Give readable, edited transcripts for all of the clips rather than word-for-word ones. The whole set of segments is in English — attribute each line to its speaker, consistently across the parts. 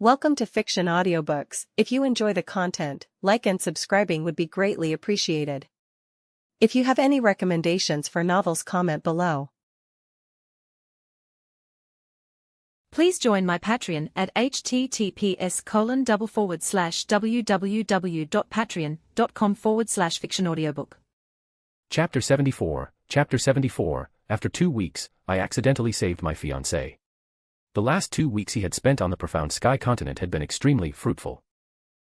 Speaker 1: Welcome to Fiction Audiobooks. If you enjoy the content, like and subscribing would be greatly appreciated. If you have any recommendations for novels, comment below.
Speaker 2: Please join my Patreon at https://www.patreon.com/fictionaudiobook.
Speaker 3: Chapter 74. After 2 weeks, I accidentally saved my fiancé. The last 2 weeks he had spent on the profound sky continent had been extremely fruitful.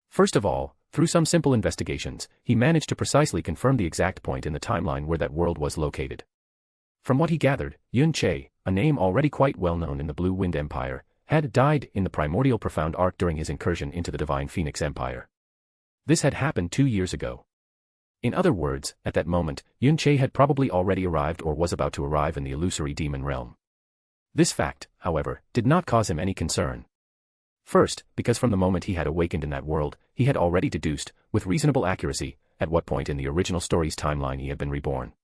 Speaker 3: First of all, through some simple investigations, he managed to precisely confirm the exact point in the timeline where that world was located. From what he gathered, Yun Che, a name already quite well known in the Blue Wind Empire, had died in the primordial profound arc during his incursion into the Divine Phoenix Empire. This had happened 2 years ago. In other words, at that moment, Yun Che had probably already arrived or was about to arrive in the illusory demon realm. This fact, however, did not cause him any concern. First, because from the moment he had awakened in that world, he had already deduced, with reasonable accuracy, at what point in the original story's timeline he had been reborn.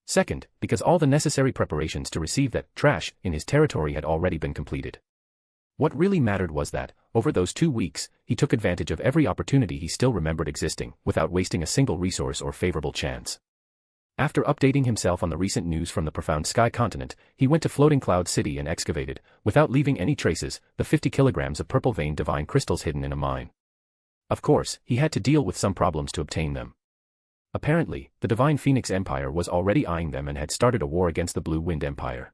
Speaker 3: Second, because all the necessary preparations to receive that trash in his territory had already been completed. What really mattered was that, over those 2 weeks, he took advantage of every opportunity he still remembered existing, without wasting a single resource or favorable chance. After updating himself on the recent news from the profound sky continent, he went to Floating Cloud City and excavated, without leaving any traces, the 50 kilograms of purple-veined divine crystals hidden in a mine. Of course, he had to deal with some problems to obtain them. Apparently, the Divine Phoenix Empire was already eyeing them and had started a war against the Blue Wind Empire.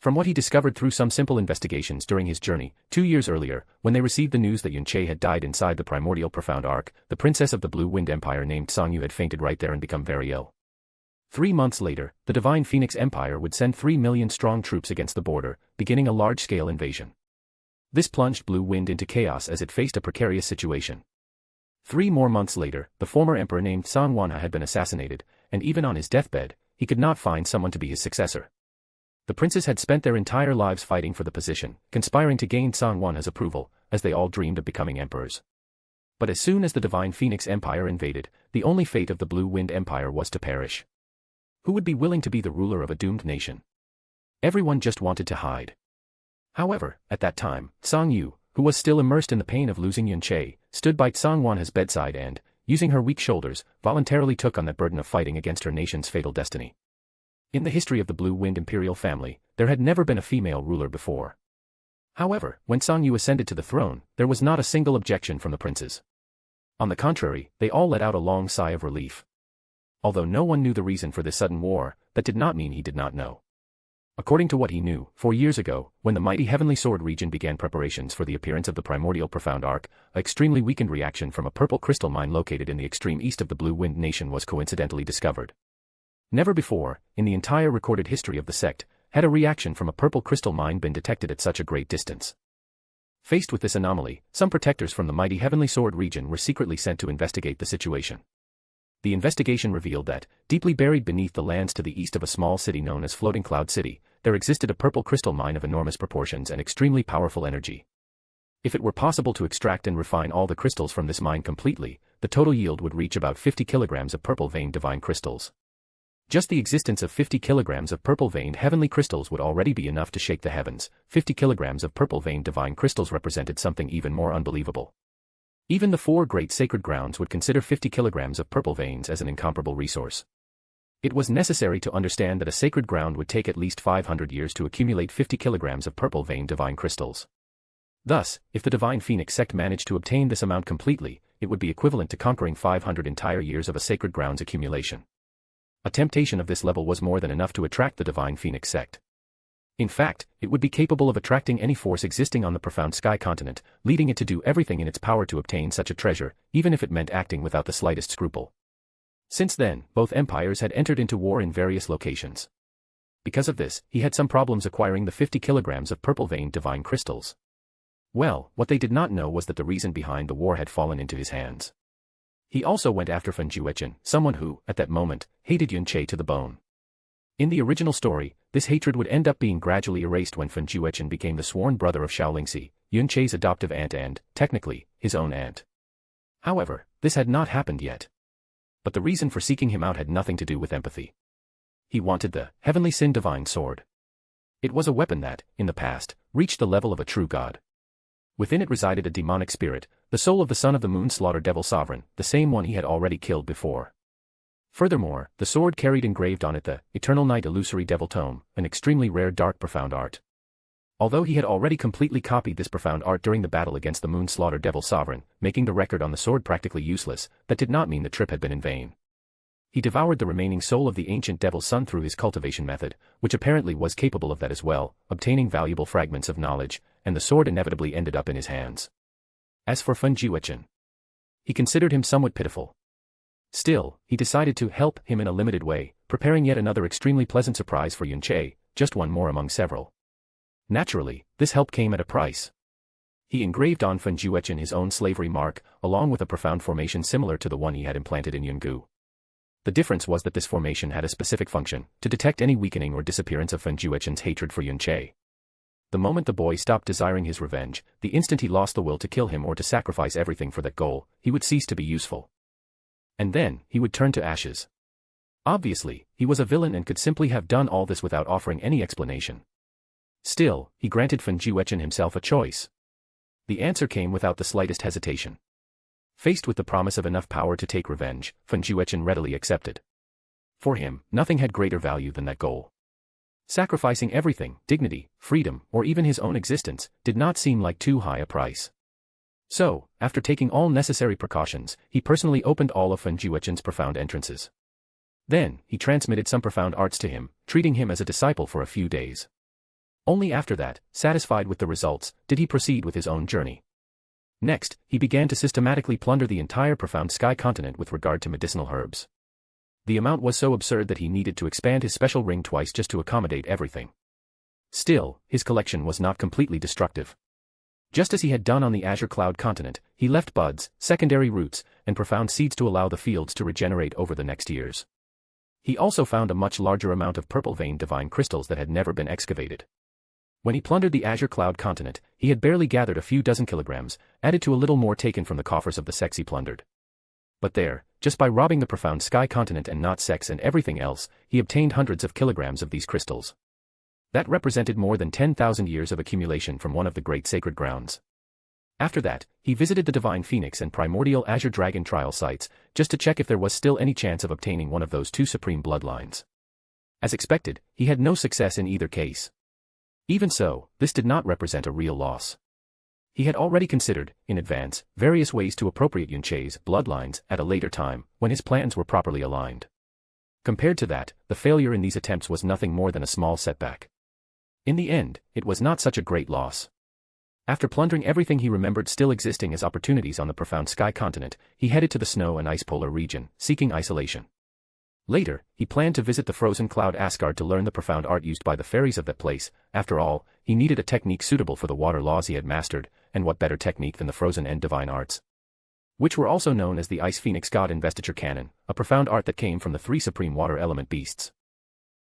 Speaker 3: From what he discovered through some simple investigations during his journey, 2 years earlier, when they received the news that Yun Che had died inside the primordial profound arc, the princess of the Blue Wind Empire named Sang Yu had fainted right there and become very ill. 3 months later, the Divine Phoenix Empire would send 3 million strong troops against the border, beginning a large-scale invasion. This plunged Blue Wind into chaos as it faced a precarious situation. 3 more months later, the former emperor named Sang Wanha had been assassinated, and even on his deathbed, he could not find someone to be his successor. The princes had spent their entire lives fighting for the position, conspiring to gain Sang Wanha's approval, as they all dreamed of becoming emperors. But as soon as the Divine Phoenix Empire invaded, the only fate of the Blue Wind Empire was to perish. Who would be willing to be the ruler of a doomed nation? Everyone just wanted to hide. However, at that time, Sang Yu, who was still immersed in the pain of losing Yun Che, stood by Sang Wanha's bedside and, using her weak shoulders, voluntarily took on that burden of fighting against her nation's fatal destiny. In the history of the Blue Wind imperial family, there had never been a female ruler before. However, when Sang Yu ascended to the throne, there was not a single objection from the princes. On the contrary, they all let out a long sigh of relief. Although no one knew the reason for this sudden war, that did not mean he did not know. According to what he knew, 4 years ago, when the mighty Heavenly Sword region began preparations for the appearance of the primordial profound arc, an extremely weakened reaction from a purple crystal mine located in the extreme east of the Blue Wind Nation was coincidentally discovered. Never before, in the entire recorded history of the sect, had a reaction from a purple crystal mine been detected at such a great distance. Faced with this anomaly, some protectors from the mighty Heavenly Sword region were secretly sent to investigate the situation. The investigation revealed that, deeply buried beneath the lands to the east of a small city known as Floating Cloud City, there existed a purple crystal mine of enormous proportions and extremely powerful energy. If it were possible to extract and refine all the crystals from this mine completely, the total yield would reach about 50 kilograms of purple-veined divine crystals. Just the existence of 50 kilograms of purple-veined heavenly crystals would already be enough to shake the heavens. 50 kilograms of purple-veined divine crystals represented something even more unbelievable. Even the 4 great sacred grounds would consider 50 kilograms of purple veins as an incomparable resource. It was necessary to understand that a sacred ground would take at least 500 years to accumulate 50 kilograms of purple-veined divine crystals. Thus, if the Divine Phoenix sect managed to obtain this amount completely, it would be equivalent to conquering 500 entire years of a sacred ground's accumulation. A temptation of this level was more than enough to attract the Divine Phoenix sect. In fact, it would be capable of attracting any force existing on the profound sky continent, leading it to do everything in its power to obtain such a treasure, even if it meant acting without the slightest scruple. Since then, both empires had entered into war in various locations. Because of this, he had some problems acquiring the 50 kilograms of purple-veined divine crystals. Well, what they did not know was that the reason behind the war had fallen into his hands. He also went after Fen Juechen, someone who, at that moment, hated Yun Che to the bone. In the original story, this hatred would end up being gradually erased when Fen Juechen became the sworn brother of Xiaolingxi, Yun Che's adoptive aunt and, technically, his own aunt. However, this had not happened yet. But the reason for seeking him out had nothing to do with empathy. He wanted the Heavenly Sin Divine Sword. It was a weapon that, in the past, reached the level of a true god. Within it resided a demonic spirit, the soul of the son of the moon slaughter devil sovereign, the same one he had already killed before. Furthermore, the sword carried engraved on it the Eternal Night Illusory Devil Tome, an extremely rare dark profound art. Although he had already completely copied this profound art during the battle against the moon slaughter devil sovereign, making the record on the sword practically useless, that did not mean the trip had been in vain. He devoured the remaining soul of the ancient devil's son through his cultivation method, which apparently was capable of that as well, obtaining valuable fragments of knowledge, and the sword inevitably ended up in his hands. As for Fen Jiuchen, he considered him somewhat pitiful. Still, he decided to help him in a limited way, preparing yet another extremely pleasant surprise for Yunche, just one more among several. Naturally, this help came at a price. He engraved on Fen Jiuchen his own slavery mark, along with a profound formation similar to the one he had implanted in Yungu. The difference was that this formation had a specific function, to detect any weakening or disappearance of Fen Jiuchen's hatred for Yunche. The moment the boy stopped desiring his revenge, the instant he lost the will to kill him or to sacrifice everything for that goal, he would cease to be useful. And then, he would turn to ashes. Obviously, he was a villain and could simply have done all this without offering any explanation. Still, he granted Fen Jiuchen himself a choice. The answer came without the slightest hesitation. Faced with the promise of enough power to take revenge, Fen Jiuchen readily accepted. For him, nothing had greater value than that goal. Sacrificing everything, dignity, freedom, or even his own existence, did not seem like too high a price. So, after taking all necessary precautions, he personally opened all of Fen Jiuchen's profound entrances. Then, he transmitted some profound arts to him, treating him as a disciple for a few days. Only after that, satisfied with the results, did he proceed with his own journey. Next, he began to systematically plunder the entire profound sky continent with regard to medicinal herbs. The amount was so absurd that he needed to expand his special ring twice just to accommodate everything. Still, his collection was not completely destructive. Just as he had done on the Azure Cloud continent, he left buds, secondary roots, and profound seeds to allow the fields to regenerate over the next years. He also found a much larger amount of purple veined divine crystals that had never been excavated. When he plundered the Azure Cloud continent, he had barely gathered a few dozen kilograms, added to a little more taken from the coffers of the sex he plundered. But there, just by robbing the profound sky continent and not sex and everything else, he obtained hundreds of kilograms of these crystals. That represented more than 10,000 years of accumulation from one of the great sacred grounds. After that, he visited the Divine Phoenix and Primordial Azure Dragon trial sites, just to check if there was still any chance of obtaining one of those two supreme bloodlines. As expected, he had no success in either case. Even so, this did not represent a real loss. He had already considered, in advance, various ways to appropriate Yunche's bloodlines at a later time, when his plans were properly aligned. Compared to that, the failure in these attempts was nothing more than a small setback. In the end, it was not such a great loss. After plundering everything he remembered still existing as opportunities on the profound sky continent, he headed to the snow and ice polar region, seeking isolation. Later, he planned to visit the frozen cloud Asgard to learn the profound art used by the fairies of that place. After all, he needed a technique suitable for the water laws he had mastered, and what better technique than the frozen and divine arts, which were also known as the Ice Phoenix God Investiture Canon, a profound art that came from the three supreme water element beasts.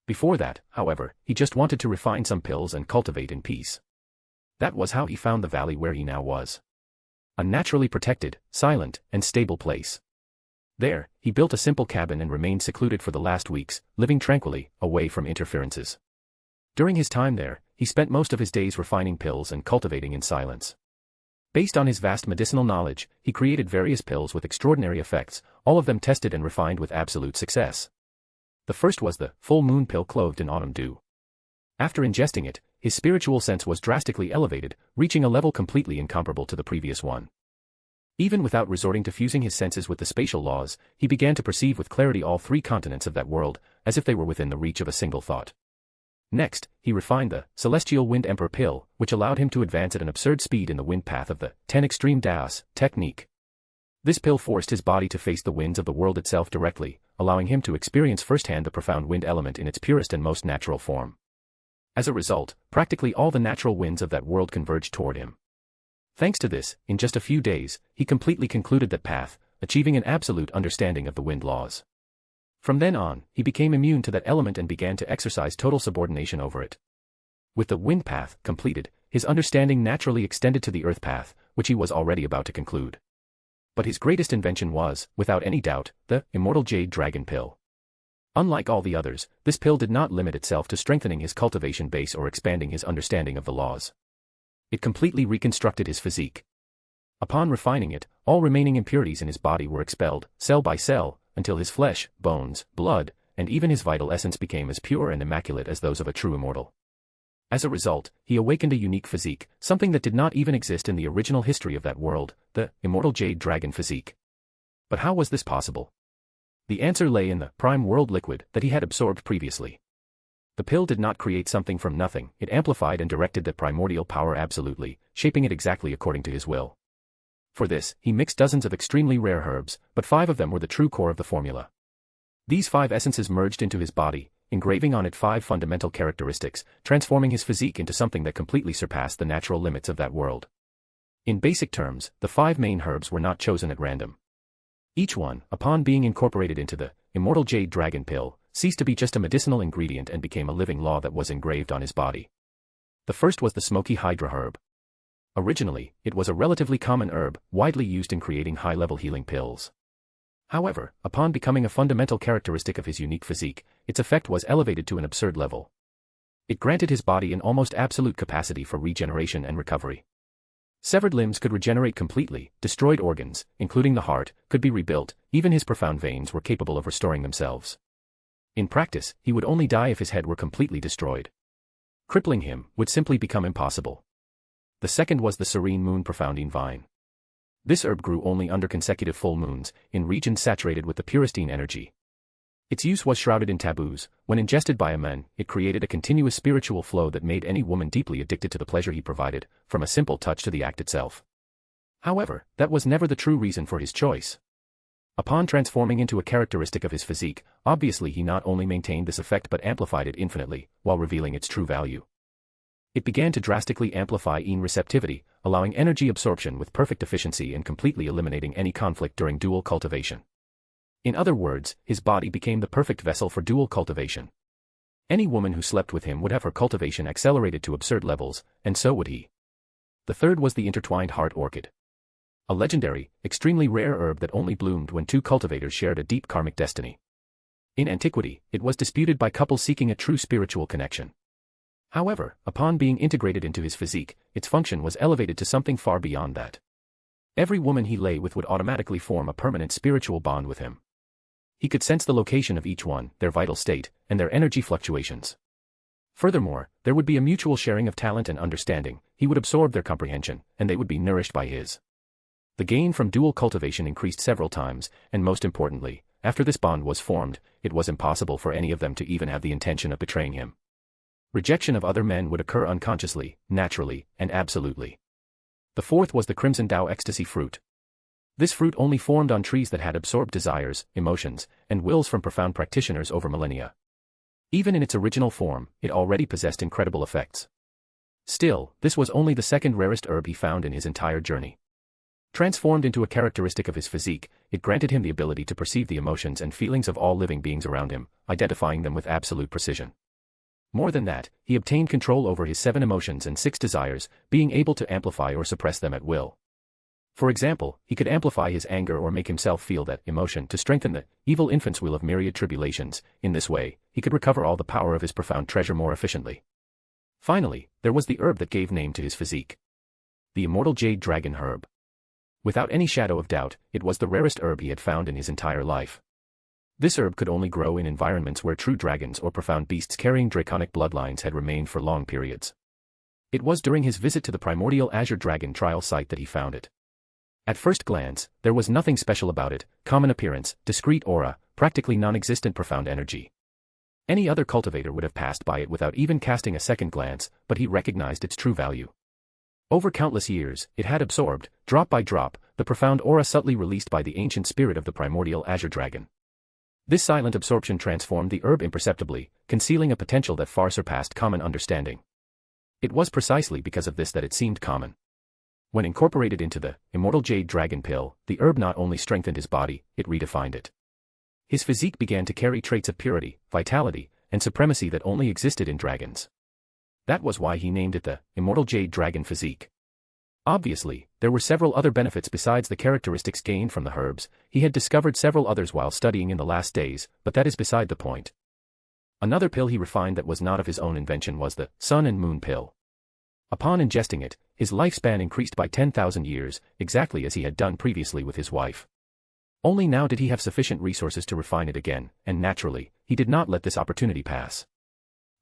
Speaker 3: Before that, however, he just wanted to refine some pills and cultivate in peace. That was how he found the valley where he now was. A naturally protected, silent, and stable place. There, he built a simple cabin and remained secluded for the last weeks, living tranquilly, away from interferences. During his time there, he spent most of his days refining pills and cultivating in silence. Based on his vast medicinal knowledge, he created various pills with extraordinary effects, all of them tested and refined with absolute success. The first was the full moon pill clothed in autumn dew. After ingesting it, his spiritual sense was drastically elevated, reaching a level completely incomparable to the previous one. Even without resorting to fusing his senses with the spatial laws, he began to perceive with clarity all three continents of that world, as if they were within the reach of a single thought. Next, he refined the Celestial Wind Emperor pill, which allowed him to advance at an absurd speed in the wind path of the 10 Extreme Daos technique. This pill forced his body to face the winds of the world itself directly, allowing him to experience firsthand the profound wind element in its purest and most natural form. As a result, practically all the natural winds of that world converged toward him. Thanks to this, in just a few days, he completely concluded that path, achieving an absolute understanding of the wind laws. From then on, he became immune to that element and began to exercise total subordination over it. With the wind path completed, his understanding naturally extended to the earth path, which he was already about to conclude. But his greatest invention was, without any doubt, the Immortal Jade Dragon Pill. Unlike all the others, this pill did not limit itself to strengthening his cultivation base or expanding his understanding of the laws. It completely reconstructed his physique. Upon refining it, all remaining impurities in his body were expelled, cell by cell, until his flesh, bones, blood, and even his vital essence became as pure and immaculate as those of a true immortal. As a result, he awakened a unique physique, something that did not even exist in the original history of that world, the immortal jade dragon physique. But how was this possible? The answer lay in the prime world liquid that he had absorbed previously. The pill did not create something from nothing, it amplified and directed the primordial power absolutely, shaping it exactly according to his will. For this, he mixed dozens of extremely rare herbs, but 5 of them were the true core of the formula. These 5 essences merged into his body, engraving on it 5 fundamental characteristics, transforming his physique into something that completely surpassed the natural limits of that world. In basic terms, the 5 main herbs were not chosen at random. Each one, upon being incorporated into the immortal jade dragon pill, ceased to be just a medicinal ingredient and became a living law that was engraved on his body. The first was the smoky hydra herb. Originally, it was a relatively common herb, widely used in creating high-level healing pills. However, upon becoming a fundamental characteristic of his unique physique, its effect was elevated to an absurd level. It granted his body an almost absolute capacity for regeneration and recovery. Severed limbs could regenerate completely, destroyed organs, including the heart, could be rebuilt, even his profound veins were capable of restoring themselves. In practice, he would only die if his head were completely destroyed. Crippling him would simply become impossible. The second was the serene moon profoundine vine. This herb grew only under consecutive full moons, in regions saturated with the puristine energy. Its use was shrouded in taboos. When ingested by a man, it created a continuous spiritual flow that made any woman deeply addicted to the pleasure he provided, from a simple touch to the act itself. However, that was never the true reason for his choice. Upon transforming into a characteristic of his physique, obviously he not only maintained this effect but amplified it infinitely, while revealing its true value. It began to drastically amplify receptivity, allowing energy absorption with perfect efficiency and completely eliminating any conflict during dual cultivation. In other words, his body became the perfect vessel for dual cultivation. Any woman who slept with him would have her cultivation accelerated to absurd levels, and so would he. The third was the intertwined heart orchid. A legendary, extremely rare herb that only bloomed when 2 cultivators shared a deep karmic destiny. In antiquity, it was disputed by couples seeking a true spiritual connection. However, upon being integrated into his physique, its function was elevated to something far beyond that. Every woman he lay with would automatically form a permanent spiritual bond with him. He could sense the location of each one, their vital state, and their energy fluctuations. Furthermore, there would be a mutual sharing of talent and understanding, he would absorb their comprehension, and they would be nourished by his. The gain from dual cultivation increased several times, and most importantly, after this bond was formed, it was impossible for any of them to even have the intention of betraying him. Rejection of other men would occur unconsciously, naturally, and absolutely. The fourth was the crimson Tao ecstasy fruit. This fruit only formed on trees that had absorbed desires, emotions, and wills from profound practitioners over millennia. Even in its original form, it already possessed incredible effects. Still, this was only the second rarest herb he found in his entire journey. Transformed into a characteristic of his physique, it granted him the ability to perceive the emotions and feelings of all living beings around him, identifying them with absolute precision. More than that, he obtained control over his 7 emotions and 6 desires, being able to amplify or suppress them at will. For example, he could amplify his anger or make himself feel that emotion to strengthen the evil infant's will of myriad tribulations. In this way, he could recover all the power of his profound treasure more efficiently. Finally, there was the herb that gave name to his physique. The immortal jade dragon herb. Without any shadow of doubt, it was the rarest herb he had found in his entire life. This herb could only grow in environments where true dragons or profound beasts carrying draconic bloodlines had remained for long periods. It was during his visit to the primordial azure dragon trial site that he found it. At first glance, there was nothing special about it: common appearance, discreet aura, practically non-existent profound energy. Any other cultivator would have passed by it without even casting a second glance, but he recognized its true value. Over countless years, it had absorbed, drop by drop, the profound aura subtly released by the ancient spirit of the primordial azure dragon. This silent absorption transformed the herb imperceptibly, concealing a potential that far surpassed common understanding. It was precisely because of this that it seemed common. When incorporated into the immortal jade dragon pill, the herb not only strengthened his body, it redefined it. His physique began to carry traits of purity, vitality, and supremacy that only existed in dragons. That was why he named it the immortal jade dragon physique. Obviously, there were several other benefits besides the characteristics gained from the herbs. He had discovered several others while studying in the last days, but that is beside the point. Another pill he refined that was not of his own invention was the sun and moon pill. Upon ingesting it, his lifespan increased by 10,000 years, exactly as he had done previously with his wife. Only now did he have sufficient resources to refine it again, and naturally, he did not let this opportunity pass.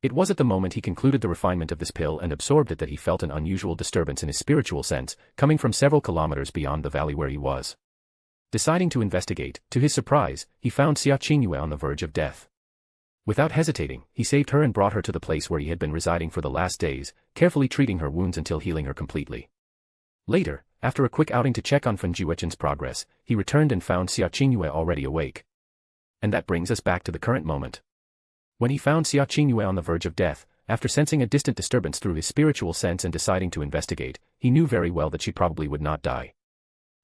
Speaker 3: It was at the moment he concluded the refinement of this pill and absorbed it that he felt an unusual disturbance in his spiritual sense, coming from several kilometers beyond the valley where he was. Deciding to investigate, to his surprise, he found Xia Qingyue on the verge of death. Without hesitating, he saved her and brought her to the place where he had been residing for the last days, carefully treating her wounds until healing her completely. Later, after a quick outing to check on Fen Juechen's progress, he returned and found Xia Qingyue already awake. And that brings us back to the current moment. When he found Xia Qingyue on the verge of death, after sensing a distant disturbance through his spiritual sense and deciding to investigate, he knew very well that she probably would not die.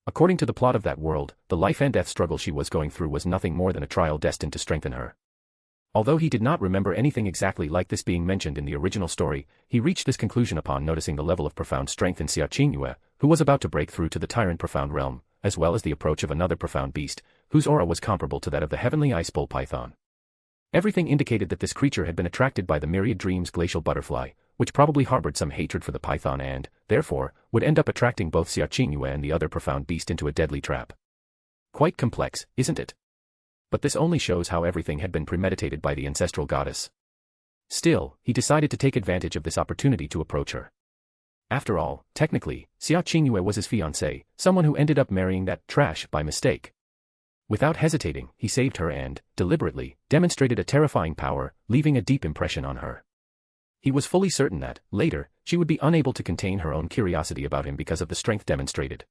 Speaker 3: According to the plot of that world, the life and death struggle she was going through was nothing more than a trial destined to strengthen her. Although he did not remember anything exactly like this being mentioned in the original story, he reached this conclusion upon noticing the level of profound strength in Xia Qingyue, who was about to break through to the tyrant profound realm, as well as the approach of another profound beast, whose aura was comparable to that of the heavenly ice bull python. Everything indicated that this creature had been attracted by the myriad dreams glacial butterfly, which probably harbored some hatred for the python and, therefore, would end up attracting both Xia Qingyue and the other profound beast into a deadly trap. Quite complex, isn't it? But this only shows how everything had been premeditated by the ancestral goddess. Still, he decided to take advantage of this opportunity to approach her. After all, technically, Xia Qingyue was his fiancée, someone who ended up marrying that trash by mistake. Without hesitating, he saved her and, deliberately, demonstrated a terrifying power, leaving a deep impression on her. He was fully certain that, later, she would be unable to contain her own curiosity about him because of the strength demonstrated.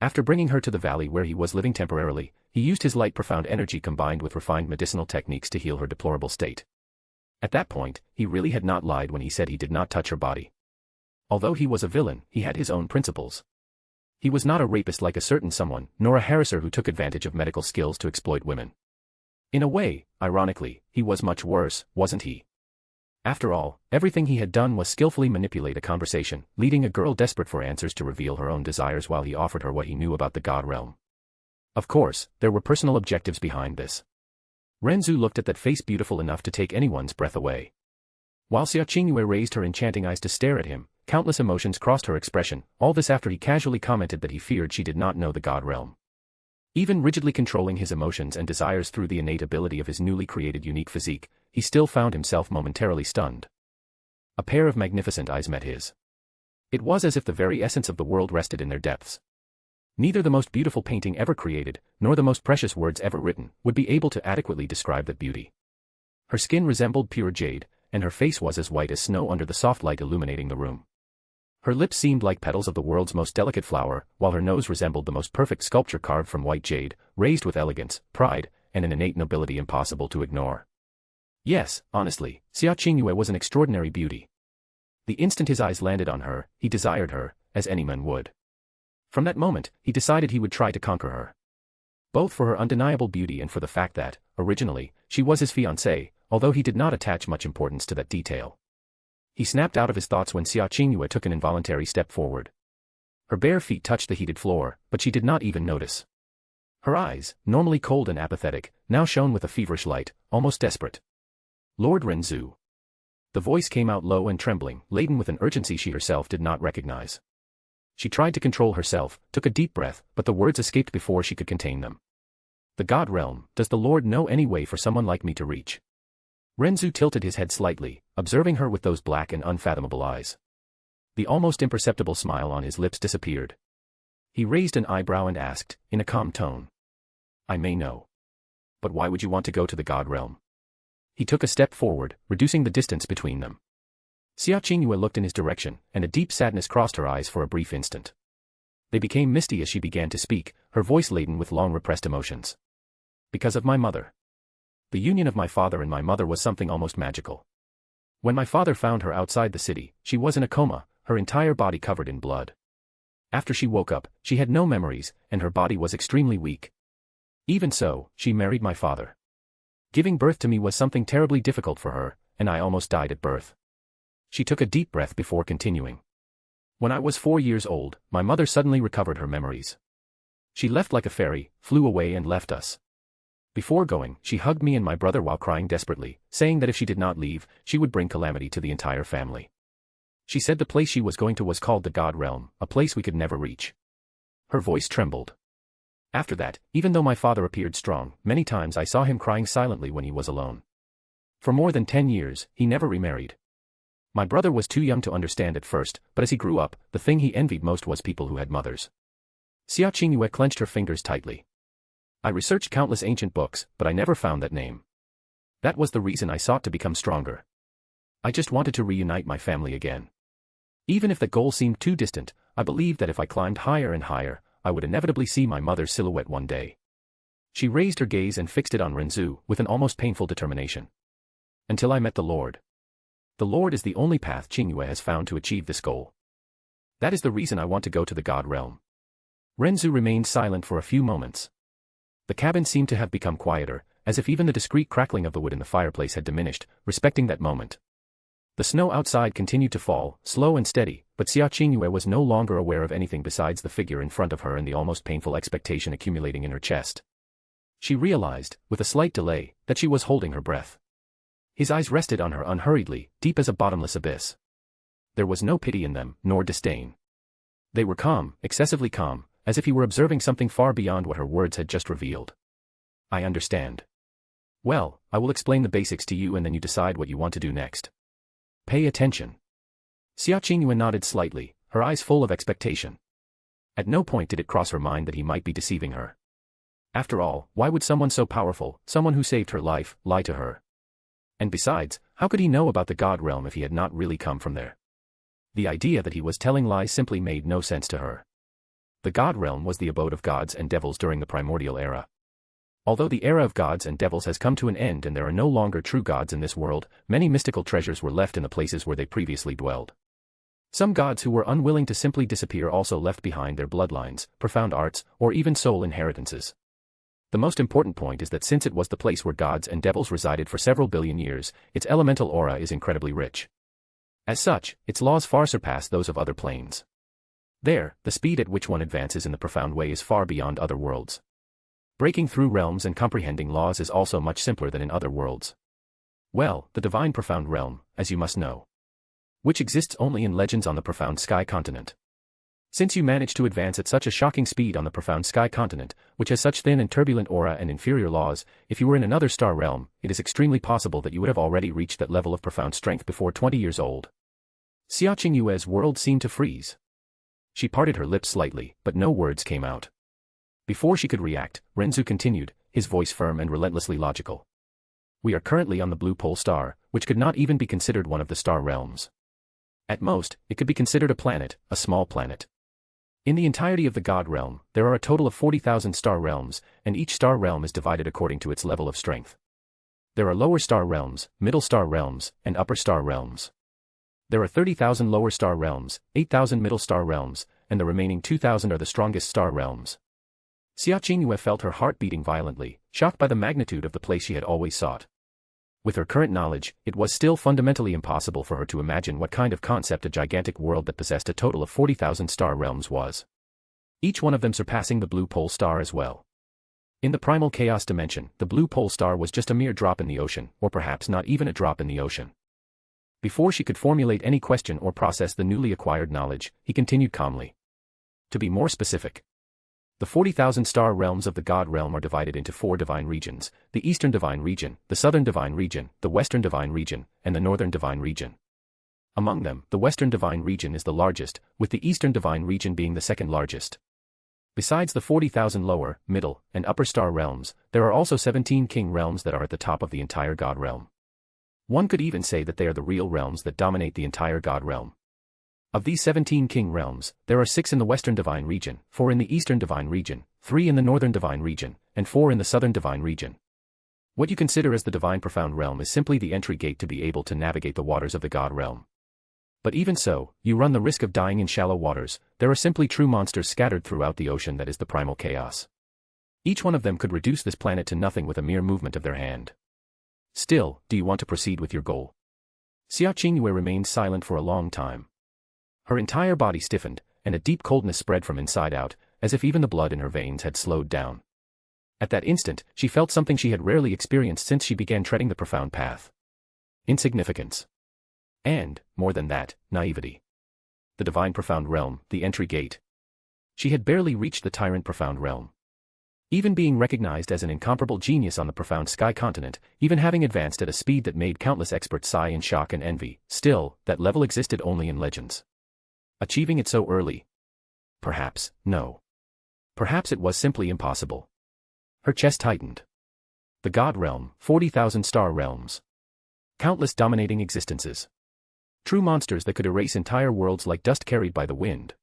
Speaker 3: After bringing her to the valley where he was living temporarily, he used his light profound energy combined with refined medicinal techniques to heal her deplorable state. At that point, he really had not lied when he said he did not touch her body. Although he was a villain, he had his own principles. He was not a rapist like a certain someone, nor a harasser who took advantage of medical skills to exploit women. In a way, ironically, he was much worse, wasn't he? After all, everything he had done was skillfully manipulate a conversation, leading a girl desperate for answers to reveal her own desires while he offered her what he knew about the god realm. Of course, there were personal objectives behind this. Ren Zu looked at that face beautiful enough to take anyone's breath away. While Xia Qingyue raised her enchanting eyes to stare at him, countless emotions crossed her expression, all this after he casually commented that he feared she did not know the god realm. Even rigidly controlling his emotions and desires through the innate ability of his newly created unique physique, he still found himself momentarily stunned. A pair of magnificent eyes met his. It was as if the very essence of the world rested in their depths. Neither the most beautiful painting ever created, nor the most precious words ever written, would be able to adequately describe that beauty. Her skin resembled pure jade, and her face was as white as snow under the soft light illuminating the room. Her lips seemed like petals of the world's most delicate flower, while her nose resembled the most perfect sculpture carved from white jade, raised with elegance, pride, and an innate nobility impossible to ignore. Yes, honestly, Xia Qingyue was an extraordinary beauty. The instant his eyes landed on her, he desired her, as any man would. From that moment, he decided he would try to conquer her. Both for her undeniable beauty and for the fact that, originally, she was his fiancée, although he did not attach much importance to that detail. He snapped out of his thoughts when Xia Qingyue took an involuntary step forward. Her bare feet touched the heated floor, but she did not even notice. Her eyes, normally cold and apathetic, now shone with a feverish light, almost desperate. Lord Ren Zu. The voice came out low and trembling, laden with an urgency she herself did not recognize. She tried to control herself, took a deep breath, but the words escaped before she could contain them. The god realm, does the Lord know any way for someone like me to reach? Ren Zu tilted his head slightly, observing her with those black and unfathomable eyes. The almost imperceptible smile on his lips disappeared. He raised an eyebrow and asked, in a calm tone. I may know. But why would you want to go to the god realm? He took a step forward, reducing the distance between them. Xia Qingyue looked in his direction, and a deep sadness crossed her eyes for a brief instant. They became misty as she began to speak, her voice laden with long-repressed emotions. Because of my mother. The union of my father and my mother was something almost magical. When my father found her outside the city, she was in a coma, her entire body covered in blood. After she woke up, she had no memories, and her body was extremely weak. Even so, she married my father. Giving birth to me was something terribly difficult for her, and I almost died at birth. She took a deep breath before continuing. When I was 4 years old, my mother suddenly recovered her memories. She left like a fairy, flew away and left us. Before going, she hugged me and my brother while crying desperately, saying that if she did not leave, she would bring calamity to the entire family. She said the place she was going to was called the God Realm, a place we could never reach. Her voice trembled. After that, even though my father appeared strong, many times I saw him crying silently when he was alone. For more than 10 years, he never remarried. My brother was too young to understand at first, but as he grew up, the thing he envied most was people who had mothers. Xia Qingyue clenched her fingers tightly. I researched countless ancient books, but I never found that name. That was the reason I sought to become stronger. I just wanted to reunite my family again. Even if the goal seemed too distant, I believed that if I climbed higher and higher, I would inevitably see my mother's silhouette one day. She raised her gaze and fixed it on Ren Zu with an almost painful determination. Until I met the Lord. The Lord is the only path Qingyue has found to achieve this goal. That is the reason I want to go to the God Realm. Ren Zu remained silent for a few moments. The cabin seemed to have become quieter, as if even the discreet crackling of the wood in the fireplace had diminished, respecting that moment. The snow outside continued to fall, slow and steady, but Xia Qingyue was no longer aware of anything besides the figure in front of her and the almost painful expectation accumulating in her chest. She realized, with a slight delay, that she was holding her breath. His eyes rested on her unhurriedly, deep as a bottomless abyss. There was no pity in them, nor disdain. They were calm, excessively calm, as if he were observing something far beyond what her words had just revealed. I understand. Well, I will explain the basics to you and then you decide what you want to do next. Pay attention. Xia Qingyue nodded slightly, her eyes full of expectation. At no point did it cross her mind that he might be deceiving her. After all, why would someone so powerful, someone who saved her life, lie to her? And besides, how could he know about the God Realm if he had not really come from there? The idea that he was telling lies simply made no sense to her. The God Realm was the abode of gods and devils during the primordial era. Although the era of gods and devils has come to an end and there are no longer true gods in this world, many mystical treasures were left in the places where they previously dwelled. Some gods who were unwilling to simply disappear also left behind their bloodlines, profound arts, or even soul inheritances. The most important point is that since it was the place where gods and devils resided for several billion years, its elemental aura is incredibly rich. As such, its laws far surpass those of other planes. There, the speed at which one advances in the profound way is far beyond other worlds. Breaking through realms and comprehending laws is also much simpler than in other worlds. Well, the divine profound realm, as you must know. Which exists only in legends on the profound sky continent. Since you managed to advance at such a shocking speed on the profound sky continent, which has such thin and turbulent aura and inferior laws, if you were in another star realm, it is extremely possible that you would have already reached that level of profound strength before 20 years old. Xia Qingyue's world seemed to freeze. She parted her lips slightly, but no words came out. Before she could react, Ren Zu continued, his voice firm and relentlessly logical. We are currently on the blue pole star, which could not even be considered one of the star realms. At most, it could be considered a planet, a small planet. In the entirety of the God Realm, there are a total of 40,000 star realms, and each star realm is divided according to its level of strength. There are lower star realms, middle star realms, and upper star realms. There are 30,000 lower star realms, 8,000 middle star realms, and the remaining 2,000 are the strongest star realms. Xia Qingyue felt her heart beating violently, shocked by the magnitude of the place she had always sought. With her current knowledge, it was still fundamentally impossible for her to imagine what kind of concept a gigantic world that possessed a total of 40,000 star realms was. Each one of them surpassing the blue pole star as well. In the primal chaos dimension, the blue pole star was just a mere drop in the ocean, or perhaps not even a drop in the ocean. Before she could formulate any question or process the newly acquired knowledge, he continued calmly. To be more specific, the 40,000 star realms of the God Realm are divided into 4 divine regions, the Eastern Divine Region, the Southern Divine Region, the Western Divine Region, and the Northern Divine Region. Among them, the Western Divine Region is the largest, with the Eastern Divine Region being the second largest. Besides the 40,000 lower, middle, and upper star realms, there are also 17 king realms that are at the top of the entire God Realm. One could even say that they are the real realms that dominate the entire God Realm. Of these 17 king realms, there are 6 in the Western Divine Region, 4 in the Eastern Divine Region, 3 in the Northern Divine Region, and 4 in the Southern Divine Region. What you consider as the Divine Profound Realm is simply the entry gate to be able to navigate the waters of the God Realm. But even so, you run the risk of dying in shallow waters. There are simply true monsters scattered throughout the ocean that is the primal chaos. Each one of them could reduce this planet to nothing with a mere movement of their hand. Still, do you want to proceed with your goal? Xia Qingyue remained silent for a long time. Her entire body stiffened, and a deep coldness spread from inside out, as if even the blood in her veins had slowed down. At that instant, she felt something she had rarely experienced since she began treading the profound path. Insignificance. And, more than that, naivety. The divine profound realm, the entry gate. She had barely reached the tyrant profound realm. Even being recognized as an incomparable genius on the profound sky continent, even having advanced at a speed that made countless experts sigh in shock and envy, still, that level existed only in legends. Achieving it so early? Perhaps, no. Perhaps it was simply impossible. Her chest tightened. The God realm, 40,000 star realms. Countless dominating existences. True monsters that could erase entire worlds like dust carried by the wind.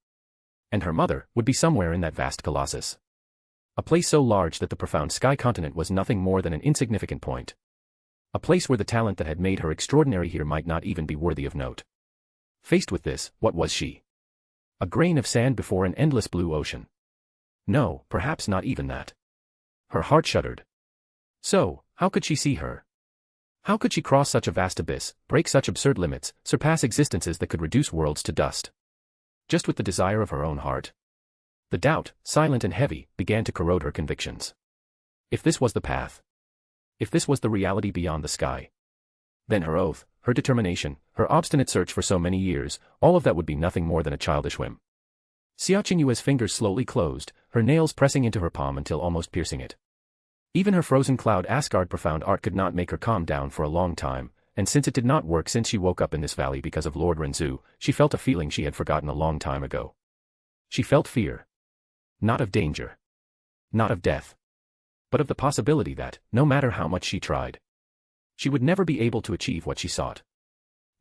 Speaker 3: And her mother would be somewhere in that vast colossus. A place so large that the profound sky continent was nothing more than an insignificant point. A place where the talent that had made her extraordinary here might not even be worthy of note. Faced with this, what was she? A grain of sand before an endless blue ocean. No, perhaps not even that. Her heart shuddered. So, how could she see her? How could she cross such a vast abyss, break such absurd limits, surpass existences that could reduce worlds to dust? Just with the desire of her own heart. The doubt, silent and heavy, began to corrode her convictions. If this was the path. If this was the reality beyond the sky. Then her oath, her determination, her obstinate search for so many years, all of that would be nothing more than a childish whim. Xia Qingyue's fingers slowly closed, her nails pressing into her palm until almost piercing it. Even her frozen cloud Asgard profound art could not make her calm down for a long time, and since it did not work since she woke up in this valley because of Lord Ren Zu, she felt a feeling she had forgotten a long time ago. She felt fear. Not of danger. Not of death. But of the possibility that, no matter how much she tried, she would never be able to achieve what she sought.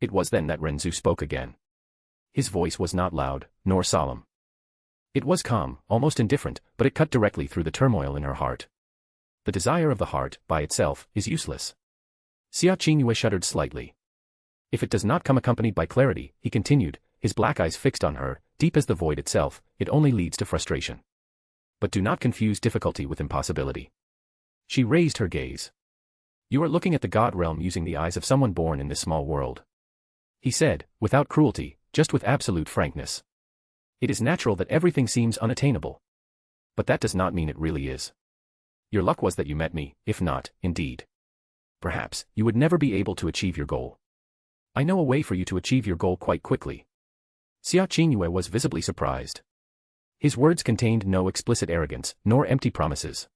Speaker 3: It was then that Ren Zu spoke again. His voice was not loud, nor solemn. It was calm, almost indifferent, but it cut directly through the turmoil in her heart. The desire of the heart, by itself, is useless. Xia Qingyue shuddered slightly. If it does not come accompanied by clarity, he continued, his black eyes fixed on her, deep as the void itself, it only leads to frustration. But do not confuse difficulty with impossibility. She raised her gaze. You are looking at the God realm using the eyes of someone born in this small world. He said, without cruelty, just with absolute frankness. It is natural that everything seems unattainable. But that does not mean it really is. Your luck was that you met me, if not, indeed. Perhaps, you would never be able to achieve your goal. I know a way for you to achieve your goal quite quickly. Xia Qingyue was visibly surprised. His words contained no explicit arrogance, nor empty promises.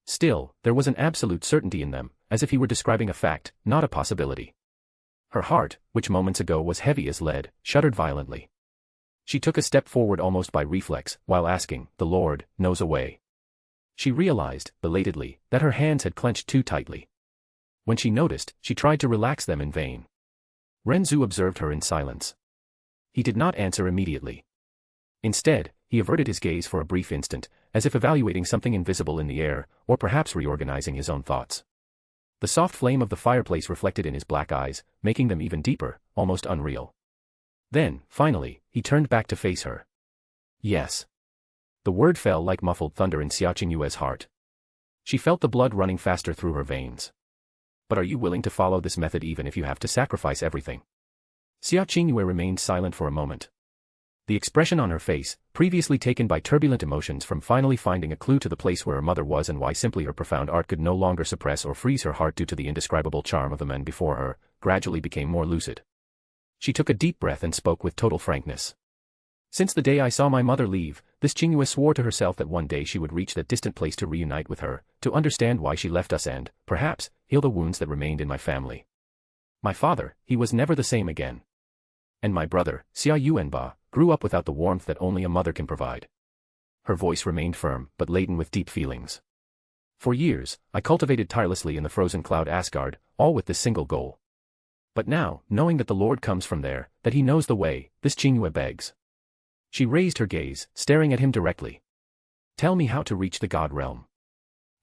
Speaker 3: Still, there was an absolute certainty in them, as if he were describing a fact, not a possibility. Her heart, which moments ago was heavy as lead, shuddered violently. She took a step forward almost by reflex, while asking, the Lord knows a way. She realized, belatedly, that her hands had clenched too tightly. When she noticed, she tried to relax them in vain. Ren Zu observed her in silence. He did not answer immediately. Instead, he averted his gaze for a brief instant, as if evaluating something invisible in the air, or perhaps reorganizing his own thoughts. The soft flame of the fireplace reflected in his black eyes, making them even deeper, almost unreal. Then, finally, he turned back to face her. Yes. The word fell like muffled thunder in Xia Qingyue's heart. She felt the blood running faster through her veins. But are you willing to follow this method even if you have to sacrifice everything? Xia Qingyue remained silent for a moment. The expression on her face, previously taken by turbulent emotions from finally finding a clue to the place where her mother was and why simply her profound art could no longer suppress or freeze her heart due to the indescribable charm of the men before her, gradually became more lucid. She took a deep breath and spoke with total frankness. Since the day I saw my mother leave, this Qingyue swore to herself that one day she would reach that distant place to reunite with her, to understand why she left us and, perhaps, heal the wounds that remained in my family. My father, he was never the same again. And my brother, Xia Yuanba, grew up without the warmth that only a mother can provide. Her voice remained firm, but laden with deep feelings. For years, I cultivated tirelessly in the frozen cloud Asgard, all with this single goal. But now, knowing that the Lord comes from there, that he knows the way, this Qingyue begs. She raised her gaze, staring at him directly. Tell me how to reach the God realm.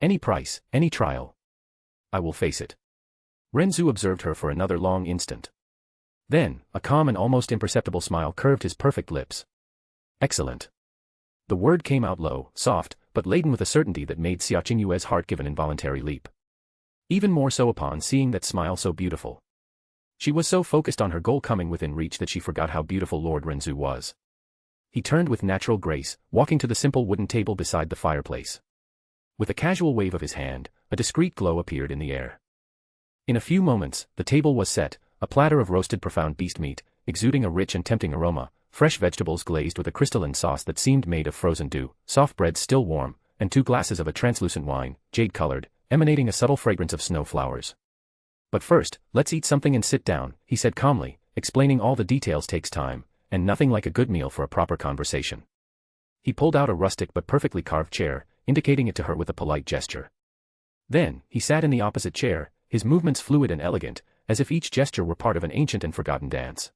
Speaker 3: Any price, any trial. I will face it. Ren Zu observed her for another long instant. Then, a calm and almost imperceptible smile curved his perfect lips. Excellent. The word came out low, soft, but laden with a certainty that made Xia Qingyue's heart give an involuntary leap. Even more so upon seeing that smile so beautiful. She was so focused on her goal coming within reach that she forgot how beautiful Lord Ren Zu was. He turned with natural grace, walking to the simple wooden table beside the fireplace. With a casual wave of his hand, a discreet glow appeared in the air. In a few moments, the table was set, a platter of roasted profound beast meat, exuding a rich and tempting aroma, fresh vegetables glazed with a crystalline sauce that seemed made of frozen dew, soft bread still warm, and 2 glasses of a translucent wine, jade-colored, emanating a subtle fragrance of snow flowers. "But first, let's eat something and sit down," he said calmly, explaining all the details takes time, and nothing like a good meal for a proper conversation. He pulled out a rustic but perfectly carved chair, indicating it to her with a polite gesture. Then, he sat in the opposite chair, his movements fluid and elegant, as if each gesture were part of an ancient and forgotten dance.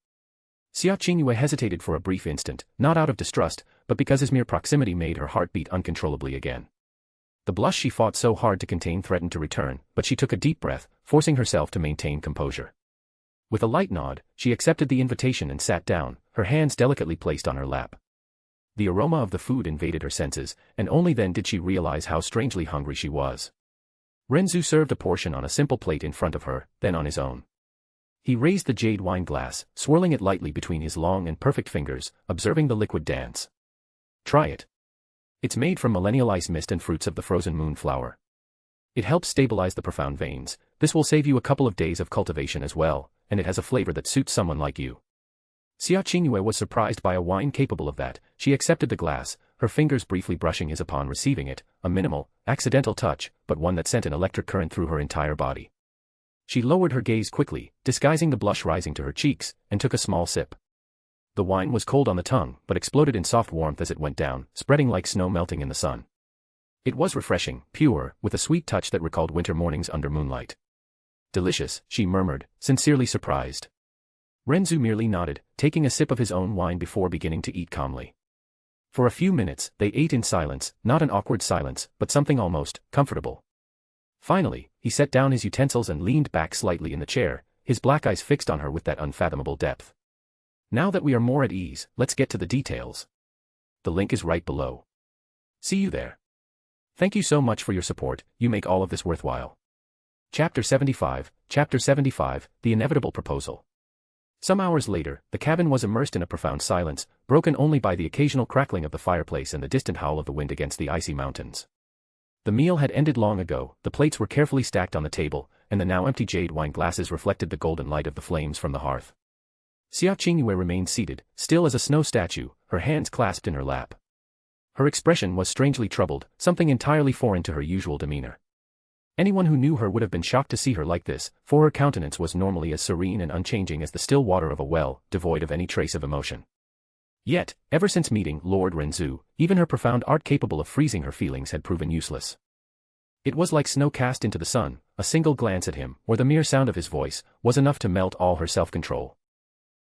Speaker 3: Xia Qingyue hesitated for a brief instant, not out of distrust, but because his mere proximity made her heart beat uncontrollably again. The blush she fought so hard to contain threatened to return, but she took a deep breath, forcing herself to maintain composure. With a light nod, she accepted the invitation and sat down, her hands delicately placed on her lap. The aroma of the food invaded her senses, and only then did she realize how strangely hungry she was. Ren Zu served a portion on a simple plate in front of her, then on his own. He raised the jade wine glass, swirling it lightly between his long and perfect fingers, observing the liquid dance. "Try it. It's made from millennial ice mist and fruits of the frozen moon flower. It helps stabilize the profound veins. This will save you a couple of days of cultivation as well, and it has a flavor that suits someone like you." Xia Qingyue was surprised by a wine capable of that. She accepted the glass, her fingers briefly brushing his upon receiving it, a minimal, accidental touch, but one that sent an electric current through her entire body. She lowered her gaze quickly, disguising the blush rising to her cheeks, and took a small sip. The wine was cold on the tongue, but exploded in soft warmth as it went down, spreading like snow melting in the sun. It was refreshing, pure, with a sweet touch that recalled winter mornings under moonlight. "Delicious," she murmured, sincerely surprised. Ren Zu merely nodded, taking a sip of his own wine before beginning to eat calmly. For a few minutes, they ate in silence, not an awkward silence, but something almost comfortable. Finally, he set down his utensils and leaned back slightly in the chair, his black eyes fixed on her with that unfathomable depth. "Now that we are more at ease, let's get to the details. The link is right below. See you there. Thank you so much for your support, you make all of this worthwhile." Chapter 75, The Inevitable Proposal. Some hours later, the cabin was immersed in a profound silence, broken only by the occasional crackling of the fireplace and the distant howl of the wind against the icy mountains. The meal had ended long ago, the plates were carefully stacked on the table, and the now empty jade wine glasses reflected the golden light of the flames from the hearth. Xia Qingyue remained seated, still as a snow statue, her hands clasped in her lap. Her expression was strangely troubled, something entirely foreign to her usual demeanor. Anyone who knew her would have been shocked to see her like this, for her countenance was normally as serene and unchanging as the still water of a well, devoid of any trace of emotion. Yet, ever since meeting Lord Ren Zu, even her profound art capable of freezing her feelings had proven useless. It was like snow cast into the sun, a single glance at him, or the mere sound of his voice, was enough to melt all her self-control.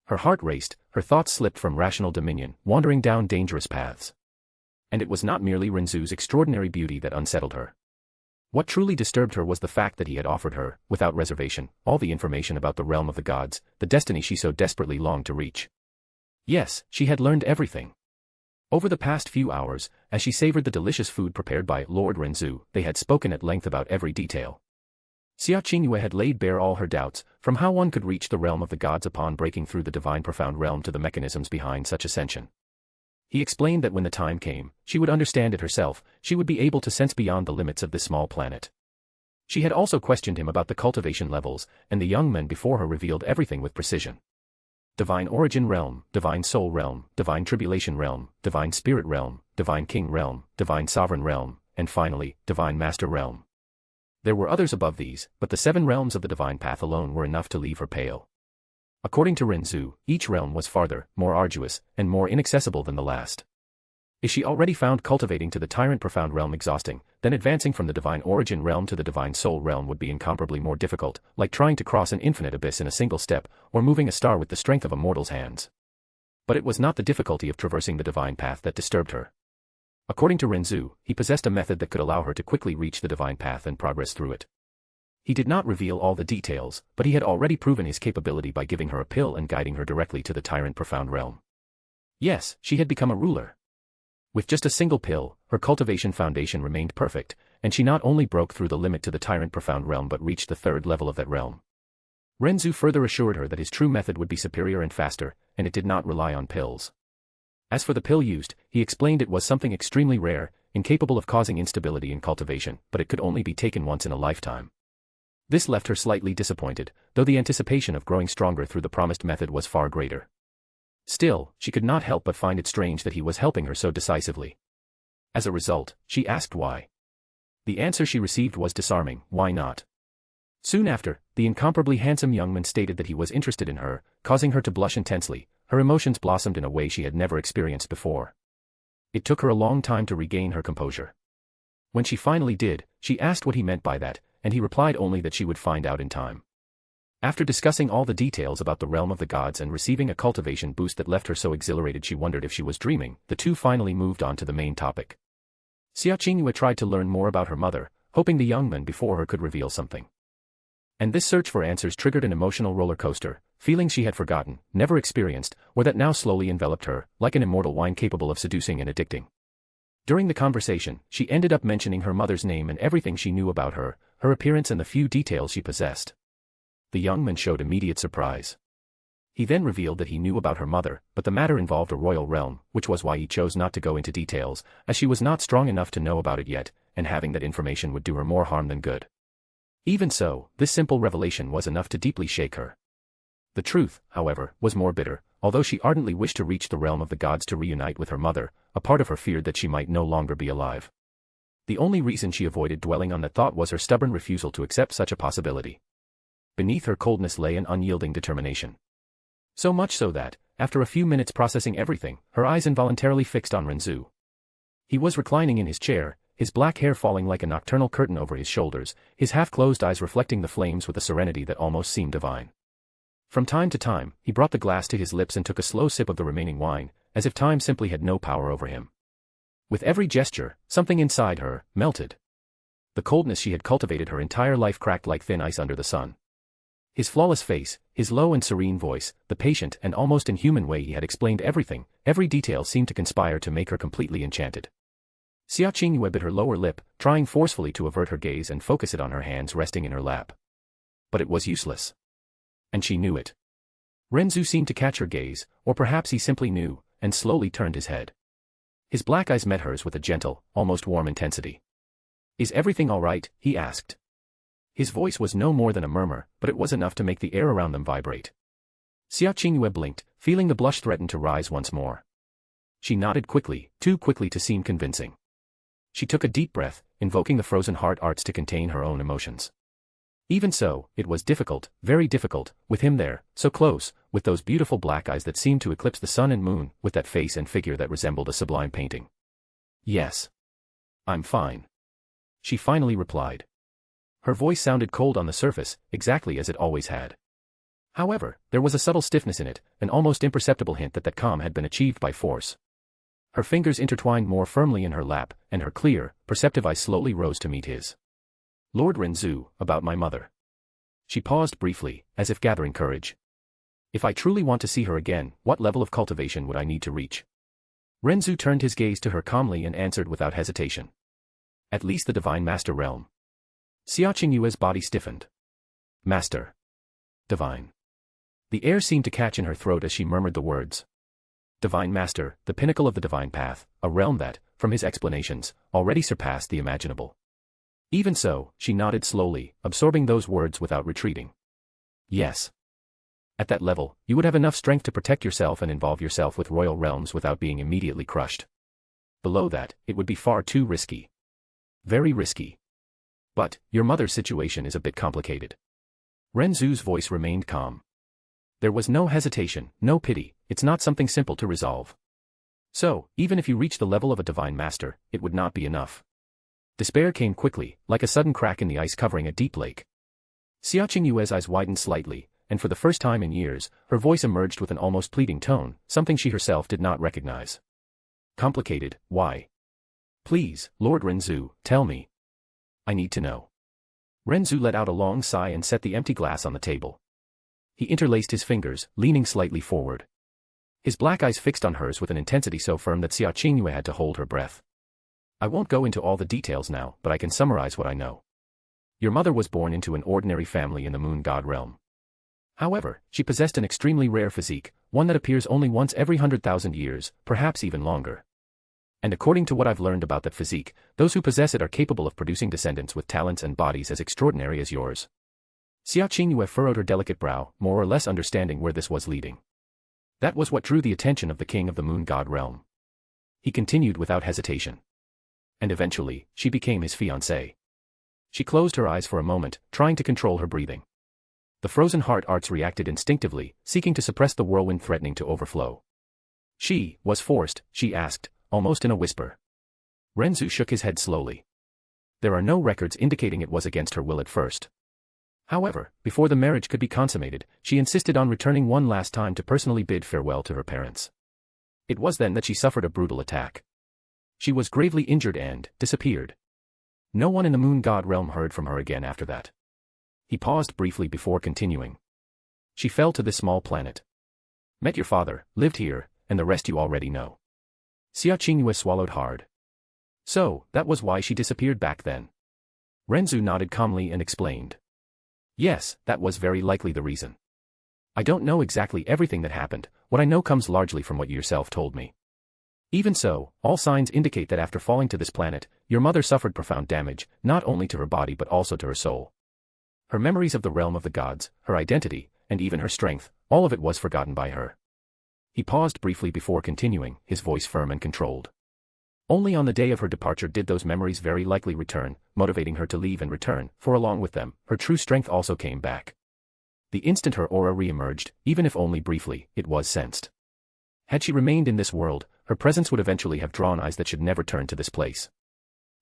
Speaker 3: Her heart raced, her thoughts slipped from rational dominion, wandering down dangerous paths. And it was not merely Ren Zu's extraordinary beauty that unsettled her. What truly disturbed her was the fact that he had offered her, without reservation, all the information about the realm of the gods, the destiny she so desperately longed to reach. Yes, she had learned everything. Over the past few hours, as she savored the delicious food prepared by Lord Ren Zu, they had spoken at length about every detail. Xia Qingyue had laid bare all her doubts, from how one could reach the realm of the gods upon breaking through the divine profound realm to the mechanisms behind such ascension. He explained that when the time came, she would understand it herself, she would be able to sense beyond the limits of this small planet. She had also questioned him about the cultivation levels, and the young men before her revealed everything with precision. Divine Origin Realm, Divine Soul Realm, Divine Tribulation Realm, Divine Spirit Realm, Divine King Realm, Divine Sovereign Realm, and finally, Divine Master Realm. There were others above these, but the 7 realms of the Divine Path alone were enough to leave her pale. According to Ren Zu, each realm was farther, more arduous, and more inaccessible than the last. If she already found cultivating to the Tyrant Profound Realm exhausting, then advancing from the Divine Origin Realm to the Divine Soul Realm would be incomparably more difficult, like trying to cross an infinite abyss in a single step, or moving a star with the strength of a mortal's hands. But it was not the difficulty of traversing the Divine Path that disturbed her. According to Ren Zu, he possessed a method that could allow her to quickly reach the Divine Path and progress through it. He did not reveal all the details, but he had already proven his capability by giving her a pill and guiding her directly to the Tyrant Profound Realm. Yes, she had become a ruler. With just a single pill, her cultivation foundation remained perfect, and she not only broke through the limit to the Tyrant Profound Realm but reached the 3rd level of that realm. Ren Zu further assured her that his true method would be superior and faster, and it did not rely on pills. As for the pill used, he explained it was something extremely rare, incapable of causing instability in cultivation, but it could only be taken once in a lifetime. This left her slightly disappointed, though the anticipation of growing stronger through the promised method was far greater. Still, she could not help but find it strange that he was helping her so decisively. As a result, she asked why. The answer she received was disarming: why not? Soon after, the incomparably handsome young man stated that he was interested in her, causing her to blush intensely. Her emotions blossomed in a way she had never experienced before. It took her a long time to regain her composure. When she finally did, she asked what he meant by that, and he replied only that she would find out in time. After discussing all the details about the realm of the gods and receiving a cultivation boost that left her so exhilarated she wondered if she was dreaming, the two finally moved on to the main topic. Xia Qingyue tried to learn more about her mother, hoping the young man before her could reveal something. And this search for answers triggered an emotional roller coaster, feelings she had forgotten, never experienced, or that now slowly enveloped her, like an immortal wine capable of seducing and addicting. During the conversation, she ended up mentioning her mother's name and everything she knew about her, her appearance and the few details she possessed. The young man showed immediate surprise. He then revealed that he knew about her mother, but the matter involved a royal realm, which was why he chose not to go into details, as she was not strong enough to know about it yet, and having that information would do her more harm than good. Even so, this simple revelation was enough to deeply shake her. The truth, however, was more bitter. Although she ardently wished to reach the realm of the gods to reunite with her mother, a part of her feared that she might no longer be alive. The only reason she avoided dwelling on that thought was her stubborn refusal to accept such a possibility. Beneath her coldness lay an unyielding determination. So much so that, after a few minutes processing everything, her eyes involuntarily fixed on Ren Zu. He was reclining in his chair, his black hair falling like a nocturnal curtain over his shoulders, his half-closed eyes reflecting the flames with a serenity that almost seemed divine. From time to time, he brought the glass to his lips and took a slow sip of the remaining wine, as if time simply had no power over him. With every gesture, something inside her melted. The coldness she had cultivated her entire life cracked like thin ice under the sun. His flawless face, his low and serene voice, the patient and almost inhuman way he had explained everything, every detail seemed to conspire to make her completely enchanted. Xia Qingyue bit her lower lip, trying forcefully to avert her gaze and focus it on her hands resting in her lap. But it was useless. And she knew it. Ren Zu seemed to catch her gaze, or perhaps he simply knew, and slowly turned his head. His black eyes met hers with a gentle, almost warm intensity. "Is everything all right?" he asked. His voice was no more than a murmur, but it was enough to make the air around them vibrate. Xia Qingyue blinked, feeling the blush threaten to rise once more. She nodded quickly, too quickly to seem convincing. She took a deep breath, invoking the frozen heart arts to contain her own emotions. Even so, it was difficult, very difficult, with him there, so close, with those beautiful black eyes that seemed to eclipse the sun and moon, with that face and figure that resembled a sublime painting. "Yes. I'm fine," she finally replied. Her voice sounded cold on the surface, exactly as it always had. However, there was a subtle stiffness in it, an almost imperceptible hint that calm had been achieved by force. Her fingers intertwined more firmly in her lap, and her clear, perceptive eyes slowly rose to meet his. "Lord Ren Zu, about my mother." She paused briefly, as if gathering courage. "If I truly want to see her again, what level of cultivation would I need to reach?" Ren Zu turned his gaze to her calmly and answered without hesitation. "At least the Divine Master realm." Xia Qingyue's body stiffened. "Master. Divine." The air seemed to catch in her throat as she murmured the words. Divine Master, the pinnacle of the divine path, a realm that, from his explanations, already surpassed the imaginable. Even so, she nodded slowly, absorbing those words without retreating. "Yes. At that level, you would have enough strength to protect yourself and involve yourself with royal realms without being immediately crushed. Below that, it would be far too risky. Very risky. But, your mother's situation is a bit complicated." Ren Zu's voice remained calm. There was no hesitation, no pity, it's not something simple to resolve. So, even if you reach the level of a divine master, it would not be enough. Despair came quickly, like a sudden crack in the ice covering a deep lake. Xia Qingyue's eyes widened slightly, and for the first time in years, her voice emerged with an almost pleading tone, something she herself did not recognize. "Complicated, why? Please, Lord Ren Zu, tell me. I need to know." Ren Zu let out a long sigh and set the empty glass on the table. He interlaced his fingers, leaning slightly forward. His black eyes fixed on hers with an intensity so firm that Xia Qingyue had to hold her breath. "I won't go into all the details now, but I can summarize what I know. Your mother was born into an ordinary family in the moon god realm. However, she possessed an extremely rare physique, one that appears only once every 100,000 years, perhaps even longer. And according to what I've learned about that physique, those who possess it are capable of producing descendants with talents and bodies as extraordinary as yours. Xia Qingyue furrowed her delicate brow, more or less understanding where this was leading. That was what drew the attention of the king of the moon god realm. He continued without hesitation. And eventually, she became his fiancée. She closed her eyes for a moment, trying to control her breathing. The frozen heart arts reacted instinctively, seeking to suppress the whirlwind threatening to overflow. She was forced, she asked, almost in a whisper. Ren Zu shook his head slowly. There are no records indicating it was against her will at first. However, before the marriage could be consummated, she insisted on returning one last time to personally bid farewell to her parents. It was then that she suffered a brutal attack. She was gravely injured and disappeared. No one in the moon god realm heard from her again after that. He paused briefly before continuing. She fell to this small planet. Met your father, lived here, and the rest you already know. Xia Qingyue swallowed hard. So, that was why she disappeared back then. Ren Zu nodded calmly and explained. Yes, that was very likely the reason. I don't know exactly everything that happened, what I know comes largely from what you yourself told me. Even so, all signs indicate that after falling to this planet, your mother suffered profound damage, not only to her body but also to her soul. Her memories of the realm of the gods, her identity, and even her strength, all of it was forgotten by her. He paused briefly before continuing, his voice firm and controlled. Only on the day of her departure did those memories very likely return, motivating her to leave and return, for along with them, her true strength also came back. The instant her aura re-emerged, even if only briefly, it was sensed. Had she remained in this world, her presence would eventually have drawn eyes that should never turn to this place.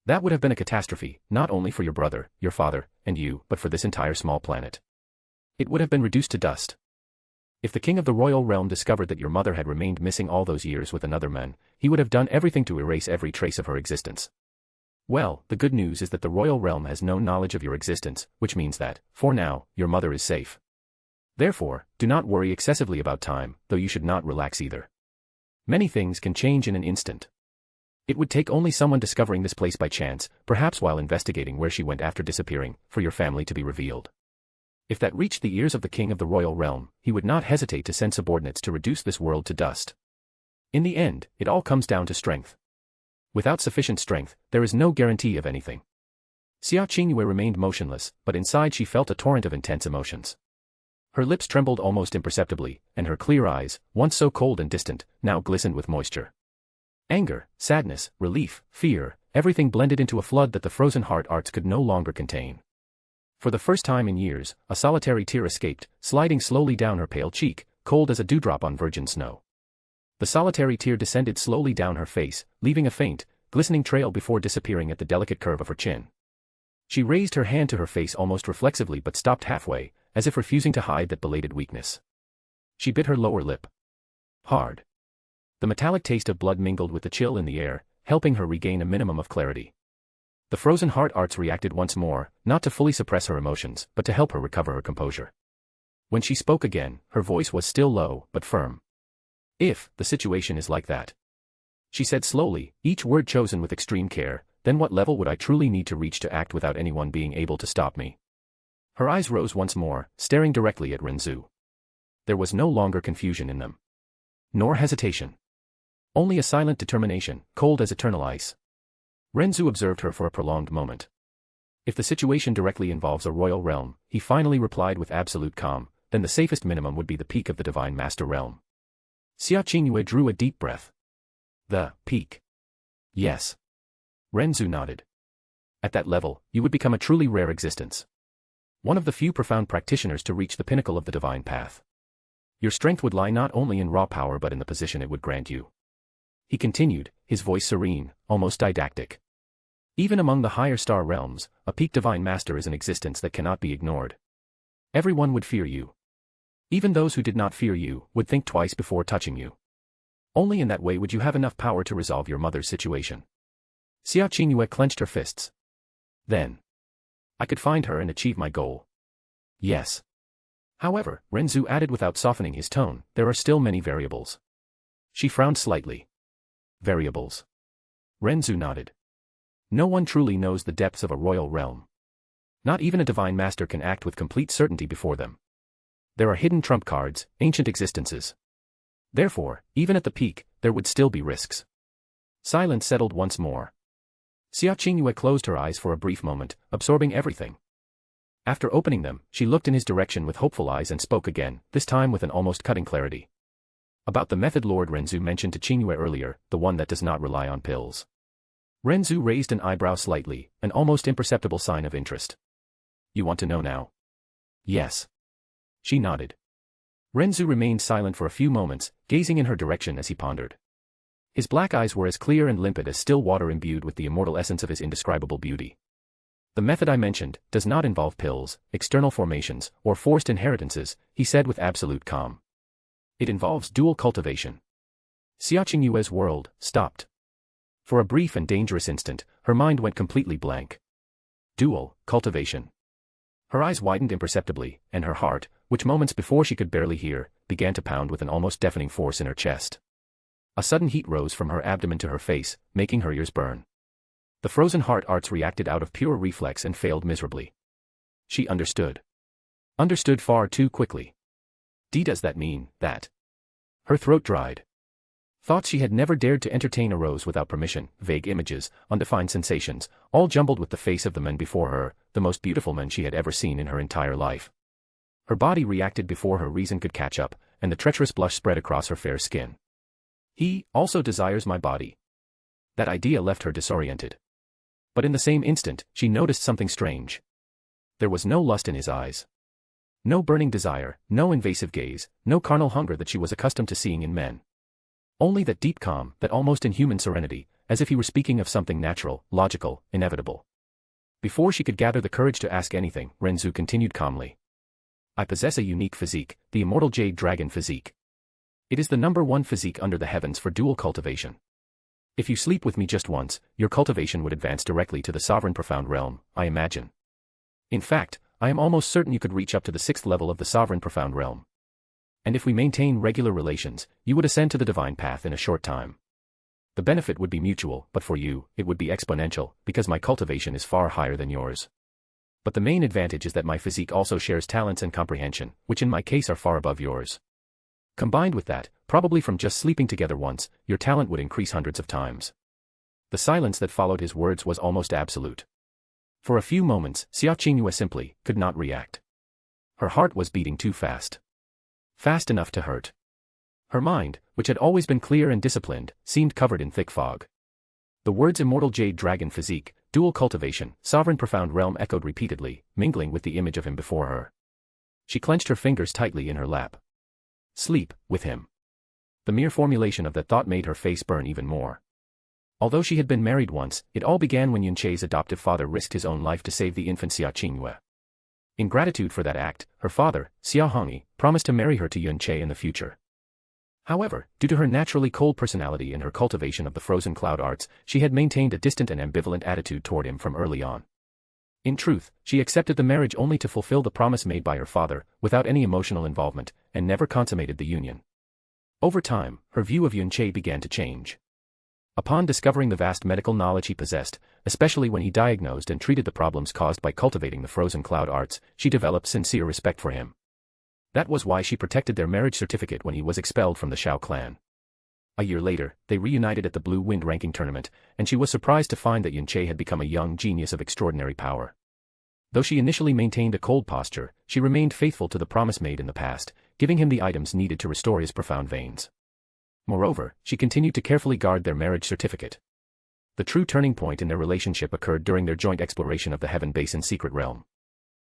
Speaker 3: That would have been a catastrophe, not only for your brother, your father, and you, but for this entire small planet. It would have been reduced to dust. If the king of the royal realm discovered that your mother had remained missing all those years with another man, he would have done everything to erase every trace of her existence. Well, the good news is that the royal realm has no knowledge of your existence, which means that, for now, your mother is safe. Therefore, do not worry excessively about time, though you should not relax either. Many things can change in an instant. It would take only someone discovering this place by chance, perhaps while investigating where she went after disappearing, for your family to be revealed. If that reached the ears of the king of the royal realm, he would not hesitate to send subordinates to reduce this world to dust. In the end, it all comes down to strength. Without sufficient strength, there is no guarantee of anything. Xia Qingyue remained motionless, but inside she felt a torrent of intense emotions. Her lips trembled almost imperceptibly, and her clear eyes, once so cold and distant, now glistened with moisture. Anger, sadness, relief, fear, everything blended into a flood that the frozen heart arts could no longer contain. For the first time in years, a solitary tear escaped, sliding slowly down her pale cheek, cold as a dewdrop on virgin snow. The solitary tear descended slowly down her face, leaving a faint, glistening trail before disappearing at the delicate curve of her chin. She raised her hand to her face almost reflexively but stopped halfway, as if refusing to hide that belated weakness. She bit her lower lip. Hard. The metallic taste of blood mingled with the chill in the air, helping her regain a minimum of clarity. The frozen heart arts reacted once more, not to fully suppress her emotions, but to help her recover her composure. When she spoke again, her voice was still low, but firm. If the situation is like that, she said slowly, each word chosen with extreme care, then what level would I truly need to reach to act without anyone being able to stop me? Her eyes rose once more, staring directly at Ren Zu. There was no longer confusion in them. Nor hesitation. Only a silent determination, cold as eternal ice. Ren Zu observed her for a prolonged moment. If the situation directly involves a royal realm, he finally replied with absolute calm, then the safest minimum would be the peak of the divine master realm. Xia Qingyue drew a deep breath. The peak. Yes. Ren Zu nodded. At that level, you would become a truly rare existence. One of the few profound practitioners to reach the pinnacle of the divine path. Your strength would lie not only in raw power but in the position it would grant you. He continued, his voice serene, almost didactic. Even among the higher star realms, a peak divine master is an existence that cannot be ignored. Everyone would fear you. Even those who did not fear you would think twice before touching you. Only in that way would you have enough power to resolve your mother's situation. Xia Qingyue clenched her fists. Then, I could find her and achieve my goal. Yes. However, Ren Zu added without softening his tone, there are still many variables. She frowned slightly. Variables. Ren Zu nodded. No one truly knows the depths of a royal realm. Not even a divine master can act with complete certainty before them. There are hidden trump cards, ancient existences. Therefore, even at the peak, there would still be risks. Silence settled once more. Xia Qingyue closed her eyes for a brief moment, absorbing everything. After opening them, she looked in his direction with hopeful eyes and spoke again, this time with an almost cutting clarity. About the method Lord Ren Zu mentioned to Qingyue earlier, the one that does not rely on pills. Ren Zu raised an eyebrow slightly, an almost imperceptible sign of interest. You want to know now? Yes. She nodded. Ren Zu remained silent for a few moments, gazing in her direction as he pondered. His black eyes were as clear and limpid as still water imbued with the immortal essence of his indescribable beauty. The method I mentioned does not involve pills, external formations, or forced inheritances, he said with absolute calm. It involves dual cultivation. Xia Qingyue's world stopped. For a brief and dangerous instant, her mind went completely blank. Dual cultivation. Her eyes widened imperceptibly, and her heart, which moments before she could barely hear, began to pound with an almost deafening force in her chest. A sudden heat rose from her abdomen to her face, making her ears burn. The frozen heart arts reacted out of pure reflex and failed miserably. She understood. Understood far too quickly. Does that mean that? Her throat dried. Thoughts she had never dared to entertain arose without permission, vague images, undefined sensations, all jumbled with the face of the man before her, the most beautiful man she had ever seen in her entire life. Her body reacted before her reason could catch up, and the treacherous blush spread across her fair skin. He also desires my body. That idea left her disoriented. But in the same instant, she noticed something strange. There was no lust in his eyes. No burning desire, no invasive gaze, no carnal hunger that she was accustomed to seeing in men. Only that deep calm, that almost inhuman serenity, as if he were speaking of something natural, logical, inevitable. Before she could gather the courage to ask anything, Ren Zu continued calmly. I possess a unique physique, the immortal jade dragon physique. It is the #1 physique under the heavens for dual cultivation. If you sleep with me just once, your cultivation would advance directly to the sovereign profound realm, I imagine. In fact, I am almost certain you could reach up to the 6th level of the sovereign profound realm. And if we maintain regular relations, you would ascend to the divine path in a short time. The benefit would be mutual, but for you, it would be exponential, because my cultivation is far higher than yours. But the main advantage is that my physique also shares talents and comprehension, which in my case are far above yours. Combined with that, probably from just sleeping together once, your talent would increase hundreds of times. The silence that followed his words was almost absolute. For a few moments, Xia Qingyue simply could not react. Her heart was beating too fast. Fast enough to hurt. Her mind, which had always been clear and disciplined, seemed covered in thick fog. The words immortal jade dragon physique, dual cultivation, sovereign profound realm echoed repeatedly, mingling with the image of him before her. She clenched her fingers tightly in her lap. Sleep with him. The mere formulation of that thought made her face burn even more. Although she had been married once, it all began when Yunche's adoptive father risked his own life to save the infant Xia Qingyue. In gratitude for that act, her father, Xia Hongyi, promised to marry her to Yunche in the future. However, due to her naturally cold personality and her cultivation of the frozen cloud arts, she had maintained a distant and ambivalent attitude toward him from early on. In truth, she accepted the marriage only to fulfill the promise made by her father, without any emotional involvement, and never consummated the union. Over time, her view of Yunche began to change. Upon discovering the vast medical knowledge he possessed, especially when he diagnosed and treated the problems caused by cultivating the frozen cloud arts, she developed sincere respect for him. That was why she protected their marriage certificate when he was expelled from the Shao clan. A year later, they reunited at the Blue Wind ranking tournament, and she was surprised to find that Yunche had become a young genius of extraordinary power. Though she initially maintained a cold posture, she remained faithful to the promise made in the past, giving him the items needed to restore his profound veins. Moreover, she continued to carefully guard their marriage certificate. The true turning point in their relationship occurred during their joint exploration of the Heaven Basin secret realm.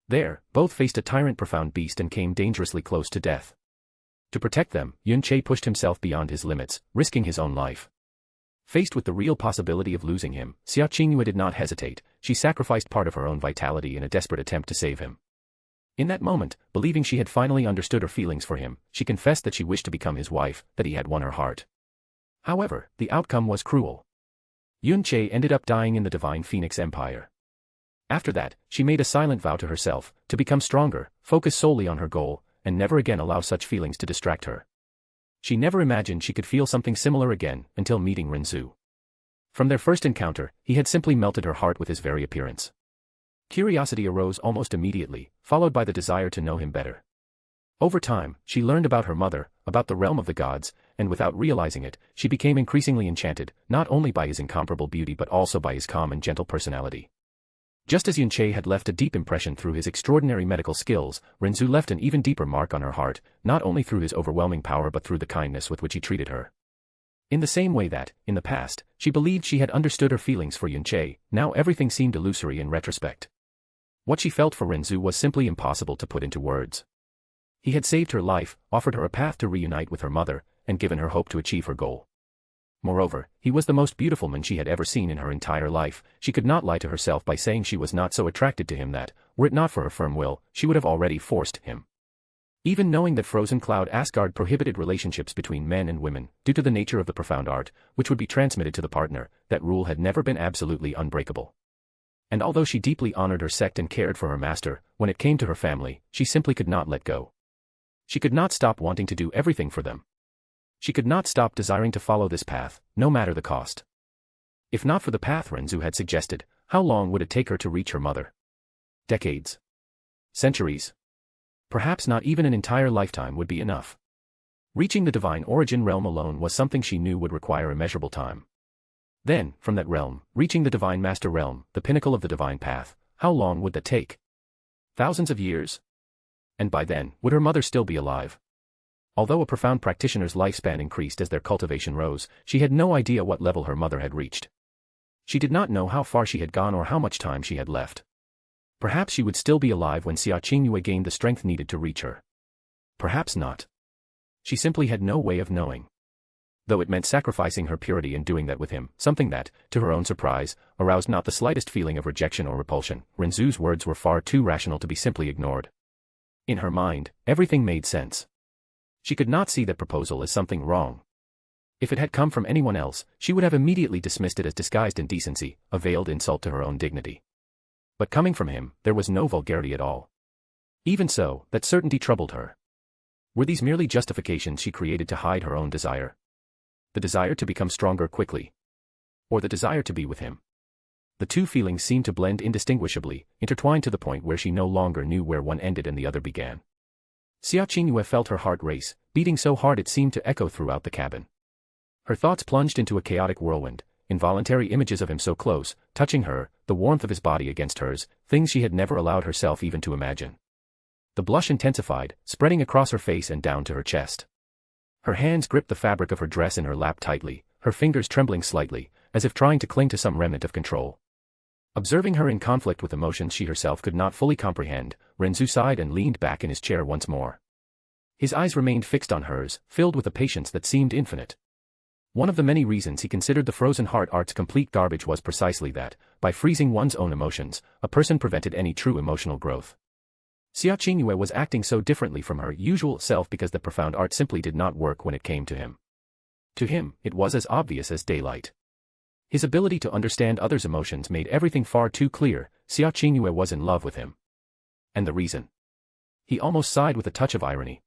Speaker 3: There, both faced a tyrant profound beast and came dangerously close to death. To protect them, Yunche pushed himself beyond his limits, risking his own life. Faced with the real possibility of losing him, Xia Qingyue did not hesitate. She sacrificed part of her own vitality in a desperate attempt to save him. In that moment, believing she had finally understood her feelings for him, she confessed that she wished to become his wife, that he had won her heart. However, the outcome was cruel. Yunche ended up dying in the Divine Phoenix Empire. After that, she made a silent vow to herself, to become stronger, focus solely on her goal, and never again allow such feelings to distract her. She never imagined she could feel something similar again, until meeting Ren Zu. From their first encounter, he had simply melted her heart with his very appearance. Curiosity arose almost immediately, followed by the desire to know him better. Over time, she learned about her mother, about the realm of the gods, and without realizing it, she became increasingly enchanted, not only by his incomparable beauty but also by his calm and gentle personality. Just as Yunche had left a deep impression through his extraordinary medical skills, Ren Zu left an even deeper mark on her heart, not only through his overwhelming power but through the kindness with which he treated her. In the same way that, in the past, she believed she had understood her feelings for Yunche, now everything seemed illusory in retrospect. What she felt for Ren Zu was simply impossible to put into words. He had saved her life, offered her a path to reunite with her mother, and given her hope to achieve her goal. Moreover, he was the most beautiful man she had ever seen in her entire life. She could not lie to herself by saying she was not so attracted to him that, were it not for her firm will, she would have already forced him. Even knowing that Frozen Cloud Asgard prohibited relationships between men and women, due to the nature of the profound art, which would be transmitted to the partner, that rule had never been absolutely unbreakable. And although she deeply honored her sect and cared for her master, when it came to her family, she simply could not let go. She could not stop wanting to do everything for them. She could not stop desiring to follow this path, no matter the cost. If not for the path Ren Zu had suggested, how long would it take her to reach her mother? Decades? Centuries? Perhaps not even an entire lifetime would be enough. Reaching the divine origin realm alone was something she knew would require immeasurable time. Then, from that realm, reaching the divine master realm, the pinnacle of the divine path, how long would that take? Thousands of years? And by then, would her mother still be alive? Although a profound practitioner's lifespan increased as their cultivation rose, she had no idea what level her mother had reached. She did not know how far she had gone or how much time she had left. Perhaps she would still be alive when Xia Qingyue gained the strength needed to reach her. Perhaps not. She simply had no way of knowing. Though it meant sacrificing her purity and doing that with him, something that, to her own surprise, aroused not the slightest feeling of rejection or repulsion, Ren Zu's words were far too rational to be simply ignored. In her mind, everything made sense. She could not see that proposal as something wrong. If it had come from anyone else, she would have immediately dismissed it as disguised indecency, a veiled insult to her own dignity. But coming from him, there was no vulgarity at all. Even so, that certainty troubled her. Were these merely justifications she created to hide her own desire? The desire to become stronger quickly? Or the desire to be with him? The two feelings seemed to blend indistinguishably, intertwined to the point where she no longer knew where one ended and the other began. Xia Qingyue felt her heart race, beating so hard it seemed to echo throughout the cabin. Her thoughts plunged into a chaotic whirlwind, involuntary images of him so close, touching her, the warmth of his body against hers, things she had never allowed herself even to imagine. The blush intensified, spreading across her face and down to her chest. Her hands gripped the fabric of her dress in her lap tightly, her fingers trembling slightly, as if trying to cling to some remnant of control. Observing her in conflict with emotions she herself could not fully comprehend, Ren Zu sighed and leaned back in his chair once more. His eyes remained fixed on hers, filled with a patience that seemed infinite. One of the many reasons he considered the frozen heart art's complete garbage was precisely that, by freezing one's own emotions, a person prevented any true emotional growth. Xia Qingyue was acting so differently from her usual self because the profound art simply did not work when it came to him. To him, it was as obvious as daylight. His ability to understand others' emotions made everything far too clear. Xia Qingyue was in love with him. And the reason? He almost sighed with a touch of irony.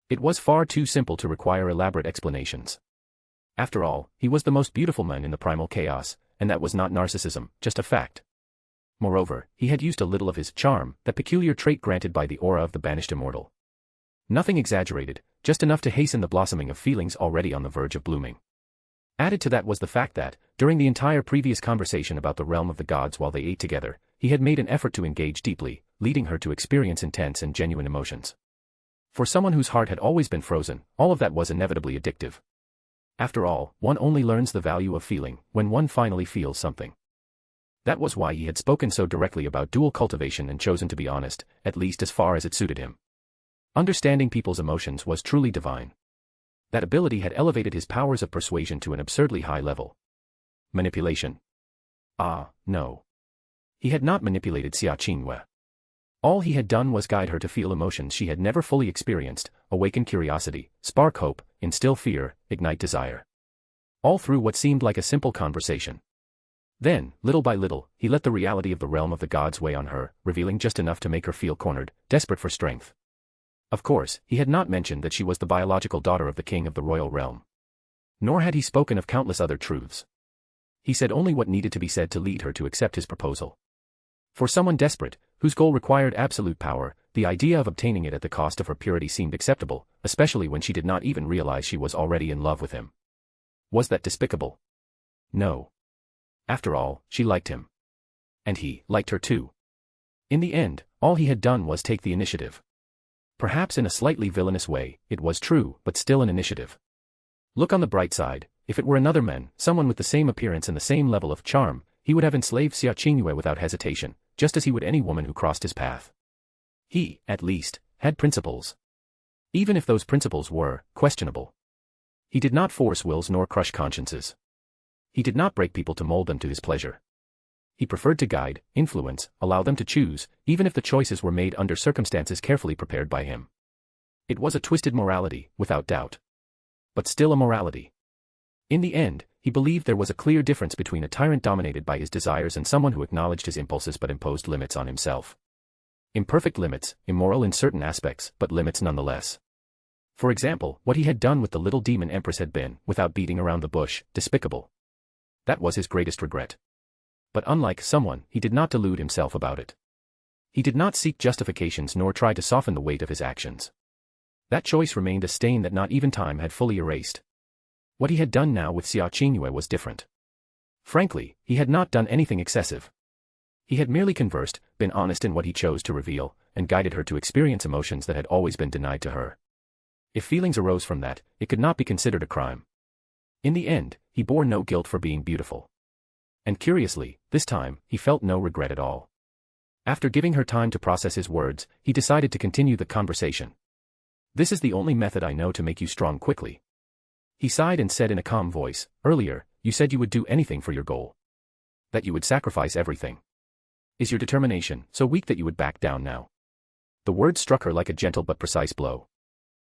Speaker 3: It was far too simple to require elaborate explanations. After all, he was the most beautiful man in the primal chaos, and that was not narcissism, just a fact. Moreover, he had used a little of his charm, that peculiar trait granted by the aura of the banished immortal. Nothing exaggerated, just enough to hasten the blossoming of feelings already on the verge of blooming. Added to that was the fact that, during the entire previous conversation about the realm of the gods while they ate together, he had made an effort to engage deeply, leading her to experience intense and genuine emotions. For someone whose heart had always been frozen, all of that was inevitably addictive. After all, one only learns the value of feeling when one finally feels something. That was why he had spoken so directly about dual cultivation and chosen to be honest, at least as far as it suited him. Understanding people's emotions was truly divine. That ability had elevated his powers of persuasion to an absurdly high level. Manipulation? Ah, no. He had not manipulated Xia Qingyue. All he had done was guide her to feel emotions she had never fully experienced, awaken curiosity, spark hope, instill fear, ignite desire. All through what seemed like a simple conversation. Then, little by little, he let the reality of the realm of the gods weigh on her, revealing just enough to make her feel cornered, desperate for strength. Of course, he had not mentioned that she was the biological daughter of the king of the royal realm. Nor had he spoken of countless other truths. He said only what needed to be said to lead her to accept his proposal. For someone desperate, whose goal required absolute power, the idea of obtaining it at the cost of her purity seemed acceptable, especially when she did not even realize she was already in love with him. Was that despicable? No. After all, she liked him. And he liked her too. In the end, all he had done was take the initiative. Perhaps in a slightly villainous way, it was true, but still an initiative. Look on the bright side, if it were another man, someone with the same appearance and the same level of charm, he would have enslaved Xia Qingyue without hesitation, just as he would any woman who crossed his path. He, at least, had principles. Even if those principles were questionable. He did not force wills nor crush consciences. He did not break people to mold them to his pleasure. He preferred to guide, influence, allow them to choose, even if the choices were made under circumstances carefully prepared by him. It was a twisted morality, without doubt. But still a morality. In the end, he believed there was a clear difference between a tyrant dominated by his desires and someone who acknowledged his impulses but imposed limits on himself. Imperfect limits, immoral in certain aspects, but limits nonetheless. For example, what he had done with the little demon empress had been, without beating around the bush, despicable. That was his greatest regret. But unlike someone, he did not delude himself about it. He did not seek justifications nor try to soften the weight of his actions. That choice remained a stain that not even time had fully erased. What he had done now with Xia Qingyue was different. Frankly, he had not done anything excessive. He had merely conversed, been honest in what he chose to reveal, and guided her to experience emotions that had always been denied to her. If feelings arose from that, it could not be considered a crime. In the end, he bore no guilt for being beautiful. And curiously, this time, he felt no regret at all. After giving her time to process his words, he decided to continue the conversation. This is the only method I know to make you strong quickly. He sighed and said in a calm voice, earlier, you said you would do anything for your goal. That you would sacrifice everything. Is your determination so weak that you would back down now? The words struck her like a gentle but precise blow.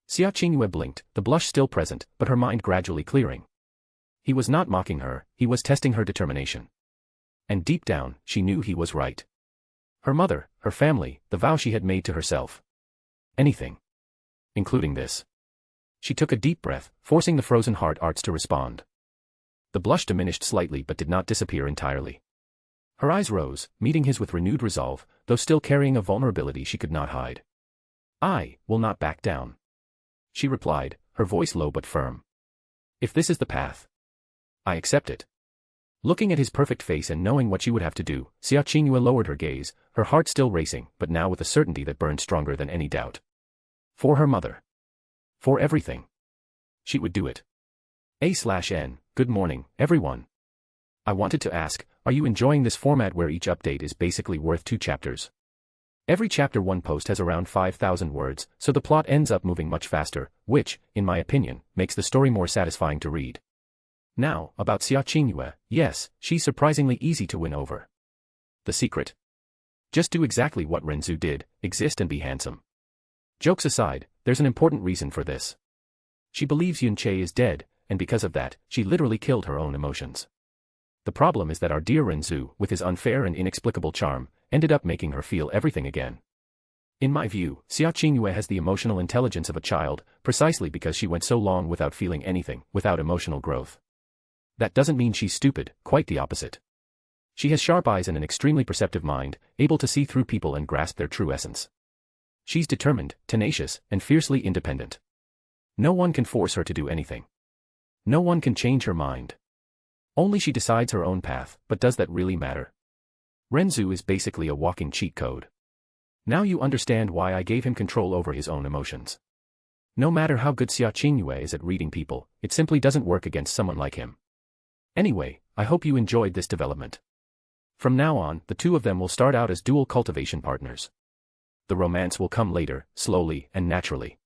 Speaker 3: Xia Qingyue blinked, the blush still present, but her mind gradually clearing. He was not mocking her, he was testing her determination. And deep down, she knew he was right. Her mother, her family, the vow she had made to herself. Anything. Including this. She took a deep breath, forcing the frozen heart arts to respond. The blush diminished slightly but did not disappear entirely. Her eyes rose, meeting his with renewed resolve, though still carrying a vulnerability she could not hide. I will not back down. She replied, her voice low but firm. If this is the path, I accept it. Looking at his perfect face and knowing what she would have to do, Xia Qingyue lowered her gaze, her heart still racing, but now with a certainty that burned stronger than any doubt. For her mother. For everything. She would do it. A/N, good morning, everyone. I wanted to ask, are you enjoying this format where each update is basically worth 2 chapters? Every chapter 1 post has around 5,000 words, so the plot ends up moving much faster, which, in my opinion, makes the story more satisfying to read. Now, about Xia Qingyue, yes, she's surprisingly easy to win over. The secret? Just do exactly what Ren Zu did, exist and be handsome. Jokes aside, there's an important reason for this. She believes Yun Che is dead, and because of that, she literally killed her own emotions. The problem is that our dear Ren Zu, with his unfair and inexplicable charm, ended up making her feel everything again. In my view, Xia Qingyue has the emotional intelligence of a child, precisely because she went so long without feeling anything, without emotional growth. That doesn't mean she's stupid, quite the opposite. She has sharp eyes and an extremely perceptive mind, able to see through people and grasp their true essence. She's determined, tenacious, and fiercely independent. No one can force her to do anything. No one can change her mind. Only she decides her own path, but does that really matter? Ren Zu is basically a walking cheat code. Now you understand why I gave him control over his own emotions. No matter how good Xia Qingyue is at reading people, it simply doesn't work against someone like him. Anyway, I hope you enjoyed this development. From now on, the two of them will start out as dual cultivation partners. The romance will come later, slowly and naturally.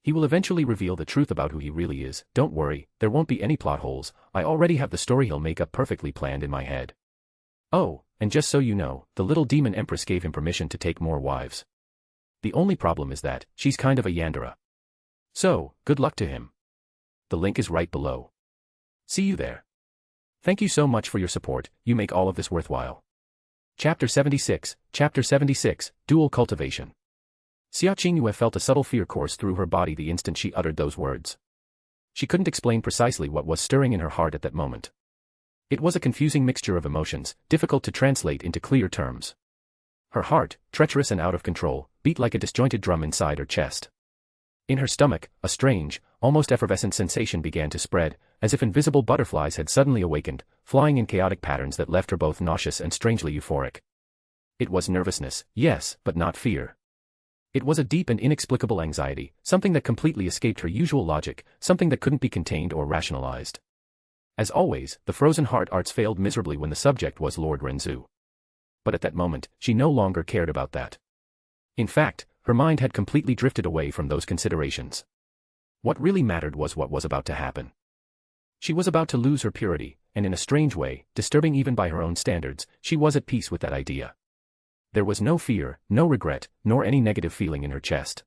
Speaker 3: He will eventually reveal the truth about who he really is. Don't worry, there won't be any plot holes, I already have the story he'll make up perfectly planned in my head. Oh, and just so you know, the little demon empress gave him permission to take more wives. The only problem is that, she's kind of a Yandere. So, good luck to him. The link is right below. See you there. Thank you so much for your support, you make all of this worthwhile. Chapter 76, Dual Cultivation. Xia Qingyue felt a subtle fear course through her body the instant she uttered those words. She couldn't explain precisely what was stirring in her heart at that moment. It was a confusing mixture of emotions, difficult to translate into clear terms. Her heart, treacherous and out of control, beat like a disjointed drum inside her chest. In her stomach, a strange, almost effervescent sensation began to spread, as if invisible butterflies had suddenly awakened, flying in chaotic patterns that left her both nauseous and strangely euphoric. It was nervousness, yes, but not fear. It was a deep and inexplicable anxiety, something that completely escaped her usual logic, something that couldn't be contained or rationalized. As always, the frozen heart arts failed miserably when the subject was Lord Ren Zu. But at that moment, she no longer cared about that. In fact, her mind had completely drifted away from those considerations. What really mattered was what was about to happen. She was about to lose her purity, and in a strange way, disturbing even by her own standards, she was at peace with that idea. There was no fear, no regret, nor any negative feeling in her chest.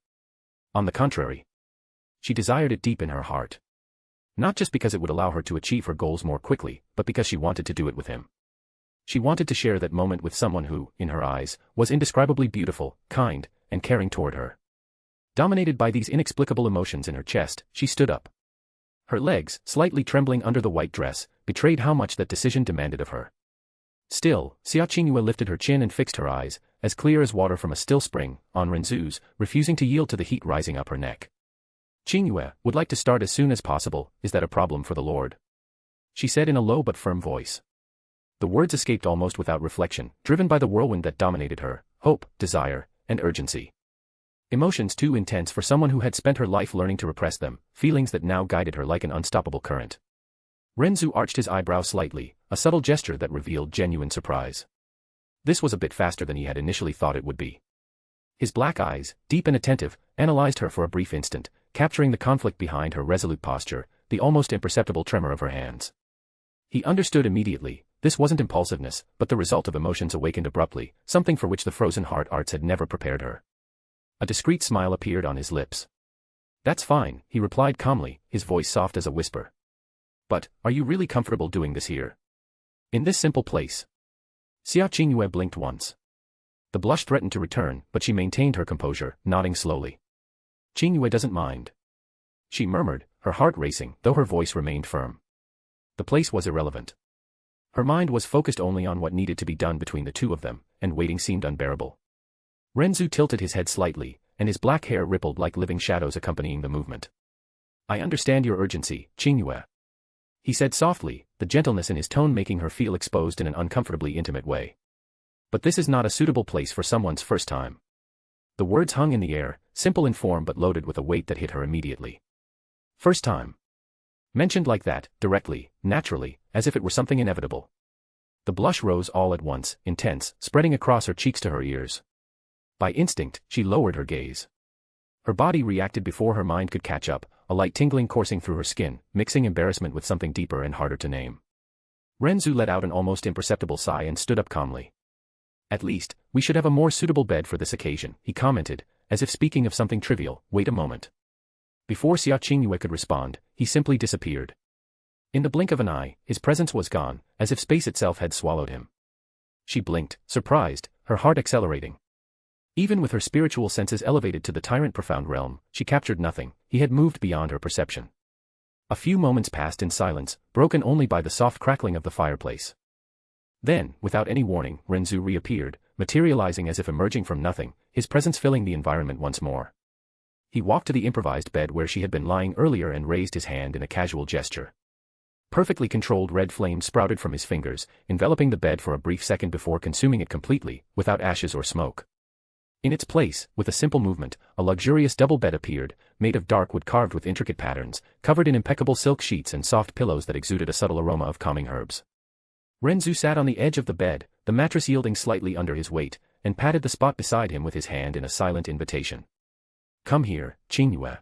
Speaker 3: On the contrary, she desired it deep in her heart. Not just because it would allow her to achieve her goals more quickly, but because she wanted to do it with him. She wanted to share that moment with someone who, in her eyes, was indescribably beautiful, kind, and caring toward her. Dominated by these inexplicable emotions in her chest, she stood up. Her legs, slightly trembling under the white dress, betrayed how much that decision demanded of her. Still, Xia Qingyue lifted her chin and fixed her eyes, as clear as water from a still spring, on Ren Zu's, refusing to yield to the heat rising up her neck. "Qingyue would like to start as soon as possible, is that a problem for the Lord?" she said in a low but firm voice. The words escaped almost without reflection, driven by the whirlwind that dominated her, hope, desire, and urgency. Emotions too intense for someone who had spent her life learning to repress them, feelings that now guided her like an unstoppable current. Ren Zu arched his eyebrow slightly, a subtle gesture that revealed genuine surprise. This was a bit faster than he had initially thought it would be. His black eyes, deep and attentive, analyzed her for a brief instant, capturing the conflict behind her resolute posture, the almost imperceptible tremor of her hands. He understood immediately. This wasn't impulsiveness, but the result of emotions awakened abruptly, something for which the frozen heart arts had never prepared her. A discreet smile appeared on his lips. "That's fine," he replied calmly, his voice soft as a whisper. "But, are you really comfortable doing this here? In this simple place?" Xia Qingyue blinked once. The blush threatened to return, but she maintained her composure, nodding slowly. "Qingyue doesn't mind," she murmured, her heart racing, though her voice remained firm. The place was irrelevant. Her mind was focused only on what needed to be done between the two of them, and waiting seemed unbearable. Ren Zu tilted his head slightly, and his black hair rippled like living shadows accompanying the movement. "I understand your urgency, Qingyue," he said softly, the gentleness in his tone making her feel exposed in an uncomfortably intimate way. "But this is not a suitable place for someone's first time." The words hung in the air, simple in form but loaded with a weight that hit her immediately. First time. Mentioned like that, directly, naturally, as if it were something inevitable. The blush rose all at once, intense, spreading across her cheeks to her ears. By instinct, she lowered her gaze. Her body reacted before her mind could catch up, a light tingling coursing through her skin, mixing embarrassment with something deeper and harder to name. Ren Zu let out an almost imperceptible sigh and stood up calmly. "At least, we should have a more suitable bed for this occasion," he commented, as if speaking of something trivial. "Wait a moment." Before Xia Qingyue could respond, he simply disappeared. In the blink of an eye, his presence was gone, as if space itself had swallowed him. She blinked, surprised, her heart accelerating. Even with her spiritual senses elevated to the tyrant-profound realm, she captured nothing. He had moved beyond her perception. A few moments passed in silence, broken only by the soft crackling of the fireplace. Then, without any warning, Ren Zu reappeared, materializing as if emerging from nothing, his presence filling the environment once more. He walked to the improvised bed where she had been lying earlier and raised his hand in a casual gesture. Perfectly controlled red flame sprouted from his fingers, enveloping the bed for a brief second before consuming it completely, without ashes or smoke. In its place, with a simple movement, a luxurious double bed appeared, made of dark wood carved with intricate patterns, covered in impeccable silk sheets and soft pillows that exuded a subtle aroma of calming herbs. Ren Zu sat on the edge of the bed, the mattress yielding slightly under his weight, and patted the spot beside him with his hand in a silent invitation. "Come here, Qingyue."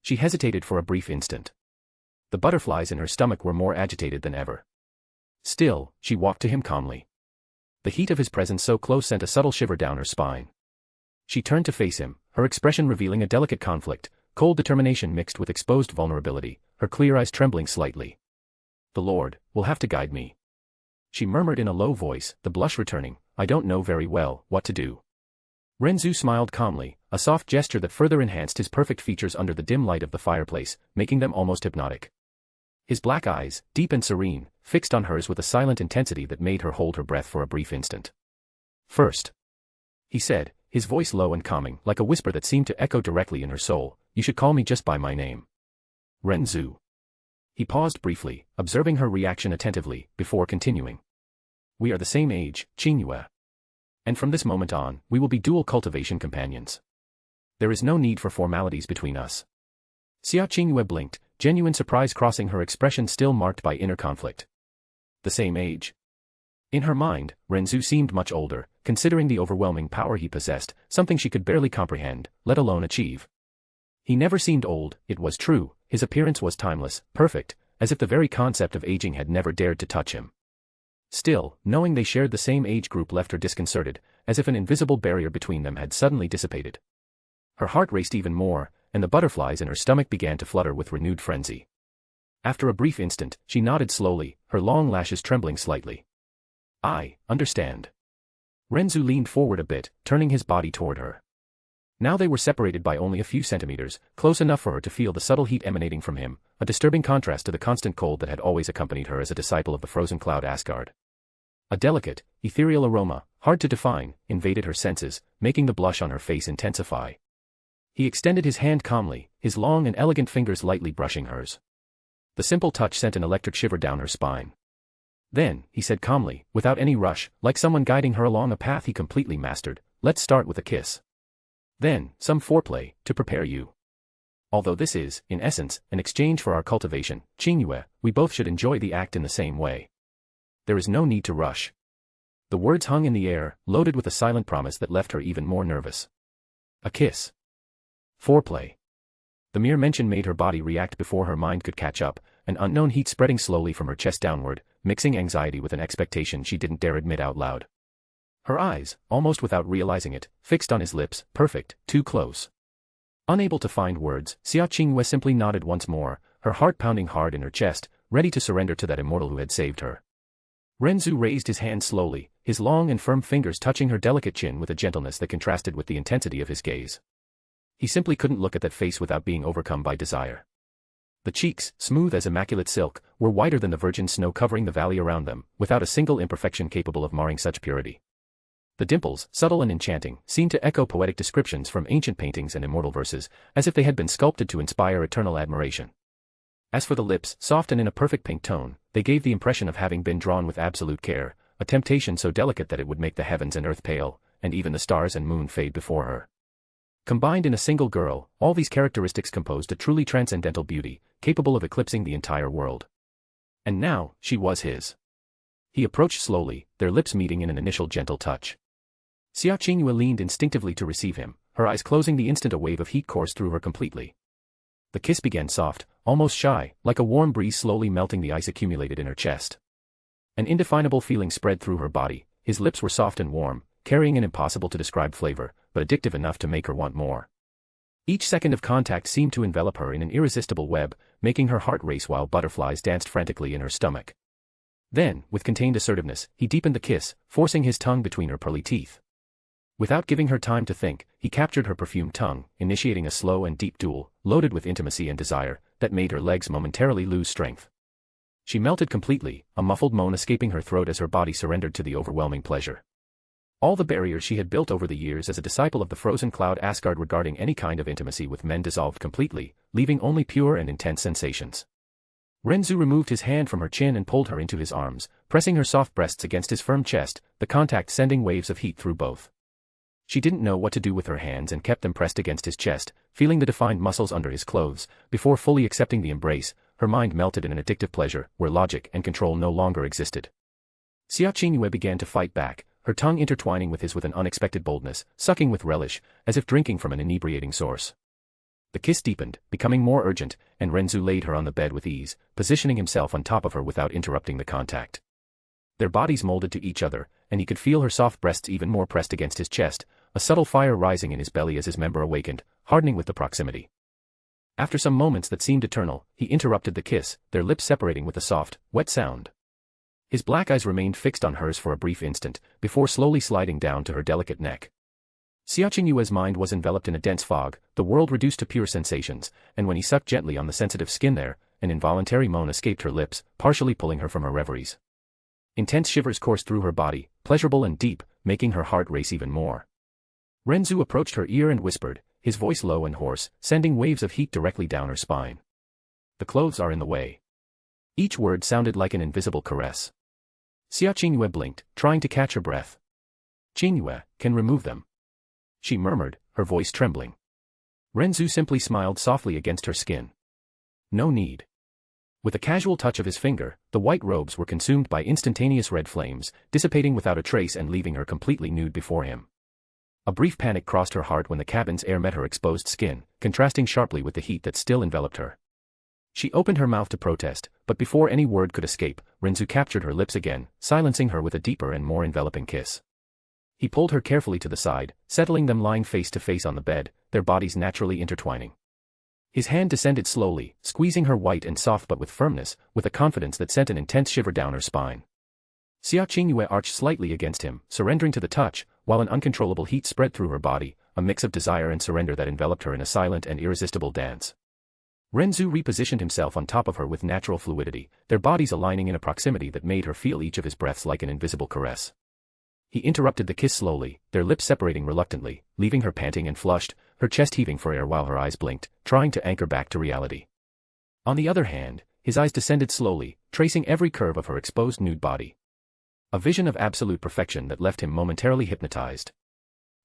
Speaker 3: She hesitated for a brief instant. The butterflies in her stomach were more agitated than ever. Still, she walked to him calmly. The heat of his presence so close sent a subtle shiver down her spine. She turned to face him, her expression revealing a delicate conflict, cold determination mixed with exposed vulnerability, her clear eyes trembling slightly. "The Lord will have to guide me," she murmured in a low voice, the blush returning. "I don't know very well what to do." Ren Zu smiled calmly, a soft gesture that further enhanced his perfect features under the dim light of the fireplace, making them almost hypnotic. His black eyes, deep and serene, fixed on hers with a silent intensity that made her hold her breath for a brief instant. "First," he said, his voice low and calming, like a whisper that seemed to echo directly in her soul, "you should call me just by my name. Ren Zu. He paused briefly, observing her reaction attentively, before continuing. We are the same age, Qingyue. And from this moment on, we will be dual cultivation companions. There is no need for formalities between us. Xia Qingyue blinked, genuine surprise crossing her expression still marked by inner conflict. The same age. In her mind, Ren Zu seemed much older, considering the overwhelming power he possessed, something she could barely comprehend, let alone achieve. He never seemed old, it was true, his appearance was timeless, perfect, as if the very concept of aging had never dared to touch him. Still, knowing they shared the same age group left her disconcerted, as if an invisible barrier between them had suddenly dissipated. Her heart raced even more, and the butterflies in her stomach began to flutter with renewed frenzy. After a brief instant, she nodded slowly, her long lashes trembling slightly. I understand. Ren Zu leaned forward a bit, turning his body toward her. Now they were separated by only a few centimeters, close enough for her to feel the subtle heat emanating from him, a disturbing contrast to the constant cold that had always accompanied her as a disciple of the frozen cloud Asgard. A delicate, ethereal aroma, hard to define, invaded her senses, making the blush on her face intensify. He extended his hand calmly, his long and elegant fingers lightly brushing hers. The simple touch sent an electric shiver down her spine. Then, he said calmly, without any rush, like someone guiding her along a path he completely mastered, let's start with a kiss. Then, some foreplay, to prepare you. Although this is, in essence, an exchange for our cultivation, Qingyue, we both should enjoy the act in the same way. There is no need to rush. The words hung in the air, loaded with a silent promise that left her even more nervous. A kiss. Foreplay. The mere mention made her body react before her mind could catch up, an unknown heat spreading slowly from her chest downward, mixing anxiety with an expectation she didn't dare admit out loud. Her eyes, almost without realizing it, fixed on his lips, perfect, too close. Unable to find words, Xia Qingyue simply nodded once more, her heart pounding hard in her chest, ready to surrender to that immortal who had saved her. Ren Zu raised his hand slowly, his long and firm fingers touching her delicate chin with a gentleness that contrasted with the intensity of his gaze. He simply couldn't look at that face without being overcome by desire. The cheeks, smooth as immaculate silk, were whiter than the virgin snow covering the valley around them, without a single imperfection capable of marring such purity. The dimples, subtle and enchanting, seemed to echo poetic descriptions from ancient paintings and immortal verses, as if they had been sculpted to inspire eternal admiration. As for the lips, soft and in a perfect pink tone, they gave the impression of having been drawn with absolute care, a temptation so delicate that it would make the heavens and earth pale, and even the stars and moon fade before her. Combined in a single girl, all these characteristics composed a truly transcendental beauty, capable of eclipsing the entire world. And now, she was his. He approached slowly, their lips meeting in an initial gentle touch. Xia Qingyue leaned instinctively to receive him, her eyes closing the instant a wave of heat coursed through her completely. The kiss began soft, almost shy, like a warm breeze slowly melting the ice accumulated in her chest. An indefinable feeling spread through her body, his lips were soft and warm, carrying an impossible-to-describe flavor, but addictive enough to make her want more. Each second of contact seemed to envelop her in an irresistible web, making her heart race while butterflies danced frantically in her stomach. Then, with contained assertiveness, he deepened the kiss, forcing his tongue between her pearly teeth. Without giving her time to think, he captured her perfumed tongue, initiating a slow and deep duel, loaded with intimacy and desire, that made her legs momentarily lose strength. She melted completely, a muffled moan escaping her throat as her body surrendered to the overwhelming pleasure. All the barriers she had built over the years as a disciple of the frozen cloud Asgard regarding any kind of intimacy with men dissolved completely, leaving only pure and intense sensations. Ren Zu removed his hand from her chin and pulled her into his arms, pressing her soft breasts against his firm chest, the contact sending waves of heat through both. She didn't know what to do with her hands and kept them pressed against his chest, feeling the defined muscles under his clothes. Before fully accepting the embrace, her mind melted in an addictive pleasure, where logic and control no longer existed. Xia Qingyue began to fight back, her tongue intertwining with his with an unexpected boldness, sucking with relish, as if drinking from an inebriating source. The kiss deepened, becoming more urgent, and Ren Zu laid her on the bed with ease, positioning himself on top of her without interrupting the contact. Their bodies molded to each other, and he could feel her soft breasts even more pressed against his chest, a subtle fire rising in his belly as his member awakened, hardening with the proximity. After some moments that seemed eternal, he interrupted the kiss, their lips separating with a soft, wet sound. His black eyes remained fixed on hers for a brief instant, before slowly sliding down to her delicate neck. Xia Qingyue's mind was enveloped in a dense fog, the world reduced to pure sensations, and when he sucked gently on the sensitive skin there, an involuntary moan escaped her lips, partially pulling her from her reveries. Intense shivers coursed through her body, pleasurable and deep, making her heart race even more. Ren Zu approached her ear and whispered, his voice low and hoarse, sending waves of heat directly down her spine. The clothes are in the way. Each word sounded like an invisible caress. Xia Qingyue blinked, trying to catch her breath. Qingyue, can remove them. She murmured, her voice trembling. Ren Zu simply smiled softly against her skin. No need. With a casual touch of his finger, the white robes were consumed by instantaneous red flames, dissipating without a trace and leaving her completely nude before him. A brief panic crossed her heart when the cabin's air met her exposed skin, contrasting sharply with the heat that still enveloped her. She opened her mouth to protest, but before any word could escape, Ren Zu captured her lips again, silencing her with a deeper and more enveloping kiss. He pulled her carefully to the side, settling them lying face to face on the bed, their bodies naturally intertwining. His hand descended slowly, squeezing her white and soft but with firmness, with a confidence that sent an intense shiver down her spine. Xia Qingyue arched slightly against him, surrendering to the touch, while an uncontrollable heat spread through her body, a mix of desire and surrender that enveloped her in a silent and irresistible dance. Ren Zu repositioned himself on top of her with natural fluidity, their bodies aligning in a proximity that made her feel each of his breaths like an invisible caress. He interrupted the kiss slowly, their lips separating reluctantly, leaving her panting and flushed, her chest heaving for air while her eyes blinked, trying to anchor back to reality. On the other hand, his eyes descended slowly, tracing every curve of her exposed nude body. A vision of absolute perfection that left him momentarily hypnotized.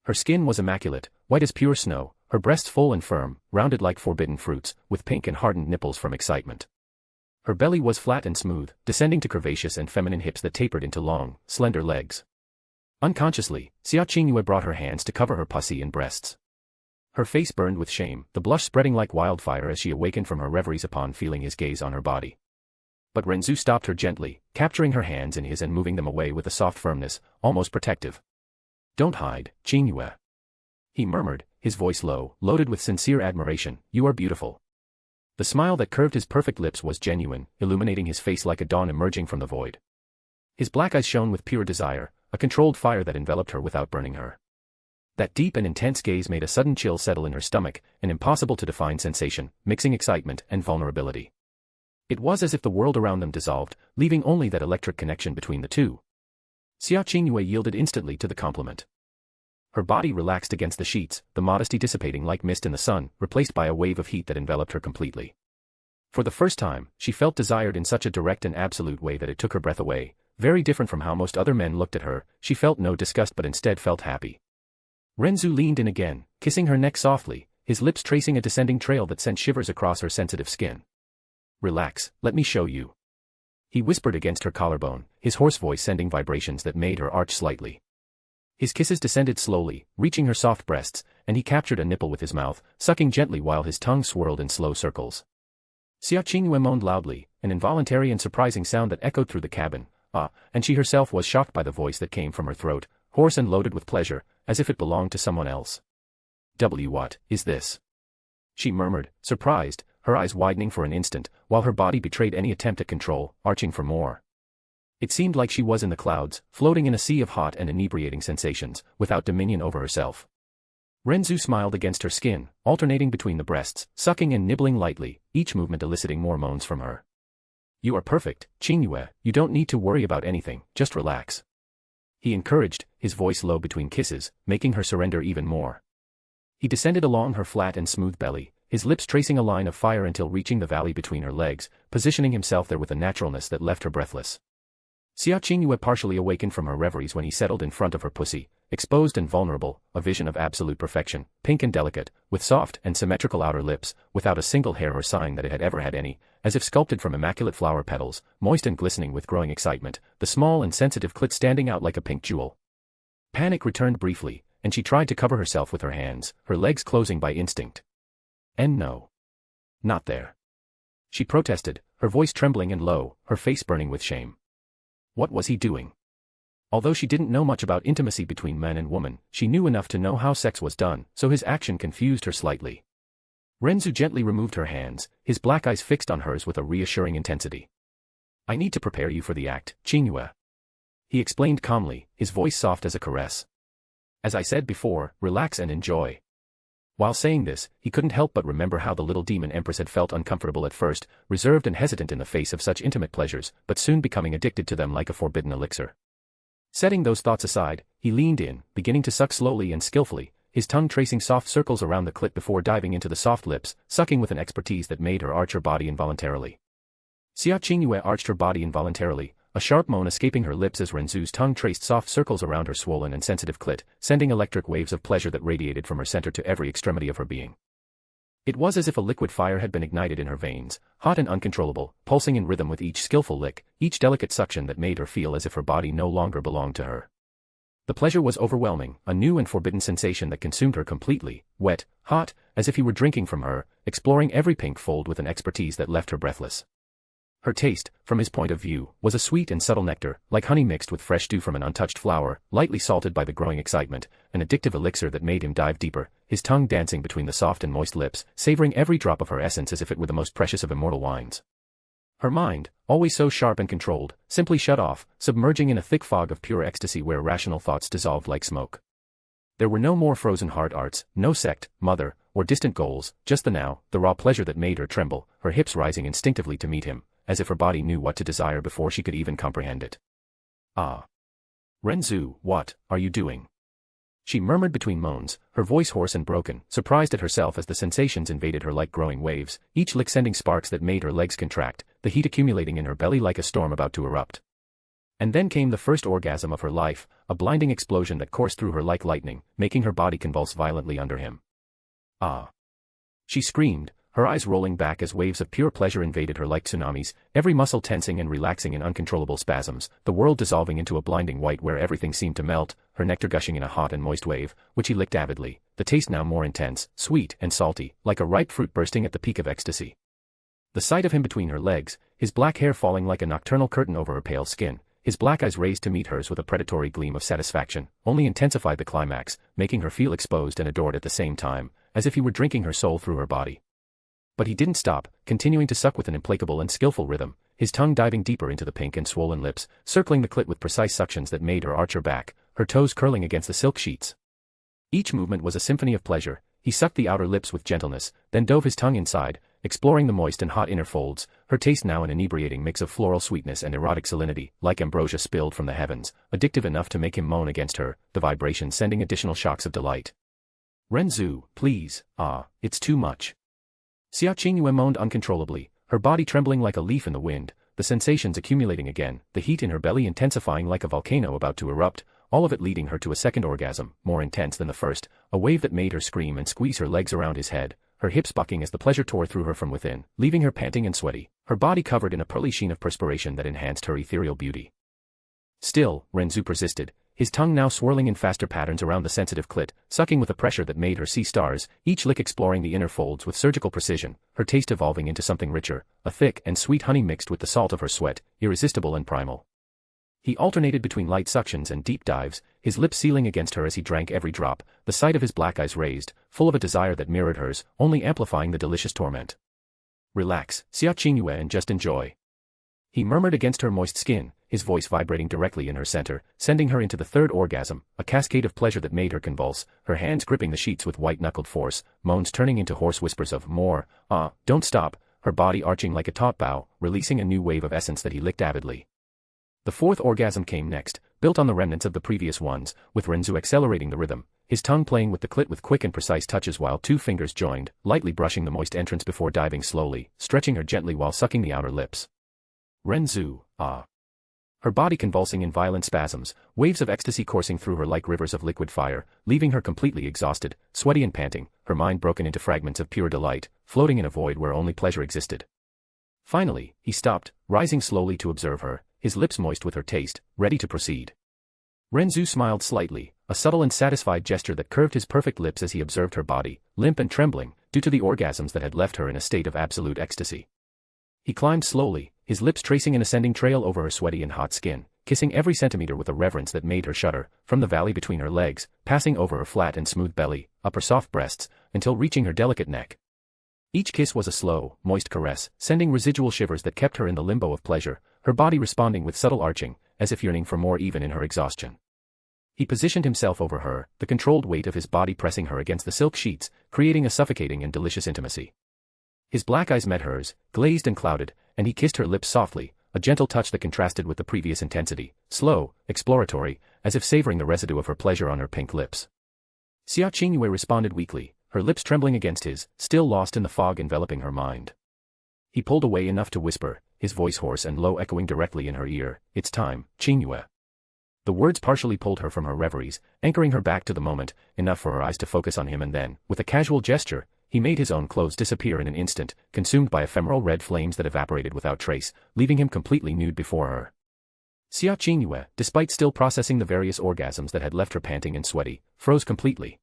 Speaker 3: Her skin was immaculate, white as pure snow, her breasts full and firm, rounded like forbidden fruits, with pink and hardened nipples from excitement. Her belly was flat and smooth, descending to curvaceous and feminine hips that tapered into long, slender legs. Unconsciously, Xia Qingyue brought her hands to cover her pussy and breasts. Her face burned with shame, the blush spreading like wildfire as she awakened from her reveries upon feeling his gaze on her body. But Ren Zu stopped her gently, capturing her hands in his and moving them away with a soft firmness, almost protective. Don't hide, Qingyue. He murmured, his voice low, loaded with sincere admiration, you are beautiful. The smile that curved his perfect lips was genuine, illuminating his face like a dawn emerging from the void. His black eyes shone with pure desire, a controlled fire that enveloped her without burning her. That deep and intense gaze made a sudden chill settle in her stomach, an impossible-to-define sensation, mixing excitement and vulnerability. It was as if the world around them dissolved, leaving only that electric connection between the two. Xia Qingyue yielded instantly to the compliment. Her body relaxed against the sheets, the modesty dissipating like mist in the sun, replaced by a wave of heat that enveloped her completely. For the first time, she felt desired in such a direct and absolute way that it took her breath away. Very different from how most other men looked at her, she felt no disgust but instead felt happy. Ren Zu leaned in again, kissing her neck softly, his lips tracing a descending trail that sent shivers across her sensitive skin. Relax, let me show you. He whispered against her collarbone, his hoarse voice sending vibrations that made her arch slightly. His kisses descended slowly, reaching her soft breasts, and he captured a nipple with his mouth, sucking gently while his tongue swirled in slow circles. Xia Qingyue moaned loudly, an involuntary and surprising sound that echoed through the cabin, and she herself was shocked by the voice that came from her throat, hoarse and loaded with pleasure, as if it belonged to someone else. What is this? She murmured, surprised, her eyes widening for an instant, while her body betrayed any attempt at control, arching for more. It seemed like she was in the clouds, floating in a sea of hot and inebriating sensations, without dominion over herself. Ren Zu smiled against her skin, alternating between the breasts, sucking and nibbling lightly, each movement eliciting more moans from her. You are perfect, Qingyue, you don't need to worry about anything, just relax. He encouraged, his voice low between kisses, making her surrender even more. He descended along her flat and smooth belly, his lips tracing a line of fire until reaching the valley between her legs, positioning himself there with a naturalness that left her breathless. Xia Qingyue partially awakened from her reveries when he settled in front of her pussy, exposed and vulnerable, a vision of absolute perfection, pink and delicate, with soft and symmetrical outer lips, without a single hair or sign that it had ever had any, as if sculpted from immaculate flower petals, moist and glistening with growing excitement, the small and sensitive clit standing out like a pink jewel. Panic returned briefly, and she tried to cover herself with her hands, her legs closing by instinct. And no. Not there. She protested, her voice trembling and low, her face burning with shame. What was he doing? Although she didn't know much about intimacy between man and woman, she knew enough to know how sex was done, so his action confused her slightly. Ren Zu gently removed her hands, his black eyes fixed on hers with a reassuring intensity. I need to prepare you for the act, Qingyue. He explained calmly, his voice soft as a caress. As I said before, relax and enjoy. While saying this, he couldn't help but remember how the little demon empress had felt uncomfortable at first, reserved and hesitant in the face of such intimate pleasures, but soon becoming addicted to them like a forbidden elixir. Setting those thoughts aside, he leaned in, beginning to suck slowly and skillfully, his tongue tracing soft circles around the clit before diving into the soft lips, sucking with an expertise that made her arch her body involuntarily. Xia Qingyue arched her body involuntarily, a sharp moan escaping her lips as Ren Zu's tongue traced soft circles around her swollen and sensitive clit, sending electric waves of pleasure that radiated from her center to every extremity of her being. It was as if a liquid fire had been ignited in her veins, hot and uncontrollable, pulsing in rhythm with each skillful lick, each delicate suction that made her feel as if her body no longer belonged to her. The pleasure was overwhelming, a new and forbidden sensation that consumed her completely, wet, hot, as if he were drinking from her, exploring every pink fold with an expertise that left her breathless. Her taste, from his point of view, was a sweet and subtle nectar, like honey mixed with fresh dew from an untouched flower, lightly salted by the growing excitement, an addictive elixir that made him dive deeper, his tongue dancing between the soft and moist lips, savoring every drop of her essence as if it were the most precious of immortal wines. Her mind, always so sharp and controlled, simply shut off, submerging in a thick fog of pure ecstasy where rational thoughts dissolved like smoke. There were no more frozen heart arts, no sect, mother, or distant goals, just the now, the raw pleasure that made her tremble, her hips rising instinctively to meet him, as if her body knew what to desire before she could even comprehend it. Ah. Ren Zu, what are you doing? She murmured between moans, her voice hoarse and broken, surprised at herself as the sensations invaded her like growing waves, each lick sending sparks that made her legs contract, the heat accumulating in her belly like a storm about to erupt. And then came the first orgasm of her life, a blinding explosion that coursed through her like lightning, making her body convulse violently under him. Ah. She screamed, her eyes rolling back as waves of pure pleasure invaded her like tsunamis, every muscle tensing and relaxing in uncontrollable spasms, the world dissolving into a blinding white where everything seemed to melt, her nectar gushing in a hot and moist wave, which he licked avidly, the taste now more intense, sweet and salty, like a ripe fruit bursting at the peak of ecstasy. The sight of him between her legs, his black hair falling like a nocturnal curtain over her pale skin, his black eyes raised to meet hers with a predatory gleam of satisfaction, only intensified the climax, making her feel exposed and adored at the same time, as if he were drinking her soul through her body. But he didn't stop, continuing to suck with an implacable and skillful rhythm, his tongue diving deeper into the pink and swollen lips, circling the clit with precise suctions that made her arch her back, her toes curling against the silk sheets. Each movement was a symphony of pleasure. He sucked the outer lips with gentleness, then dove his tongue inside, exploring the moist and hot inner folds, her taste now an inebriating mix of floral sweetness and erotic salinity, like ambrosia spilled from the heavens, addictive enough to make him moan against her, the vibration sending additional shocks of delight. Ren Zu, please, it's too much. Xia Qingyue moaned uncontrollably, her body trembling like a leaf in the wind, the sensations accumulating again, the heat in her belly intensifying like a volcano about to erupt, all of it leading her to a second orgasm, more intense than the first, a wave that made her scream and squeeze her legs around his head, her hips bucking as the pleasure tore through her from within, leaving her panting and sweaty, her body covered in a pearly sheen of perspiration that enhanced her ethereal beauty. Still, Ren Zu persisted, his tongue now swirling in faster patterns around the sensitive clit, sucking with a pressure that made her see stars, each lick exploring the inner folds with surgical precision, her taste evolving into something richer, a thick and sweet honey mixed with the salt of her sweat, irresistible and primal. He alternated between light suctions and deep dives, his lips sealing against her as he drank every drop, the sight of his black eyes raised, full of a desire that mirrored hers, only amplifying the delicious torment. Relax, Xia Qingyue, and just enjoy. He murmured against her moist skin, his voice vibrating directly in her center, sending her into the third orgasm, a cascade of pleasure that made her convulse, her hands gripping the sheets with white-knuckled force, moans turning into hoarse whispers of more, don't stop, her body arching like a taut bow, releasing a new wave of essence that he licked avidly. The fourth orgasm came next, built on the remnants of the previous ones, with Ren Zu accelerating the rhythm, his tongue playing with the clit with quick and precise touches while two fingers joined, lightly brushing the moist entrance before diving slowly, stretching her gently while sucking the outer lips. Ren Zu, her body convulsing in violent spasms, waves of ecstasy coursing through her like rivers of liquid fire, leaving her completely exhausted, sweaty and panting, her mind broken into fragments of pure delight, floating in a void where only pleasure existed. Finally, he stopped, rising slowly to observe her, his lips moist with her taste, ready to proceed. Ren Zu smiled slightly, a subtle and satisfied gesture that curved his perfect lips as he observed her body, limp and trembling, due to the orgasms that had left her in a state of absolute ecstasy. He climbed slowly, his lips tracing an ascending trail over her sweaty and hot skin, kissing every centimeter with a reverence that made her shudder, from the valley between her legs, passing over her flat and smooth belly, up her soft breasts, until reaching her delicate neck. Each kiss was a slow, moist caress, sending residual shivers that kept her in the limbo of pleasure, her body responding with subtle arching, as if yearning for more even in her exhaustion. He positioned himself over her, the controlled weight of his body pressing her against the silk sheets, creating a suffocating and delicious intimacy. His black eyes met hers, glazed and clouded, and he kissed her lips softly, a gentle touch that contrasted with the previous intensity, slow, exploratory, as if savoring the residue of her pleasure on her pink lips. Xia Qingyue responded weakly, her lips trembling against his, still lost in the fog enveloping her mind. He pulled away enough to whisper, his voice hoarse and low echoing directly in her ear, "It's time, Qingyue." The words partially pulled her from her reveries, anchoring her back to the moment, enough for her eyes to focus on him, and then, with a casual gesture, he made his own clothes disappear in an instant, consumed by ephemeral red flames that evaporated without trace, leaving him completely nude before her. Xia Qingyue, despite still processing the various orgasms that had left her panting and sweaty, froze completely.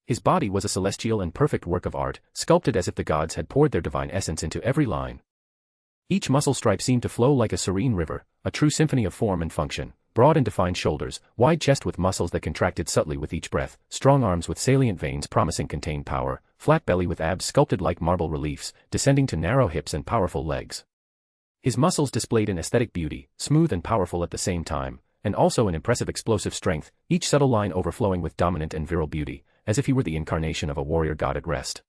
Speaker 3: His body was a celestial and perfect work of art, sculpted as if the gods had poured their divine essence into every line. Each muscle stripe seemed to flow like a serene river, a true symphony of form and function. Broad and defined shoulders, wide chest with muscles that contracted subtly with each breath, strong arms with salient veins promising contained power, flat belly with abs sculpted like marble reliefs, descending to narrow hips and powerful legs. His muscles displayed an aesthetic beauty, smooth and powerful at the same time, and also an impressive explosive strength, each subtle line overflowing with dominant and virile beauty, as if he were the incarnation of a warrior god at rest.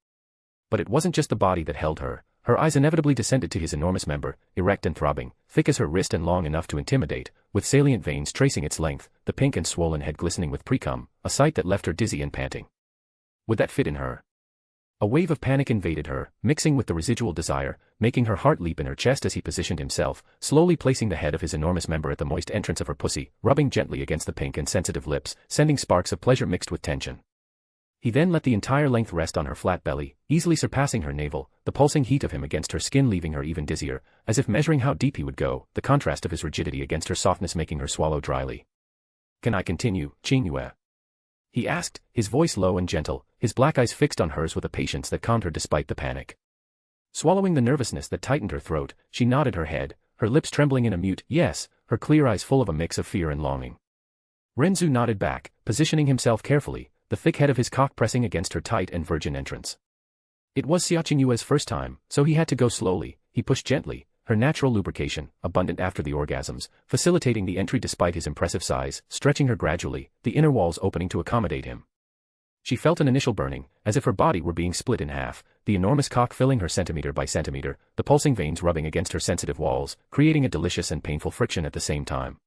Speaker 3: But it wasn't just the body that held her. Her eyes inevitably descended to his enormous member, erect and throbbing, thick as her wrist and long enough to intimidate, with salient veins tracing its length, the pink and swollen head glistening with precum, a sight that left her dizzy and panting. Would that fit in her? A wave of panic invaded her, mixing with the residual desire, making her heart leap in her chest as he positioned himself, slowly placing the head of his enormous member at the moist entrance of her pussy, rubbing gently against the pink and sensitive lips, sending sparks of pleasure mixed with tension. He then let the entire length rest on her flat belly, easily surpassing her navel, the pulsing heat of him against her skin leaving her even dizzier, as if measuring how deep he would go, the contrast of his rigidity against her softness making her swallow dryly. "Can I continue, Qingyue?" he asked, his voice low and gentle, his black eyes fixed on hers with a patience that calmed her despite the panic. Swallowing the nervousness that tightened her throat, she nodded her head, her lips trembling in a mute yes, her clear eyes full of a mix of fear and longing. Ren Zu nodded back, positioning himself carefully, the thick head of his cock pressing against her tight and virgin entrance. It was Xia Qingyue's first time, so he had to go slowly. He pushed gently, her natural lubrication, abundant after the orgasms, facilitating the entry despite his impressive size, stretching her gradually, the inner walls opening to accommodate him. She felt an initial burning, as if her body were being split in half, the enormous cock filling her centimeter by centimeter, the pulsing veins rubbing against her sensitive walls, creating a delicious and painful friction at the same time.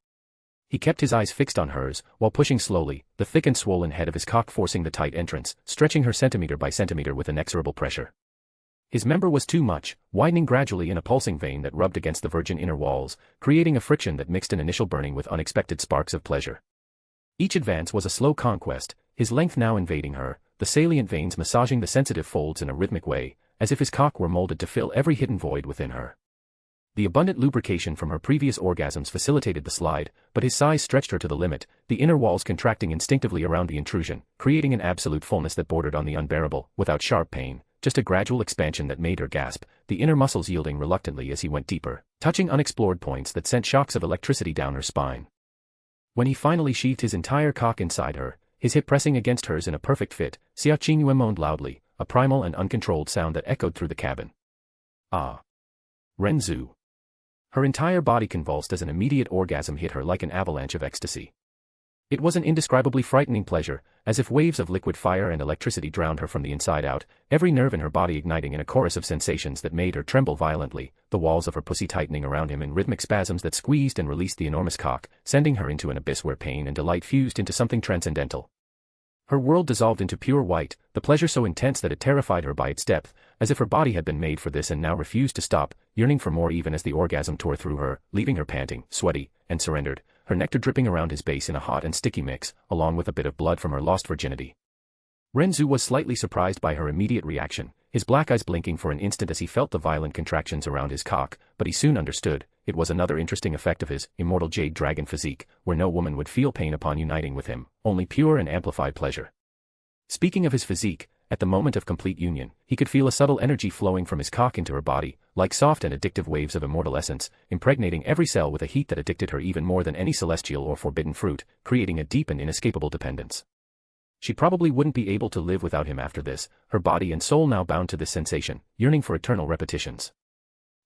Speaker 3: He kept his eyes fixed on hers, while pushing slowly, the thick and swollen head of his cock forcing the tight entrance, stretching her centimeter by centimeter with inexorable pressure. His member was too much, widening gradually in a pulsing vein that rubbed against the virgin inner walls, creating a friction that mixed an initial burning with unexpected sparks of pleasure. Each advance was a slow conquest, his length now invading her, the salient veins massaging the sensitive folds in a rhythmic way, as if his cock were molded to fill every hidden void within her. The abundant lubrication from her previous orgasms facilitated the slide, but his size stretched her to the limit, the inner walls contracting instinctively around the intrusion, creating an absolute fullness that bordered on the unbearable, without sharp pain, just a gradual expansion that made her gasp, the inner muscles yielding reluctantly as he went deeper, touching unexplored points that sent shocks of electricity down her spine. When he finally sheathed his entire cock inside her, his hip pressing against hers in a perfect fit, Xia Qingyue moaned loudly, a primal and uncontrolled sound that echoed through the cabin. "Ah. Ren Zu." Her entire body convulsed as an immediate orgasm hit her like an avalanche of ecstasy. It was an indescribably frightening pleasure, as if waves of liquid fire and electricity drowned her from the inside out, every nerve in her body igniting in a chorus of sensations that made her tremble violently, the walls of her pussy tightening around him in rhythmic spasms that squeezed and released the enormous cock, sending her into an abyss where pain and delight fused into something transcendental. Her world dissolved into pure white, the pleasure so intense that it terrified her by its depth, as if her body had been made for this and now refused to stop, yearning for more even as the orgasm tore through her, leaving her panting, sweaty, and surrendered, her nectar dripping around his base in a hot and sticky mix, along with a bit of blood from her lost virginity. Ren Zu was slightly surprised by her immediate reaction, his black eyes blinking for an instant as he felt the violent contractions around his cock, but he soon understood, it was another interesting effect of his immortal jade dragon physique, where no woman would feel pain upon uniting with him, only pure and amplified pleasure. Speaking of his physique, at the moment of complete union, he could feel a subtle energy flowing from his cock into her body, like soft and addictive waves of immortal essence, impregnating every cell with a heat that addicted her even more than any celestial or forbidden fruit, creating a deep and inescapable dependence. She probably wouldn't be able to live without him after this, her body and soul now bound to this sensation, yearning for eternal repetitions.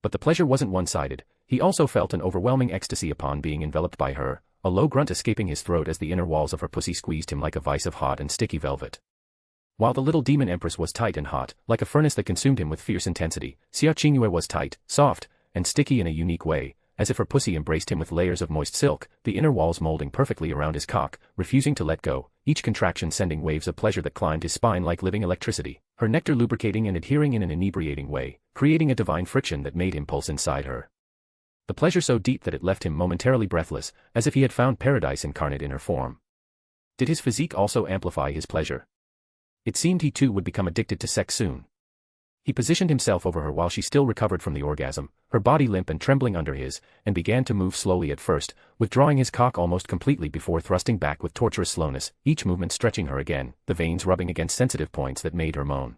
Speaker 3: But the pleasure wasn't one-sided, he also felt an overwhelming ecstasy upon being enveloped by her, a low grunt escaping his throat as the inner walls of her pussy squeezed him like a vice of hot and sticky velvet. While the little demon empress was tight and hot, like a furnace that consumed him with fierce intensity, Xia Qingyue was tight, soft, and sticky in a unique way, as if her pussy embraced him with layers of moist silk, the inner walls molding perfectly around his cock, refusing to let go, each contraction sending waves of pleasure that climbed his spine like living electricity, her nectar lubricating and adhering in an inebriating way, creating a divine friction that made him pulse inside her. The pleasure so deep that it left him momentarily breathless, as if he had found paradise incarnate in her form. Did his physique also amplify his pleasure? It seemed he too would become addicted to sex soon. He positioned himself over her while she still recovered from the orgasm, her body limp and trembling under his, and began to move slowly at first, withdrawing his cock almost completely before thrusting back with torturous slowness, each movement stretching her again, the veins rubbing against sensitive points that made her moan.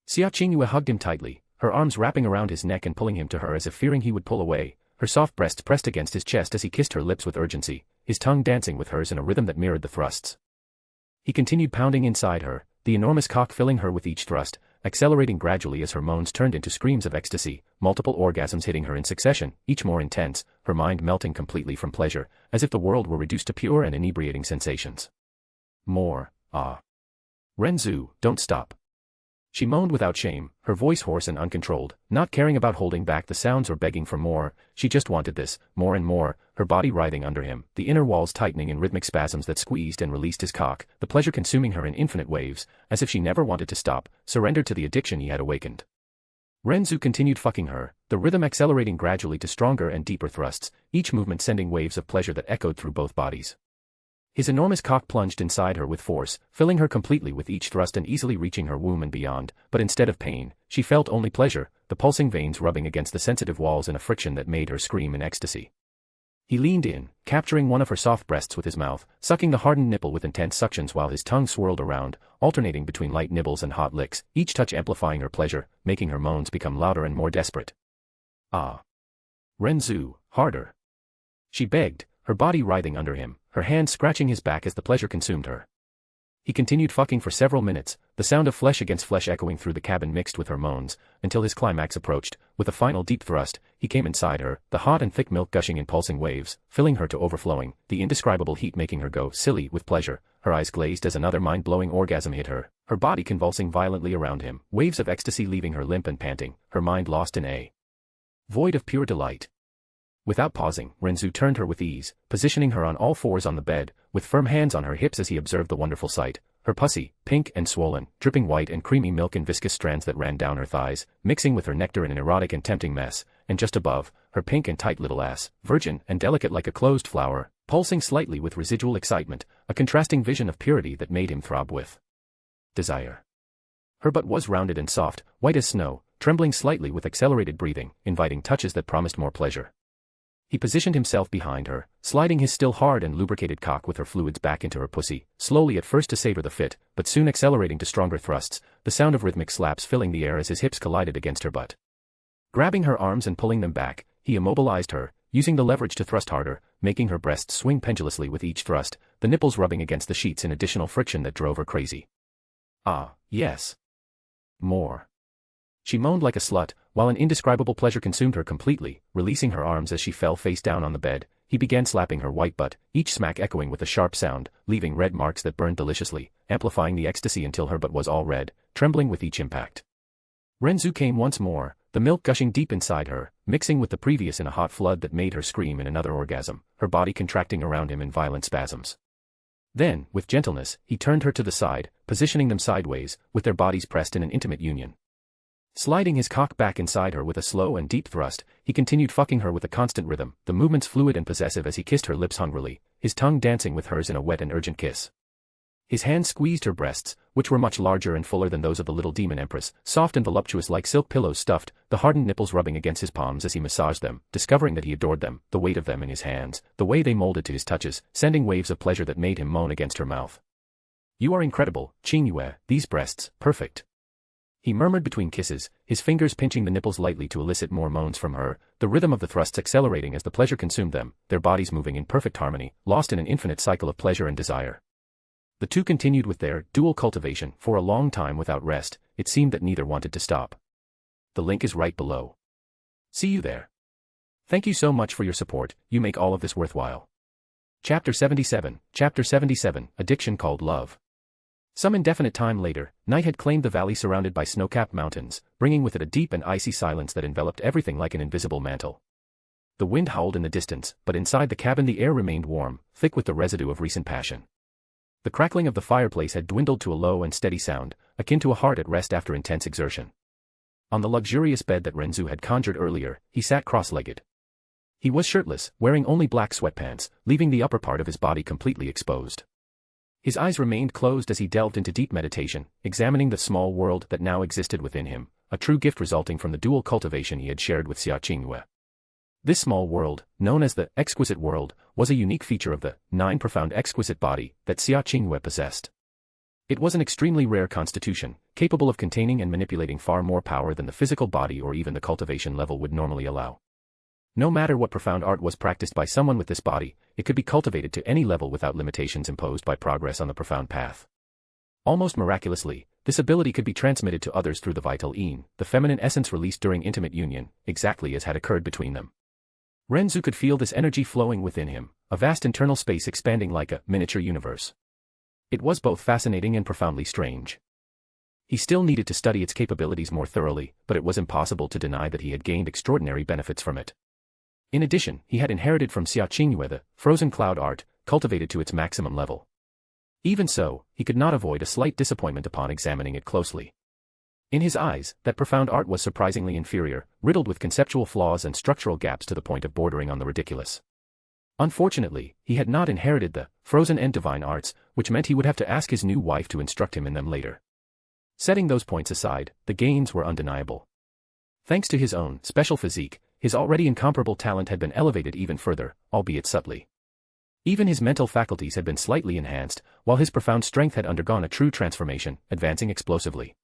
Speaker 3: Xia Qingyue hugged him tightly, her arms wrapping around his neck and pulling him to her as if fearing he would pull away, her soft breasts pressed against his chest as he kissed her lips with urgency, his tongue dancing with hers in a rhythm that mirrored the thrusts. He continued pounding inside her, the enormous cock filling her with each thrust, accelerating gradually as her moans turned into screams of ecstasy, multiple orgasms hitting her in succession, each more intense, her mind melting completely from pleasure, as if the world were reduced to pure and inebriating sensations. More, ah. Ren Zu, don't stop. She moaned without shame, her voice hoarse and uncontrolled, not caring about holding back the sounds or begging for more. She just wanted this, more and more, her body writhing under him, the inner walls tightening in rhythmic spasms that squeezed and released his cock, the pleasure consuming her in infinite waves, as if she never wanted to stop, surrendered to the addiction he had awakened. Ren Zu continued fucking her, the rhythm accelerating gradually to stronger and deeper thrusts, each movement sending waves of pleasure that echoed through both bodies. His enormous cock plunged inside her with force, filling her completely with each thrust and easily reaching her womb and beyond, but instead of pain, she felt only pleasure, the pulsing veins rubbing against the sensitive walls in a friction that made her scream in ecstasy. He leaned in, capturing one of her soft breasts with his mouth, sucking the hardened nipple with intense suctions while his tongue swirled around, alternating between light nibbles and hot licks, each touch amplifying her pleasure, making her moans become louder and more desperate. Ah. Ren Zu, harder. She begged, her body writhing under him, her hands scratching his back as the pleasure consumed her. He continued fucking for several minutes, the sound of flesh against flesh echoing through the cabin mixed with her moans, until his climax approached. With a final deep thrust, he came inside her, the hot and thick milk gushing in pulsing waves, filling her to overflowing, the indescribable heat making her go silly with pleasure, her eyes glazed as another mind-blowing orgasm hit her, her body convulsing violently around him, waves of ecstasy leaving her limp and panting, her mind lost in a void of pure delight. Without pausing, Ren Zu turned her with ease, positioning her on all fours on the bed, with firm hands on her hips as he observed the wonderful sight, her pussy, pink and swollen, dripping white and creamy milk and viscous strands that ran down her thighs, mixing with her nectar in an erotic and tempting mess, and just above, her pink and tight little ass, virgin and delicate like a closed flower, pulsing slightly with residual excitement, a contrasting vision of purity that made him throb with desire. Her butt was rounded and soft, white as snow, trembling slightly with accelerated breathing, inviting touches that promised more pleasure. He positioned himself behind her, sliding his still hard and lubricated cock with her fluids back into her pussy, slowly at first to savor the fit, but soon accelerating to stronger thrusts, the sound of rhythmic slaps filling the air as his hips collided against her butt. Grabbing her arms and pulling them back, he immobilized her, using the leverage to thrust harder, making her breasts swing pendulously with each thrust, the nipples rubbing against the sheets in additional friction that drove her crazy. Ah, yes. More. She moaned like a slut, while an indescribable pleasure consumed her completely. Releasing her arms as she fell face down on the bed, he began slapping her white butt, each smack echoing with a sharp sound, leaving red marks that burned deliciously, amplifying the ecstasy until her butt was all red, trembling with each impact. Ren Zu came once more, the milk gushing deep inside her, mixing with the previous in a hot flood that made her scream in another orgasm, her body contracting around him in violent spasms. Then, with gentleness, he turned her to the side, positioning them sideways, with their bodies pressed in an intimate union. Sliding his cock back inside her with a slow and deep thrust, he continued fucking her with a constant rhythm, the movements fluid and possessive as he kissed her lips hungrily, his tongue dancing with hers in a wet and urgent kiss. His hands squeezed her breasts, which were much larger and fuller than those of the little demon empress, soft and voluptuous like silk pillows stuffed, the hardened nipples rubbing against his palms as he massaged them, discovering that he adored them, the weight of them in his hands, the way they molded to his touches, sending waves of pleasure that made him moan against her mouth. "You are incredible, Qingyue, these breasts, perfect." He murmured between kisses, his fingers pinching the nipples lightly to elicit more moans from her, the rhythm of the thrusts accelerating as the pleasure consumed them, their bodies moving in perfect harmony, lost in an infinite cycle of pleasure and desire. The two continued with their dual cultivation for a long time without rest. It seemed that neither wanted to stop. The link is right below. See you there. Thank you so much for your support, you make all of this worthwhile. Chapter 77, Addiction Called Love. Some indefinite time later, night had claimed the valley surrounded by snow-capped mountains, bringing with it a deep and icy silence that enveloped everything like an invisible mantle. The wind howled in the distance, but inside the cabin the air remained warm, thick with the residue of recent passion. The crackling of the fireplace had dwindled to a low and steady sound, akin to a heart at rest after intense exertion. On the luxurious bed that Ren Zu had conjured earlier, he sat cross-legged. He was shirtless, wearing only black sweatpants, leaving the upper part of his body completely exposed. His eyes remained closed as he delved into deep meditation, examining the small world that now existed within him, a true gift resulting from the dual cultivation he had shared with Xia Qingyue. This small world, known as the exquisite world, was a unique feature of the 9 profound exquisite body that Xia Qingyue possessed. It was an extremely rare constitution, capable of containing and manipulating far more power than the physical body or even the cultivation level would normally allow. No matter what profound art was practiced by someone with this body, it could be cultivated to any level without limitations imposed by progress on the profound path. Almost miraculously, this ability could be transmitted to others through the vital yin, the feminine essence released during intimate union, exactly as had occurred between them. Ren Zu could feel this energy flowing within him, a vast internal space expanding like a miniature universe. It was both fascinating and profoundly strange. He still needed to study its capabilities more thoroughly, but it was impossible to deny that he had gained extraordinary benefits from it. In addition, he had inherited from Xia Qingyue the frozen cloud art, cultivated to its maximum level. Even so, he could not avoid a slight disappointment upon examining it closely. In his eyes, that profound art was surprisingly inferior, riddled with conceptual flaws and structural gaps to the point of bordering on the ridiculous. Unfortunately, he had not inherited the frozen and divine arts, which meant he would have to ask his new wife to instruct him in them later. Setting those points aside, the gains were undeniable. Thanks to his own special physique, his already incomparable talent had been elevated even further, albeit subtly. Even his mental faculties had been slightly enhanced, while his profound strength had undergone a true transformation, advancing explosively.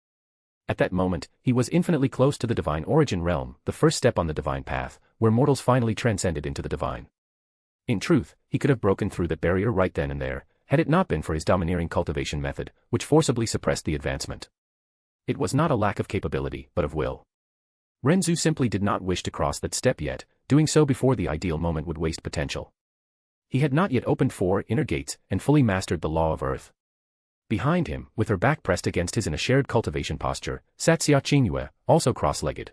Speaker 3: At that moment, he was infinitely close to the divine origin realm, the first step on the divine path, where mortals finally transcended into the divine. In truth, he could have broken through that barrier right then and there, had it not been for his domineering cultivation method, which forcibly suppressed the advancement. It was not a lack of capability, but of will. Ren Zu simply did not wish to cross that step yet, doing so before the ideal moment would waste potential. He had not yet opened 4 inner gates and fully mastered the law of earth. Behind him, with her back pressed against his in a shared cultivation posture, sat Xia Qingyue, also cross-legged.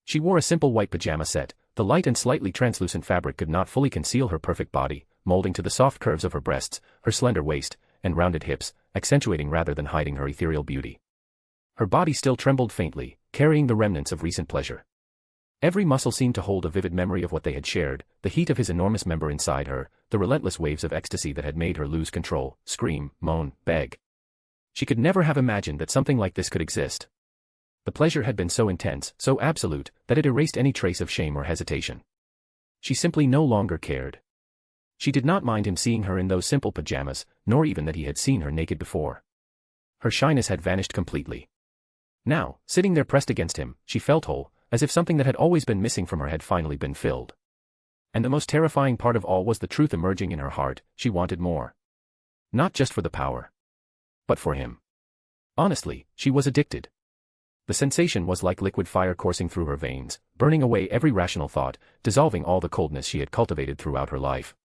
Speaker 3: She wore a simple white pajama set. The light and slightly translucent fabric could not fully conceal her perfect body, molding to the soft curves of her breasts, her slender waist, and rounded hips, accentuating rather than hiding her ethereal beauty. Her body still trembled faintly, carrying the remnants of recent pleasure. Every muscle seemed to hold a vivid memory of what they had shared, the heat of his enormous member inside her, the relentless waves of ecstasy that had made her lose control, scream, moan, beg. She could never have imagined that something like this could exist. The pleasure had been so intense, so absolute, that it erased any trace of shame or hesitation. She simply no longer cared. She did not mind him seeing her in those simple pajamas, nor even that he had seen her naked before. Her shyness had vanished completely. Now, sitting there pressed against him, she felt whole, as if something that had always been missing from her had finally been filled. And the most terrifying part of all was the truth emerging in her heart: she wanted more. Not just for the power, but for him. Honestly, she was addicted. The sensation was like liquid fire coursing through her veins, burning away every rational thought, dissolving all the coldness she had cultivated throughout her life.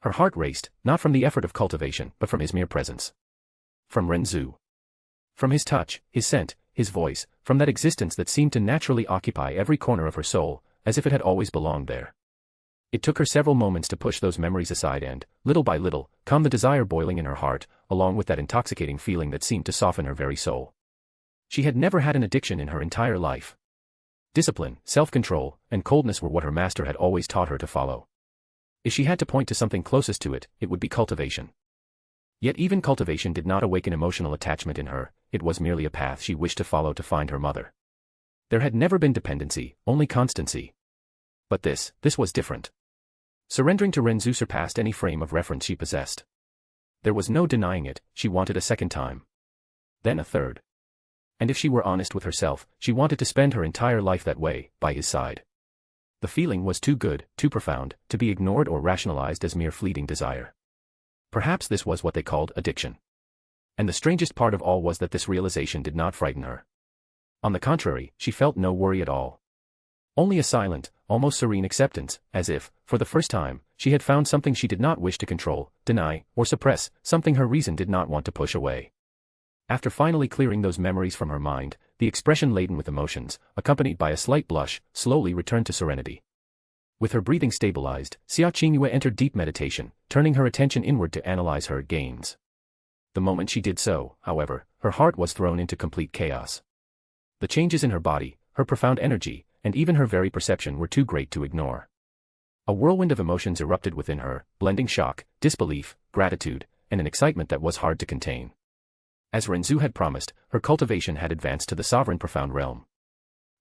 Speaker 3: Her heart raced, not from the effort of cultivation, but from his mere presence. From Ren Zu. From his touch, his scent, his voice, from that existence that seemed to naturally occupy every corner of her soul, as if it had always belonged there. It took her several moments to push those memories aside and, little by little, calm the desire boiling in her heart, along with that intoxicating feeling that seemed to soften her very soul. She had never had an addiction in her entire life. Discipline, self-control, and coldness were what her master had always taught her to follow. If she had to point to something closest to it, it would be cultivation. Yet even cultivation did not awaken emotional attachment in her, it was merely a path she wished to follow to find her mother. There had never been dependency, only constancy. But this was different. Surrendering to Ren Zu surpassed any frame of reference she possessed. There was no denying it, she wanted a second time. Then a third. And if she were honest with herself, she wanted to spend her entire life that way, by his side. The feeling was too good, too profound, to be ignored or rationalized as mere fleeting desire. Perhaps this was what they called addiction. And the strangest part of all was that this realization did not frighten her. On the contrary, she felt no worry at all. Only a silent, almost serene acceptance, as if, for the first time, she had found something she did not wish to control, deny, or suppress, something her reason did not want to push away. After finally clearing those memories from her mind, the expression laden with emotions, accompanied by a slight blush, slowly returned to serenity. With her breathing stabilized, Xia Qingyue entered deep meditation, turning her attention inward to analyze her gains. The moment she did so, however, her heart was thrown into complete chaos. The changes in her body, her profound energy, and even her very perception were too great to ignore. A whirlwind of emotions erupted within her, blending shock, disbelief, gratitude, and an excitement that was hard to contain. As Ren Zu had promised, her cultivation had advanced to the sovereign profound realm.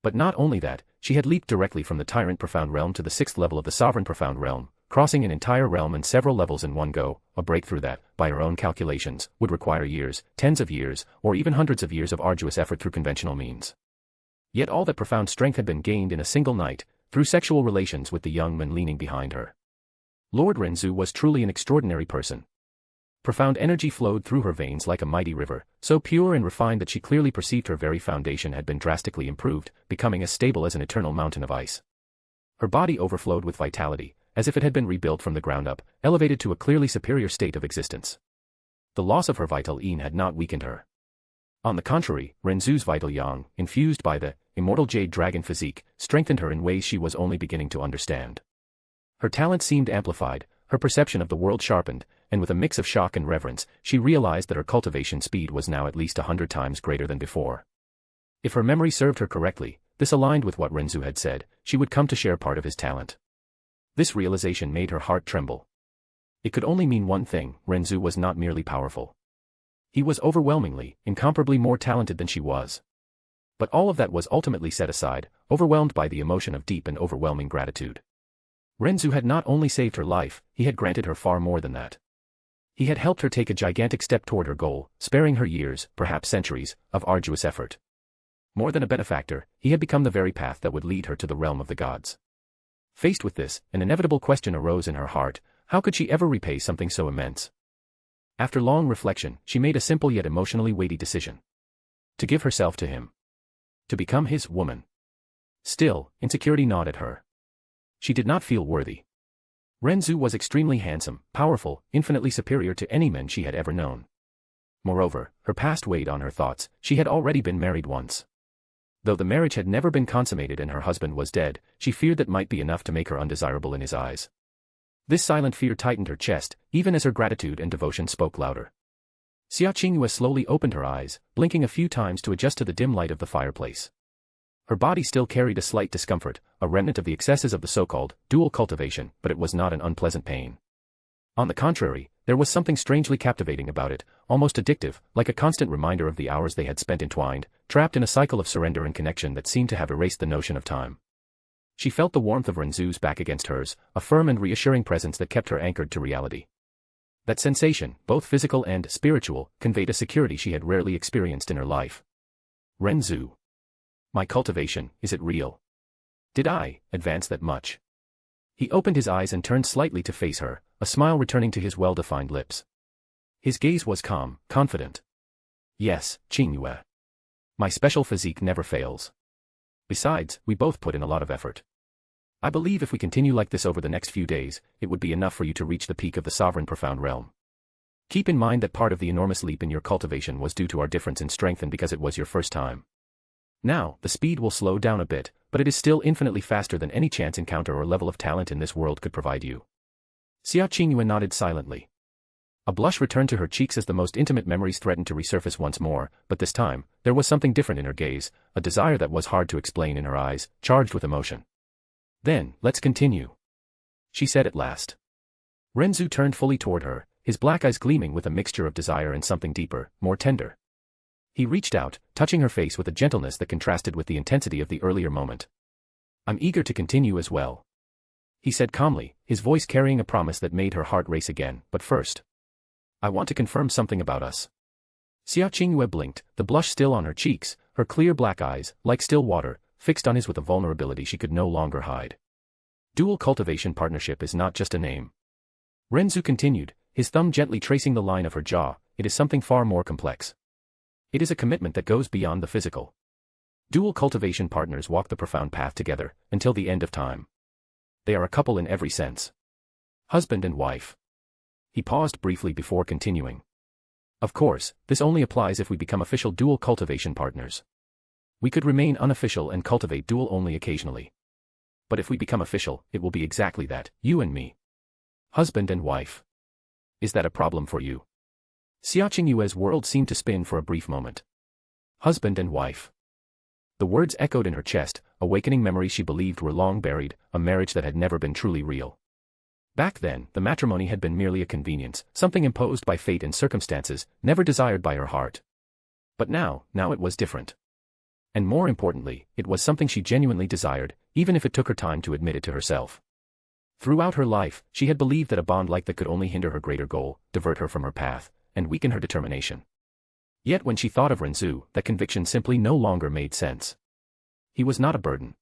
Speaker 3: But not only that, she had leaped directly from the tyrant profound realm to the 6th level of the sovereign profound realm, crossing an entire realm and several levels in one go, a breakthrough that, by her own calculations, would require years, tens of years, or even hundreds of years of arduous effort through conventional means. Yet all that profound strength had been gained in a single night, through sexual relations with the young man leaning behind her. Lord Ren Zu was truly an extraordinary person. Profound energy flowed through her veins like a mighty river, so pure and refined that she clearly perceived her very foundation had been drastically improved, becoming as stable as an eternal mountain of ice. Her body overflowed with vitality, as if it had been rebuilt from the ground up, elevated to a clearly superior state of existence. The loss of her vital yin had not weakened her. On the contrary, Ren Zu's vital yang, infused by the immortal jade dragon physique, strengthened her in ways she was only beginning to understand. Her talent seemed amplified, her perception of the world sharpened, and with a mix of shock and reverence, she realized that her cultivation speed was now at least 100 times greater than before. If her memory served her correctly, this aligned with what Ren Zu had said, she would come to share part of his talent. This realization made her heart tremble. It could only mean one thing: Ren Zu was not merely powerful. He was overwhelmingly, incomparably more talented than she was. But all of that was ultimately set aside, overwhelmed by the emotion of deep and overwhelming gratitude. Ren Zu had not only saved her life, he had granted her far more than that. He had helped her take a gigantic step toward her goal, sparing her years, perhaps centuries, of arduous effort. More than a benefactor, he had become the very path that would lead her to the realm of the gods. Faced with this, an inevitable question arose in her heart: how could she ever repay something so immense? After long reflection, she made a simple yet emotionally weighty decision. To give herself to him. To become his woman. Still, insecurity gnawed at her. She did not feel worthy. Ren Zu was extremely handsome, powerful, infinitely superior to any man she had ever known. Moreover, her past weighed on her thoughts. She had already been married once. Though the marriage had never been consummated and her husband was dead, she feared that might be enough to make her undesirable in his eyes. This silent fear tightened her chest, even as her gratitude and devotion spoke louder. Xia Qingyue slowly opened her eyes, blinking a few times to adjust to the dim light of the fireplace. Her body still carried a slight discomfort, a remnant of the excesses of the so-called dual cultivation, but it was not an unpleasant pain. On the contrary, there was something strangely captivating about it, almost addictive, like a constant reminder of the hours they had spent entwined, trapped in a cycle of surrender and connection that seemed to have erased the notion of time. She felt the warmth of Ren Zu's back against hers, a firm and reassuring presence that kept her anchored to reality. That sensation, both physical and spiritual, conveyed a security she had rarely experienced in her life. Ren Zu. My cultivation, is it real? Did I advance that much? He opened his eyes and turned slightly to face her, a smile returning to his well-defined lips. His gaze was calm, confident. Yes, Qingyue. My special physique never fails. Besides, we both put in a lot of effort. I believe if we continue like this over the next few days, it would be enough for you to reach the peak of the sovereign profound realm. Keep in mind that part of the enormous leap in your cultivation was due to our difference in strength and because it was your first time. Now, the speed will slow down a bit, but it is still infinitely faster than any chance encounter or level of talent in this world could provide you. Xia Qingyue nodded silently. A blush returned to her cheeks as the most intimate memories threatened to resurface once more, but this time, there was something different in her gaze, a desire that was hard to explain in her eyes, charged with emotion. Then, let's continue. She said at last. Ren Zu turned fully toward her, his black eyes gleaming with a mixture of desire and something deeper, more tender. He reached out, touching her face with a gentleness that contrasted with the intensity of the earlier moment. I'm eager to continue as well. He said calmly, his voice carrying a promise that made her heart race again, but first. I want to confirm something about us. Xia Qingyue blinked, the blush still on her cheeks, her clear black eyes, like still water, fixed on his with a vulnerability she could no longer hide. Dual cultivation partnership is not just a name. Ren Zu continued, his thumb gently tracing the line of her jaw, it is something far more complex. It is a commitment that goes beyond the physical. Dual cultivation partners walk the profound path together, until the end of time. They are a couple in every sense. Husband and wife. He paused briefly before continuing. Of course, this only applies if we become official dual cultivation partners. We could remain unofficial and cultivate dual only occasionally. But if we become official, it will be exactly that, you and me. Husband and wife. Is that a problem for you? Xia Qingyue's world seemed to spin for a brief moment. Husband and wife. The words echoed in her chest, awakening memories she believed were long buried, a marriage that had never been truly real. Back then, the matrimony had been merely a convenience, something imposed by fate and circumstances, never desired by her heart. But now it was different. And more importantly, it was something she genuinely desired, even if it took her time to admit it to herself. Throughout her life, she had believed that a bond like that could only hinder her greater goal, divert her from her path, and weaken her determination. Yet when she thought of Ren Zu, that conviction simply no longer made sense. He was not a burden.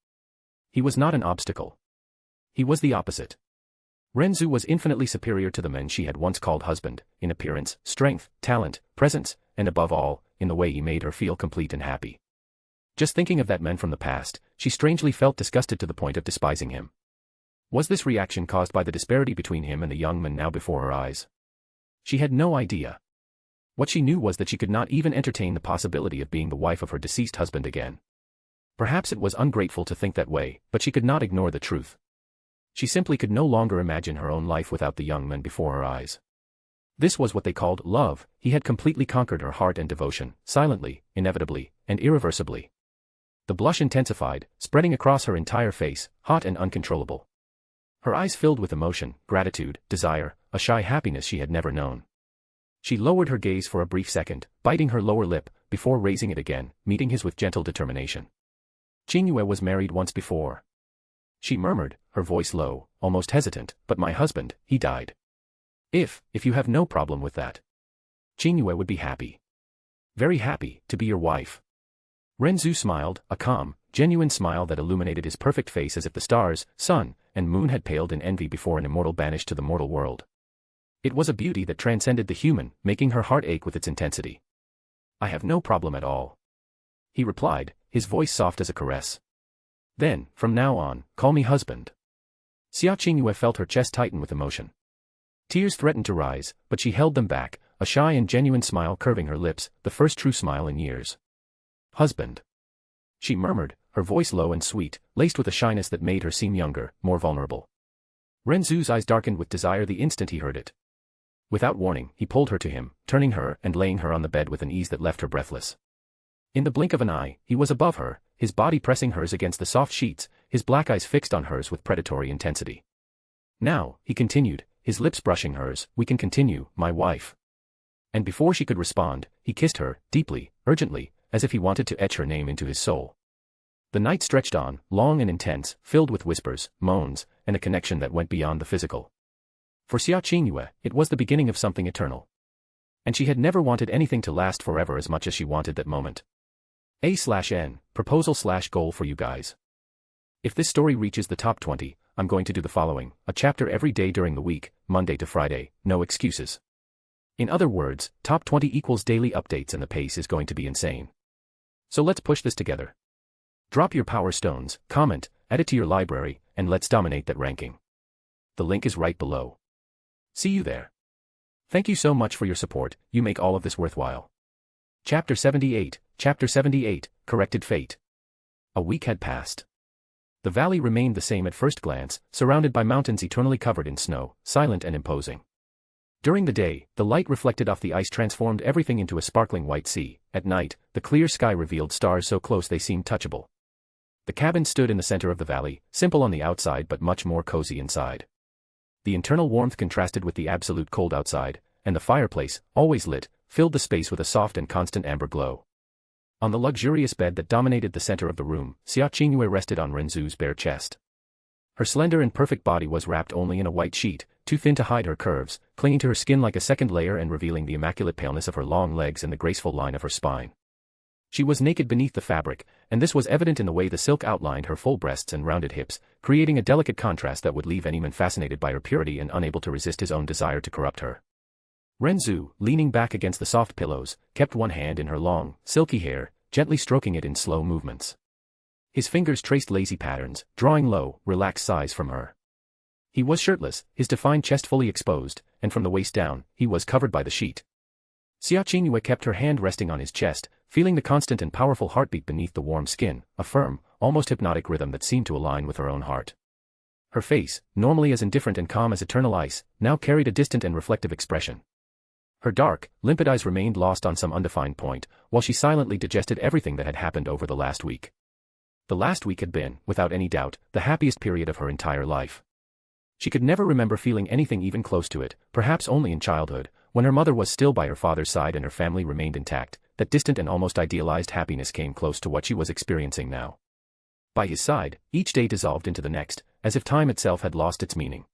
Speaker 3: He was not an obstacle. He was the opposite. Ren Zu was infinitely superior to the men she had once called husband, in appearance, strength, talent, presence, and above all, in the way he made her feel complete and happy. Just thinking of that man from the past, she strangely felt disgusted to the point of despising him. Was this reaction caused by the disparity between him and the young man now before her eyes? She had no idea. What she knew was that she could not even entertain the possibility of being the wife of her deceased husband again. Perhaps it was ungrateful to think that way, but she could not ignore the truth. She simply could no longer imagine her own life without the young man before her eyes. This was what they called love. He had completely conquered her heart and devotion, silently, inevitably, and irreversibly. The blush intensified, spreading across her entire face, hot and uncontrollable. Her eyes filled with emotion, gratitude, desire, a shy happiness she had never known. She lowered her gaze for a brief second, biting her lower lip, before raising it again, meeting his with gentle determination. Qingyue was married once before. She murmured, her voice low, almost hesitant, but my husband, he died. If you have no problem with that. Qingyue would be happy. Very happy, to be your wife. Ren Zu smiled, a calm, genuine smile that illuminated his perfect face as if the stars, sun, and moon had paled in envy before an immortal banished to the mortal world. It was a beauty that transcended the human, making her heart ache with its intensity. I have no problem at all. He replied, his voice soft as a caress. Then, from now on, call me husband. Xia Qingyue felt her chest tighten with emotion. Tears threatened to rise, but she held them back, a shy and genuine smile curving her lips, the first true smile in years. Husband. She murmured, her voice low and sweet, laced with a shyness that made her seem younger, more vulnerable. Ren Zu's eyes darkened with desire the instant he heard it. Without warning, he pulled her to him, turning her and laying her on the bed with an ease that left her breathless. In the blink of an eye, he was above her, his body pressing hers against the soft sheets, his black eyes fixed on hers with predatory intensity. Now, he continued, his lips brushing hers, we can continue, my wife. And before she could respond, he kissed her, deeply, urgently, as if he wanted to etch her name into his soul. The night stretched on, long and intense, filled with whispers, moans, and a connection that went beyond the physical. For Xia Qingyue, it was the beginning of something eternal. And she had never wanted anything to last forever as much as she wanted that moment. A/N, proposal/goal for you guys. If this story reaches the top 20, I'm going to do the following, a chapter every day during the week, Monday to Friday, no excuses. In other words, top 20 equals daily updates and the pace is going to be insane. So let's push this together. Drop your power stones, comment, add it to your library, and let's dominate that ranking. The link is right below. See you there. Thank you so much for your support, you make all of this worthwhile. Chapter 78, Corrected Fate. A week had passed. The valley remained the same at first glance, surrounded by mountains eternally covered in snow, silent and imposing. During the day, the light reflected off the ice transformed everything into a sparkling white sea. At night, the clear sky revealed stars so close they seemed touchable. The cabin stood in the center of the valley, simple on the outside but much more cozy inside. The internal warmth contrasted with the absolute cold outside, and the fireplace, always lit, filled the space with a soft and constant amber glow. On the luxurious bed that dominated the center of the room, Xia Qingyue rested on Ren Zu's bare chest. Her slender and perfect body was wrapped only in a white sheet, too thin to hide her curves, clinging to her skin like a second layer and revealing the immaculate paleness of her long legs and the graceful line of her spine. She was naked beneath the fabric, and this was evident in the way the silk outlined her full breasts and rounded hips, creating a delicate contrast that would leave any man fascinated by her purity and unable to resist his own desire to corrupt her. Ren Zu, leaning back against the soft pillows, kept one hand in her long, silky hair, gently stroking it in slow movements. His fingers traced lazy patterns, drawing low, relaxed sighs from her. He was shirtless, his defined chest fully exposed, and from the waist down, he was covered by the sheet. Xia Qingyue kept her hand resting on his chest, feeling the constant and powerful heartbeat beneath the warm skin, a firm, almost hypnotic rhythm that seemed to align with her own heart. Her face, normally as indifferent and calm as eternal ice, now carried a distant and reflective expression. Her dark, limpid eyes remained lost on some undefined point, while she silently digested everything that had happened over the last week. The last week had been, without any doubt, the happiest period of her entire life. She could never remember feeling anything even close to it, perhaps only in childhood, when her mother was still by her father's side and her family remained intact, that distant and almost idealized happiness came close to what she was experiencing now. By his side, each day dissolved into the next, as if time itself had lost its meaning.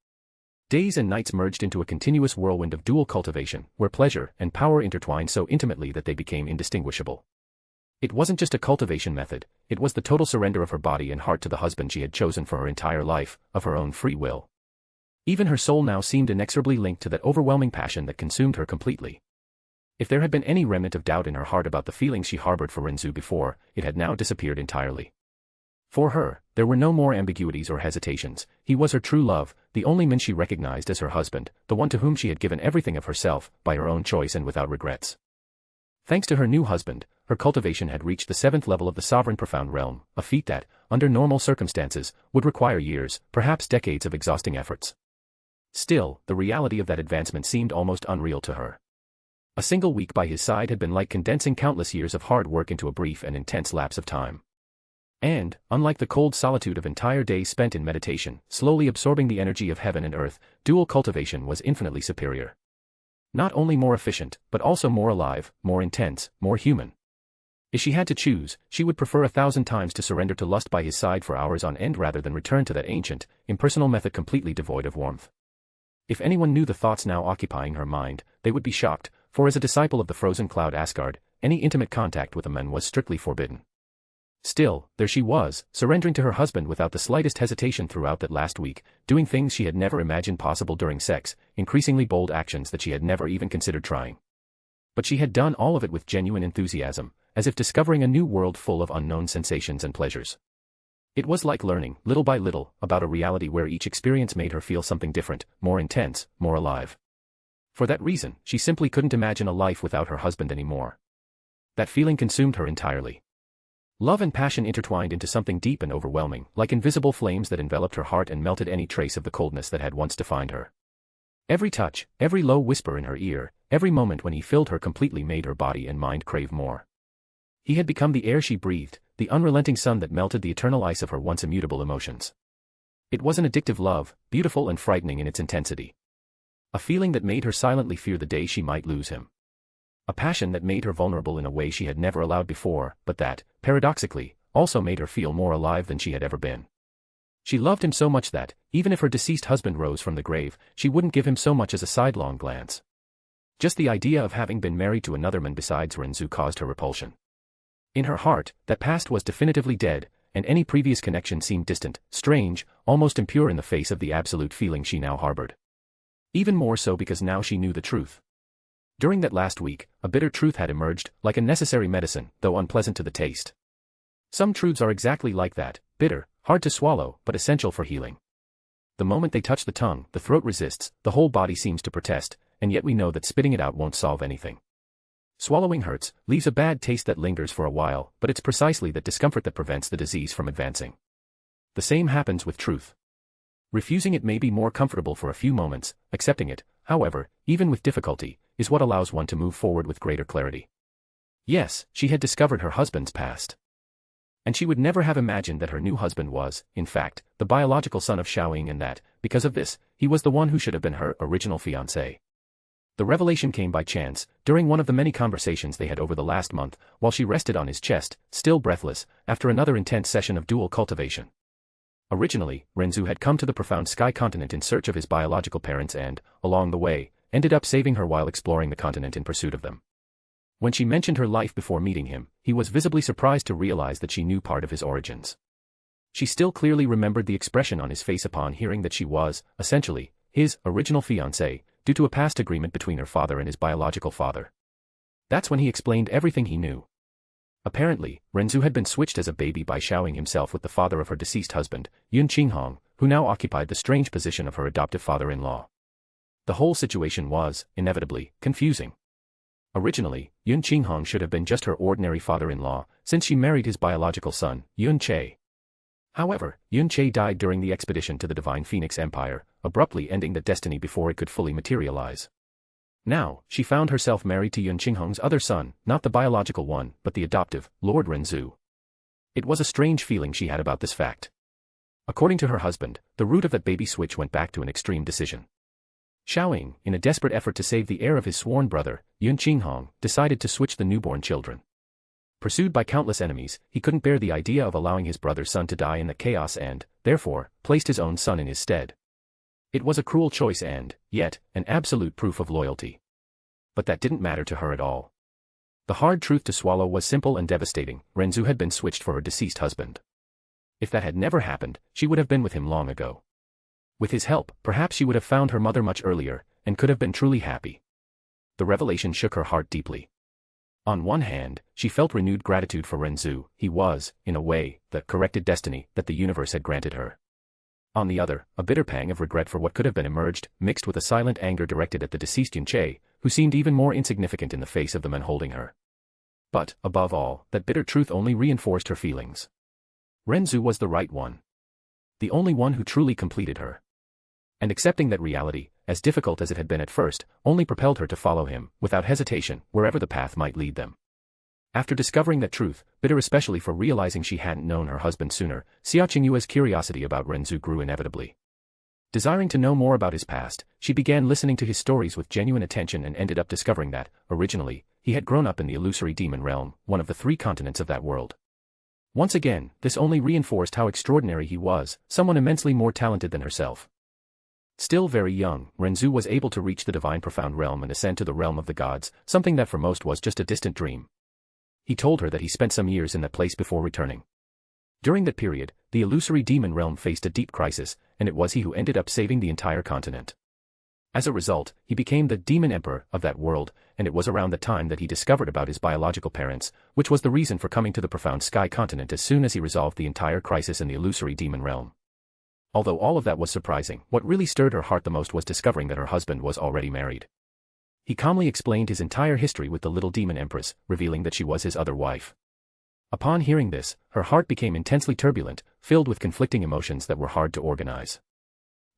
Speaker 3: Days and nights merged into a continuous whirlwind of dual cultivation, where pleasure and power intertwined so intimately that they became indistinguishable. It wasn't just a cultivation method, it was the total surrender of her body and heart to the husband she had chosen for her entire life, of her own free will. Even her soul now seemed inexorably linked to that overwhelming passion that consumed her completely. If there had been any remnant of doubt in her heart about the feelings she harbored for Ren Zu before, it had now disappeared entirely. For her, there were no more ambiguities or hesitations. He was her true love, the only man she recognized as her husband, the one to whom she had given everything of herself, by her own choice and without regrets. Thanks to her new husband, her cultivation had reached the 7th level of the sovereign profound realm, a feat that, under normal circumstances, would require years, perhaps decades of exhausting efforts. Still, the reality of that advancement seemed almost unreal to her. A single week by his side had been like condensing countless years of hard work into a brief and intense lapse of time. And, unlike the cold solitude of entire days spent in meditation, slowly absorbing the energy of heaven and earth, dual cultivation was infinitely superior. Not only more efficient, but also more alive, more intense, more human. If she had to choose, she would prefer 1,000 times to surrender to lust by his side for hours on end rather than return to that ancient, impersonal method completely devoid of warmth. If anyone knew the thoughts now occupying her mind, they would be shocked, for as a disciple of the frozen cloud Asgard, any intimate contact with a man was strictly forbidden. Still, there she was, surrendering to her husband without the slightest hesitation throughout that last week, doing things she had never imagined possible during sex, increasingly bold actions that she had never even considered trying. But she had done all of it with genuine enthusiasm, as if discovering a new world full of unknown sensations and pleasures. It was like learning, little by little, about a reality where each experience made her feel something different, more intense, more alive. For that reason, she simply couldn't imagine a life without her husband anymore. That feeling consumed her entirely. Love and passion intertwined into something deep and overwhelming, like invisible flames that enveloped her heart and melted any trace of the coldness that had once defined her. Every touch, every low whisper in her ear, every moment when he filled her completely made her body and mind crave more. He had become the air she breathed, the unrelenting sun that melted the eternal ice of her once immutable emotions. It was an addictive love, beautiful and frightening in its intensity. A feeling that made her silently fear the day she might lose him. A passion that made her vulnerable in a way she had never allowed before, but that, paradoxically, also made her feel more alive than she had ever been. She loved him so much that, even if her deceased husband rose from the grave, she wouldn't give him so much as a sidelong glance. Just the idea of having been married to another man besides Ren Zu caused her repulsion. In her heart, that past was definitively dead, and any previous connection seemed distant, strange, almost impure in the face of the absolute feeling she now harbored. Even more so because now she knew the truth. During that last week, a bitter truth had emerged, like a necessary medicine, though unpleasant to the taste. Some truths are exactly like that, bitter, hard to swallow, but essential for healing. The moment they touch the tongue, the throat resists, the whole body seems to protest, and yet we know that spitting it out won't solve anything. Swallowing hurts, leaves a bad taste that lingers for a while, but it's precisely that discomfort that prevents the disease from advancing. The same happens with truth. Refusing it may be more comfortable for a few moments, accepting it, however, even with difficulty, is what allows one to move forward with greater clarity. Yes, she had discovered her husband's past. And she would never have imagined that her new husband was, in fact, the biological son of Xiaoying and that, because of this, he was the one who should have been her original fiancé. The revelation came by chance, during one of the many conversations they had over the last month, while she rested on his chest, still breathless, after another intense session of dual cultivation. Originally, Ren Zu had come to the profound sky continent in search of his biological parents and, along the way, ended up saving her while exploring the continent in pursuit of them. When she mentioned her life before meeting him, he was visibly surprised to realize that she knew part of his origins. She still clearly remembered the expression on his face upon hearing that she was, essentially, his original fiancée, due to a past agreement between her father and his biological father. That's when he explained everything he knew. Apparently, Ren Zu had been switched as a baby by Xiaoying himself with the father of her deceased husband, Yun Qinghong, who now occupied the strange position of her adoptive father-in-law. The whole situation was, inevitably, confusing. Originally, Yun Qinghong should have been just her ordinary father-in-law, since she married his biological son, Yun Che. However, Yun Che died during the expedition to the Divine Phoenix Empire, abruptly ending that destiny before it could fully materialize. Now, she found herself married to Yun Qinghong's other son, not the biological one, but the adoptive, Lord Ren Zu. It was a strange feeling she had about this fact. According to her husband, the root of that baby switch went back to an extreme decision. Xiaoying, in a desperate effort to save the heir of his sworn brother, Yun Qinghong, decided to switch the newborn children. Pursued by countless enemies, he couldn't bear the idea of allowing his brother's son to die in the chaos and, therefore, placed his own son in his stead. It was a cruel choice and, yet, an absolute proof of loyalty. But that didn't matter to her at all. The hard truth to swallow was simple and devastating: Ren Zu had been switched for her deceased husband. If that had never happened, she would have been with him long ago. With his help, perhaps she would have found her mother much earlier, and could have been truly happy. The revelation shook her heart deeply. On one hand, she felt renewed gratitude for Ren Zu. He was, in a way, the corrected destiny that the universe had granted her. On the other, a bitter pang of regret for what could have been emerged, mixed with a silent anger directed at the deceased Yunche, who seemed even more insignificant in the face of the men holding her. But, above all, that bitter truth only reinforced her feelings. Ren Zu was the right one. The only one who truly completed her. And accepting that reality, as difficult as it had been at first, only propelled her to follow him, without hesitation, wherever the path might lead them. After discovering that truth, bitter especially for realizing she hadn't known her husband sooner, Xia Qingyue's curiosity about Ren Zu grew inevitably. Desiring to know more about his past, she began listening to his stories with genuine attention and ended up discovering that, originally, he had grown up in the illusory demon realm, one of the 3 continents of that world. Once again, this only reinforced how extraordinary he was, someone immensely more talented than herself. Still very young, Ren Zu was able to reach the divine profound realm and ascend to the realm of the gods, something that for most was just a distant dream. He told her that he spent some years in that place before returning. During that period, the illusory demon realm faced a deep crisis, and it was he who ended up saving the entire continent. As a result, he became the demon emperor of that world, and it was around that time that he discovered about his biological parents, which was the reason for coming to the profound sky continent as soon as he resolved the entire crisis in the illusory demon realm. Although all of that was surprising, what really stirred her heart the most was discovering that her husband was already married. He calmly explained his entire history with the little demon empress, revealing that she was his other wife. Upon hearing this, her heart became intensely turbulent, filled with conflicting emotions that were hard to organize.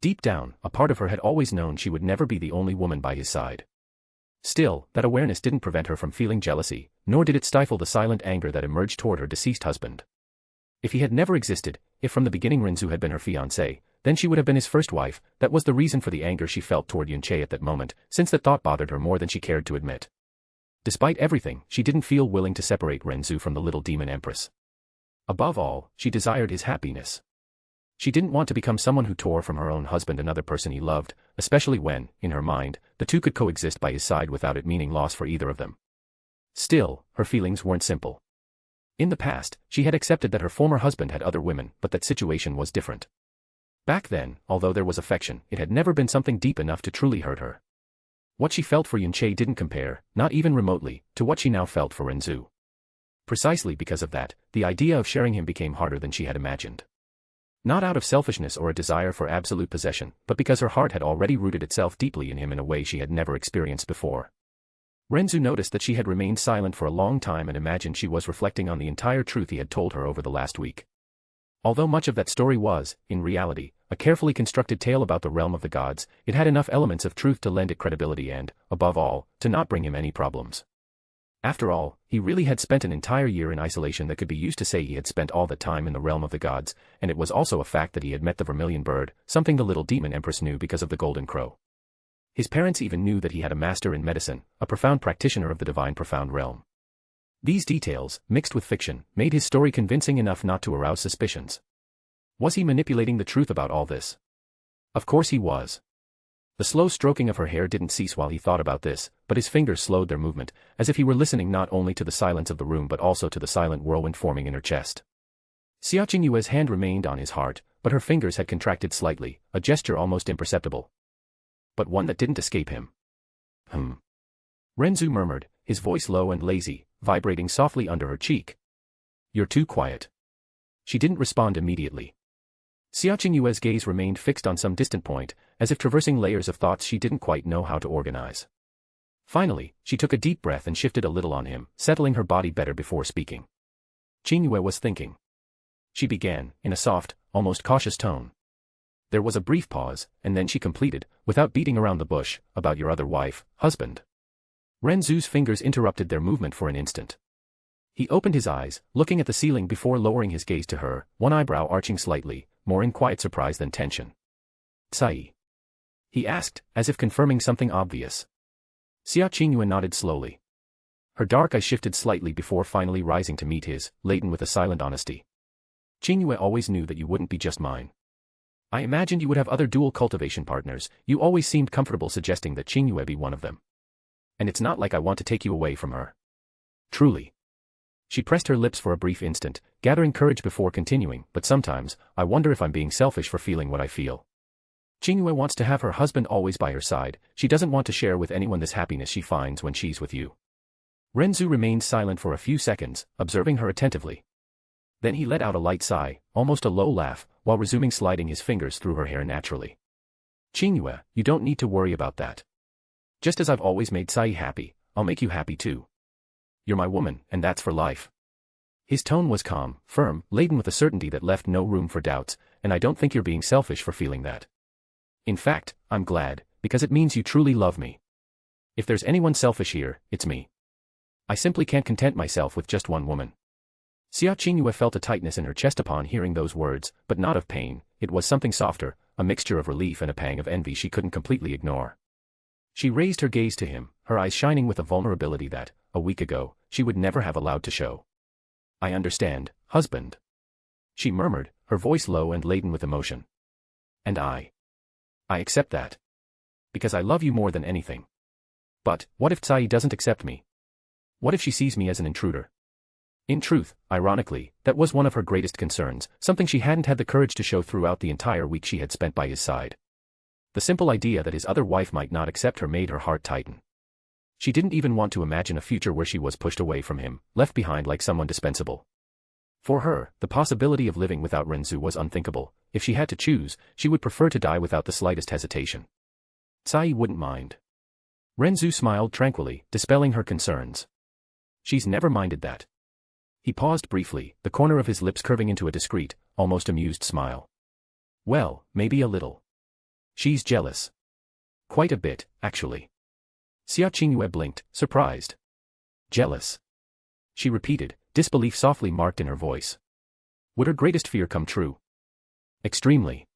Speaker 3: Deep down, a part of her had always known she would never be the only woman by his side. Still, that awareness didn't prevent her from feeling jealousy, nor did it stifle the silent anger that emerged toward her deceased husband. If he had never existed, if from the beginning Ren Zu had been her fiancé, then she would have been his first wife. That was the reason for the anger she felt toward Yunche at that moment, since that thought bothered her more than she cared to admit. Despite everything, she didn't feel willing to separate Ren Zu from the little demon empress. Above all, she desired his happiness. She didn't want to become someone who tore from her own husband another person he loved, especially when, in her mind, the two could coexist by his side without it meaning loss for either of them. Still, her feelings weren't simple. In the past, she had accepted that her former husband had other women, but that situation was different. Back then, although there was affection, it had never been something deep enough to truly hurt her. What she felt for Yunche didn't compare, not even remotely, to what she now felt for Ren Zu. Precisely because of that, the idea of sharing him became harder than she had imagined. Not out of selfishness or a desire for absolute possession, but because her heart had already rooted itself deeply in him in a way she had never experienced before. Ren Zu noticed that she had remained silent for a long time and imagined she was reflecting on the entire truth he had told her over the last week. Although much of that story was, in reality, a carefully constructed tale about the realm of the gods, it had enough elements of truth to lend it credibility and, above all, to not bring him any problems. After all, he really had spent an entire year in isolation that could be used to say he had spent all that time in the realm of the gods, and it was also a fact that he had met the vermilion bird, something the little demon empress knew because of the golden crow. His parents even knew that he had a master in medicine, a profound practitioner of the divine profound realm. These details, mixed with fiction, made his story convincing enough not to arouse suspicions. Was he manipulating the truth about all this? Of course he was. The slow stroking of her hair didn't cease while he thought about this, but his fingers slowed their movement, as if he were listening not only to the silence of the room but also to the silent whirlwind forming in her chest. Xia Qingyue's hand remained on his heart, but her fingers had contracted slightly, a gesture almost imperceptible. But one that didn't escape him. Ren Zu murmured, his voice low and lazy, vibrating softly under her cheek. "You're too quiet." She didn't respond immediately. Xia Qingyue's gaze remained fixed on some distant point, as if traversing layers of thoughts she didn't quite know how to organize. Finally, she took a deep breath and shifted a little on him, settling her body better before speaking. Qingyue was thinking. She began, in a soft, almost cautious tone. There was a brief pause, and then she completed, without beating around the bush, about your other wife, husband. Ren Zu's fingers interrupted their movement for an instant. He opened his eyes, looking at the ceiling before lowering his gaze to her, one eyebrow arching slightly, more in quiet surprise than tension. Tsai? He asked, as if confirming something obvious. Xia Qingyue nodded slowly. Her dark eyes shifted slightly before finally rising to meet his, laden with a silent honesty. Qingyue always knew that you wouldn't be just mine. I imagined you would have other dual cultivation partners. You always seemed comfortable suggesting that Qingyue be one of them. And it's not like I want to take you away from her. Truly. She pressed her lips for a brief instant, gathering courage before continuing, but sometimes, I wonder if I'm being selfish for feeling what I feel. Qingyue wants to have her husband always by her side. She doesn't want to share with anyone this happiness she finds when she's with you. Ren Zu remained silent for a few seconds, observing her attentively. Then he let out a light sigh, almost a low laugh, while resuming sliding his fingers through her hair naturally. Qingyue, you don't need to worry about that. Just as I've always made Tsai happy, I'll make you happy too. You're my woman, and that's for life. His tone was calm, firm, laden with a certainty that left no room for doubts, and I don't think you're being selfish for feeling that. In fact, I'm glad, because it means you truly love me. If there's anyone selfish here, it's me. I simply can't content myself with just one woman. Xia Qingyue felt a tightness in her chest upon hearing those words, but not of pain. It was something softer, a mixture of relief and a pang of envy she couldn't completely ignore. She raised her gaze to him, her eyes shining with a vulnerability that, a week ago, she would never have allowed to show. I understand, husband. She murmured, her voice low and laden with emotion. And I accept that. Because I love you more than anything. But, what if Tsai doesn't accept me? What if she sees me as an intruder? In truth, ironically, that was one of her greatest concerns, something she hadn't had the courage to show throughout the entire week she had spent by his side. The simple idea that his other wife might not accept her made her heart tighten. She didn't even want to imagine a future where she was pushed away from him, left behind like someone dispensable. For her, the possibility of living without Ren Zu was unthinkable. If she had to choose, she would prefer to die without the slightest hesitation. Tsai wouldn't mind. Ren Zu smiled tranquilly, dispelling her concerns. She's never minded that. He paused briefly, the corner of his lips curving into a discreet, almost amused smile. Well, maybe a little. She's jealous. Quite a bit, actually. Xia Qingyue blinked, surprised. Jealous? She repeated, disbelief softly marked in her voice. Would her greatest fear come true? Extremely.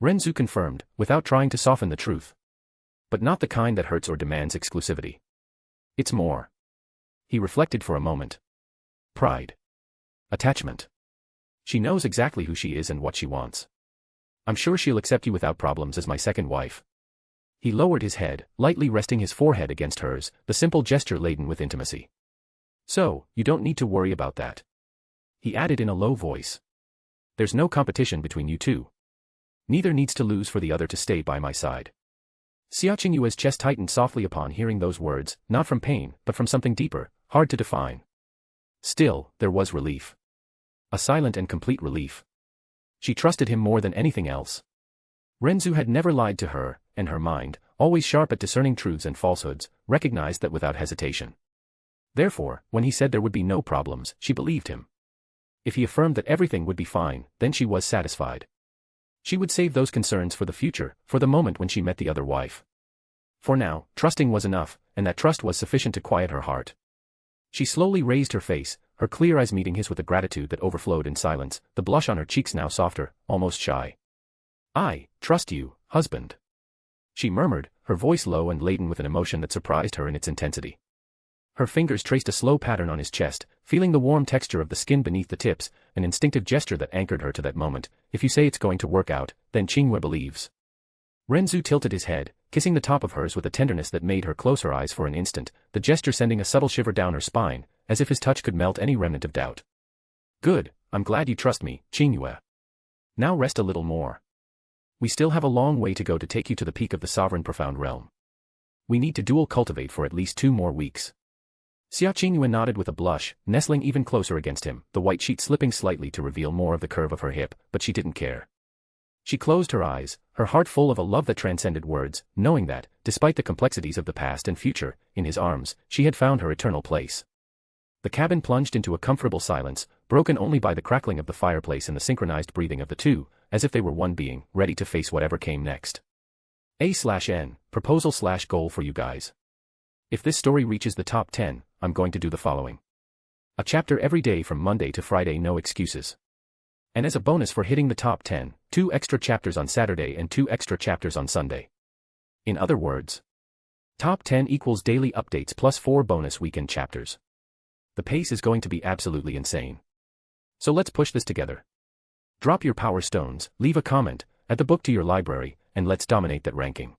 Speaker 3: Ren Zu confirmed, without trying to soften the truth. But not the kind that hurts or demands exclusivity. It's more. He reflected for a moment. Pride. Attachment. She knows exactly who she is and what she wants. I'm sure she'll accept you without problems as my second wife. He lowered his head, lightly resting his forehead against hers, the simple gesture laden with intimacy. So, you don't need to worry about that. He added in a low voice. There's no competition between you two. Neither needs to lose for the other to stay by my side. Xia Qingyue's chest tightened softly upon hearing those words, not from pain, but from something deeper, hard to define. Still, there was relief. A silent and complete relief. She trusted him more than anything else. Ren Zu had never lied to her, and her mind, always sharp at discerning truths and falsehoods, recognized that without hesitation. Therefore, when he said there would be no problems, she believed him. If he affirmed that everything would be fine, then she was satisfied. She would save those concerns for the future, for the moment when she met the other wife. For now, trusting was enough, and that trust was sufficient to quiet her heart. She slowly raised her face, her clear eyes meeting his with a gratitude that overflowed in silence, the blush on her cheeks now softer, almost shy. I trust you, husband. She murmured, her voice low and laden with an emotion that surprised her in its intensity. Her fingers traced a slow pattern on his chest, feeling the warm texture of the skin beneath the tips, an instinctive gesture that anchored her to that moment. If you say it's going to work out, then Qingyue believes. Ren Zu tilted his head, kissing the top of hers with a tenderness that made her close her eyes for an instant, the gesture sending a subtle shiver down her spine, as if his touch could melt any remnant of doubt. Good, I'm glad you trust me, Qingyue. Now rest a little more. We still have a long way to go to take you to the peak of the sovereign profound realm. We need to dual cultivate for at least 2 more weeks. Xia Qingyue nodded with a blush, nestling even closer against him, the white sheet slipping slightly to reveal more of the curve of her hip, but she didn't care. She closed her eyes, her heart full of a love that transcended words, knowing that, despite the complexities of the past and future, in his arms, she had found her eternal place. The cabin plunged into a comfortable silence, broken only by the crackling of the fireplace and the synchronized breathing of the two, as if they were one being, ready to face whatever came next. A/N, proposal/goal for you guys. If this story reaches the top 10, I'm going to do the following. A chapter every day from Monday to Friday, no excuses. And as a bonus for hitting the top 10, 2 extra chapters on Saturday and 2 extra chapters on Sunday. In other words, top 10 equals daily updates plus 4 bonus weekend chapters. The pace is going to be absolutely insane. So let's push this together. Drop your power stones, leave a comment, add the book to your library, and let's dominate that ranking.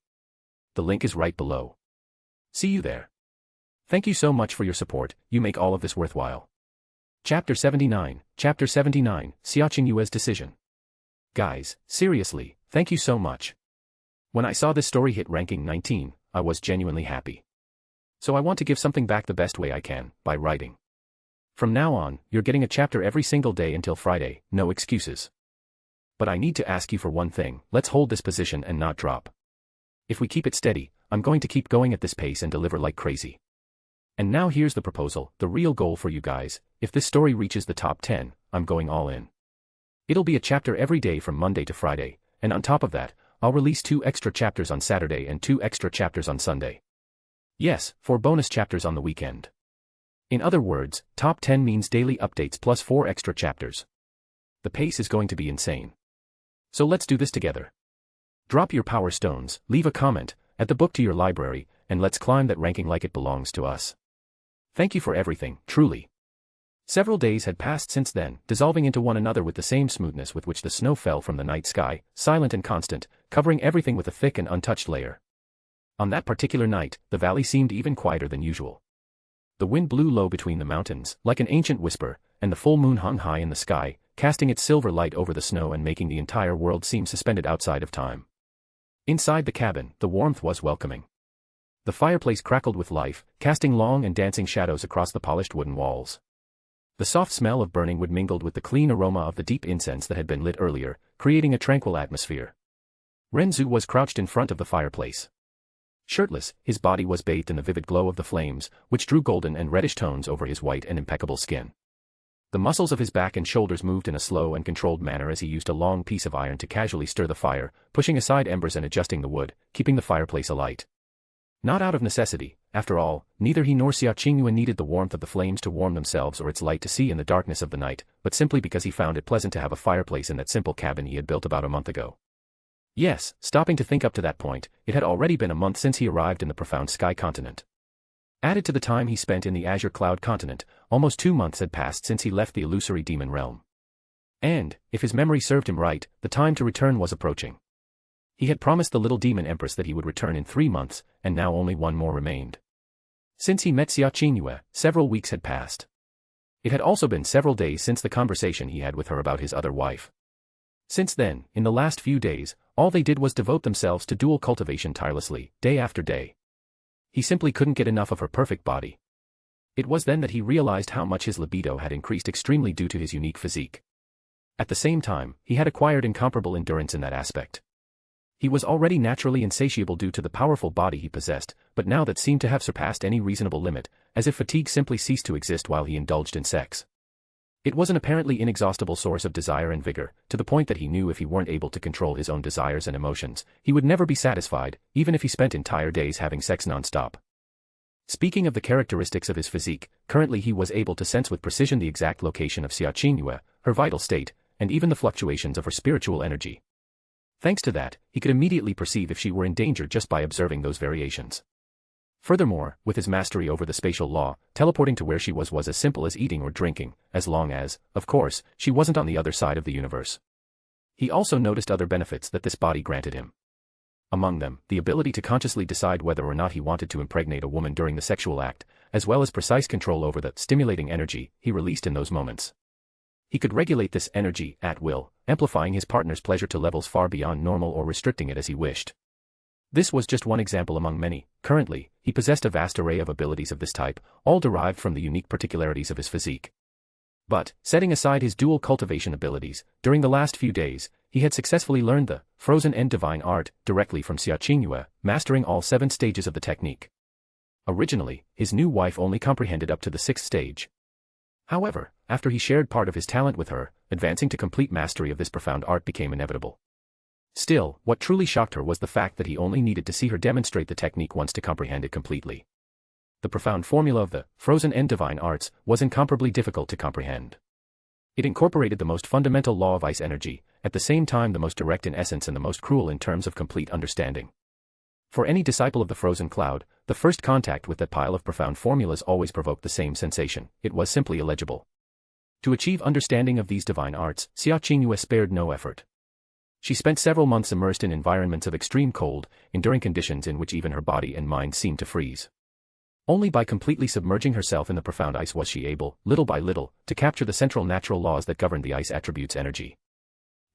Speaker 3: The link is right below. See you there. Thank you so much for your support, you make all of this worthwhile. Chapter 79, Xia Qingyue's decision. Guys, seriously, thank you so much. When I saw this story hit ranking 19, I was genuinely happy. So I want to give something back the best way I can, by writing. From now on, you're getting a chapter every single day until Friday, no excuses. But I need to ask you for one thing, let's hold this position and not drop. If we keep it steady, I'm going to keep going at this pace and deliver like crazy. And now here's the proposal, the real goal for you guys. If this story reaches the top 10, I'm going all in. It'll be a chapter every day from Monday to Friday, and on top of that, I'll release 2 extra chapters on Saturday and 2 extra chapters on Sunday. Yes, 4 bonus chapters on the weekend. In other words, top 10 means daily updates plus 4 extra chapters. The pace is going to be insane. So let's do this together. Drop your power stones, leave a comment, add the book to your library, and let's climb that ranking like it belongs to us. Thank you for everything, truly. Several days had passed since then, dissolving into one another with the same smoothness with which the snow fell from the night sky, silent and constant, covering everything with a thick and untouched layer. On that particular night, the valley seemed even quieter than usual. The wind blew low between the mountains, like an ancient whisper, and the full moon hung high in the sky, casting its silver light over the snow and making the entire world seem suspended outside of time. Inside the cabin, the warmth was welcoming. The fireplace crackled with life, casting long and dancing shadows across the polished wooden walls. The soft smell of burning wood mingled with the clean aroma of the deep incense that had been lit earlier, creating a tranquil atmosphere. Ren Zu was crouched in front of the fireplace. Shirtless, his body was bathed in the vivid glow of the flames, which drew golden and reddish tones over his white and impeccable skin. The muscles of his back and shoulders moved in a slow and controlled manner as he used a long piece of iron to casually stir the fire, pushing aside embers and adjusting the wood, keeping the fireplace alight. Not out of necessity, after all, neither he nor Xia Qingyue needed the warmth of the flames to warm themselves or its light to see in the darkness of the night, but simply because he found it pleasant to have a fireplace in that simple cabin he had built about a month ago. Yes, stopping to think up to that point, it had already been a month since he arrived in the profound sky continent. Added to the time he spent in the azure cloud continent, almost 2 months had passed since he left the illusory demon realm. And, if his memory served him right, the time to return was approaching. He had promised the little demon empress that he would return in 3 months, and now only 1 more remained. Since he met Xia Qingyue, several weeks had passed. It had also been several days since the conversation he had with her about his other wife. Since then, in the last few days, all they did was devote themselves to dual cultivation tirelessly, day after day. He simply couldn't get enough of her perfect body. It was then that he realized how much his libido had increased extremely due to his unique physique. At the same time, he had acquired incomparable endurance in that aspect. He was already naturally insatiable due to the powerful body he possessed, but now that seemed to have surpassed any reasonable limit, as if fatigue simply ceased to exist while he indulged in sex. It was an apparently inexhaustible source of desire and vigor, to the point that he knew if he weren't able to control his own desires and emotions, he would never be satisfied, even if he spent entire days having sex non-stop. Speaking of the characteristics of his physique, currently he was able to sense with precision the exact location of Xia Qingyue, her vital state, and even the fluctuations of her spiritual energy. Thanks to that, he could immediately perceive if she were in danger just by observing those variations. Furthermore, with his mastery over the spatial law, teleporting to where she was as simple as eating or drinking, as long as, of course, she wasn't on the other side of the universe. He also noticed other benefits that this body granted him. Among them, the ability to consciously decide whether or not he wanted to impregnate a woman during the sexual act, as well as precise control over the stimulating energy he released in those moments. He could regulate this energy at will, amplifying his partner's pleasure to levels far beyond normal or restricting it as he wished. This was just one example among many. Currently, he possessed a vast array of abilities of this type, all derived from the unique particularities of his physique. But, setting aside his dual cultivation abilities, during the last few days, he had successfully learned the frozen and divine art directly from Xia Qingyue, mastering all 7 stages of the technique. Originally, his new wife only comprehended up to the 6th stage. However, after he shared part of his talent with her, advancing to complete mastery of this profound art became inevitable. Still, what truly shocked her was the fact that he only needed to see her demonstrate the technique once to comprehend it completely. The profound formula of the frozen end divine arts was incomparably difficult to comprehend. It incorporated the most fundamental law of ice energy, at the same time the most direct in essence and the most cruel in terms of complete understanding. For any disciple of the frozen cloud, the first contact with that pile of profound formulas always provoked the same sensation. It was simply illegible. To achieve understanding of these divine arts, Xia Qingyue spared no effort. She spent several months immersed in environments of extreme cold, enduring conditions in which even her body and mind seemed to freeze. Only by completely submerging herself in the profound ice was she able, little by little, to capture the central natural laws that governed the ice attribute's energy.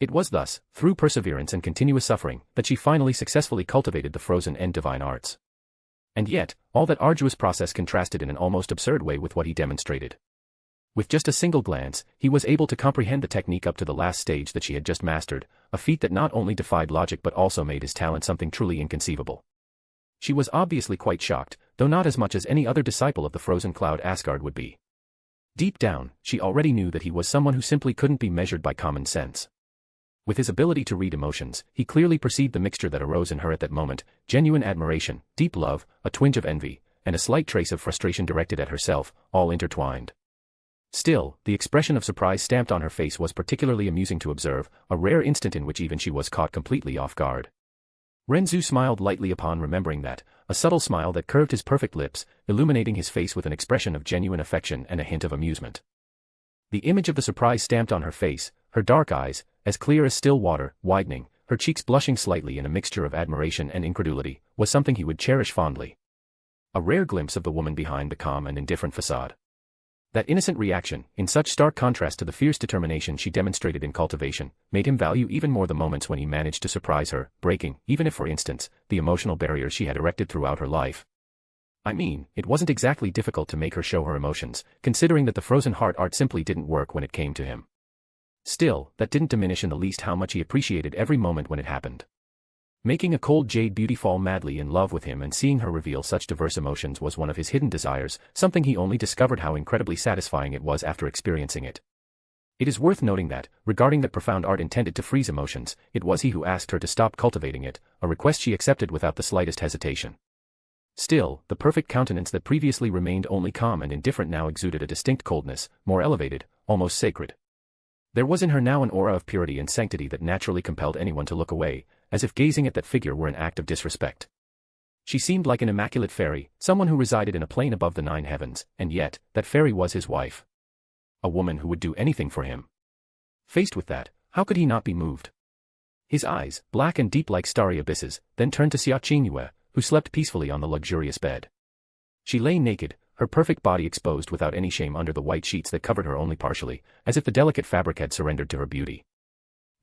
Speaker 3: It was thus, through perseverance and continuous suffering, that she finally successfully cultivated the frozen end divine arts. And yet, all that arduous process contrasted in an almost absurd way with what he demonstrated. With just a single glance, he was able to comprehend the technique up to the last stage that she had just mastered, a feat that not only defied logic but also made his talent something truly inconceivable. She was obviously quite shocked, though not as much as any other disciple of the frozen cloud Asgard would be. Deep down, she already knew that he was someone who simply couldn't be measured by common sense. With his ability to read emotions, he clearly perceived the mixture that arose in her at that moment: genuine admiration, deep love, a twinge of envy, and a slight trace of frustration directed at herself, all intertwined. Still, the expression of surprise stamped on her face was particularly amusing to observe, a rare instant in which even she was caught completely off guard. Ren Zu smiled lightly upon remembering that, a subtle smile that curved his perfect lips, illuminating his face with an expression of genuine affection and a hint of amusement. The image of the surprise stamped on her face, her dark eyes, as clear as still water, widening, her cheeks blushing slightly in a mixture of admiration and incredulity, was something he would cherish fondly. A rare glimpse of the woman behind the calm and indifferent facade. That innocent reaction, in such stark contrast to the fierce determination she demonstrated in cultivation, made him value even more the moments when he managed to surprise her, breaking, even if for instance, the emotional barriers she had erected throughout her life. I mean, it wasn't exactly difficult to make her show her emotions, considering that the frozen heart art simply didn't work when it came to him. Still, that didn't diminish in the least how much he appreciated every moment when it happened. Making a cold jade beauty fall madly in love with him and seeing her reveal such diverse emotions was one of his hidden desires, something he only discovered how incredibly satisfying it was after experiencing it. It is worth noting that, regarding that profound art intended to freeze emotions, it was he who asked her to stop cultivating it, a request she accepted without the slightest hesitation. Still, the perfect countenance that previously remained only calm and indifferent now exuded a distinct coldness, more elevated, almost sacred. There was in her now an aura of purity and sanctity that naturally compelled anyone to look away, as if gazing at that figure were an act of disrespect. She seemed like an immaculate fairy, someone who resided in a plane above the 9 heavens, and yet, that fairy was his wife. A woman who would do anything for him. Faced with that, how could he not be moved? His eyes, black and deep like starry abysses, then turned to Xia Qingyue, who slept peacefully on the luxurious bed. She lay naked, her perfect body exposed without any shame under the white sheets that covered her only partially, as if the delicate fabric had surrendered to her beauty.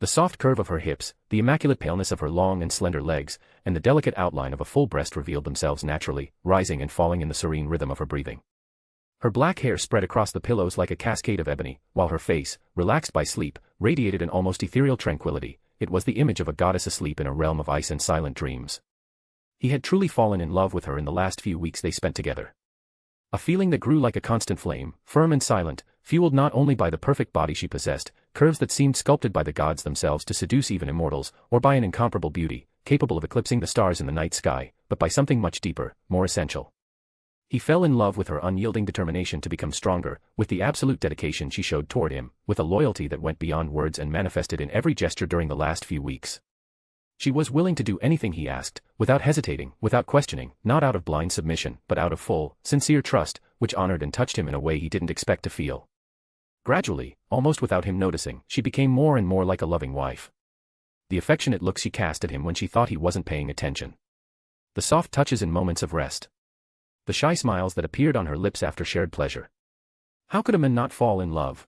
Speaker 3: The soft curve of her hips, the immaculate paleness of her long and slender legs, and the delicate outline of a full breast revealed themselves naturally, rising and falling in the serene rhythm of her breathing. Her black hair spread across the pillows like a cascade of ebony, while her face, relaxed by sleep, radiated an almost ethereal tranquility. It was the image of a goddess asleep in a realm of ice and silent dreams. He had truly fallen in love with her in the last few weeks they spent together. A feeling that grew like a constant flame, firm and silent, fueled not only by the perfect body she possessed, curves that seemed sculpted by the gods themselves to seduce even immortals, or by an incomparable beauty, capable of eclipsing the stars in the night sky, but by something much deeper, more essential. He fell in love with her unyielding determination to become stronger, with the absolute dedication she showed toward him, with a loyalty that went beyond words and manifested in every gesture during the last few weeks. She was willing to do anything he asked, without hesitating, without questioning, not out of blind submission, but out of full, sincere trust, which honored and touched him in a way he didn't expect to feel. Gradually, almost without him noticing, she became more and more like a loving wife. The affectionate looks she cast at him when she thought he wasn't paying attention. The soft touches in moments of rest. The shy smiles that appeared on her lips after shared pleasure. How could a man not fall in love?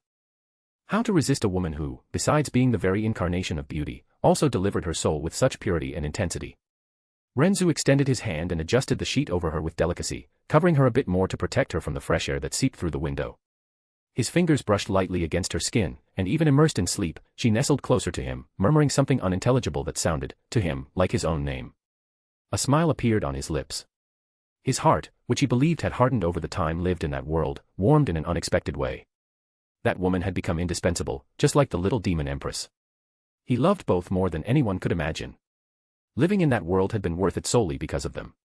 Speaker 3: How to resist a woman who, besides being the very incarnation of beauty, also delivered her soul with such purity and intensity? Ren Zu extended his hand and adjusted the sheet over her with delicacy, covering her a bit more to protect her from the fresh air that seeped through the window. His fingers brushed lightly against her skin, and even immersed in sleep, she nestled closer to him, murmuring something unintelligible that sounded, to him, like his own name. A smile appeared on his lips. His heart, which he believed had hardened over the time lived in that world, warmed in an unexpected way. That woman had become indispensable, just like the little demon empress. He loved both more than anyone could imagine. Living in that world had been worth it solely because of them.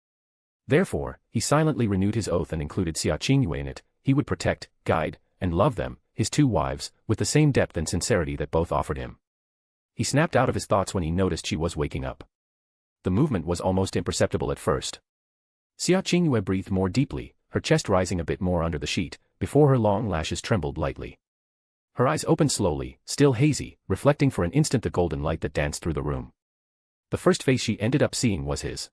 Speaker 3: Therefore, he silently renewed his oath and included Xia Qingyue in it. He would protect, guide, and love them, his two wives, with the same depth and sincerity that both offered him. He snapped out of his thoughts when he noticed she was waking up. The movement was almost imperceptible at first. Xia Qingyue breathed more deeply, her chest rising a bit more under the sheet, before her long lashes trembled lightly. Her eyes opened slowly, still hazy, reflecting for an instant the golden light that danced through the room. The first face she ended up seeing was his.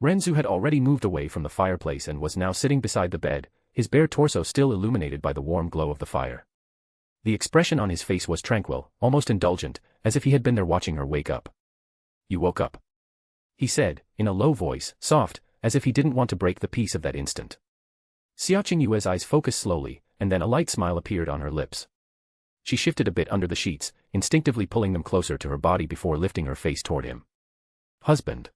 Speaker 3: Ren Zu had already moved away from the fireplace and was now sitting beside the bed, his bare torso still illuminated by the warm glow of the fire. The expression on his face was tranquil, almost indulgent, as if he had been there watching her wake up. "You woke up," he said, in a low voice, soft, as if he didn't want to break the peace of that instant. Xia Qingyue's eyes focused slowly, and then a light smile appeared on her lips. She shifted a bit under the sheets, instinctively pulling them closer to her body before lifting her face toward him. "Husband,"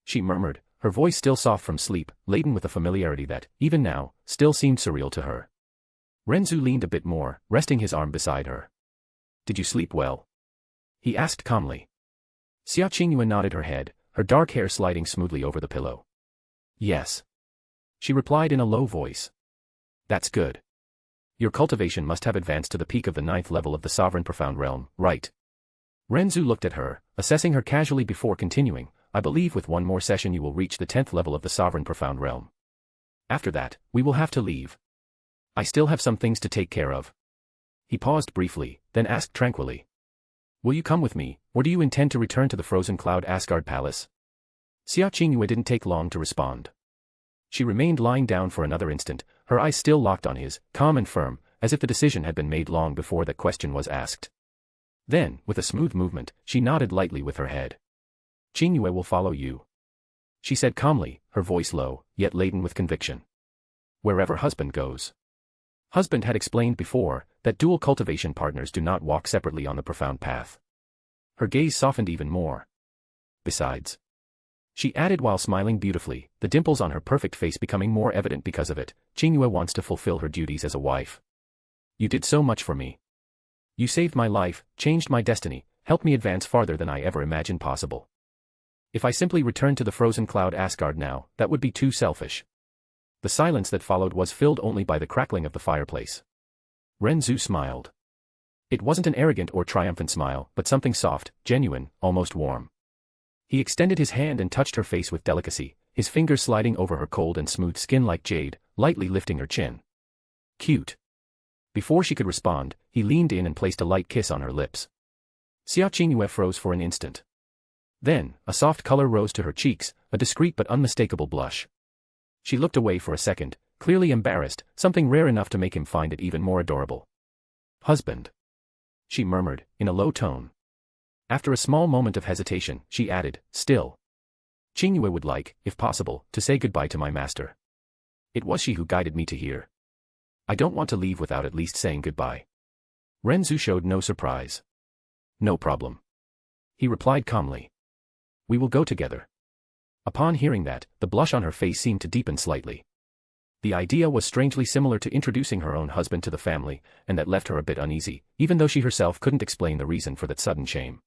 Speaker 3: she murmured, her voice still soft from sleep, laden with a familiarity that, even now, still seemed surreal to her. Ren Zu leaned a bit more, resting his arm beside her. "Did you sleep well?" he asked calmly. Xia Qingyue nodded her head, her dark hair sliding smoothly over the pillow. "Yes," she replied in a low voice. "That's good. Your cultivation must have advanced to the peak of the 9th level of the Sovereign Profound Realm, right?" Ren Zu looked at her, assessing her casually before continuing. "I believe with one more session you will reach the 10th level of the Sovereign Profound Realm. After that, we will have to leave. I still have some things to take care of." He paused briefly, then asked tranquilly. "Will you come with me, or do you intend to return to the Frozen Cloud Asgard Palace?" Xia Qingyue didn't take long to respond. She remained lying down for another instant, her eyes still locked on his, calm and firm, as if the decision had been made long before that question was asked. Then, with a smooth movement, she nodded lightly with her head. "Qingyue will follow you," she said calmly, her voice low, yet laden with conviction. "Wherever husband goes." Husband had explained before that dual cultivation partners do not walk separately on the profound path. Her gaze softened even more. "Besides," she added while smiling beautifully, the dimples on her perfect face becoming more evident because of it, "Qingyue wants to fulfill her duties as a wife. You did so much for me. You saved my life, changed my destiny, helped me advance farther than I ever imagined possible. If I simply returned to the Frozen Cloud Asgard now, that would be too selfish." The silence that followed was filled only by the crackling of the fireplace. Ren Zu smiled. It wasn't an arrogant or triumphant smile, but something soft, genuine, almost warm. He extended his hand and touched her face with delicacy, his fingers sliding over her cold and smooth skin like jade, lightly lifting her chin. "Cute." Before she could respond, he leaned in and placed a light kiss on her lips. Xia Qingyue froze for an instant. Then, a soft color rose to her cheeks, a discreet but unmistakable blush. She looked away for a second, clearly embarrassed, something rare enough to make him find it even more adorable. "Husband," she murmured, in a low tone. After a small moment of hesitation, she added, "Still, Qingyue would like, if possible, to say goodbye to my master. It was she who guided me to here. I don't want to leave without at least saying goodbye." Ren Zu showed no surprise. "No problem," he replied calmly. "We will go together." Upon hearing that, the blush on her face seemed to deepen slightly. The idea was strangely similar to introducing her own husband to the family, and that left her a bit uneasy, even though she herself couldn't explain the reason for that sudden shame.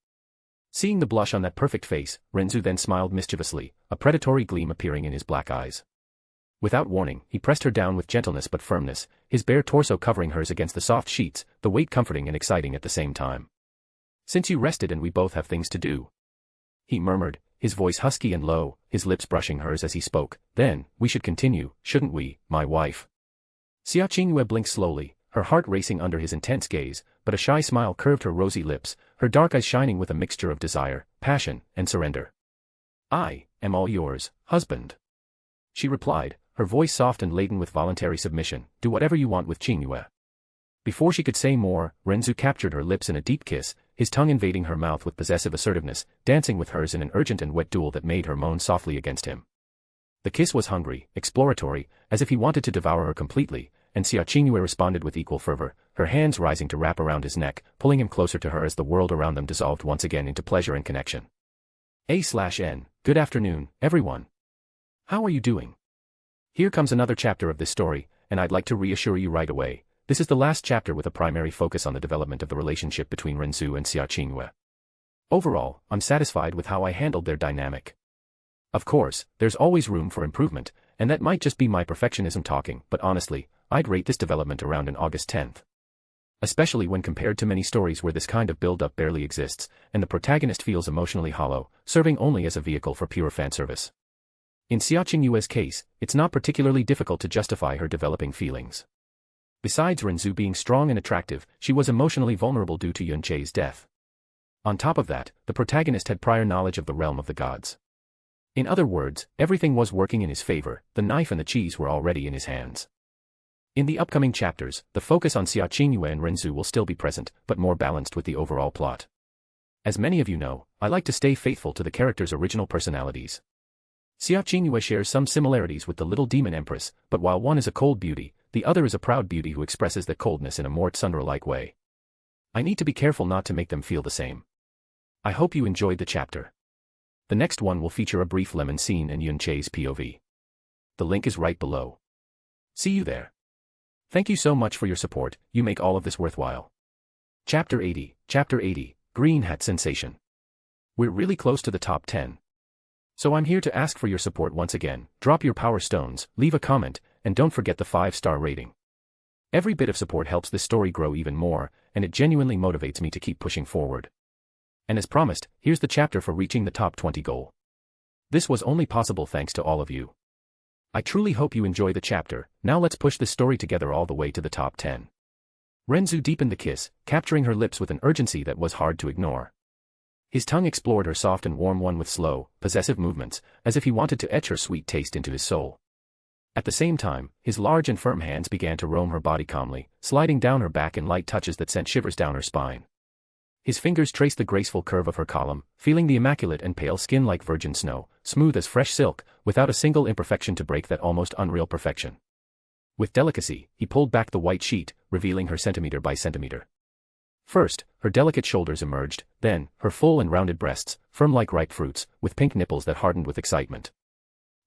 Speaker 3: Seeing the blush on that perfect face, Ren Zu then smiled mischievously, a predatory gleam appearing in his black eyes. Without warning, he pressed her down with gentleness but firmness, his bare torso covering hers against the soft sheets, the weight comforting and exciting at the same time. "Since you rested and we both have things to do," he murmured, his voice husky and low, his lips brushing hers as he spoke, "then, we should continue, shouldn't we, my wife?" Xia Qingyue blinked slowly, her heart racing under his intense gaze, but a shy smile curved her rosy lips, her dark eyes shining with a mixture of desire, passion, and surrender. "I am all yours, husband," she replied, her voice soft and laden with voluntary submission. "Do whatever you want with Qingyue." Before she could say more, Ren Zu captured her lips in a deep kiss, his tongue invading her mouth with possessive assertiveness, dancing with hers in an urgent and wet duel that made her moan softly against him. The kiss was hungry, exploratory, as if he wanted to devour her completely, and Xia Qingyue responded with equal fervor, her hands rising to wrap around his neck, pulling him closer to her as the world around them dissolved once again into pleasure and connection. A/N, good afternoon, everyone. How are you doing? Here comes another chapter of this story, and I'd like to reassure you right away This is the last chapter with a primary focus on the development of the relationship between Ren Zu and Xia Qingyue. Overall, I'm satisfied with how I handled their dynamic. Of course, there's always room for improvement, and that might just be my perfectionism talking, but honestly, I'd rate this development around an August 10th. Especially when compared to many stories where this kind of build-up barely exists, and the protagonist feels emotionally hollow, serving only as a vehicle for pure fanservice. In Xia Qingyue's case, it's not particularly difficult to justify her developing feelings. Besides Ren Zu being strong and attractive, she was emotionally vulnerable due to Yun Chei's death. On top of that, the protagonist had prior knowledge of the realm of the gods. In other words, everything was working in his favor, the knife and the cheese were already in his hands. In the upcoming chapters, the focus on Xia Qingyue and Ren Zu will still be present, but more balanced with the overall plot. As many of you know, I like to stay faithful to the characters' original personalities. Xia Qingyue shares some similarities with the Little Demon Empress, but while one is a cold beauty, the other is a proud beauty who expresses that coldness in a more tsundere-like way. I need to be careful not to make them feel the same. I hope you enjoyed the chapter. The next one will feature a brief lemon scene and Yun Chei's POV. The link is right below. See you there. Thank you so much for your support, you make all of this worthwhile. Chapter 80, Green Hat Sensation. We're really close to the top 10. So I'm here to ask for your support once again, drop your power stones, leave a comment, and don't forget the 5-star rating. Every bit of support helps this story grow even more, and it genuinely motivates me to keep pushing forward. And as promised, here's the chapter for reaching the top 20 goal. This was only possible thanks to all of you. I truly hope you enjoy the chapter. Now let's push this story together all the way to the top 10. Ren Zu deepened the kiss, capturing her lips with an urgency that was hard to ignore. His tongue explored her soft and warm one with slow, possessive movements, as if he wanted to etch her sweet taste into his soul. At the same time, his large and firm hands began to roam her body calmly, sliding down her back in light touches that sent shivers down her spine. His fingers traced the graceful curve of her column, feeling the immaculate and pale skin like virgin snow, smooth as fresh silk, without a single imperfection to break that almost unreal perfection. With delicacy, he pulled back the white sheet, revealing her centimeter by centimeter. First, her delicate shoulders emerged, then, her full and rounded breasts, firm like ripe fruits, with pink nipples that hardened with excitement.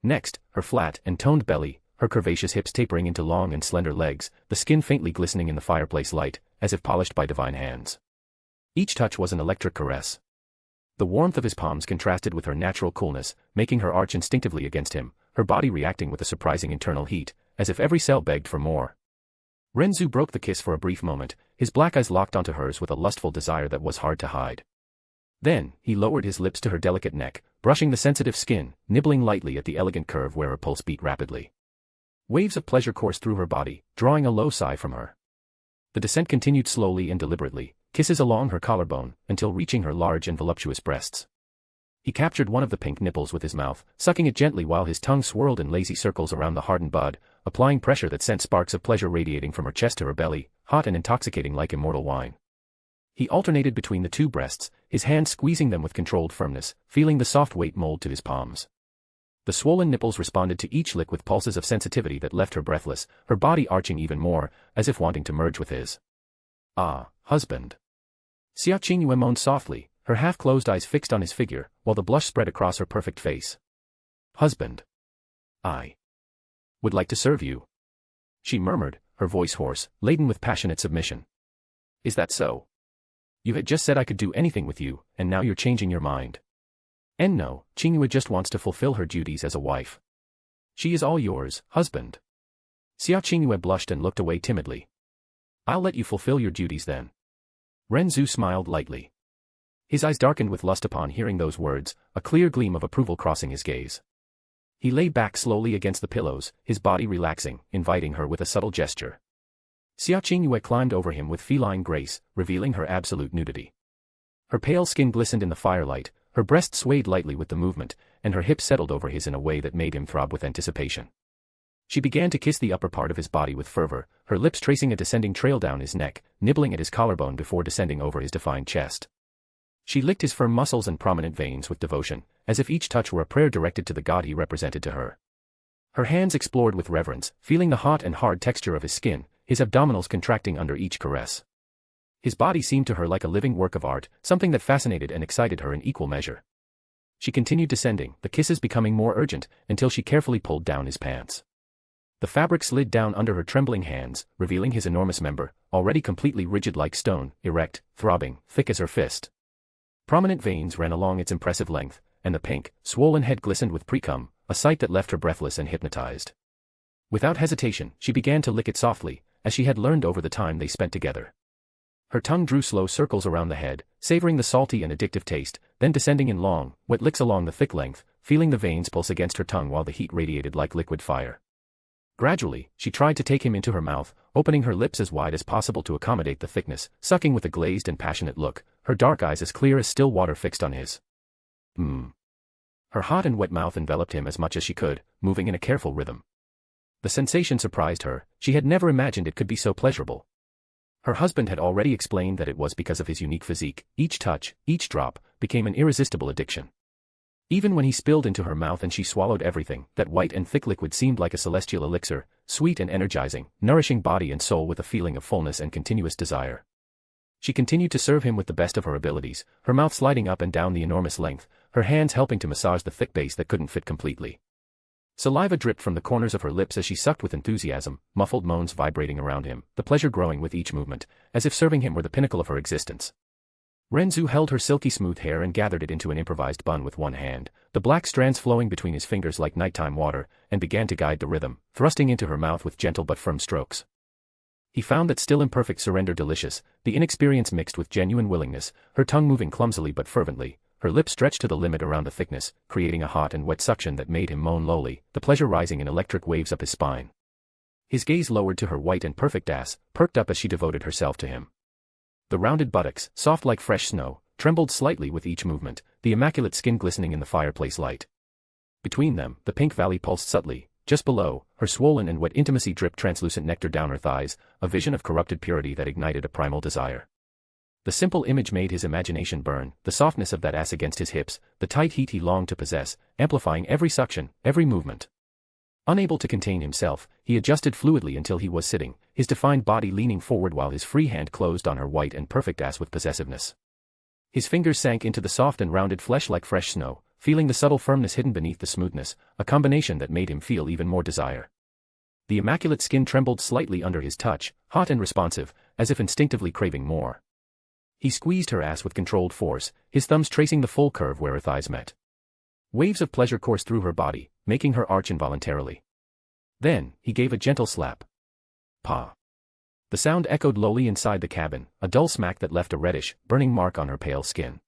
Speaker 3: Next, her flat and toned belly, her curvaceous hips tapering into long and slender legs, the skin faintly glistening in the fireplace light, as if polished by divine hands. Each touch was an electric caress. The warmth of his palms contrasted with her natural coolness, making her arch instinctively against him, her body reacting with a surprising internal heat, as if every cell begged for more. Ren Zu broke the kiss for a brief moment, his black eyes locked onto hers with a lustful desire that was hard to hide. Then, he lowered his lips to her delicate neck, brushing the sensitive skin, nibbling lightly at the elegant curve where her pulse beat rapidly. Waves of pleasure coursed through her body, drawing a low sigh from her. The descent continued slowly and deliberately, kisses along her collarbone, until reaching her large and voluptuous breasts. He captured one of the pink nipples with his mouth, sucking it gently while his tongue swirled in lazy circles around the hardened bud, applying pressure that sent sparks of pleasure radiating from her chest to her belly, hot and intoxicating like immortal wine. He alternated between the two breasts, his hands squeezing them with controlled firmness, feeling the soft weight mold to his palms. The swollen nipples responded to each lick with pulses of sensitivity that left her breathless, her body arching even more, as if wanting to merge with his. Ah, husband. Xia Qingyue moaned softly, her half-closed eyes fixed on his figure, while the blush spread across her perfect face. Husband. I would like to serve you. She murmured, her voice hoarse, laden with passionate submission. Is that so? You had just said I could do anything with you, and now you're changing your mind. And no, Qingyue just wants to fulfill her duties as a wife. She is all yours, husband. Xia Qingyue blushed and looked away timidly. I'll let you fulfill your duties then. Ren Zu smiled lightly. His eyes darkened with lust upon hearing those words, a clear gleam of approval crossing his gaze. He lay back slowly against the pillows, his body relaxing, inviting her with a subtle gesture. Xia Qingyue climbed over him with feline grace, revealing her absolute nudity. Her pale skin glistened in the firelight, her breast swayed lightly with the movement, and her hips settled over his in a way that made him throb with anticipation. She began to kiss the upper part of his body with fervor, her lips tracing a descending trail down his neck, nibbling at his collarbone before descending over his defined chest. She licked his firm muscles and prominent veins with devotion, as if each touch were a prayer directed to the god he represented to her. Her hands explored with reverence, feeling the hot and hard texture of his skin, his abdominals contracting under each caress. His body seemed to her like a living work of art, something that fascinated and excited her in equal measure. She continued descending, the kisses becoming more urgent, until she carefully pulled down his pants. The fabric slid down under her trembling hands, revealing his enormous member, already completely rigid like stone, erect, throbbing, thick as her fist. Prominent veins ran along its impressive length, and the pink, swollen head glistened with precum, a sight that left her breathless and hypnotized. Without hesitation, she began to lick it softly, as she had learned over the time they spent together. Her tongue drew slow circles around the head, savoring the salty and addictive taste, then descending in long, wet licks along the thick length, feeling the veins pulse against her tongue while the heat radiated like liquid fire. Gradually, she tried to take him into her mouth, opening her lips as wide as possible to accommodate the thickness, sucking with a glazed and passionate look, her dark eyes as clear as still water fixed on his. Her hot and wet mouth enveloped him as much as she could, moving in a careful rhythm. The sensation surprised her, she had never imagined it could be so pleasurable. Her husband had already explained that it was because of his unique physique, each touch, each drop, became an irresistible addiction. Even when he spilled into her mouth and she swallowed everything, that white and thick liquid seemed like a celestial elixir, sweet and energizing, nourishing body and soul with a feeling of fullness and continuous desire. She continued to serve him with the best of her abilities, her mouth sliding up and down the enormous length, her hands helping to massage the thick base that couldn't fit completely. Saliva dripped from the corners of her lips as she sucked with enthusiasm, muffled moans vibrating around him, the pleasure growing with each movement, as if serving him were the pinnacle of her existence. Ren Zu held her silky smooth hair and gathered it into an improvised bun with one hand, the black strands flowing between his fingers like nighttime water, and began to guide the rhythm, thrusting into her mouth with gentle but firm strokes. He found that still imperfect surrender delicious, the inexperience mixed with genuine willingness, her tongue moving clumsily but fervently, her lips stretched to the limit around the thickness, creating a hot and wet suction that made him moan lowly, the pleasure rising in electric waves up his spine. His gaze lowered to her white and perfect ass, perked up as she devoted herself to him. The rounded buttocks, soft like fresh snow, trembled slightly with each movement, the immaculate skin glistening in the fireplace light. Between them, the pink valley pulsed subtly. Just below, her swollen and wet intimacy dripped translucent nectar down her thighs, a vision of corrupted purity that ignited a primal desire. The simple image made his imagination burn, the softness of that ass against his hips, the tight heat he longed to possess, amplifying every suction, every movement. Unable to contain himself, he adjusted fluidly until he was sitting, his defined body leaning forward while his free hand closed on her white and perfect ass with possessiveness. His fingers sank into the soft and rounded flesh like fresh snow, feeling the subtle firmness hidden beneath the smoothness, a combination that made him feel even more desire. The immaculate skin trembled slightly under his touch, hot and responsive, as if instinctively craving more. He squeezed her ass with controlled force, his thumbs tracing the full curve where her thighs met. Waves of pleasure coursed through her body, making her arch involuntarily. Then, he gave a gentle slap. Pa. The sound echoed lowly inside the cabin, a dull smack that left a reddish, burning mark on her pale skin.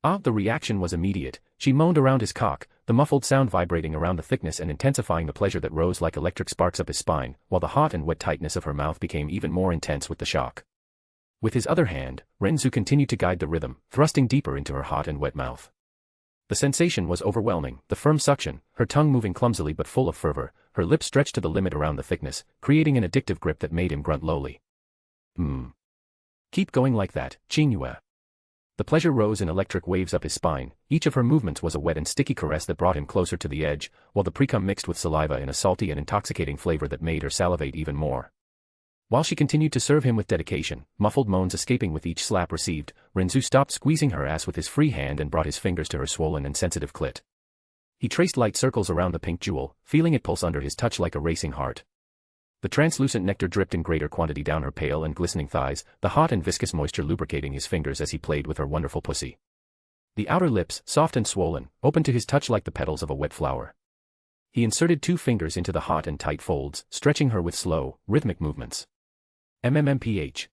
Speaker 3: The reaction was immediate. She moaned around his cock, the muffled sound vibrating around the thickness and intensifying the pleasure that rose like electric sparks up his spine, while the hot and wet tightness of her mouth became even more intense with the shock. With his other hand, Ren Zu continued to guide the rhythm, thrusting deeper into her hot and wet mouth. The sensation was overwhelming, the firm suction, her tongue moving clumsily but full of fervor, her lips stretched to the limit around the thickness, creating an addictive grip that made him grunt lowly. Keep going like that, Qingyue. The pleasure rose in electric waves up his spine, each of her movements was a wet and sticky caress that brought him closer to the edge, while the precum mixed with saliva in a salty and intoxicating flavor that made her salivate even more. While she continued to serve him with dedication, muffled moans escaping with each slap received, Ren Zu stopped squeezing her ass with his free hand and brought his fingers to her swollen and sensitive clit. He traced light circles around the pink jewel, feeling it pulse under his touch like a racing heart. The translucent nectar dripped in greater quantity down her pale and glistening thighs, the hot and viscous moisture lubricating his fingers as he played with her wonderful pussy. The outer lips, soft and swollen, opened to his touch like the petals of a wet flower. He inserted 2 fingers into the hot and tight folds, stretching her with slow, rhythmic movements. MMMPH.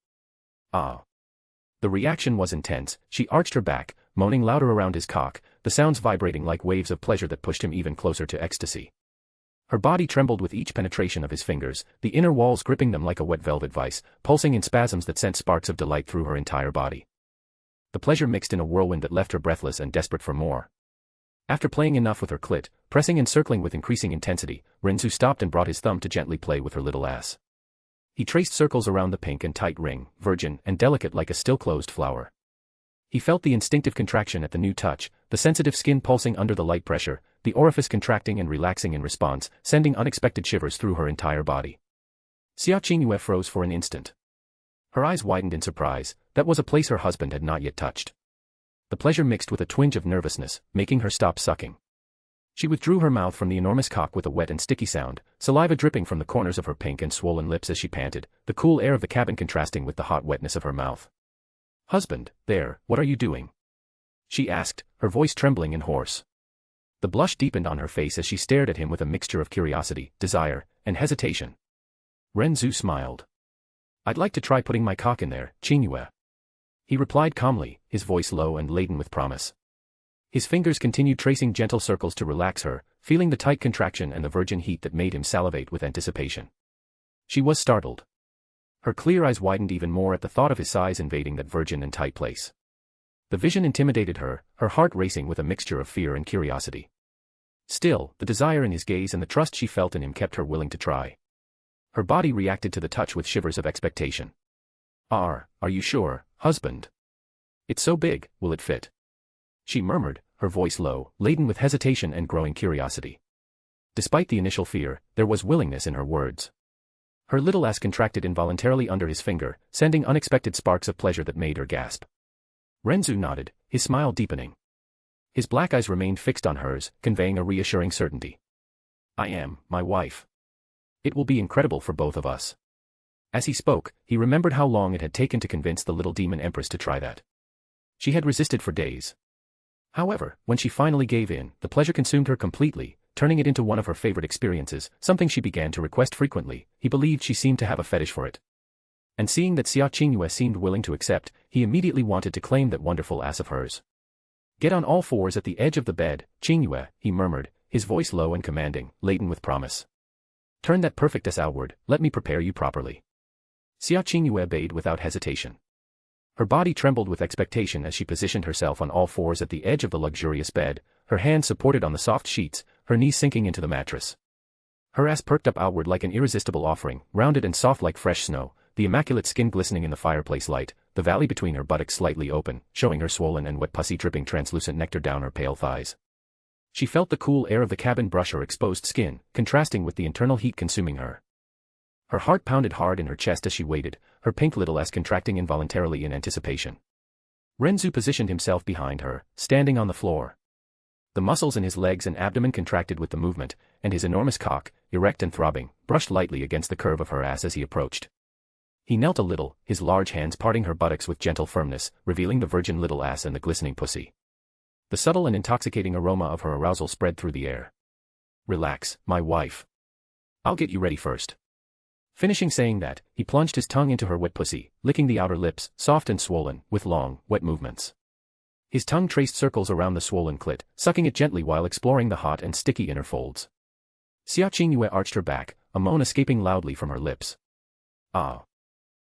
Speaker 3: The reaction was intense. She arched her back, moaning louder around his cock, the sounds vibrating like waves of pleasure that pushed him even closer to ecstasy. Her body trembled with each penetration of his fingers, the inner walls gripping them like a wet velvet vice, pulsing in spasms that sent sparks of delight through her entire body. The pleasure mixed in a whirlwind that left her breathless and desperate for more. After playing enough with her clit, pressing and circling with increasing intensity, Ren Zu stopped and brought his thumb to gently play with her little ass. He traced circles around the pink and tight ring, virgin and delicate like a still-closed flower. He felt the instinctive contraction at the new touch, the sensitive skin pulsing under the light pressure, the orifice contracting and relaxing in response, sending unexpected shivers through her entire body. Xia Qingyue froze for an instant. Her eyes widened in surprise, that was a place her husband had not yet touched. The pleasure mixed with a twinge of nervousness, making her stop sucking. She withdrew her mouth from the enormous cock with a wet and sticky sound, saliva dripping from the corners of her pink and swollen lips as she panted, the cool air of the cabin contrasting with the hot wetness of her mouth. "Husband, there, what are you doing?" she asked, her voice trembling and hoarse. The blush deepened on her face as she stared at him with a mixture of curiosity, desire, and hesitation. Ren Zu smiled. "I'd like to try putting my cock in there, Qingyue," he replied calmly, his voice low and laden with promise. His fingers continued tracing gentle circles to relax her, feeling the tight contraction and the virgin heat that made him salivate with anticipation. She was startled. Her clear eyes widened even more at the thought of his size invading that virgin and tight place. The vision intimidated her, her heart racing with a mixture of fear and curiosity. Still, the desire in his gaze and the trust she felt in him kept her willing to try. Her body reacted to the touch with shivers of expectation. Are you sure, husband? It's so big, will it fit?" she murmured, her voice low, laden with hesitation and growing curiosity. Despite the initial fear, there was willingness in her words. Her little ass contracted involuntarily under his finger, sending unexpected sparks of pleasure that made her gasp. Ren Zu nodded, his smile deepening. His black eyes remained fixed on hers, conveying a reassuring certainty. "I am, my wife. It will be incredible for both of us." As he spoke, he remembered how long it had taken to convince the little demon empress to try that. She had resisted for days. However, when she finally gave in, the pleasure consumed her completely, turning it into one of her favorite experiences, something she began to request frequently. He believed she seemed to have a fetish for it. And seeing that Xia Qingyue seemed willing to accept, he immediately wanted to claim that wonderful ass of hers. "Get on all fours at the edge of the bed, Qingyue," he murmured, his voice low and commanding, laden with promise. "Turn that perfect ass outward, let me prepare you properly." Xia Qingyue obeyed without hesitation. Her body trembled with expectation as she positioned herself on all fours at the edge of the luxurious bed, her hands supported on the soft sheets, her knees sinking into the mattress. Her ass perked up outward like an irresistible offering, rounded and soft like fresh snow, the immaculate skin glistening in the fireplace light, the valley between her buttocks slightly open, showing her swollen and wet pussy dripping translucent nectar down her pale thighs. She felt the cool air of the cabin brush her exposed skin, contrasting with the internal heat consuming her. Her heart pounded hard in her chest as she waited, her pink little ass contracting involuntarily in anticipation. Ren Zu positioned himself behind her, standing on the floor. The muscles in his legs and abdomen contracted with the movement, and his enormous cock, erect and throbbing, brushed lightly against the curve of her ass as he approached. He knelt a little, his large hands parting her buttocks with gentle firmness, revealing the virgin little ass and the glistening pussy. The subtle and intoxicating aroma of her arousal spread through the air. "Relax, my wife. I'll get you ready first." Finishing saying that, he plunged his tongue into her wet pussy, licking the outer lips, soft and swollen, with long, wet movements. His tongue traced circles around the swollen clit, sucking it gently while exploring the hot and sticky inner folds. Xia Qingyue arched her back, a moan escaping loudly from her lips. "Ah.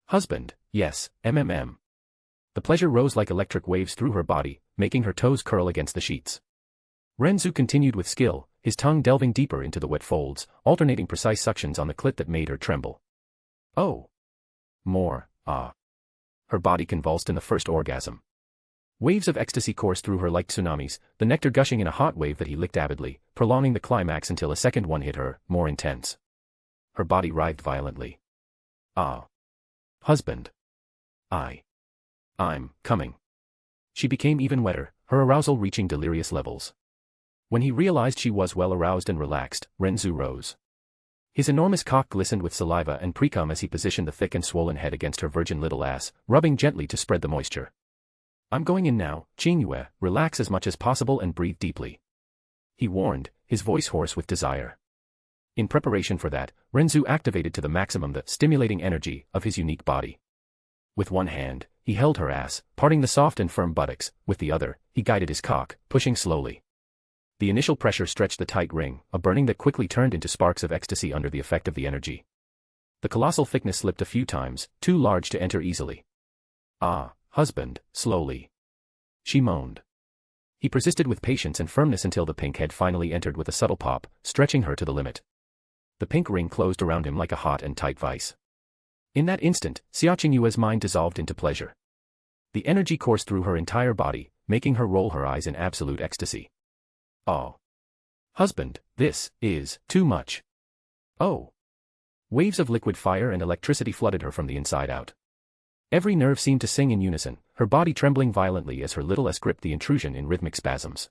Speaker 3: Husband, yes, mmm." The pleasure rose like electric waves through her body, making her toes curl against the sheets. Ren Zu continued with skill, his tongue delving deeper into the wet folds, alternating precise suctions on the clit that made her tremble. "Oh. More, ah." Her body convulsed in the first orgasm. Waves of ecstasy coursed through her like tsunamis, the nectar gushing in a hot wave that he licked avidly, prolonging the climax until a second one hit her, more intense. Her body writhed violently. "Ah. Husband. I'm coming." She became even wetter, her arousal reaching delirious levels. When he realized she was well aroused and relaxed, Ren Zu rose. His enormous cock glistened with saliva and precum as he positioned the thick and swollen head against her virgin little ass, rubbing gently to spread the moisture. "I'm going in now, Qingyue, relax as much as possible and breathe deeply," he warned, his voice hoarse with desire. In preparation for that, Ren Zu activated to the maximum the stimulating energy of his unique body. With one hand, he held her ass, parting the soft and firm buttocks, with the other, he guided his cock, pushing slowly. The initial pressure stretched the tight ring, a burning that quickly turned into sparks of ecstasy under the effect of the energy. The colossal thickness slipped a few times, too large to enter easily. "Ah, husband, slowly," she moaned. He persisted with patience and firmness until the pink head finally entered with a subtle pop, stretching her to the limit. The pink ring closed around him like a hot and tight vice. In that instant, Xia Qingyue's mind dissolved into pleasure. The energy coursed through her entire body, making her roll her eyes in absolute ecstasy. "Oh. Husband, this is too much." "Oh." Waves of liquid fire and electricity flooded her from the inside out. Every nerve seemed to sing in unison, her body trembling violently as her little ass gripped the intrusion in rhythmic spasms.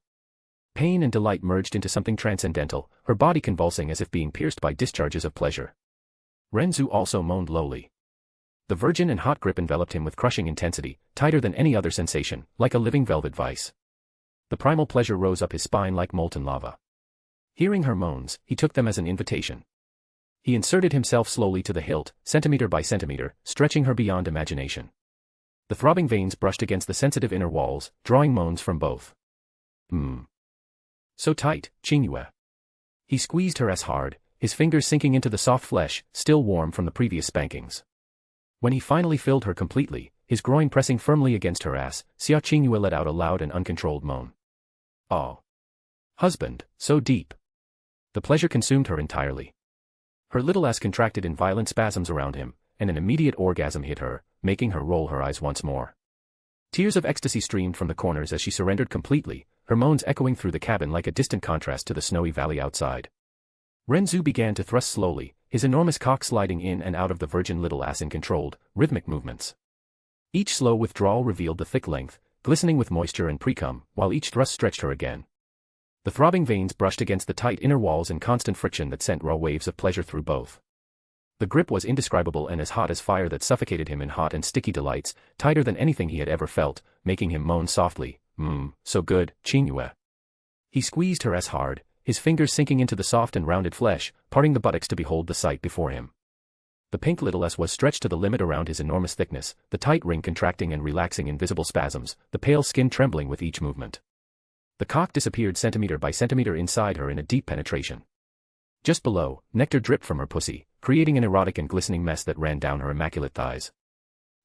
Speaker 3: Pain and delight merged into something transcendental, her body convulsing as if being pierced by discharges of pleasure. Ren Zu also moaned lowly. The virgin and hot grip enveloped him with crushing intensity, tighter than any other sensation, like a living velvet vice. The primal pleasure rose up his spine like molten lava. Hearing her moans, he took them as an invitation. He inserted himself slowly to the hilt, centimeter by centimeter, stretching her beyond imagination. The throbbing veins brushed against the sensitive inner walls, drawing moans from both. So tight, Qingyue. He squeezed her ass hard, his fingers sinking into the soft flesh, still warm from the previous spankings. When he finally filled her completely, his groin pressing firmly against her ass, Xia Qingyue let out a loud and uncontrolled moan. Oh. Husband, so deep. The pleasure consumed her entirely. Her little ass contracted in violent spasms around him, and an immediate orgasm hit her, making her roll her eyes once more. Tears of ecstasy streamed from the corners as she surrendered completely, her moans echoing through the cabin like a distant contrast to the snowy valley outside. Ren Zu began to thrust slowly, his enormous cock sliding in and out of the virgin little ass in controlled, rhythmic movements. Each slow withdrawal revealed the thick length, glistening with moisture and pre-cum, while each thrust stretched her again. The throbbing veins brushed against the tight inner walls in constant friction that sent raw waves of pleasure through both. The grip was indescribable and as hot as fire that suffocated him in hot and sticky delights, tighter than anything he had ever felt, making him moan softly, so good, Qingyue. He squeezed her ass hard, his fingers sinking into the soft and rounded flesh, parting the buttocks to behold the sight before him. The pink little ass was stretched to the limit around his enormous thickness, the tight ring contracting and relaxing in visible spasms, the pale skin trembling with each movement. The cock disappeared centimeter by centimeter inside her in a deep penetration. Just below, nectar dripped from her pussy, creating an erotic and glistening mess that ran down her immaculate thighs.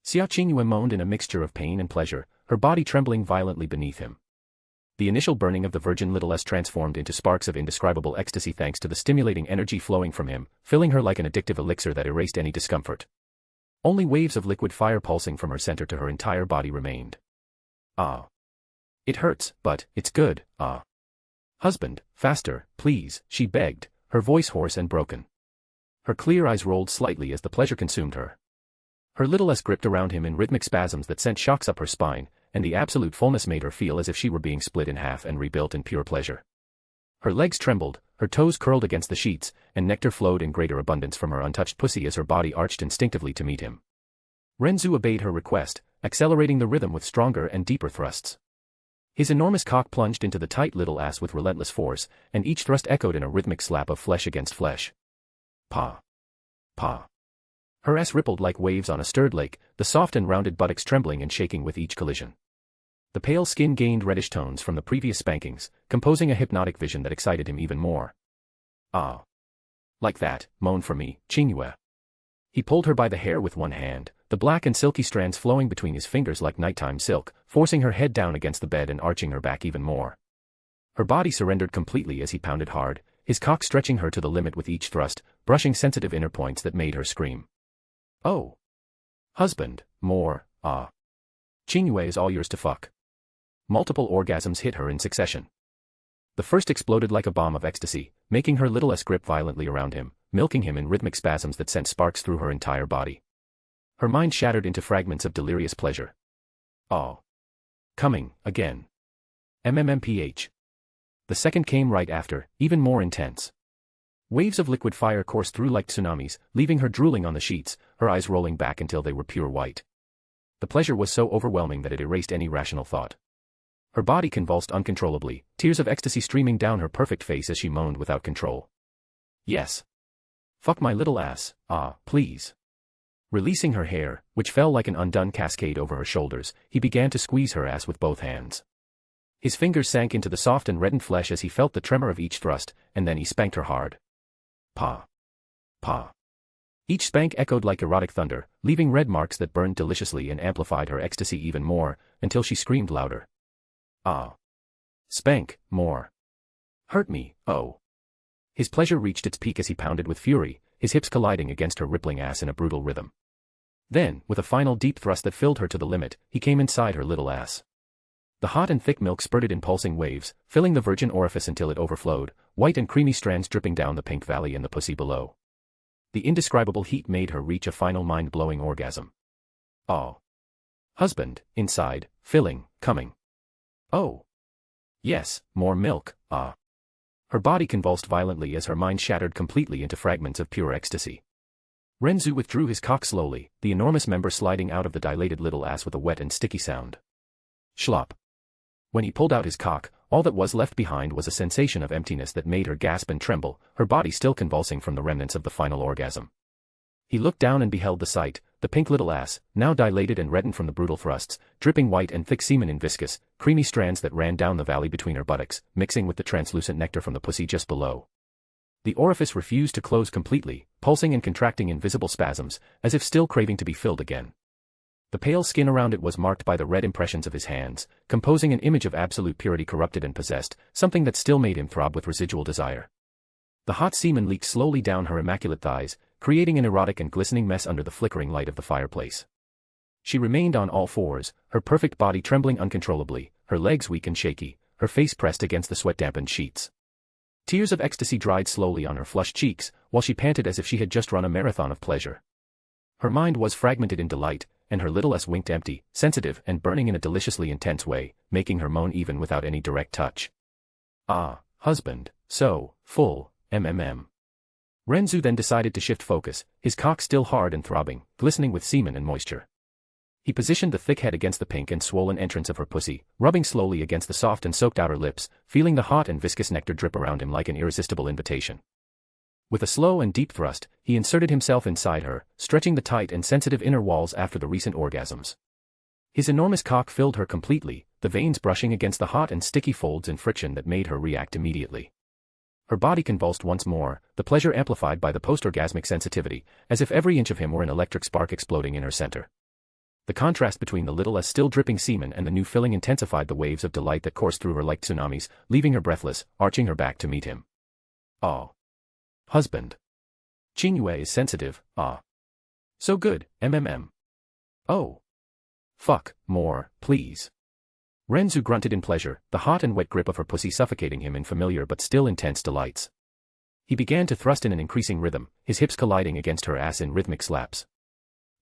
Speaker 3: Xia Qingyue moaned in a mixture of pain and pleasure, her body trembling violently beneath him. The initial burning of the virgin little s transformed into sparks of indescribable ecstasy thanks to the stimulating energy flowing from him, filling her like an addictive elixir that erased any discomfort. Only waves of liquid fire pulsing from her center to her entire body remained. Ah. It hurts, but it's good, ah. Husband, faster, please, she begged, her voice hoarse and broken. Her clear eyes rolled slightly as the pleasure consumed her. Her little s gripped around him in rhythmic spasms that sent shocks up her spine, and the absolute fullness made her feel as if she were being split in half and rebuilt in pure pleasure. Her legs trembled, her toes curled against the sheets, and nectar flowed in greater abundance from her untouched pussy as her body arched instinctively to meet him. Ren Zu obeyed her request, accelerating the rhythm with stronger and deeper thrusts. His enormous cock plunged into the tight little ass with relentless force, and each thrust echoed in a rhythmic slap of flesh against flesh. Pa. Pa. Her ass rippled like waves on a stirred lake, the soft and rounded buttocks trembling and shaking with each collision. The pale skin gained reddish tones from the previous spankings, composing a hypnotic vision that excited him even more. Ah. Like that, moan for me, Qingyue. He pulled her by the hair with one hand, the black and silky strands flowing between his fingers like nighttime silk, forcing her head down against the bed and arching her back even more. Her body surrendered completely as he pounded hard, his cock stretching her to the limit with each thrust, brushing sensitive inner points that made her scream. Oh. Husband, more, ah. Qingyue is all yours to fuck. Multiple orgasms hit her in succession. The first exploded like a bomb of ecstasy, making her little s grip violently around him, milking him in rhythmic spasms that sent sparks through her entire body. Her mind shattered into fragments of delirious pleasure. Oh. Coming, again. MMMPH. The second came right after, even more intense. Waves of liquid fire coursed through like tsunamis, leaving her drooling on the sheets, her eyes rolling back until they were pure white. The pleasure was so overwhelming that it erased any rational thought. Her body convulsed uncontrollably, tears of ecstasy streaming down her perfect face as she moaned without control. Yes. Fuck my little ass, ah, please. Releasing her hair, which fell like an undone cascade over her shoulders, he began to squeeze her ass with both hands. His fingers sank into the soft and reddened flesh as he felt the tremor of each thrust, and then he spanked her hard. Pa. Pa. Each spank echoed like erotic thunder, leaving red marks that burned deliciously and amplified her ecstasy even more, until she screamed louder. Ah. Spank, more. Hurt me, oh. His pleasure reached its peak as he pounded with fury, his hips colliding against her rippling ass in a brutal rhythm. Then, with a final deep thrust that filled her to the limit, he came inside her little ass. The hot and thick milk spurted in pulsing waves, filling the virgin orifice until it overflowed, white and creamy strands dripping down the pink valley and the pussy below. The indescribable heat made her reach a final mind-blowing orgasm. Oh. Husband, inside, filling, coming. Oh. Yes, more milk, ah. Her body convulsed violently as her mind shattered completely into fragments of pure ecstasy. Ren Zu withdrew his cock slowly, the enormous member sliding out of the dilated little ass with a wet and sticky sound. Schlop. When he pulled out his cock, all that was left behind was a sensation of emptiness that made her gasp and tremble, her body still convulsing from the remnants of the final orgasm. He looked down and beheld the sight, the pink little ass, now dilated and reddened from the brutal thrusts, dripping white and thick semen in viscous, creamy strands that ran down the valley between her buttocks, mixing with the translucent nectar from the pussy just below. The orifice refused to close completely, pulsing and contracting in visible spasms, as if still craving to be filled again. The pale skin around it was marked by the red impressions of his hands, composing an image of absolute purity corrupted and possessed, something that still made him throb with residual desire. The hot semen leaked slowly down her immaculate thighs, creating an erotic and glistening mess under the flickering light of the fireplace. She remained on all fours, her perfect body trembling uncontrollably, her legs weak and shaky, her face pressed against the sweat-dampened sheets. Tears of ecstasy dried slowly on her flushed cheeks, while she panted as if she had just run a marathon of pleasure. Her mind was fragmented in delight, and her little ass winked empty, sensitive and burning in a deliciously intense way, making her moan even without any direct touch. Ah, husband, so, full, Ren Zu then decided to shift focus, his cock still hard and throbbing, glistening with semen and moisture. He positioned the thick head against the pink and swollen entrance of her pussy, rubbing slowly against the soft and soaked outer lips, feeling the hot and viscous nectar drip around him like an irresistible invitation. With a slow and deep thrust, he inserted himself inside her, stretching the tight and sensitive inner walls after the recent orgasms. His enormous cock filled her completely, the veins brushing against the hot and sticky folds in friction that made her react immediately. Her body convulsed once more, the pleasure amplified by the post-orgasmic sensitivity, as if every inch of him were an electric spark exploding in her center. The contrast between the little still dripping semen and the new filling intensified the waves of delight that coursed through her like tsunamis, leaving her breathless, arching her back to meet him. Oh. Husband. Qingyue is sensitive, ah. So good, Oh. Fuck, more, please. Ren Zu grunted in pleasure, the hot and wet grip of her pussy suffocating him in familiar but still intense delights. He began to thrust in an increasing rhythm, his hips colliding against her ass in rhythmic slaps.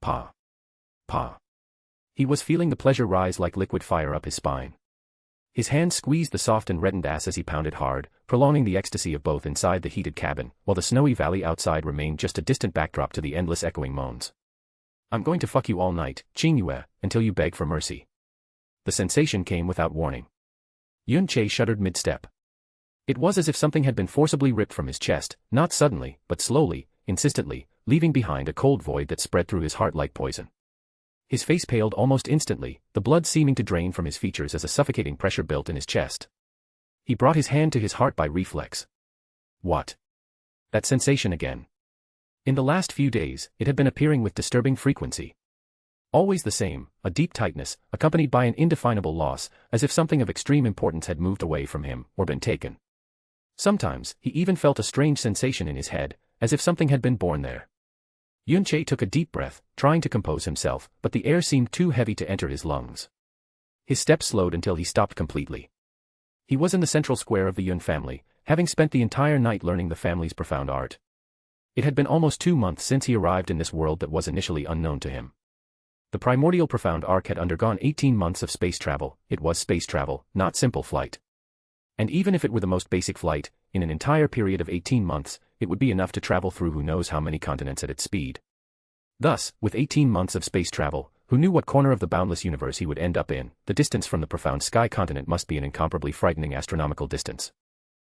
Speaker 3: Pa. Pa. He was feeling the pleasure rise like liquid fire up his spine. His hands squeezed the soft and reddened ass as he pounded hard, prolonging the ecstasy of both inside the heated cabin, while the snowy valley outside remained just a distant backdrop to the endless echoing moans. I'm going to fuck you all night, Qingyue, until you beg for mercy. The sensation came without warning. Yun Che shuddered mid-step. It was as if something had been forcibly ripped from his chest, not suddenly, but slowly, insistently, leaving behind a cold void that spread through his heart like poison. His face paled almost instantly, the blood seeming to drain from his features as a suffocating pressure built in his chest. He brought his hand to his heart by reflex. What? That sensation again. In the last few days, it had been appearing with disturbing frequency. Always the same, a deep tightness, accompanied by an indefinable loss, as if something of extreme importance had moved away from him, or been taken. Sometimes, he even felt a strange sensation in his head, as if something had been born there. Yun Che took a deep breath, trying to compose himself, but the air seemed too heavy to enter his lungs. His steps slowed until he stopped completely. He was in the central square of the Yun family, having spent the entire night learning the family's profound art. It had been almost 2 months since he arrived in this world that was initially unknown to him. The primordial profound arc had undergone 18 months of space travel. It was space travel, not simple flight. And even if it were the most basic flight, in an entire period of 18 months, it would be enough to travel through who knows how many continents at its speed. Thus, with 18 months of space travel, who knew what corner of the boundless universe he would end up in, the distance from the profound sky continent must be an incomparably frightening astronomical distance.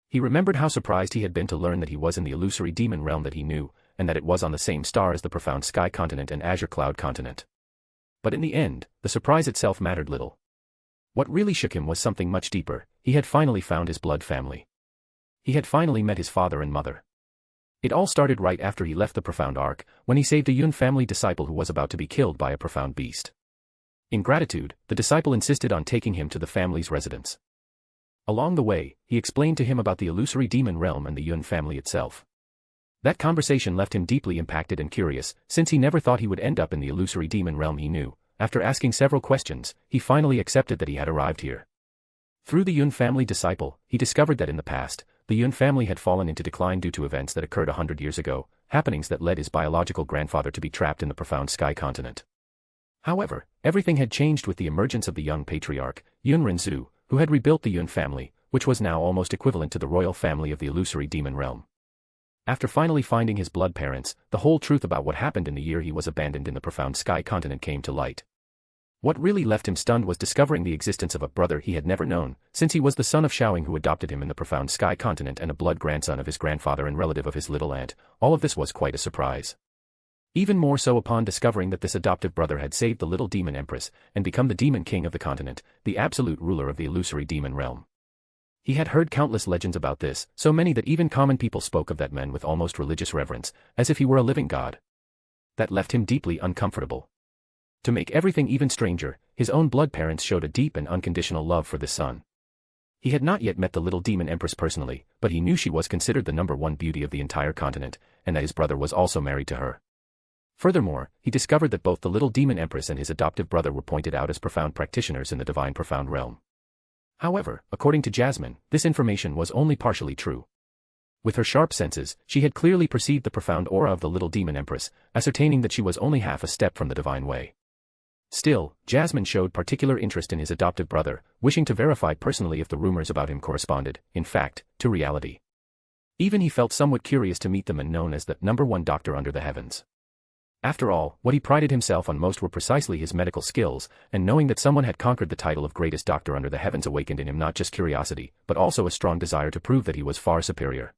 Speaker 3: He remembered how surprised he had been to learn that he was in the illusory demon realm that he knew, and that it was on the same star as the profound sky continent and azure cloud continent. But in the end, the surprise itself mattered little. What really shook him was something much deeper. He had finally found his blood family. He had finally met his father and mother. It all started right after he left the profound arc, when he saved a Yun family disciple who was about to be killed by a profound beast. In gratitude, the disciple insisted on taking him to the family's residence. Along the way, he explained to him about the illusory demon realm and the Yun family itself. That conversation left him deeply impacted and curious, since he never thought he would end up in the illusory demon realm he knew. After asking several questions, he finally accepted that he had arrived here. Through the Yun family disciple, he discovered that in the past, the Yun family had fallen into decline due to events that occurred 100 years ago, happenings that led his biological grandfather to be trapped in the profound sky continent. However, everything had changed with the emergence of the young patriarch, Ren Zu, who had rebuilt the Yun family, which was now almost equivalent to the royal family of the illusory demon realm. After finally finding his blood parents, the whole truth about what happened in the year he was abandoned in the profound sky continent came to light. What really left him stunned was discovering the existence of a brother he had never known, since he was the son of Xiaoying who adopted him in the profound sky continent and a blood grandson of his grandfather and relative of his little aunt. All of this was quite a surprise. Even more so upon discovering that this adoptive brother had saved the little demon empress and become the demon king of the continent, the absolute ruler of the illusory demon realm. He had heard countless legends about this, so many that even common people spoke of that man with almost religious reverence, as if he were a living god. That left him deeply uncomfortable. To make everything even stranger, his own blood parents showed a deep and unconditional love for this son. He had not yet met the little demon empress personally, but he knew she was considered the #1 beauty of the entire continent, and that his brother was also married to her. Furthermore, he discovered that both the little demon empress and his adoptive brother were pointed out as profound practitioners in the divine profound realm. However, according to Jasmine, this information was only partially true. With her sharp senses, she had clearly perceived the profound aura of the little demon empress, ascertaining that she was only half a step from the divine way. Still, Jasmine showed particular interest in his adoptive brother, wishing to verify personally if the rumors about him corresponded, in fact, to reality. Even he felt somewhat curious to meet the man known as the #1 doctor under the heavens. After all, what he prided himself on most were precisely his medical skills, and knowing that someone had conquered the title of greatest doctor under the heavens awakened in him not just curiosity, but also a strong desire to prove that he was far superior.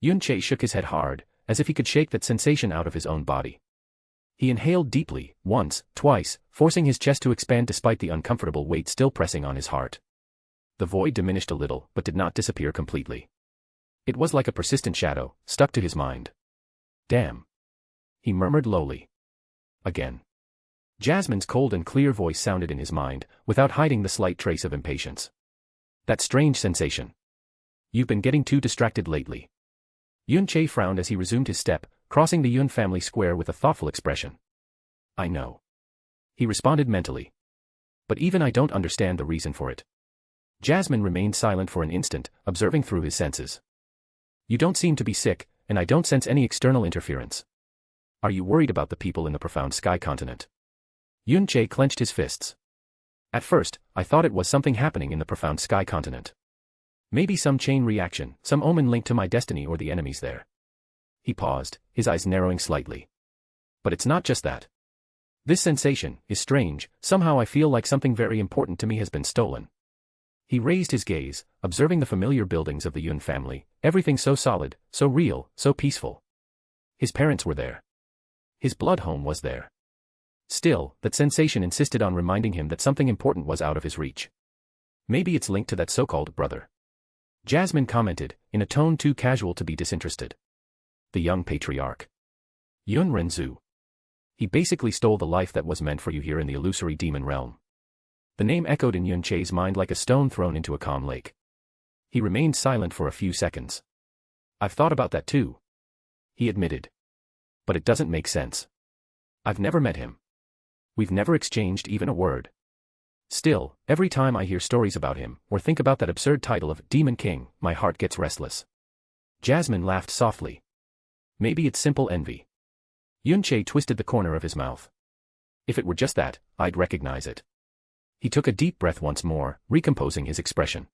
Speaker 3: Yun Che shook his head hard, as if he could shake that sensation out of his own body. He inhaled deeply, once, twice, forcing his chest to expand despite the uncomfortable weight still pressing on his heart. The void diminished a little, but did not disappear completely. It was like a persistent shadow, stuck to his mind. Damn. He murmured lowly. Again. Jasmine's cold and clear voice sounded in his mind, without hiding the slight trace of impatience. That strange sensation. You've been getting too distracted lately. Yun Che frowned as he resumed his step, crossing the Yun family square with a thoughtful expression. I know. He responded mentally. But even I don't understand the reason for it. Jasmine remained silent for an instant, observing through his senses. You don't seem to be sick, and I don't sense any external interference. Are you worried about the people in the profound sky continent? Yun Che clenched his fists. At first, I thought it was something happening in the profound sky continent. Maybe some chain reaction, some omen linked to my destiny or the enemies there. He paused, his eyes narrowing slightly. But it's not just that. This sensation is strange, somehow I feel like something very important to me has been stolen. He raised his gaze, observing the familiar buildings of the Yun family, everything so solid, so real, so peaceful. His parents were there. His blood home was there. Still, that sensation insisted on reminding him that something important was out of his reach. Maybe it's linked to that so-called brother. Jasmine commented, in a tone too casual to be disinterested. The young patriarch. Ren Zu. He basically stole the life that was meant for you here in the illusory demon realm. The name echoed in Yun Che's mind like a stone thrown into a calm lake. He remained silent for a few seconds. I've thought about that too. He admitted. But it doesn't make sense. I've never met him. We've never exchanged even a word. Still, every time I hear stories about him, or think about that absurd title of Demon King, my heart gets restless. Jasmine laughed softly. Maybe it's simple envy. Yun Che twisted the corner of his mouth. If it were just that, I'd recognize it. He took a deep breath once more, recomposing his expression.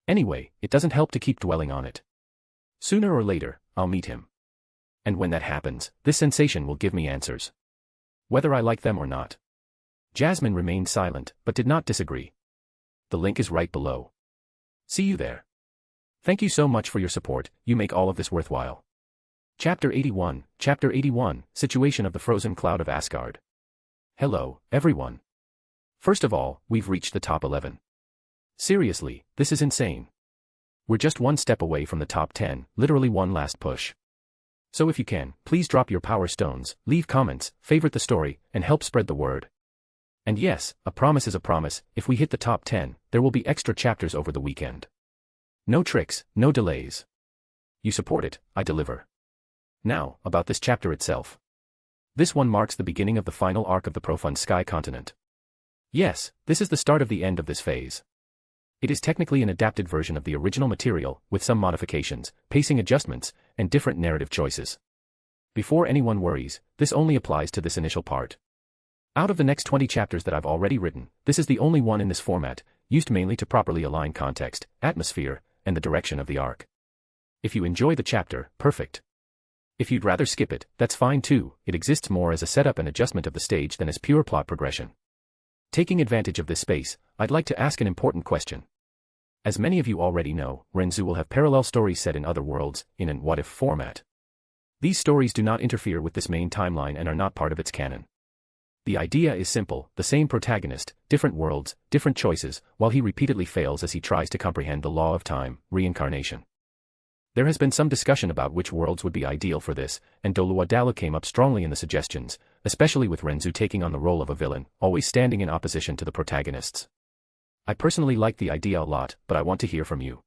Speaker 3: Anyway, it doesn't help to keep dwelling on it. Sooner or later, I'll meet him. And when that happens, this sensation will give me answers. Whether I like them or not. Jasmine remained silent, but did not disagree. The link is right below. See you there. Thank you so much for your support, you make all of this worthwhile. Chapter 81, Situation of the Frozen Cloud of Asgard. Hello, everyone. First of all, we've reached the top 11. Seriously, this is insane. We're just one step away from the top 10, literally one last push. So if you can, please drop your power stones, leave comments, favorite the story, and help spread the word. And yes, a promise is a promise, if we hit the top 10, there will be extra chapters over the weekend. No tricks, no delays. You support it, I deliver. Now, about this chapter itself. This one marks the beginning of the final arc of the profound sky continent. Yes, this is the start of the end of this phase. It is technically an adapted version of the original material, with some modifications, pacing adjustments, and different narrative choices. Before anyone worries, this only applies to this initial part. Out of the next 20 chapters that I've already written, this is the only one in this format, used mainly to properly align context, atmosphere, and the direction of the arc. If you enjoy the chapter, perfect. If you'd rather skip it, that's fine too. It exists more as a setup and adjustment of the stage than as pure plot progression. Taking advantage of this space, I'd like to ask an important question. As many of you already know, Ren Zu will have parallel stories set in other worlds, in an what-if format. These stories do not interfere with this main timeline and are not part of its canon. The idea is simple, the same protagonist, different worlds, different choices, while he repeatedly fails as he tries to comprehend the law of time, reincarnation. There has been some discussion about which worlds would be ideal for this, and Doluwadala came up strongly in the suggestions, especially with Ren Zu taking on the role of a villain, always standing in opposition to the protagonists. I personally like the idea a lot, but I want to hear from you.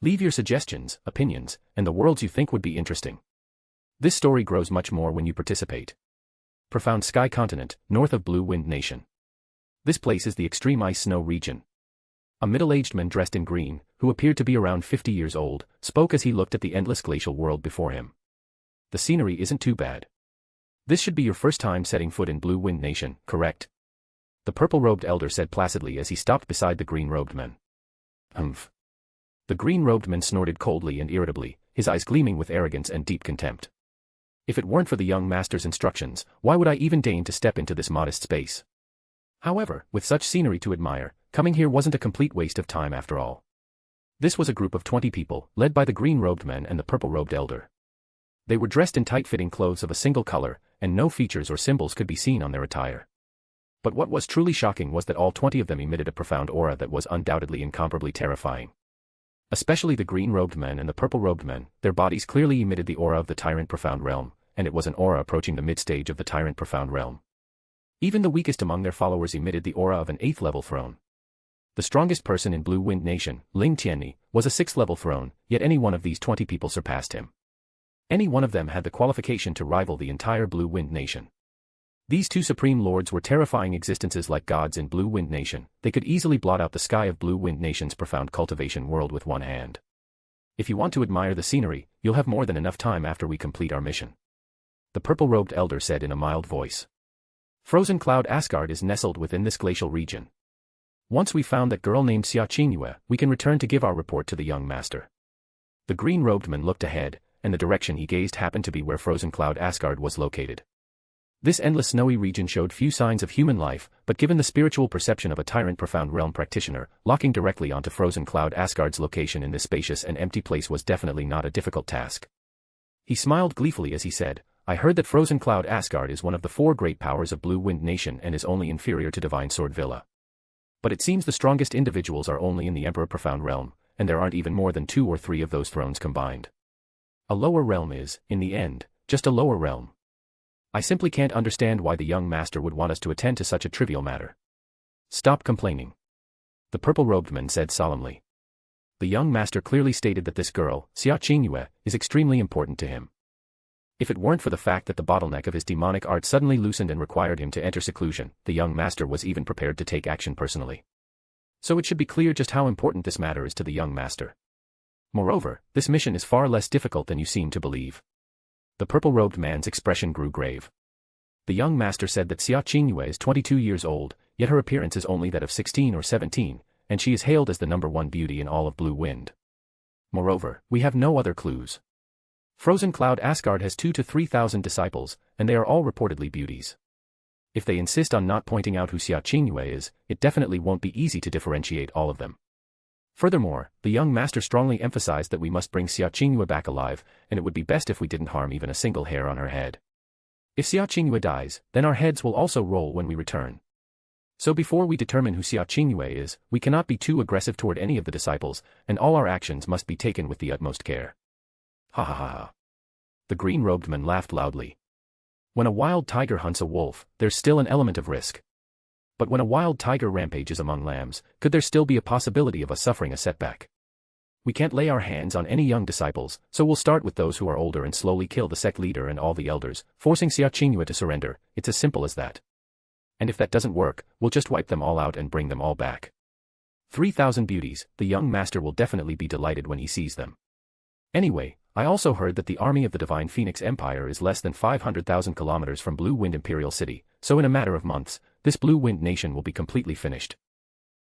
Speaker 3: Leave your suggestions, opinions, and the worlds you think would be interesting. This story grows much more when you participate. Profound Sky Continent, north of Blue Wind Nation. This place is the extreme ice snow region. A middle-aged man dressed in green, who appeared to be around 50 years old, spoke as he looked at the endless glacial world before him. The scenery isn't too bad. This should be your first time setting foot in Blue Wind Nation, correct? The purple-robed elder said placidly as he stopped beside the green-robed man. Humph. The green-robed man snorted coldly and irritably, his eyes gleaming with arrogance and deep contempt. If it weren't for the young master's instructions, why would I even deign to step into this modest space? However, with such scenery to admire, coming here wasn't a complete waste of time after all. This was a group of 20 people, led by the green-robed man and the purple-robed elder. They were dressed in tight-fitting clothes of a single color, and no features or symbols could be seen on their attire. But what was truly shocking was that all 20 of them emitted a profound aura that was undoubtedly incomparably terrifying. Especially the green-robed men and the purple-robed men, their bodies clearly emitted the aura of the Tyrant Profound Realm, and it was an aura approaching the mid-stage of the Tyrant Profound Realm. Even the weakest among their followers emitted the aura of an 8th-level throne. The strongest person in Blue Wind Nation, Ling Tianni, was a 6th-level throne, yet any one of these 20 people surpassed him. Any one of them had the qualification to rival the entire Blue Wind Nation. These two supreme lords were terrifying existences like gods in Blue Wind Nation. They could easily blot out the sky of Blue Wind Nation's profound cultivation world with one hand. If you want to admire the scenery, you'll have more than enough time after we complete our mission. The purple-robed elder said in a mild voice. Frozen Cloud Asgard is nestled within this glacial region. Once we've found that girl named Xia Qingyue, we can return to give our report to the young master. The green-robed man looked ahead, and the direction he gazed happened to be where Frozen Cloud Asgard was located. This endless snowy region showed few signs of human life, but given the spiritual perception of a Tyrant Profound Realm practitioner, locking directly onto Frozen Cloud Asgard's location in this spacious and empty place was definitely not a difficult task. He smiled gleefully as he said, I heard that Frozen Cloud Asgard is one of the 4 great powers of Blue Wind Nation and is only inferior to Divine Sword Villa. But it seems the strongest individuals are only in the Emperor Profound Realm, and there aren't even more than 2 or 3 of those thrones combined. A lower realm is, in the end, just a lower realm. I simply can't understand why the young master would want us to attend to such a trivial matter. Stop complaining. The purple-robed man said solemnly. The young master clearly stated that this girl, Xia Qingyue, is extremely important to him. If it weren't for the fact that the bottleneck of his demonic art suddenly loosened and required him to enter seclusion, the young master was even prepared to take action personally. So it should be clear just how important this matter is to the young master. Moreover, this mission is far less difficult than you seem to believe. The purple-robed man's expression grew grave. The young master said that Xia Qingyue is 22 years old, yet her appearance is only that of 16 or 17, and she is hailed as the #1 beauty in all of Blue Wind. Moreover, we have no other clues. Frozen Cloud Asgard has 2,000 to 3,000 disciples, and they are all reportedly beauties. If they insist on not pointing out who Xia Qingyue is, it definitely won't be easy to differentiate all of them. Furthermore, the young master strongly emphasized that we must bring Xia Qingyue back alive, and it would be best if we didn't harm even a single hair on her head. If Xia Qingyue dies, then our heads will also roll when we return. So before we determine who Xia Qingyue is, we cannot be too aggressive toward any of the disciples, and all our actions must be taken with the utmost care. Ha ha ha ha. The green-robed man laughed loudly. When a wild tiger hunts a wolf, there's still an element of risk. But when a wild tiger rampages among lambs, could there still be a possibility of us suffering a setback? We can't lay our hands on any young disciples, so we'll start with those who are older and slowly kill the sect leader and all the elders, forcing Xia Qingyue to surrender. It's as simple as that. And if that doesn't work, we'll just wipe them all out and bring them all back. 3,000 beauties, the young master will definitely be delighted when he sees them. Anyway, I also heard that the army of the Divine Phoenix Empire is less than 500,000 kilometers from Blue Wind Imperial City, so in a matter of months, this Blue Wind Nation will be completely finished.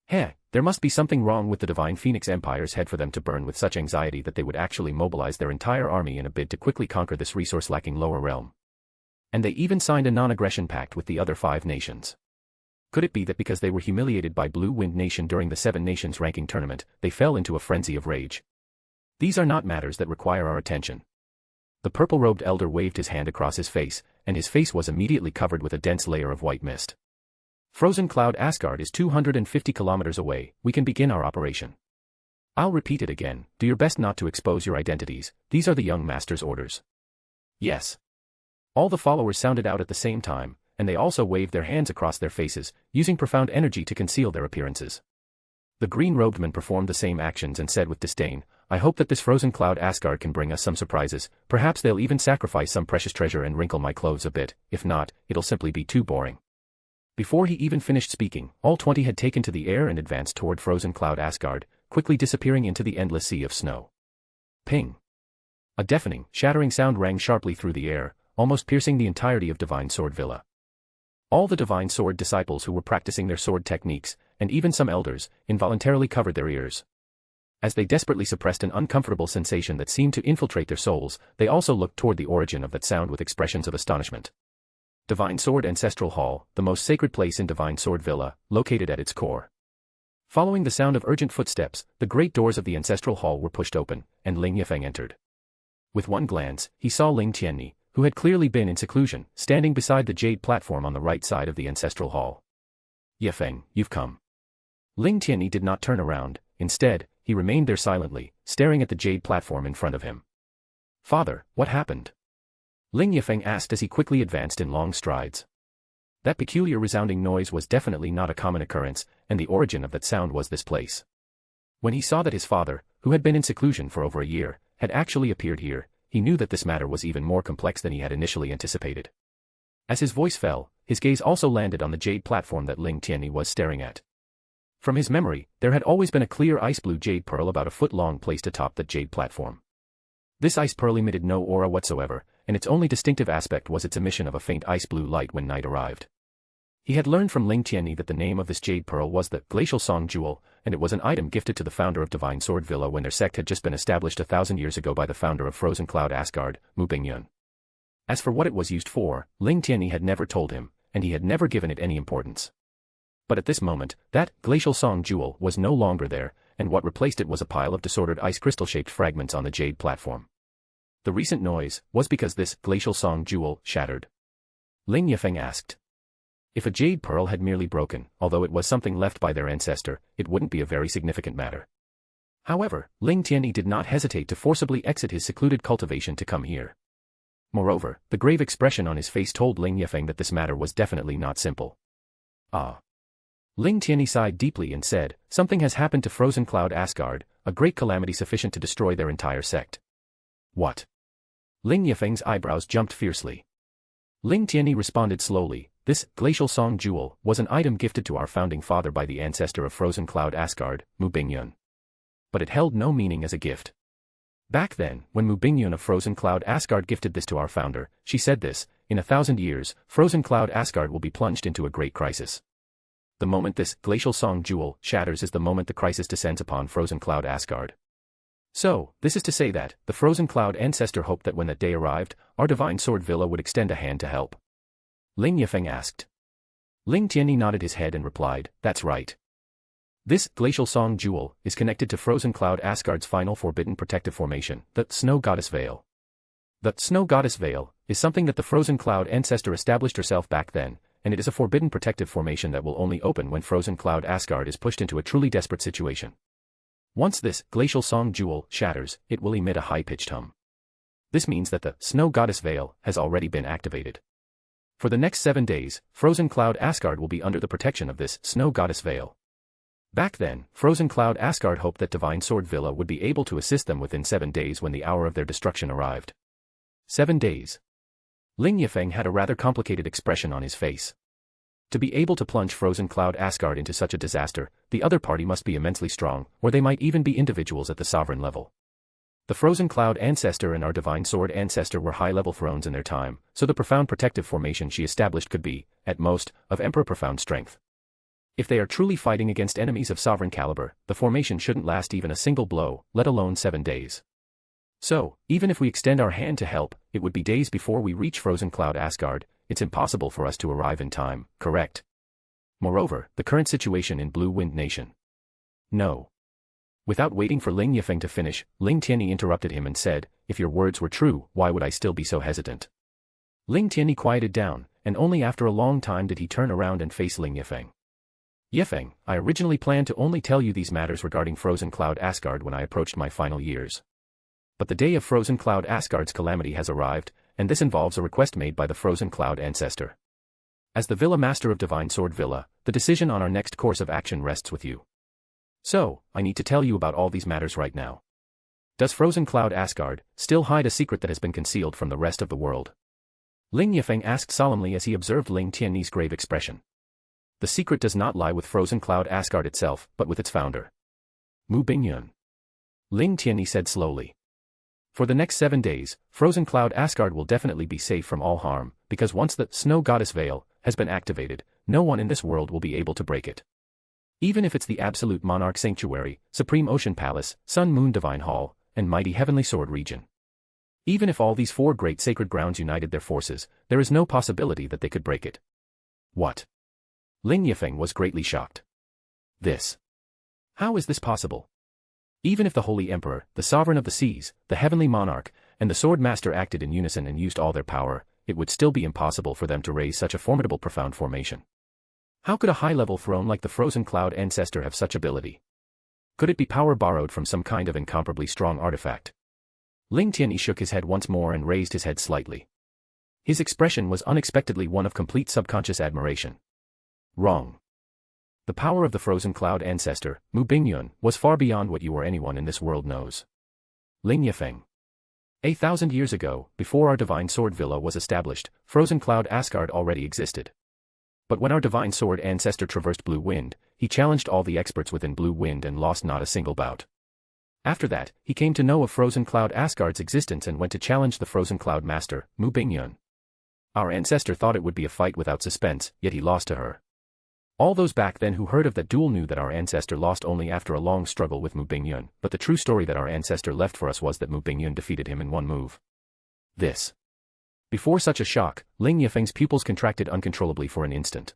Speaker 3: Heh, There must be something wrong with the Divine Phoenix Empire's head for them to burn with such anxiety that they would actually mobilize their entire army in a bid to quickly conquer this resource-lacking lower realm. And they even signed a non-aggression pact with the other 5 nations. Could it be that because they were humiliated by Blue Wind Nation during the 7 Nations ranking tournament, they fell into a frenzy of rage? These are not matters that require our attention. The purple-robed elder waved his hand across his face, and his face was immediately covered with a dense layer of white mist. Frozen Cloud Asgard is 250 kilometers away. We can begin our operation. I'll repeat it again. Do your best not to expose your identities. These are the young master's orders. Yes. All the followers sounded out at the same time, and they also waved their hands across their faces, using profound energy to conceal their appearances. The green-robed man performed the same actions and said with disdain, I hope that this Frozen Cloud Asgard can bring us some surprises. Perhaps they'll even sacrifice some precious treasure and wrinkle my clothes a bit. If not, it'll simply be too boring. Before he even finished speaking, all 20 had taken to the air and advanced toward Frozen Cloud Asgard, quickly disappearing into the endless sea of snow. Ping! A deafening, shattering sound rang sharply through the air, almost piercing the entirety of Divine Sword Villa. All the Divine Sword disciples who were practicing their sword techniques, and even some elders, involuntarily covered their ears. As they desperately suppressed an uncomfortable sensation that seemed to infiltrate their souls, they also looked toward the origin of that sound with expressions of astonishment. Divine Sword Ancestral Hall, the most sacred place in Divine Sword Villa, located at its core. Following the sound of urgent footsteps, the great doors of the Ancestral Hall were pushed open, and Ling Yifeng entered. With one glance, he saw Ling Tianyi, who had clearly been in seclusion, standing beside the jade platform on the right side of the Ancestral Hall. Yifeng, you've come. Ling Tianyi did not turn around. Instead, he remained there silently, staring at the jade platform in front of him. Father, what happened? Ling Yifeng asked as he quickly advanced in long strides. That peculiar resounding noise was definitely not a common occurrence, and the origin of that sound was this place. When he saw that his father, who had been in seclusion for over a year, had actually appeared here, he knew that this matter was even more complex than he had initially anticipated. As his voice fell, his gaze also landed on the jade platform that Ling Tianyi was staring at. From his memory, there had always been a clear ice-blue jade pearl about a foot long placed atop that jade platform. This ice pearl emitted no aura whatsoever, and its only distinctive aspect was its emission of a faint ice-blue light when night arrived. He had learned from Ling Tianyi that the name of this jade pearl was the Glacial Song Jewel, and it was an item gifted to the founder of Divine Sword Villa when their sect had just been established 1,000 years ago by the founder of Frozen Cloud Asgard, Mu Bingyun. As for what it was used for, Ling Tianyi had never told him, and he had never given it any importance. But at this moment, that Glacial Song Jewel was no longer there, and what replaced it was a pile of disordered ice crystal-shaped fragments on the jade platform. The recent noise was because this Glacial Song Jewel shattered. Ling Yifeng asked. If a jade pearl had merely broken, although it was something left by their ancestor, it wouldn't be a very significant matter. However, Ling Tianyi did not hesitate to forcibly exit his secluded cultivation to come here. Moreover, the grave expression on his face told Ling Yifeng that this matter was definitely not simple. Ah. Ling Tianyi sighed deeply and said, something has happened to Frozen Cloud Asgard, a great calamity sufficient to destroy their entire sect. What? Ling Yifeng's eyebrows jumped fiercely. Ling Tianyi responded slowly, this Glacial Song Jewel was an item gifted to our founding father by the ancestor of Frozen Cloud Asgard, Mu Bingyun. But it held no meaning as a gift. Back then, when Mu Bingyun of Frozen Cloud Asgard gifted this to our founder, she said this, in 1,000 years, Frozen Cloud Asgard will be plunged into a great crisis. The moment this Glacial Song Jewel shatters is the moment the crisis descends upon Frozen Cloud Asgard. So, this is to say that, the Frozen Cloud ancestor hoped that when that day arrived, our Divine Sword Villa would extend a hand to help. Ling Yifeng asked. Ling Tianyi nodded his head and replied, that's right. This Glacial Song Jewel is connected to Frozen Cloud Asgard's final forbidden protective formation, the Snow Goddess Veil. The Snow Goddess Veil is something that the Frozen Cloud ancestor established herself back then, and it is a forbidden protective formation that will only open when Frozen Cloud Asgard is pushed into a truly desperate situation. Once this Glacial Song Jewel shatters, it will emit a high-pitched hum. This means that the Snow Goddess Veil has already been activated. For the next 7 days, Frozen Cloud Asgard will be under the protection of this Snow Goddess Veil. Back then, Frozen Cloud Asgard hoped that Divine Sword Villa would be able to assist them within 7 days when the hour of their destruction arrived. 7 days. Ling Yifeng had a rather complicated expression on his face. To be able to plunge Frozen Cloud Asgard into such a disaster, the other party must be immensely strong, or they might even be individuals at the sovereign level. The Frozen Cloud ancestor and our Divine Sword ancestor were high-level thrones in their time, so the profound protective formation she established could be, at most, of Emperor profound strength. If they are truly fighting against enemies of sovereign caliber, the formation shouldn't last even a single blow, let alone 7 days. So, even if we extend our hand to help, it would be days before we reach Frozen Cloud Asgard. It's impossible for us to arrive in time, correct? Moreover, the current situation in Blue Wind Nation. No. Without waiting for Ling Yifeng to finish, Ling Tianyi interrupted him and said, if your words were true, why would I still be so hesitant? Ling Tianyi quieted down, and only after a long time did he turn around and face Ling Yifeng. Yifeng, I originally planned to only tell you these matters regarding Frozen Cloud Asgard when I approached my final years. But the day of Frozen Cloud Asgard's calamity has arrived, and this involves a request made by the Frozen Cloud Ancestor. As the Villa Master of Divine Sword Villa, the decision on our next course of action rests with you. So, I need to tell you about all these matters right now. Does Frozen Cloud Asgard still hide a secret that has been concealed from the rest of the world? Ling Yifeng asked solemnly as he observed Ling Tianyi's grave expression. The secret does not lie with Frozen Cloud Asgard itself, but with its founder. Mu Bingyun. Ling Tianyi said slowly. For the next 7 days, Frozen Cloud Asgard will definitely be safe from all harm, because once the Snow Goddess Veil has been activated, no one in this world will be able to break it. Even if it's the Absolute Monarch Sanctuary, Supreme Ocean Palace, Sun Moon Divine Hall, and Mighty Heavenly Sword region. Even if all these 4 great sacred grounds united their forces, there is no possibility that they could break it. What? Ling Yifeng was greatly shocked. This. How is this possible? Even if the Holy Emperor, the Sovereign of the Seas, the Heavenly Monarch, and the Sword Master acted in unison and used all their power, it would still be impossible for them to raise such a formidable profound formation. How could a high-level throne like the Frozen Cloud Ancestor have such ability? Could it be power borrowed from some kind of incomparably strong artifact? Ling Tianyi shook his head once more and raised his head slightly. His expression was unexpectedly one of complete subconscious admiration. Wrong. The power of the Frozen Cloud Ancestor, Mu Bingyun, was far beyond what you or anyone in this world knows. Ling Yifeng. 1,000 years ago, before our Divine Sword Villa was established, Frozen Cloud Asgard already existed. But when our Divine Sword Ancestor traversed Blue Wind, he challenged all the experts within Blue Wind and lost not a single bout. After that, he came to know of Frozen Cloud Asgard's existence and went to challenge the Frozen Cloud Master, Mu Bingyun. Our ancestor thought it would be a fight without suspense, yet he lost to her. All those back then who heard of that duel knew that our ancestor lost only after a long struggle with Mu Bingyun, but the true story that our ancestor left for us was that Mu Bingyun defeated him in one move. This. Before such a shock, Ling Yifeng's pupils contracted uncontrollably for an instant.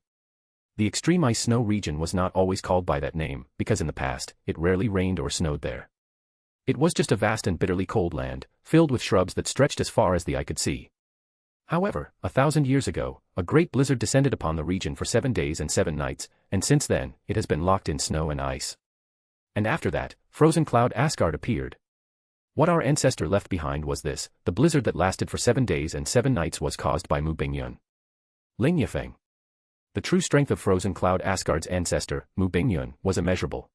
Speaker 3: The extreme ice snow region was not always called by that name, because in the past, it rarely rained or snowed there. It was just a vast and bitterly cold land, filled with shrubs that stretched as far as the eye could see. However, 1,000 years ago, a great blizzard descended upon the region for 7 days and 7 nights, and since then, it has been locked in snow and ice. And after that, Frozen Cloud Asgard appeared. What our ancestor left behind was this: the blizzard that lasted for 7 days and 7 nights was caused by Mu Bingyun. Ling Yifeng. The true strength of Frozen Cloud Asgard's ancestor, Mu Bingyun, was immeasurable.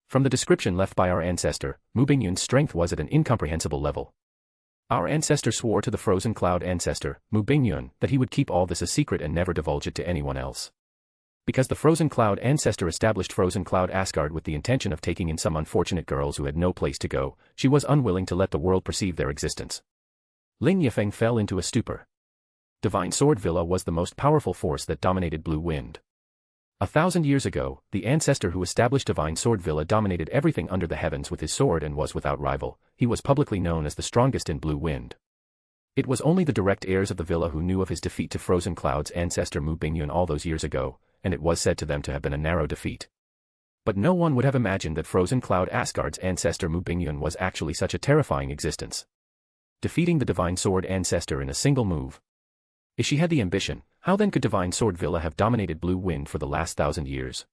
Speaker 3: From the description left by our ancestor, Mu Bingyun's strength was at an incomprehensible level. Our ancestor swore to the Frozen Cloud Ancestor, Mu Bingyun, that he would keep all this a secret and never divulge it to anyone else. Because the Frozen Cloud Ancestor established Frozen Cloud Asgard with the intention of taking in some unfortunate girls who had no place to go, she was unwilling to let the world perceive their existence. Ling Yifeng fell into a stupor. Divine Sword Villa was the most powerful force that dominated Blue Wind. 1,000 years ago, the ancestor who established Divine Sword Villa dominated everything under the heavens with his sword and was without rival. He was publicly known as the strongest in Blue Wind. It was only the direct heirs of the villa who knew of his defeat to Frozen Cloud's ancestor Mu Bingyun all those years ago, and it was said to them to have been a narrow defeat. But no one would have imagined that Frozen Cloud Asgard's ancestor Mu Bingyun was actually such a terrifying existence. Defeating the Divine Sword Ancestor in a single move. If she had the ambition, how then could Divine Sword Villa have dominated Blue Wind for the last 1,000 years?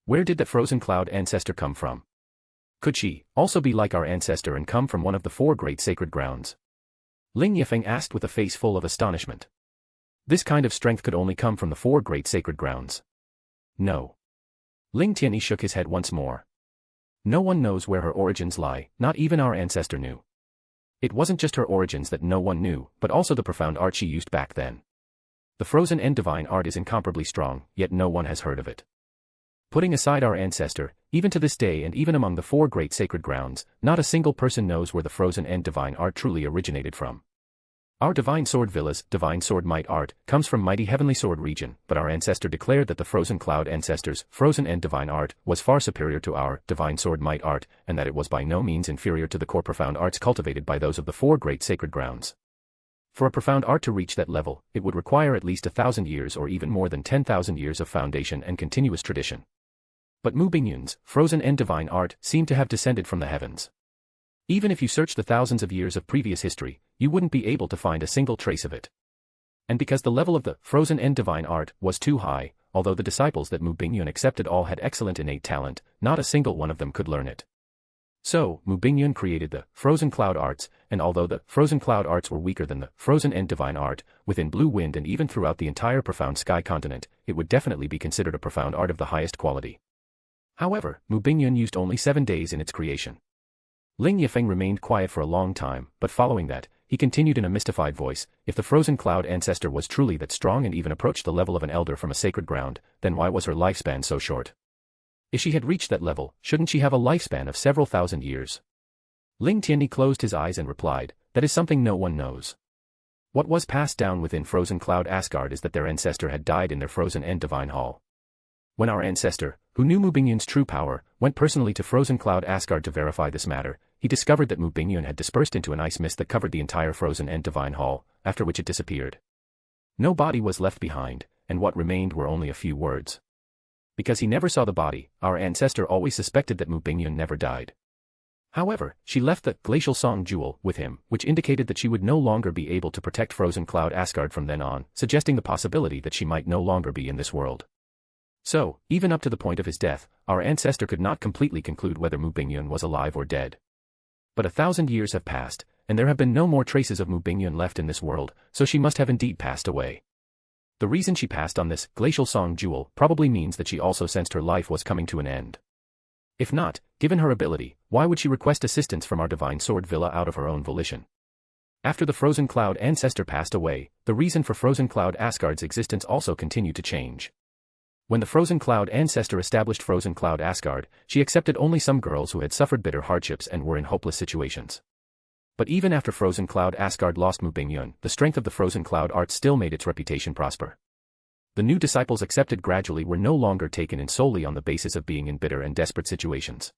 Speaker 3: Where did that Frozen Cloud Ancestor come from? Could she also be like our ancestor and come from one of the 4 great sacred grounds? Ling Yifeng asked with a face full of astonishment. This kind of strength could only come from the 4 great sacred grounds. No. Ling Tianyi shook his head once more. No one knows where her origins lie, not even our ancestor knew. It wasn't just her origins that no one knew, but also the profound art she used back then. The frozen and divine art is incomparably strong, yet no one has heard of it. Putting aside our ancestor, even to this day and even among the 4 great sacred grounds, not a single person knows where the frozen and divine art truly originated from. Our Divine Sword Villa's Divine Sword Might art comes from mighty heavenly sword region, but our ancestor declared that the Frozen Cloud ancestors' Frozen End Divine art was far superior to our Divine Sword Might art, and that it was by no means inferior to the core profound arts cultivated by those of the four great sacred grounds. For a profound art to reach that level, it would require at least 1,000 years or even more than 10,000 years of foundation and continuous tradition. But Mu Bingyun's Frozen End Divine art seemed to have descended from the heavens. Even if you searched the thousands of years of previous history, you wouldn't be able to find a single trace of it. And because the level of the Frozen End Divine art was too high, although the disciples that Mu Bingyun accepted all had excellent innate talent, not a single one of them could learn it. So, Mu Bingyun created the Frozen Cloud arts, and although the Frozen Cloud arts were weaker than the Frozen End Divine art, within Blue Wind and even throughout the entire Profound Sky continent, it would definitely be considered a profound art of the highest quality. However, Mu Bingyun used only 7 days in its creation. Ling Yifeng remained quiet for a long time, but following that, he continued in a mystified voice, if the Frozen Cloud ancestor was truly that strong and even approached the level of an elder from a sacred ground, then why was her lifespan so short? If she had reached that level, shouldn't she have a lifespan of several thousand years? Ling Tianyi closed his eyes and replied, that is something no one knows. What was passed down within Frozen Cloud Asgard is that their ancestor had died in their Frozen End Divine Hall. When our ancestor, who knew Mu Bingyun's true power, went personally to Frozen Cloud Asgard to verify this matter, he discovered that Mu Bingyun had dispersed into an ice mist that covered the entire Frozen End Divine Hall, after which it disappeared. No body was left behind, and what remained were only a few words. Because he never saw the body, our ancestor always suspected that Mu Bingyun never died. However, she left the Glacial Song Jewel with him, which indicated that she would no longer be able to protect Frozen Cloud Asgard from then on, suggesting the possibility that she might no longer be in this world. So, even up to the point of his death, our ancestor could not completely conclude whether Mu Bingyun was alive or dead. But 1,000 years have passed, and there have been no more traces of Mu Bingyun left in this world, so she must have indeed passed away. The reason she passed on this Glacial Song Jewel probably means that she also sensed her life was coming to an end. If not, given her ability, why would she request assistance from our Divine Sword Villa out of her own volition? After the Frozen Cloud ancestor passed away, the reason for Frozen Cloud Asgard's existence also continued to change. When the Frozen Cloud ancestor established Frozen Cloud Asgard, she accepted only some girls who had suffered bitter hardships and were in hopeless situations. But even after Frozen Cloud Asgard lost Mu Bingyun, the strength of the Frozen Cloud art still made its reputation prosper. The new disciples accepted gradually were no longer taken in solely on the basis of being in bitter and desperate situations.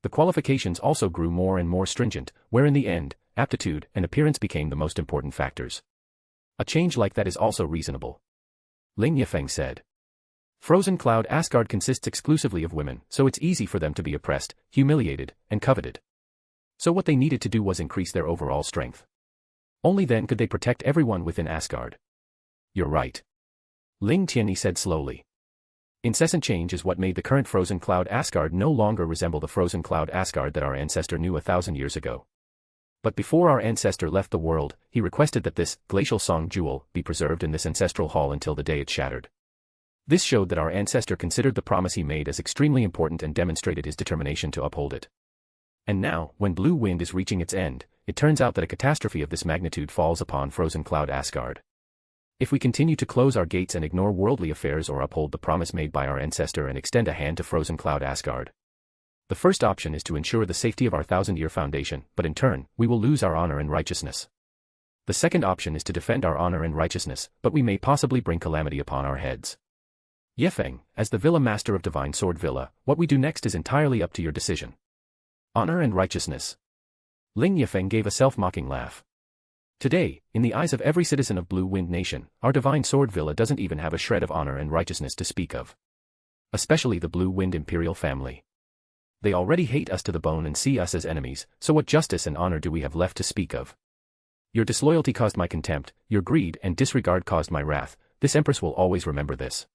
Speaker 3: The qualifications also grew more and more stringent, where in the end, aptitude and appearance became the most important factors. A change like that is also reasonable. Ling Yifeng said. Frozen Cloud Asgard consists exclusively of women, so it's easy for them to be oppressed, humiliated, and coveted. So what they needed to do was increase their overall strength. Only then could they protect everyone within Asgard. You're right. Ling Tianyi said slowly. Incessant change is what made the current Frozen Cloud Asgard no longer resemble the Frozen Cloud Asgard that our ancestor knew 1,000 years ago. But before our ancestor left the world, he requested that this Glacial Song Jewel be preserved in this ancestral hall until the day it shattered. This showed that our ancestor considered the promise he made as extremely important and demonstrated his determination to uphold it. And now, when Blue Wind is reaching its end, it turns out that a catastrophe of this magnitude falls upon Frozen Cloud Asgard. If we continue to close our gates and ignore worldly affairs or uphold the promise made by our ancestor and extend a hand to Frozen Cloud Asgard. The first option is to ensure the safety of our 1,000-year foundation, but in turn, we will lose our honor and righteousness. The second option is to defend our honor and righteousness, but we may possibly bring calamity upon our heads. Yifeng, as the Villa Master of Divine Sword Villa, what we do next is entirely up to your decision. Honor and righteousness. Ling Yifeng gave a self-mocking laugh. Today, in the eyes of every citizen of Blue Wind Nation, our Divine Sword Villa doesn't even have a shred of honor and righteousness to speak of. Especially the Blue Wind Imperial family. They already hate us to the bone and see us as enemies, so what justice and honor do we have left to speak of? Your disloyalty caused my contempt, your greed and disregard caused my wrath, this Empress will always remember this.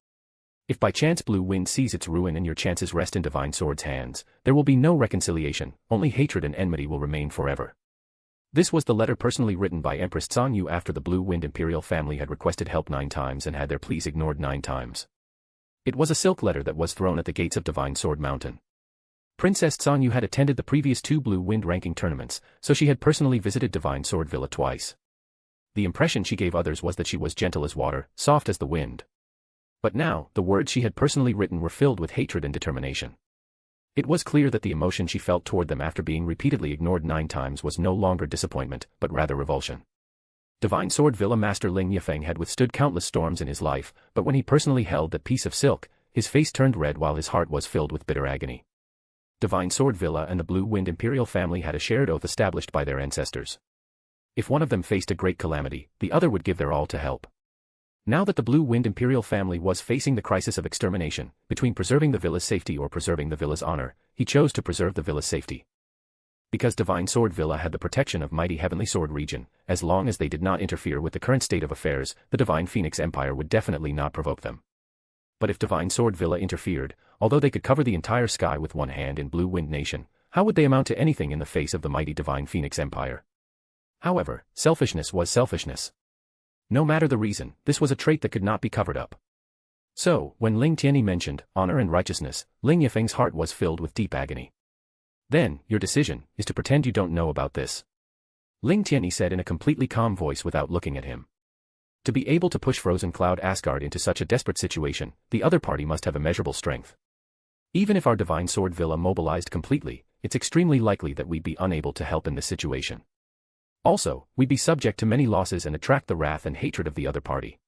Speaker 3: If by chance Blue Wind sees its ruin and your chances rest in Divine Sword's hands, there will be no reconciliation, only hatred and enmity will remain forever. This was the letter personally written by Empress Zhang Yu after the Blue Wind Imperial family had requested help 9 times and had their pleas ignored 9 times. It was a silk letter that was thrown at the gates of Divine Sword Mountain. Princess Zhang Yu had attended the previous 2 Blue Wind ranking tournaments, so she had personally visited Divine Sword Villa twice. The impression she gave others was that she was gentle as water, soft as the wind. But now, the words she had personally written were filled with hatred and determination. It was clear that the emotion she felt toward them after being repeatedly ignored 9 times was no longer disappointment, but rather revulsion. Divine Sword Villa Master Ling Yifeng had withstood countless storms in his life, but when he personally held that piece of silk, his face turned red while his heart was filled with bitter agony. Divine Sword Villa and the Blue Wind Imperial family had a shared oath established by their ancestors. If one of them faced a great calamity, the other would give their all to help. Now that the Blue Wind Imperial family was facing the crisis of extermination, between preserving the villa's safety or preserving the villa's honor, he chose to preserve the villa's safety. Because Divine Sword Villa had the protection of mighty Heavenly Sword region, as long as they did not interfere with the current state of affairs, the Divine Phoenix Empire would definitely not provoke them. But if Divine Sword Villa interfered, although they could cover the entire sky with one hand in Blue Wind Nation, how would they amount to anything in the face of the mighty Divine Phoenix Empire? However, selfishness was selfishness. No matter the reason, this was a trait that could not be covered up. So, when Ling Tianyi mentioned honor and righteousness, Ling Yifeng's heart was filled with deep agony. Then, your decision is to pretend you don't know about this. Ling Tianyi said in a completely calm voice without looking at him. To be able to push Frozen Cloud Asgard into such a desperate situation, the other party must have immeasurable strength. Even if our Divine Sword Villa mobilized completely, it's extremely likely that we'd be unable to help in this situation. Also, we'd be subject to many losses and attract the wrath and hatred of the other party.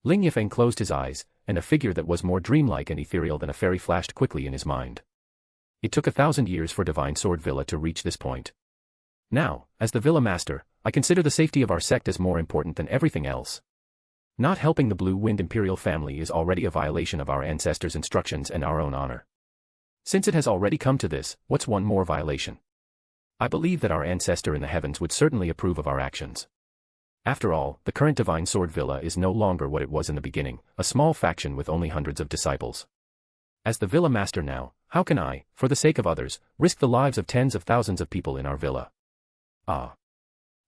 Speaker 3: Ling Yifeng closed his eyes, and a figure that was more dreamlike and ethereal than a fairy flashed quickly in his mind. It took 1,000 years for Divine Sword Villa to reach this point. Now, as the Villa Master, I consider the safety of our sect as more important than everything else. Not helping the Blue Wind Imperial family is already a violation of our ancestors' instructions and our own honor. Since it has already come to this, what's one more violation? I believe that our ancestor in the heavens would certainly approve of our actions. After all, the current Divine Sword Villa is no longer what it was in the beginning, a small faction with only hundreds of disciples. As the Villa Master now, how can I, for the sake of others, risk the lives of tens of thousands of people in our villa? Ah.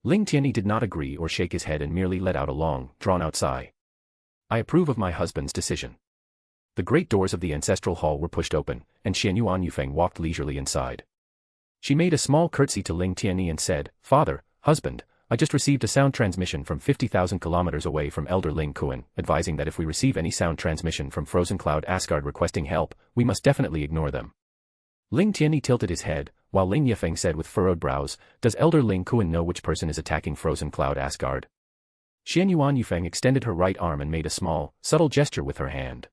Speaker 3: Ling Tianyi did not agree or shake his head and merely let out a long, drawn-out sigh. I approve of my husband's decision. The great doors of the ancestral hall were pushed open, and Xianyuan Yufeng walked leisurely inside. She made a small curtsy to Ling Tianyi and said, "Father, husband, I just received a sound transmission from 50,000 kilometers away from Elder Ling Kuan, advising that if we receive any sound transmission from Frozen Cloud Asgard requesting help, we must definitely ignore them." Ling Tianyi tilted his head, while Ling Yifeng said with furrowed brows, "Does Elder Ling Kuan know which person is attacking Frozen Cloud Asgard?" Xianyuan Yufeng extended her right arm and made a small, subtle gesture with her hand.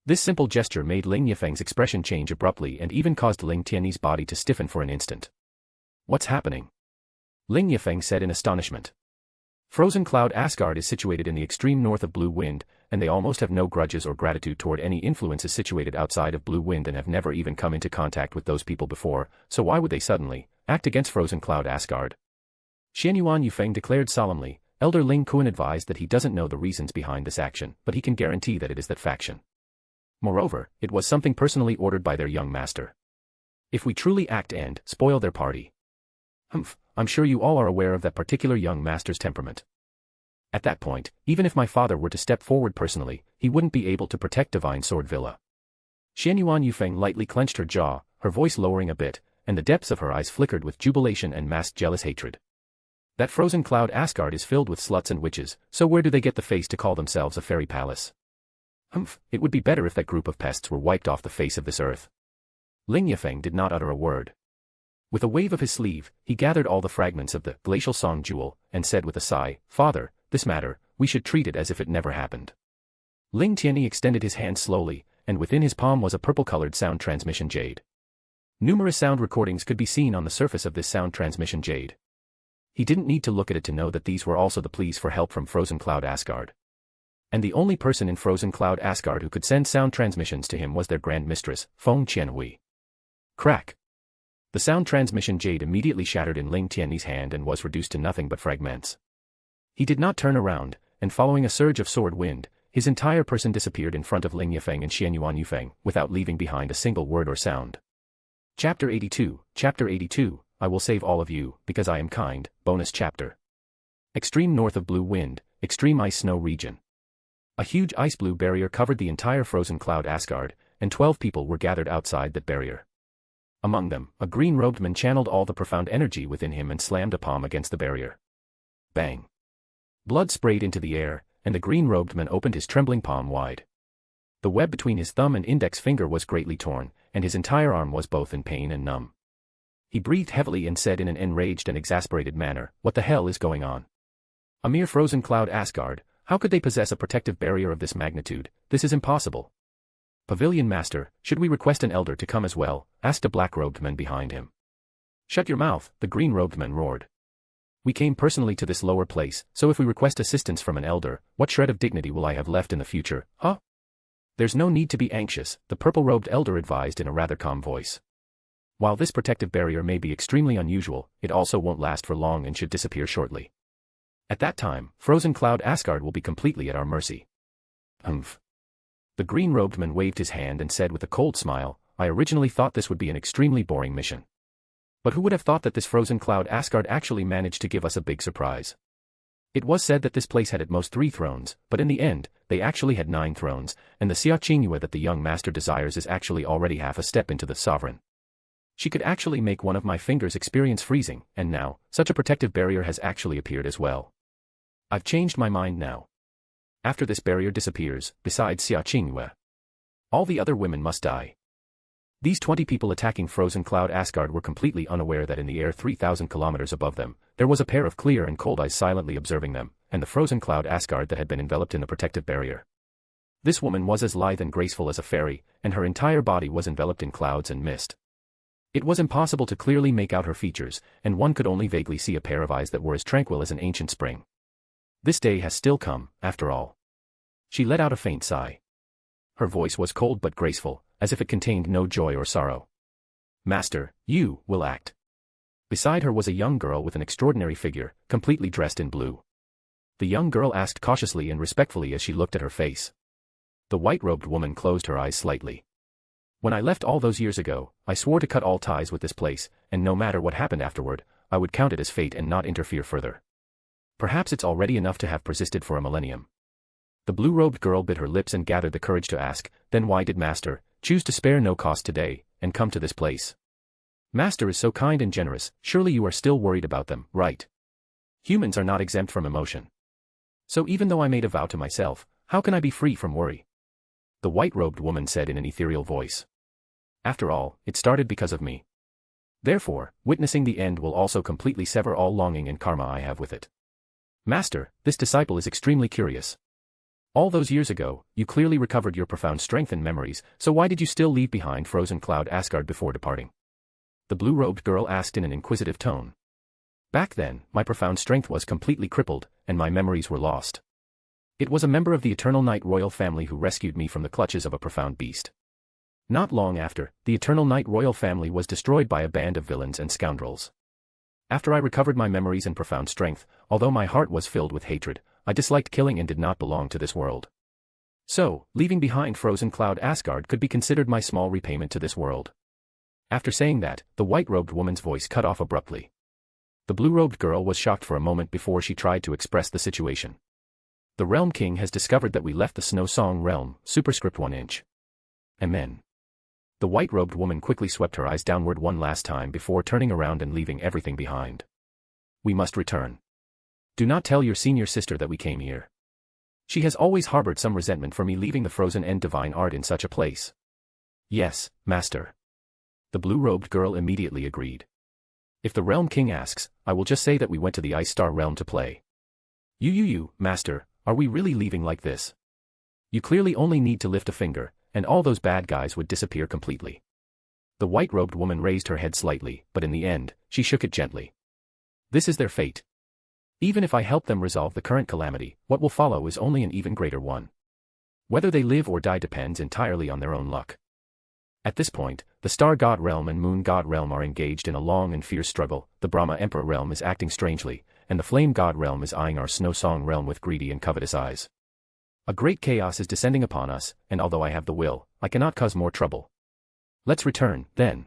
Speaker 3: This simple gesture made Ling Yifeng's expression change abruptly and even caused Ling Tianyi's body to stiffen for an instant. "What's happening?" Ling Yifeng said in astonishment. Frozen Cloud Asgard is situated in the extreme north of Blue Wind, and they almost have no grudges or gratitude toward any influences situated outside of Blue Wind and have never even come into contact with those people before, so why would they suddenly act against Frozen Cloud Asgard? Xianyuan Yufeng declared solemnly, "Elder Ling Kuan advised that he doesn't know the reasons behind this action, but he can guarantee that it is that faction. Moreover, it was something personally ordered by their young master. If we truly act and spoil their party. I'm sure you all are aware of that particular young master's temperament. At that point, even if my father were to step forward personally, he wouldn't be able to protect Divine Sword Villa." Xianyuan Yufeng lightly clenched her jaw, her voice lowering a bit, and the depths of her eyes flickered with jubilation and masked jealous hatred. That Frozen Cloud Asgard is filled with sluts and witches, so where do they get the face to call themselves a fairy palace? It would be better if that group of pests were wiped off the face of this earth. Ling Yifeng did not utter a word. With a wave of his sleeve, he gathered all the fragments of the glacial song jewel, and said with a sigh, "Father, this matter, we should treat it as if it never happened." Ling Tianyi extended his hand slowly, and within his palm was a purple-colored sound transmission jade. Numerous sound recordings could be seen on the surface of this sound transmission jade. He didn't need to look at it to know that these were also the pleas for help from Frozen Cloud Asgard. And the only person in Frozen Cloud Asgard who could send sound transmissions to him was their Grand Mistress, Feng Qianhui. Crack! The sound transmission jade immediately shattered in Ling Tianyi's hand and was reduced to nothing but fragments. He did not turn around, and following a surge of sword wind, his entire person disappeared in front of Ling Yifeng and Xianyuan Yufeng, without leaving behind a single word or sound. Chapter 82, I will save all of you, because I am kind, bonus chapter. Extreme north of Blue Wind, extreme ice snow region. A huge ice blue barrier covered the entire Frozen Cloud Asgard, and 12 people were gathered outside that barrier. Among them, a green-robed man channeled all the profound energy within him and slammed a palm against the barrier. Bang! Blood sprayed into the air, and the green-robed man opened his trembling palm wide. The web between his thumb and index finger was greatly torn, and his entire arm was both in pain and numb. He breathed heavily and said in an enraged and exasperated manner, "What the hell is going on?" A mere frozen cloud Asgard, how could they possess a protective barrier of this magnitude? This is impossible. Pavilion Master, should we request an elder to come as well? Asked a black-robed man behind him. Shut your mouth, the green-robed man roared. We came personally to this lower place, so if we request assistance from an elder, what shred of dignity will I have left in the future, huh? There's no need to be anxious, the purple-robed elder advised in a rather calm voice. While this protective barrier may be extremely unusual, it also won't last for long and should disappear shortly. At that time, frozen cloud Asgard will be completely at our mercy. Humph. The green-robed man waved his hand and said with a cold smile, I originally thought this would be an extremely boring mission. But who would have thought that this frozen cloud Asgard actually managed to give us a big surprise? It was said that this place had at most 3 thrones, but in the end, they actually had 9 thrones, and the Xiaqingyue that the young master desires is actually already half a step into the sovereign. She could actually make one of my fingers experience freezing, and now, such a protective barrier has actually appeared as well. I've changed my mind now. After this barrier disappears, besides Xiaqingyue, all the other women must die. These 20 people attacking frozen cloud Asgard were completely unaware that in the air 3,000 kilometers above them, there was a pair of clear and cold eyes silently observing them, and the frozen cloud Asgard that had been enveloped in the protective barrier. This woman was as lithe and graceful as a fairy, and her entire body was enveloped in clouds and mist. It was impossible to clearly make out her features, and one could only vaguely see a pair of eyes that were as tranquil as an ancient spring. This day has still come, after all. She let out a faint sigh. Her voice was cold but graceful, as if it contained no joy or sorrow. Master, you will act. Beside her was a young girl with an extraordinary figure, completely dressed in blue. The young girl asked cautiously and respectfully as she looked at her face. The white-robed woman closed her eyes slightly. When I left all those years ago, I swore to cut all ties with this place, and no matter what happened afterward, I would count it as fate and not interfere further. Perhaps it's already enough to have persisted for a millennium. The blue-robed girl bit her lips and gathered the courage to ask, then why did Master choose to spare no cost today, and come to this place? Master is so kind and generous, surely you are still worried about them, right? Humans are not exempt from emotion. So even though I made a vow to myself, how can I be free from worry? The white-robed woman said in an ethereal voice. After all, it started because of me. Therefore, witnessing the end will also completely sever all longing and karma I have with it. Master, this disciple is extremely curious. All those years ago, you clearly recovered your profound strength and memories, so why did you still leave behind frozen cloud Asgard before departing? The blue-robed girl asked in an inquisitive tone. Back then, my profound strength was completely crippled, and my memories were lost. It was a member of the Eternal Night royal family who rescued me from the clutches of a profound beast. Not long after, the Eternal Night royal family was destroyed by a band of villains and scoundrels. After I recovered my memories and profound strength, although my heart was filled with hatred, I disliked killing and did not belong to this world. So, leaving behind frozen cloud Asgard could be considered my small repayment to this world. After saying that, the white-robed woman's voice cut off abruptly. The blue-robed girl was shocked for a moment before she tried to express the situation. The Realm King has discovered that we left the Snow Song realm, superscript 1 inch. Amen. The white-robed woman quickly swept her eyes downward one last time before turning around and leaving everything behind. We must return. Do not tell your senior sister that we came here. She has always harbored some resentment for me leaving the frozen and divine art in such a place. Yes, Master. The blue-robed girl immediately agreed. If the Realm King asks, I will just say that we went to the Ice Star realm to play. You, Master, are we really leaving like this? You clearly only need to lift a finger, and all those bad guys would disappear completely. The white-robed woman raised her head slightly, but in the end, she shook it gently. This is their fate. Even if I help them resolve the current calamity, what will follow is only an even greater one. Whether they live or die depends entirely on their own luck. At this point, the Star God realm and Moon God realm are engaged in a long and fierce struggle, the Brahma Emperor realm is acting strangely, and the Flame God realm is eyeing our Snow Song realm with greedy and covetous eyes. A great chaos is descending upon us, and although I have the will, I cannot cause more trouble. Let's return, then.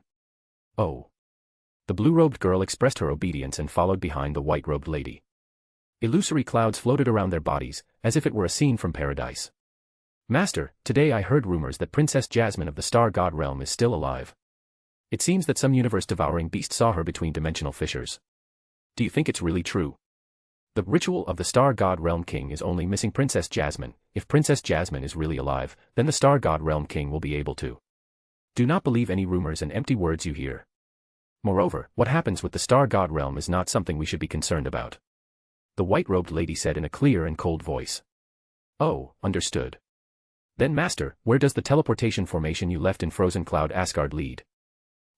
Speaker 3: Oh. The blue-robed girl expressed her obedience and followed behind the white-robed lady. Illusory clouds floated around their bodies, as if it were a scene from paradise. Master, today I heard rumors that Princess Jasmine of the Star God realm is still alive. It seems that some universe-devouring beast saw her between dimensional fissures. Do you think it's really true? The ritual of the Star God Realm King is only missing Princess Jasmine. If Princess Jasmine is really alive, then the Star God Realm King will be able to. Do not believe any rumors and empty words you hear. Moreover, what happens with the Star God Realm is not something we should be concerned about. the white-robed lady said in a clear and cold voice. Oh, understood. Then Master, where does the teleportation formation you left in Frozen Cloud Asgard lead?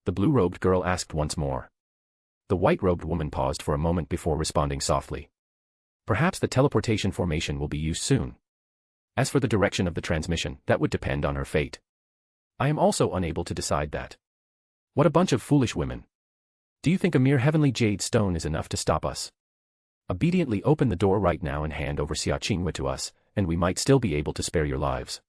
Speaker 3: The blue-robed girl asked once more. The white-robed woman paused for a moment before responding softly. Perhaps the teleportation formation will be used soon. As for the direction of the transmission, that would depend on her fate. I am also unable to decide that. What a bunch of foolish women. Do you think a mere heavenly jade stone is enough to stop us? Obediently open the door right now and hand over Xia Qingwe to us, and we might still be able to spare your lives.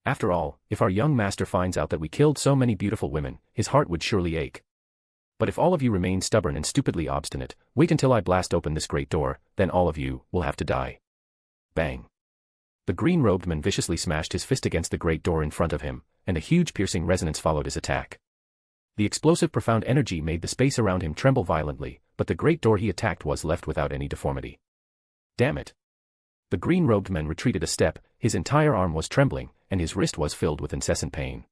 Speaker 3: After all, if our young master finds out that we killed so many beautiful women, his heart would surely ache. But if all of you remain stubborn and stupidly obstinate, wait until I blast open this great door, then all of you will have to die. Bang. The green-robed man viciously smashed his fist against the great door in front of him, and a huge piercing resonance followed his attack. The explosive profound energy made the space around him tremble violently, but the great door he attacked was left without any deformity. Damn it. The green-robed man retreated a step, his entire arm was trembling, and his wrist was filled with incessant pain.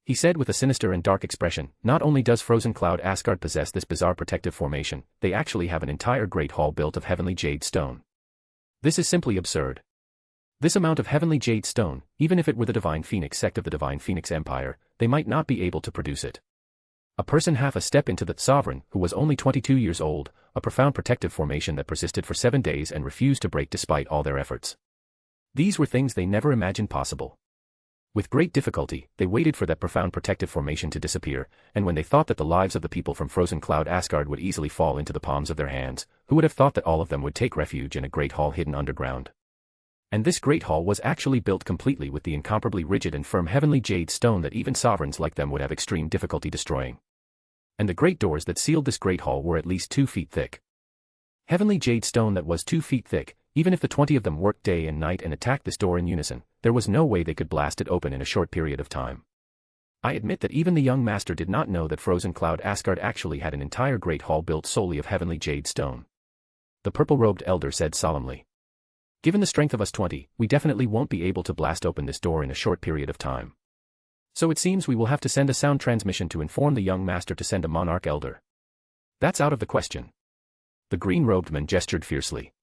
Speaker 3: He said with a sinister and dark expression, not only does Frozen Cloud Asgard possess this bizarre protective formation, they actually have an entire great hall built of heavenly jade stone. This is simply absurd. This amount of heavenly jade stone, even if it were the Divine Phoenix sect of the Divine Phoenix Empire, they might not be able to produce it. A person half a step into the sovereign, who was only 22 years old, a profound protective formation that persisted for 7 days and refused to break despite all their efforts. These were things they never imagined possible. With great difficulty, they waited for that profound protective formation to disappear, and when they thought that the lives of the people from Frozen Cloud Asgard would easily fall into the palms of their hands, who would have thought that all of them would take refuge in a great hall hidden underground? And this great hall was actually built completely with the incomparably rigid and firm heavenly jade stone that even sovereigns like them would have extreme difficulty destroying. And the great doors that sealed this great hall were at least 2 feet thick. Heavenly jade stone that was 2 feet thick, even if the 20 of them worked day and night and attacked this door in unison, there was no way they could blast it open in a short period of time. I admit that even the young master did not know that Frozen Cloud Asgard actually had an entire great hall built solely of heavenly jade stone. The purple-robed elder said solemnly. Given the strength of us 20, we definitely won't be able to blast open this door in a short period of time. So it seems we will have to send a sound transmission to inform the young master to send a monarch elder. That's out of the question. The green-robed man gestured fiercely.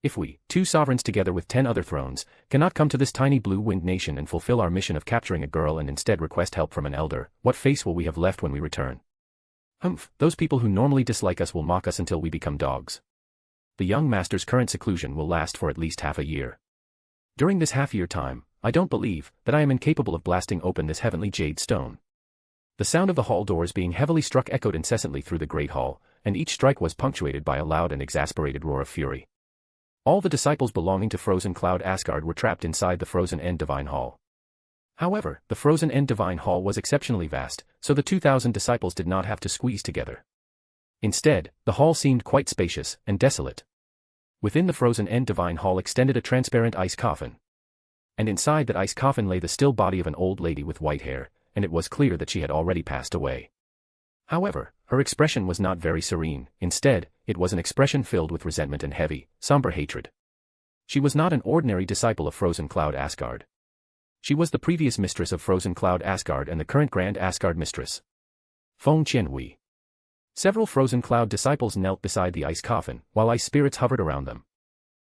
Speaker 3: If we, 2 sovereigns together with 10 other thrones, cannot come to this tiny blue-winged nation and fulfill our mission of capturing a girl and instead request help from an elder, what face will we have left when we return? Humph, those people who normally dislike us will mock us until we become dogs. The young master's current seclusion will last for at least half a year. During this half-year time, I don't believe that I am incapable of blasting open this heavenly jade stone. The sound of the hall doors being heavily struck echoed incessantly through the great hall, and each strike was punctuated by a loud and exasperated roar of fury. All the disciples belonging to Frozen Cloud Asgard were trapped inside the Frozen End Divine Hall. However, the Frozen End Divine Hall was exceptionally vast, so the 2,000 disciples did not have to squeeze together. Instead, the hall seemed quite spacious and desolate. Within the Frozen End Divine Hall extended a transparent ice coffin. And inside that ice coffin lay the still body of an old lady with white hair, and it was clear that she had already passed away. However, her expression was not very serene. Instead, it was an expression filled with resentment and heavy, somber hatred. She was not an ordinary disciple of Frozen Cloud Asgard. She was the previous mistress of Frozen Cloud Asgard and the current Grand Asgard mistress, Feng Qianhui. Several Frozen Cloud disciples knelt beside the ice coffin, while ice spirits hovered around them.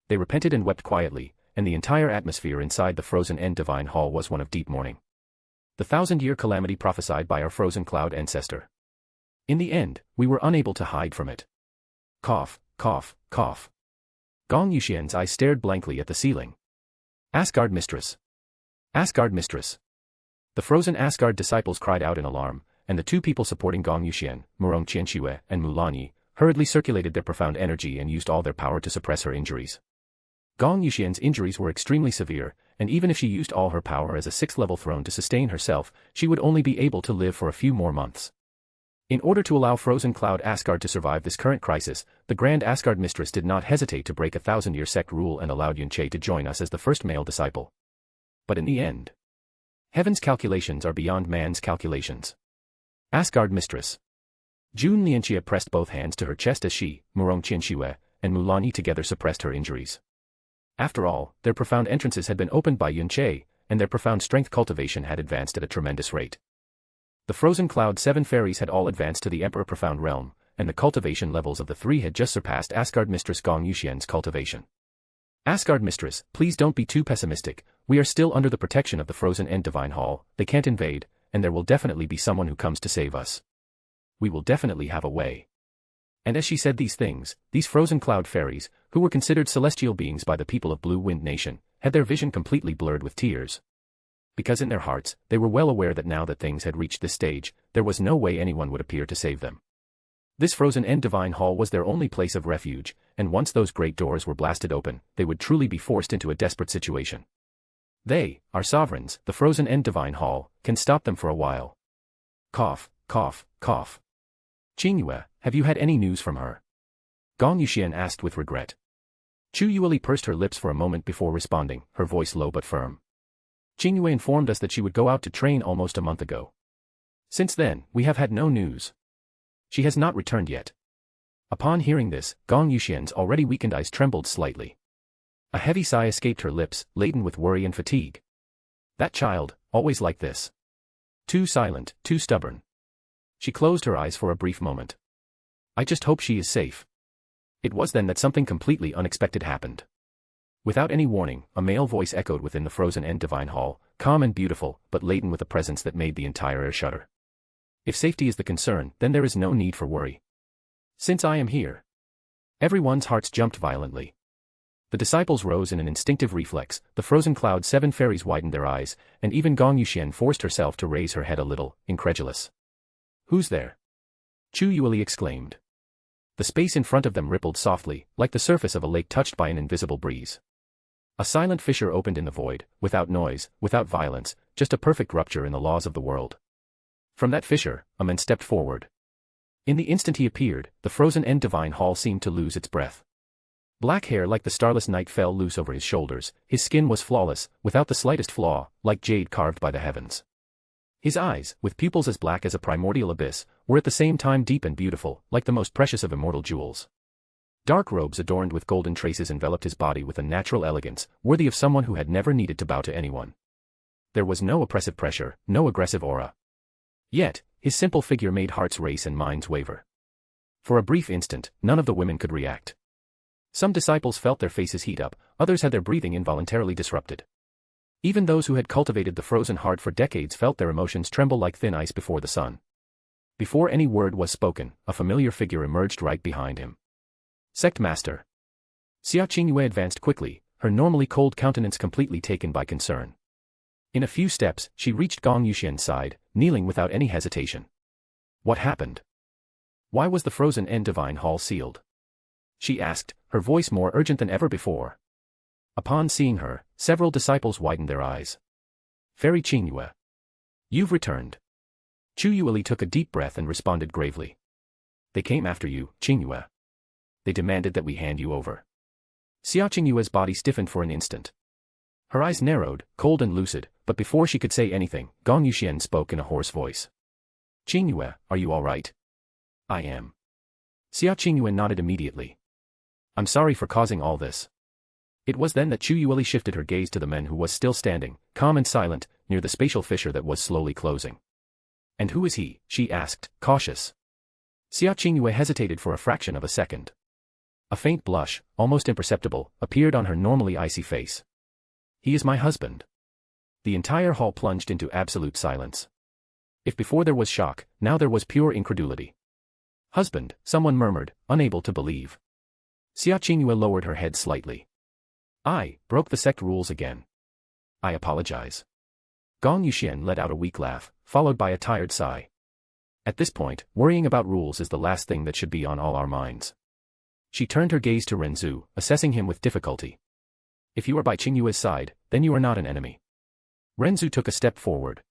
Speaker 3: They repented and wept quietly, and the entire atmosphere inside the Frozen End Divine Hall was one of deep mourning. The 1,000-year calamity prophesied by our Frozen Cloud ancestor. In the end, we were unable to hide from it. Cough, cough, cough. Gong Yuxian's eyes stared blankly at the ceiling. Asgard mistress. Asgard mistress. The Frozen Asgard disciples cried out in alarm, and the 2 people supporting Gong Yuxian, Murong Qianxue and Mulanyi, hurriedly circulated their profound energy and used all their power to suppress her injuries. Gong Yuxian's injuries were extremely severe, and even if she used all her power as a 6th-level throne to sustain herself, she would only be able to live for a few more months. In order to allow Frozen Cloud Asgard to survive this current crisis, the Grand Asgard Mistress did not hesitate to break a 1,000-year sect rule and allowed Yunche to join us as the first male disciple. But in the end, heaven's calculations are beyond man's calculations. Asgard Mistress. Jun Lianxia pressed both hands to her chest as she, Murong Qianxue, and Mulanyi together suppressed her injuries. After all, their profound entrances had been opened by Yunche, and their profound strength cultivation had advanced at a tremendous rate. The Frozen Cloud 7 fairies had all advanced to the Emperor Profound Realm, and the cultivation levels of the three had just surpassed Asgard Mistress Gong Yuxian's cultivation. Asgard Mistress, please don't be too pessimistic. We are still under the protection of the Frozen End Divine Hall, they can't invade, and there will definitely be someone who comes to save us. We will definitely have a way. And as she said these things, these frozen cloud fairies, who were considered celestial beings by the people of Blue Wind Nation, had their vision completely blurred with tears. Because in their hearts, they were well aware that now that things had reached this stage, there was no way anyone would appear to save them. This Frozen End Divine Hall was their only place of refuge, and once those great doors were blasted open, they would truly be forced into a desperate situation. They, our sovereigns, the Frozen End Divine Hall, can stop them for a while. Cough, cough, cough. Qingyue, have you had any news from her? Gong Yuxian asked with regret. Chu Yueli pursed her lips for a moment before responding, her voice low but firm. Qingyue informed us that she would go out to train almost a month ago. Since then, we have had no news. She has not returned yet. Upon hearing this, Gong Yuxian's already weakened eyes trembled slightly. A heavy sigh escaped her lips, laden with worry and fatigue. That child, always like this. Too silent, too stubborn. She closed her eyes for a brief moment. I just hope she is safe. It was then that something completely unexpected happened. Without any warning, a male voice echoed within the Frozen End Divine Hall, calm and beautiful, but laden with a presence that made the entire air shudder. If safety is the concern, then there is no need for worry. Since I am here. Everyone's hearts jumped violently. The disciples rose in an instinctive reflex, the frozen cloud seven fairies widened their eyes, and even Gong Yuxian forced herself to raise her head a little, incredulous. Who's there? Chu Yueli exclaimed. The space in front of them rippled softly, like the surface of a lake touched by an invisible breeze. A silent fissure opened in the void, without noise, without violence, just a perfect rupture in the laws of the world. From that fissure, a man stepped forward. In the instant he appeared, the Frozen End Divine Hall seemed to lose its breath. Black hair like the starless night fell loose over his shoulders, his skin was flawless, without the slightest flaw, like jade carved by the heavens. His eyes, with pupils as black as a primordial abyss, were at the same time deep and beautiful, like the most precious of immortal jewels. Dark robes adorned with golden traces enveloped his body with a natural elegance, worthy of someone who had never needed to bow to anyone. There was no oppressive pressure, no aggressive aura. Yet, his simple figure made hearts race and minds waver. For a brief instant, none of the women could react. Some disciples felt their faces heat up, others had their breathing involuntarily disrupted. Even those who had cultivated the frozen heart for decades felt their emotions tremble like thin ice before the sun. Before any word was spoken, a familiar figure emerged right behind him. Sect Master. Xia Qingyue advanced quickly, her normally cold countenance completely taken by concern. In a few steps, she reached Gong Yuxian's side, kneeling without any hesitation. What happened? Why was the Frozen End Divine Hall sealed? She asked, her voice more urgent than ever before. Upon seeing her, several disciples widened their eyes. Fairy Qingyue. You've returned. Chu Yueli took a deep breath and responded gravely. They came after you, Qingyue. They demanded that we hand you over. Xia Qingyue's body stiffened for an instant. Her eyes narrowed, cold and lucid, but before she could say anything, Gong Yuxian spoke in a hoarse voice. Qingyue, are you all right? I am. Xia Qingyue nodded immediately. I'm sorry for causing all this. It was then that Chu Yueli shifted her gaze to the man who was still standing, calm and silent, near the spatial fissure that was slowly closing. And who is he? She asked, cautious. Xia Qingyue hesitated for a fraction of a second. A faint blush, almost imperceptible, appeared on her normally icy face. He is my husband. The entire hall plunged into absolute silence. If before there was shock, now there was pure incredulity. Husband, someone murmured, unable to believe. Xia Qingyue lowered her head slightly. I broke the sect rules again. I apologize. Gong Yuxian let out a weak laugh, followed by a tired sigh. At this point, worrying about rules is the last thing that should be on all our minds. She turned her gaze to Ren Zu, assessing him with difficulty. If you are by Qingyue's side, then you are not an enemy. Ren Zu took a step forward.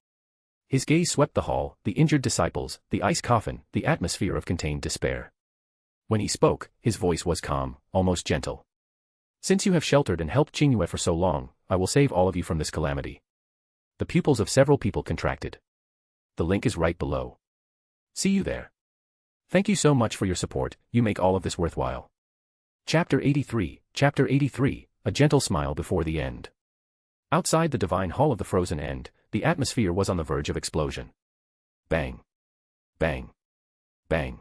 Speaker 3: His gaze swept the hall, the injured disciples, the ice coffin, the atmosphere of contained despair. When he spoke, his voice was calm, almost gentle. Since you have sheltered and helped Qingyue for so long, I will save all of you from this calamity. The pupils of several people contracted. The link is right below. See you there. Thank you so much for your support, you make all of this worthwhile. Chapter 83, a gentle smile before the end. Outside the divine hall of the Frozen End, the atmosphere was on the verge of explosion. Bang. Bang. Bang.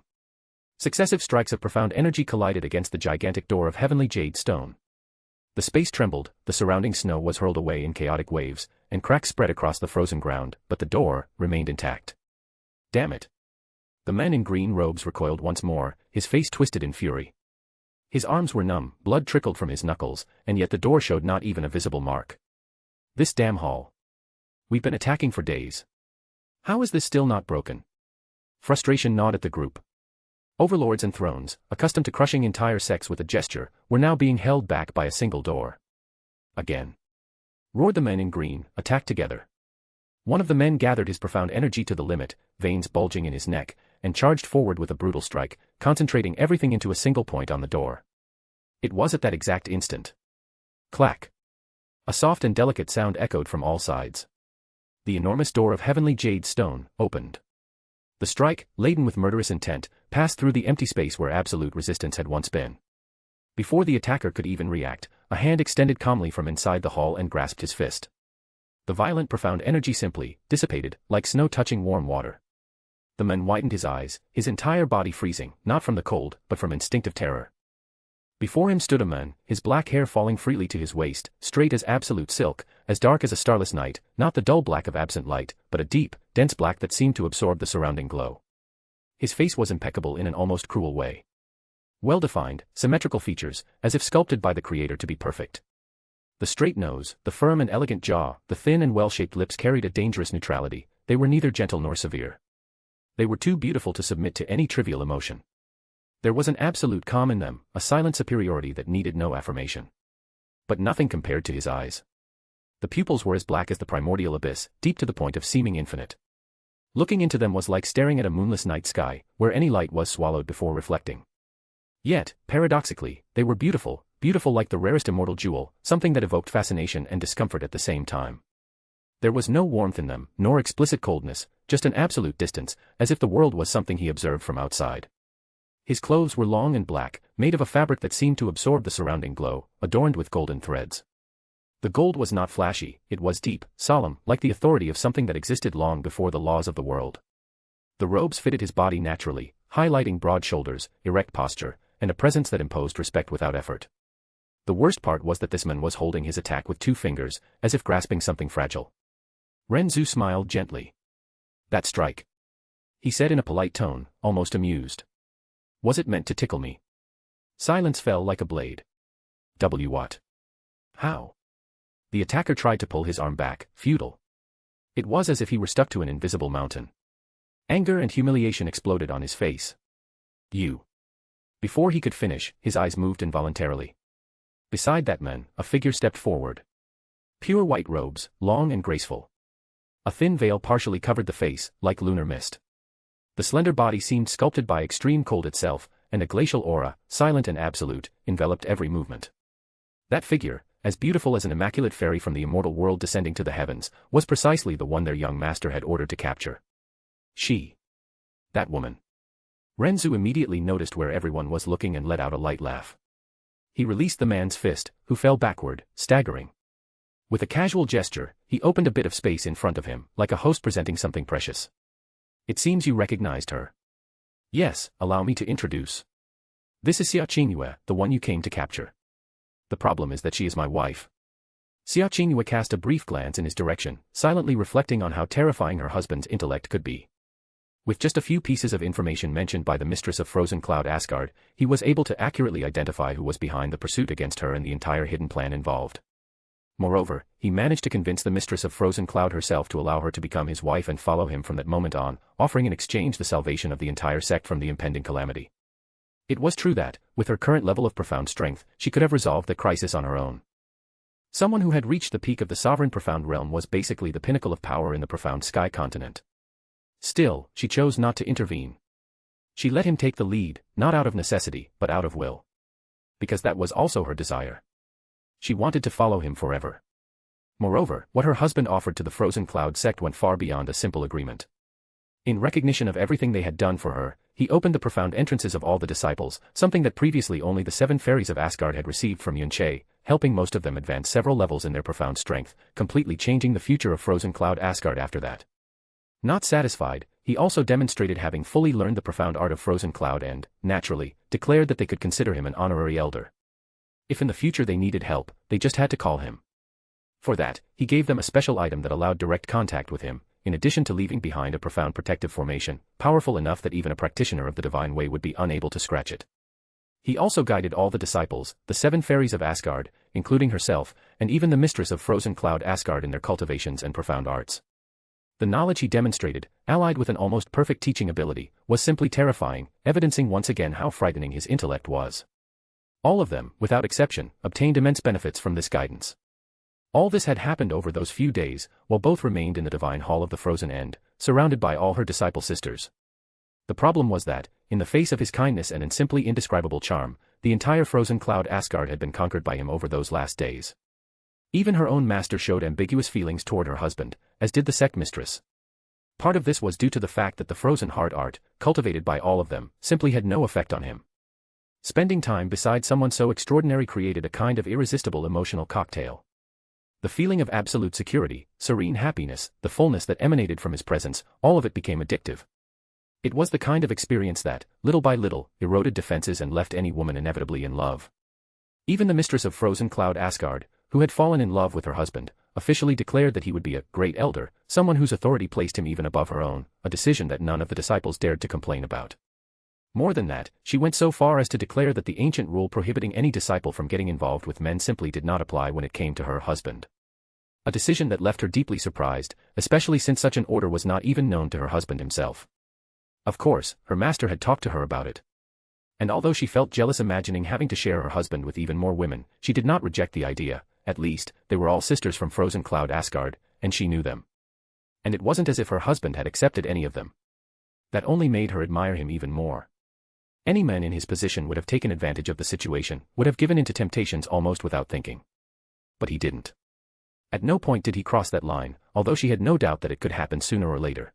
Speaker 3: Successive strikes of profound energy collided against the gigantic door of heavenly jade stone. The space trembled, the surrounding snow was hurled away in chaotic waves, and cracks spread across the frozen ground, but the door remained intact. Damn it. The man in green robes recoiled once more, his face twisted in fury. His arms were numb, blood trickled from his knuckles, and yet the door showed not even a visible mark. This damn hall. We've been attacking for days. How is this still not broken? Frustration gnawed at the group. Overlords and thrones, accustomed to crushing entire sects with a gesture, were now being held back by a single door. Again. Roared the men in green, attacked together. One of the men gathered his profound energy to the limit, veins bulging in his neck, and charged forward with a brutal strike, concentrating everything into a single point on the door. It was at that exact instant. Clack. A soft and delicate sound echoed from all sides. The enormous door of heavenly jade stone opened. The strike, laden with murderous intent, passed through the empty space where absolute resistance had once been. Before the attacker could even react, a hand extended calmly from inside the hall and grasped his fist. The violent profound energy simply dissipated, like snow touching warm water. The man widened his eyes, his entire body freezing, not from the cold, but from instinctive terror. Before him stood a man, his black hair falling freely to his waist, straight as absolute silk, as dark as a starless night, not the dull black of absent light, but a deep, dense black that seemed to absorb the surrounding glow. His face was impeccable in an almost cruel way. Well-defined, symmetrical features, as if sculpted by the creator to be perfect. The straight nose, the firm and elegant jaw, the thin and well-shaped lips carried a dangerous neutrality. They were neither gentle nor severe. They were too beautiful to submit to any trivial emotion. There was an absolute calm in them, a silent superiority that needed no affirmation. But nothing compared to his eyes. The pupils were as black as the primordial abyss, deep to the point of seeming infinite. Looking into them was like staring at a moonless night sky, where any light was swallowed before reflecting. Yet, paradoxically, they were beautiful, beautiful like the rarest immortal jewel, something that evoked fascination and discomfort at the same time. There was no warmth in them, nor explicit coldness, just an absolute distance, as if the world was something he observed from outside. His clothes were long and black, made of a fabric that seemed to absorb the surrounding glow, adorned with golden threads. The gold was not flashy, it was deep, solemn, like the authority of something that existed long before the laws of the world. The robes fitted his body naturally, highlighting broad shoulders, erect posture, and a presence that imposed respect without effort. The worst part was that this man was holding his attack with 2 fingers, as if grasping something fragile. Ren Zu smiled gently. That strike, he said in a polite tone, almost amused. Was it meant to tickle me? Silence fell like a blade. What? How? The attacker tried to pull his arm back, futile. It was as if he were stuck to an invisible mountain. Anger and humiliation exploded on his face. You. Before he could finish, his eyes moved involuntarily. Beside that man, a figure stepped forward. Pure white robes, long and graceful. A thin veil partially covered the face, like lunar mist. The slender body seemed sculpted by extreme cold itself, and a glacial aura, silent and absolute, enveloped every movement. That figure, as beautiful as an immaculate fairy from the immortal world descending to the heavens, was precisely the one their young master had ordered to capture. She. That woman. Ren Zu immediately noticed where everyone was looking and let out a light laugh. He released the man's fist, who fell backward, staggering. With a casual gesture, he opened a bit of space in front of him, like a host presenting something precious. It seems you recognized her. Yes, allow me to introduce. This is Xia Qingyue, the one you came to capture. The problem is that she is my wife. Xia Qingyue cast a brief glance in his direction, silently reflecting on how terrifying her husband's intellect could be. With just a few pieces of information mentioned by the mistress of Frozen Cloud Asgard, he was able to accurately identify who was behind the pursuit against her and the entire hidden plan involved. Moreover, he managed to convince the mistress of Frozen Cloud herself to allow her to become his wife and follow him from that moment on, offering in exchange the salvation of the entire sect from the impending calamity. It was true that, with her current level of profound strength, she could have resolved the crisis on her own. Someone who had reached the peak of the sovereign profound realm was basically the pinnacle of power in the profound sky continent. Still, she chose not to intervene. She let him take the lead, not out of necessity, but out of will. Because that was also her desire. She wanted to follow him forever. Moreover, what her husband offered to the Frozen Cloud sect went far beyond a simple agreement. In recognition of everything they had done for her, he opened the profound entrances of all the disciples, something that previously only the 7 fairies of Asgard had received from Yunche, helping most of them advance several levels in their profound strength, completely changing the future of Frozen Cloud Asgard after that. Not satisfied, he also demonstrated having fully learned the profound art of frozen cloud and, naturally, declared that they could consider him an honorary elder. If in the future they needed help, they just had to call him. For that, he gave them a special item that allowed direct contact with him, in addition to leaving behind a profound protective formation, powerful enough that even a practitioner of the divine way would be unable to scratch it. He also guided all the disciples, the 7 fairies of Asgard, including herself, and even the mistress of frozen cloud Asgard in their cultivations and profound arts. The knowledge he demonstrated, allied with an almost perfect teaching ability, was simply terrifying, evidencing once again how frightening his intellect was. All of them, without exception, obtained immense benefits from this guidance. All this had happened over those few days, while both remained in the divine hall of the frozen end, surrounded by all her disciple sisters. The problem was that, in the face of his kindness and in simply indescribable charm, the entire frozen cloud Asgard had been conquered by him over those last days. Even her own master showed ambiguous feelings toward her husband, as did the sect mistress. Part of this was due to the fact that the frozen heart art, cultivated by all of them, simply had no effect on him. Spending time beside someone so extraordinary created a kind of irresistible emotional cocktail. The feeling of absolute security, serene happiness, the fullness that emanated from his presence, all of it became addictive. It was the kind of experience that, little by little, eroded defenses and left any woman inevitably in love. Even the mistress of frozen cloud Asgard, who had fallen in love with her husband, officially declared that he would be a great elder, someone whose authority placed him even above her own, a decision that none of the disciples dared to complain about. More than that, she went so far as to declare that the ancient rule prohibiting any disciple from getting involved with men simply did not apply when it came to her husband. A decision that left her deeply surprised, especially since such an order was not even known to her husband himself. Of course, her master had talked to her about it. And although she felt jealous imagining having to share her husband with even more women, she did not reject the idea. At least, they were all sisters from frozen cloud Asgard, and she knew them. And it wasn't as if her husband had accepted any of them. That only made her admire him even more. Any man in his position would have taken advantage of the situation, would have given in to temptations almost without thinking. But he didn't. At no point did he cross that line, although she had no doubt that it could happen sooner or later.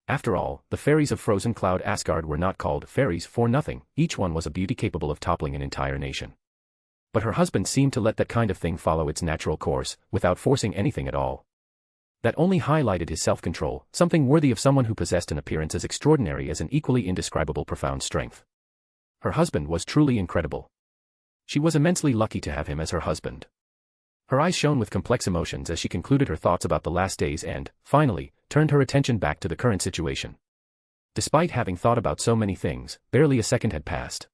Speaker 3: After all, the fairies of frozen cloud Asgard were not called fairies for nothing, each one was a beauty capable of toppling an entire nation. But her husband seemed to let that kind of thing follow its natural course, without forcing anything at all. That only highlighted his self-control, something worthy of someone who possessed an appearance as extraordinary as an equally indescribable profound strength. Her husband was truly incredible. She was immensely lucky to have him as her husband. Her eyes shone with complex emotions as she concluded her thoughts about the last days and, finally, turned her attention back to the current situation. Despite having thought about so many things, barely a second had passed.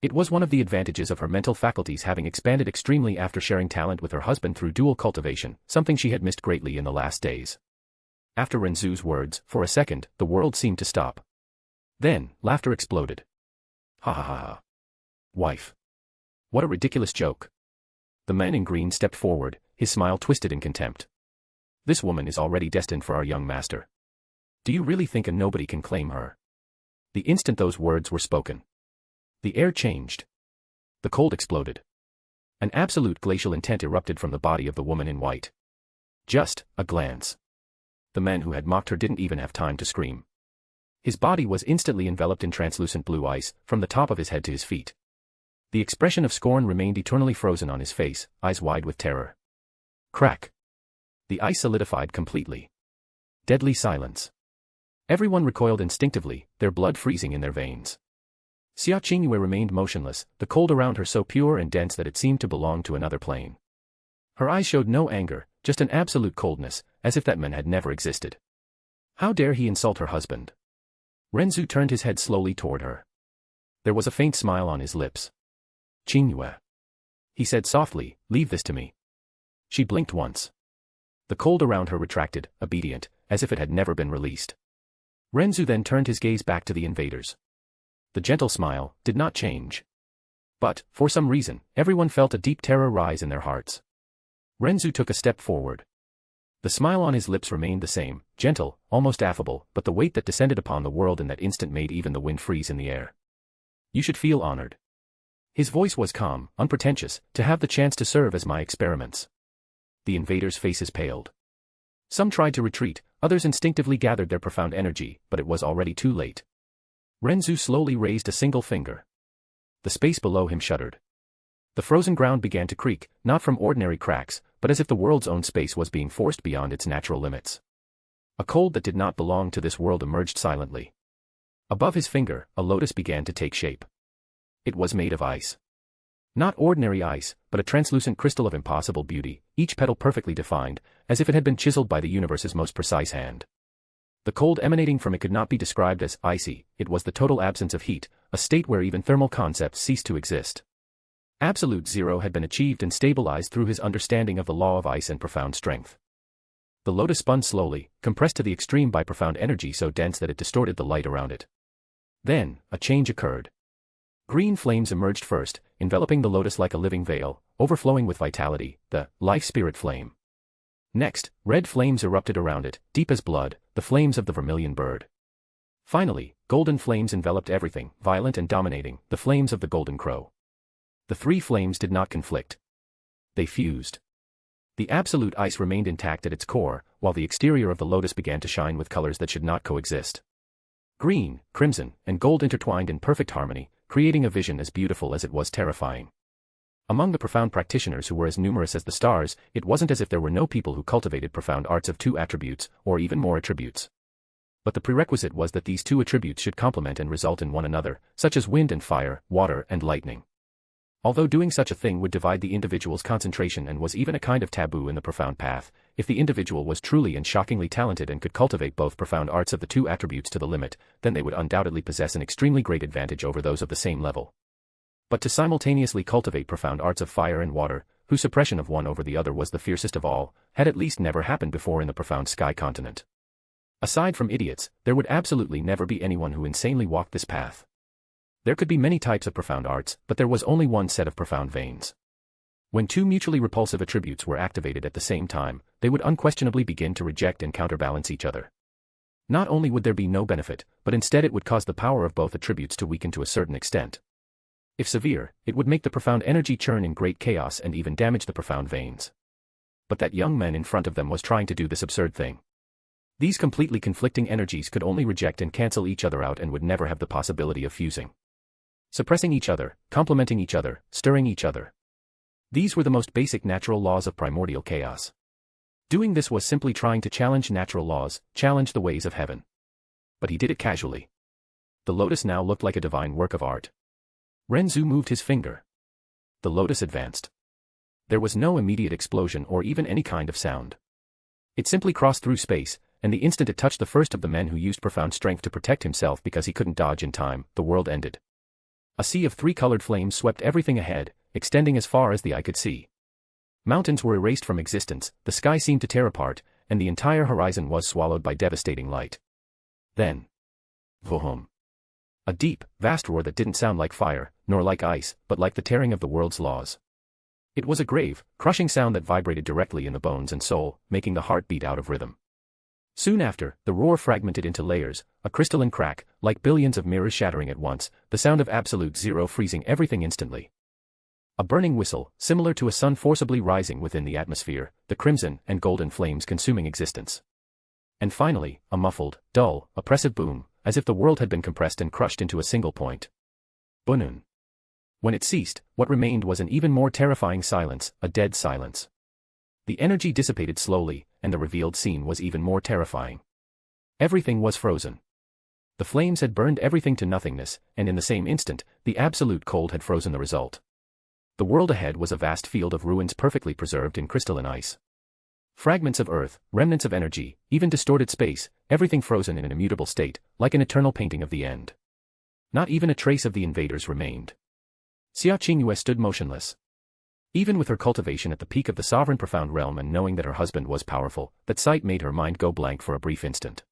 Speaker 3: It was one of the advantages of her mental faculties having expanded extremely after sharing talent with her husband through dual cultivation, something she had missed greatly in the last days. After Ren Zu's words, for a second, the world seemed to stop. Then, laughter exploded. Ha ha ha ha. Wife. What a ridiculous joke. The man in green stepped forward, his smile twisted in contempt. This woman is already destined for our young master. Do you really think a nobody can claim her? The instant those words were spoken, the air changed. The cold exploded. An absolute glacial intent erupted from the body of the woman in white. Just a glance. The man who had mocked her didn't even have time to scream. His body was instantly enveloped in translucent blue ice, from the top of his head to his feet. The expression of scorn remained eternally frozen on his face, eyes wide with terror. Crack. The ice solidified completely. Deadly silence. Everyone recoiled instinctively, their blood freezing in their veins. Xia Qingyue remained motionless, the cold around her so pure and dense that it seemed to belong to another plane. Her eyes showed no anger, just an absolute coldness, as if that man had never existed. How dare he insult her husband? Ren Zu turned his head slowly toward her. There was a faint smile on his lips. Qingyue. He said softly, leave this to me. She blinked once. The cold around her retracted, obedient, as if it had never been released. Ren Zu then turned his gaze back to the invaders. The gentle smile did not change. But, for some reason, everyone felt a deep terror rise in their hearts. Ren Zu took a step forward. The smile on his lips remained the same, gentle, almost affable, but the weight that descended upon the world in that instant made even the wind freeze in the air. You should feel honored. His voice was calm, unpretentious, to have the chance to serve as my experiments. The invaders' faces paled. Some tried to retreat, others instinctively gathered their profound energy, but it was already too late. Ren Zu slowly raised a single finger. The space below him shuddered. The frozen ground began to creak, not from ordinary cracks, but as if the world's own space was being forced beyond its natural limits. A cold that did not belong to this world emerged silently. Above his finger, a lotus began to take shape. It was made of ice. Not ordinary ice, but a translucent crystal of impossible beauty, each petal perfectly defined, as if it had been chiseled by the universe's most precise hand. The cold emanating from it could not be described as icy, it was the total absence of heat, a state where even thermal concepts ceased to exist. Absolute zero had been achieved and stabilized through his understanding of the law of ice and profound strength. The lotus spun slowly, compressed to the extreme by profound energy so dense that it distorted the light around it. Then, a change occurred. Green flames emerged first, enveloping the lotus like a living veil, overflowing with vitality, the life spirit flame. Next, red flames erupted around it, deep as blood, the flames of the vermilion bird. Finally, golden flames enveloped everything, violent and dominating, the flames of the golden crow. The three flames did not conflict. They fused. The absolute ice remained intact at its core, while the exterior of the lotus began to shine with colors that should not coexist. Green, crimson, and gold intertwined in perfect harmony, creating a vision as beautiful as it was terrifying. Among the profound practitioners who were as numerous as the stars, it wasn't as if there were no people who cultivated profound arts of two attributes, or even more attributes. But the prerequisite was that these two attributes should complement and result in one another, such as wind and fire, water and lightning. Although doing such a thing would divide the individual's concentration and was even a kind of taboo in the profound path, if the individual was truly and shockingly talented and could cultivate both profound arts of the two attributes to the limit, then they would undoubtedly possess an extremely great advantage over those of the same level. But to simultaneously cultivate profound arts of fire and water, whose suppression of one over the other was the fiercest of all, had at least never happened before in the profound sky continent. Aside from idiots, there would absolutely never be anyone who insanely walked this path. There could be many types of profound arts, but there was only one set of profound veins. When two mutually repulsive attributes were activated at the same time, they would unquestionably begin to reject and counterbalance each other. Not only would there be no benefit, but instead it would cause the power of both attributes to weaken to a certain extent. If severe, it would make the profound energy churn in great chaos and even damage the profound veins. But that young man in front of them was trying to do this absurd thing. These completely conflicting energies could only reject and cancel each other out and would never have the possibility of fusing. Suppressing each other, complementing each other, stirring each other. These were the most basic natural laws of primordial chaos. Doing this was simply trying to challenge natural laws, challenge the ways of heaven. But he did it casually. The lotus now looked like a divine work of art. Ren Zu moved his finger. The lotus advanced. There was no immediate explosion or even any kind of sound. It simply crossed through space, and the instant it touched the first of the men who used profound strength to protect himself because he couldn't dodge in time, the world ended. A sea of three-colored flames swept everything ahead, extending as far as the eye could see. Mountains were erased from existence, the sky seemed to tear apart, and the entire horizon was swallowed by devastating light. Then, vohum. A deep, vast roar that didn't sound like fire, nor like ice, but like the tearing of the world's laws. It was a grave, crushing sound that vibrated directly in the bones and soul, making the heart beat out of rhythm. Soon after, the roar fragmented into layers, a crystalline crack, like billions of mirrors shattering at once, the sound of absolute zero freezing everything instantly. A burning whistle, similar to a sun forcibly rising within the atmosphere, the crimson and golden flames consuming existence. And finally, a muffled, dull, oppressive boom, as if the world had been compressed and crushed into a single point. Bunun. When it ceased, what remained was an even more terrifying silence, a dead silence. The energy dissipated slowly, and the revealed scene was even more terrifying. Everything was frozen. The flames had burned everything to nothingness, and in the same instant, the absolute cold had frozen the result. The world ahead was a vast field of ruins perfectly preserved in crystalline ice. Fragments of earth, remnants of energy, even distorted space, everything frozen in an immutable state, like an eternal painting of the end. Not even a trace of the invaders remained. Xia Qingyue stood motionless. Even with her cultivation at the peak of the sovereign profound realm and knowing that her husband was powerful, that sight made her mind go blank for a brief instant.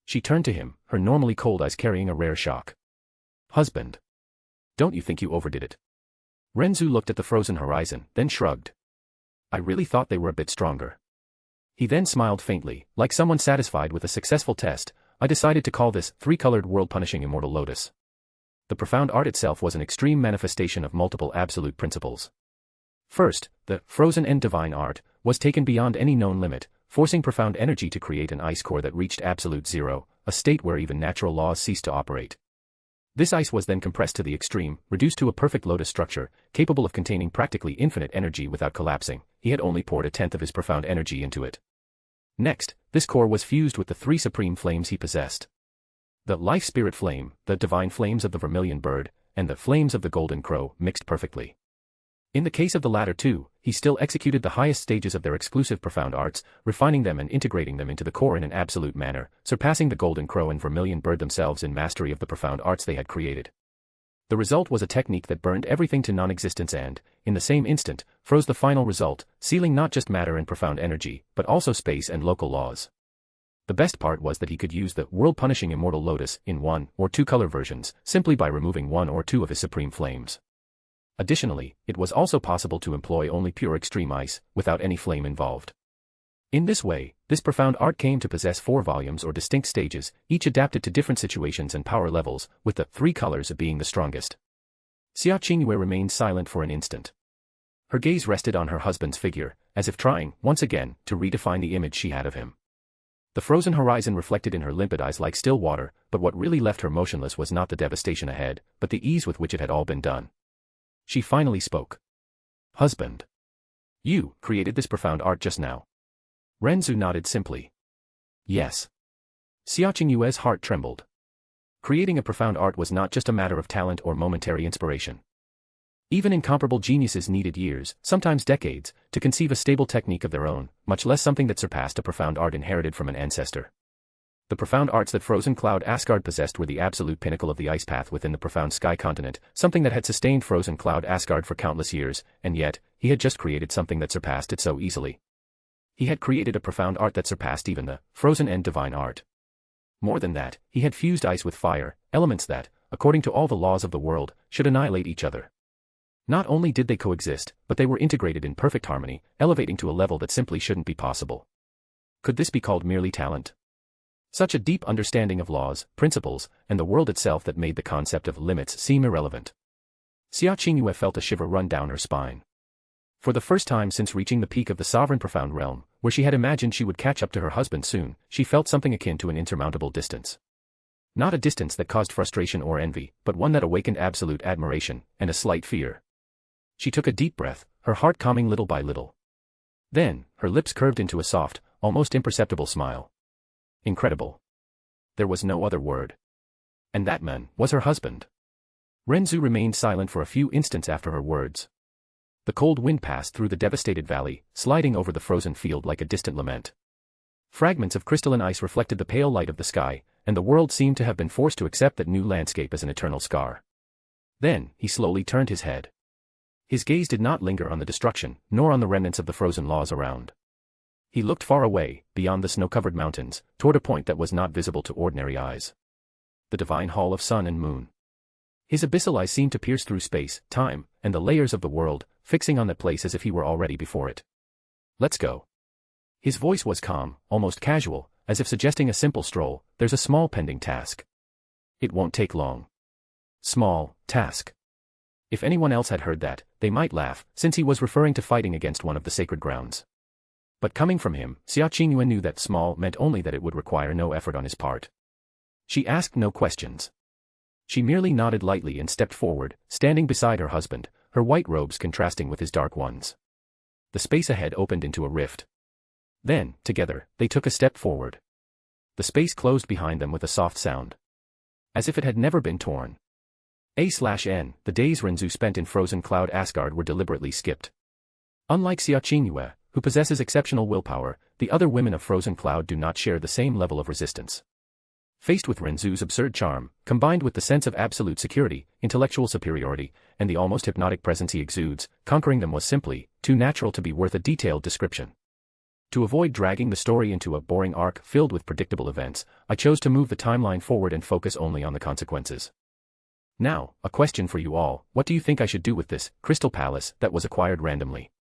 Speaker 3: She turned to him, her normally cold eyes carrying a rare shock. Husband. Don't you think you overdid it? Ren Zu looked at the frozen horizon, then shrugged. I really thought they were a bit stronger. He then smiled faintly, like someone satisfied with a successful test. I decided to call this three-colored world-punishing immortal lotus. The profound art itself was an extreme manifestation of multiple absolute principles. First, the frozen and divine art was taken beyond any known limit, forcing profound energy to create an ice core that reached absolute zero, a state where even natural laws ceased to operate. This ice was then compressed to the extreme, reduced to a perfect lotus structure, capable of containing practically infinite energy without collapsing. He had only poured a tenth of his profound energy into it. Next, this core was fused with the three supreme flames he possessed. The life spirit flame, the divine flames of the vermilion bird, and the flames of the golden crow mixed perfectly. In the case of the latter two, he still executed the highest stages of their exclusive profound arts, refining them and integrating them into the core in an absolute manner, surpassing the golden crow and vermilion bird themselves in mastery of the profound arts they had created. The result was a technique that burned everything to non-existence and, in the same instant, froze the final result, sealing not just matter and profound energy, but also space and local laws. The best part was that he could use the world-punishing immortal lotus in one or two color versions, simply by removing one or two of his supreme flames. Additionally, it was also possible to employ only pure extreme ice, without any flame involved. In this way, this profound art came to possess 4 volumes or distinct stages, each adapted to different situations and power levels, with the 3 colors being the strongest. Xia Qingyue remained silent for an instant. Her gaze rested on her husband's figure, as if trying, once again, to redefine the image she had of him. The frozen horizon reflected in her limpid eyes like still water, but what really left her motionless was not the devastation ahead, but the ease with which it had all been done. She finally spoke. "Husband. You created this profound art just now." Ren Zu nodded simply. "Yes." Xia Qingyue's heart trembled. Creating a profound art was not just a matter of talent or momentary inspiration. Even incomparable geniuses needed years, sometimes decades, to conceive a stable technique of their own, much less something that surpassed a profound art inherited from an ancestor. The profound arts that Frozen Cloud Asgard possessed were the absolute pinnacle of the ice path within the profound sky continent, something that had sustained Frozen Cloud Asgard for countless years, and yet, he had just created something that surpassed it so easily. He had created a profound art that surpassed even the frozen and divine art. More than that, he had fused ice with fire, elements that, according to all the laws of the world, should annihilate each other. Not only did they coexist, but they were integrated in perfect harmony, elevating to a level that simply shouldn't be possible. Could this be called merely talent? Such a deep understanding of laws, principles, and the world itself that made the concept of limits seem irrelevant. Xia Qingyue felt a shiver run down her spine. For the first time since reaching the peak of the sovereign profound realm, where she had imagined she would catch up to her husband soon, she felt something akin to an insurmountable distance. Not a distance that caused frustration or envy, but one that awakened absolute admiration, and a slight fear. She took a deep breath, her heart calming little by little. Then, her lips curved into a soft, almost imperceptible smile. Incredible. There was no other word. And that man was her husband. Ren Zu remained silent for a few instants after her words. The cold wind passed through the devastated valley, sliding over the frozen field like a distant lament. Fragments of crystalline ice reflected the pale light of the sky, and the world seemed to have been forced to accept that new landscape as an eternal scar. Then, he slowly turned his head. His gaze did not linger on the destruction, nor on the remnants of the frozen laws around. He looked far away, beyond the snow-covered mountains, toward a point that was not visible to ordinary eyes. The divine hall of sun and moon. His abyssal eyes seemed to pierce through space, time, and the layers of the world, fixing on that place as if he were already before it. "Let's go." His voice was calm, almost casual, as if suggesting a simple stroll. "There's a small pending task. It won't take long." Small task. If anyone else had heard that, they might laugh, since he was referring to fighting against one of the sacred grounds. But coming from him, Xia Qingyue knew that small meant only that it would require no effort on his part. She asked no questions. She merely nodded lightly and stepped forward, standing beside her husband, her white robes contrasting with his dark ones. The space ahead opened into a rift. Then, together, they took a step forward. The space closed behind them with a soft sound. As if it had never been torn. A/N, the days Ren Zu spent in Frozen Cloud Asgard were deliberately skipped. Unlike Xia Qingyue, who possesses exceptional willpower, the other women of Frozen Cloud do not share the same level of resistance. Faced with Ren Zu's absurd charm, combined with the sense of absolute security, intellectual superiority, and the almost hypnotic presence he exudes, conquering them was simply too natural to be worth a detailed description. To avoid dragging the story into a boring arc filled with predictable events, I chose to move the timeline forward and focus only on the consequences. Now, a question for you all: what do you think I should do with this crystal palace that was acquired randomly?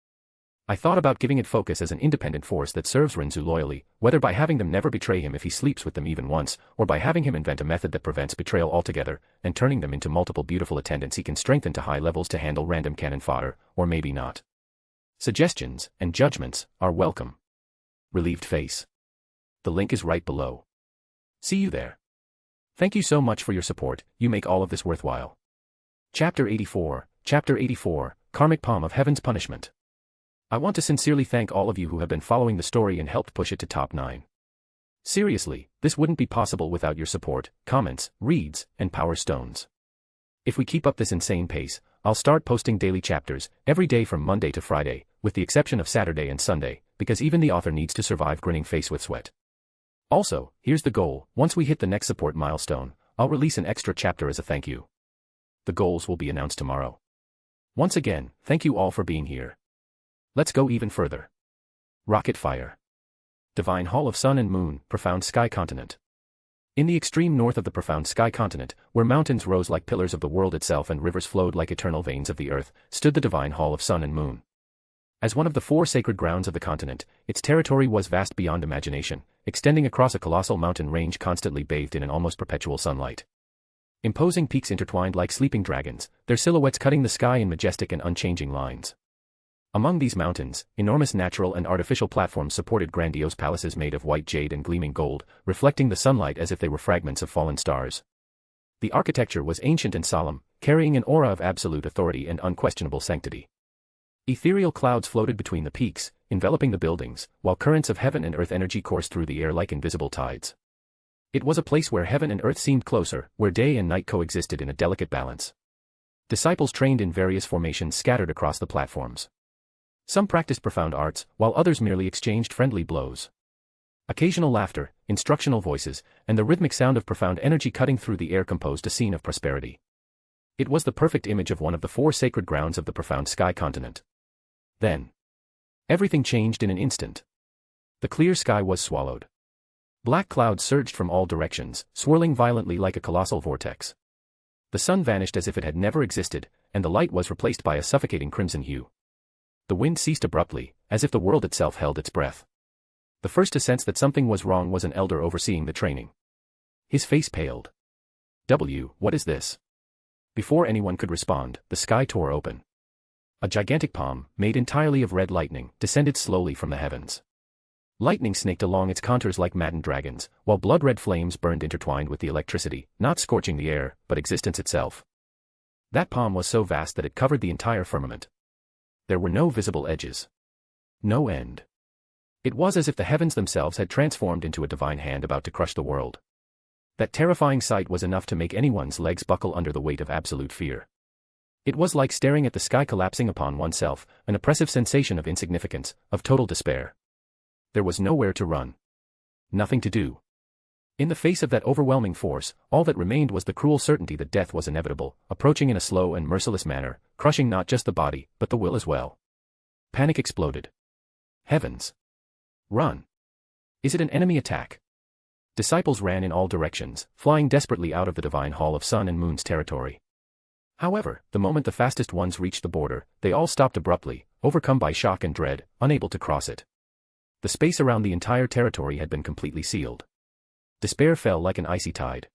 Speaker 3: I thought about giving it focus as an independent force that serves Ren Zu loyally, whether by having them never betray him if he sleeps with them even once, or by having him invent a method that prevents betrayal altogether, and turning them into multiple beautiful attendants he can strengthen to high levels to handle random cannon fodder, or maybe not. Suggestions and judgments are welcome. Relieved face. The link is right below. See you there. Thank you so much for your support, you make all of this worthwhile. Chapter 84, Karmic Palm of Heaven's Punishment. I want to sincerely thank all of you who have been following the story and helped push it to top 9. Seriously, this wouldn't be possible without your support, comments, reads, and power stones. If we keep up this insane pace, I'll start posting daily chapters, every day from Monday to Friday, with the exception of Saturday and Sunday, because even the author needs to survive grinning face with sweat. Also, here's the goal: once we hit the next support milestone, I'll release an extra chapter as a thank you. The goals will be announced tomorrow. Once again, thank you all for being here. Let's go even further. Rocket Fire. Divine Hall of Sun and Moon, Profound Sky Continent. In the extreme north of the Profound Sky Continent, where mountains rose like pillars of the world itself and rivers flowed like eternal veins of the earth, stood the Divine Hall of Sun and Moon. As one of the 4 sacred grounds of the continent, its territory was vast beyond imagination, extending across a colossal mountain range constantly bathed in an almost perpetual sunlight. Imposing peaks intertwined like sleeping dragons, their silhouettes cutting the sky in majestic and unchanging lines. Among these mountains, enormous natural and artificial platforms supported grandiose palaces made of white jade and gleaming gold, reflecting the sunlight as if they were fragments of fallen stars. The architecture was ancient and solemn, carrying an aura of absolute authority and unquestionable sanctity. Ethereal clouds floated between the peaks, enveloping the buildings, while currents of heaven and earth energy coursed through the air like invisible tides. It was a place where heaven and earth seemed closer, where day and night coexisted in a delicate balance. Disciples trained in various formations scattered across the platforms. Some practiced profound arts, while others merely exchanged friendly blows. Occasional laughter, instructional voices, and the rhythmic sound of profound energy cutting through the air composed a scene of prosperity. It was the perfect image of one of the 4 sacred grounds of the Profound Sky Continent. Then, everything changed in an instant. The clear sky was swallowed. Black clouds surged from all directions, swirling violently like a colossal vortex. The sun vanished as if it had never existed, and the light was replaced by a suffocating crimson hue. The wind ceased abruptly, as if the world itself held its breath. The first to sense that something was wrong was an elder overseeing the training. His face paled. What is this? Before anyone could respond, the sky tore open. A gigantic palm, made entirely of red lightning, descended slowly from the heavens. Lightning snaked along its contours like maddened dragons, while blood-red flames burned intertwined with the electricity, not scorching the air, but existence itself. That palm was so vast that it covered the entire firmament. There were no visible edges. No end. It was as if the heavens themselves had transformed into a divine hand about to crush the world. That terrifying sight was enough to make anyone's legs buckle under the weight of absolute fear. It was like staring at the sky collapsing upon oneself, an oppressive sensation of insignificance, of total despair. There was nowhere to run. Nothing to do. In the face of that overwhelming force, all that remained was the cruel certainty that death was inevitable, approaching in a slow and merciless manner, crushing not just the body, but the will as well. Panic exploded. Heavens! Run! Is it an enemy attack? Disciples ran in all directions, flying desperately out of the Divine Hall of Sun and Moon's territory. However, the moment the fastest ones reached the border, they all stopped abruptly, overcome by shock and dread, unable to cross it. The space around the entire territory had been completely sealed. Despair fell like an icy tide.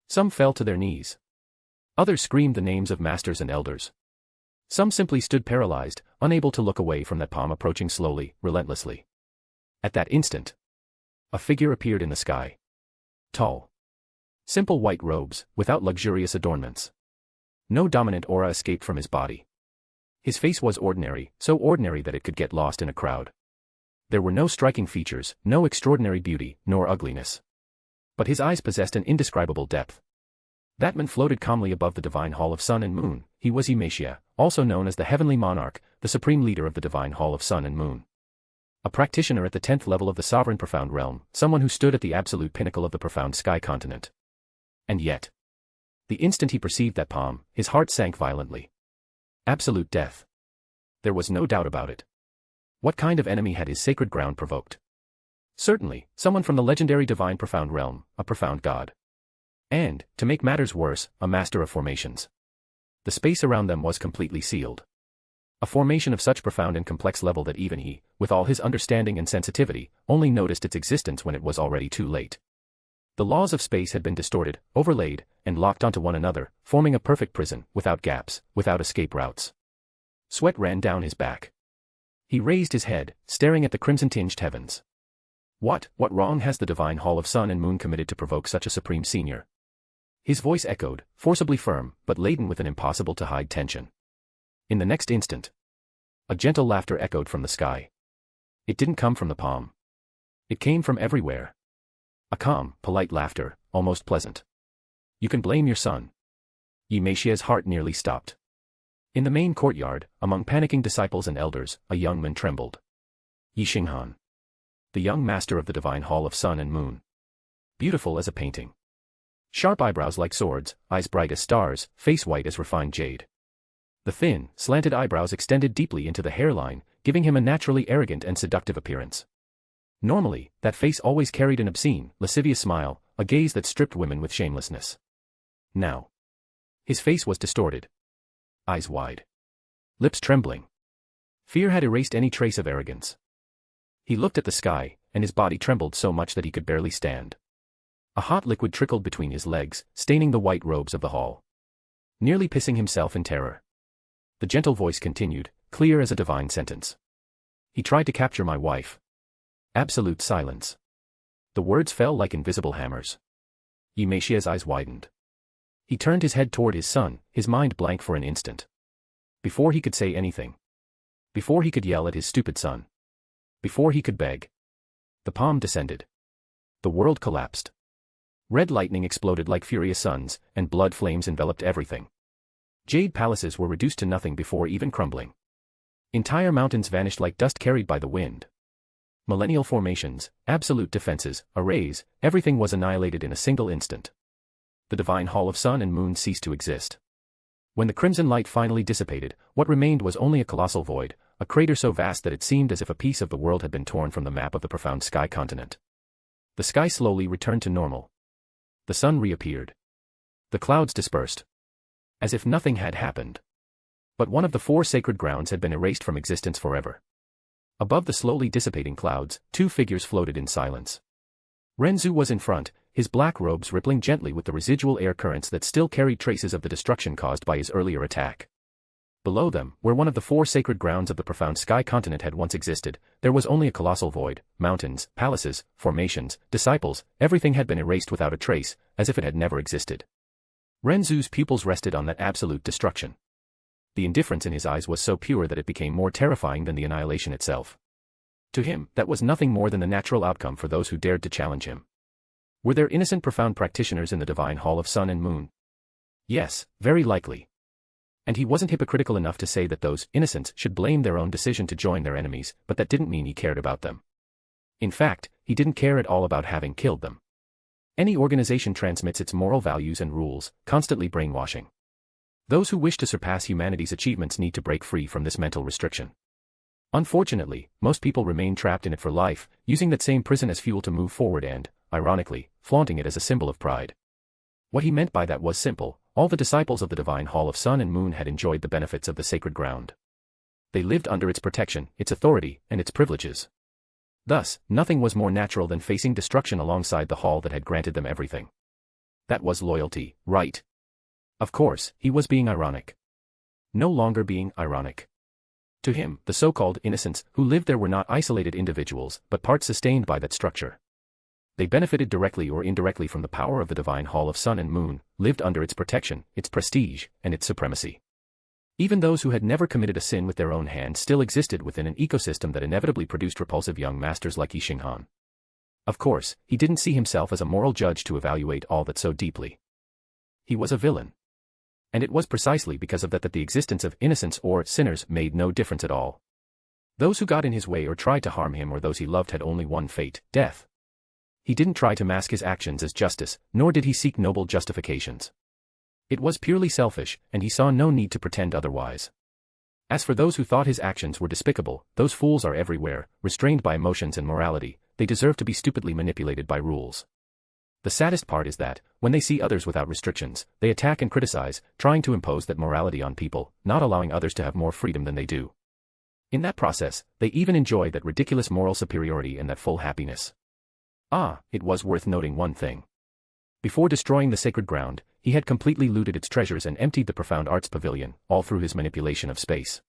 Speaker 3: Some fell to their knees. Others screamed the names of masters and elders. Some simply stood paralyzed, unable to look away from that palm approaching slowly, relentlessly. At that instant, a figure appeared in the sky. Tall. Simple white robes, without luxurious adornments. No dominant aura escaped from his body. His face was ordinary, so ordinary that it could get lost in a crowd. There were no striking features, no extraordinary beauty, nor ugliness. But his eyes possessed an indescribable depth. That man floated calmly above the Divine Hall of Sun and Moon. He was Imashia, also known as the Heavenly Monarch, the supreme leader of the Divine Hall of Sun and Moon. A practitioner at the 10th level of the sovereign profound realm, someone who stood at the absolute pinnacle of the profound sky continent. And yet, the instant he perceived that palm, his heart sank violently. Absolute death. There was no doubt about it. What kind of enemy had his sacred ground provoked? Certainly, someone from the legendary divine profound realm, a profound god. And, to make matters worse, a master of formations. The space around them was completely sealed. A formation of such profound and complex level that even he, with all his understanding and sensitivity, only noticed its existence when it was already too late. The laws of space had been distorted, overlaid, and locked onto one another, forming a perfect prison, without gaps, without escape routes. Sweat ran down his back. He raised his head, staring at the crimson-tinged heavens. What wrong has the Divine Hall of Sun and Moon committed to provoke such a supreme senior? His voice echoed, forcibly firm, but laden with an impossible-to-hide tension. In the next instant, A gentle laughter echoed from the sky. It didn't come from the palm. It came from everywhere. A calm, polite laughter, almost pleasant. You can blame your son. Yi Meixia's heart nearly stopped. In the main courtyard, among panicking disciples and elders, a young man trembled. Yi Xinghan. The young master of the divine hall of sun and moon. Beautiful as a painting. Sharp eyebrows like swords, eyes bright as stars, face white as refined jade. The thin, slanted eyebrows extended deeply into the hairline, giving him a naturally arrogant and seductive appearance. Normally, that face always carried an obscene, lascivious smile, a gaze that stripped women with shamelessness. Now, his face was distorted. Eyes wide. Lips trembling. Fear had erased any trace of arrogance. He looked at the sky, and his body trembled so much that he could barely stand. A hot liquid trickled between his legs, staining the white robes of the hall. Nearly pissing himself in terror. The gentle voice continued, clear as a divine sentence. He tried to capture my wife. Absolute silence. The words fell like invisible hammers. Yi Meixia's eyes widened. He turned his head toward his son, his mind blank for an instant. Before he could say anything. Before he could yell at his stupid son. Before he could beg. The palm descended. The world collapsed. Red lightning exploded like furious suns, and blood flames enveloped everything. Jade palaces were reduced to nothing before even crumbling. Entire mountains vanished like dust carried by the wind. Millennial formations, absolute defenses, arrays, everything was annihilated in a single instant. The divine hall of sun and moon ceased to exist. When the crimson light finally dissipated, what remained was only a colossal void, a crater so vast that it seemed as if a piece of the world had been torn from the map of the profound sky continent. The sky slowly returned to normal. The sun reappeared. The clouds dispersed. As if nothing had happened. But one of the four sacred grounds had been erased from existence forever. Above the slowly dissipating clouds, two figures floated in silence. Ren Zu was in front, his black robes rippling gently with the residual air currents that still carried traces of the destruction caused by his earlier attack. Below them, where one of the four sacred grounds of the profound sky continent had once existed, there was only a colossal void. Mountains, palaces, formations, disciples, everything had been erased without a trace, as if it had never existed. Ren Zu's pupils rested on that absolute destruction. The indifference in his eyes was so pure that it became more terrifying than the annihilation itself. To him, that was nothing more than the natural outcome for those who dared to challenge him. Were there innocent profound practitioners in the divine hall of sun and moon? Yes, very likely. And he wasn't hypocritical enough to say that those innocents should blame their own decision to join their enemies, but that didn't mean he cared about them. In fact, he didn't care at all about having killed them. Any organization transmits its moral values and rules, constantly brainwashing. Those who wish to surpass humanity's achievements need to break free from this mental restriction. Unfortunately, most people remain trapped in it for life, using that same prison as fuel to move forward and, ironically, flaunting it as a symbol of pride. What he meant by that was simple: all the disciples of the divine hall of sun and moon had enjoyed the benefits of the sacred ground. They lived under its protection, its authority, and its privileges. Thus, nothing was more natural than facing destruction alongside the hall that had granted them everything. That was loyalty, right? Of course, he was being ironic. No longer being ironic. To him, the so-called innocents who lived there were not isolated individuals, but parts sustained by that structure. They benefited directly or indirectly from the power of the divine hall of sun and moon, lived under its protection, its prestige, and its supremacy. Even those who had never committed a sin with their own hands still existed within an ecosystem that inevitably produced repulsive young masters like Yi Xinghan. Of course, he didn't see himself as a moral judge to evaluate all that so deeply. He was a villain. And it was precisely because of that the existence of innocents or sinners made no difference at all. Those who got in his way or tried to harm him or those he loved had only one fate: death. He didn't try to mask his actions as justice, nor did he seek noble justifications. It was purely selfish, and he saw no need to pretend otherwise. As for those who thought his actions were despicable, those fools are everywhere, restrained by emotions and morality. They deserve to be stupidly manipulated by rules. The saddest part is that, when they see others without restrictions, they attack and criticize, trying to impose that morality on people, not allowing others to have more freedom than they do. In that process, they even enjoy that ridiculous moral superiority and that full happiness. It was worth noting one thing. Before destroying the sacred ground, he had completely looted its treasures and emptied the profound arts pavilion, all through his manipulation of space.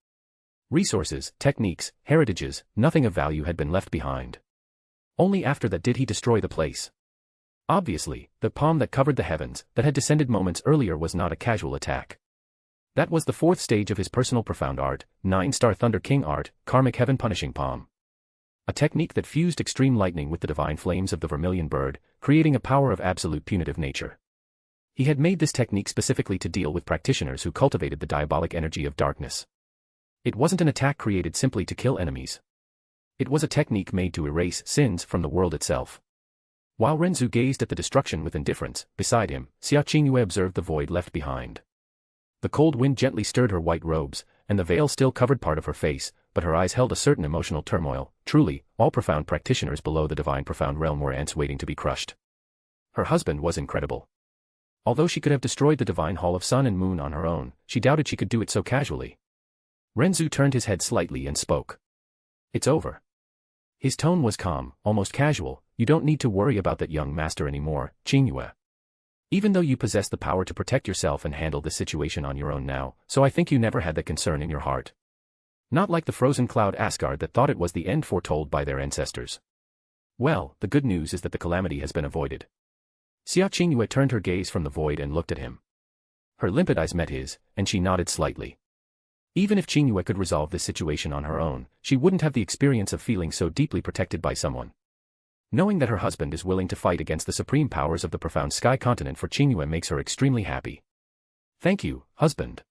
Speaker 3: Resources, techniques, heritages, nothing of value had been left behind. Only after that did he destroy the place. Obviously, the palm that covered the heavens, that had descended moments earlier was not a casual attack. That was the fourth stage of his personal profound art, 9-star Thunder King art, Karmic Heaven Punishing Palm. A technique that fused extreme lightning with the divine flames of the vermilion bird, creating a power of absolute punitive nature. He had made this technique specifically to deal with practitioners who cultivated the diabolic energy of darkness. It wasn't an attack created simply to kill enemies. It was a technique made to erase sins from the world itself. While Ren Zu gazed at the destruction with indifference, beside him, Xia Qingyue observed the void left behind. The cold wind gently stirred her white robes, and the veil still covered part of her face, but her eyes held a certain emotional turmoil. Truly, all profound practitioners below the divine profound realm were ants waiting to be crushed. Her husband was incredible. Although she could have destroyed the divine hall of sun and moon on her own, she doubted she could do it so casually. Ren Zu turned his head slightly and spoke. "It's over." His tone was calm, almost casual. "You don't need to worry about that young master anymore, Qingyue. Even though you possess the power to protect yourself and handle this situation on your own now, so I think you never had that concern in your heart. Not like the frozen cloud Asgard that thought it was the end foretold by their ancestors. Well, the good news is that the calamity has been avoided." Xia Qingyue turned her gaze from the void and looked at him. Her limpid eyes met his, and she nodded slightly. Even if Qingyue could resolve this situation on her own, she wouldn't have the experience of feeling so deeply protected by someone. Knowing that her husband is willing to fight against the supreme powers of the profound sky continent for Qingyue makes her extremely happy. "Thank you, husband."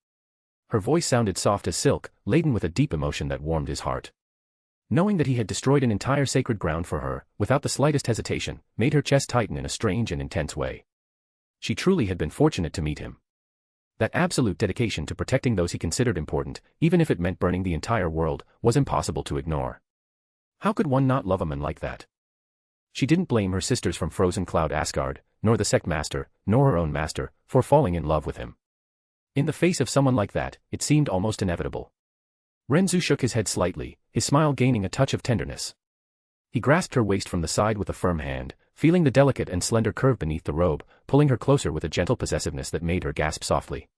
Speaker 3: Her voice sounded soft as silk, laden with a deep emotion that warmed his heart. Knowing that he had destroyed an entire sacred ground for her, without the slightest hesitation, made her chest tighten in a strange and intense way. She truly had been fortunate to meet him. That absolute dedication to protecting those he considered important, even if it meant burning the entire world, was impossible to ignore. How could one not love a man like that? She didn't blame her sisters from Frozen Cloud Asgard, nor the sect master, nor her own master, for falling in love with him. In the face of someone like that, it seemed almost inevitable. Ren Zu shook his head slightly, his smile gaining a touch of tenderness. He grasped her waist from the side with a firm hand, feeling the delicate and slender curve beneath the robe, pulling her closer with a gentle possessiveness that made her gasp softly.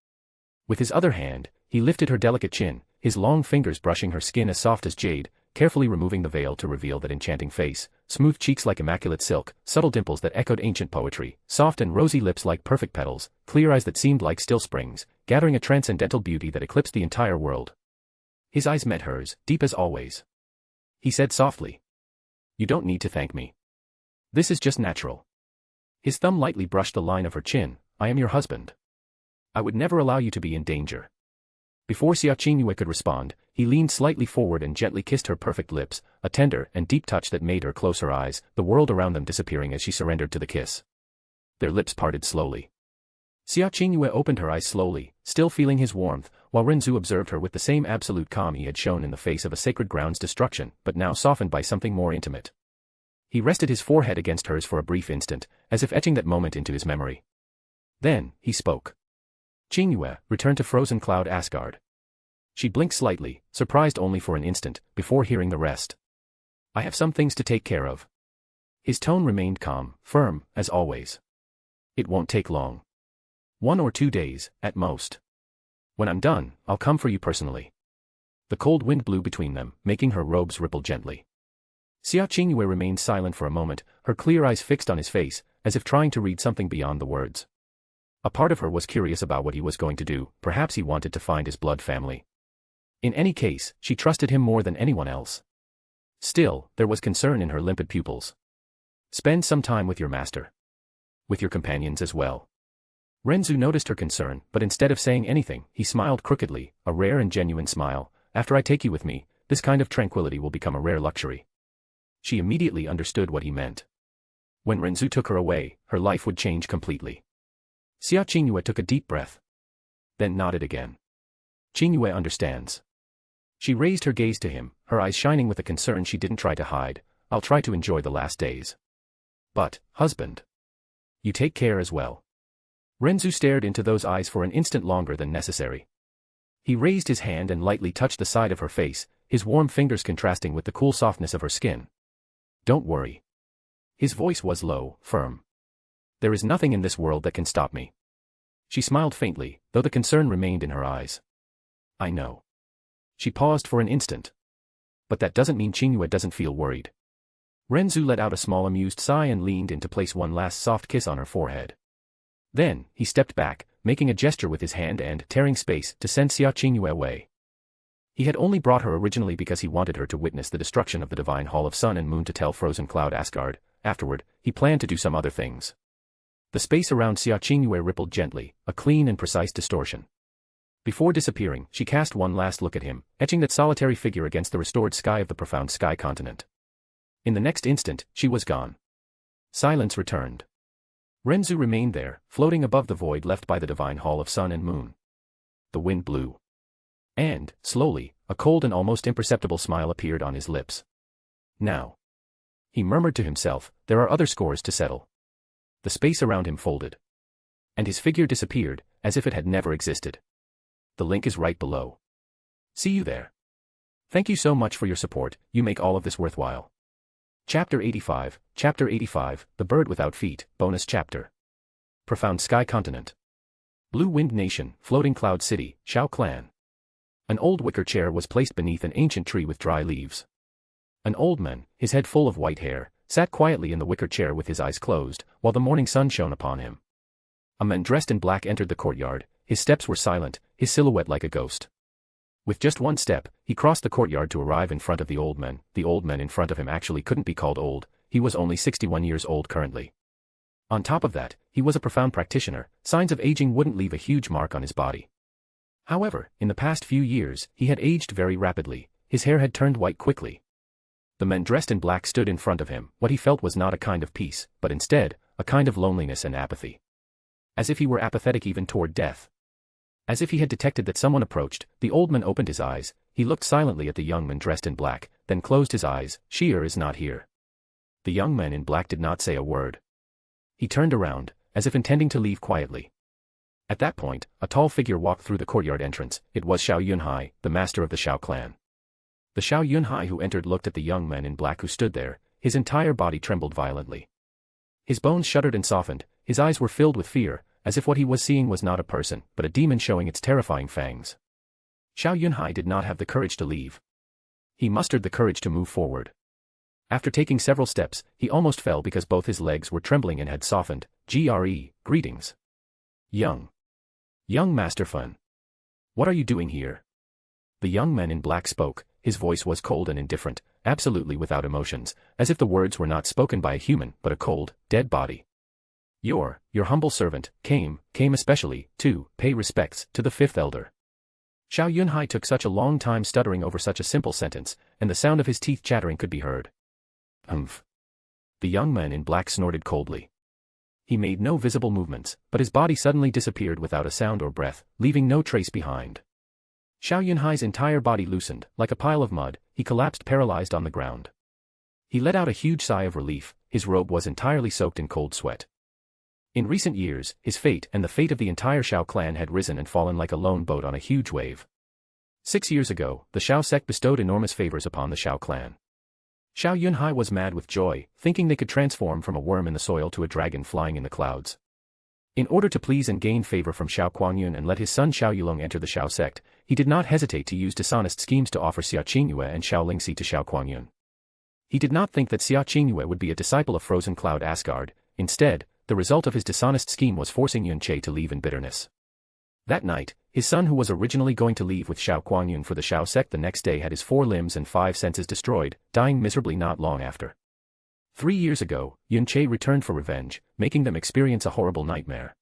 Speaker 3: With his other hand, he lifted her delicate chin, his long fingers brushing her skin as soft as jade, carefully removing the veil to reveal that enchanting face, smooth cheeks like immaculate silk, subtle dimples that echoed ancient poetry, soft and rosy lips like perfect petals, clear eyes that seemed like still springs, gathering a transcendental beauty that eclipsed the entire world. His eyes met hers, deep as always. He said softly, "You don't need to thank me. This is just natural." His thumb lightly brushed the line of her chin. "I am your husband. I would never allow you to be in danger." Before Xia Qingyue could respond, he leaned slightly forward and gently kissed her perfect lips, a tender and deep touch that made her close her eyes, the world around them disappearing as she surrendered to the kiss. Their lips parted slowly. Xia Qingyue opened her eyes slowly, still feeling his warmth, while Ren Zu observed her with the same absolute calm he had shown in the face of a sacred ground's destruction, but now softened by something more intimate. He rested his forehead against hers for a brief instant, as if etching that moment into his memory. Then, he spoke. "Qingyue, return to Frozen Cloud Asgard." She blinked slightly, surprised only for an instant, before hearing the rest. "I have some things to take care of." His tone remained calm, firm, as always. "It won't take long. 1 or 2 days, at most. When I'm done, I'll come for you personally." The cold wind blew between them, making her robes ripple gently. Xia Qingyue remained silent for a moment, her clear eyes fixed on his face, as if trying to read something beyond the words. A part of her was curious about what he was going to do, perhaps he wanted to find his blood family. In any case, she trusted him more than anyone else. Still, there was concern in her limpid pupils. "Spend some time with your master. With your companions as well." Ren Zu noticed her concern, but instead of saying anything, he smiled crookedly, a rare and genuine smile. "After I take you with me, this kind of tranquility will become a rare luxury." She immediately understood what he meant. When Ren Zu took her away, her life would change completely. Xia Qingyue took a deep breath. Then nodded again. "Qingyue understands." She raised her gaze to him, her eyes shining with a concern she didn't try to hide. "I'll try to enjoy the last days. But, husband, you take care as well." Ren Zu stared into those eyes for an instant longer than necessary. He raised his hand and lightly touched the side of her face, his warm fingers contrasting with the cool softness of her skin. "Don't worry." His voice was low, firm. "There is nothing in this world that can stop me." She smiled faintly, though the concern remained in her eyes. "I know." She paused for an instant. "But that doesn't mean Qingyue doesn't feel worried." Ren Zu let out a small amused sigh and leaned in to place one last soft kiss on her forehead. Then, he stepped back, making a gesture with his hand and tearing space to send Xia Qingyue away. He had only brought her originally because he wanted her to witness the destruction of the divine Hall of Sun and Moon to tell Frozen Cloud Asgard. Afterward, he planned to do some other things. The space around Xia Qingyue rippled gently, a clean and precise distortion. Before disappearing, she cast one last look at him, etching that solitary figure against the restored sky of the profound sky continent. In the next instant, she was gone. Silence returned. Ren Zu remained there, floating above the void left by the divine Hall of Sun and Moon. The wind blew. And, slowly, a cold and almost imperceptible smile appeared on his lips. Now. He murmured to himself, there are other scores to settle. The space around him folded. And his figure disappeared, as if it had never existed. The link is right below. See you there. Thank you so much for your support, you make all of this worthwhile. Chapter 85, The Bird Without Feet, Bonus Chapter. Profound Sky Continent. Blue Wind Nation, Floating Cloud City, Shao Clan. An old wicker chair was placed beneath an ancient tree with dry leaves. An old man, his head full of white hair, sat quietly in the wicker chair with his eyes closed, while the morning sun shone upon him. A man dressed in black entered the courtyard, his steps were silent, his silhouette like a ghost. With just one step, he crossed the courtyard to arrive in front of the old man. The old man in front of him actually couldn't be called old, he was only 61 years old currently. On top of that, he was a profound practitioner, signs of aging wouldn't leave a huge mark on his body. However, in the past few years, he had aged very rapidly, his hair had turned white quickly. The man dressed in black stood in front of him. What he felt was not a kind of peace, but instead, a kind of loneliness and apathy. As if he were apathetic even toward death. As if he had detected that someone approached, the old man opened his eyes, he looked silently at the young man dressed in black, then closed his eyes. Sheer is not here. The young man in black did not say a word. He turned around, as if intending to leave quietly. At that point, a tall figure walked through the courtyard entrance. It was Xiao Yunhai, the master of the Shao clan. The Xiao Yunhai who entered looked at the young man in black who stood there, his entire body trembled violently. His bones shuddered and softened, his eyes were filled with fear, as if what he was seeing was not a person, but a demon showing its terrifying fangs. Xiao Yunhai did not have the courage to leave. He mustered the courage to move forward. After taking several steps, he almost fell because both his legs were trembling and had softened. Greetings. Young Master Fun. What are you doing here? The young man in black spoke, his voice was cold and indifferent, absolutely without emotions, as if the words were not spoken by a human but a cold, dead body. Your humble servant, came especially, to pay respects to the fifth elder. Xiao Yunhai took such a long time stuttering over such a simple sentence, and the sound of his teeth chattering could be heard. Humph. The young man in black snorted coldly. He made no visible movements, but his body suddenly disappeared without a sound or breath, leaving no trace behind. Xiao Yunhai's entire body loosened, like a pile of mud, he collapsed paralyzed on the ground. He let out a huge sigh of relief, his robe was entirely soaked in cold sweat. In recent years, his fate and the fate of the entire Shao clan had risen and fallen like a lone boat on a huge wave. 6 years ago, the Shao sect bestowed enormous favors upon the Shao clan. Xiao Yunhai was mad with joy, thinking they could transform from a worm in the soil to a dragon flying in the clouds. In order to please and gain favor from Xiao Kuangyun and let his son Xiao Yulong enter the Shao sect, he did not hesitate to use dishonest schemes to offer Xia Qingyue and Xiao Lingxi to Xiao Kuangyun. He did not think that Xia Qingyue would be a disciple of Frozen Cloud Asgard. Instead, the result of his dishonest scheme was forcing Yunche to leave in bitterness. That night, his son who was originally going to leave with Xiao Kuangyun for the Shao sect the next day had his 4 limbs and 5 senses destroyed, dying miserably not long after. 3 years ago, Yunche returned for revenge, making them experience a horrible nightmare.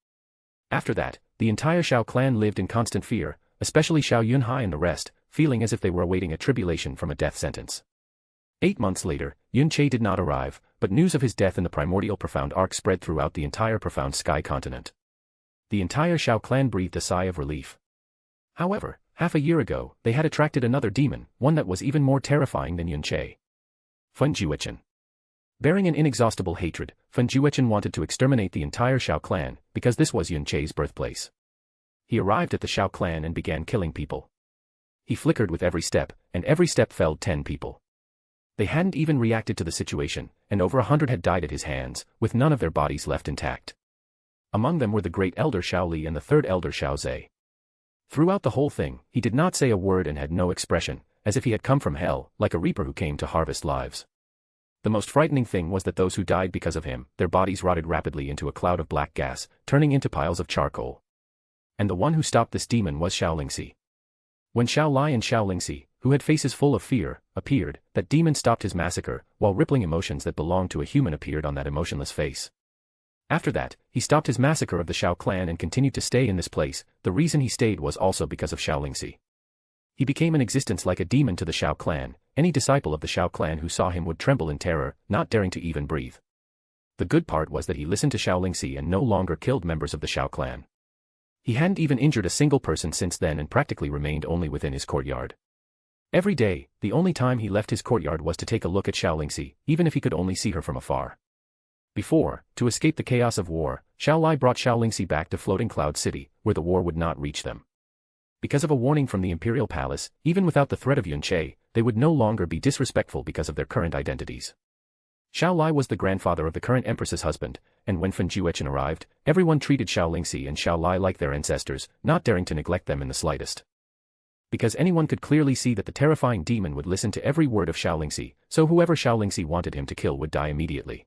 Speaker 3: After that, the entire Shao clan lived in constant fear, especially Xiao Yunhai and the rest, feeling as if they were awaiting a tribulation from a death sentence. 8 months later, Yunche did not arrive, but news of his death in the primordial profound arc spread throughout the entire profound sky continent. The entire Shao clan breathed a sigh of relief. However, half a year ago, they had attracted another demon, one that was even more terrifying than Yunche. Fen Juechen. Bearing an inexhaustible hatred, Fen Juechen wanted to exterminate the entire Shao clan, because this was Yunche's birthplace. He arrived at the Shao clan and began killing people. He flickered with every step, and every step felled 10 people. They hadn't even reacted to the situation, and over 100 had died at his hands, with none of their bodies left intact. Among them were the great elder Xiao Li and the third elder Xiao Zhe. Throughout the whole thing, he did not say a word and had no expression, as if he had come from hell, like a reaper who came to harvest lives. The most frightening thing was that those who died because of him, their bodies rotted rapidly into a cloud of black gas, turning into piles of charcoal. And the one who stopped this demon was Xiao Lingxi. When Xiao Lai and Xiao Lingxi, who had faces full of fear, appeared, that demon stopped his massacre, while rippling emotions that belonged to a human appeared on that emotionless face. After that, he stopped his massacre of the Xiao clan and continued to stay in this place. The reason he stayed was also because of Xiao Lingxi. He became an existence like a demon to the Xiao clan. Any disciple of the Xiao clan who saw him would tremble in terror, not daring to even breathe. The good part was that he listened to Xiao Lingxi and no longer killed members of the Xiao clan. He hadn't even injured a single person since then and practically remained only within his courtyard. Every day, the only time he left his courtyard was to take a look at Xiao Lingxi, even if he could only see her from afar. Before, to escape the chaos of war, Xiao Lai brought Xiao Lingxi back to Floating Cloud City, where the war would not reach them. Because of a warning from the Imperial Palace, even without the threat of Yun Che, they would no longer be disrespectful because of their current identities. Xiao Lai was the grandfather of the current empress's husband, and when Fen Juechen arrived, everyone treated Xiao Lingxi and Xiao Lai like their ancestors, not daring to neglect them in the slightest. Because anyone could clearly see that the terrifying demon would listen to every word of Xiao Lingxi, so whoever Xiao Lingxi wanted him to kill would die immediately.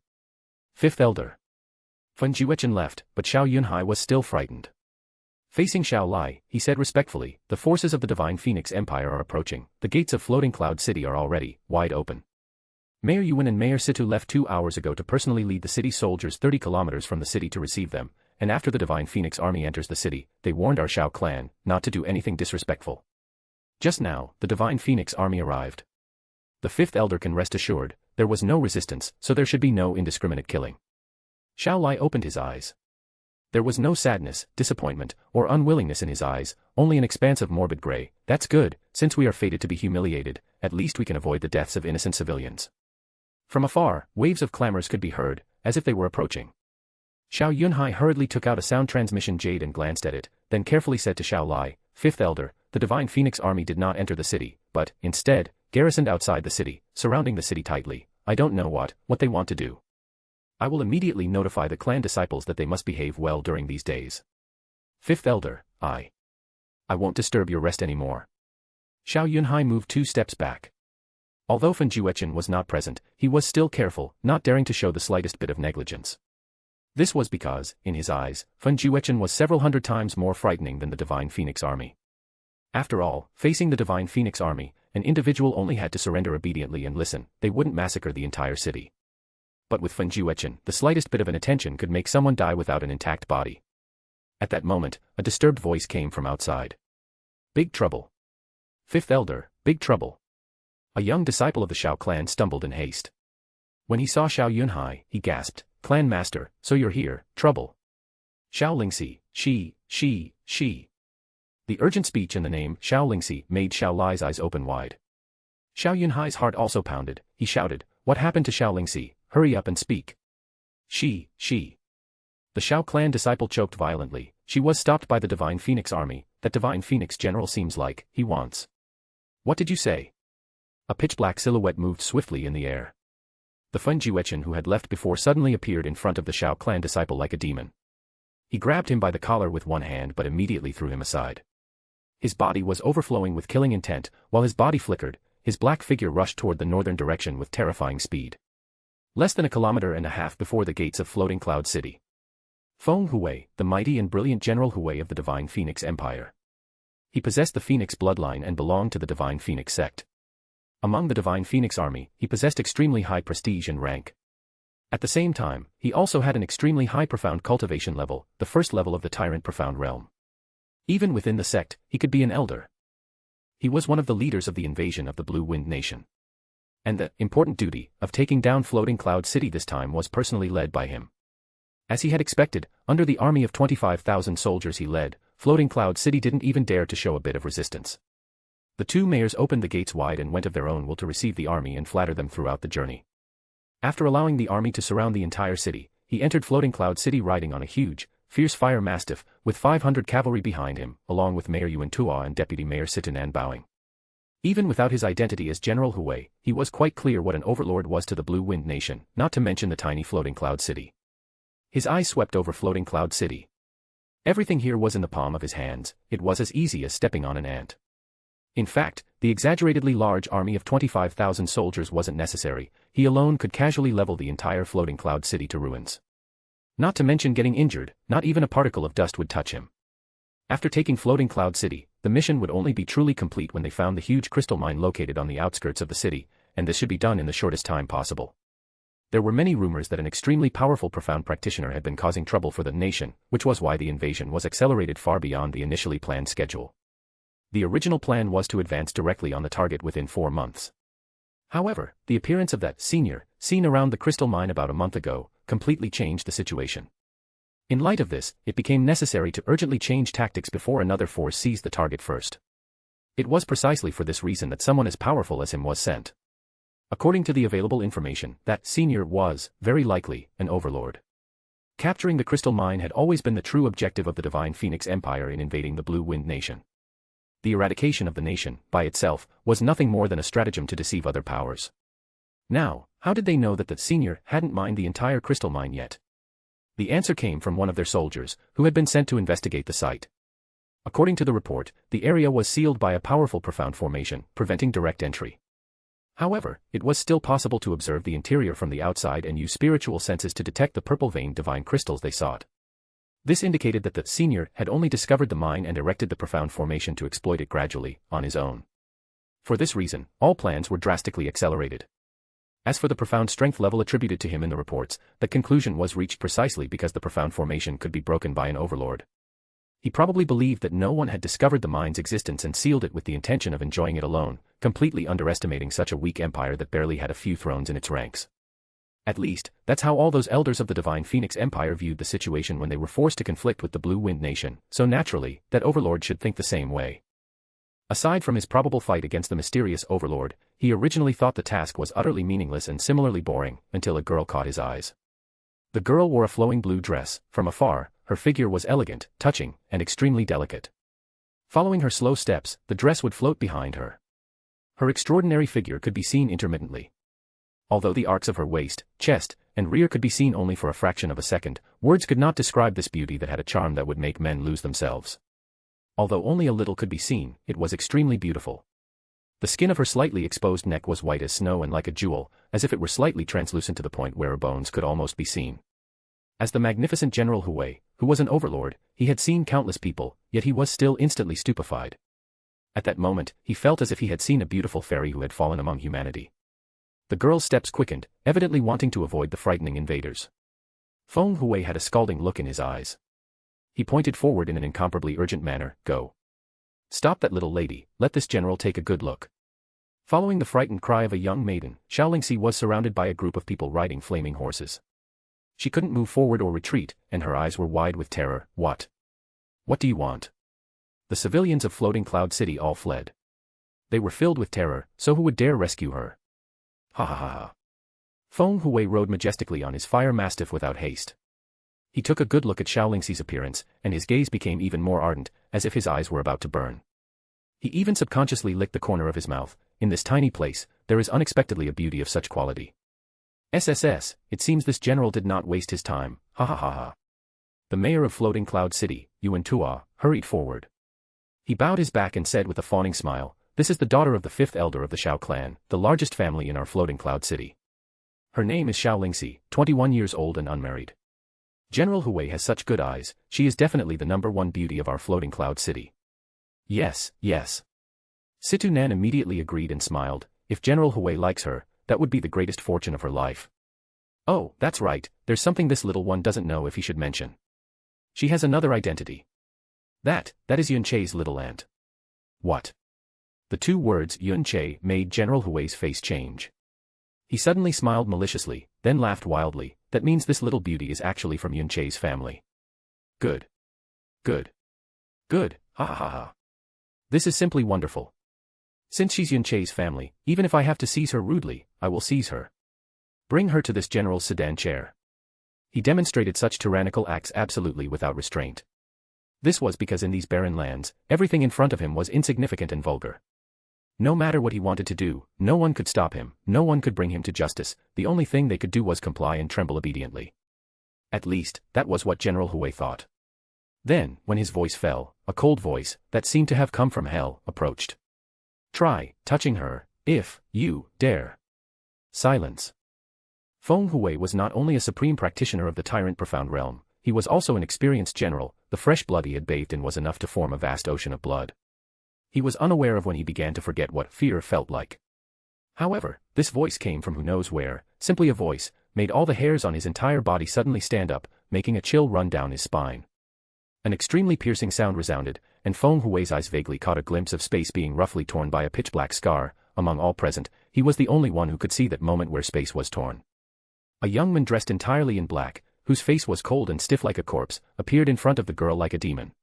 Speaker 3: Fifth Elder. Fen Juechen left, but Xiao Yunhai was still frightened. Facing Xiao Lai, he said respectfully, "The forces of the Divine Phoenix Empire are approaching. The gates of Floating Cloud City are already wide open. Mayor Yuan and Mayor Situ left 2 hours ago to personally lead the city soldiers 30 kilometers from the city to receive them, and after the Divine Phoenix Army enters the city, they warned our Xiao clan not to do anything disrespectful. Just now, the Divine Phoenix Army arrived. The Fifth Elder can rest assured, there was no resistance, so there should be no indiscriminate killing." Xiao Lai opened his eyes. There was no sadness, disappointment, or unwillingness in his eyes, only an expanse of morbid gray. "That's good, since we are fated to be humiliated, at least we can avoid the deaths of innocent civilians." From afar, waves of clamors could be heard, as if they were approaching. Xiao Yunhai hurriedly took out a sound transmission jade and glanced at it, then carefully said to Xiao Lai, "Fifth Elder, the Divine Phoenix Army did not enter the city, but, instead, garrisoned outside the city, surrounding the city tightly. I don't know what they want to do. I will immediately notify the clan disciples that they must behave well during these days. Fifth Elder, I won't disturb your rest anymore." Xiao Yunhai moved 2 steps back. Although Fen Juechen was not present, he was still careful, not daring to show the slightest bit of negligence. This was because, in his eyes, Fen Juechen was several hundred times more frightening than the Divine Phoenix Army. After all, facing the Divine Phoenix Army, an individual only had to surrender obediently and listen. They wouldn't massacre the entire city. But with Fen Juechen, the slightest bit of inattention could make someone die without an intact body. At that moment, a disturbed voice came from outside. "Big trouble. Fifth Elder, big trouble." A young disciple of the Xiao clan stumbled in haste. When he saw Xiao Yunhai, he gasped, "Clan Master, so you're here, trouble." Xiao Lingxi, she. The urgent speech and the name Xiao Lingxi made Xiao Lai's eyes open wide. Xiao Yunhai's heart also pounded. He shouted, "What happened to Xiao Lingxi? Hurry up and speak." She. The Xiao clan disciple choked violently. "She was stopped by the Divine Phoenix Army. That Divine Phoenix general seems like he wants." "What did you say?" A pitch-black silhouette moved swiftly in the air. The Fen Juechen who had left before suddenly appeared in front of the Xiao clan disciple like a demon. He grabbed him by the collar with one hand but immediately threw him aside. His body was overflowing with killing intent. While his body flickered, his black figure rushed toward the northern direction with terrifying speed. Less than 1.5 kilometers before the gates of Floating Cloud City. Feng Hui, the mighty and brilliant General Hui of the Divine Phoenix Empire. He possessed the Phoenix bloodline and belonged to the Divine Phoenix sect. Among the Divine Phoenix Army, he possessed extremely high prestige and rank. At the same time, he also had an extremely high profound cultivation level, the first level of the Tyrant Profound Realm. Even within the sect, he could be an elder. He was one of the leaders of the invasion of the Blue Wind Nation. And the important duty of taking down Floating Cloud City this time was personally led by him. As he had expected, under the army of 25,000 soldiers he led, Floating Cloud City didn't even dare to show a bit of resistance. The 2 mayors opened the gates wide and went of their own will to receive the army and flatter them throughout the journey. After allowing the army to surround the entire city, he entered Floating Cloud City riding on a huge, fierce fire mastiff, with 500 cavalry behind him, along with Mayor Yuan Tua and Deputy Mayor Situnan bowing. Even without his identity as General Hui, he was quite clear what an overlord was to the Blue Wind Nation, not to mention the tiny Floating Cloud City. His eyes swept over Floating Cloud City. Everything here was in the palm of his hands. It was as easy as stepping on an ant. In fact, the exaggeratedly large army of 25,000 soldiers wasn't necessary. He alone could casually level the entire Floating Cloud City to ruins. Not to mention getting injured, not even a particle of dust would touch him. After taking Floating Cloud City, the mission would only be truly complete when they found the huge crystal mine located on the outskirts of the city, and this should be done in the shortest time possible. There were many rumors that an extremely powerful profound practitioner had been causing trouble for the nation, which was why the invasion was accelerated far beyond the initially planned schedule. The original plan was to advance directly on the target within 4 months. However, the appearance of that senior, seen around the crystal mine about a month ago, completely changed the situation. In light of this, it became necessary to urgently change tactics before another force seized the target first. It was precisely for this reason that someone as powerful as him was sent. According to the available information, that senior was, very likely, an overlord. Capturing the crystal mine had always been the true objective of the Divine Phoenix Empire in invading the Blue Wind Nation. The eradication of the nation, by itself, was nothing more than a stratagem to deceive other powers. Now, how did they know that the senior hadn't mined the entire crystal mine yet? The answer came from one of their soldiers, who had been sent to investigate the site. According to the report, the area was sealed by a powerful profound formation, preventing direct entry. However, it was still possible to observe the interior from the outside and use spiritual senses to detect the purple-veined divine crystals they sought. This indicated that the senior had only discovered the mine and erected the profound formation to exploit it gradually, on his own. For this reason, all plans were drastically accelerated. As for the profound strength level attributed to him in the reports, the conclusion was reached precisely because the profound formation could be broken by an overlord. He probably believed that no one had discovered the mine's existence and sealed it with the intention of enjoying it alone, completely underestimating such a weak empire that barely had a few thrones in its ranks. At least, that's how all those elders of the Divine Phoenix Empire viewed the situation when they were forced to conflict with the Blue Wind Nation, so naturally, that overlord should think the same way. Aside from his probable fight against the mysterious overlord, he originally thought the task was utterly meaningless and similarly boring, until a girl caught his eyes. The girl wore a flowing blue dress. From afar, her figure was elegant, touching, and extremely delicate. Following her slow steps, the dress would float behind her. Her extraordinary figure could be seen intermittently. Although the arcs of her waist, chest, and rear could be seen only for a fraction of a second, words could not describe this beauty that had a charm that would make men lose themselves. Although only a little could be seen, it was extremely beautiful. The skin of her slightly exposed neck was white as snow and like a jewel, as if it were slightly translucent to the point where her bones could almost be seen. As the magnificent General Hui, who was an overlord, he had seen countless people, yet he was still instantly stupefied. At that moment, he felt as if he had seen a beautiful fairy who had fallen among humanity. The girl's steps quickened, evidently wanting to avoid the frightening invaders. Feng Hui had a scalding look in his eyes. He pointed forward in an incomparably urgent manner. Go. Stop that little lady, let this general take a good look. Following the frightened cry of a young maiden, Xiaolingxi was surrounded by a group of people riding flaming horses. She couldn't move forward or retreat, and her eyes were wide with terror. What? What do you want? The civilians of Floating Cloud City all fled. They were filled with terror, so who would dare rescue her? Ha ha ha ha. Feng Hui rode majestically on his fire mastiff without haste. He took a good look at Xiaolingxi's appearance, and his gaze became even more ardent, as if his eyes were about to burn. He even subconsciously licked the corner of his mouth. In this tiny place, there is unexpectedly a beauty of such quality. SSS, it seems this general did not waste his time. Ha ha ha ha. The mayor of Floating Cloud City, Yuan Tua, hurried forward. He bowed his back and said with a fawning smile, "This is the daughter of the 5th elder of the Xiao clan, the largest family in our Floating Cloud City. Her name is Xiaolingxi, 21 years old and unmarried. General Hui has such good eyes, she is definitely the #1 beauty of our Floating Cloud City." Yes, yes. Situ Nan immediately agreed and smiled. If General Hui likes her, that would be the greatest fortune of her life. Oh, that's right, there's something this little one doesn't know if he should mention. She has another identity. That is Yun Che's little aunt. What? The 2 words Yun Che made General Hui's face change. He suddenly smiled maliciously, then laughed wildly. That means this little beauty is actually from Yun Che's family. Good. Good. Good, ha ha ha ha. This is simply wonderful. Since she's Yun Che's family, even if I have to seize her rudely, I will seize her. Bring her to this general's sedan chair. He demonstrated such tyrannical acts absolutely without restraint. This was because in these barren lands, everything in front of him was insignificant and vulgar. No matter what he wanted to do, no one could stop him, no one could bring him to justice, the only thing they could do was comply and tremble obediently. At least, that was what General Hui thought. Then, when his voice fell, a cold voice, that seemed to have come from hell, approached. Try touching her, if you dare. Silence. Feng Hui was not only a supreme practitioner of the tyrant profound realm, he was also an experienced general, the fresh blood he had bathed in was enough to form a vast ocean of blood. He was unaware of when he began to forget what fear felt like. However, this voice came from who knows where, simply a voice, made all the hairs on his entire body suddenly stand up, making a chill run down his spine. An extremely piercing sound resounded, and Feng Hui's eyes vaguely caught a glimpse of space being roughly torn by a pitch-black scar. Among all present, he was the only one who could see that moment where space was torn. A young man dressed entirely in black, whose face was cold and stiff like a corpse, appeared in front of the girl like a demon.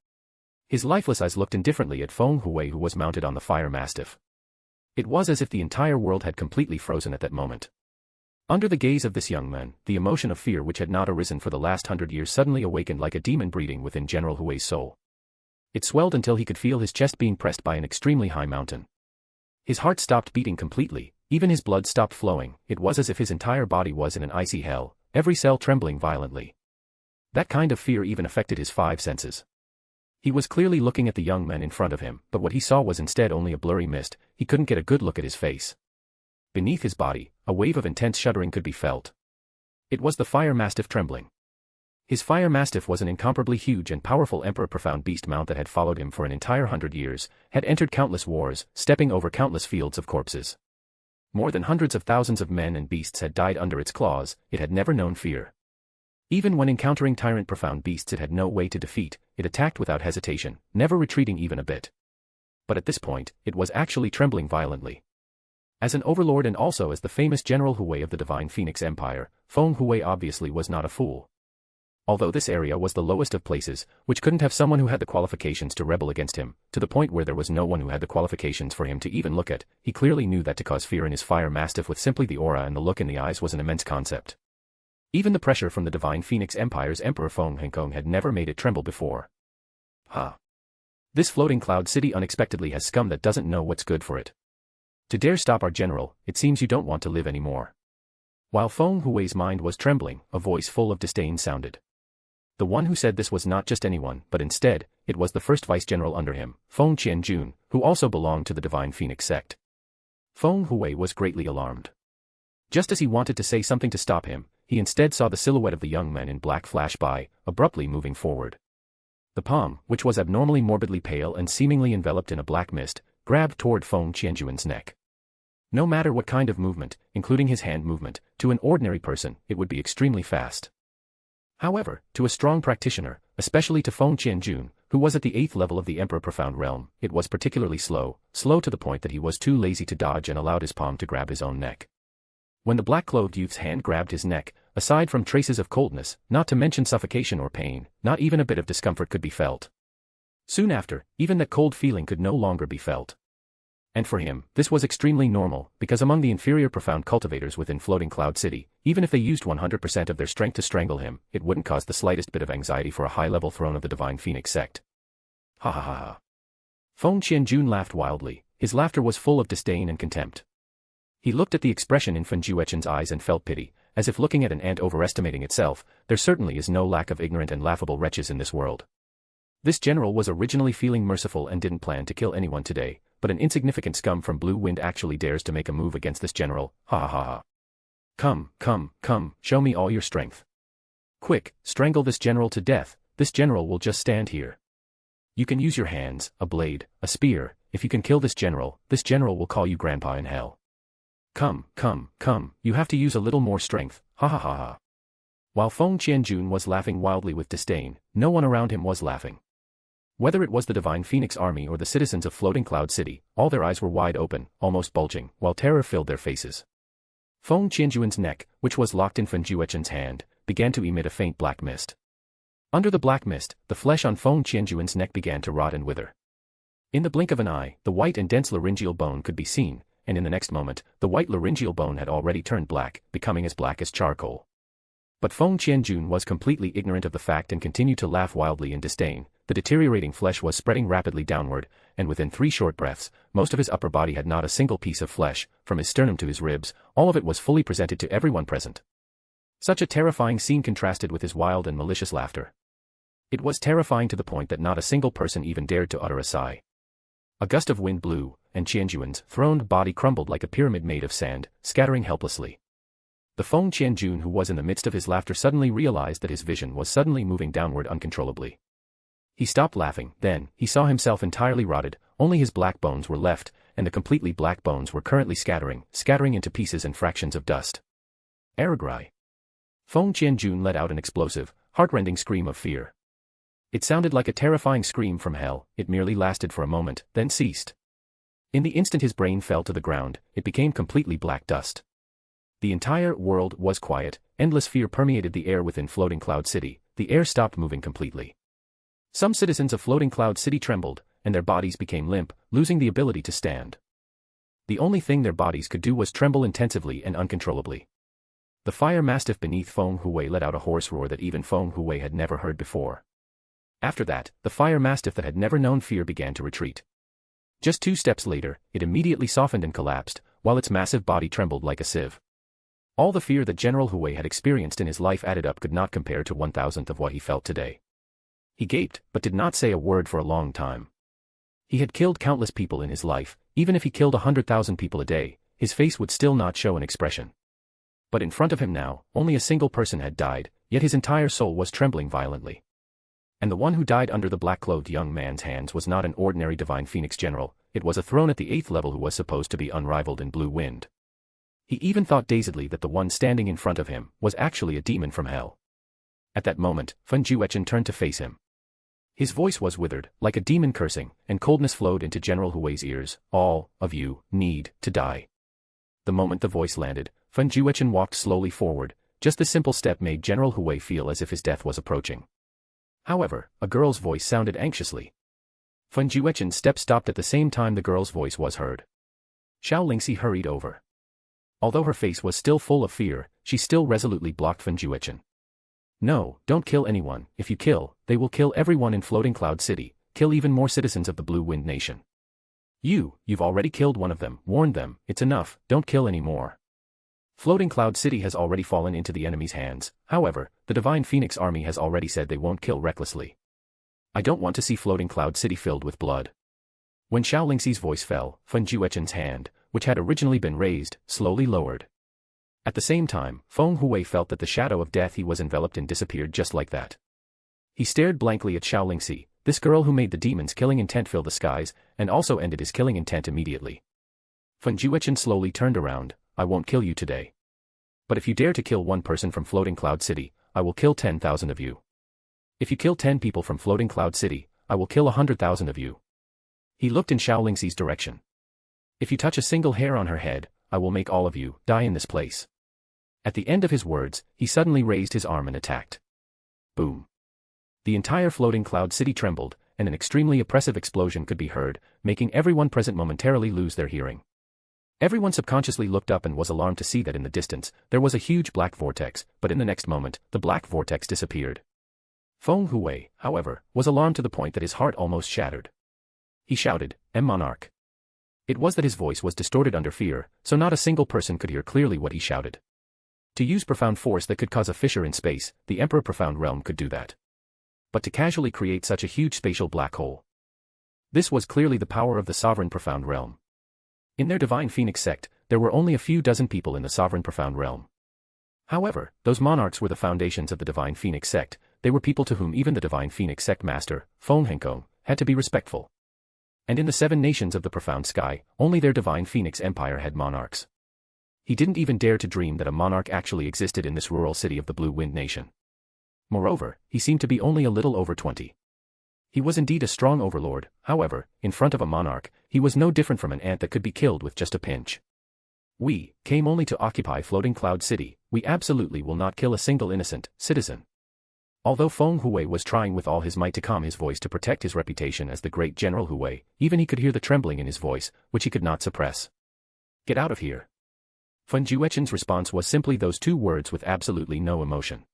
Speaker 3: His lifeless eyes looked indifferently at Feng Hui, who was mounted on the fire mastiff. It was as if the entire world had completely frozen at that moment. Under the gaze of this young man, the emotion of fear which had not arisen for the last 100 years suddenly awakened like a demon breeding within General Hui's soul. It swelled until he could feel his chest being pressed by an extremely high mountain. His heart stopped beating completely, even his blood stopped flowing. It was as if his entire body was in an icy hell, every cell trembling violently. That kind of fear even affected his 5 senses. He was clearly looking at the young man in front of him, but what he saw was instead only a blurry mist. He couldn't get a good look at his face. Beneath his body, a wave of intense shuddering could be felt. It was the fire mastiff trembling. His fire mastiff was an incomparably huge and powerful emperor profound beast mount that had followed him for an entire 100 years, had entered countless wars, stepping over countless fields of corpses. More than hundreds of thousands of men and beasts had died under its claws. It had never known fear. Even when encountering tyrant profound beasts it had no way to defeat, it attacked without hesitation, never retreating even a bit. But at this point, it was actually trembling violently. As an overlord and also as the famous General Hui of the Divine Phoenix Empire, Feng Hui obviously was not a fool. Although this area was the lowest of places, which couldn't have someone who had the qualifications to rebel against him, to the point where there was no one who had the qualifications for him to even look at, he clearly knew that to cause fear in his fire mastiff with simply the aura and the look in the eyes was an immense concept. Even the pressure from the Divine Phoenix Empire's Emperor Feng Henkong had never made it tremble before. This floating cloud city unexpectedly has scum that doesn't know what's good for it. To dare stop our general, it seems you don't want to live anymore. While Feng Hui's mind was trembling, a voice full of disdain sounded. The one who said this was not just anyone, but instead, it was the first vice-general under him, Feng Qianjun, who also belonged to the Divine Phoenix sect. Feng Hui was greatly alarmed. Just as he wanted to say something to stop him, he instead saw the silhouette of the young man in black flash by, abruptly moving forward. The palm, which was abnormally morbidly pale and seemingly enveloped in a black mist, grabbed toward Feng Qianjun's neck. No matter what kind of movement, including his hand movement, to an ordinary person, it would be extremely fast. However, to a strong practitioner, especially to Feng Qianjun, who was at the 8th level of the Emperor Profound Realm, it was particularly slow to the point that he was too lazy to dodge and allowed his palm to grab his own neck. When the black-clothed youth's hand grabbed his neck, aside from traces of coldness, not to mention suffocation or pain, not even a bit of discomfort could be felt. Soon after, even that cold feeling could no longer be felt. And for him, this was extremely normal, because among the inferior profound cultivators within Floating Cloud City, even if they used 100% of their strength to strangle him, it wouldn't cause the slightest bit of anxiety for a high-level throne of the Divine Phoenix sect. Ha ha ha ha. Feng Qianjun laughed wildly. His laughter was full of disdain and contempt. He looked at the expression in Fen Juechen's eyes and felt pity, as if looking at an ant overestimating itself. There certainly is no lack of ignorant and laughable wretches in this world. This general was originally feeling merciful and didn't plan to kill anyone today, but an insignificant scum from Blue Wind actually dares to make a move against this general. Ha ha ha ha. Come, show me all your strength. Quick, strangle this general to death. This general will just stand here. You can use your hands, a blade, a spear. If you can kill this general will call you grandpa in hell. Come, you have to use a little more strength. Ha ha ha ha. While Feng Qianjun was laughing wildly with disdain, no one around him was laughing. Whether it was the Divine Phoenix Army or the citizens of Floating Cloud City, all their eyes were wide open, almost bulging, while terror filled their faces. Feng Qianjun's neck, which was locked in Fen Juechen's hand, began to emit a faint black mist. Under the black mist, the flesh on Feng Qianjun's neck began to rot and wither. In the blink of an eye, the white and dense laryngeal bone could be seen, and in the next moment, the white laryngeal bone had already turned black, becoming as black as charcoal. But Feng Qianjun was completely ignorant of the fact and continued to laugh wildly in disdain. The deteriorating flesh was spreading rapidly downward, and within 3 short breaths, most of his upper body had not a single piece of flesh, from his sternum to his ribs, all of it was fully presented to everyone present. Such a terrifying scene contrasted with his wild and malicious laughter. It was terrifying to the point that not a single person even dared to utter a sigh. A gust of wind blew, and Qianjun's throned body crumbled like a pyramid made of sand, scattering helplessly. The Feng Qianjun who was in the midst of his laughter suddenly realized that his vision was suddenly moving downward uncontrollably. He stopped laughing, then, he saw himself entirely rotted, only his black bones were left, and the completely black bones were currently scattering into pieces and fractions of dust. Aragrai. Feng Qianjun let out an explosive, heartrending scream of fear. It sounded like a terrifying scream from hell. It merely lasted for a moment, then ceased. In the instant his brain fell to the ground, it became completely black dust. The entire world was quiet, endless fear permeated the air within Floating Cloud City, the air stopped moving completely. Some citizens of Floating Cloud City trembled, and their bodies became limp, losing the ability to stand. The only thing their bodies could do was tremble intensively and uncontrollably. The fire mastiff beneath Feng Hui let out a hoarse roar that even Feng Hui had never heard before. After that, the fire mastiff that had never known fear began to retreat. Just 2 steps later, it immediately softened and collapsed, while its massive body trembled like a sieve. All the fear that General Hui had experienced in his life added up could not compare to 1,000th of what he felt today. He gaped, but did not say a word for a long time. He had killed countless people in his life, even if he killed 100,000 people a day, his face would still not show an expression. But in front of him now, only a single person had died, yet his entire soul was trembling violently. And the one who died under the black-clothed young man's hands was not an ordinary Divine Phoenix general, it was a throne at the 8th level who was supposed to be unrivaled in Blue Wind. He even thought dazedly that the one standing in front of him was actually a demon from hell. At that moment, Fen Juechen turned to face him. His voice was withered, like a demon cursing, and coldness flowed into General Hui's ears. All of you need to die. The moment the voice landed, Fen Juechen walked slowly forward. Just this simple step made General Hui feel as if his death was approaching. However, a girl's voice sounded anxiously. Fen Juechen's step stopped at the same time the girl's voice was heard. Xiao Lingxi hurried over. Although her face was still full of fear, she still resolutely blocked Fen Juechen. No, don't kill anyone. If you kill, they will kill everyone in Floating Cloud City, kill even more citizens of the Blue Wind Nation. You've already killed one of them, warned them, it's enough, don't kill any more. Floating Cloud City has already fallen into the enemy's hands, however, the Divine Phoenix Army has already said they won't kill recklessly. I don't want to see Floating Cloud City filled with blood. When Xiao Lingxi's voice fell, Fen Juechen's hand, which had originally been raised, slowly lowered. At the same time, Feng Hui felt that the shadow of death he was enveloped in disappeared just like that. He stared blankly at Xiao Lingxi, this girl who made the demon's killing intent fill the skies, and also ended his killing intent immediately. Fen Juechen slowly turned around. I won't kill you today. But if you dare to kill one person from Floating Cloud City, I will kill 10,000 of you. If you kill 10 people from Floating Cloud City, I will kill 100,000 of you. He looked in Xiao Lingxi's direction. If you touch a single hair on her head, I will make all of you die in this place. At the end of his words, he suddenly raised his arm and attacked. Boom. The entire Floating Cloud City trembled, and an extremely oppressive explosion could be heard, making everyone present momentarily lose their hearing. Everyone subconsciously looked up and was alarmed to see that in the distance, there was a huge black vortex, but in the next moment, the black vortex disappeared. Feng Hui, however, was alarmed to the point that his heart almost shattered. He shouted, Monarch. It was that his voice was distorted under fear, so not a single person could hear clearly what he shouted. To use profound force that could cause a fissure in space, the Emperor Profound Realm could do that. But to casually create such a huge spatial black hole. This was clearly the power of the Sovereign Profound Realm. In their Divine Phoenix sect, there were only a few dozen people in the Sovereign Profound Realm. However, those monarchs were the foundations of the Divine Phoenix sect, they were people to whom even the Divine Phoenix sect master, Feng Henkong, had to be respectful. And in the 7 nations of the Profound Sky, only their Divine Phoenix Empire had monarchs. He didn't even dare to dream that a monarch actually existed in this rural city of the Blue Wind Nation. Moreover, he seemed to be only a little over 20. He was indeed a strong overlord, however, in front of a monarch, he was no different from an ant that could be killed with just a pinch. We came only to occupy Floating Cloud City, we absolutely will not kill a single innocent citizen. Although Feng Hui was trying with all his might to calm his voice to protect his reputation as the great General Hui, even he could hear the trembling in his voice, which he could not suppress. Get out of here. Fen Juechen's response was simply those 2 words with absolutely no emotion.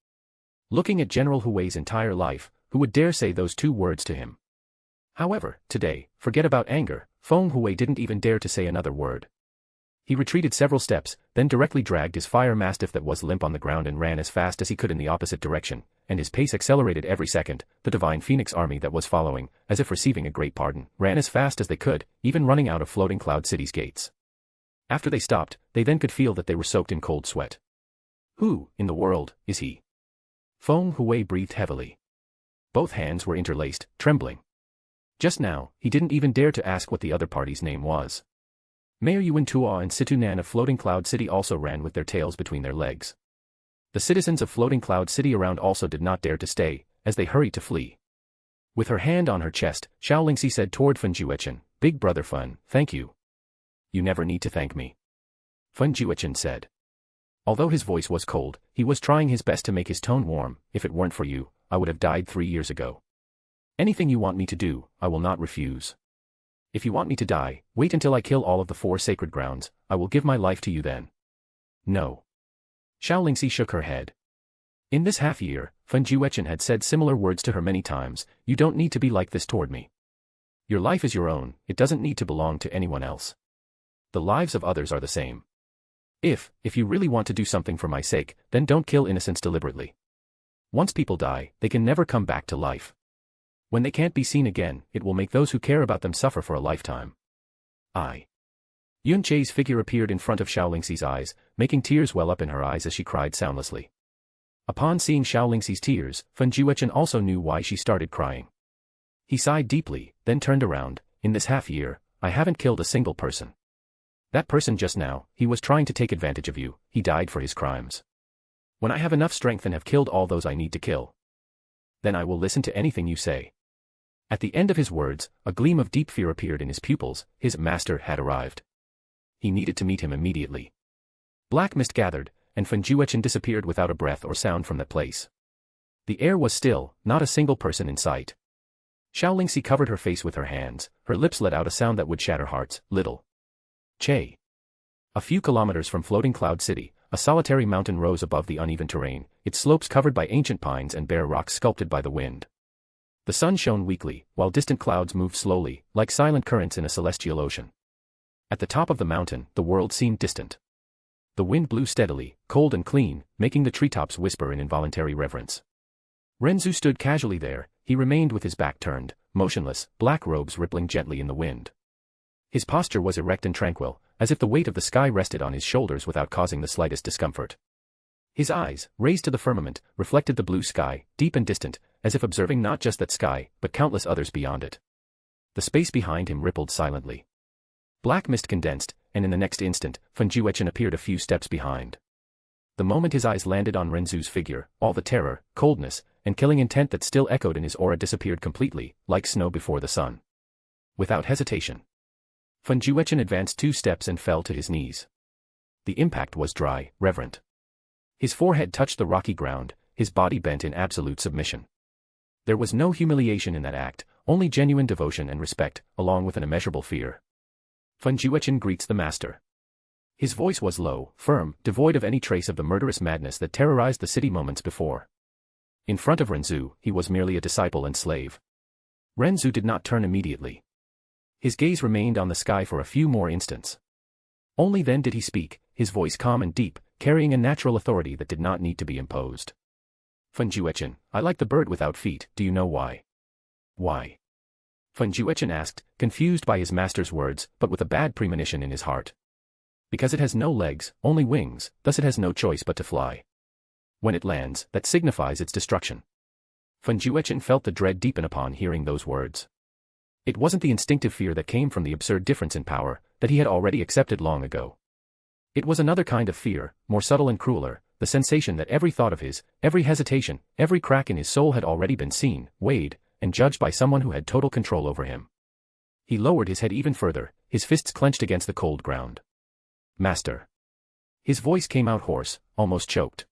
Speaker 3: Looking at General Hui's entire life, who would dare say those 2 words to him? However, today, forget about anger, Feng Hui didn't even dare to say another word. He retreated several steps, then directly dragged his fire mastiff that was limp on the ground and ran as fast as he could in the opposite direction, and his pace accelerated every second. The Divine Phoenix Army that was following, as if receiving a great pardon, ran as fast as they could, even running out of Floating Cloud City's gates. After they stopped, they then could feel that they were soaked in cold sweat. Who, in the world, is he? Feng Hui breathed heavily. Both hands were interlaced, trembling. Just now, he didn't even dare to ask what the other party's name was. Mayor Yuan Tuo and Situ Nan of Floating Cloud City also ran with their tails between their legs. The citizens of Floating Cloud City around also did not dare to stay, as they hurried to flee. With her hand on her chest, Xiao Lingxi said toward Fen Juechen, "Big brother Fen, thank you." "You never need to thank me," Fen Juechen said. Although his voice was cold, he was trying his best to make his tone warm. "If it weren't for you, I would have died 3 years ago. Anything you want me to do, I will not refuse. If you want me to die, wait until I kill all of the 4 sacred grounds, I will give my life to you then." "No." Xiao Lingxi shook her head. In this half-year, Fen Juechen had said similar words to her many times. "You don't need to be like this toward me. Your life is your own, it doesn't need to belong to anyone else. The lives of others are the same. If you really want to do something for my sake, then don't kill innocents deliberately. Once people die, they can never come back to life. When they can't be seen again, it will make those who care about them suffer for a lifetime." Yun Che's figure appeared in front of Xiao Lingxi's eyes, making tears well up in her eyes as she cried soundlessly. Upon seeing Xiao Lingxi's tears, Fen Juechen also knew why she started crying. He sighed deeply, then turned around. "In this half-year, I haven't killed a single person. That person just now, he was trying to take advantage of you, he died for his crimes. When I have enough strength and have killed all those I need to kill, then I will listen to anything you say." At the end of his words, a gleam of deep fear appeared in his pupils. His master had arrived. He needed to meet him immediately. Black mist gathered, and Fen Juechen disappeared without a breath or sound from that place. The air was still, not a single person in sight. Xiao Lingxi covered her face with her hands, her lips let out a sound that would shatter hearts. "Little Che." A few kilometers from Floating Cloud City, a solitary mountain rose above the uneven terrain, its slopes covered by ancient pines and bare rocks sculpted by the wind. The sun shone weakly, while distant clouds moved slowly, like silent currents in a celestial ocean. At the top of the mountain, the world seemed distant. The wind blew steadily, cold and clean, making the treetops whisper in involuntary reverence. Ren Zu stood casually there. He remained with his back turned, motionless, black robes rippling gently in the wind. His posture was erect and tranquil, as if the weight of the sky rested on his shoulders without causing the slightest discomfort. His eyes, raised to the firmament, reflected the blue sky, deep and distant, as if observing not just that sky, but countless others beyond it. The space behind him rippled silently. Black mist condensed, and in the next instant, Fen Juechen appeared a few steps behind. The moment his eyes landed on Ren Zu's figure, all the terror, coldness, and killing intent that still echoed in his aura disappeared completely, like snow before the sun. Without hesitation, Fen Juechen advanced 2 steps and fell to his knees. The impact was dry, reverent. His forehead touched the rocky ground, his body bent in absolute submission. There was no humiliation in that act, only genuine devotion and respect, along with an immeasurable fear. "Fen Juechen greets the master." His voice was low, firm, devoid of any trace of the murderous madness that terrorized the city moments before. In front of Ren Zu, he was merely a disciple and slave. Ren Zu did not turn immediately. His gaze remained on the sky for a few more instants. Only then did he speak, his voice calm and deep, carrying a natural authority that did not need to be imposed. "Fen Juechen, I like the bird without feet, do you know why?" "Why?" Fen Juechen asked, confused by his master's words, but with a bad premonition in his heart. "Because it has no legs, only wings, thus it has no choice but to fly. When it lands, that signifies its destruction." Fen Juechen felt the dread deepen upon hearing those words. It wasn't the instinctive fear that came from the absurd difference in power, that he had already accepted long ago. It was another kind of fear, more subtle and crueler, the sensation that every thought of his, every hesitation, every crack in his soul had already been seen, weighed, and judged by someone who had total control over him. He lowered his head even further, his fists clenched against the cold ground. "Master." His voice came out hoarse, almost choked.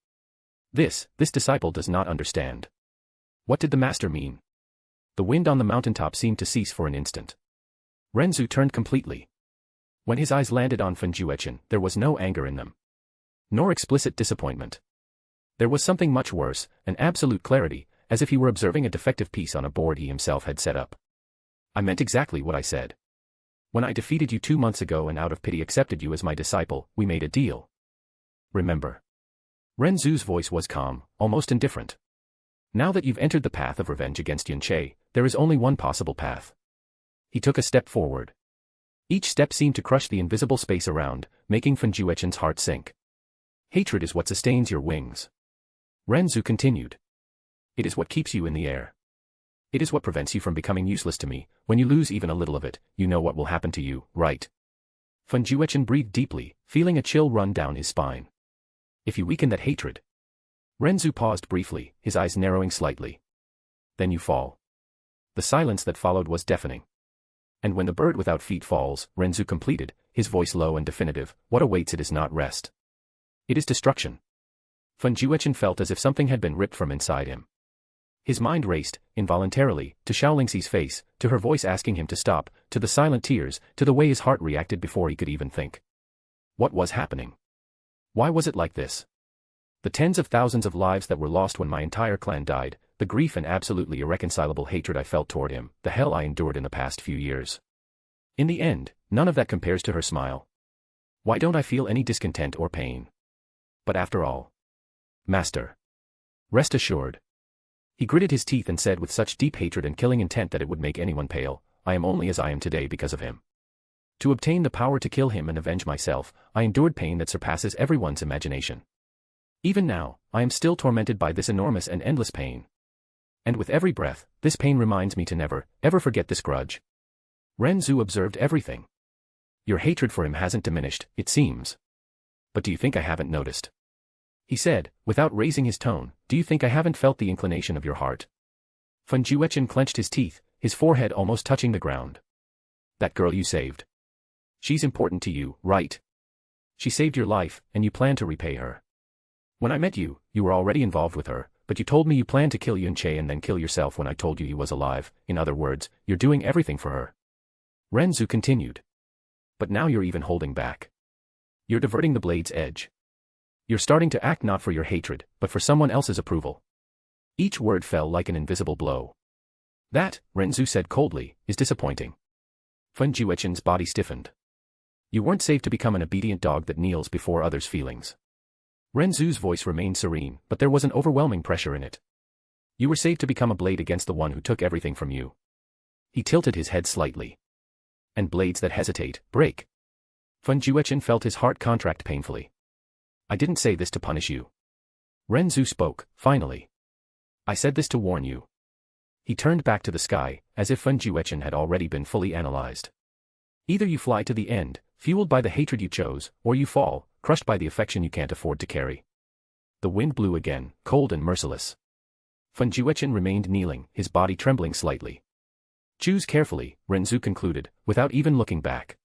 Speaker 3: This disciple does not understand. What did the master mean? The wind on the mountaintop seemed to cease for an instant. Ren Zu turned completely. When his eyes landed on Fen Juechen, there was no anger in them, nor explicit disappointment. There was something much worse, an absolute clarity, as if he were observing a defective piece on a board he himself had set up. "I meant exactly what I said. When I defeated you 2 months ago and out of pity accepted you as my disciple, we made a deal. Remember?" Ren Zu's voice was calm, almost indifferent. "Now that you've entered the path of revenge against Yun Che, there is only one possible path." He took a step forward. Each step seemed to crush the invisible space around, making Fen Juechen's heart sink. "Hatred is what sustains your wings." Ren Zu continued. "It is what keeps you in the air. It is what prevents you from becoming useless to me. When you lose even a little of it, you know what will happen to you, right? Fen Juechen breathed deeply, feeling a chill run down his spine. If you weaken that hatred. Ren Zu paused briefly, his eyes narrowing slightly. Then you fall. The silence that followed was deafening. And when the bird without feet falls, Ren Zu completed, his voice low and definitive, what awaits it is not rest. It is destruction. Fen Juechen felt as if something had been ripped from inside him. His mind raced, involuntarily, to Xiaolingxi's face, to her voice asking him to stop, to the silent tears, to the way his heart reacted before he could even think. What was happening? Why was it like this? The tens of thousands of lives that were lost when my entire clan died, the grief and absolutely irreconcilable hatred I felt toward him, the hell I endured in the past few years. In the end, none of that compares to her smile. Why don't I feel any discontent or pain? But after all. Master. Rest assured. He gritted his teeth and said with such deep hatred and killing intent that it would make anyone pale, I am only as I am today because of him. To obtain the power to kill him and avenge myself, I endured pain that surpasses everyone's imagination. Even now, I am still tormented by this enormous and endless pain. And with every breath, this pain reminds me to never, ever forget this grudge. Ren Zu observed everything. Your hatred for him hasn't diminished, it seems. But do you think I haven't noticed? He said, without raising his tone, do you think I haven't felt the inclination of your heart? Fen Juechen clenched his teeth, his forehead almost touching the ground. That girl you saved. She's important to you, right? She saved your life, and you plan to repay her. When I met you, you were already involved with her, but you told me you planned to kill Yun Che and then kill yourself when I told you he was alive. In other words, you're doing everything for her. Ren Zu continued. But now you're even holding back. You're diverting the blade's edge. You're starting to act not for your hatred, but for someone else's approval. Each word fell like an invisible blow. That, Ren Zu said coldly, is disappointing. Fen Juechen's body stiffened. You weren't saved to become an obedient dog that kneels before others' feelings. Ren Zu's voice remained serene, but there was an overwhelming pressure in it. You were saved to become a blade against the one who took everything from you. He tilted his head slightly. And blades that hesitate, break. Fen Juechen felt his heart contract painfully. I didn't say this to punish you. Ren Zu spoke, finally. I said this to warn you. He turned back to the sky, as if Fen Juechen had already been fully analyzed. Either you fly to the end, fueled by the hatred you chose, or you fall, crushed by the affection you can't afford to carry. The wind blew again, cold and merciless. Fen Juechen remained kneeling, his body trembling slightly. Choose carefully, Ren Zu concluded, without even looking back.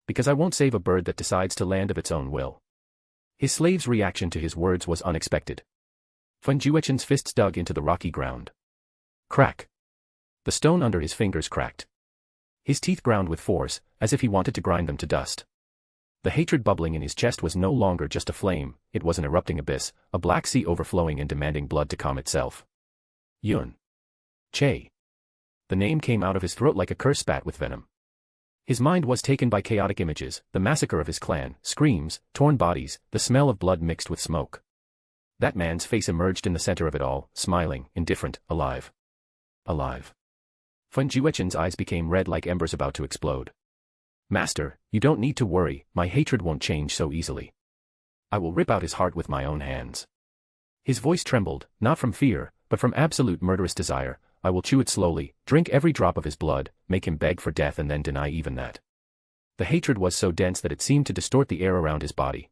Speaker 3: Because I won't save a bird that decides to land of its own will. His slave's reaction to his words was unexpected. Fen Juechen's fists dug into the rocky ground. Crack. The stone under his fingers cracked. His teeth ground with force, as if he wanted to grind them to dust. The hatred bubbling in his chest was no longer just a flame, it was an erupting abyss, a black sea overflowing and demanding blood to calm itself. Yun Che. The name came out of his throat like a curse spat with venom. His mind was taken by chaotic images, the massacre of his clan, screams, torn bodies, the smell of blood mixed with smoke. That man's face emerged in the center of it all, smiling, indifferent, alive. Alive. Fen Juechen's eyes became red like embers about to explode. Master, you don't need to worry, my hatred won't change so easily. I will rip out his heart with my own hands. His voice trembled, not from fear, but from absolute murderous desire. I will chew it slowly, drink every drop of his blood, make him beg for death and then deny even that. The hatred was so dense that it seemed to distort the air around his body.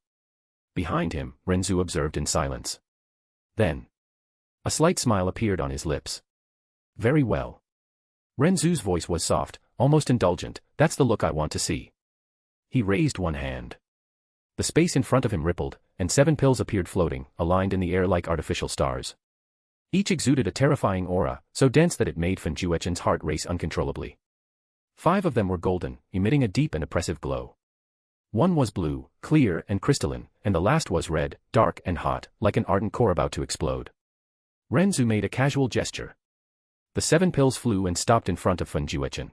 Speaker 3: Behind him, Ren Zu observed in silence. Then. A slight smile appeared on his lips. Very well. Ren Zu's voice was soft, almost indulgent, that's the look I want to see. He raised one hand. The space in front of him rippled, and 7 pills appeared floating, aligned in the air like artificial stars. Each exuded a terrifying aura, so dense that it made Fen Juechen's heart race uncontrollably. 5 of them were golden, emitting a deep and oppressive glow. 1 was blue, clear and crystalline, and the last was red, dark and hot, like an ardent core about to explode. Ren Zu made a casual gesture. The 7 pills flew and stopped in front of Fen Juechen.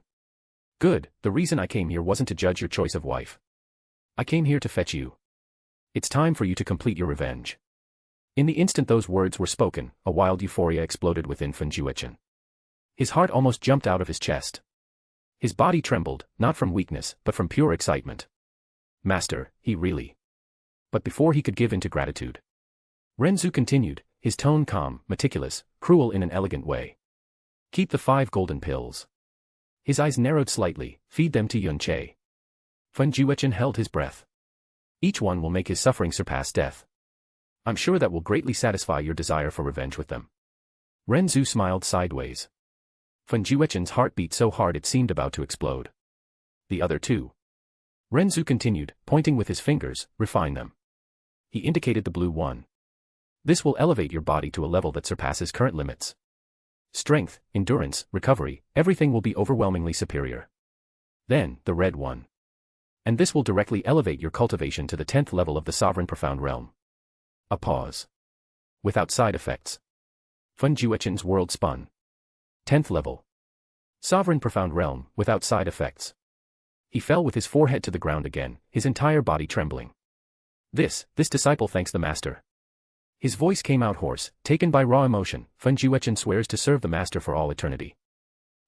Speaker 3: Good, the reason I came here wasn't to judge your choice of wife. I came here to fetch you. It's time for you to complete your revenge. In the instant those words were spoken, a wild euphoria exploded within Fen Juechen. His heart almost jumped out of his chest. His body trembled, not from weakness, but from pure excitement. Master, he really. But before he could give in to gratitude. Ren Zu continued, his tone calm, meticulous, cruel in an elegant way. Keep the 5 golden pills. His eyes narrowed slightly, feed them to Yun Che. Fen Juechen held his breath. Each one will make his suffering surpass death. I'm sure that will greatly satisfy your desire for revenge with them. Ren Zu smiled sideways. Fen Juechen's heart beat so hard it seemed about to explode. The other 2. Ren Zu continued, pointing with his fingers, refine them. He indicated the blue one. This will elevate your body to a level that surpasses current limits. Strength, endurance, recovery, everything will be overwhelmingly superior. Then, the red one. And this will directly elevate your cultivation to the 10th level of the sovereign profound realm. A pause. Without side effects. Fen Juechen's world spun. 10th level. Sovereign profound realm, without side effects. He fell with his forehead to the ground again, his entire body trembling. This disciple thanks the master. His voice came out hoarse, taken by raw emotion. Fen Juechen swears to serve the master for all eternity.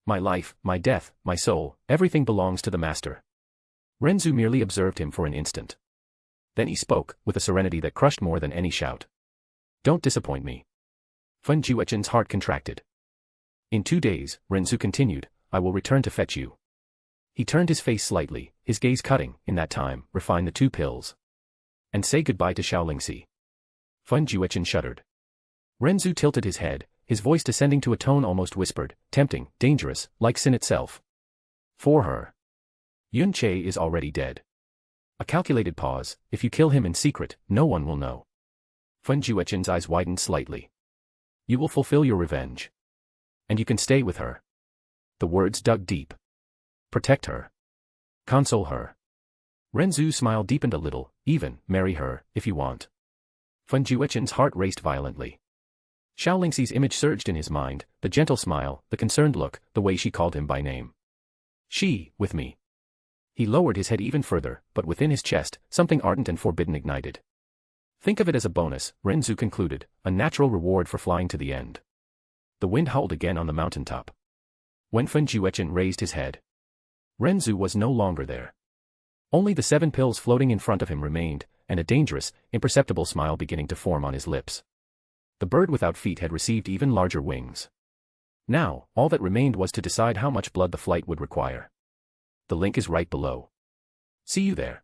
Speaker 3: My life, my death, my soul, everything belongs to the master. Ren Zu merely observed him for an instant. Then he spoke, with a serenity that crushed more than any shout. Don't disappoint me. Fen Juechen's heart contracted. In 2 days, Ren Zu continued, I will return to fetch you. He turned his face slightly, his gaze cutting, in that time, refine the 2 pills. And say goodbye to Xiaolingxi. Fen Juechen shuddered. Ren Zu tilted his head, his voice descending to a tone almost whispered, tempting, dangerous, like sin itself. For her. Yun Che is already dead. A calculated pause, if you kill him in secret, no one will know. Fen Juechen's eyes widened slightly. You will fulfill your revenge. And you can stay with her. The words dug deep. Protect her. Console her. Ren Zu's smile deepened a little, even, marry her, if you want. Fen Juechen's heart raced violently. Xiaolingxi's image surged in his mind, the gentle smile, the concerned look, the way she called him by name. She, with me. He lowered his head even further, but within his chest, something ardent and forbidden ignited. Think of it as a bonus, Ren Zu concluded, a natural reward for flying to the end. The wind howled again on the mountaintop. When Fen Juechen raised his head, Ren Zu was no longer there. Only the 7 pills floating in front of him remained, and a dangerous, imperceptible smile beginning to form on his lips. The bird without feet had received even larger wings. Now, all that remained was to decide how much blood the flight would require. The link is right below. See you there.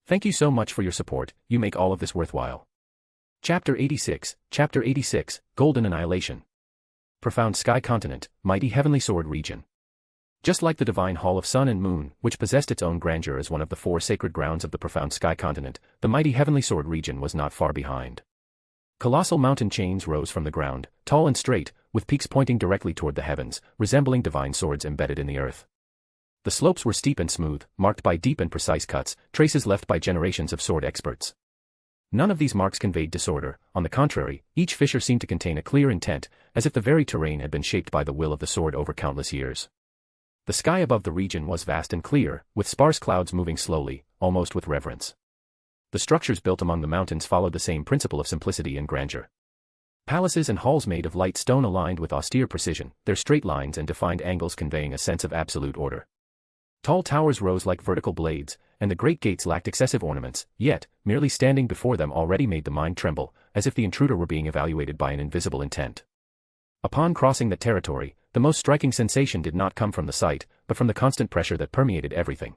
Speaker 3: Thank you so much for your support, you make all of this worthwhile. Chapter 86, Golden Annihilation. Profound Sky Continent, Mighty Heavenly Sword Region. Just like the divine Hall of Sun and Moon, which possessed its own grandeur as one of the 4 sacred grounds of the profound Sky Continent, the mighty Heavenly Sword Region was not far behind. Colossal mountain chains rose from the ground, tall and straight, with peaks pointing directly toward the heavens, resembling divine swords embedded in the earth. The slopes were steep and smooth, marked by deep and precise cuts, traces left by generations of sword experts. None of these marks conveyed disorder, on the contrary, each fissure seemed to contain a clear intent, as if the very terrain had been shaped by the will of the sword over countless years. The sky above the region was vast and clear, with sparse clouds moving slowly, almost with reverence. The structures built among the mountains followed the same principle of simplicity and grandeur. Palaces and halls made of light stone aligned with austere precision, their straight lines and defined angles conveying a sense of absolute order. Tall towers rose like vertical blades, and the great gates lacked excessive ornaments, yet, merely standing before them already made the mind tremble, as if the intruder were being evaluated by an invisible intent. Upon crossing that territory, the most striking sensation did not come from the sight, but from the constant pressure that permeated everything.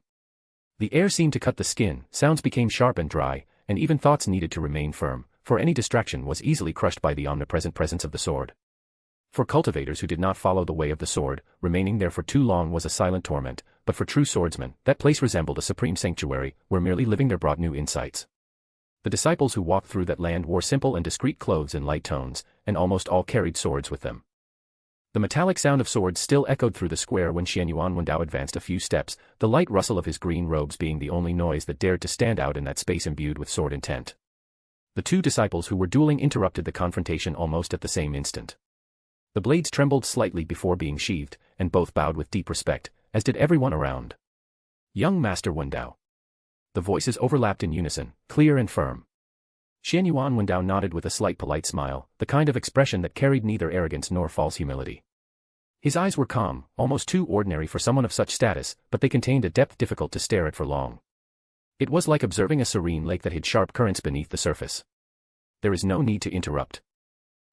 Speaker 3: The air seemed to cut the skin, sounds became sharp and dry, and even thoughts needed to remain firm, for any distraction was easily crushed by the omnipresent presence of the sword. For cultivators who did not follow the way of the sword, remaining there for too long was a silent torment, but for true swordsmen, that place resembled a supreme sanctuary, where merely living there brought new insights. The disciples who walked through that land wore simple and discreet clothes in light tones, and almost all carried swords with them. The metallic sound of swords still echoed through the square when Xianyuan Wendao advanced a few steps, the light rustle of his green robes being the only noise that dared to stand out in that space imbued with sword intent. The 2 disciples who were dueling interrupted the confrontation almost at the same instant. The blades trembled slightly before being sheathed, and both bowed with deep respect, as did everyone around. Young Master Wendao. The voices overlapped in unison, clear and firm. Xianyuan Wendao nodded with a slight polite smile, the kind of expression that carried neither arrogance nor false humility. His eyes were calm, almost too ordinary for someone of such status, but they contained a depth difficult to stare at for long. It was like observing a serene lake that hid sharp currents beneath the surface. There is no need to interrupt,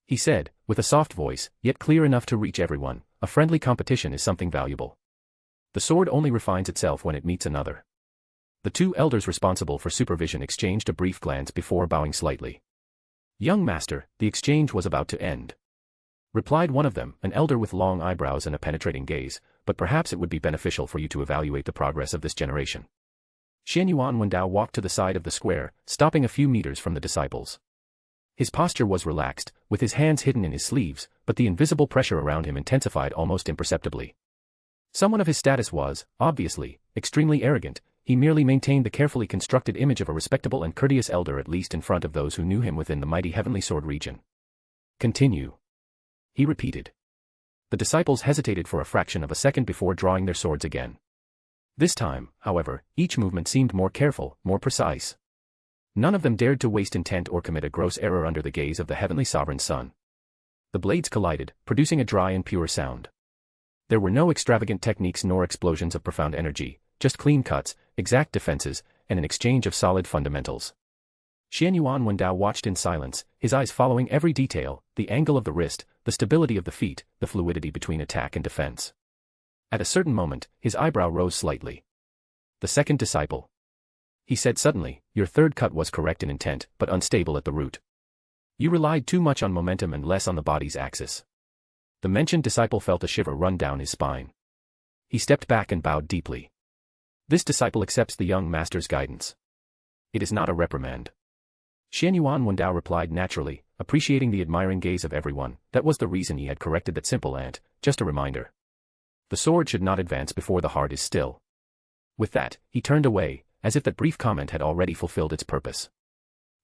Speaker 3: he said, with a soft voice, yet clear enough to reach everyone. a friendly competition is something valuable. The sword only refines itself when it meets another. The two elders responsible for supervision exchanged a brief glance before bowing slightly. Young master, the exchange was about to end. Replied one of them, an elder with long eyebrows and a penetrating gaze, but perhaps it would be beneficial for you to evaluate the progress of this generation. Xianyuan Wendao walked to the side of the square, stopping a few meters from the disciples. His posture was relaxed, with his hands hidden in his sleeves, but the invisible pressure around him intensified almost imperceptibly. Someone of his status was, obviously, extremely arrogant. He merely maintained the carefully constructed image of a respectable and courteous elder, at least in front of those who knew him within the mighty heavenly sword region. Continue. He repeated. The disciples hesitated for a fraction of a second before drawing their swords again. This time, however, each movement seemed more careful, more precise. None of them dared to waste intent or commit a gross error under the gaze of the heavenly sovereign sun. The blades collided, producing a dry and pure sound. There were no extravagant techniques nor explosions of profound energy, just clean cuts, exact defenses, and an exchange of solid fundamentals. Xianyuan Wendao watched in silence, his eyes following every detail, the angle of the wrist, the stability of the feet, the fluidity between attack and defense. At a certain moment, his eyebrow rose slightly. The second disciple. He said suddenly, your third cut was correct in intent, but unstable at the root. You relied too much on momentum and less on the body's axis. The mentioned disciple felt a shiver run down his spine. He stepped back and bowed deeply. This disciple accepts the young master's guidance. It is not a reprimand. Xianyuan Wendao replied naturally, appreciating the admiring gaze of everyone. That was the reason he had corrected that simple ant, just a reminder. The sword should not advance before the heart is still. With that, he turned away, as if that brief comment had already fulfilled its purpose.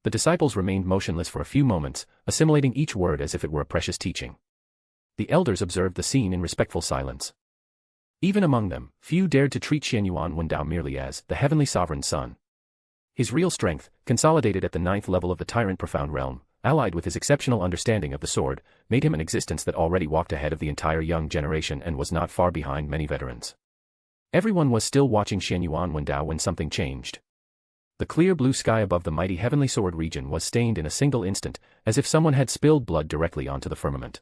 Speaker 3: The disciples remained motionless for a few moments, assimilating each word as if it were a precious teaching. The elders observed the scene in respectful silence. Even among them, few dared to treat Xianyuan Wendao merely as the heavenly sovereign son. His real strength, consolidated at the 9th level of the tyrant profound realm, allied with his exceptional understanding of the sword, made him an existence that already walked ahead of the entire young generation and was not far behind many veterans. Everyone was still watching Xianyuan Wendao when something changed. The clear blue sky above the mighty heavenly sword region was stained in a single instant, as if someone had spilled blood directly onto the firmament.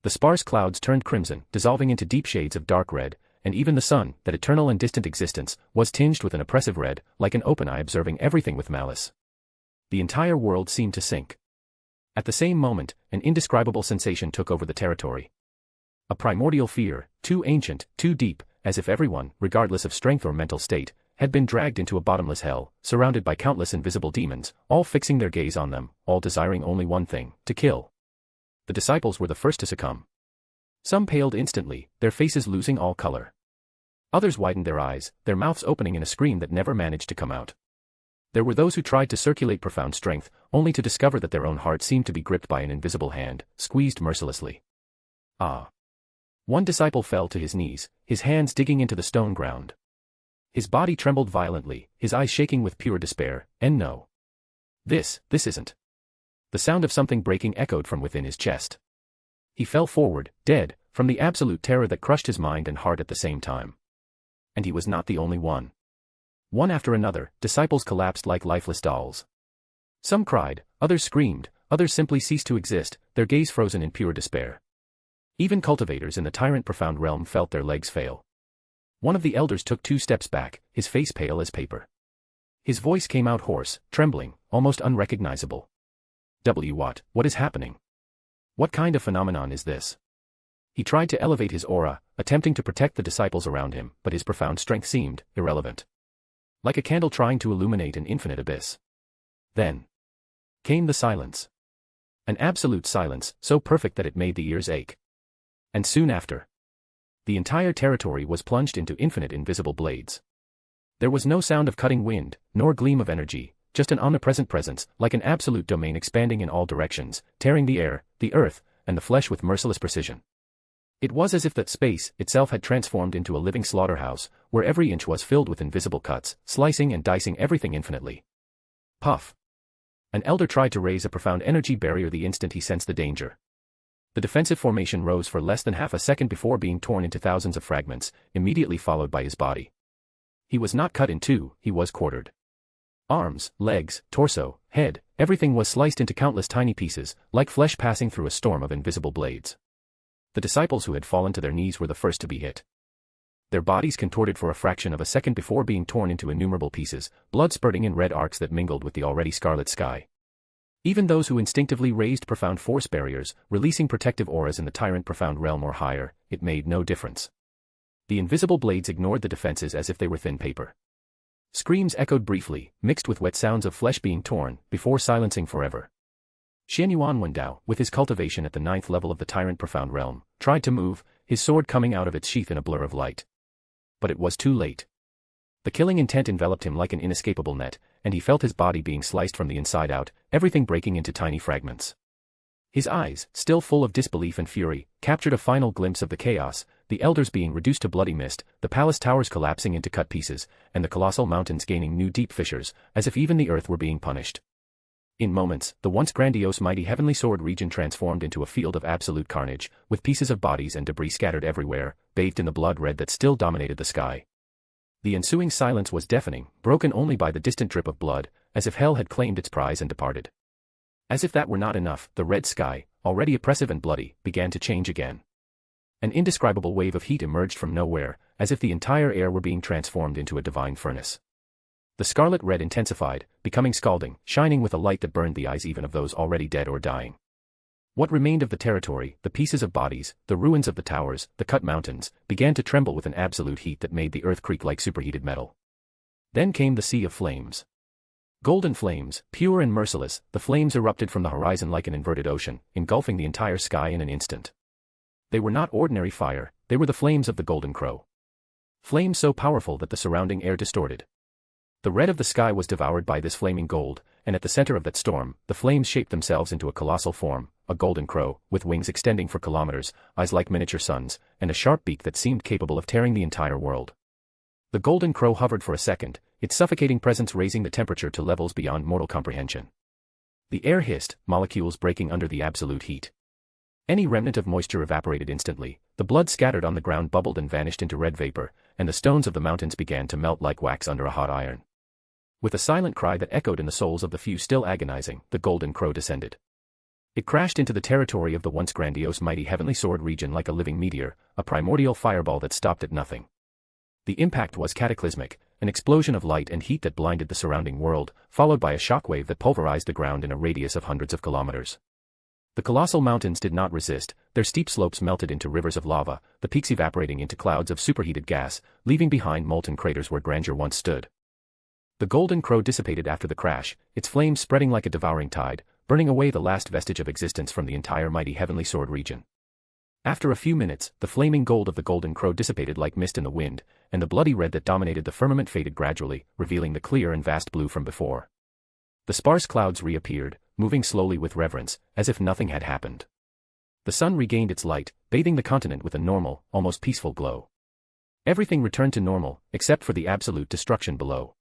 Speaker 3: The sparse clouds turned crimson, dissolving into deep shades of dark red, and even the sun, that eternal and distant existence, was tinged with an oppressive red, like an open eye observing everything with malice. The entire world seemed to sink. At the same moment, an indescribable sensation took over the territory. A primordial fear, too ancient, too deep, as if everyone, regardless of strength or mental state, had been dragged into a bottomless hell, surrounded by countless invisible demons, all fixing their gaze on them, all desiring only one thing, to kill. The disciples were the first to succumb. Some paled instantly, their faces losing all color. Others widened their eyes, their mouths opening in a scream that never managed to come out. There were those who tried to circulate profound strength, only to discover that their own heart seemed to be gripped by an invisible hand, squeezed mercilessly. Ah! One disciple fell to his knees, his hands digging into the stone ground. His body trembled violently, his eyes shaking with pure despair, and no. This isn't. The sound of something breaking echoed from within his chest. He fell forward, dead, from the absolute terror that crushed his mind and heart at the same time. And he was not the only one. One after another, disciples collapsed like lifeless dolls. Some cried, others screamed, others simply ceased to exist, their gaze frozen in pure despair. Even cultivators in the tyrant profound realm felt their legs fail. One of the elders took 2 steps back, his face pale as paper. His voice came out hoarse, trembling, almost unrecognizable. What is happening? What kind of phenomenon is this? He tried to elevate his aura, attempting to protect the disciples around him, but his profound strength seemed irrelevant. Like a candle trying to illuminate an infinite abyss. Then came the silence. An absolute silence, so perfect that it made the ears ache. And soon after, the entire territory was plunged into infinite invisible blades. There was no sound of cutting wind, nor gleam of energy, just an omnipresent presence, like an absolute domain expanding in all directions, tearing the air, the earth, and the flesh with merciless precision. It was as if that space itself had transformed into a living slaughterhouse, where every inch was filled with invisible cuts, slicing and dicing everything infinitely. Puff! An elder tried to raise a profound energy barrier the instant he sensed the danger. The defensive formation rose for less than half a second before being torn into thousands of fragments, immediately followed by his body. He was not cut in two, he was quartered. Arms, legs, torso, head, everything was sliced into countless tiny pieces, like flesh passing through a storm of invisible blades. The disciples who had fallen to their knees were the first to be hit. Their bodies contorted for a fraction of a second before being torn into innumerable pieces, blood spurting in red arcs that mingled with the already scarlet sky. Even those who instinctively raised profound force barriers, releasing protective auras in the tyrant profound realm or higher, it made no difference. The invisible blades ignored the defenses as if they were thin paper. Screams echoed briefly, mixed with wet sounds of flesh being torn, before silencing forever. Xianyuan Wendao, with his cultivation at the 9th level of the tyrant profound realm, tried to move, his sword coming out of its sheath in a blur of light. But it was too late. The killing intent enveloped him like an inescapable net, and he felt his body being sliced from the inside out, everything breaking into tiny fragments. His eyes, still full of disbelief and fury, captured a final glimpse of the chaos, the elders being reduced to bloody mist, the palace towers collapsing into cut pieces, and the colossal mountains gaining new deep fissures, as if even the earth were being punished. In moments, the once grandiose mighty heavenly sword region transformed into a field of absolute carnage, with pieces of bodies and debris scattered everywhere, bathed in the blood red that still dominated the sky. The ensuing silence was deafening, broken only by the distant drip of blood, as if hell had claimed its prize and departed. As if that were not enough, the red sky, already oppressive and bloody, began to change again. An indescribable wave of heat emerged from nowhere, as if the entire air were being transformed into a divine furnace. The scarlet red intensified, becoming scalding, shining with a light that burned the eyes even of those already dead or dying. What remained of the territory, the pieces of bodies, the ruins of the towers, the cut mountains, began to tremble with an absolute heat that made the earth creak like superheated metal. Then came the sea of flames. Golden flames, pure and merciless, the flames erupted from the horizon like an inverted ocean, engulfing the entire sky in an instant. They were not ordinary fire, they were the flames of the Golden Crow. Flames so powerful that the surrounding air distorted. The red of the sky was devoured by this flaming gold, and at the center of that storm, the flames shaped themselves into a colossal form, a golden crow, with wings extending for kilometers, eyes like miniature suns, and a sharp beak that seemed capable of tearing the entire world. The golden crow hovered for a second, its suffocating presence raising the temperature to levels beyond mortal comprehension. The air hissed, molecules breaking under the absolute heat. Any remnant of moisture evaporated instantly, the blood scattered on the ground bubbled and vanished into red vapor, and the stones of the mountains began to melt like wax under a hot iron. With a silent cry that echoed in the souls of the few still agonizing, the golden crow descended. It crashed into the territory of the once grandiose mighty heavenly sword region like a living meteor, a primordial fireball that stopped at nothing. The impact was cataclysmic, an explosion of light and heat that blinded the surrounding world, followed by a shockwave that pulverized the ground in a radius of hundreds of kilometers. The colossal mountains did not resist, their steep slopes melted into rivers of lava, the peaks evaporating into clouds of superheated gas, leaving behind molten craters where grandeur once stood. The golden crow dissipated after the crash, its flames spreading like a devouring tide, burning away the last vestige of existence from the entire mighty heavenly sword region. After a few minutes, the flaming gold of the golden crow dissipated like mist in the wind, and the bloody red that dominated the firmament faded gradually, revealing the clear and vast blue from before. The sparse clouds reappeared, moving slowly with reverence, as if nothing had happened. The sun regained its light, bathing the continent with a normal, almost peaceful glow. Everything returned to normal, except for the absolute destruction below.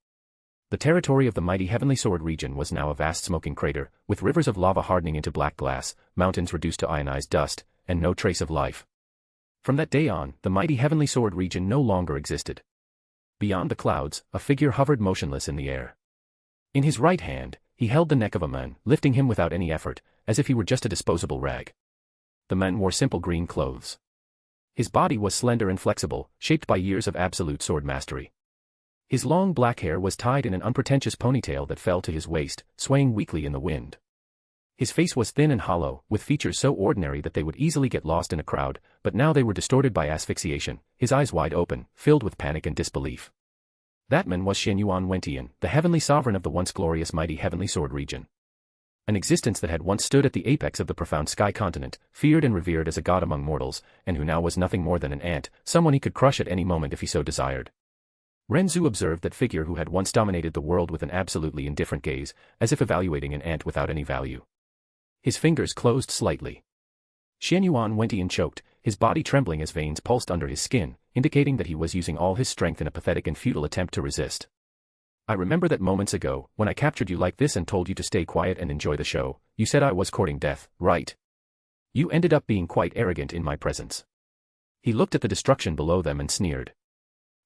Speaker 3: The territory of the mighty heavenly sword region was now a vast smoking crater, with rivers of lava hardening into black glass, mountains reduced to ionized dust, and no trace of life. From that day on, the mighty heavenly sword region no longer existed. Beyond the clouds, a figure hovered motionless in the air. In his right hand, he held the neck of a man, lifting him without any effort, as if he were just a disposable rag. The man wore simple green clothes. His body was slender and flexible, shaped by years of absolute sword mastery. His long black hair was tied in an unpretentious ponytail that fell to his waist, swaying weakly in the wind. His face was thin and hollow, with features so ordinary that they would easily get lost in a crowd, but now they were distorted by asphyxiation, his eyes wide open, filled with panic and disbelief. That man was Xianyuan Wentian, the heavenly sovereign of the once glorious mighty heavenly sword region. An existence that had once stood at the apex of the profound sky continent, feared and revered as a god among mortals, and who now was nothing more than an ant, someone he could crush at any moment if he so desired. Ren Zu observed that figure who had once dominated the world with an absolutely indifferent gaze, as if evaluating an ant without any value. His fingers closed slightly. Xianyuan Wentian choked, his body trembling as veins pulsed under his skin, indicating that he was using all his strength in a pathetic and futile attempt to resist. I remember that moments ago, when I captured you like this and told you to stay quiet and enjoy the show, you said I was courting death, right? You ended up being quite arrogant in my presence. He looked at the destruction below them and sneered.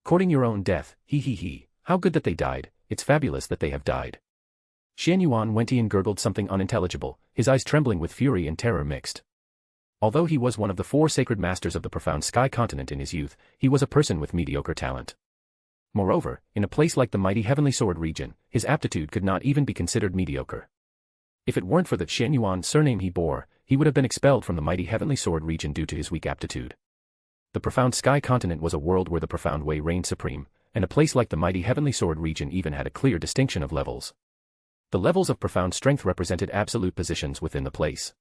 Speaker 3: Courting your own death, he, how good that they died, it's fabulous that they have died. Xianyuan Wentian gurgled something unintelligible, his eyes trembling with fury and terror mixed. Although he was one of the 4 sacred masters of the profound sky continent in his youth, he was a person with mediocre talent. Moreover, in a place like the mighty heavenly sword region, his aptitude could not even be considered mediocre. If it weren't for the Xianyuan surname he bore, he would have been expelled from the mighty heavenly sword region due to his weak aptitude. The profound sky continent was a world where the profound way reigned supreme, and a place like the mighty heavenly sword region even had a clear distinction of levels. The levels of profound strength represented absolute positions within the place.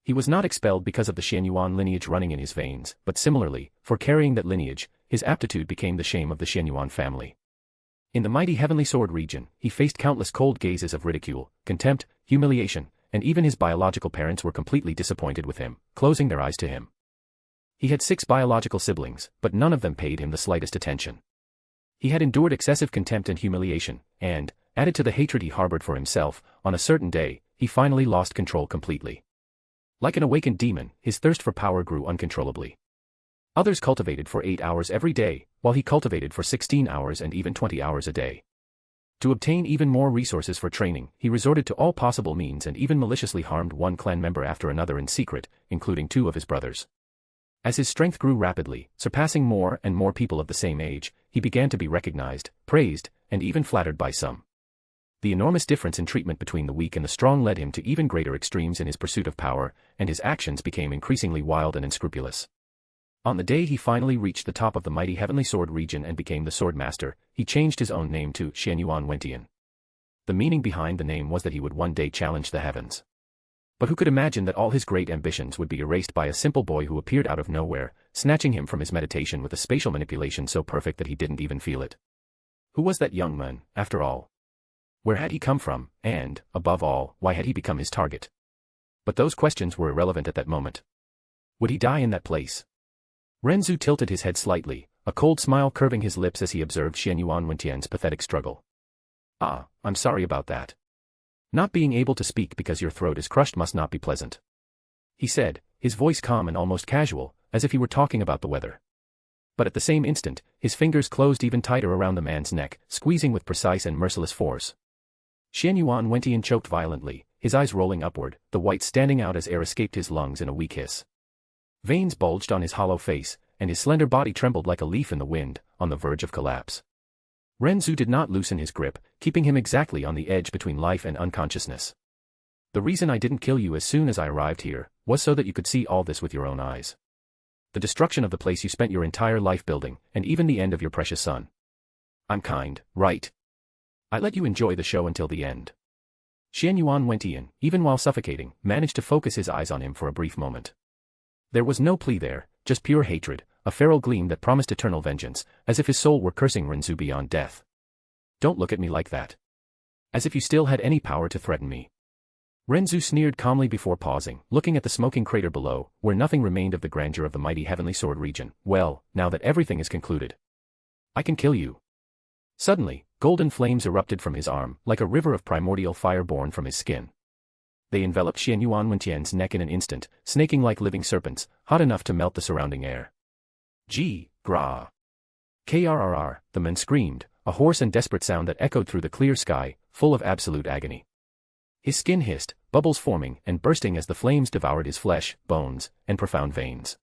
Speaker 3: He was not expelled because of the Xianyuan lineage running in his veins, but similarly, for carrying that lineage, his aptitude became the shame of the Xianyuan family. In the mighty heavenly sword region, he faced countless cold gazes of ridicule, contempt, humiliation, and even his biological parents were completely disappointed with him, closing their eyes to him. He had 6 biological siblings, but none of them paid him the slightest attention. He had endured excessive contempt and humiliation, and, added to the hatred he harbored for himself, on a certain day, he finally lost control completely. Like an awakened demon, his thirst for power grew uncontrollably. Others cultivated for 8 hours every day, while he cultivated for 16 hours and even 20 hours a day. To obtain even more resources for training, he resorted to all possible means and even maliciously harmed one clan member after another in secret, including 2 of his brothers. As his strength grew rapidly, surpassing more and more people of the same age, he began to be recognized, praised, and even flattered by some. The enormous difference in treatment between the weak and the strong led him to even greater extremes in his pursuit of power, and his actions became increasingly wild and unscrupulous. On the day he finally reached the top of the mighty heavenly sword region and became the sword master, he changed his own name to Xianyuan Wentian. The meaning behind the name was that he would one day challenge the heavens. But who could imagine that all his great ambitions would be erased by a simple boy who appeared out of nowhere, snatching him from his meditation with a spatial manipulation so perfect that he didn't even feel it? Who was that young man, after all? Where had he come from, and, above all, why had he become his target? But those questions were irrelevant at that moment. Would he die in that place? Ren Zu tilted his head slightly, a cold smile curving his lips as he observed Xianyuan Wentian's pathetic struggle. "Ah, I'm sorry about that. Not being able to speak because your throat is crushed must not be pleasant," he said, his voice calm and almost casual, as if he were talking about the weather. But at the same instant, his fingers closed even tighter around the man's neck, squeezing with precise and merciless force. Xianyuan Wentian choked violently, his eyes rolling upward, the white standing out as air escaped his lungs in a weak hiss. Veins bulged on his hollow face, and his slender body trembled like a leaf in the wind, on the verge of collapse. Ren Zu did not loosen his grip, keeping him exactly on the edge between life and unconsciousness. "The reason I didn't kill you as soon as I arrived here, was so that you could see all this with your own eyes. The destruction of the place you spent your entire life building, and even the end of your precious son. I'm kind, right? I let you enjoy the show until the end." Xianyuan Wentian, even while suffocating, managed to focus his eyes on him for a brief moment. There was no plea there, just pure hatred, a feral gleam that promised eternal vengeance, as if his soul were cursing Ren Zu beyond death. "Don't look at me like that. As if you still had any power to threaten me." Ren Zu sneered calmly before pausing, looking at the smoking crater below, where nothing remained of the grandeur of the mighty heavenly sword region. "Well, now that everything is concluded, I can kill you." Suddenly, golden flames erupted from his arm, like a river of primordial fire born from his skin. They enveloped Xianyuan Wentian's neck in an instant, snaking like living serpents, hot enough to melt the surrounding air. Gra. Krrr, the man screamed, a hoarse and desperate sound that echoed through the clear sky, full of absolute agony. His skin hissed, bubbles forming and bursting as the flames devoured his flesh, bones, and profound veins.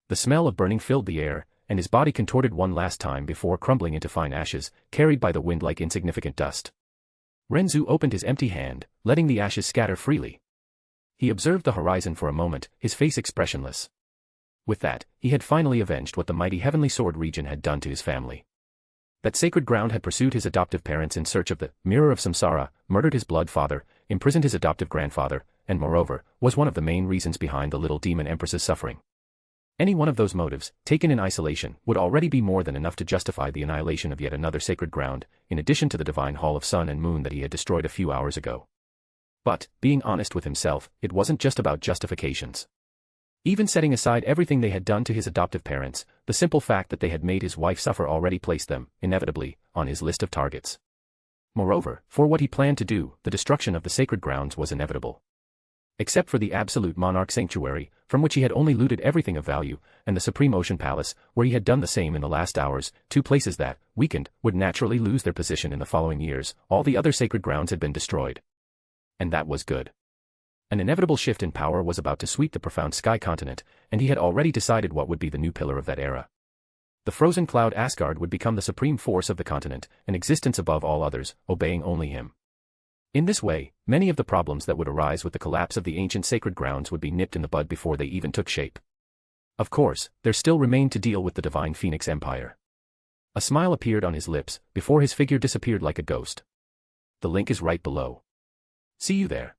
Speaker 3: The smell of burning filled the air, and his body contorted one last time before crumbling into fine ashes, carried by the wind like insignificant dust. Ren Zu opened his empty hand, letting the ashes scatter freely. He observed the horizon for a moment, his face expressionless. With that, he had finally avenged what the mighty heavenly sword region had done to his family. That sacred ground had pursued his adoptive parents in search of the mirror of samsara, murdered his blood father, imprisoned his adoptive grandfather, and moreover, was one of the main reasons behind the little demon empress's suffering. Any one of those motives, taken in isolation, would already be more than enough to justify the annihilation of yet another sacred ground, in addition to the divine hall of sun and moon that he had destroyed a few hours ago. But, being honest with himself, it wasn't just about justifications. Even setting aside everything they had done to his adoptive parents, the simple fact that they had made his wife suffer already placed them, inevitably, on his list of targets. Moreover, for what he planned to do, the destruction of the sacred grounds was inevitable. Except for the absolute monarch sanctuary, from which he had only looted everything of value, and the supreme ocean palace, where he had done the same in the last hours, 2 places that, weakened, would naturally lose their position in the following years, all the other sacred grounds had been destroyed. And that was good. An inevitable shift in power was about to sweep the profound sky continent, and he had already decided what would be the new pillar of that era. The frozen cloud Asgard would become the supreme force of the continent, an existence above all others, obeying only him. In this way, many of the problems that would arise with the collapse of the ancient sacred grounds would be nipped in the bud before they even took shape. Of course, there still remained to deal with the divine Phoenix Empire. A smile appeared on his lips, before his figure disappeared like a ghost. The link is right below. See you there.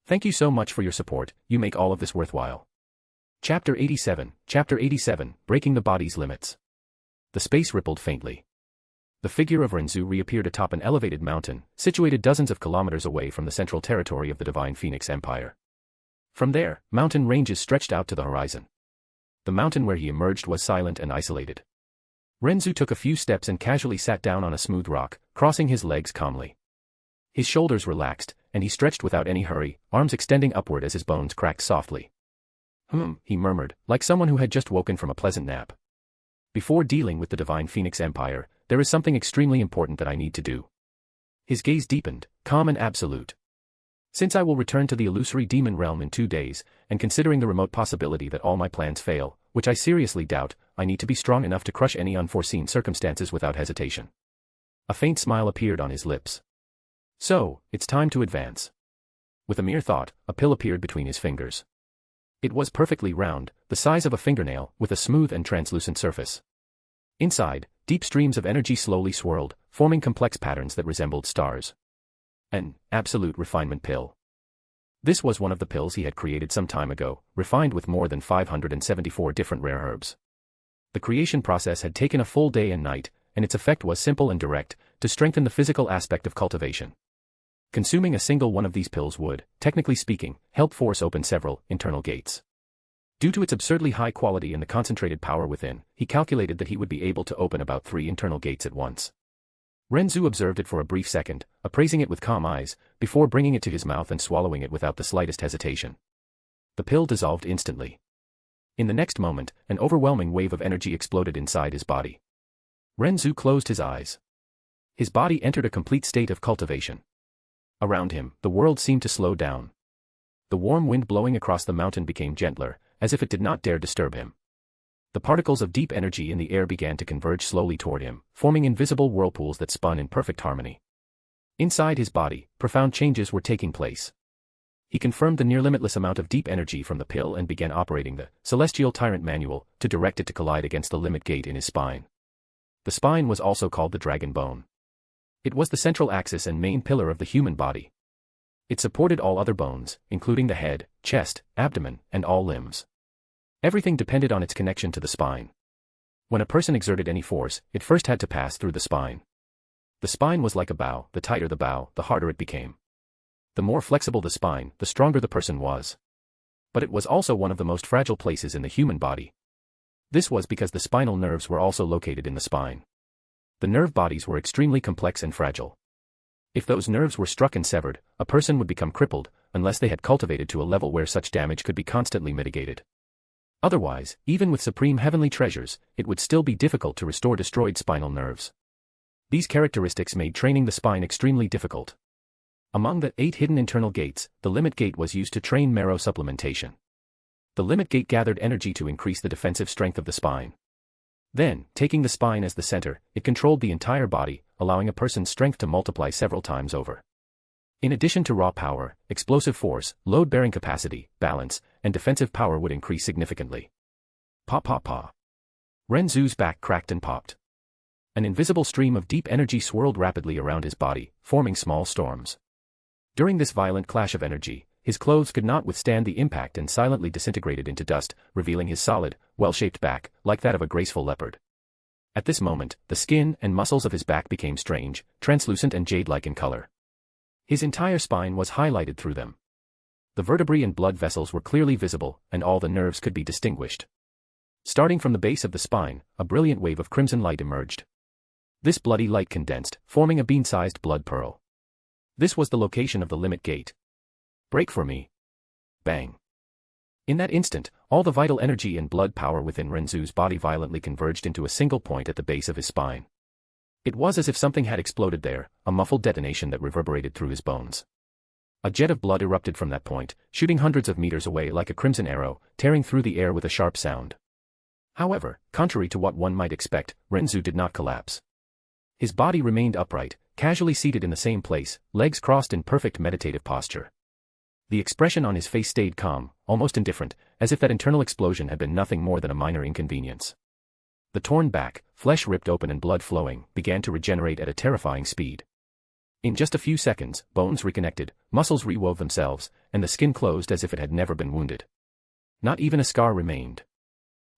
Speaker 3: Thank you so much for your support, you make all of this worthwhile. Chapter 87, Breaking the Body's Limits. The space rippled faintly. The figure of Ren Zu reappeared atop an elevated mountain, situated dozens of kilometers away from the central territory of the divine Phoenix Empire. From there, mountain ranges stretched out to the horizon. The mountain where he emerged was silent and isolated. Ren Zu took a few steps and casually sat down on a smooth rock, crossing his legs calmly. His shoulders relaxed, and he stretched without any hurry, arms extending upward as his bones cracked softly. He murmured, like someone who had just woken from a pleasant nap. Before dealing with the divine Phoenix Empire, there is something extremely important that I need to do. His gaze deepened, calm and absolute. Since I will return to the illusory demon realm in 2 days, and considering the remote possibility that all my plans fail, which I seriously doubt, I need to be strong enough to crush any unforeseen circumstances without hesitation. A faint smile appeared on his lips. So, it's time to advance. With a mere thought, a pill appeared between his fingers. It was perfectly round, the size of a fingernail, with a smooth and translucent surface. Inside, deep streams of energy slowly swirled, forming complex patterns that resembled stars. An absolute refinement pill. This was one of the pills he had created some time ago, refined with more than 574 different rare herbs. The creation process had taken a full day and night, and its effect was simple and direct, to strengthen the physical aspect of cultivation. Consuming a single one of these pills would, technically speaking, help force open several internal gates. Due to its absurdly high quality and the concentrated power within, he calculated that he would be able to open about 3 internal gates at once. Ren Zu observed it for a brief second, appraising it with calm eyes, before bringing it to his mouth and swallowing it without the slightest hesitation. The pill dissolved instantly. In the next moment, an overwhelming wave of energy exploded inside his body. Ren Zu closed his eyes. His body entered a complete state of cultivation. Around him, the world seemed to slow down. The warm wind blowing across the mountain became gentler, as if it did not dare disturb him. The particles of deep energy in the air began to converge slowly toward him, forming invisible whirlpools that spun in perfect harmony. Inside his body, profound changes were taking place. He confirmed the near-limitless amount of deep energy from the pill and began operating the Celestial Tyrant Manual to direct it to collide against the limit gate in his spine. The spine was also called the dragon bone. It was the central axis and main pillar of the human body. It supported all other bones, including the head, chest, abdomen, and all limbs. Everything depended on its connection to the spine. When a person exerted any force, it first had to pass through the spine. The spine was like a bow, the tighter the bow, the harder it became. The more flexible the spine, the stronger the person was. But it was also one of the most fragile places in the human body. This was because the spinal nerves were also located in the spine. The nerve bodies were extremely complex and fragile. If those nerves were struck and severed, a person would become crippled, unless they had cultivated to a level where such damage could be constantly mitigated. Otherwise, even with supreme heavenly treasures, it would still be difficult to restore destroyed spinal nerves. These characteristics made training the spine extremely difficult. Among the 8 hidden internal gates, the limit gate was used to train marrow supplementation. The limit gate gathered energy to increase the defensive strength of the spine. Then, taking the spine as the center, it controlled the entire body, allowing a person's strength to multiply several times over. In addition to raw power, explosive force, load-bearing capacity, balance, and defensive power would increase significantly. Pop pop pop. Ren Zu's back cracked and popped. An invisible stream of deep energy swirled rapidly around his body, forming small storms. During this violent clash of energy, his clothes could not withstand the impact and silently disintegrated into dust, revealing his solid, well-shaped back, like that of a graceful leopard. At this moment, the skin and muscles of his back became strange, translucent and jade-like in color. His entire spine was highlighted through them. The vertebrae and blood vessels were clearly visible, and all the nerves could be distinguished. Starting from the base of the spine, a brilliant wave of crimson light emerged. This bloody light condensed, forming a bean-sized blood pearl. This was the location of the limit gate. Break for me. Bang. In that instant, all the vital energy and blood power within Ren Zu's body violently converged into a single point at the base of his spine. It was as if something had exploded there, a muffled detonation that reverberated through his bones. A jet of blood erupted from that point, shooting hundreds of meters away like a crimson arrow, tearing through the air with a sharp sound. However, contrary to what one might expect, Ren Zu did not collapse. His body remained upright, casually seated in the same place, legs crossed in perfect meditative posture. The expression on his face stayed calm, almost indifferent, as if that internal explosion had been nothing more than a minor inconvenience. The torn back, flesh ripped open and blood flowing, began to regenerate at a terrifying speed. In just a few seconds, bones reconnected, muscles rewove themselves, and the skin closed as if it had never been wounded. Not even a scar remained.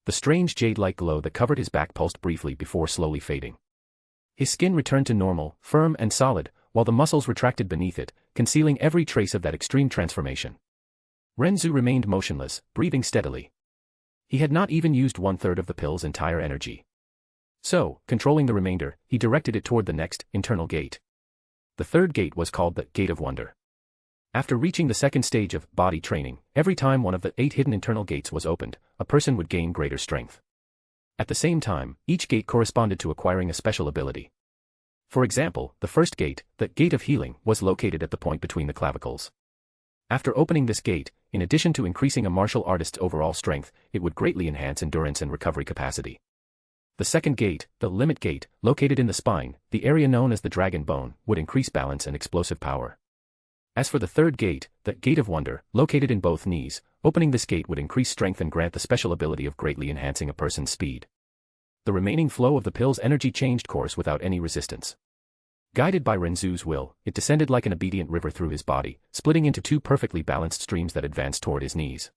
Speaker 3: The strange jade-like glow that covered his back pulsed briefly before slowly fading. His skin returned to normal, firm and solid, while the muscles retracted beneath it, concealing every trace of that extreme transformation. Ren Zu remained motionless, breathing steadily. He had not even used 1/3 of the pill's entire energy. So, controlling the remainder, he directed it toward the next, internal gate. The third gate was called the Gate of Wonder. After reaching the second stage of body training, every time one of the 8 hidden internal gates was opened, a person would gain greater strength. At the same time, each gate corresponded to acquiring a special ability. For example, the first gate, the Gate of Healing, was located at the point between the clavicles. After opening this gate, in addition to increasing a martial artist's overall strength, it would greatly enhance endurance and recovery capacity. The second gate, the Limit Gate, located in the spine, the area known as the Dragon Bone, would increase balance and explosive power. As for the third gate, the Gate of Wonder, located in both knees, opening this gate would increase strength and grant the special ability of greatly enhancing a person's speed. The remaining flow of the pill's energy changed course without any resistance. Guided by Ren Zu's will, it descended like an obedient river through his body, splitting into 2 perfectly balanced streams that advanced toward his knees.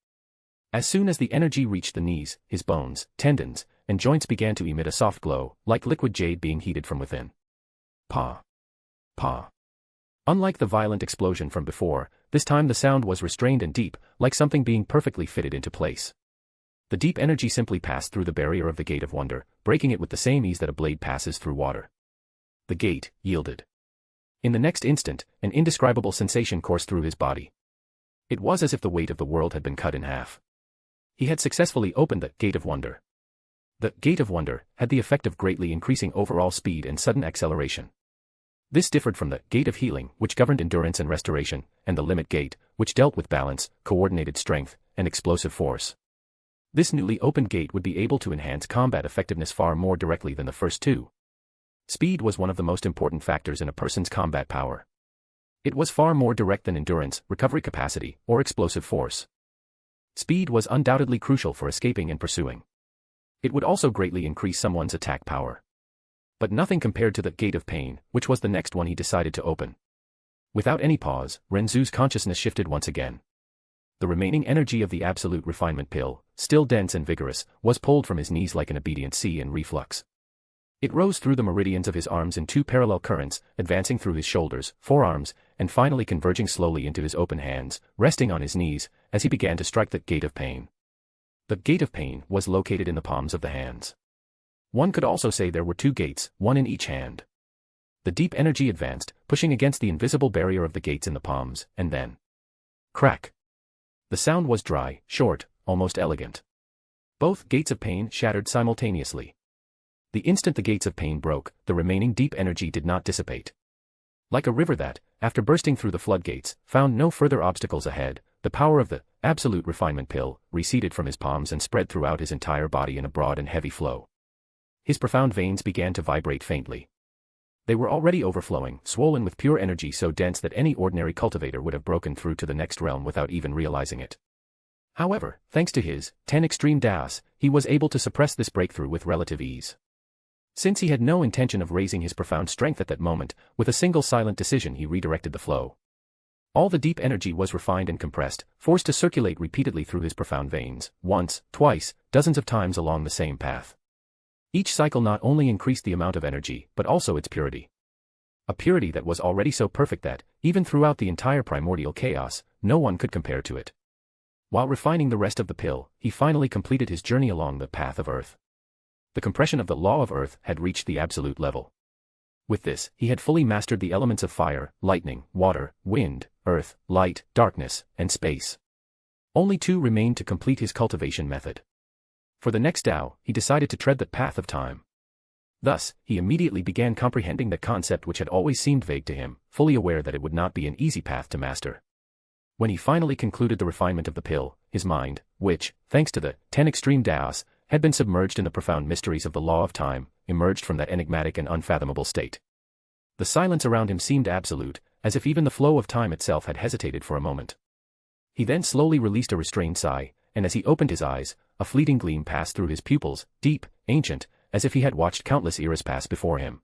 Speaker 3: As soon as the energy reached the knees, his bones, tendons, and joints began to emit a soft glow, like liquid jade being heated from within. Pa. Pa. Unlike the violent explosion from before, this time the sound was restrained and deep, like something being perfectly fitted into place. The deep energy simply passed through the barrier of the Gate of Wonder, breaking it with the same ease that a blade passes through water. The gate yielded. In the next instant, an indescribable sensation coursed through his body. It was as if the weight of the world had been cut in half. He had successfully opened the Gate of Wonder. The Gate of Wonder had the effect of greatly increasing overall speed and sudden acceleration. This differed from the Gate of Healing, which governed endurance and restoration, and the Limit Gate, which dealt with balance, coordinated strength, and explosive force. This newly opened gate would be able to enhance combat effectiveness far more directly than the first two. Speed was one of the most important factors in a person's combat power. It was far more direct than endurance, recovery capacity, or explosive force. Speed was undoubtedly crucial for escaping and pursuing. It would also greatly increase someone's attack power. But nothing compared to the Gate of Pain, which was the next one he decided to open. Without any pause, Ren Zu's consciousness shifted once again. The remaining energy of the Absolute Refinement Pill, still dense and vigorous, was pulled from his knees like an obedient sea in reflux. It rose through the meridians of his arms in 2 parallel currents, advancing through his shoulders, forearms, and finally converging slowly into his open hands, resting on his knees, as he began to strike the Gate of Pain. The Gate of Pain was located in the palms of the hands. One could also say there were 2 gates, one in each hand. The deep energy advanced, pushing against the invisible barrier of the gates in the palms, and then... crack! The sound was dry, short, almost elegant. Both gates of pain shattered simultaneously. The instant the gates of pain broke, the remaining deep energy did not dissipate. Like a river that, after bursting through the floodgates, found no further obstacles ahead, the power of the Absolute Refinement Pill receded from his palms and spread throughout his entire body in a broad and heavy flow. His profound veins began to vibrate faintly. They were already overflowing, swollen with pure energy so dense that any ordinary cultivator would have broken through to the next realm without even realizing it. However, thanks to his 10 extreme das, he was able to suppress this breakthrough with relative ease. Since he had no intention of raising his profound strength at that moment, with a single silent decision he redirected the flow. All the deep energy was refined and compressed, forced to circulate repeatedly through his profound veins, once, twice, dozens of times along the same path. Each cycle not only increased the amount of energy, but also its purity. A purity that was already so perfect that, even throughout the entire primordial chaos, no one could compare to it. While refining the rest of the pill, he finally completed his journey along the path of Earth. The compression of the law of Earth had reached the absolute level. With this, he had fully mastered the elements of fire, lightning, water, wind, earth, light, darkness, and space. Only 2 remained to complete his cultivation method. For the next Tao, he decided to tread the path of time. Thus, he immediately began comprehending the concept which had always seemed vague to him, fully aware that it would not be an easy path to master. When he finally concluded the refinement of the pill, his mind, which, thanks to the 10 extreme daos, had been submerged in the profound mysteries of the law of time, emerged from that enigmatic and unfathomable state. The silence around him seemed absolute, as if even the flow of time itself had hesitated for a moment. He then slowly released a restrained sigh, and as he opened his eyes, a fleeting gleam passed through his pupils, deep, ancient, as if he had watched countless eras pass before him.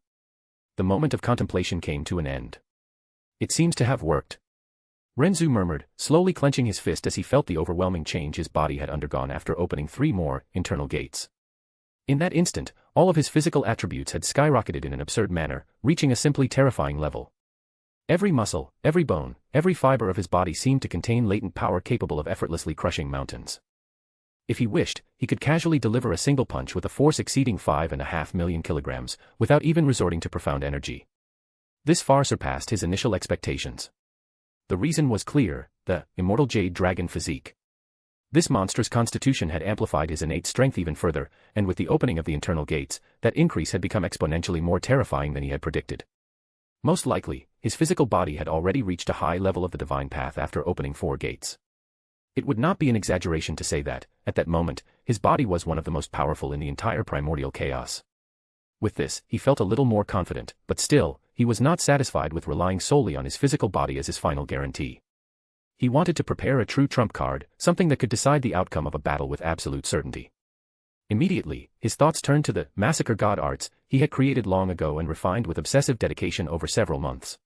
Speaker 3: The moment of contemplation came to an end. It seems to have worked. Ren Zu murmured, slowly clenching his fist as he felt the overwhelming change his body had undergone after opening 3 more internal gates. In that instant, all of his physical attributes had skyrocketed in an absurd manner, reaching a simply terrifying level. Every muscle, every bone, every fiber of his body seemed to contain latent power capable of effortlessly crushing mountains. If he wished, he could casually deliver a single punch with a force exceeding 5.5 million kilograms, without even resorting to profound energy. This far surpassed his initial expectations. The reason was clear: the immortal jade dragon physique. This monstrous constitution had amplified his innate strength even further, and with the opening of the internal gates, that increase had become exponentially more terrifying than he had predicted. Most likely, his physical body had already reached a high level of the divine path after opening 4 gates. It would not be an exaggeration to say that, at that moment, his body was one of the most powerful in the entire primordial chaos. With this, he felt a little more confident, but still, he was not satisfied with relying solely on his physical body as his final guarantee. He wanted to prepare a true trump card, something that could decide the outcome of a battle with absolute certainty. Immediately, his thoughts turned to the massacre god arts he had created long ago and refined with obsessive dedication over several months.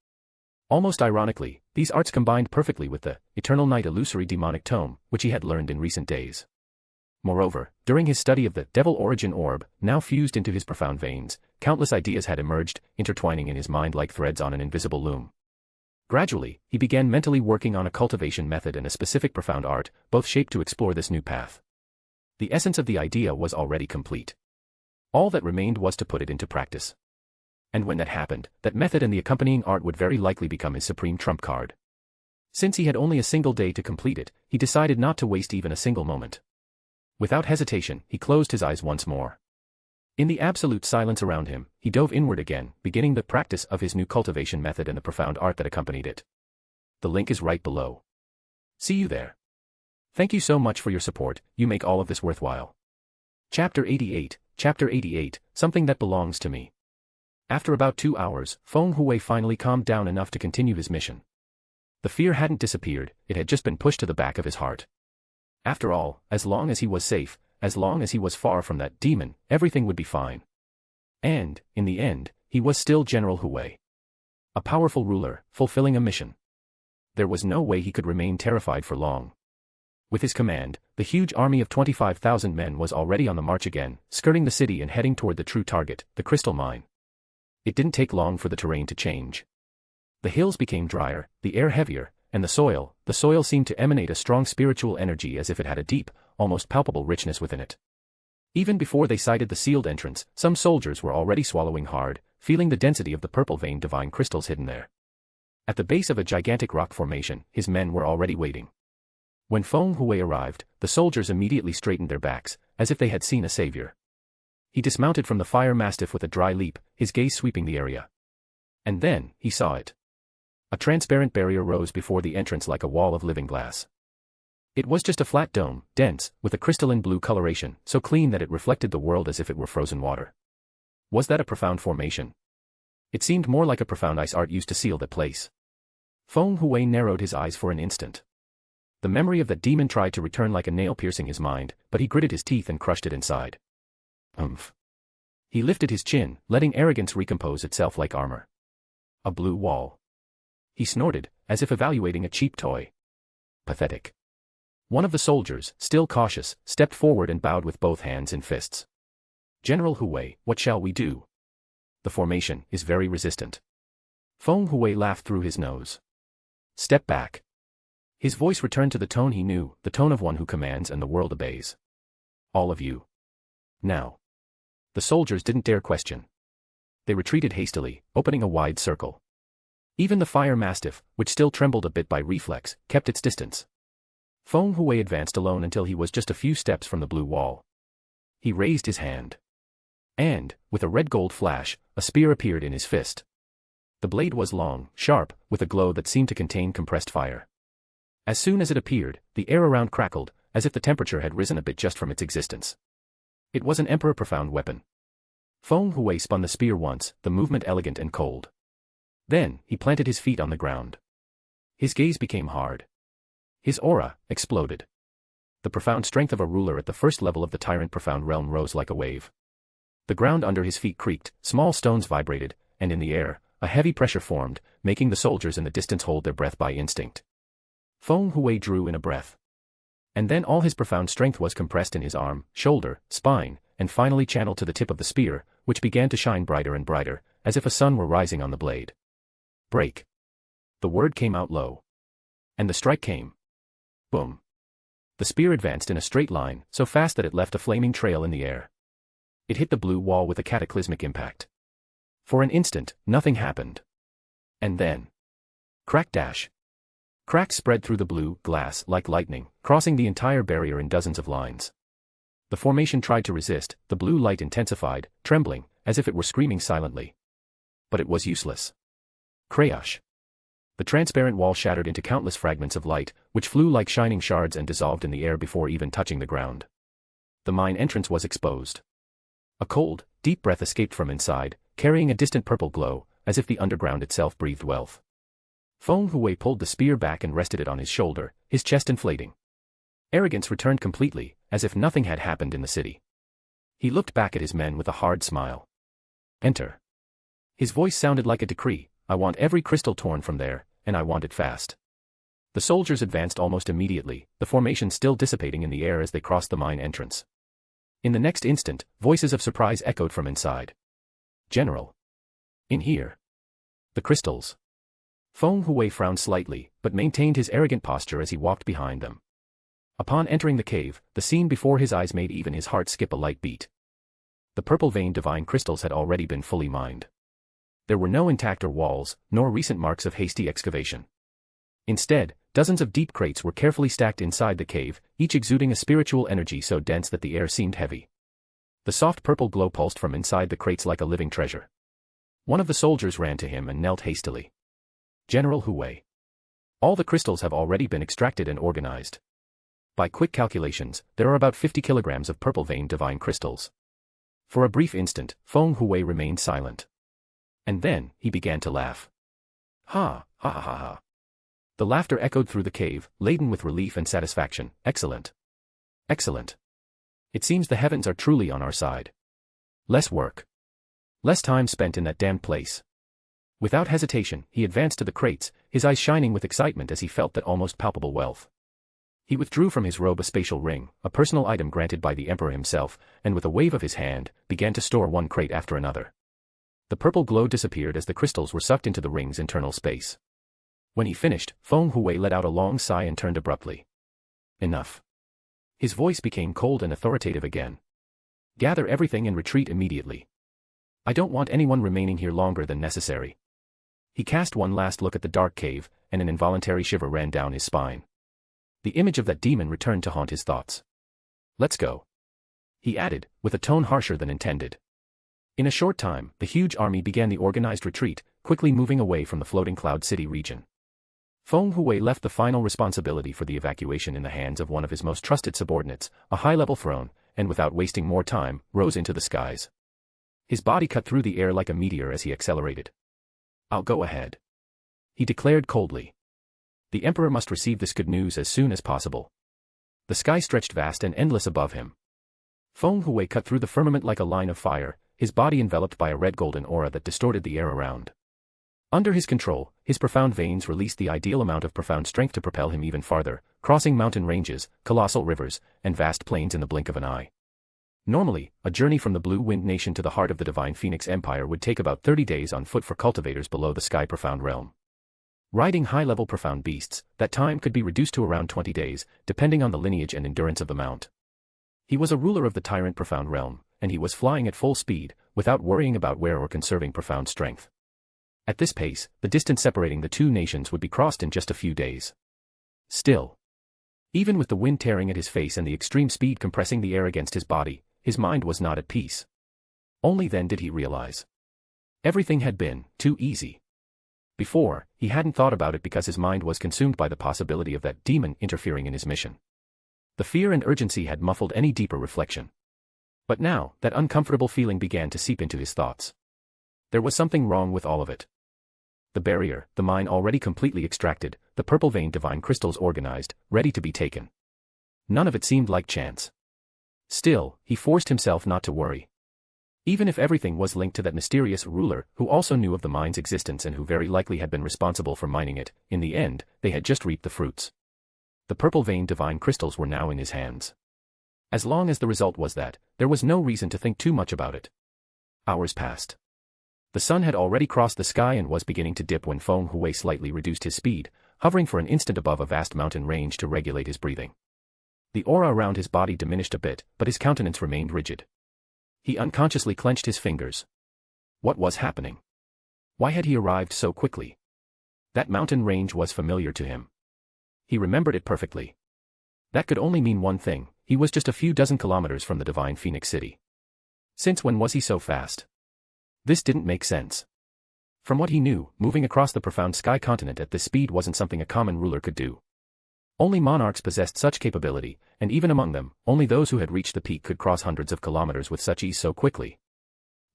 Speaker 3: Almost ironically, these arts combined perfectly with the eternal night illusory demonic tome, which he had learned in recent days. Moreover, during his study of the devil origin orb, now fused into his profound veins, countless ideas had emerged, intertwining in his mind like threads on an invisible loom. Gradually, he began mentally working on a cultivation method and a specific profound art, both shaped to explore this new path. The essence of the idea was already complete. All that remained was to put it into practice. And when that happened, that method and the accompanying art would very likely become his supreme trump card. Since he had only a single day to complete it, he decided not to waste even a single moment. Without hesitation, he closed his eyes once more. In the absolute silence around him, he dove inward again, beginning the practice of his new cultivation method and the profound art that accompanied it. The link is right below. See you there. Thank you so much for your support, you make all of this worthwhile. Chapter 88, Something That Belongs to Me. After about 2 hours, Feng Hui finally calmed down enough to continue his mission. The fear hadn't disappeared, it had just been pushed to the back of his heart. After all, as long as he was safe, as long as he was far from that demon, everything would be fine. And, in the end, he was still General Hui. A powerful ruler, fulfilling a mission. There was no way he could remain terrified for long. With his command, the huge army of 25,000 men was already on the march again, skirting the city and heading toward the true target, the crystal mine. It didn't take long for the terrain to change. The hills became drier, the air heavier, and the soil seemed to emanate a strong spiritual energy as if it had a deep, almost palpable richness within it. Even before they sighted the sealed entrance, some soldiers were already swallowing hard, feeling the density of the purple-veined divine crystals hidden there. At the base of a gigantic rock formation, his men were already waiting. When Feng Hui arrived, the soldiers immediately straightened their backs, as if they had seen a savior. He dismounted from the fire mastiff with a dry leap, his gaze sweeping the area. And then, he saw it. A transparent barrier rose before the entrance like a wall of living glass. It was just a flat dome, dense, with a crystalline blue coloration, so clean that it reflected the world as if it were frozen water. Was that a profound formation? It seemed more like a profound ice art used to seal that place. Feng Hui narrowed his eyes for an instant. The memory of that demon tried to return like a nail piercing his mind, but he gritted his teeth and crushed it inside. Umph. He lifted his chin, letting arrogance recompose itself like armor. A blue wall. He snorted, as if evaluating a cheap toy. Pathetic. One of the soldiers, still cautious, stepped forward and bowed with both hands in fists. General Hui, what shall we do? The formation is very resistant. Feng Hui laughed through his nose. Step back. His voice returned to the tone he knew, the tone of one who commands and the world obeys. All of you. Now. The soldiers didn't dare question. They retreated hastily, opening a wide circle. Even the fire mastiff, which still trembled a bit by reflex, kept its distance. Feng Hui advanced alone until he was just a few steps from the blue wall. He raised his hand. And, with a red-gold flash, a spear appeared in his fist. The blade was long, sharp, with a glow that seemed to contain compressed fire. As soon as it appeared, the air around crackled, as if the temperature had risen a bit just from its existence. It was an Emperor profound weapon. Feng Hui spun the spear once, the movement elegant and cold. Then, he planted his feet on the ground. His gaze became hard. His aura exploded. The profound strength of a ruler at the first level of the tyrant profound realm rose like a wave. The ground under his feet creaked, small stones vibrated, and in the air, a heavy pressure formed, making the soldiers in the distance hold their breath by instinct. Feng Hui drew in a breath. And then all his profound strength was compressed in his arm, shoulder, spine, and finally channeled to the tip of the spear, which began to shine brighter and brighter, as if a sun were rising on the blade. Break. The word came out low. And the strike came. Boom. The spear advanced in a straight line, so fast that it left a flaming trail in the air. It hit the blue wall with a cataclysmic impact. For an instant, nothing happened. And then. Crack dash. Cracks spread through the blue glass like lightning, crossing the entire barrier in dozens of lines. The formation tried to resist, the blue light intensified, trembling, as if it were screaming silently. But it was useless. Crash. The transparent wall shattered into countless fragments of light, which flew like shining shards and dissolved in the air before even touching the ground. The mine entrance was exposed. A cold, deep breath escaped from inside, carrying a distant purple glow, as if the underground itself breathed wealth. Feng Hui pulled the spear back and rested it on his shoulder, his chest inflating. Arrogance returned completely, as if nothing had happened in the city. He looked back at his men with a hard smile. Enter. His voice sounded like a decree. I want every crystal torn from there, and I want it fast. The soldiers advanced almost immediately, the formation still dissipating in the air as they crossed the mine entrance. In the next instant, voices of surprise echoed from inside. General. In here. The crystals. Feng Hui frowned slightly, but maintained his arrogant posture as he walked behind them. Upon entering the cave, the scene before his eyes made even his heart skip a light beat. The purple-veined divine crystals had already been fully mined. There were no intact or walls, nor recent marks of hasty excavation. Instead, dozens of deep crates were carefully stacked inside the cave, each exuding a spiritual energy so dense that the air seemed heavy. The soft purple glow pulsed from inside the crates like a living treasure. One of the soldiers ran to him and knelt hastily. General Hui. All the crystals have already been extracted and organized. By quick calculations, there are about 50 kilograms of purple-veined divine crystals. For a brief instant, Feng Hui remained silent. And then, he began to laugh. Ha, ha ha ha ha. The laughter echoed through the cave, laden with relief and satisfaction. Excellent. Excellent. It seems the heavens are truly on our side. Less work. Less time spent in that damned place. Without hesitation, he advanced to the crates, his eyes shining with excitement as he felt that almost palpable wealth. He withdrew from his robe a spatial ring, a personal item granted by the Emperor himself, and with a wave of his hand, began to store one crate after another. The purple glow disappeared as the crystals were sucked into the ring's internal space. When he finished, Feng Hui let out a long sigh and turned abruptly. Enough. His voice became cold and authoritative again. Gather everything and retreat immediately. I don't want anyone remaining here longer than necessary. He cast one last look at the dark cave, and an involuntary shiver ran down his spine. The image of that demon returned to haunt his thoughts. Let's go. He added, with a tone harsher than intended. In a short time, the huge army began the organized retreat, quickly moving away from the floating Cloud City region. Feng Hui left the final responsibility for the evacuation in the hands of one of his most trusted subordinates, a high-level throne, and without wasting more time, rose into the skies. His body cut through the air like a meteor as he accelerated. I'll go ahead. He declared coldly. The Emperor must receive this good news as soon as possible. The sky stretched vast and endless above him. Feng Hui cut through the firmament like a line of fire, his body enveloped by a red-golden aura that distorted the air around. Under his control, his profound veins released the ideal amount of profound strength to propel him even farther, crossing mountain ranges, colossal rivers, and vast plains in the blink of an eye. Normally, a journey from the Blue Wind Nation to the heart of the Divine Phoenix Empire would take about 30 days on foot for cultivators below the Sky Profound Realm. Riding high-level profound beasts, that time could be reduced to around 20 days, depending on the lineage and endurance of the mount. He was a ruler of the Tyrant Profound Realm, and he was flying at full speed, without worrying about wear or conserving profound strength. At this pace, the distance separating the two nations would be crossed in just a few days. Still, even with the wind tearing at his face and the extreme speed compressing the air against his body, his mind was not at peace. Only then did he realize. Everything had been too easy. Before, he hadn't thought about it because his mind was consumed by the possibility of that demon interfering in his mission. The fear and urgency had muffled any deeper reflection. But now, that uncomfortable feeling began to seep into his thoughts. There was something wrong with all of it. The barrier, the mine already completely extracted, the purple veined divine crystals organized, ready to be taken. None of it seemed like chance. Still, he forced himself not to worry. Even if everything was linked to that mysterious ruler who also knew of the mine's existence and who very likely had been responsible for mining it, in the end, they had just reaped the fruits. The purple veined divine crystals were now in his hands. As long as the result was that, there was no reason to think too much about it. Hours passed. The sun had already crossed the sky and was beginning to dip when Feng Hui slightly reduced his speed, hovering for an instant above a vast mountain range to regulate his breathing. The aura around his body diminished a bit, but his countenance remained rigid. He unconsciously clenched his fingers. What was happening? Why had he arrived so quickly? That mountain range was familiar to him. He remembered it perfectly. That could only mean one thing: he was just a few dozen kilometers from the divine Phoenix City. Since when was he so fast? This didn't make sense. From what he knew, moving across the profound sky continent at this speed wasn't something a common ruler could do. Only monarchs possessed such capability, and even among them, only those who had reached the peak could cross hundreds of kilometers with such ease so quickly.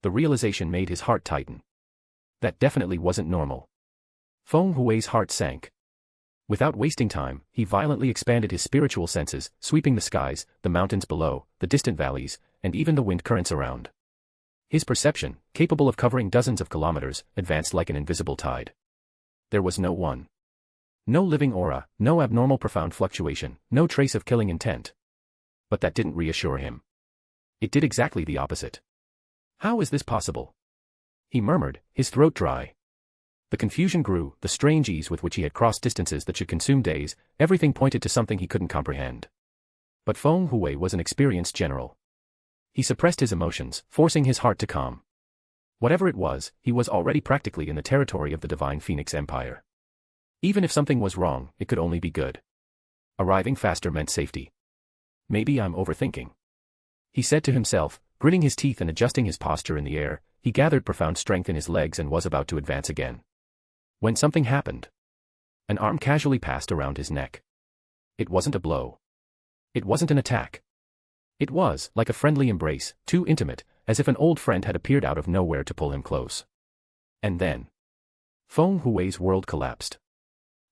Speaker 3: The realization made his heart tighten. That definitely wasn't normal. Feng Hui's heart sank. Without wasting time, he violently expanded his spiritual senses, sweeping the skies, the mountains below, the distant valleys, and even the wind currents around. His perception, capable of covering dozens of kilometers, advanced like an invisible tide. There was no one. No living aura, no abnormal profound fluctuation, no trace of killing intent. But that didn't reassure him. It did exactly the opposite. How is this possible? He murmured, his throat dry. The confusion grew, the strange ease with which he had crossed distances that should consume days, everything pointed to something he couldn't comprehend. But Feng Hui was an experienced general. He suppressed his emotions, forcing his heart to calm. Whatever it was, he was already practically in the territory of the divine Phoenix Empire. Even if something was wrong, it could only be good. Arriving faster meant safety. Maybe I'm overthinking. He said to himself, gritting his teeth and adjusting his posture in the air. He gathered profound strength in his legs and was about to advance again. When something happened. An arm casually passed around his neck. It wasn't a blow. It wasn't an attack. It was, like a friendly embrace, too intimate, as if an old friend had appeared out of nowhere to pull him close. And then. Feng Hui's world collapsed.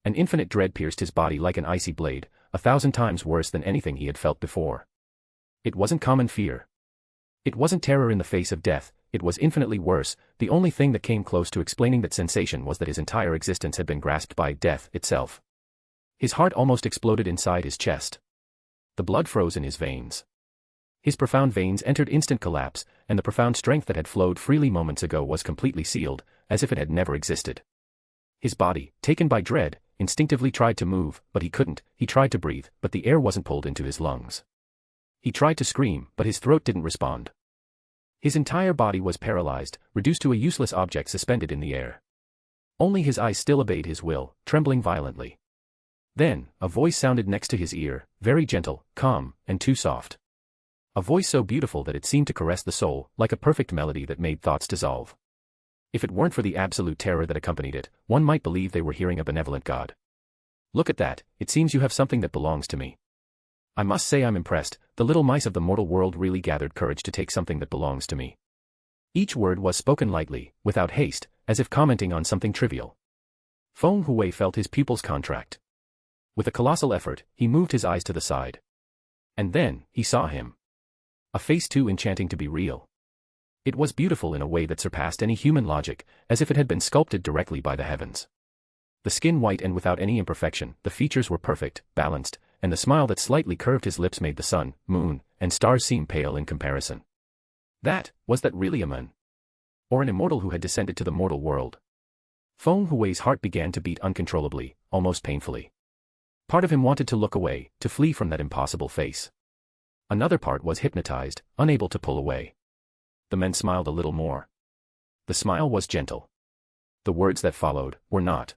Speaker 3: An infinite dread pierced his body like an icy blade, 1,000 times worse than anything he had felt before. It wasn't common fear. It wasn't terror in the face of death, it was infinitely worse. The only thing that came close to explaining that sensation was that his entire existence had been grasped by death itself. His heart almost exploded inside his chest. The blood froze in his veins. His profound veins entered instant collapse, and the profound strength that had flowed freely moments ago was completely sealed, as if it had never existed. His body, taken by dread, instinctively tried to move, but he couldn't. He tried to breathe, but the air wasn't pulled into his lungs. He tried to scream, but his throat didn't respond. His entire body was paralyzed, reduced to a useless object suspended in the air. Only his eyes still obeyed his will, trembling violently. Then, a voice sounded next to his ear, very gentle, calm, and too soft. A voice so beautiful that it seemed to caress the soul, like a perfect melody that made thoughts dissolve. If it weren't for the absolute terror that accompanied it, one might believe they were hearing a benevolent god. Look at that, it seems you have something that belongs to me. I must say I'm impressed. The little mice of the mortal world really gathered courage to take something that belongs to me. Each word was spoken lightly, without haste, as if commenting on something trivial. Feng Hui felt his pupils contract. With a colossal effort, he moved his eyes to the side. And then, he saw him. A face too enchanting to be real. It was beautiful in a way that surpassed any human logic, as if it had been sculpted directly by the heavens. The skin white and without any imperfection, the features were perfect, balanced, and the smile that slightly curved his lips made the sun, moon, and stars seem pale in comparison. Was that really a man? Or an immortal who had descended to the mortal world? Feng Hui's heart began to beat uncontrollably, almost painfully. Part of him wanted to look away, to flee from that impossible face. Another part was hypnotized, unable to pull away. The man smiled a little more. The smile was gentle. The words that followed were not.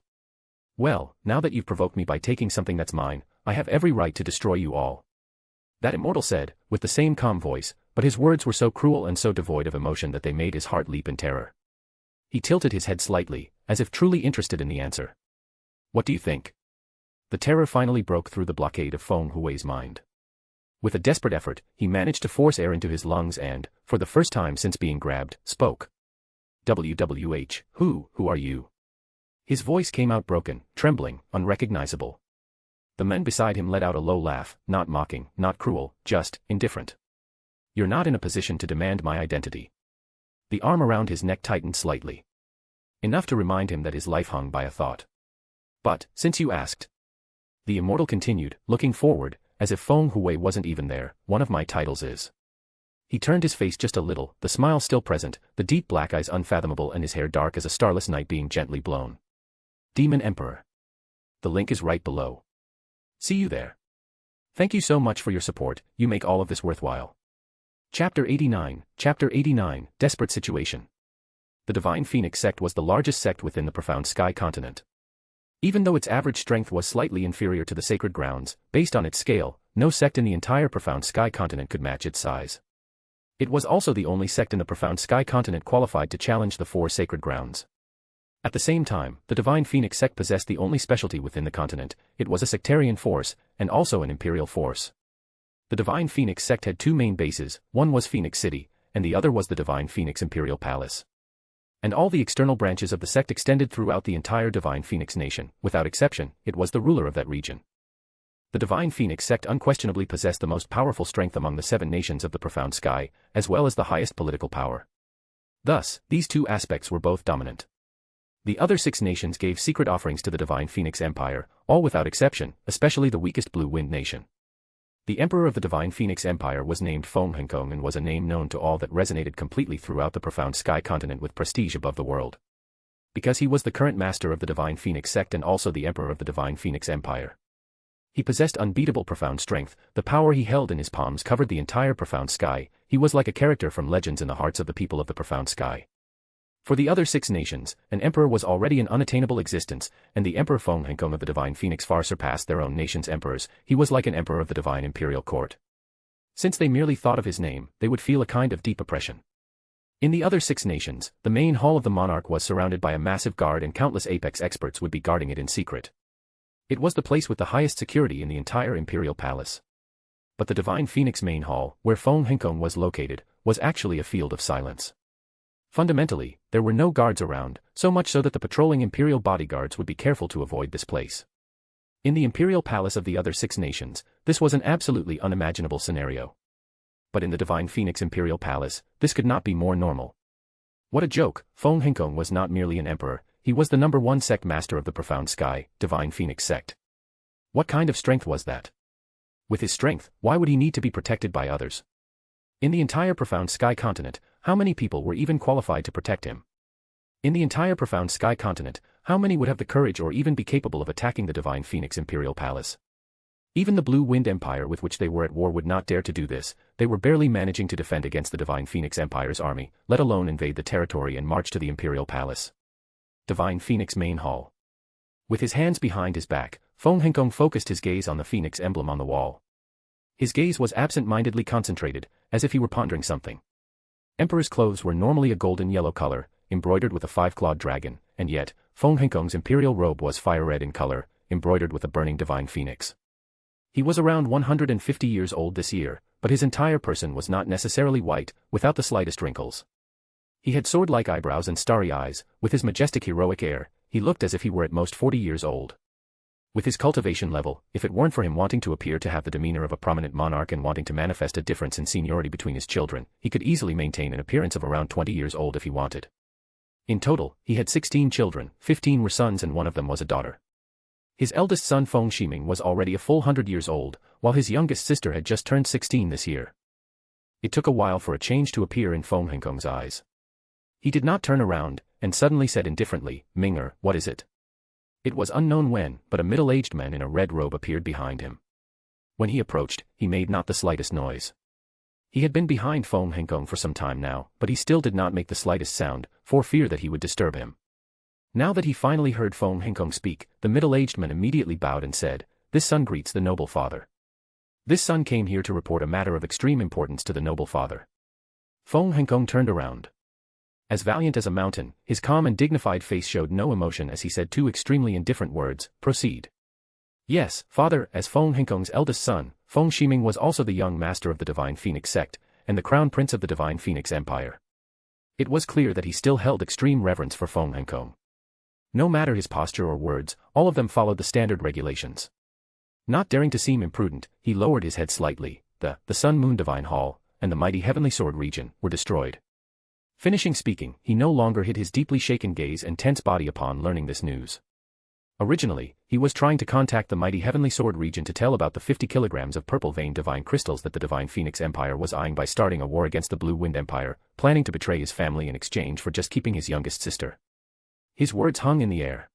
Speaker 3: Well, now that you've provoked me by taking something that's mine, I have every right to destroy you all. That immortal said, with the same calm voice, but his words were so cruel and so devoid of emotion that they made his heart leap in terror. He tilted his head slightly, as if truly interested in the answer. What do you think? The terror finally broke through the blockade of Feng Hui's mind. With a desperate effort, he managed to force air into his lungs and, for the first time since being grabbed, spoke. "WWH, who are you?" His voice came out broken, trembling, unrecognizable. The men beside him let out a low laugh, not mocking, not cruel, just indifferent. "You're not in a position to demand my identity." The arm around his neck tightened slightly. Enough to remind him that his life hung by a thought. "But, since you asked," the immortal continued, looking forward, as if Feng Hui wasn't even there, "one of my titles is." He turned his face just a little, the smile still present, the deep black eyes unfathomable and his hair dark as a starless night being gently blown. "Demon Emperor." The link is right below. See you there. Thank you so much for your support, you make all of this worthwhile. Chapter 89, Desperate Situation. The Divine Phoenix sect was the largest sect within the Profound Sky continent. Even though its average strength was slightly inferior to the Sacred Grounds, based on its scale, no sect in the entire Profound Sky continent could match its size. It was also the only sect in the Profound Sky continent qualified to challenge the 4 Sacred Grounds. At the same time, the Divine Phoenix sect possessed the only specialty within the continent. It was a sectarian force, and also an imperial force. The Divine Phoenix sect had 2 main bases, one was Phoenix City, and the other was the Divine Phoenix Imperial Palace. And all the external branches of the sect extended throughout the entire Divine Phoenix nation. Without exception, it was the ruler of that region. The Divine Phoenix sect unquestionably possessed the most powerful strength among the 7 nations of the Profound Sky, as well as the highest political power. Thus, these 2 aspects were both dominant. The other 6 nations gave secret offerings to the Divine Phoenix Empire, all without exception, especially the weakest Blue Wind nation. The Emperor of the Divine Phoenix Empire was named Feng Henkong and was a name known to all that resonated completely throughout the Profound Sky continent with prestige above the world. Because he was the current master of the Divine Phoenix sect and also the Emperor of the Divine Phoenix Empire. He possessed unbeatable profound strength, the power he held in his palms covered the entire Profound Sky. He was like a character from legends in the hearts of the people of the Profound Sky. For the other 6 nations, an emperor was already an unattainable existence, and the Emperor Feng Henkong of the Divine Phoenix far surpassed their own nation's emperors. He was like an emperor of the Divine Imperial Court. Since they merely thought of his name, they would feel a kind of deep oppression. In the other 6 nations, the main hall of the monarch was surrounded by a massive guard and countless apex experts would be guarding it in secret. It was the place with the highest security in the entire Imperial Palace. But the Divine Phoenix main hall, where Feng Henkong was located, was actually a field of silence. Fundamentally, there were no guards around, so much so that the patrolling imperial bodyguards would be careful to avoid this place. In the imperial palace of the other 6 nations, this was an absolutely unimaginable scenario. But in the Divine Phoenix Imperial Palace, this could not be more normal. What a joke, Feng Henkong was not merely an emperor, he was the #1 sect master of the Profound Sky, Divine Phoenix sect. What kind of strength was that? With his strength, why would he need to be protected by others? In the entire Profound Sky continent, how many people were even qualified to protect him? In the entire Profound Sky continent, how many would have the courage or even be capable of attacking the Divine Phoenix Imperial Palace? Even the Blue Wind Empire with which they were at war would not dare to do this. They were barely managing to defend against the Divine Phoenix Empire's army, let alone invade the territory and march to the Imperial Palace. Divine Phoenix Main Hall. With his hands behind his back, Feng Henkong focused his gaze on the phoenix emblem on the wall. His gaze was absent-mindedly concentrated, as if he were pondering something. Emperor's clothes were normally a golden-yellow color, embroidered with a 5-clawed dragon, and yet, Feng Henkong's imperial robe was fire-red in color, embroidered with a burning divine phoenix. He was around 150 years old this year, but his entire person was not necessarily white, without the slightest wrinkles. He had sword-like eyebrows and starry eyes. With his majestic heroic air, he looked as if he were at most 40 years old. With his cultivation level, if it weren't for him wanting to appear to have the demeanor of a prominent monarch and wanting to manifest a difference in seniority between his children, he could easily maintain an appearance of around 20 years old if he wanted. In total, he had 16 children, 15 were sons and one of them was a daughter. His eldest son Feng Shiming was already a full 100 years old, while his youngest sister had just turned 16 this year. It took a while for a change to appear in Feng Henkong's eyes. He did not turn around, and suddenly said indifferently, "Ming'er, what is it?" It was unknown when, but a middle-aged man in a red robe appeared behind him. When he approached, he made not the slightest noise. He had been behind Feng Henkong for some time now, but he still did not make the slightest sound, for fear that he would disturb him. Now that he finally heard Feng Henkong speak, the middle-aged man immediately bowed and said, "This son greets the noble father. This son came here to report a matter of extreme importance to the noble father." Feng Henkong turned around. As valiant as a mountain, his calm and dignified face showed no emotion as he said two extremely indifferent words, proceed. Yes, father, as Feng Hengkong's eldest son, Feng Shiming was also the young master of the Divine Phoenix sect, and the crown prince of the Divine Phoenix Empire. It was clear that he still held extreme reverence for Feng Hengkong. No matter his posture or words, all of them followed the standard regulations. Not daring to seem imprudent, he lowered his head slightly. The Sun Moon Divine Hall, and the mighty Heavenly Sword region, were destroyed. Finishing speaking, he no longer hid his deeply shaken gaze and tense body upon learning this news. Originally, he was trying to contact the mighty Heavenly Sword region to tell about the 50 kilograms of purple-veined divine crystals that the Divine Phoenix Empire was eyeing by starting a war against the Blue Wind Empire, planning to betray his family in exchange for just keeping his youngest sister. His words hung in the air.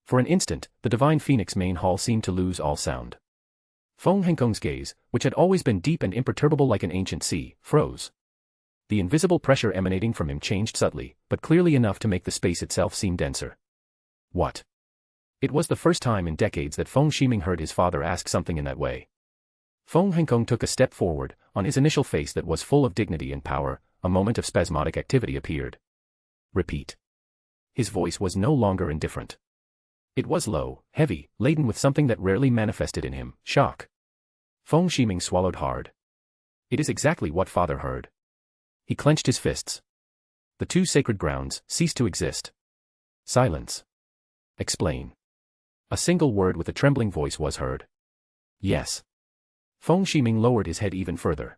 Speaker 3: For an instant, the Divine Phoenix main hall seemed to lose all sound. Feng Hengkong's gaze, which had always been deep and imperturbable like an ancient sea, froze. The invisible pressure emanating from him changed subtly, but clearly enough to make the space itself seem denser. What? It was the first time in decades that Feng Shiming heard his father ask something in that way. Feng Hengkong took a step forward. On his initial face that was full of dignity and power, a moment of spasmodic activity appeared. Repeat. His voice was no longer indifferent. It was low, heavy, laden with something that rarely manifested in him, shock. Feng Shiming swallowed hard. It is exactly what father heard. He clenched his fists. The two sacred grounds ceased to exist. Silence. Explain. A single word with a trembling voice was heard. Yes. Feng Shiming lowered his head even further.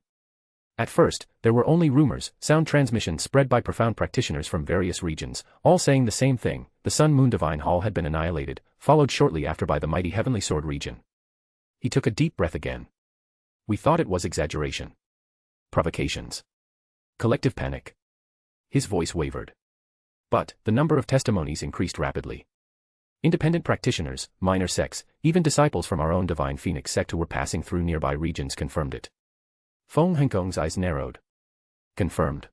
Speaker 3: At first, there were only rumors, sound transmissions spread by profound practitioners from various regions, all saying the same thing: the Sun Moon Divine Hall had been annihilated, followed shortly after by the mighty Heavenly Sword region. He took a deep breath again. We thought it was exaggeration. Provocations. Collective panic. His voice wavered. But the number of testimonies increased rapidly. Independent practitioners, minor sects, even disciples from our own Divine Phoenix sect who were passing through nearby regions confirmed it. Feng Hengkong's eyes narrowed. Confirmed.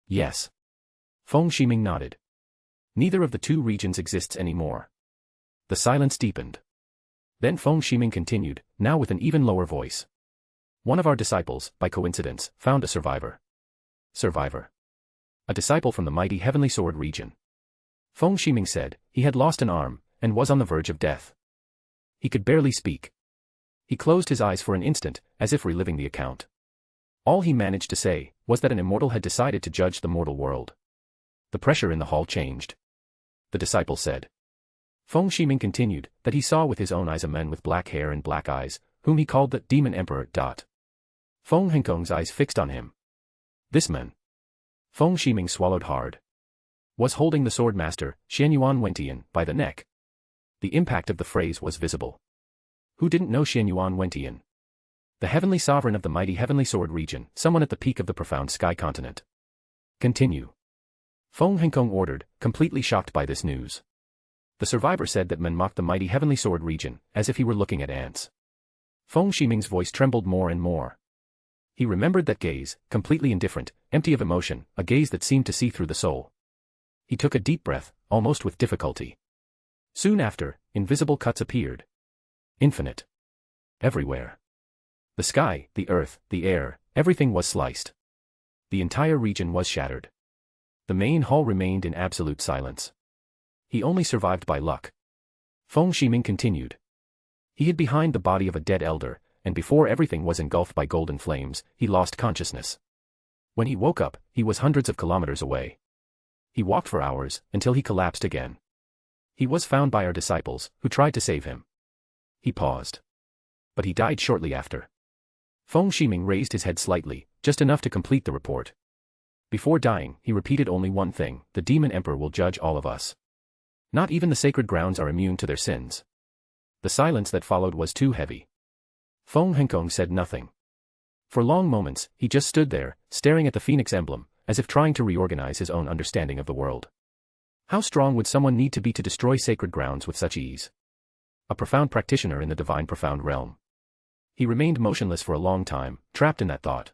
Speaker 3: Yes. Feng Shiming nodded. Neither of the two regions exists anymore. The silence deepened. Then Feng Shiming continued, now with an even lower voice. One of our disciples, by coincidence, found a survivor. Survivor. A disciple from the mighty Heavenly Sword region. Feng Shiming said, he had lost an arm, and was on the verge of death. He could barely speak. He closed his eyes for an instant, as if reliving the account. All he managed to say was that an immortal had decided to judge the mortal world. The pressure in the hall changed. The disciple said. Feng Shiming continued, that he saw with his own eyes a man with black hair and black eyes, whom he called the Demon Emperor. Feng Hengkong's eyes fixed on him. This man. Feng Shiming swallowed hard. Was holding the sword master, Xianyuan Wentian, by the neck. The impact of the phrase was visible. Who didn't know Xianyuan Wentian? The heavenly sovereign of the mighty Heavenly Sword region, someone at the peak of the profound sky continent. Continue. Feng Hengkong ordered, completely shocked by this news. The survivor said that men mocked the mighty Heavenly Sword region, as if he were looking at ants. Feng Shiming's voice trembled more and more. He remembered that gaze, completely indifferent, empty of emotion, a gaze that seemed to see through the soul. He took a deep breath, almost with difficulty. Soon after, invisible cuts appeared. Infinite. Everywhere. The sky, the earth, the air, everything was sliced. The entire region was shattered. The main hall remained in absolute silence. He only survived by luck. Feng Shiming continued. He hid behind the body of a dead elder, and before everything was engulfed by golden flames, he lost consciousness. When he woke up, he was hundreds of kilometers away. He walked for hours, until he collapsed again. He was found by our disciples, who tried to save him. He paused. But he died shortly after. Feng Shiming raised his head slightly, just enough to complete the report. Before dying, he repeated only one thing: the Demon Emperor will judge all of us. Not even the sacred grounds are immune to their sins. The silence that followed was too heavy. Feng Hengkong said nothing. For long moments, he just stood there, staring at the phoenix emblem, as if trying to reorganize his own understanding of the world. How strong would someone need to be to destroy sacred grounds with such ease? A profound practitioner in the divine profound realm. He remained motionless for a long time, trapped in that thought.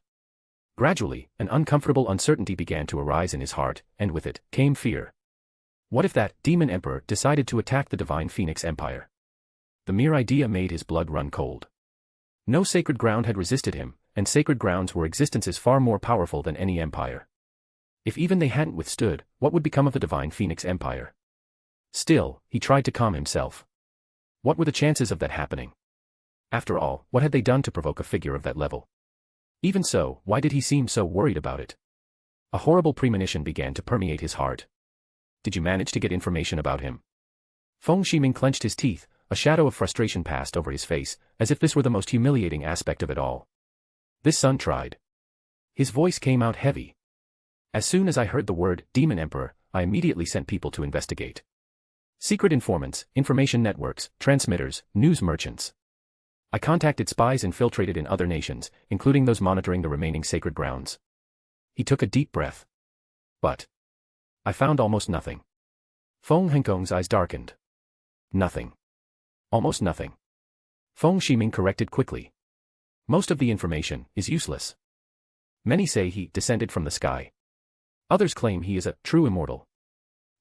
Speaker 3: Gradually, an uncomfortable uncertainty began to arise in his heart, and with it, came fear. What if that Demon Emperor decided to attack the Divine Phoenix Empire? The mere idea made his blood run cold. No sacred ground had resisted him, and sacred grounds were existences far more powerful than any empire. If even they hadn't withstood, what would become of the Divine Phoenix Empire? Still, he tried to calm himself. What were the chances of that happening? After all, what had they done to provoke a figure of that level? Even so, why did he seem so worried about it? A horrible premonition began to permeate his heart. Did you manage to get information about him? Feng Shiming clenched his teeth, a shadow of frustration passed over his face, as if this were the most humiliating aspect of it all. This son tried. His voice came out heavy. As soon as I heard the word, Demon Emperor, I immediately sent people to investigate. Secret informants, information networks, transmitters, news merchants. I contacted spies infiltrated in other nations, including those monitoring the remaining sacred grounds. He took a deep breath. But I found almost nothing. Feng Henkong's eyes darkened. Nothing. Almost nothing. Feng Shiming corrected quickly. Most of the information is useless. Many say he descended from the sky. Others claim he is a true immortal.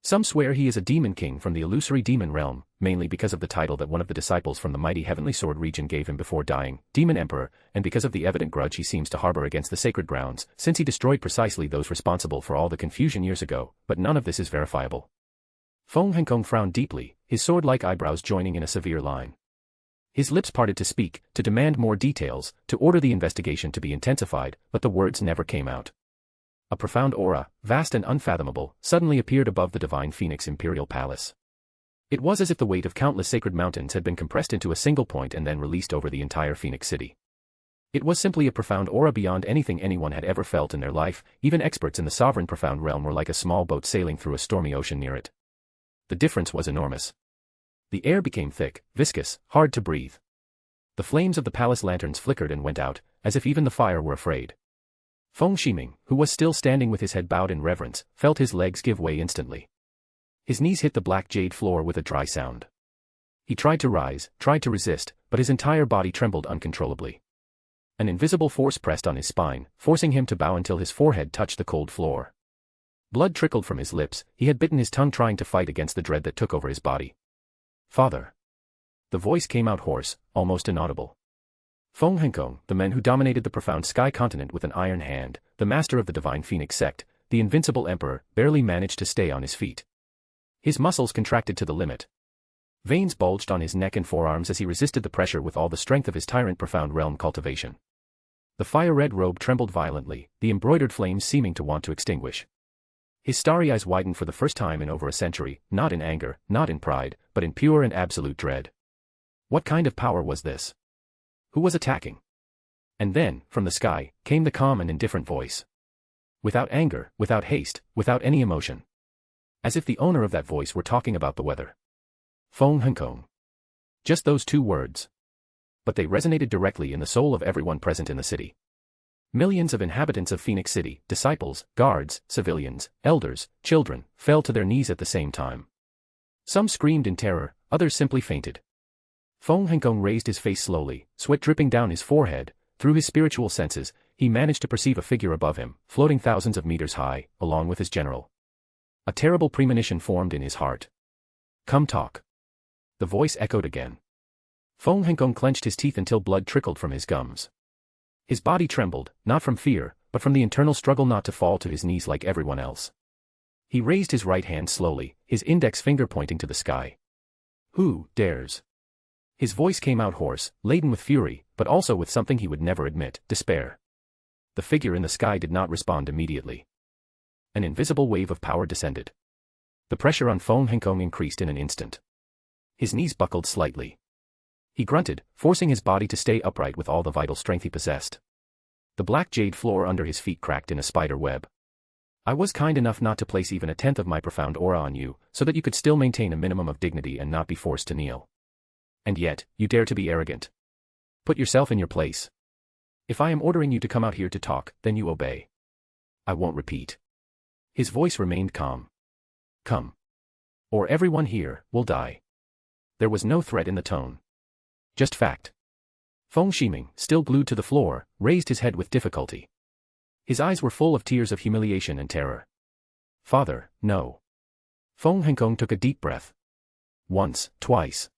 Speaker 3: Some swear he is a demon king from the illusory demon realm, mainly because of the title that one of the disciples from the mighty heavenly sword region gave him before dying, Demon Emperor, and because of the evident grudge he seems to harbor against the sacred grounds, since he destroyed precisely those responsible for all the confusion years ago, but none of this is verifiable. Feng Henkong frowned deeply, his sword-like eyebrows joining in a severe line. His lips parted to speak, to demand more details, to order the investigation to be intensified, but the words never came out. A profound aura, vast and unfathomable, suddenly appeared above the Divine Phoenix Imperial Palace. It was as if the weight of countless sacred mountains had been compressed into a single point and then released over the entire Phoenix City. It was simply a profound aura beyond anything anyone had ever felt in their life, even experts in the sovereign profound realm were like a small boat sailing through a stormy ocean near it. The difference was enormous. The air became thick, viscous, hard to breathe. The flames of the palace lanterns flickered and went out, as if even the fire were afraid. Feng Shiming, who was still standing with his head bowed in reverence, felt his legs give way instantly. His knees hit the black jade floor with a dry sound. He tried to rise, tried to resist, but his entire body trembled uncontrollably. An invisible force pressed on his spine, forcing him to bow until his forehead touched the cold floor. Blood trickled from his lips, he had bitten his tongue trying to fight against the dread that took over his body. Father. The voice came out hoarse, almost inaudible. Feng Henkong, the man who dominated the profound sky continent with an iron hand, the master of the Divine Phoenix sect, the invincible emperor, barely managed to stay on his feet. His muscles contracted to the limit. Veins bulged on his neck and forearms as he resisted the pressure with all the strength of his tyrant profound realm cultivation. The fire-red robe trembled violently, the embroidered flames seeming to want to extinguish. His starry eyes widened for the first time in over a century, not in anger, not in pride, but in pure and absolute dread. What kind of power was this? Who was attacking? And then, from the sky, came the calm and indifferent voice. Without anger, without haste, without any emotion. As if the owner of that voice were talking about the weather. Feng Henkong. Just those two words. But they resonated directly in the soul of everyone present in the city. Millions of inhabitants of Phoenix City, disciples, guards, civilians, elders, children, fell to their knees at the same time. Some screamed in terror, others simply fainted. Feng Henkong raised his face slowly, sweat dripping down his forehead. Through his spiritual senses, he managed to perceive a figure above him, floating thousands of meters high, along with his general. A terrible premonition formed in his heart. Come talk. The voice echoed again. Feng Henkong clenched his teeth until blood trickled from his gums. His body trembled, not from fear, but from the internal struggle not to fall to his knees like everyone else. He raised his right hand slowly, his index finger pointing to the sky. Who dares? His voice came out hoarse, laden with fury, but also with something he would never admit, despair. The figure in the sky did not respond immediately. An invisible wave of power descended. The pressure on Feng Henkong increased in an instant. His knees buckled slightly. He grunted, forcing his body to stay upright with all the vital strength he possessed. The black jade floor under his feet cracked in a spider web. I was kind enough not to place even a tenth of my profound aura on you, so that you could still maintain a minimum of dignity and not be forced to kneel. And yet, you dare to be arrogant. Put yourself in your place. If I am ordering you to come out here to talk, then you obey. I won't repeat. His voice remained calm. Come. Or everyone here will die. There was no threat in the tone. Just fact. Feng Shiming, still glued to the floor, raised his head with difficulty. His eyes were full of tears of humiliation and terror. Father, no. Feng Henkong took a deep breath. Once, twice.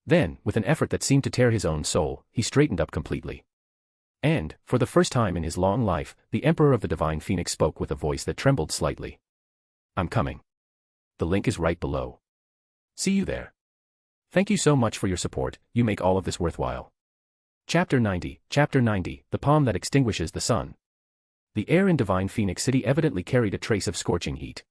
Speaker 3: Then, with an effort that seemed to tear his own soul, he straightened up completely. And, for the first time in his long life, the Emperor of the Divine Phoenix spoke with a voice that trembled slightly. I'm coming. The link is right below. See you there. Thank you so much for your support, you make all of this worthwhile. Chapter 90, The Palm That Extinguishes the Sun. The air in Divine Phoenix City evidently carried a trace of scorching heat.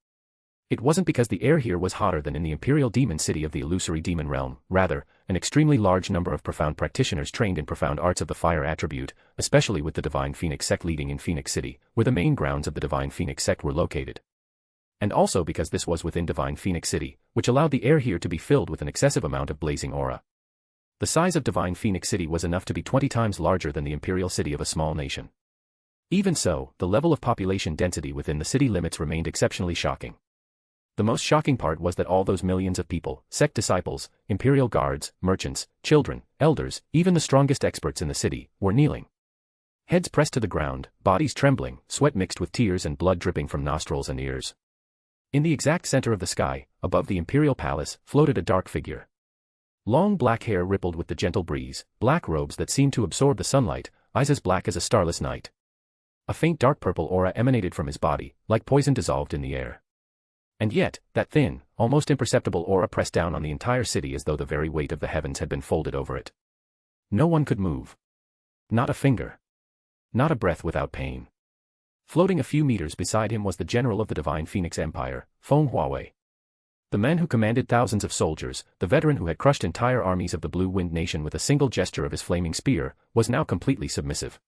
Speaker 3: It wasn't because the air here was hotter than in the Imperial Demon City of the illusory demon realm, rather, an extremely large number of profound practitioners trained in profound arts of the fire attribute, especially with the Divine Phoenix sect leading in Phoenix City, where the main grounds of the Divine Phoenix sect were located. And also because this was within Divine Phoenix City, which allowed the air here to be filled with an excessive amount of blazing aura. The size of Divine Phoenix City was enough to be 20 times larger than the Imperial City of a small nation. Even so, the level of population density within the city limits remained exceptionally shocking. The most shocking part was that all those millions of people, sect disciples, imperial guards, merchants, children, elders, even the strongest experts in the city, were kneeling. Heads pressed to the ground, bodies trembling, sweat mixed with tears and blood dripping from nostrils and ears. In the exact center of the sky, above the imperial palace, floated a dark figure. Long black hair rippled with the gentle breeze, black robes that seemed to absorb the sunlight, eyes as black as a starless night. A faint dark purple aura emanated from his body, like poison dissolved in the air. And yet, that thin, almost imperceptible aura pressed down on the entire city as though the very weight of the heavens had been folded over it. No one could move. Not a finger. Not a breath without pain. Floating a few meters beside him was the general of the Divine Phoenix Empire, Feng Huawei. The man who commanded thousands of soldiers, the veteran who had crushed entire armies of the Blue Wind Nation with a single gesture of his flaming spear, was now completely submissive.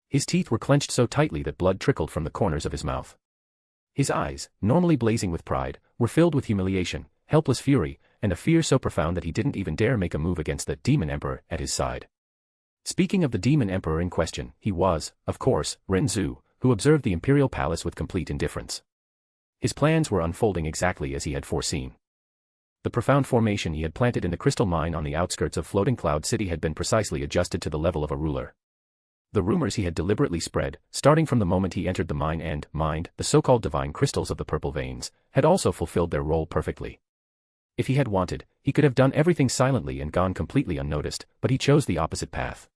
Speaker 3: His teeth were clenched so tightly that blood trickled from the corners of his mouth. His eyes, normally blazing with pride, were filled with humiliation, helpless fury, and a fear so profound that he didn't even dare make a move against the Demon Emperor at his side. Speaking of the Demon Emperor in question, he was, of course, Ren Zu, who observed the Imperial Palace with complete indifference. His plans were unfolding exactly as he had foreseen. The profound formation he had planted in the crystal mine on the outskirts of Floating Cloud City had been precisely adjusted to the level of a ruler. The rumors he had deliberately spread, starting from the moment he entered the mine and mined the so-called divine crystals of the purple veins, had also fulfilled their role perfectly. If he had wanted, he could have done everything silently and gone completely unnoticed, but he chose the opposite path.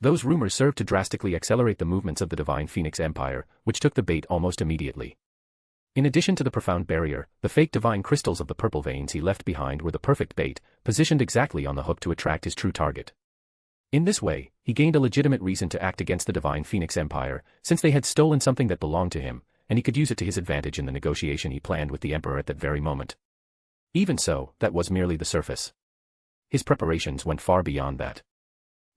Speaker 3: Those rumors served to drastically accelerate the movements of the Divine Phoenix Empire, which took the bait almost immediately. In addition to the profound barrier, the fake divine crystals of the purple veins he left behind were the perfect bait, positioned exactly on the hook to attract his true target. In this way, he gained a legitimate reason to act against the Divine Phoenix Empire, since they had stolen something that belonged to him, and he could use it to his advantage in the negotiation he planned with the Emperor at that very moment. Even so, that was merely the surface. His preparations went far beyond that.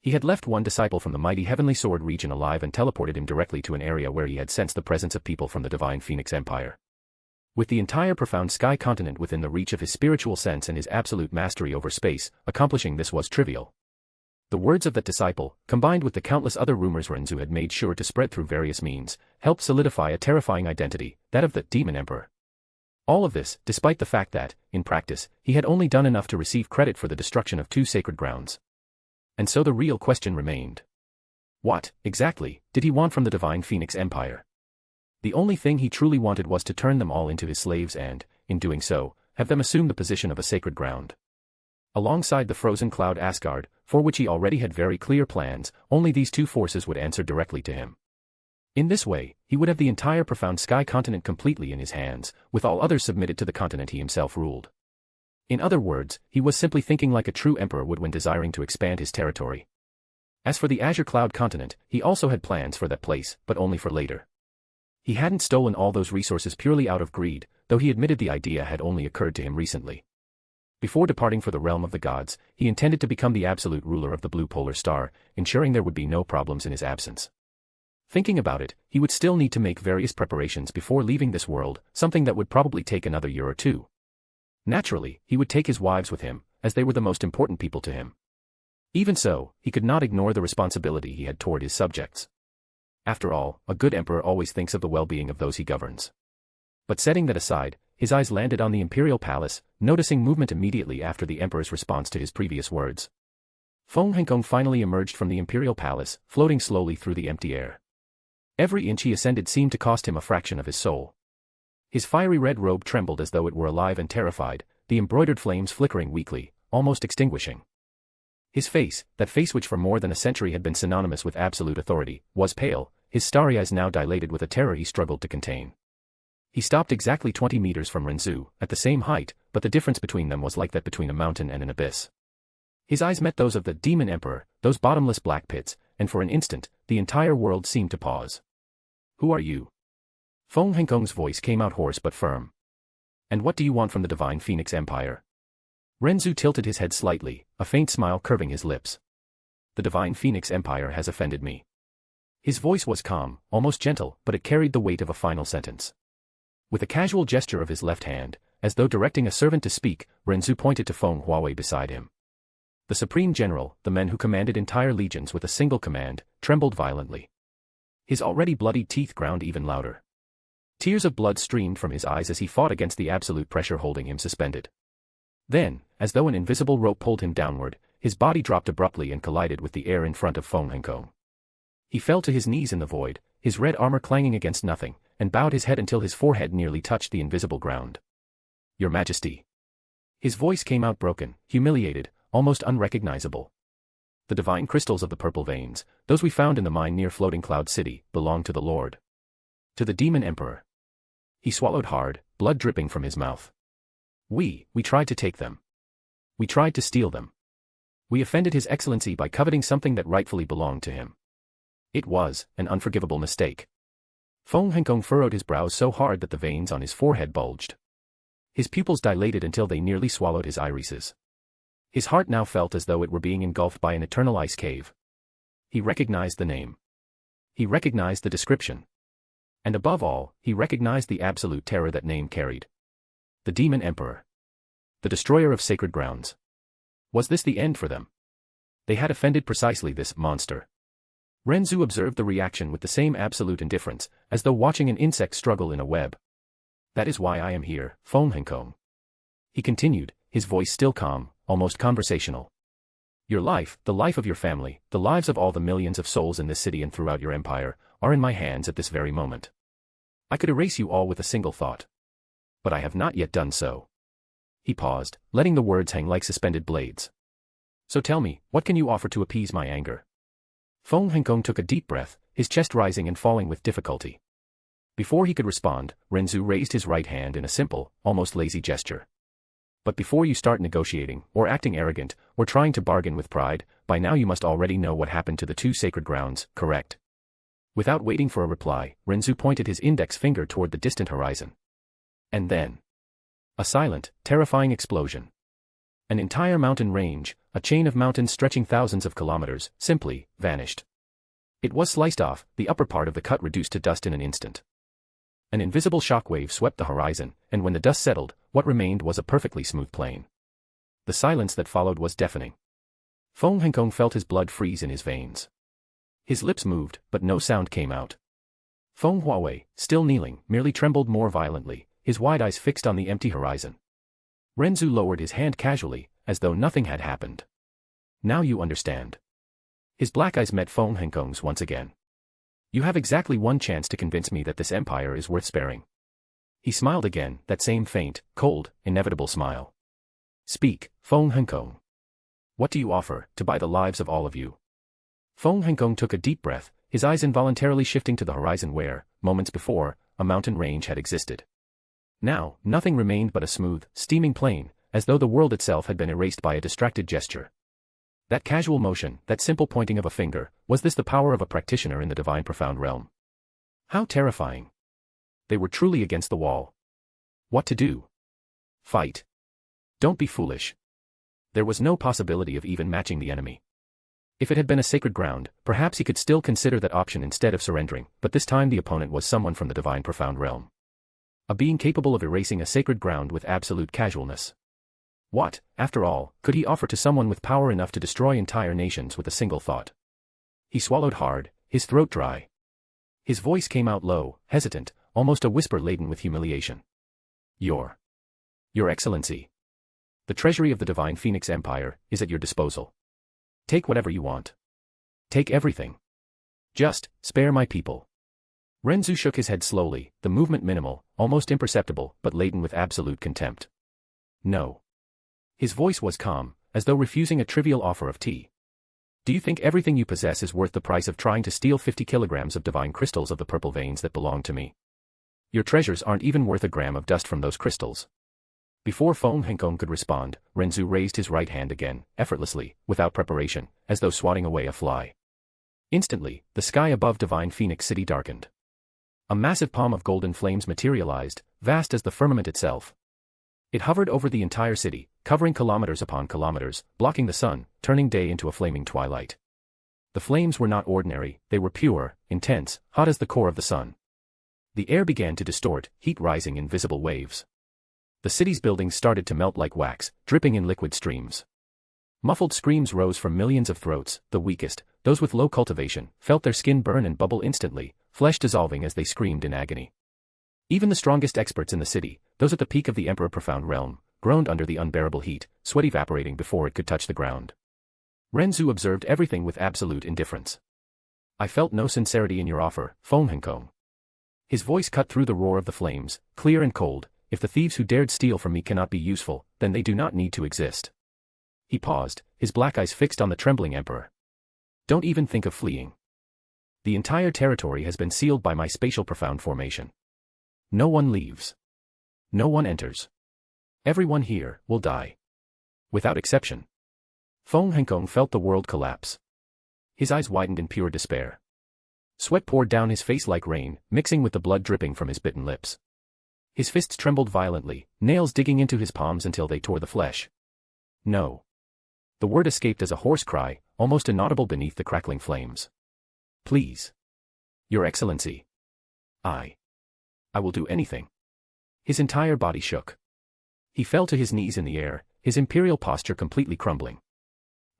Speaker 3: He had left one disciple from the mighty Heavenly Sword region alive and teleported him directly to an area where he had sensed the presence of people from the Divine Phoenix Empire. With the entire profound sky continent within the reach of his spiritual sense and his absolute mastery over space, accomplishing this was trivial. The words of that disciple, combined with the countless other rumors Ren Zu had made sure to spread through various means, helped solidify a terrifying identity, that of the Demon Emperor. All of this, despite the fact that, in practice, he had only done enough to receive credit for the destruction of 2 sacred grounds. And so the real question remained. What, exactly, did he want from the Divine Phoenix Empire? The only thing he truly wanted was to turn them all into his slaves and, in doing so, have them assume the position of a sacred ground. Alongside the frozen cloud Asgard, for which he already had very clear plans, only these 2 forces would answer directly to him. In this way, he would have the entire profound sky continent completely in his hands, with all others submitted to the continent he himself ruled. In other words, he was simply thinking like a true emperor would when desiring to expand his territory. As for the Azure Cloud continent, he also had plans for that place, but only for later. He hadn't stolen all those resources purely out of greed, though he admitted the idea had only occurred to him recently. Before departing for the realm of the gods, he intended to become the absolute ruler of the blue polar star, ensuring there would be no problems in his absence. Thinking about it, he would still need to make various preparations before leaving this world, something that would probably take another year or 2. Naturally, he would take his wives with him, as they were the most important people to him. Even so, he could not ignore the responsibility he had toward his subjects. After all, a good emperor always thinks of the well-being of those he governs. But setting that aside, his eyes landed on the imperial palace, noticing movement immediately after the emperor's response to his previous words. Feng Henkong finally emerged from the imperial palace, floating slowly through the empty air. Every inch he ascended seemed to cost him a fraction of his soul. His fiery red robe trembled as though it were alive and terrified, the embroidered flames flickering weakly, almost extinguishing. His face, that face which for more than a century had been synonymous with absolute authority, was pale, his starry eyes now dilated with a terror he struggled to contain. He stopped exactly 20 meters from Ren Zu, at the same height, but the difference between them was like that between a mountain and an abyss. His eyes met those of the Demon Emperor, those bottomless black pits, and for an instant, the entire world seemed to pause. "Who are you?" Feng Hengkong's voice came out hoarse but firm. "And what do you want from the Divine Phoenix Empire?" Ren Zu tilted his head slightly, a faint smile curving his lips. "The Divine Phoenix Empire has offended me." His voice was calm, almost gentle, but it carried the weight of a final sentence. With a casual gesture of his left hand, as though directing a servant to speak, Ren Zu pointed to Feng Huawei beside him. The Supreme General, the man who commanded entire legions with a single command, trembled violently. His already bloodied teeth ground even louder. Tears of blood streamed from his eyes as he fought against the absolute pressure holding him suspended. Then, as though an invisible rope pulled him downward, his body dropped abruptly and collided with the air in front of Feng Hengkong. He fell to his knees in the void, his red armor clanging against nothing, and bowed his head until his forehead nearly touched the invisible ground. "Your Majesty." His voice came out broken, humiliated, almost unrecognizable. "The divine crystals of the purple veins, those we found in the mine near Floating Cloud City, belong to the Lord. To the Demon Emperor." He swallowed hard, blood dripping from his mouth. We tried to take them. We tried to steal them. We offended His Excellency by coveting something that rightfully belonged to him. It was an unforgivable mistake." Feng Hengkong furrowed his brows so hard that the veins on his forehead bulged. His pupils dilated until they nearly swallowed his irises. His heart now felt as though it were being engulfed by an eternal ice cave. He recognized the name. He recognized the description. And above all, he recognized the absolute terror that name carried. The Demon Emperor. The destroyer of sacred grounds. Was this the end for them? They had offended precisely this monster. Ren Zu observed the reaction with the same absolute indifference, as though watching an insect struggle in a web. "That is why I am here, Feng Hengkong." He continued, his voice still calm, almost conversational. "Your life, the life of your family, the lives of all the millions of souls in this city and throughout your empire, are in my hands at this very moment. I could erase you all with a single thought. But I have not yet done so." He paused, letting the words hang like suspended blades. "So tell me, what can you offer to appease my anger?" Feng Hengkong took a deep breath, his chest rising and falling with difficulty. Before he could respond, Ren Zu raised his right hand in a simple, almost lazy gesture. "But before you start negotiating, or acting arrogant, or trying to bargain with pride, by now you must already know what happened to the two sacred grounds, correct?" Without waiting for a reply, Ren Zu pointed his index finger toward the distant horizon. And then, a silent, terrifying explosion. An entire mountain range, a chain of mountains stretching thousands of kilometers, simply vanished. It was sliced off, the upper part of the cut reduced to dust in an instant. An invisible shockwave swept the horizon, and when the dust settled, what remained was a perfectly smooth plain. The silence that followed was deafening. Feng Hengkong felt his blood freeze in his veins. His lips moved, but no sound came out. Feng Huawei, still kneeling, merely trembled more violently, his wide eyes fixed on the empty horizon. Ren Zu lowered his hand casually, as though nothing had happened. "Now you understand." His black eyes met Feng Hengkong's once again. "You have exactly one chance to convince me that this empire is worth sparing." He smiled again, that same faint, cold, inevitable smile. "Speak, Feng Hengkong. What do you offer, to buy the lives of all of you?" Feng Hengkong took a deep breath, his eyes involuntarily shifting to the horizon where, moments before, a mountain range had existed. Now, nothing remained but a smooth, steaming plain, as though the world itself had been erased by a distracted gesture. That casual motion, that simple pointing of a finger, was this the power of a practitioner in the divine profound realm? How terrifying. They were truly against the wall. What to do? Fight. Don't be foolish. There was no possibility of even matching the enemy. If it had been a sacred ground, perhaps he could still consider that option instead of surrendering, but this time the opponent was someone from the divine profound realm. A being capable of erasing a sacred ground with absolute casualness. What, after all, could he offer to someone with power enough to destroy entire nations with a single thought? He swallowed hard, his throat dry. His voice came out low, hesitant, almost a whisper laden with humiliation. Your Excellency. The treasury of the Divine Phoenix Empire is at your disposal. Take whatever you want. Take everything. Just spare my people. Ren Zu shook his head slowly, the movement minimal, almost imperceptible, but laden with absolute contempt. No. His voice was calm, as though refusing a trivial offer of tea. Do you think everything you possess is worth the price of trying to steal 50 kilograms of divine crystals of the purple veins that belong to me? Your treasures aren't even worth a gram of dust from those crystals. Before Feng Henkong could respond, Ren Zu raised his right hand again, effortlessly, without preparation, as though swatting away a fly. Instantly, the sky above Divine Phoenix City darkened. A massive palm of golden flames materialized, vast as the firmament itself. It hovered over the entire city, covering kilometers upon kilometers, blocking the sun, turning day into a flaming twilight. The flames were not ordinary, they were pure, intense, hot as the core of the sun. The air began to distort, heat rising in visible waves. The city's buildings started to melt like wax, dripping in liquid streams. Muffled screams rose from millions of throats. The weakest, those with low cultivation, felt their skin burn and bubble instantly, flesh dissolving as they screamed in agony. Even the strongest experts in the city, those at the peak of the Emperor Profound Realm, groaned under the unbearable heat, sweat evaporating before it could touch the ground. Ren Zu observed everything with absolute indifference. I felt no sincerity in your offer, Feng Henkong. His voice cut through the roar of the flames, clear and cold. If the thieves who dared steal from me cannot be useful, then they do not need to exist. He paused, his black eyes fixed on the trembling emperor. Don't even think of fleeing. The entire territory has been sealed by my spatial profound formation. No one leaves. No one enters. Everyone here will die. Without exception. Feng Henkong felt the world collapse. His eyes widened in pure despair. Sweat poured down his face like rain, mixing with the blood dripping from his bitten lips. His fists trembled violently, nails digging into his palms until they tore the flesh. No. The word escaped as a hoarse cry, almost inaudible beneath the crackling flames. Please. Your Excellency. I will do anything. His entire body shook. He fell to his knees in the air, his imperial posture completely crumbling.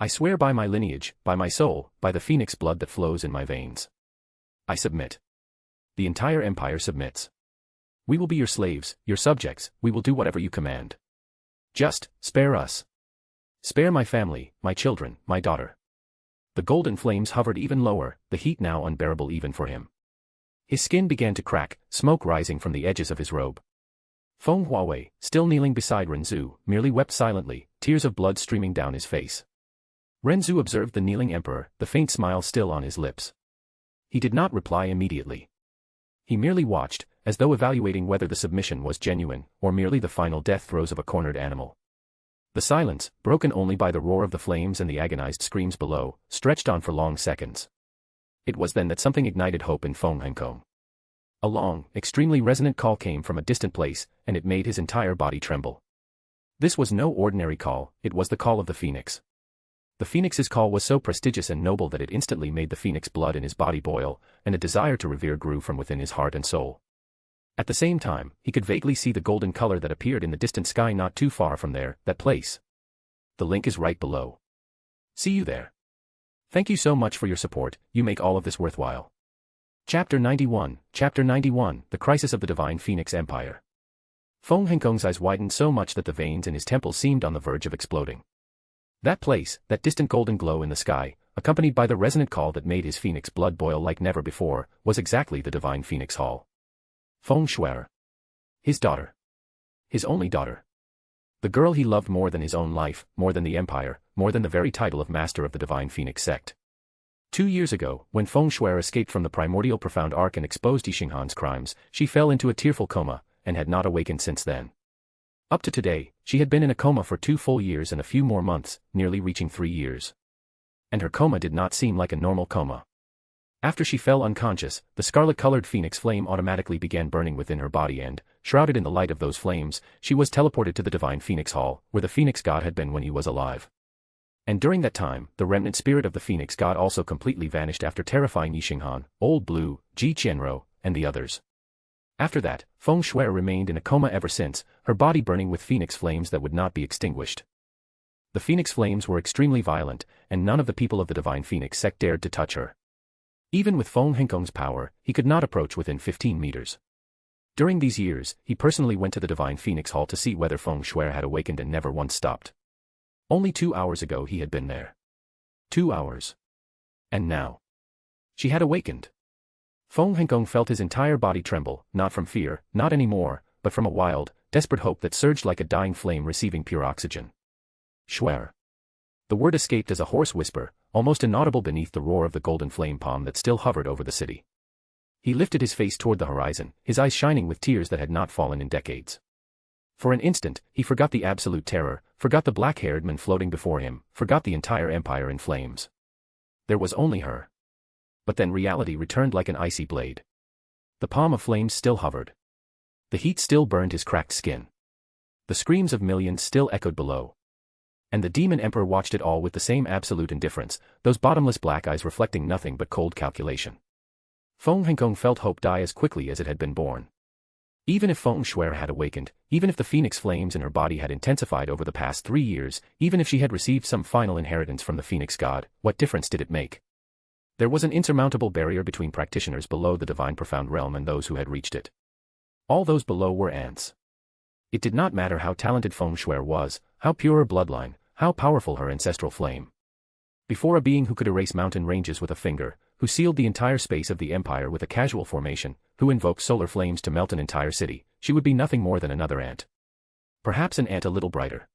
Speaker 3: I swear by my lineage, by my soul, by the phoenix blood that flows in my veins. I submit. The entire empire submits. We will be your slaves, your subjects, we will do whatever you command. Just, spare us. Spare my family, my children, my daughter. The golden flames hovered even lower, the heat now unbearable even for him. His skin began to crack, smoke rising from the edges of his robe. Feng Huawei, still kneeling beside Ren Zu, merely wept silently, tears of blood streaming down his face. Ren Zu observed the kneeling emperor, the faint smile still on his lips. He did not reply immediately. He merely watched, as though evaluating whether the submission was genuine, or merely the final death throes of a cornered animal. The silence, broken only by the roar of the flames and the agonized screams below, stretched on for long seconds. It was then that something ignited hope in Feng Henkong. A long, extremely resonant call came from a distant place, and it made his entire body tremble. This was no ordinary call, it was the call of the phoenix. The phoenix's call was so prestigious and noble that it instantly made the phoenix blood in his body boil, and a desire to revere grew from within his heart and soul. At the same time, he could vaguely see the golden color that appeared in the distant sky not too far from there, that place. The link is right below. See you there. Thank you so much for your support, you make all of this worthwhile. Chapter 91, The Crisis of the Divine Phoenix Empire. Feng Henkong's eyes widened so much that the veins in his temples seemed on the verge of exploding. That place, that distant golden glow in the sky, accompanied by the resonant call that made his phoenix blood boil like never before, was exactly the Divine Phoenix Hall. Feng Shuer. His daughter. His only daughter. The girl he loved more than his own life, more than the empire, more than the very title of master of the Divine Phoenix sect. 2 years ago, when Feng Shuer escaped from the primordial profound arc and exposed Yixinghan's crimes, she fell into a tearful coma, and had not awakened since then. Up to today, she had been in a coma for 2 full years and a few more months, nearly reaching 3 years. And her coma did not seem like a normal coma. After she fell unconscious, the scarlet-colored phoenix flame automatically began burning within her body and, shrouded in the light of those flames, she was teleported to the Divine Phoenix Hall, where the Phoenix God had been when he was alive. And during that time, the remnant spirit of the Phoenix God also completely vanished after terrifying Yixinghan, Old Blue, Ji Qianro, and the others. After that, Feng Shuer remained in a coma ever since, her body burning with phoenix flames that would not be extinguished. The phoenix flames were extremely violent, and none of the people of the Divine Phoenix sect dared to touch her. Even with Feng Henkong's power, he could not approach within 15 meters. During these years, he personally went to the Divine Phoenix Hall to see whether Feng Shuer had awakened and never once stopped. Only 2 hours ago he had been there. 2 hours. And now. She had awakened. Feng Henkong felt his entire body tremble, not from fear, not anymore, but from a wild, desperate hope that surged like a dying flame receiving pure oxygen. Shuer. The word escaped as a hoarse whisper, almost inaudible beneath the roar of the golden flame palm that still hovered over the city. He lifted his face toward the horizon, his eyes shining with tears that had not fallen in decades. For an instant, he forgot the absolute terror, forgot the black-haired man floating before him, forgot the entire empire in flames. There was only her. But then reality returned like an icy blade. The palm of flames still hovered. The heat still burned his cracked skin. The screams of millions still echoed below. And the demon emperor watched it all with the same absolute indifference, those bottomless black eyes reflecting nothing but cold calculation. Feng Hengkong felt hope die as quickly as it had been born. Even if Feng Shui had awakened, even if the phoenix flames in her body had intensified over the past 3 years, even if she had received some final inheritance from the phoenix god, what difference did it make? There was an insurmountable barrier between practitioners below the divine profound realm and those who had reached it. All those below were ants. It did not matter how talented Feng Shui was, how pure her bloodline, how powerful her ancestral flame. Before a being who could erase mountain ranges with a finger, who sealed the entire space of the empire with a casual formation, who invoked solar flames to melt an entire city, she would be nothing more than another ant. Perhaps an ant a little brighter.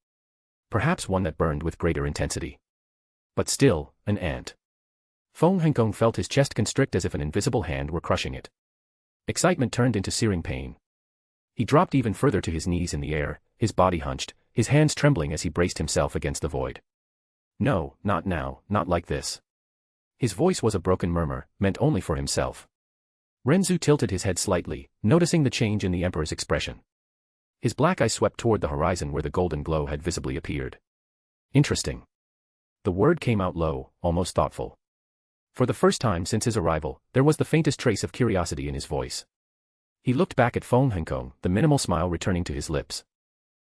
Speaker 3: Perhaps one that burned with greater intensity. But still, an ant. Feng Hengkong felt his chest constrict as if an invisible hand were crushing it. Excitement turned into searing pain. He dropped even further to his knees in the air, his body hunched, his hands trembling as he braced himself against the void. No, not now, not like this. His voice was a broken murmur, meant only for himself. Ren Zu tilted his head slightly, noticing the change in the emperor's expression. His black eyes swept toward the horizon where the golden glow had visibly appeared. Interesting. The word came out low, almost thoughtful. For the first time since his arrival, there was the faintest trace of curiosity in his voice. He looked back at Feng Hengkong, the minimal smile returning to his lips.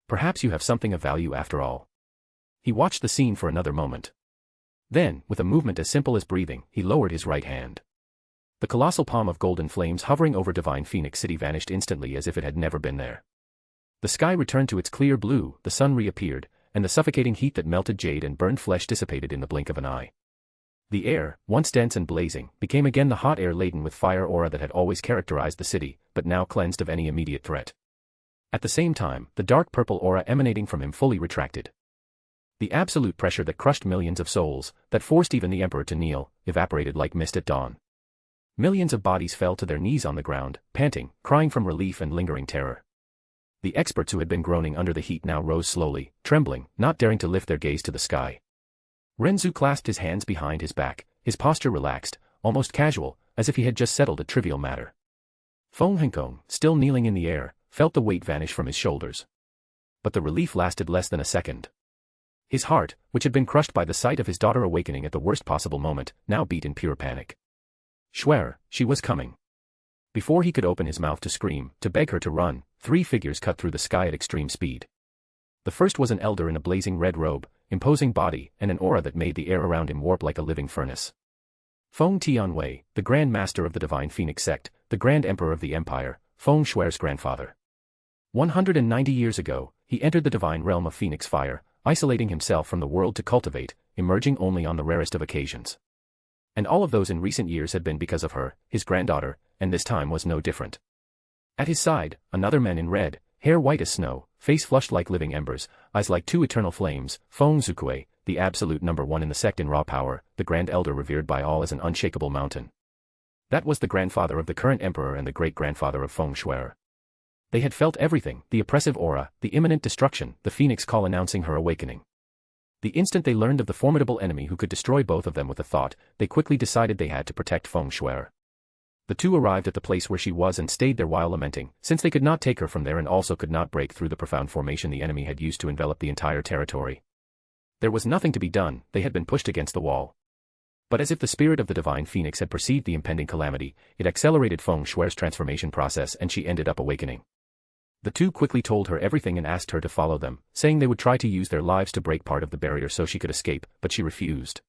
Speaker 3: Perhaps you have something of value after all. He watched the scene for another moment. Then, with a movement as simple as breathing, he lowered his right hand. The colossal palm of golden flames hovering over divine Phoenix City vanished instantly as if it had never been there. The sky returned to its clear blue, the sun reappeared, and the suffocating heat that melted jade and burned flesh dissipated in the blink of an eye. The air, once dense and blazing, became again the hot air laden with fire aura that had always characterized the city, but now cleansed of any immediate threat. At the same time, the dark purple aura emanating from him fully retracted. The absolute pressure that crushed millions of souls, that forced even the emperor to kneel, evaporated like mist at dawn. Millions of bodies fell to their knees on the ground, panting, crying from relief and lingering terror. The experts who had been groaning under the heat now rose slowly, trembling, not daring to lift their gaze to the sky. Ren Zu clasped his hands behind his back, his posture relaxed, almost casual, as if he had just settled a trivial matter. Feng Hengkong, still kneeling in the air, felt the weight vanish from his shoulders. But the relief lasted less than a second. His heart, which had been crushed by the sight of his daughter awakening at the worst possible moment, now beat in pure panic. Schwer, she was coming. Before he could open his mouth to scream, to beg her to run, 3 figures cut through the sky at extreme speed. The first was an elder in a blazing red robe, imposing body, and an aura that made the air around him warp like a living furnace. Feng Tianwei, the Grand Master of the Divine Phoenix Sect, the Grand Emperor of the Empire, Feng Shui's grandfather. 190 years ago, he entered the divine realm of Phoenix Fire, isolating himself from the world to cultivate, emerging only on the rarest of occasions. And all of those in recent years had been because of her, his granddaughter, and this time was no different. At his side, another man in red, hair white as snow, face flushed like living embers, eyes like 2 eternal flames, Feng Zukui, the absolute number 1 in the sect in raw power, the Grand Elder revered by all as an unshakable mountain. That was the grandfather of the current emperor and the great-grandfather of Feng Shui. They had felt everything, the oppressive aura, the imminent destruction, the phoenix call announcing her awakening. The instant they learned of the formidable enemy who could destroy both of them with a thought, they quickly decided they had to protect Feng Shui. The two arrived at the place where she was and stayed there while lamenting, since they could not take her from there and also could not break through the profound formation the enemy had used to envelop the entire territory. There was nothing to be done, they had been pushed against the wall. But as if the spirit of the divine phoenix had perceived the impending calamity, it accelerated Feng Shui's transformation process and she ended up awakening. The two quickly told her everything and asked her to follow them, saying they would try to use their lives to break part of the barrier so she could escape, but she refused.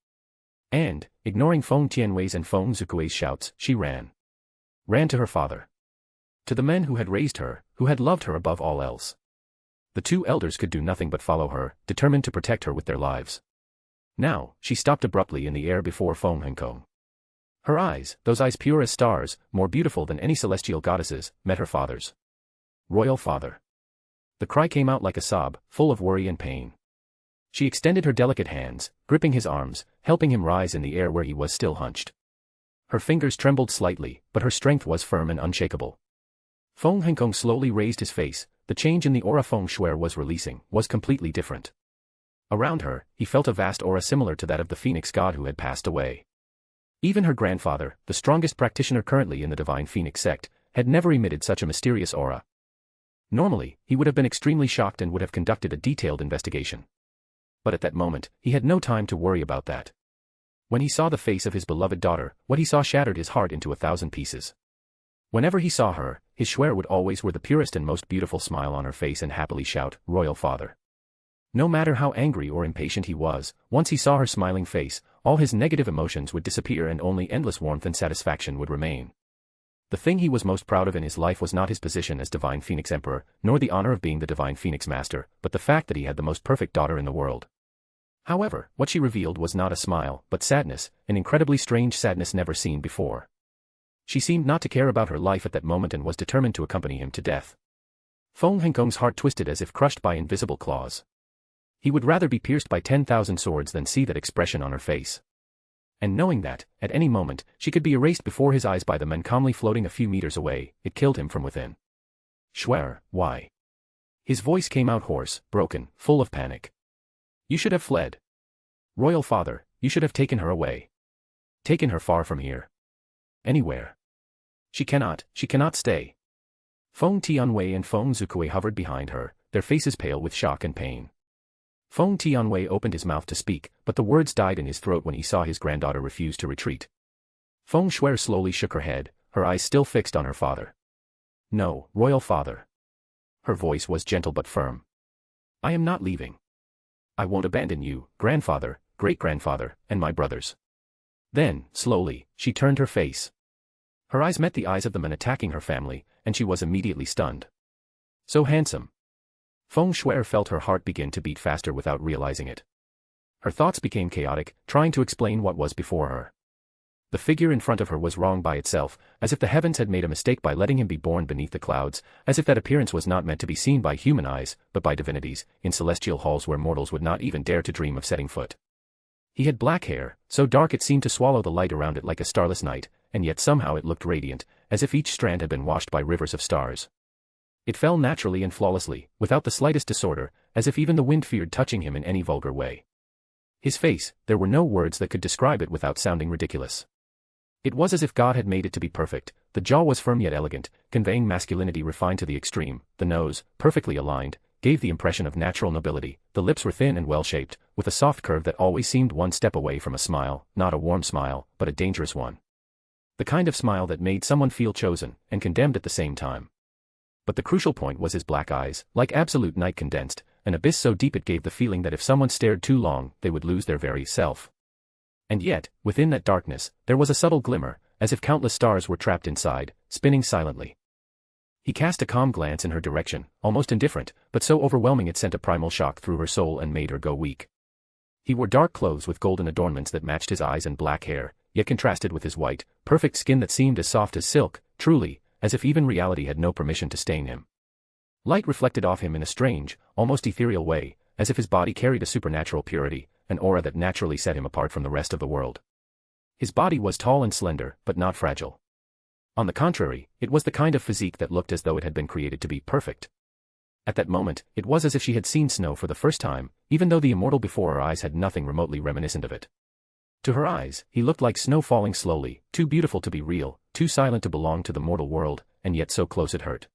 Speaker 3: And, ignoring Feng Tianwei's and Feng Zukui's shouts, she ran. Ran to her father. To the men who had raised her, who had loved her above all else. The two elders could do nothing but follow her, determined to protect her with their lives. Now, she stopped abruptly in the air before Feng Hengkong. Her eyes, those eyes pure as stars, more beautiful than any celestial goddesses, met her father's. Royal father. The cry came out like a sob, full of worry and pain. She extended her delicate hands, gripping his arms, helping him rise in the air where he was still hunched. Her fingers trembled slightly, but her strength was firm and unshakable. Feng Hengkong slowly raised his face. The change in the aura Feng Shui was releasing was completely different. Around her, he felt a vast aura similar to that of the Phoenix god who had passed away. Even her grandfather, the strongest practitioner currently in the Divine Phoenix sect, had never emitted such a mysterious aura. Normally, he would have been extremely shocked and would have conducted a detailed investigation. But at that moment, he had no time to worry about that. When he saw the face of his beloved daughter, what he saw shattered his heart into 1,000 pieces. Whenever he saw her, his Shui would always wear the purest and most beautiful smile on her face and happily shout, "Royal Father." No matter how angry or impatient he was, once he saw her smiling face, all his negative emotions would disappear and only endless warmth and satisfaction would remain. The thing he was most proud of in his life was not his position as Divine Phoenix Emperor, nor the honor of being the Divine Phoenix Master, but the fact that he had the most perfect daughter in the world. However, what she revealed was not a smile, but sadness, an incredibly strange sadness never seen before. She seemed not to care about her life at that moment and was determined to accompany him to death. Feng Hengkong's heart twisted as if crushed by invisible claws. He would rather be pierced by 10,000 swords than see that expression on her face. And knowing that, at any moment, she could be erased before his eyes by the men calmly floating a few meters away, it killed him from within. "Schwer, why?" His voice came out hoarse, broken, full of panic. "You should have fled. Royal Father, you should have taken her away. Taken her far from here. Anywhere. She cannot stay." Feng Tianwei and Feng Zukui hovered behind her, their faces pale with shock and pain. Feng Tianwei opened his mouth to speak, but the words died in his throat when he saw his granddaughter refuse to retreat. Feng Shui slowly shook her head, her eyes still fixed on her father. "No, Royal Father." Her voice was gentle but firm. "I am not leaving. I won't abandon you, grandfather, great-grandfather, and my brothers." Then, slowly, she turned her face. Her eyes met the eyes of the men attacking her family, and she was immediately stunned. So handsome. Feng Shui felt her heart begin to beat faster without realizing it. Her thoughts became chaotic, trying to explain what was before her. The figure in front of her was wrong by itself, as if the heavens had made a mistake by letting him be born beneath the clouds, as if that appearance was not meant to be seen by human eyes, but by divinities, in celestial halls where mortals would not even dare to dream of setting foot. He had black hair, so dark it seemed to swallow the light around it like a starless night, and yet somehow it looked radiant, as if each strand had been washed by rivers of stars. It fell naturally and flawlessly, without the slightest disorder, as if even the wind feared touching him in any vulgar way. His face, there were no words that could describe it without sounding ridiculous. It was as if God had made it to be perfect. The jaw was firm yet elegant, conveying masculinity refined to the extreme. The nose, perfectly aligned, gave the impression of natural nobility. The lips were thin and well-shaped, with a soft curve that always seemed one step away from a smile, not a warm smile, but a dangerous one. The kind of smile that made someone feel chosen, and condemned at the same time. But the crucial point was his black eyes, like absolute night condensed, an abyss so deep it gave the feeling that if someone stared too long, they would lose their very self. And yet, within that darkness, there was a subtle glimmer, as if countless stars were trapped inside, spinning silently. He cast a calm glance in her direction, almost indifferent, but so overwhelming it sent a primal shock through her soul and made her go weak. He wore dark clothes with golden adornments that matched his eyes and black hair, yet contrasted with his white, perfect skin that seemed as soft as silk, truly, as if even reality had no permission to stain him. Light reflected off him in a strange, almost ethereal way, as if his body carried a supernatural purity, an aura that naturally set him apart from the rest of the world. His body was tall and slender, but not fragile. On the contrary, it was the kind of physique that looked as though it had been created to be perfect. At that moment, it was as if she had seen snow for the first time, even though the immortal before her eyes had nothing remotely reminiscent of it. To her eyes, he looked like snow falling slowly, too beautiful to be real, too silent to belong to the mortal world, and yet so close it hurt.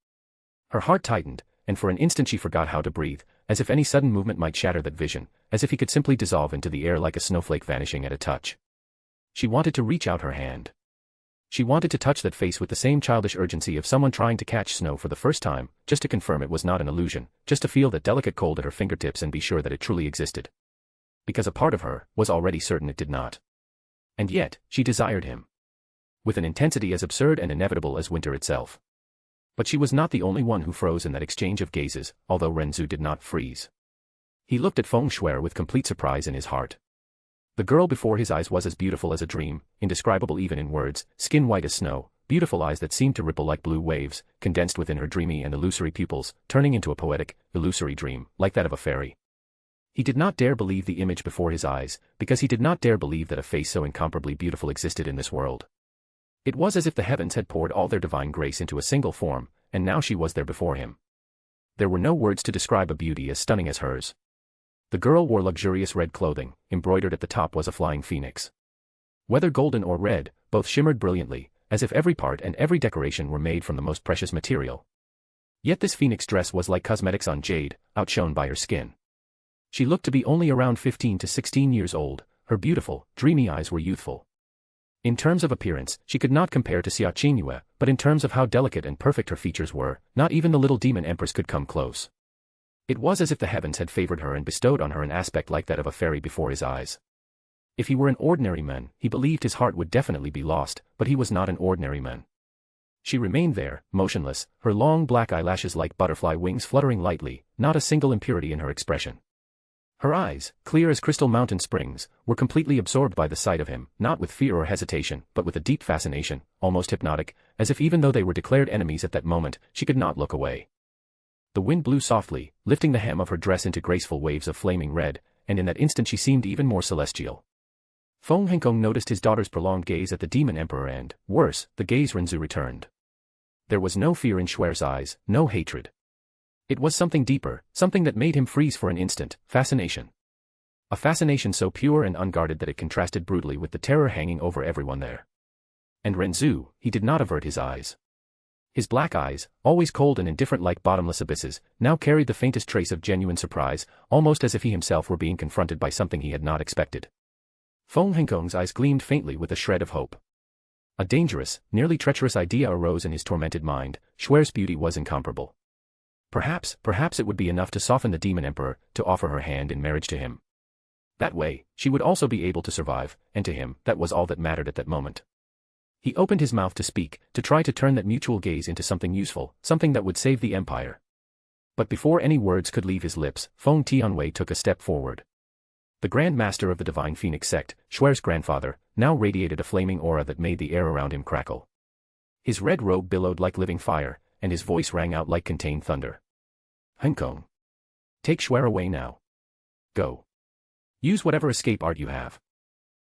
Speaker 3: Her heart tightened, and for an instant she forgot how to breathe, as if any sudden movement might shatter that vision, as if he could simply dissolve into the air like a snowflake vanishing at a touch. She wanted to reach out her hand. She wanted to touch that face with the same childish urgency of someone trying to catch snow for the first time, just to confirm it was not an illusion, just to feel that delicate cold at her fingertips and be sure that it truly existed. Because a part of her was already certain it did not. And yet, she desired him. With an intensity as absurd and inevitable as winter itself. But she was not the only one who froze in that exchange of gazes, although Ren Zu did not freeze. He looked at Feng Shui with complete surprise in his heart. The girl before his eyes was as beautiful as a dream, indescribable even in words, skin white as snow, beautiful eyes that seemed to ripple like blue waves, condensed within her dreamy and illusory pupils, turning into a poetic, illusory dream, like that of a fairy. He did not dare believe the image before his eyes, because he did not dare believe that a face so incomparably beautiful existed in this world. It was as if the heavens had poured all their divine grace into a single form, and now she was there before him. There were no words to describe a beauty as stunning as hers. The girl wore luxurious red clothing, embroidered at the top was a flying phoenix. Whether golden or red, both shimmered brilliantly, as if every part and every decoration were made from the most precious material. Yet this phoenix dress was like cosmetics on jade, outshone by her skin. She looked to be only around 15 to 16 years old, her beautiful, dreamy eyes were youthful. In terms of appearance, she could not compare to Xia Qingyue, but in terms of how delicate and perfect her features were, not even the little demon empress could come close. It was as if the heavens had favored her and bestowed on her an aspect like that of a fairy before his eyes. If he were an ordinary man, he believed his heart would definitely be lost, but he was not an ordinary man. She remained there, motionless, her long black eyelashes like butterfly wings fluttering lightly, not a single impurity in her expression. Her eyes, clear as crystal mountain springs, were completely absorbed by the sight of him, not with fear or hesitation, but with a deep fascination, almost hypnotic, as if even though they were declared enemies at that moment, she could not look away. The wind blew softly, lifting the hem of her dress into graceful waves of flaming red, and in that instant she seemed even more celestial. Feng Henkong noticed his daughter's prolonged gaze at the demon emperor and, worse, the gaze Ren Zu returned. There was no fear in Xuer's eyes, no hatred. It was something deeper, something that made him freeze for an instant, fascination. A fascination so pure and unguarded that it contrasted brutally with the terror hanging over everyone there. And Ren Zu, he did not avert his eyes. His black eyes, always cold and indifferent like bottomless abysses, now carried the faintest trace of genuine surprise, almost as if he himself were being confronted by something he had not expected. Feng Henkong's eyes gleamed faintly with a shred of hope. A dangerous, nearly treacherous idea arose in his tormented mind: Xuer's beauty was incomparable. Perhaps it would be enough to soften the demon emperor, to offer her hand in marriage to him. That way, she would also be able to survive, and to him, that was all that mattered at that moment. He opened his mouth to speak, to try to turn that mutual gaze into something useful, something that would save the empire. But before any words could leave his lips, Feng Tianwei took a step forward. The Grand Master of the Divine Phoenix sect, Xuer's grandfather, now radiated a flaming aura that made the air around him crackle. His red robe billowed like living fire, and his voice rang out like contained thunder. Henkong. Take Xuer away now. Go. Use whatever escape art you have.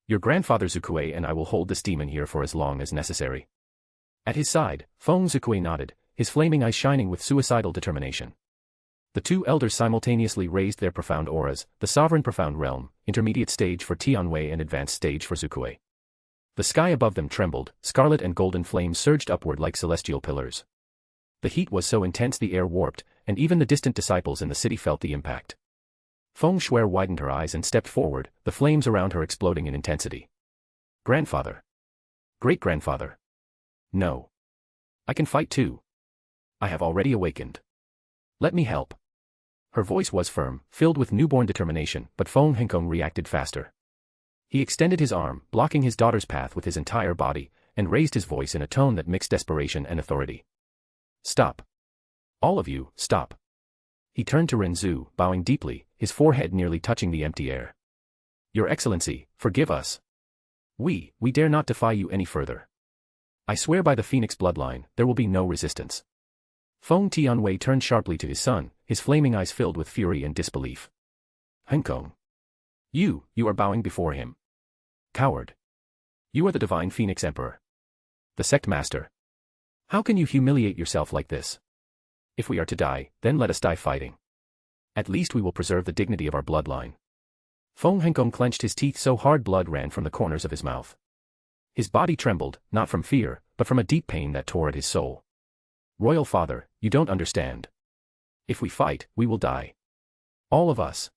Speaker 3: Your grandfather Zukue and I will hold this demon here for as long as necessary. At his side, Feng Zukue nodded, his flaming eyes shining with suicidal determination. The two elders simultaneously raised their profound auras, the sovereign profound realm, intermediate stage for Tianwei and advanced stage for Zukue. The sky above them trembled, scarlet and golden flames surged upward like celestial pillars. The heat was so intense the air warped, and even the distant disciples in the city felt the impact. Feng Xuer widened her eyes and stepped forward, the flames around her exploding in intensity. Grandfather. Great-grandfather. No. I can fight too. I have already awakened. Let me help. Her voice was firm, filled with newborn determination, but Feng Henkong reacted faster. He extended his arm, blocking his daughter's path with his entire body, and raised his voice in a tone that mixed desperation and authority. Stop. All of you, stop. He turned to Ren Zu, bowing deeply, his forehead nearly touching the empty air. Your Excellency, forgive us. We dare not defy you any further. I swear by the Phoenix bloodline, there will be no resistance. Feng Tianwei turned sharply to his son, his flaming eyes filled with fury and disbelief. Henkong. You are bowing before him. Coward. You are the Divine Phoenix Emperor. The Sect Master. How can you humiliate yourself like this? If we are to die, then let us die fighting. At least we will preserve the dignity of our bloodline. Feng Henkong clenched his teeth so hard blood ran from the corners of his mouth. His body trembled, not from fear, but from a deep pain that tore at his soul. Royal Father, you don't understand. If we fight, we will die. All of us.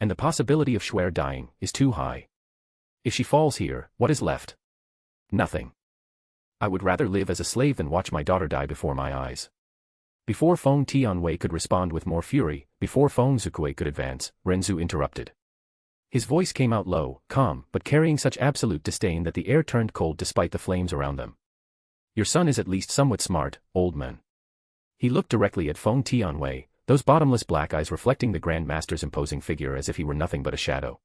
Speaker 3: And the possibility of Xuer dying is too high. If she falls here, what is left? Nothing. I would rather live as a slave than watch my daughter die before my eyes. Before Feng Tianwei could respond with more fury, before Feng Zukue could advance, Ren Zu interrupted. His voice came out low, calm, but carrying such absolute disdain that the air turned cold despite the flames around them. Your son is at least somewhat smart, old man. He looked directly at Feng Tianwei, those bottomless black eyes reflecting the Grand Master's imposing figure as if he were nothing but a shadow.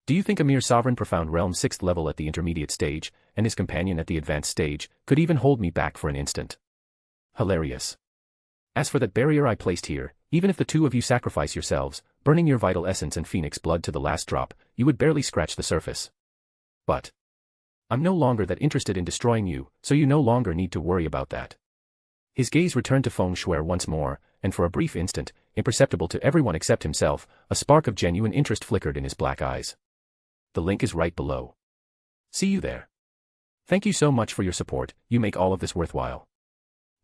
Speaker 3: Do you think a mere sovereign profound realm 6th level at the intermediate stage, and his companion at the advanced stage, could even hold me back for an instant? Hilarious. As for that barrier I placed here, even if the two of you sacrifice yourselves, burning your vital essence and phoenix blood to the last drop, you would barely scratch the surface. But I'm no longer that interested in destroying you, so you no longer need to worry about that. His gaze returned to Feng Shui once more, and for a brief instant, imperceptible to everyone except himself, a spark of genuine interest flickered in his black eyes. The link is right below. See you there. Thank you so much for your support, you make all of this worthwhile.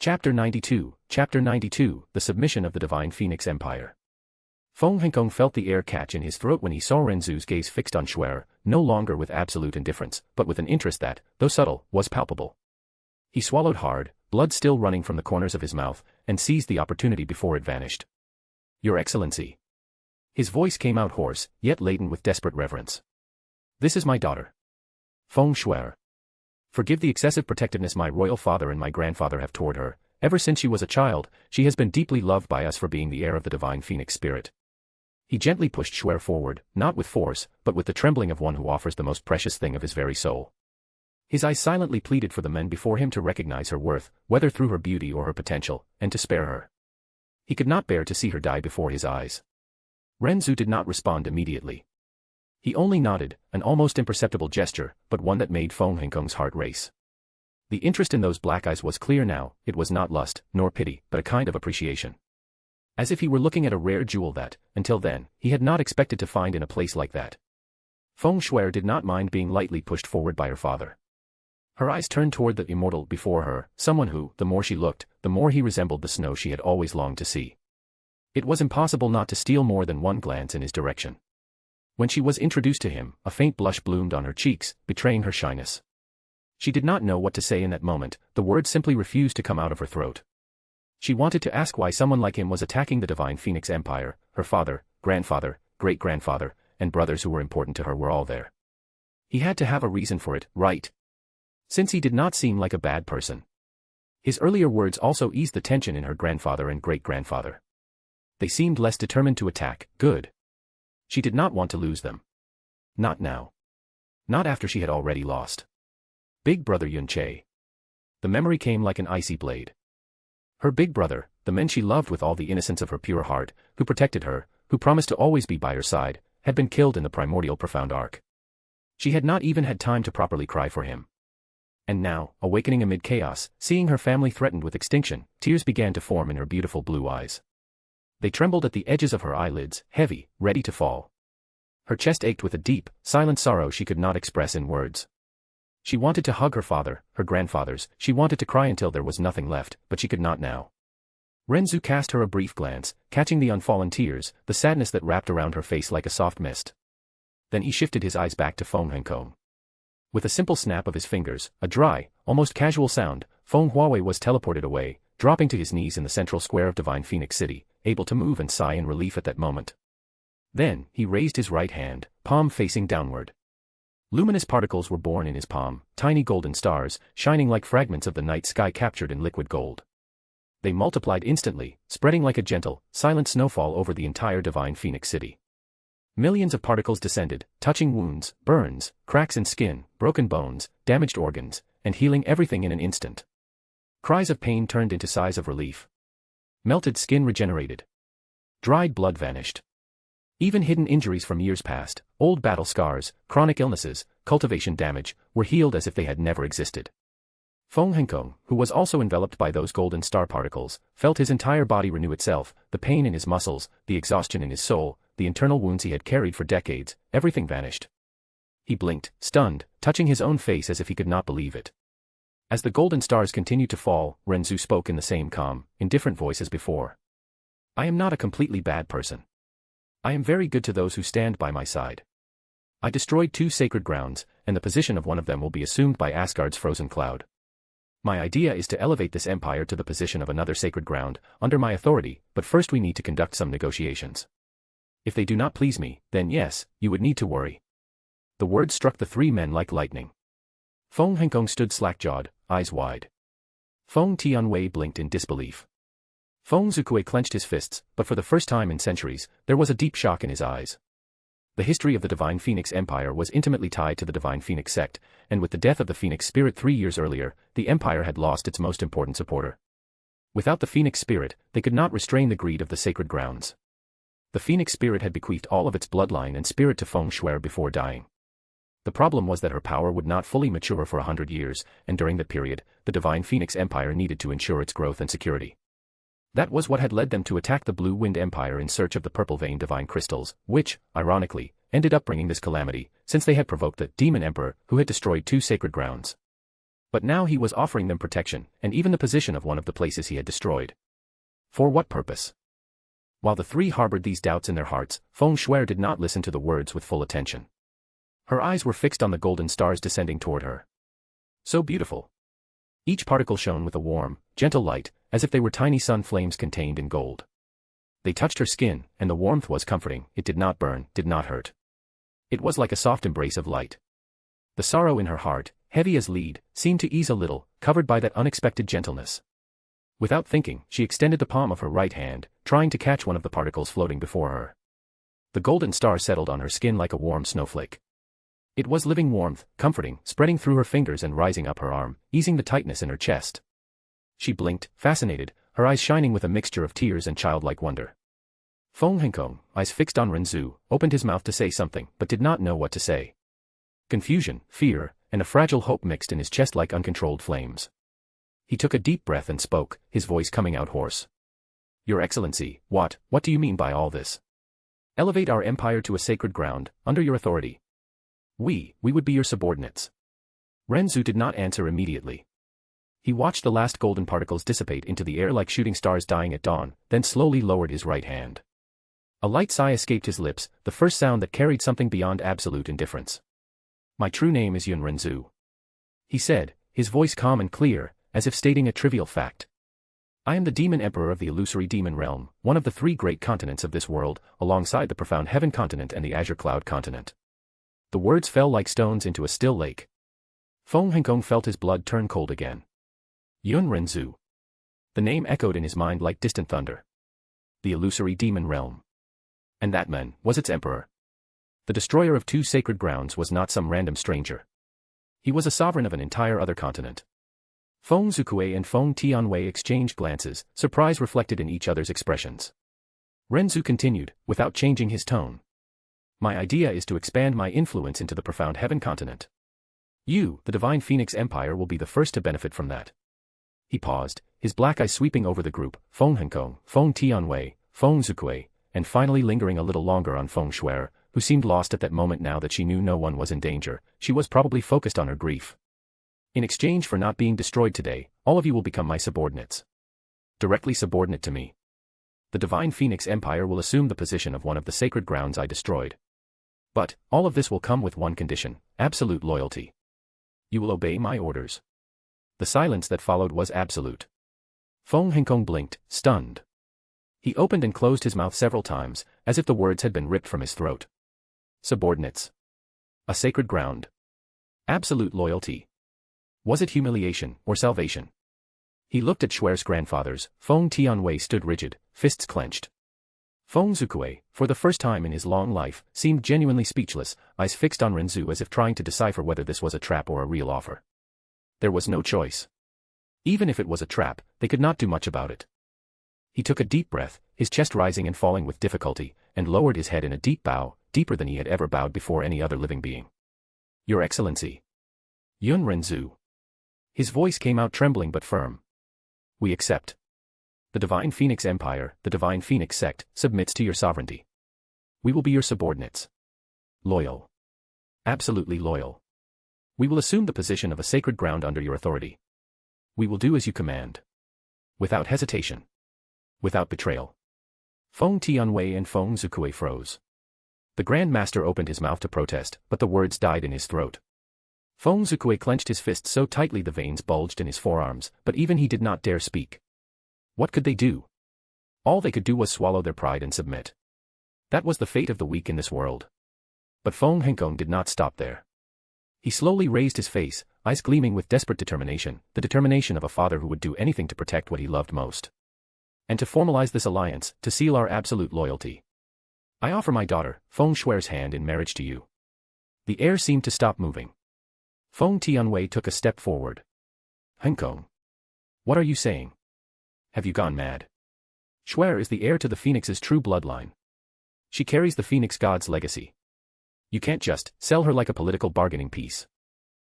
Speaker 3: Chapter 92, The Submission of the Divine Phoenix Empire. Feng Henkong felt the air catch in his throat when he saw Ren Zu's gaze fixed on Shuer, no longer with absolute indifference, but with an interest that, though subtle, was palpable. He swallowed hard, blood still running from the corners of his mouth, and seized the opportunity before it vanished. Your Excellency. His voice came out hoarse, yet laden with desperate reverence. This is my daughter. Feng Shuer. Forgive the excessive protectiveness my royal father and my grandfather have toward her. Ever since she was a child, she has been deeply loved by us for being the heir of the divine phoenix spirit. He gently pushed Shuer forward, not with force, but with the trembling of one who offers the most precious thing of his very soul. His eyes silently pleaded for the men before him to recognize her worth, whether through her beauty or her potential, and to spare her. He could not bear to see her die before his eyes. Ren Zu did not respond immediately. He only nodded, an almost imperceptible gesture, but one that made Feng Henkong's heart race. The interest in those black eyes was clear now, it was not lust, nor pity, but a kind of appreciation. As if he were looking at a rare jewel that, until then, he had not expected to find in a place like that. Feng Shuer did not mind being lightly pushed forward by her father. Her eyes turned toward the immortal before her, someone who, the more she looked, the more he resembled the snow she had always longed to see. It was impossible not to steal more than one glance in his direction. When she was introduced to him, a faint blush bloomed on her cheeks, betraying her shyness. She did not know what to say in that moment, the words simply refused to come out of her throat. She wanted to ask why someone like him was attacking the divine Phoenix Empire. Her father, grandfather, great-grandfather, and brothers who were important to her were all there. He had to have a reason for it, right? Since he did not seem like a bad person. His earlier words also eased the tension in her grandfather and great-grandfather. They seemed less determined to attack, good. She did not want to lose them. Not now. Not after she had already lost. Big brother Yun Che. The memory came like an icy blade. Her big brother, the man she loved with all the innocence of her pure heart, who protected her, who promised to always be by her side, had been killed in the primordial profound arc. She had not even had time to properly cry for him. And now, awakening amid chaos, seeing her family threatened with extinction, tears began to form in her beautiful blue eyes. They trembled at the edges of her eyelids, heavy, ready to fall. Her chest ached with a deep, silent sorrow she could not express in words. She wanted to hug her father, her grandfathers, she wanted to cry until there was nothing left, but she could not now. Ren Zu cast her a brief glance, catching the unfallen tears, the sadness that wrapped around her face like a soft mist. Then he shifted his eyes back to Feng Henkong. With a simple snap of his fingers, a dry, almost casual sound, Feng Huawei was teleported away, dropping to his knees in the central square of Divine Phoenix City, able to move and sigh in relief at that moment. Then, he raised his right hand, palm facing downward. Luminous particles were born in his palm, tiny golden stars, shining like fragments of the night sky captured in liquid gold. They multiplied instantly, spreading like a gentle, silent snowfall over the entire Divine Phoenix City. Millions of particles descended, touching wounds, burns, cracks in skin, broken bones, damaged organs, and healing everything in an instant. Cries of pain turned into sighs of relief. Melted skin regenerated. Dried blood vanished. Even hidden injuries from years past, old battle scars, chronic illnesses, cultivation damage, were healed as if they had never existed. Feng Henkong, who was also enveloped by those golden star particles, felt his entire body renew itself, the pain in his muscles, the exhaustion in his soul, the internal wounds he had carried for decades, everything vanished. He blinked, stunned, touching his own face as if he could not believe it. As the golden stars continued to fall, Ren Zu spoke in the same calm, indifferent voice as before. I am not a completely bad person. I am very good to those who stand by my side. I destroyed 2 sacred grounds, and the position of one of them will be assumed by Asgard's frozen cloud. My idea is to elevate this empire to the position of another sacred ground, under my authority, but first we need to conduct some negotiations. If they do not please me, then yes, you would need to worry. The words struck the 3 men like lightning. Feng Henkong stood slack-jawed, eyes wide. Feng Tianwei blinked in disbelief. Feng Zukui clenched his fists, but for the first time in centuries, there was a deep shock in his eyes. The history of the Divine Phoenix Empire was intimately tied to the Divine Phoenix sect, and with the death of the Phoenix Spirit 3 years earlier, the Empire had lost its most important supporter. Without the Phoenix Spirit, they could not restrain the greed of the sacred grounds. The phoenix spirit had bequeathed all of its bloodline and spirit to Feng Shui before dying. The problem was that her power would not fully mature for 100 years, and during that period, the Divine Phoenix Empire needed to ensure its growth and security. That was what had led them to attack the Blue Wind Empire in search of the purple vein divine crystals, which, ironically, ended up bringing this calamity, since they had provoked the Demon Emperor, who had destroyed 2 sacred grounds. But now he was offering them protection, and even the position of one of the places he had destroyed. For what purpose? While the 3 harbored these doubts in their hearts, Feng Shui did not listen to the words with full attention. Her eyes were fixed on the golden stars descending toward her. So beautiful. Each particle shone with a warm, gentle light, as if they were tiny sun flames contained in gold. They touched her skin, and the warmth was comforting. It did not burn, did not hurt. It was like a soft embrace of light. The sorrow in her heart, heavy as lead, seemed to ease a little, covered by that unexpected gentleness. Without thinking, she extended the palm of her right hand, trying to catch one of the particles floating before her. The golden star settled on her skin like a warm snowflake. It was living warmth, comforting, spreading through her fingers and rising up her arm, easing the tightness in her chest. She blinked, fascinated, her eyes shining with a mixture of tears and childlike wonder. Feng Henkong, eyes fixed on Ren Zu, opened his mouth to say something, but did not know what to say. Confusion, fear, and a fragile hope mixed in his chest like uncontrolled flames. He took a deep breath and spoke, his voice coming out hoarse. Your Excellency, what do you mean by all this? Elevate our empire to a sacred ground, under your authority. We would be your subordinates. Ren Zu did not answer immediately. He watched the last golden particles dissipate into the air like shooting stars dying at dawn, then slowly lowered his right hand. A light sigh escaped his lips, the first sound that carried something beyond absolute indifference. My true name is Ren Zu, he said, his voice calm and clear, as if stating a trivial fact. I am the Demon Emperor of the illusory demon realm, one of the 3 great continents of this world, alongside the profound Heaven continent and the Azure Cloud continent. The words fell like stones into a still lake. Feng Henkong felt his blood turn cold again. Ren Zu. The name echoed in his mind like distant thunder. The illusory demon realm. And that man was its emperor. The destroyer of 2 sacred grounds was not some random stranger. He was a sovereign of an entire other continent. Feng Zukue and Feng Tianwei exchanged glances, surprise reflected in each other's expressions. Ren Zu continued, without changing his tone. My idea is to expand my influence into the profound Heaven continent. You, the Divine Phoenix Empire, will be the first to benefit from that. He paused, his black eyes sweeping over the group, Feng Henkong, Feng Tianwei, Feng Zukue, and finally lingering a little longer on Feng Shui, who seemed lost at that moment now that she knew no one was in danger. She was probably focused on her grief. In exchange for not being destroyed today, all of you will become my subordinates. Directly subordinate to me. The Divine Phoenix Empire will assume the position of one of the sacred grounds I destroyed. But, all of this will come with one condition, absolute loyalty. You will obey my orders. The silence that followed was absolute. Feng Henkong blinked, stunned. He opened and closed his mouth several times, as if the words had been ripped from his throat. Subordinates. A sacred ground. Absolute loyalty. Was it humiliation or salvation? He looked at Shui's grandfathers. Feng Tianwei stood rigid, fists clenched. Feng Zukue, for the first time in his long life, seemed genuinely speechless, eyes fixed on Ren Zu as if trying to decipher whether this was a trap or a real offer. There was no choice. Even if it was a trap, they could not do much about it. He took a deep breath, his chest rising and falling with difficulty, and lowered his head in a deep bow, deeper than he had ever bowed before any other living being. Your Excellency. Ren Zu. His voice came out trembling but firm. We accept. The Divine Phoenix Empire, the Divine Phoenix sect, submits to your sovereignty. We will be your subordinates. Loyal. Absolutely loyal. We will assume the position of a sacred ground under your authority. We will do as you command. Without hesitation. Without betrayal. Feng Tianwei and Feng Zukue froze. The Grand Master opened his mouth to protest, but the words died in his throat. Feng Zukue clenched his fists so tightly the veins bulged in his forearms, but even he did not dare speak. What could they do? All they could do was swallow their pride and submit. That was the fate of the weak in this world. But Feng Henkong did not stop there. He slowly raised his face, eyes gleaming with desperate determination, the determination of a father who would do anything to protect what he loved most. And to formalize this alliance, to seal our absolute loyalty. I offer my daughter, Feng Shui's hand in marriage to you. The air seemed to stop moving. Feng Tianwei took a step forward. Henkong. What are you saying? Have you gone mad? Shui is the heir to the Phoenix's true bloodline. She carries the Phoenix God's legacy. You can't just sell her like a political bargaining piece.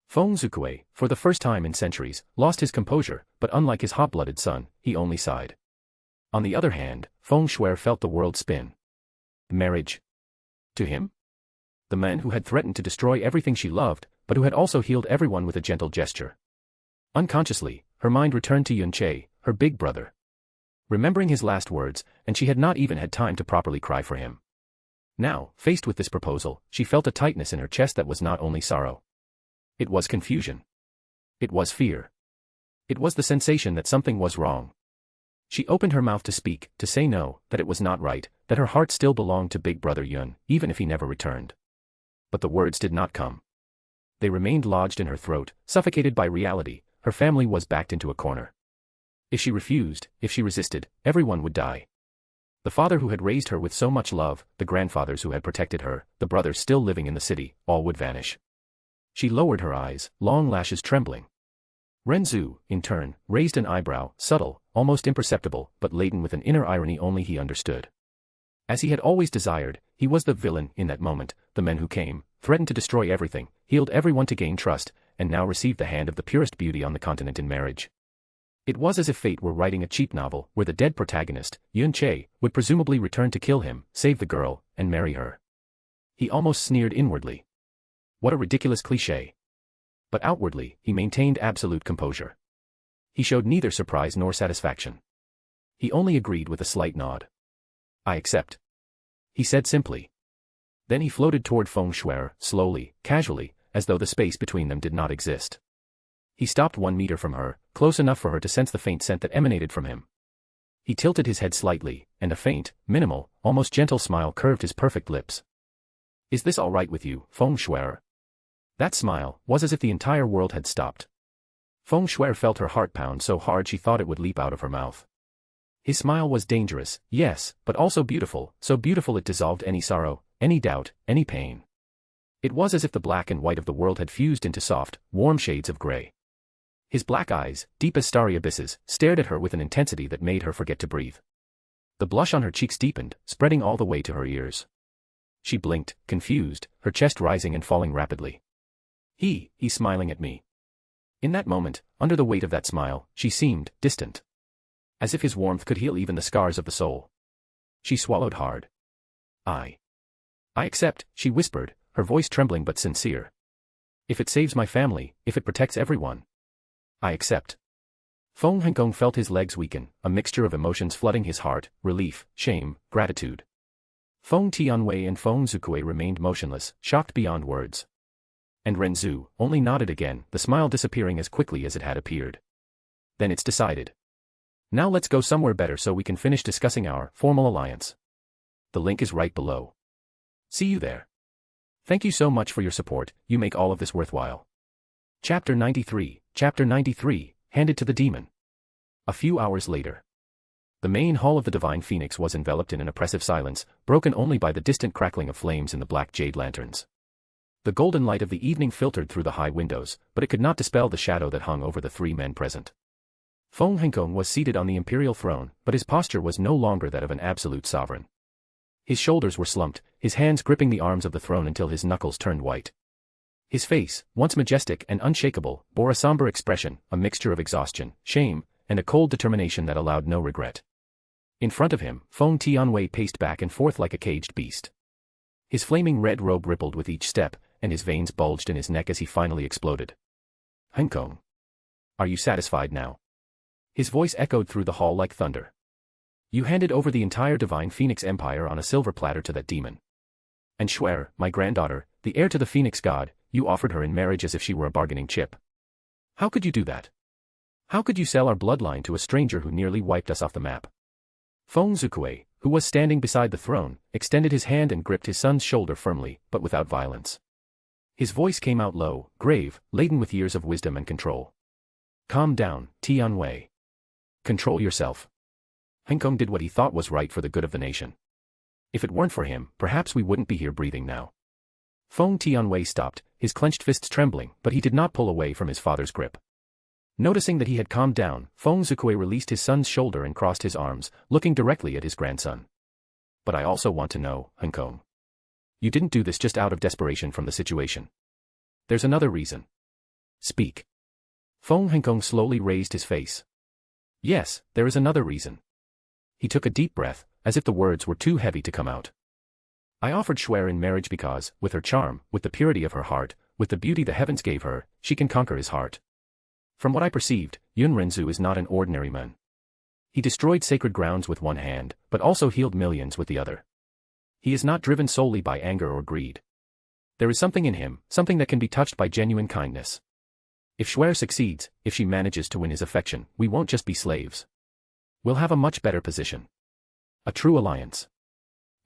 Speaker 3: Feng Zukue, for the first time in centuries, lost his composure, but unlike his hot-blooded son, he only sighed. On the other hand, Feng Shuer felt the world spin. Marriage? To him? The man who had threatened to destroy everything she loved, but who had also healed everyone with a gentle gesture. Unconsciously, her mind returned to Yun Che, her big brother. Remembering his last words, and she had not even had time to properly cry for him. Now, faced with this proposal, she felt a tightness in her chest that was not only sorrow. It was confusion. It was fear. It was the sensation that something was wrong. She opened her mouth to speak, to say no, that it was not right, that her heart still belonged to Big Brother Yun, even if he never returned. But the words did not come. They remained lodged in her throat, suffocated by reality. Her family was backed into a corner. If she refused, if she resisted, everyone would die. The father who had raised her with so much love, the grandfathers who had protected her, the brothers still living in the city, all would vanish. She lowered her eyes, long lashes trembling. Ren Zu, in turn, raised an eyebrow, subtle, almost imperceptible, but laden with an inner irony only he understood. As he had always desired, he was the villain in that moment, the man who came, threatened to destroy everything, healed everyone to gain trust, and now received the hand of the purest beauty on the continent in marriage. It was as if fate were writing a cheap novel where the dead protagonist, Yun Che, would presumably return to kill him, save the girl, and marry her. He almost sneered inwardly. What a ridiculous cliché. But outwardly, he maintained absolute composure. He showed neither surprise nor satisfaction. He only agreed with a slight nod. I accept. He said simply. Then he floated toward Feng Shuer, slowly, casually, as though the space between them did not exist. He stopped 1 meter from her, close enough for her to sense the faint scent that emanated from him. He tilted his head slightly, and a faint, minimal, almost gentle smile curved his perfect lips. Is this all right with you, Feng Shuer? That smile was as if the entire world had stopped. Feng Shuer felt her heart pound so hard she thought it would leap out of her mouth. His smile was dangerous, yes, but also beautiful, so beautiful it dissolved any sorrow, any doubt, any pain. It was as if the black and white of the world had fused into soft, warm shades of gray. His black eyes, deep as starry abysses, stared at her with an intensity that made her forget to breathe. The blush on her cheeks deepened, spreading all the way to her ears. She blinked, confused, her chest rising and falling rapidly. He's smiling at me. In that moment, under the weight of that smile, she seemed distant. As if his warmth could heal even the scars of the soul. She swallowed hard. I accept, she whispered, her voice trembling but sincere. If it saves my family, if it protects everyone. I accept. Feng Hengkong felt his legs weaken, a mixture of emotions flooding his heart, relief, shame, gratitude. Feng Tianwei and Feng Zukue remained motionless, shocked beyond words. And Ren Zu only nodded again, the smile disappearing as quickly as it had appeared. Then it's decided. Now let's go somewhere better so we can finish discussing our formal alliance. The link is right below. See you there. Thank you so much for your support, you make all of this worthwhile. Chapter 93, Handed to the Demon. A few hours later. The main hall of the Divine Phoenix was enveloped in an oppressive silence, broken only by the distant crackling of flames in the black jade lanterns. The golden light of the evening filtered through the high windows, but it could not dispel the shadow that hung over the 3 men present. Feng Hengkong was seated on the imperial throne, but his posture was no longer that of an absolute sovereign. His shoulders were slumped, his hands gripping the arms of the throne until his knuckles turned white. His face, once majestic and unshakable, bore a somber expression, a mixture of exhaustion, shame, and a cold determination that allowed no regret. In front of him, Feng Tianwei paced back and forth like a caged beast. His flaming red robe rippled with each step, and his veins bulged in his neck as he finally exploded. Hengkong. Are you satisfied now? His voice echoed through the hall like thunder. You handed over the entire Divine Phoenix Empire on a silver platter to that demon. And Shuer, my granddaughter, the heir to the Phoenix God, you offered her in marriage as if she were a bargaining chip. How could you do that? How could you sell our bloodline to a stranger who nearly wiped us off the map? Feng Zukue, who was standing beside the throne, extended his hand and gripped his son's shoulder firmly, but without violence. His voice came out low, grave, laden with years of wisdom and control. Calm down, Tianwei. Control yourself. Hengkong did what he thought was right for the good of the nation. If it weren't for him, perhaps we wouldn't be here breathing now. Feng Tianwei stopped, his clenched fists trembling, but he did not pull away from his father's grip. Noticing that he had calmed down, Feng Zukue released his son's shoulder and crossed his arms, looking directly at his grandson. But I also want to know, Henkong. You didn't do this just out of desperation from the situation. There's another reason. Speak. Feng Henkong slowly raised his face. Yes, there is another reason. He took a deep breath, as if the words were too heavy to come out. I offered Shuer in marriage because, with her charm, with the purity of her heart, with the beauty the heavens gave her, she can conquer his heart. From what I perceived, Ren Zu is not an ordinary man. He destroyed sacred grounds with one hand, but also healed millions with the other. He is not driven solely by anger or greed. There is something in him, something that can be touched by genuine kindness. If Shuer succeeds, if she manages to win his affection, we won't just be slaves. We'll have a much better position. A true alliance.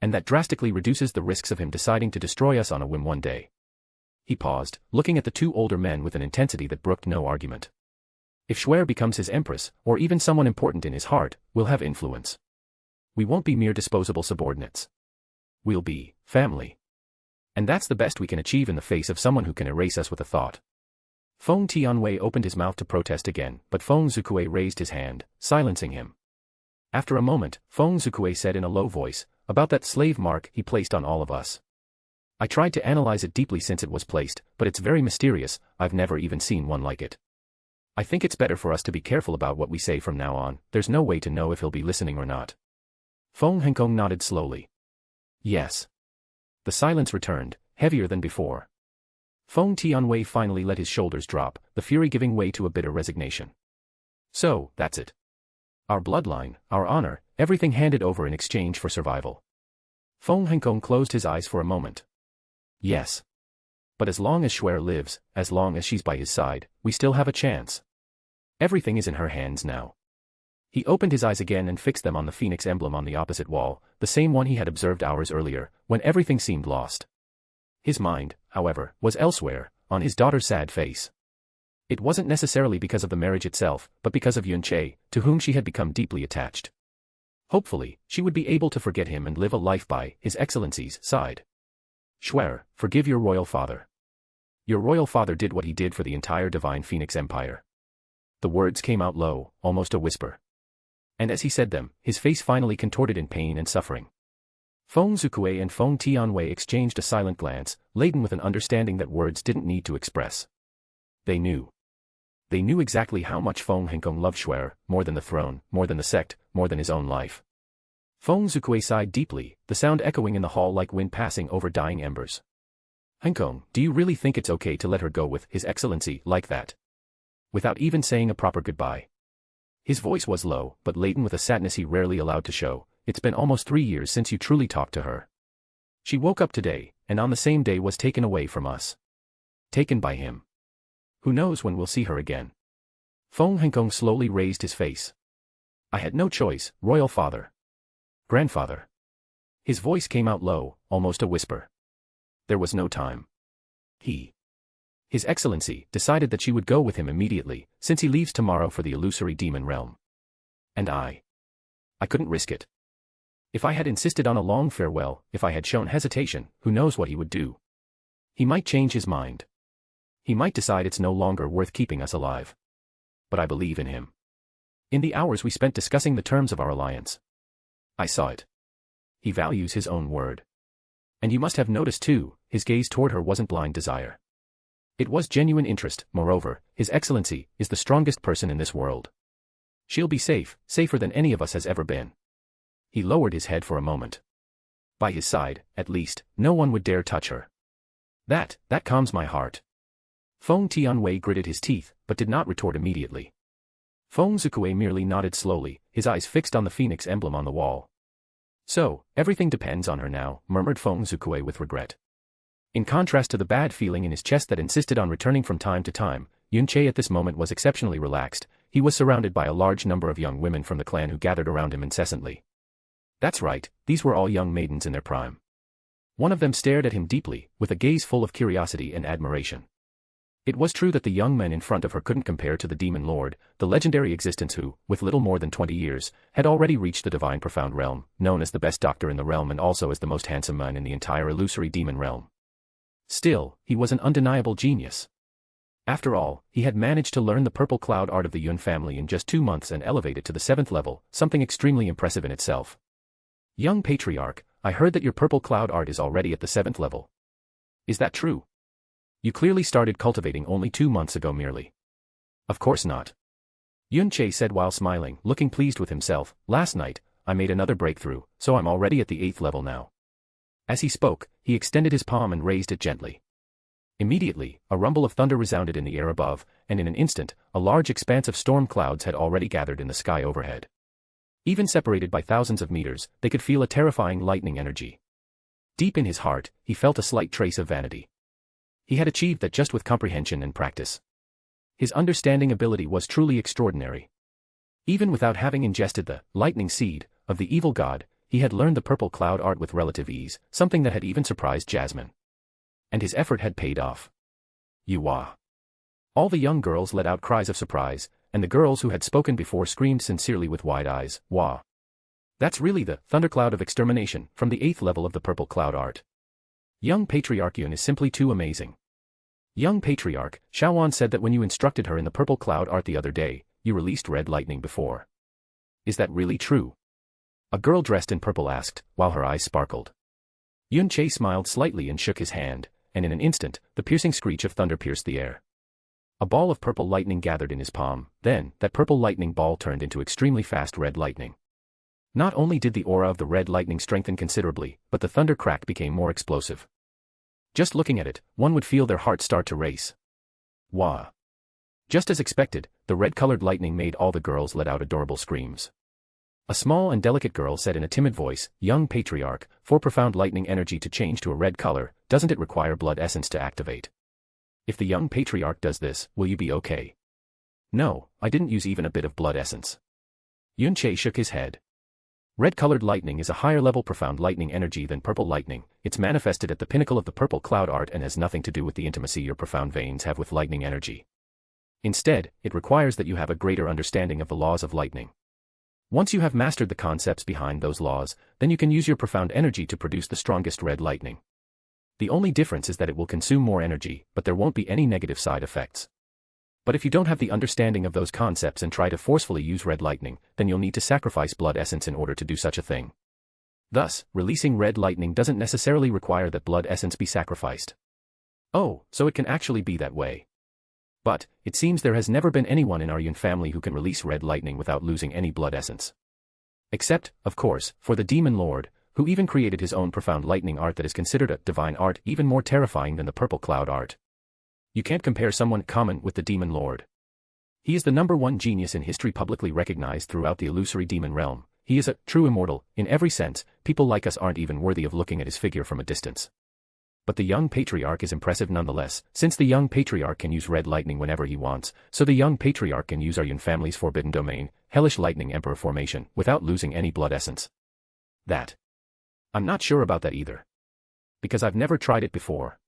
Speaker 3: And that drastically reduces the risks of him deciding to destroy us on a whim one day. He paused, looking at the two older men with an intensity that brooked no argument. If Shuer becomes his empress, or even someone important in his heart, we'll have influence. We won't be mere disposable subordinates. We'll be family. And that's the best we can achieve in the face of someone who can erase us with a thought. Feng Tianwei opened his mouth to protest again, but Feng Zukue raised his hand, silencing him. After a moment, Feng Zukue said in a low voice, about that slave mark he placed on all of us. I tried to analyze it deeply since it was placed, but it's very mysterious, I've never even seen one like it. I think it's better for us to be careful about what we say from now on, there's no way to know if he'll be listening or not. Feng Henkong nodded slowly. Yes. The silence returned, heavier than before. Feng Tianwei finally let his shoulders drop, the fury giving way to a bitter resignation. So, that's it. Our bloodline, our honor, everything handed over in exchange for survival. Feng Henkong closed his eyes for a moment. Yes. But as long as Shuer lives, as long as she's by his side, we still have a chance. Everything is in her hands now. He opened his eyes again and fixed them on the phoenix emblem on the opposite wall, the same one he had observed hours earlier, when everything seemed lost. His mind, however, was elsewhere, on his daughter's sad face. It wasn't necessarily because of the marriage itself, but because of Yunche, to whom she had become deeply attached. Hopefully, she would be able to forget him and live a life by His Excellency's side. Shuer, forgive your royal father. Your royal father did what he did for the entire divine Phoenix Empire. The words came out low, almost a whisper. And as he said them, his face finally contorted in pain and suffering. Feng Zukue and Feng Tianwei exchanged a silent glance, laden with an understanding that words didn't need to express. They knew. They knew exactly how much Feng Henkong loved Shuer, more than the throne, more than the sect, more than his own life. Feng Zukue sighed deeply, the sound echoing in the hall like wind passing over dying embers. Henkong, do you really think it's okay to let her go with His Excellency like that? Without even saying a proper goodbye. His voice was low, but laden with a sadness he rarely allowed to show. It's been almost 3 years since you truly talked to her. She woke up today, and on the same day was taken away from us. Taken by him. Who knows when we'll see her again? Feng Henkong slowly raised his face. I had no choice, royal father. Grandfather. His voice came out low, almost a whisper. There was no time. His Excellency, decided that she would go with him immediately, since he leaves tomorrow for the illusory demon realm. And I couldn't risk it. If I had insisted on a long farewell, if I had shown hesitation, who knows what he would do? He might change his mind. He might decide it's no longer worth keeping us alive. But I believe in him. In the hours we spent discussing the terms of our alliance, I saw it. He values his own word. And you must have noticed too, his gaze toward her wasn't blind desire. It was genuine interest. Moreover, His Excellency is the strongest person in this world. She'll be safe, safer than any of us has ever been. He lowered his head for a moment. By his side, at least, no one would dare touch her. That calms my heart. Feng Tianwei gritted his teeth, but did not retort immediately. Feng Zukue merely nodded slowly, his eyes fixed on the phoenix emblem on the wall. So, everything depends on her now, murmured Feng Zukue with regret. In contrast to the bad feeling in his chest that insisted on returning from time to time, Yunche at this moment was exceptionally relaxed. He was surrounded by a large number of young women from the clan who gathered around him incessantly. That's right, these were all young maidens in their prime. One of them stared at him deeply, with a gaze full of curiosity and admiration. It was true that the young men in front of her couldn't compare to the demon lord, the legendary existence who, with little more than 20 years, had already reached the divine profound realm, known as the best doctor in the realm and also as the most handsome man in the entire illusory demon realm. Still, he was an undeniable genius. After all, he had managed to learn the purple cloud art of the Yun family in just 2 months and elevate it to the 7th level, something extremely impressive in itself. Young patriarch, I heard that your purple cloud art is already at the 7th level. Is that true? You clearly started cultivating only 2 months ago merely. Of course not. Yun-Che said while smiling, looking pleased with himself. Last night, I made another breakthrough, so I'm already at the 8th level now. As he spoke, he extended his palm and raised it gently. Immediately, a rumble of thunder resounded in the air above, and in an instant, a large expanse of storm clouds had already gathered in the sky overhead. Even separated by thousands of meters, they could feel a terrifying lightning energy. Deep in his heart, he felt a slight trace of vanity. He had achieved that just with comprehension and practice. His understanding ability was truly extraordinary. Even without having ingested the lightning seed of the evil god, he had learned the purple cloud art with relative ease, something that had even surprised Jasmine. And his effort had paid off. Yuwa. All the young girls let out cries of surprise, and the girls who had spoken before screamed sincerely with wide eyes. Wah. That's really the thundercloud of extermination from the 8th level of the purple cloud art. Young Patriarch Yun is simply too amazing. Young Patriarch, Shaowan said that when you instructed her in the purple cloud art the other day, you released red lightning before. Is that really true? A girl dressed in purple asked, while her eyes sparkled. Yun-Che smiled slightly and shook his hand, and in an instant, the piercing screech of thunder pierced the air. A ball of purple lightning gathered in his palm, then, that purple lightning ball turned into extremely fast red lightning. Not only did the aura of the red lightning strengthen considerably, but the thunder crack became more explosive. Just looking at it, one would feel their heart start to race. Wah. Just as expected, the red-colored lightning made all the girls let out adorable screams. A small and delicate girl said in a timid voice, Young Patriarch, for profound lightning energy to change to a red color, doesn't it require blood essence to activate? If the young Patriarch does this, will you be okay? No, I didn't use even a bit of blood essence. Yun-Che shook his head. Red-colored lightning is a higher-level profound lightning energy than purple lightning. It's manifested at the pinnacle of the purple cloud art and has nothing to do with the intimacy your profound veins have with lightning energy. Instead, it requires that you have a greater understanding of the laws of lightning. Once you have mastered the concepts behind those laws, then you can use your profound energy to produce the strongest red lightning. The only difference is that it will consume more energy, but there won't be any negative side effects. But if you don't have the understanding of those concepts and try to forcefully use red lightning, then you'll need to sacrifice blood essence in order to do such a thing. Thus, releasing red lightning doesn't necessarily require that blood essence be sacrificed. Oh, so it can actually be that way. But, it seems there has never been anyone in our Yun family who can release red lightning without losing any blood essence. Except, of course, for the Demon Lord, who even created his own profound lightning art that is considered a divine art even more terrifying than the purple cloud art. You can't compare someone common with the Demon Lord. He is the #1 genius in history, publicly recognized throughout the illusory demon realm. He is a true immortal. In every sense, people like us aren't even worthy of looking at his figure from a distance. But the young Patriarch is impressive nonetheless, since the young Patriarch can use red lightning whenever he wants, so the young Patriarch can use our Yun family's forbidden domain, hellish lightning emperor formation, without losing any blood essence. That. I'm not sure about that either. Because I've never tried it before.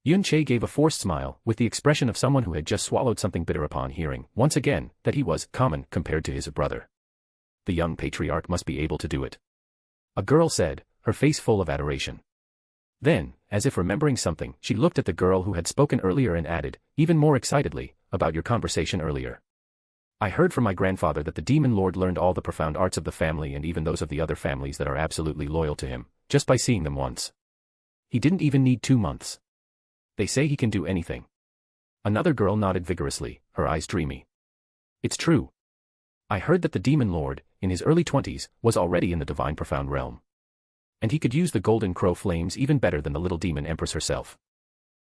Speaker 3: Yun-Che gave a forced smile, with the expression of someone who had just swallowed something bitter upon hearing, once again, that he was common compared to his brother. The young Patriarch must be able to do it. A girl said, her face full of adoration. Then, as if remembering something, she looked at the girl who had spoken earlier and added, even more excitedly, about your conversation earlier. I heard from my grandfather that the Demon Lord learned all the profound arts of the family and even those of the other families that are absolutely loyal to him, just by seeing them once. He didn't even need 2 months. They say he can do anything. Another girl nodded vigorously, her eyes dreamy. It's true. I heard that the Demon Lord, in his early 20s, was already in the divine profound realm. And he could use the golden crow flames even better than the little demon empress herself.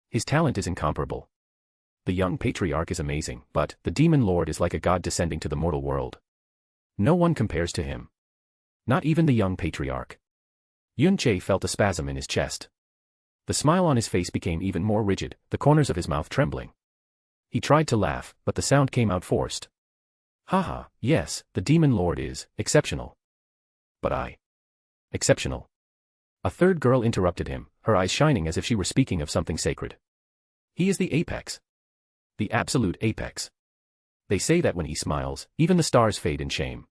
Speaker 3: His talent is incomparable. The young Patriarch is amazing, but the Demon Lord is like a god descending to the mortal world. No one compares to him. Not even the young Patriarch. Yun-Che felt a spasm in his chest. The smile on his face became even more rigid, the corners of his mouth trembling. He tried to laugh, but the sound came out forced. Haha, yes, the Demon Lord is exceptional. But I. Exceptional. A third girl interrupted him, her eyes shining as if she were speaking of something sacred. He is the apex. The absolute apex. They say that when he smiles, even the stars fade in shame.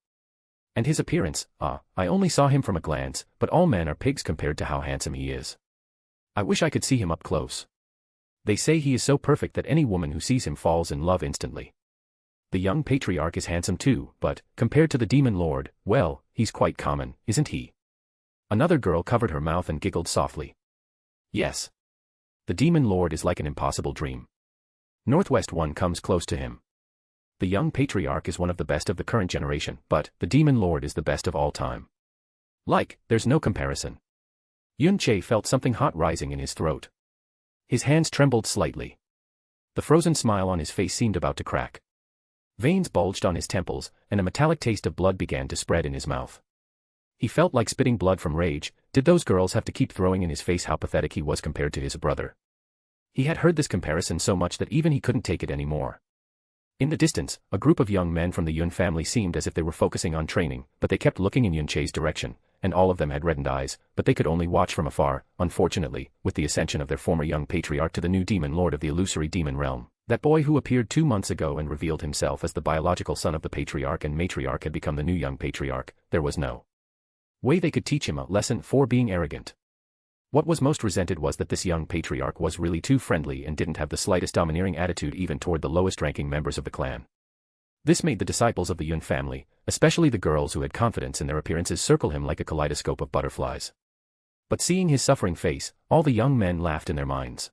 Speaker 3: And his appearance, I only saw him from a glance, but all men are pigs compared to how handsome he is. I wish I could see him up close. They say he is so perfect that any woman who sees him falls in love instantly. The young Patriarch is handsome too, but, compared to the Demon Lord, well, he's quite common, isn't he? Another girl covered her mouth and giggled softly. Yes. The demon lord is like an impossible dream. Northwest one comes close to him. The young patriarch is one of the best of the current generation, but the demon lord is the best of all time. There's no comparison. Yun Che felt something hot rising in his throat. His hands trembled slightly. The frozen smile on his face seemed about to crack. Veins bulged on his temples, and a metallic taste of blood began to spread in his mouth. He felt like spitting blood from rage. Did those girls have to keep throwing in his face how pathetic he was compared to his brother? He had heard this comparison so much that even he couldn't take it anymore. In the distance, a group of young men from the Yun family seemed as if they were focusing on training, but they kept looking in Yun Che's direction, and all of them had reddened eyes, but they could only watch from afar. Unfortunately, with the ascension of their former young patriarch to the new demon lord of the illusory demon realm, that boy who appeared 2 months ago and revealed himself as the biological son of the patriarch and matriarch had become the new young patriarch, there was no way they could teach him a lesson for being arrogant. What was most resented was that this young patriarch was really too friendly and didn't have the slightest domineering attitude even toward the lowest-ranking members of the clan. This made the disciples of the Yun family, especially the girls who had confidence in their appearances, circle him like a kaleidoscope of butterflies. But seeing his suffering face, all the young men laughed in their minds.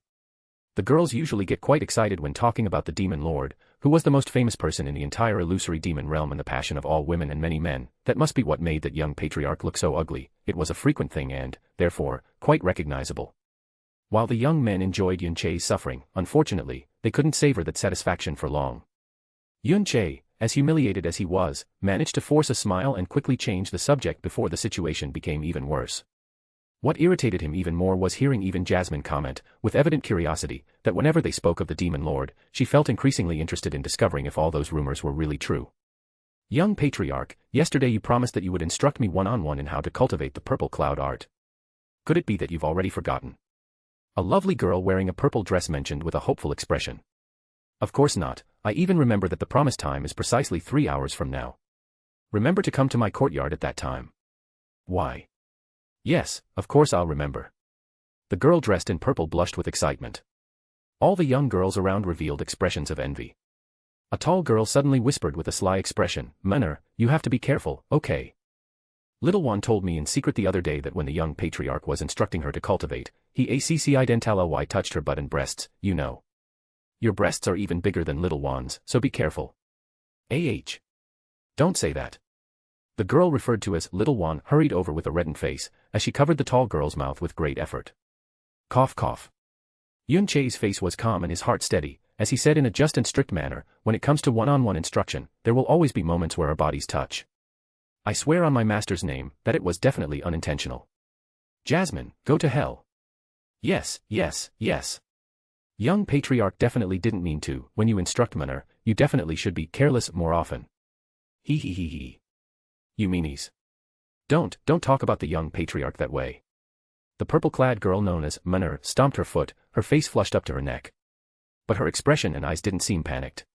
Speaker 3: The girls usually get quite excited when talking about the demon lord, who was the most famous person in the entire illusory demon realm and the passion of all women and many men. That must be what made that young patriarch look so ugly. It was a frequent thing and, therefore, quite recognizable. While the young men enjoyed Yun Che's suffering, unfortunately, they couldn't savor that satisfaction for long. Yun Che, as humiliated as he was, managed to force a smile and quickly change the subject before the situation became even worse. What irritated him even more was hearing even Jasmine comment, with evident curiosity, that whenever they spoke of the demon lord, she felt increasingly interested in discovering if all those rumors were really true. Young patriarch, yesterday you promised that you would instruct me one-on-one in how to cultivate the purple cloud art. Could it be that you've already forgotten? A lovely girl wearing a purple dress mentioned with a hopeful expression. Of course not. I even remember that the promised time is precisely 3 hours from now. Remember to come to my courtyard at that time. Why? Yes, of course I'll remember. The girl dressed in purple blushed with excitement. All the young girls around revealed expressions of envy. A tall girl suddenly whispered with a sly expression, "Manner, you have to be careful, okay? Little one told me in secret the other day that when the young patriarch was instructing her to cultivate, he accidentally touched her butt and breasts, you know. Your breasts are even bigger than little one's, so be careful." Don't say that. The girl referred to as Little One hurried over with a reddened face, as she covered the tall girl's mouth with great effort. Cough cough. Yun Che's face was calm and his heart steady, as he said in a just and strict manner, when it comes to one-on-one instruction, there will always be moments where our bodies touch. I swear on my master's name, that it was definitely unintentional. Jasmine, go to hell. Yes. Young patriarch definitely didn't mean to. When you instruct Manner, you definitely should be careless more often. He. You meanies. Don't talk about the young patriarch that way. The purple-clad girl known as Manner stomped her foot, her face flushed up to her neck. But her expression and eyes didn't seem panicked.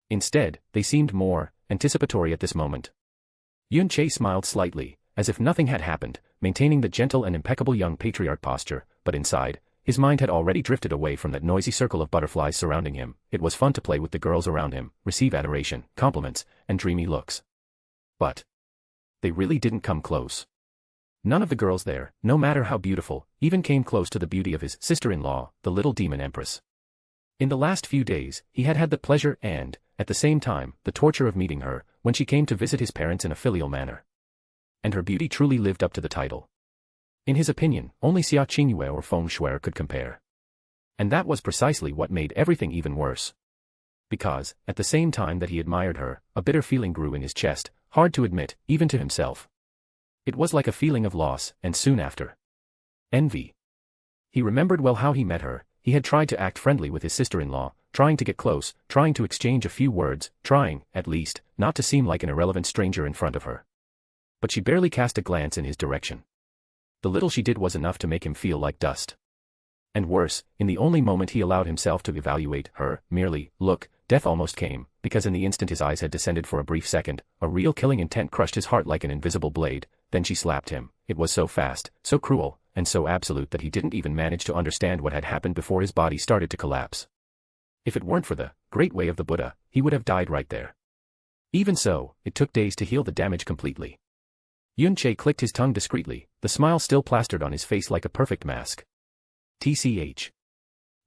Speaker 3: Instead, they seemed more anticipatory at this moment. Yun Che smiled slightly, as if nothing had happened, maintaining the gentle and impeccable young patriarch posture, but inside, his mind had already drifted away from that noisy circle of butterflies surrounding him. It was fun to play with the girls around him, receive adoration, compliments, and dreamy looks. But they really didn't come close. None of the girls there, no matter how beautiful, even came close to the beauty of his sister-in-law, the little demon empress. In the last few days, he had had the pleasure and, at the same time, the torture of meeting her, when she came to visit his parents in a filial manner. And her beauty truly lived up to the title. In his opinion, only Xia Qingyue or Feng Shuer could compare. And that was precisely what made everything even worse. Because, at the same time that he admired her, a bitter feeling grew in his chest, hard to admit, even to himself. It was like a feeling of loss, and soon after, envy. He remembered well how he met her. He had tried to act friendly with his sister-in-law, trying to get close, trying to exchange a few words, trying, at least, not to seem like an irrelevant stranger in front of her. But she barely cast a glance in his direction. The little she did was enough to make him feel like dust. And worse, in the only moment he allowed himself to evaluate her, merely, look, death almost came, because in the instant his eyes had descended for a brief second, a real killing intent crushed his heart like an invisible blade. Then she slapped him. It was so fast, so cruel, and so absolute that he didn't even manage to understand what had happened before his body started to collapse. If it weren't for the great way of the Buddha, he would have died right there. Even so, it took days to heal the damage completely. Yun-Che clicked his tongue discreetly, the smile still plastered on his face like a perfect mask. TCH.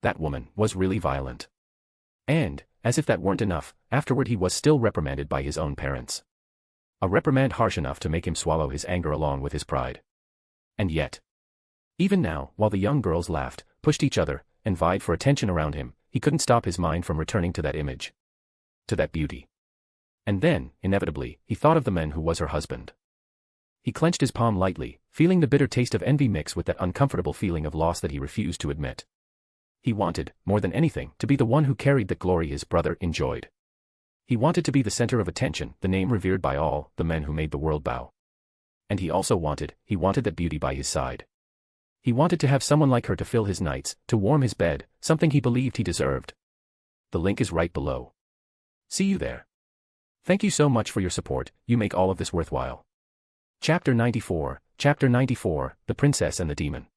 Speaker 3: That woman was really violent. And, as if that weren't enough, afterward he was still reprimanded by his own parents. A reprimand harsh enough to make him swallow his anger along with his pride. And yet, even now, while the young girls laughed, pushed each other, and vied for attention around him, he couldn't stop his mind from returning to that image. To that beauty. And then, inevitably, he thought of the man who was her husband. He clenched his palm lightly, feeling the bitter taste of envy mix with that uncomfortable feeling of loss that he refused to admit. He wanted, more than anything, to be the one who carried the glory his brother enjoyed. He wanted to be the center of attention, the name revered by all, the men who made the world bow. And he also wanted that beauty by his side. He wanted to have someone like her to fill his nights, to warm his bed, something he believed he deserved. The link is right below. See you there. Thank you so much for your support, you make all of this worthwhile. Chapter 94, The Princess and the Demon.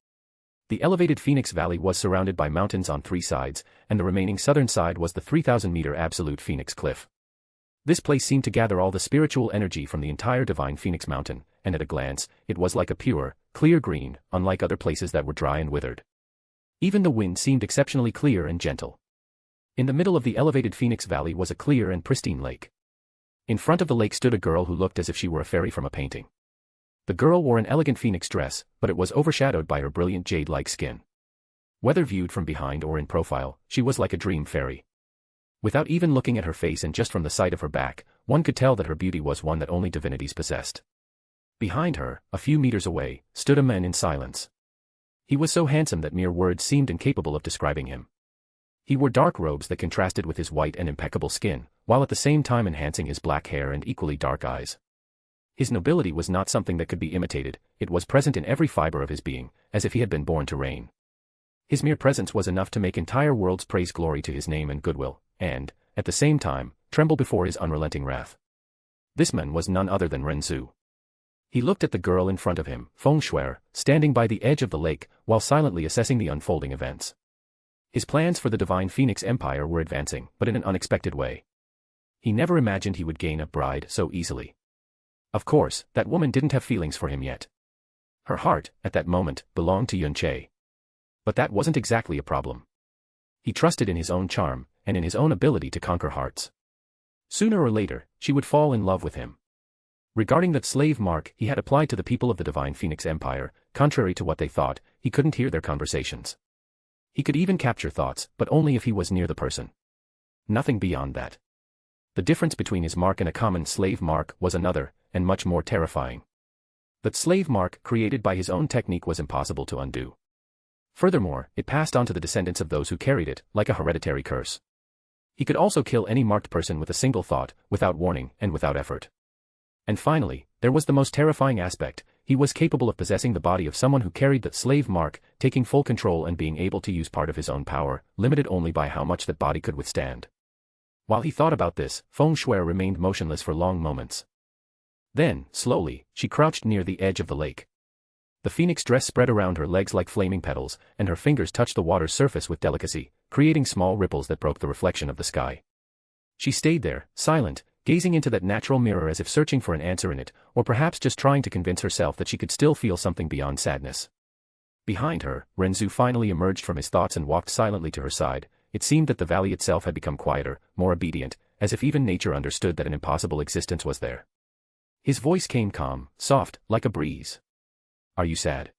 Speaker 3: The elevated Phoenix Valley was surrounded by mountains on three sides, and the remaining southern side was the 3,000-meter absolute Phoenix Cliff. This place seemed to gather all the spiritual energy from the entire divine Phoenix Mountain, and at a glance, it was like a pure, clear green, unlike other places that were dry and withered. Even the wind seemed exceptionally clear and gentle. In the middle of the elevated Phoenix Valley was a clear and pristine lake. In front of the lake stood a girl who looked as if she were a fairy from a painting. The girl wore an elegant phoenix dress, but it was overshadowed by her brilliant jade-like skin. Whether viewed from behind or in profile, she was like a dream fairy. Without even looking at her face and just from the sight of her back, one could tell that her beauty was one that only divinities possessed. Behind her, a few meters away, stood a man in silence. He was so handsome that mere words seemed incapable of describing him. He wore dark robes that contrasted with his white and impeccable skin, while at the same time enhancing his black hair and equally dark eyes. His nobility was not something that could be imitated, it was present in every fiber of his being, as if he had been born to reign. His mere presence was enough to make entire worlds praise glory to his name and goodwill, and, at the same time, tremble before his unrelenting wrath. This man was none other than Ren Zu. He looked at the girl in front of him, Feng Shuer, standing by the edge of the lake, while silently assessing the unfolding events. His plans for the divine Phoenix Empire were advancing, but in an unexpected way. He never imagined he would gain a bride so easily. Of course, that woman didn't have feelings for him yet. Her heart, at that moment, belonged to Yun-Che. But that wasn't exactly a problem. He trusted in his own charm, and in his own ability to conquer hearts. Sooner or later, she would fall in love with him. Regarding that slave mark he had applied to the people of the divine Phoenix Empire, contrary to what they thought, he couldn't hear their conversations. He could even capture thoughts, but only if he was near the person. Nothing beyond that. The difference between his mark and a common slave mark was another, and much more terrifying. That slave mark created by his own technique was impossible to undo. Furthermore, it passed on to the descendants of those who carried it, like a hereditary curse. He could also kill any marked person with a single thought, without warning, and without effort. And finally, there was the most terrifying aspect, he was capable of possessing the body of someone who carried that slave mark, taking full control and being able to use part of his own power, limited only by how much that body could withstand. While he thought about this, Feng Shuer remained motionless for long moments. Then, slowly, she crouched near the edge of the lake. The phoenix dress spread around her legs like flaming petals, and her fingers touched the water's surface with delicacy, creating small ripples that broke the reflection of the sky. She stayed there, silent, gazing into that natural mirror as if searching for an answer in it, or perhaps just trying to convince herself that she could still feel something beyond sadness. Behind her, Ren Zu finally emerged from his thoughts and walked silently to her side. It seemed that the valley itself had become quieter, more obedient, as if even nature understood that an impossible existence was there. His voice came calm, soft, like a breeze. Are you sad?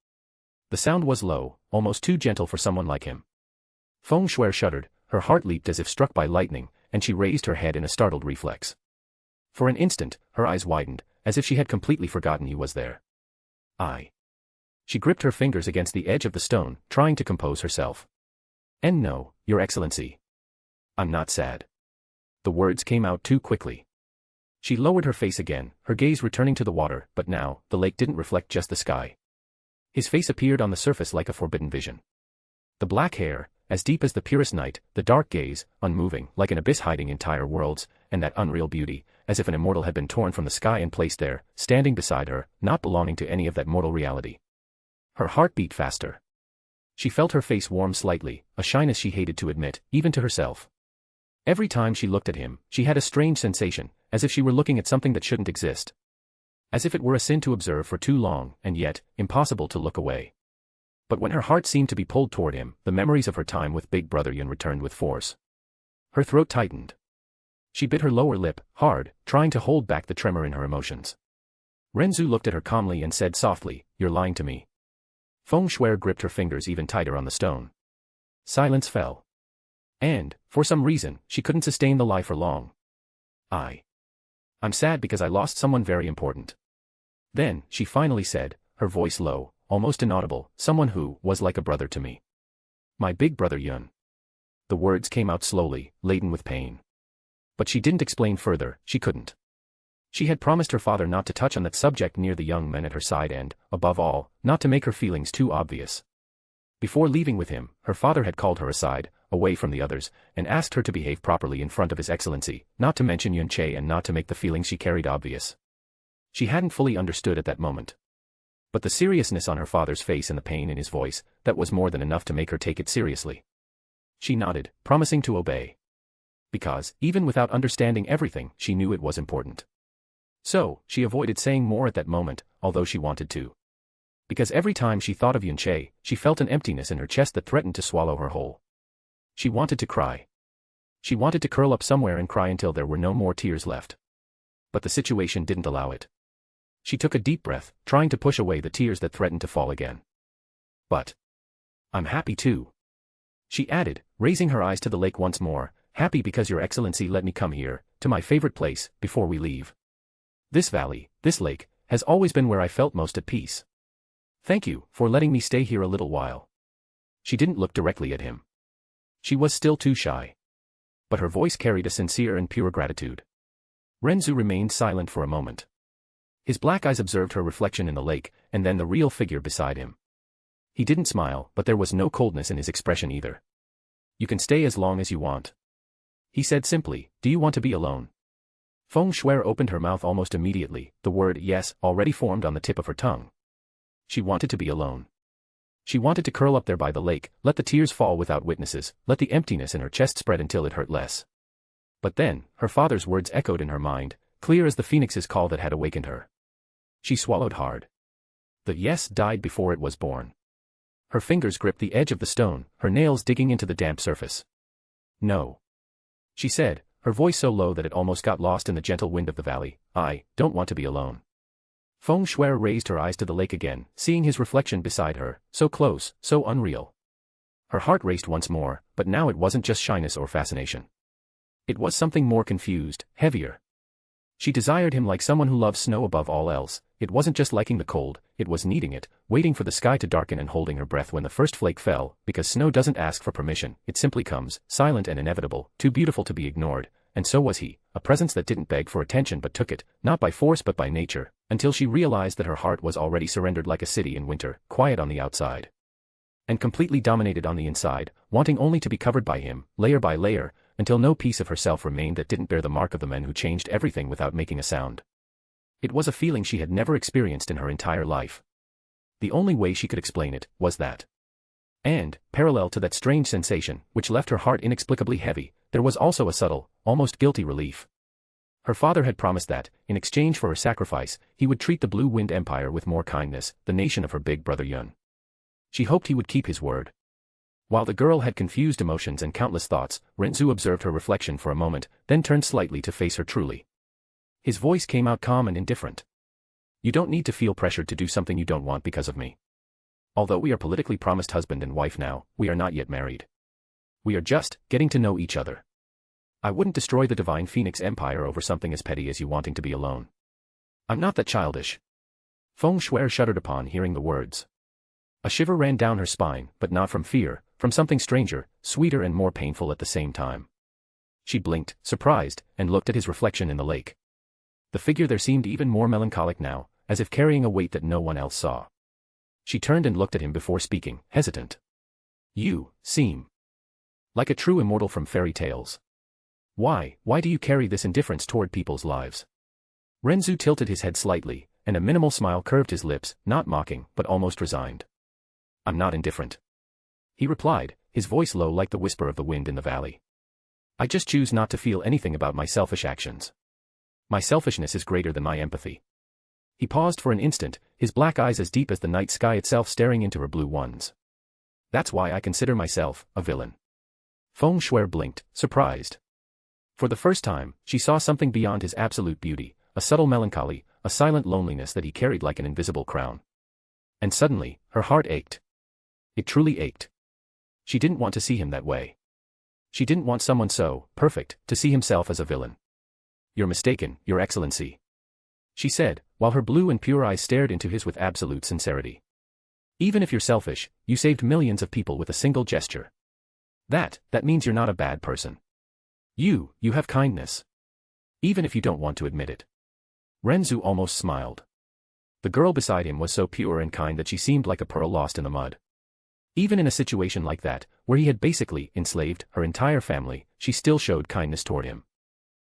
Speaker 3: The sound was low, almost too gentle for someone like him. Feng Shuer shuddered, her heart leaped as if struck by lightning, and she raised her head in a startled reflex. For an instant, her eyes widened, as if she had completely forgotten he was there. She gripped her fingers against the edge of the stone, trying to compose herself. And no, Your Excellency. I'm not sad. The words came out too quickly. She lowered her face again, her gaze returning to the water, but now, the lake didn't reflect just the sky. His face appeared on the surface like a forbidden vision. The black hair, as deep as the purest night, the dark gaze, unmoving, like an abyss hiding entire worlds, and that unreal beauty, as if an immortal had been torn from the sky and placed there, standing beside her, not belonging to any of that mortal reality. Her heart beat faster. She felt her face warm slightly, a shyness she hated to admit, even to herself. Every time she looked at him, she had a strange sensation, as if she were looking at something that shouldn't exist. As if it were a sin to observe for too long, and yet, impossible to look away. But when her heart seemed to be pulled toward him, the memories of her time with Big Brother Yun returned with force. Her throat tightened. She bit her lower lip, hard, trying to hold back the tremor in her emotions. Ren Zu looked at her calmly and said softly, "You're lying to me." Feng Shuer gripped her fingers even tighter on the stone. Silence fell. And, for some reason, she couldn't sustain the lie for long. I'm sad because I lost someone very important. Then, she finally said, her voice low, almost inaudible, someone who was like a brother to me. My Big Brother Yun. The words came out slowly, laden with pain. But she didn't explain further, she couldn't. She had promised her father not to touch on that subject near the young men at her side and, above all, not to make her feelings too obvious. Before leaving with him, her father had called her aside, away from the others, and asked her to behave properly in front of His Excellency, not to mention Yun Che and not to make the feelings she carried obvious. She hadn't fully understood at that moment. But the seriousness on her father's face and the pain in his voice, that was more than enough to make her take it seriously. She nodded, promising to obey. Because, even without understanding everything, she knew it was important. So, she avoided saying more at that moment, although she wanted to. Because every time she thought of Yun Che, she felt an emptiness in her chest that threatened to swallow her whole. She wanted to cry. She wanted to curl up somewhere and cry until there were no more tears left. But the situation didn't allow it. She took a deep breath, trying to push away the tears that threatened to fall again. But I'm happy too. She added, raising her eyes to the lake once more, happy because Your Excellency let me come here, to my favorite place, before we leave. This valley, this lake, has always been where I felt most at peace. Thank you for letting me stay here a little while. She didn't look directly at him. She was still too shy. But her voice carried a sincere and pure gratitude. Ren Zu remained silent for a moment. His black eyes observed her reflection in the lake, and then the real figure beside him. He didn't smile, but there was no coldness in his expression either. You can stay as long as you want. He said simply, do you want to be alone? Feng Shuer opened her mouth almost immediately, the word yes already formed on the tip of her tongue. She wanted to be alone. She wanted to curl up there by the lake, let the tears fall without witnesses, let the emptiness in her chest spread until it hurt less. But then, her father's words echoed in her mind, clear as the phoenix's call that had awakened her. She swallowed hard. The yes died before it was born. Her fingers gripped the edge of the stone, her nails digging into the damp surface. No. She said, her voice so low that it almost got lost in the gentle wind of the valley, I don't want to be alone. Feng Shuer raised her eyes to the lake again, seeing his reflection beside her, so close, so unreal. Her heart raced once more, but now it wasn't just shyness or fascination. It was something more confused, heavier. She desired him like someone who loves snow above all else. It wasn't just liking the cold, it was needing it, waiting for the sky to darken and holding her breath when the first flake fell, because snow doesn't ask for permission, it simply comes, silent and inevitable, too beautiful to be ignored, and so was he, a presence that didn't beg for attention but took it, not by force but by nature, until she realized that her heart was already surrendered like a city in winter, quiet on the outside. And completely dominated on the inside, wanting only to be covered by him, layer by layer, until no piece of herself remained that didn't bear the mark of the men who changed everything without making a sound. It was a feeling she had never experienced in her entire life. The only way she could explain it was that. And, parallel to that strange sensation, which left her heart inexplicably heavy, there was also a subtle, almost guilty relief. Her father had promised that, in exchange for her sacrifice, he would treat the Blue Wind Empire with more kindness, the nation of her Big Brother Yun. She hoped he would keep his word. While the girl had confused emotions and countless thoughts, Ren Zu observed her reflection for a moment, then turned slightly to face her truly. His voice came out calm and indifferent. You don't need to feel pressured to do something you don't want because of me. Although we are politically promised husband and wife now, we are not yet married. We are just getting to know each other. I wouldn't destroy the Divine Phoenix Empire over something as petty as you wanting to be alone. I'm not that childish. Feng Shuer shuddered upon hearing the words. A shiver ran down her spine, but not from fear, from something stranger, sweeter and more painful at the same time. She blinked, surprised, and looked at his reflection in the lake. The figure there seemed even more melancholic now, as if carrying a weight that no one else saw. She turned and looked at him before speaking, hesitant. You seem like a true immortal from fairy tales. Why do you carry this indifference toward people's lives? Ren Zu tilted his head slightly, and a minimal smile curved his lips, not mocking, but almost resigned. I'm not indifferent. He replied, his voice low like the whisper of the wind in the valley. I just choose not to feel anything about my selfish actions. My selfishness is greater than my empathy. He paused for an instant, his black eyes as deep as the night sky itself staring into her blue ones. That's why I consider myself a villain. Feng Shui blinked, surprised. For the first time, she saw something beyond his absolute beauty, a subtle melancholy, a silent loneliness that he carried like an invisible crown. And suddenly, her heart ached. It truly ached. She didn't want to see him that way. She didn't want someone so perfect to see himself as a villain. You're mistaken, Your Excellency, she said, while her blue and pure eyes stared into his with absolute sincerity. Even if you're selfish, you saved millions of people with a single gesture. That means you're not a bad person. You have kindness. Even if you don't want to admit it. Ren Zu almost smiled. The girl beside him was so pure and kind that she seemed like a pearl lost in the mud. Even in a situation like that, where he had basically enslaved her entire family, she still showed kindness toward him.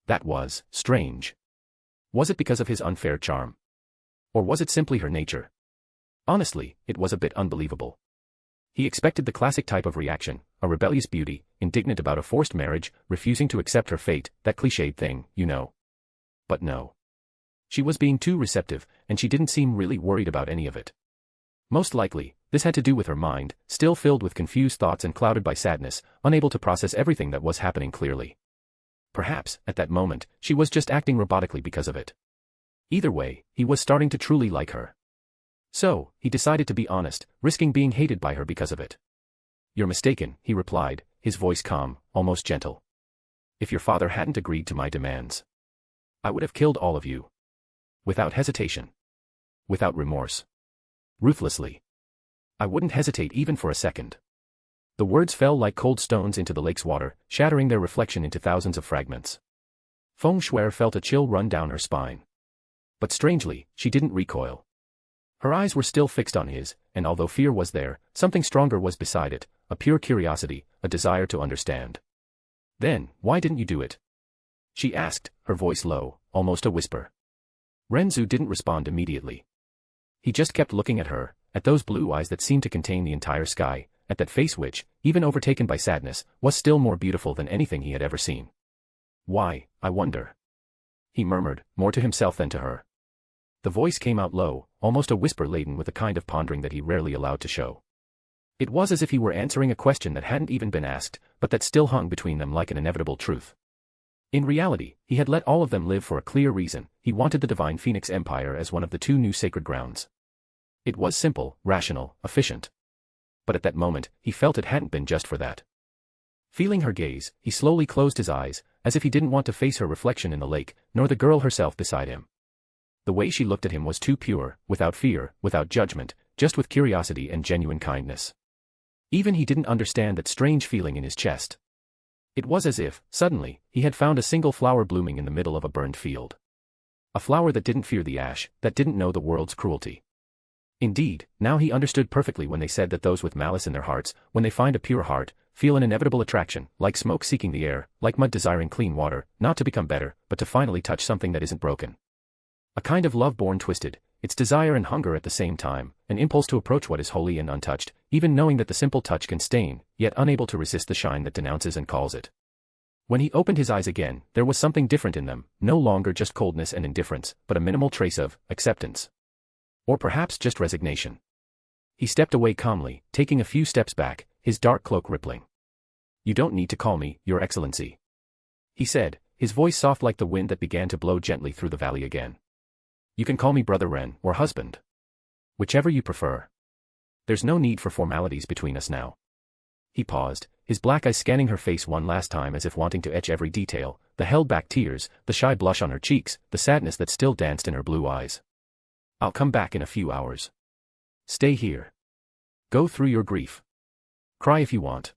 Speaker 3: That was strange. Was it because of his unfair charm? Or was it simply her nature? Honestly, it was a bit unbelievable. He expected the classic type of reaction, a rebellious beauty, indignant about a forced marriage, refusing to accept her fate, that cliched thing, you know. But no. She was being too receptive, and she didn't seem really worried about any of it. Most likely, this had to do with her mind, still filled with confused thoughts and clouded by sadness, unable to process everything that was happening clearly. Perhaps, at that moment, she was just acting robotically because of it. Either way, he was starting to truly like her. So, he decided to be honest, risking being hated by her because of it. You're mistaken, he replied, his voice calm, almost gentle. If your father hadn't agreed to my demands, I would have killed all of you. Without hesitation. Without remorse. Ruthlessly. I wouldn't hesitate even for a second. The words fell like cold stones into the lake's water, shattering their reflection into thousands of fragments. Feng Shui felt a chill run down her spine. But strangely, she didn't recoil. Her eyes were still fixed on his, and although fear was there, something stronger was beside it, a pure curiosity, a desire to understand. Then, why didn't you do it? She asked, her voice low, almost a whisper. Ren Zu didn't respond immediately. He just kept looking at her, at those blue eyes that seemed to contain the entire sky, at that face which, even overtaken by sadness, was still more beautiful than anything he had ever seen. Why, I wonder? He murmured, more to himself than to her. The voice came out low, almost a whisper laden with a kind of pondering that he rarely allowed to show. It was as if he were answering a question that hadn't even been asked, but that still hung between them like an inevitable truth. In reality, he had let all of them live for a clear reason. He wanted the Divine Phoenix Empire as one of the two new sacred grounds. It was simple, rational, efficient. But at that moment, he felt it hadn't been just for that. Feeling her gaze, he slowly closed his eyes, as if he didn't want to face her reflection in the lake, nor the girl herself beside him. The way she looked at him was too pure, without fear, without judgment, just with curiosity and genuine kindness. Even he didn't understand that strange feeling in his chest. It was as if, suddenly, he had found a single flower blooming in the middle of a burned field. A flower that didn't fear the ash, that didn't know the world's cruelty. Indeed, now he understood perfectly when they said that those with malice in their hearts, when they find a pure heart, feel an inevitable attraction, like smoke seeking the air, like mud desiring clean water, not to become better, but to finally touch something that isn't broken. A kind of love born twisted, its desire and hunger at the same time, an impulse to approach what is holy and untouched, even knowing that the simple touch can stain, yet unable to resist the shine that denounces and calls it. When he opened his eyes again, there was something different in them, no longer just coldness and indifference, but a minimal trace of acceptance. Or perhaps just resignation. He stepped away calmly, taking a few steps back, his dark cloak rippling. You don't need to call me, Your Excellency, he said, his voice soft like the wind that began to blow gently through the valley again. You can call me Brother Ren, or husband. Whichever you prefer. There's no need for formalities between us now. He paused, his black eyes scanning her face one last time as if wanting to etch every detail, the held-back tears, the shy blush on her cheeks, the sadness that still danced in her blue eyes. I'll come back in a few hours. Stay here. Go through your grief. Cry if you want.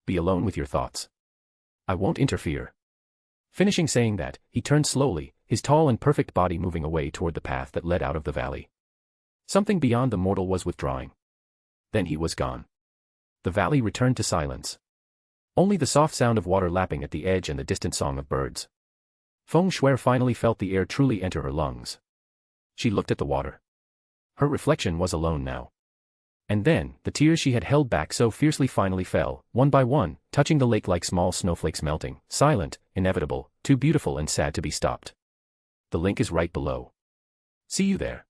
Speaker 3: Be alone with your thoughts. I won't interfere. Finishing saying that, he turned slowly, his tall and perfect body moving away toward the path that led out of the valley. Something beyond the mortal was withdrawing. Then he was gone. The valley returned to silence. Only the soft sound of water lapping at the edge and the distant song of birds. Feng Shui finally felt the air truly enter her lungs. She looked at the water. Her reflection was alone now. And then, the tears she had held back so fiercely finally fell, one by one, touching the lake like small snowflakes melting, silent, inevitable, too beautiful and sad to be stopped. The link is right below. See you there.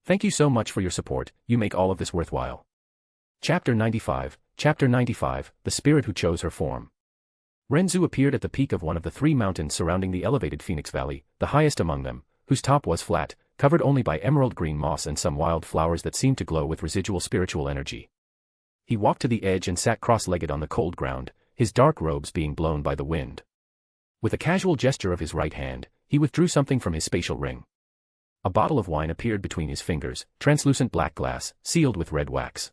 Speaker 3: Thank you so much for your support, you make all of this worthwhile. Chapter 95, The Spirit Who Chose Her Form. Ren Zu appeared at the peak of one of the 3 mountains surrounding the elevated Phoenix Valley, the highest among them, whose top was flat, covered only by emerald green moss and some wild flowers that seemed to glow with residual spiritual energy. He walked to the edge and sat cross-legged on the cold ground, his dark robes being blown by the wind. With a casual gesture of his right hand, he withdrew something from his spatial ring. A bottle of wine appeared between his fingers, translucent black glass, sealed with red wax.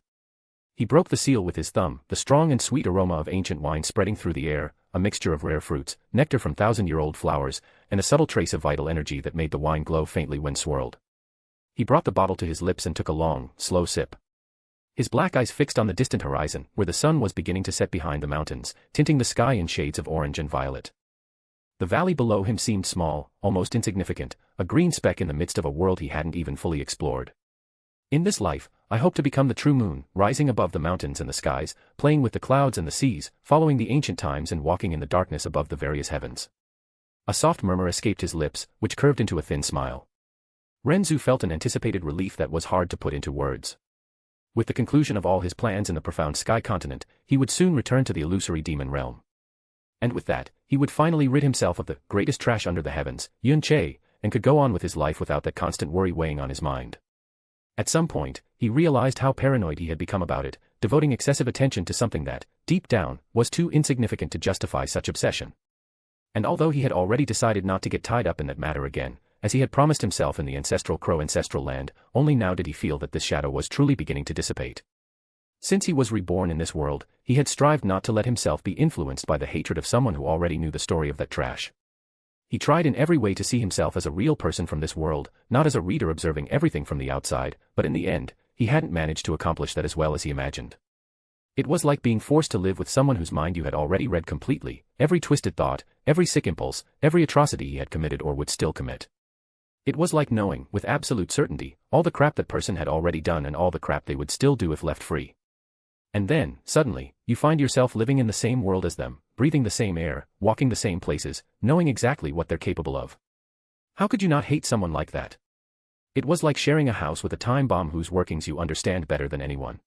Speaker 3: He broke the seal with his thumb, the strong and sweet aroma of ancient wine spreading through the air, a mixture of rare fruits, nectar from thousand-year-old flowers, and a subtle trace of vital energy that made the wine glow faintly when swirled. He brought the bottle to his lips and took a long, slow sip. His black eyes fixed on the distant horizon, where the sun was beginning to set behind the mountains, tinting the sky in shades of orange and violet. The valley below him seemed small, almost insignificant, a green speck in the midst of a world he hadn't even fully explored. In this life, I hope to become the true moon, rising above the mountains and the skies, playing with the clouds and the seas, following the ancient times and walking in the darkness above the various heavens. A soft murmur escaped his lips, which curved into a thin smile. Ren Zu felt an anticipated relief that was hard to put into words. With the conclusion of all his plans in the profound sky continent, he would soon return to the illusory demon realm. And with that, he would finally rid himself of the greatest trash under the heavens, Yun Che, and could go on with his life without that constant worry weighing on his mind. At some point, he realized how paranoid he had become about it, devoting excessive attention to something that, deep down, was too insignificant to justify such obsession. And although he had already decided not to get tied up in that matter again, as he had promised himself in the ancestral Crow ancestral land, only now did he feel that this shadow was truly beginning to dissipate. Since he was reborn in this world, he had strived not to let himself be influenced by the hatred of someone who already knew the story of that trash. He tried in every way to see himself as a real person from this world, not as a reader observing everything from the outside, but in the end, he hadn't managed to accomplish that as well as he imagined. It was like being forced to live with someone whose mind you had already read completely, every twisted thought, every sick impulse, every atrocity he had committed or would still commit. It was like knowing, with absolute certainty, all the crap that person had already done and all the crap they would still do if left free. And then, suddenly, you find yourself living in the same world as them, breathing the same air, walking the same places, knowing exactly what they're capable of. How could you not hate someone like that? It was like sharing a house with a time bomb whose workings you understand better than anyone.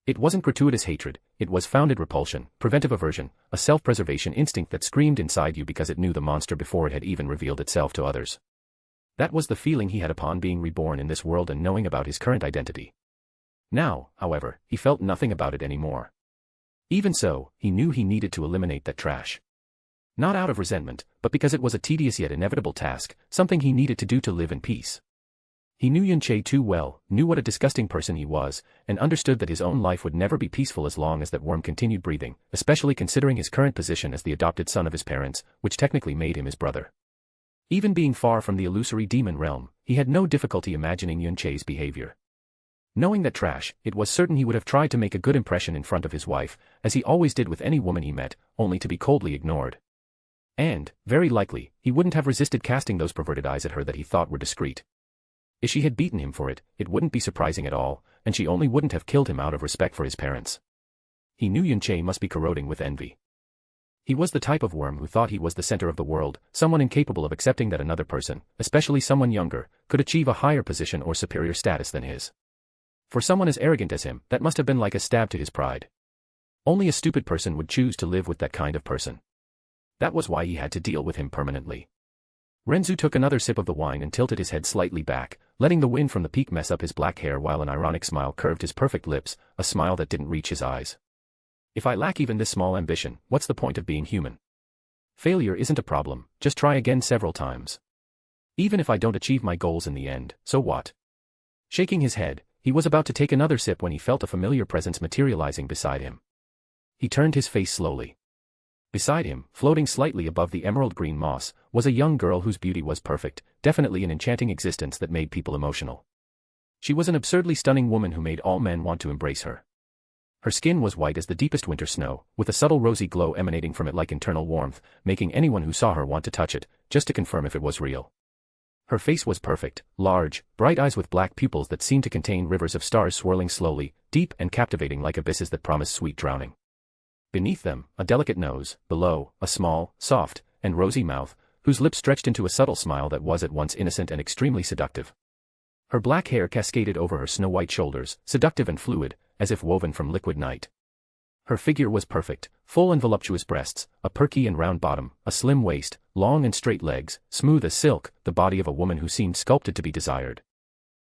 Speaker 3: It wasn't gratuitous hatred, it was founded repulsion, preventive aversion, a self-preservation instinct that screamed inside you because it knew the monster before it had even revealed itself to others. That was the feeling he had upon being reborn in this world and knowing about his current identity. Now, however, he felt nothing about it anymore. Even so, he knew he needed to eliminate that trash. Not out of resentment, but because it was a tedious yet inevitable task, something he needed to do to live in peace. He knew Yun Che too well, knew what a disgusting person he was, and understood that his own life would never be peaceful as long as that worm continued breathing, especially considering his current position as the adopted son of his parents, which technically made him his brother. Even being far from the illusory demon realm, he had no difficulty imagining Yun Che's behavior. Knowing that trash, it was certain he would have tried to make a good impression in front of his wife, as he always did with any woman he met, only to be coldly ignored. And, very likely, he wouldn't have resisted casting those perverted eyes at her that he thought were discreet. If she had beaten him for it, it wouldn't be surprising at all, and she only wouldn't have killed him out of respect for his parents. He knew Yun Che must be corroding with envy. He was the type of worm who thought he was the center of the world, someone incapable of accepting that another person, especially someone younger, could achieve a higher position or superior status than his. For someone as arrogant as him, that must have been like a stab to his pride. Only a stupid person would choose to live with that kind of person. That was why he had to deal with him permanently. Ren Zu took another sip of the wine and tilted his head slightly back, letting the wind from the peak mess up his black hair while an ironic smile curved his perfect lips, a smile that didn't reach his eyes. If I lack even this small ambition, what's the point of being human? Failure isn't a problem, just try again several times. Even if I don't achieve my goals in the end, so what? Shaking his head, he was about to take another sip when he felt a familiar presence materializing beside him. He turned his face slowly. Beside him, floating slightly above the emerald green moss, was a young girl whose beauty was perfect, definitely an enchanting existence that made people emotional. She was an absurdly stunning woman who made all men want to embrace her. Her skin was white as the deepest winter snow, with a subtle rosy glow emanating from it like internal warmth, making anyone who saw her want to touch it, just to confirm if it was real. Her face was perfect, large, bright eyes with black pupils that seemed to contain rivers of stars swirling slowly, deep and captivating like abysses that promised sweet drowning. Beneath them, a delicate nose, below, a small, soft, and rosy mouth, whose lips stretched into a subtle smile that was at once innocent and extremely seductive. Her black hair cascaded over her snow-white shoulders, seductive and fluid, as if woven from liquid night. Her figure was perfect, full and voluptuous breasts, a perky and round bottom, a slim waist, long and straight legs, smooth as silk, the body of a woman who seemed sculpted to be desired.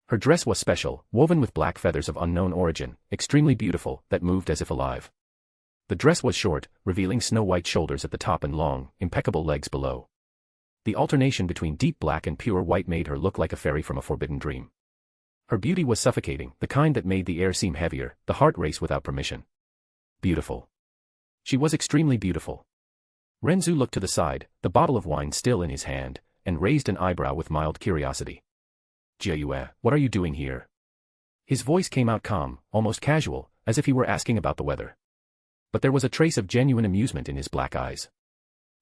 Speaker 3: Her dress was special, woven with black feathers of unknown origin, extremely beautiful, that moved as if alive. The dress was short, revealing snow-white shoulders at the top and long, impeccable legs below. The alternation between deep black and pure white made her look like a fairy from a forbidden dream. Her beauty was suffocating, the kind that made the air seem heavier, the heart race without permission. Beautiful. She was extremely beautiful. Ren Zu looked to the side, the bottle of wine still in his hand, and raised an eyebrow with mild curiosity. Jiayue, what are you doing here? His voice came out calm, almost casual, as if he were asking about the weather. But there was a trace of genuine amusement in his black eyes.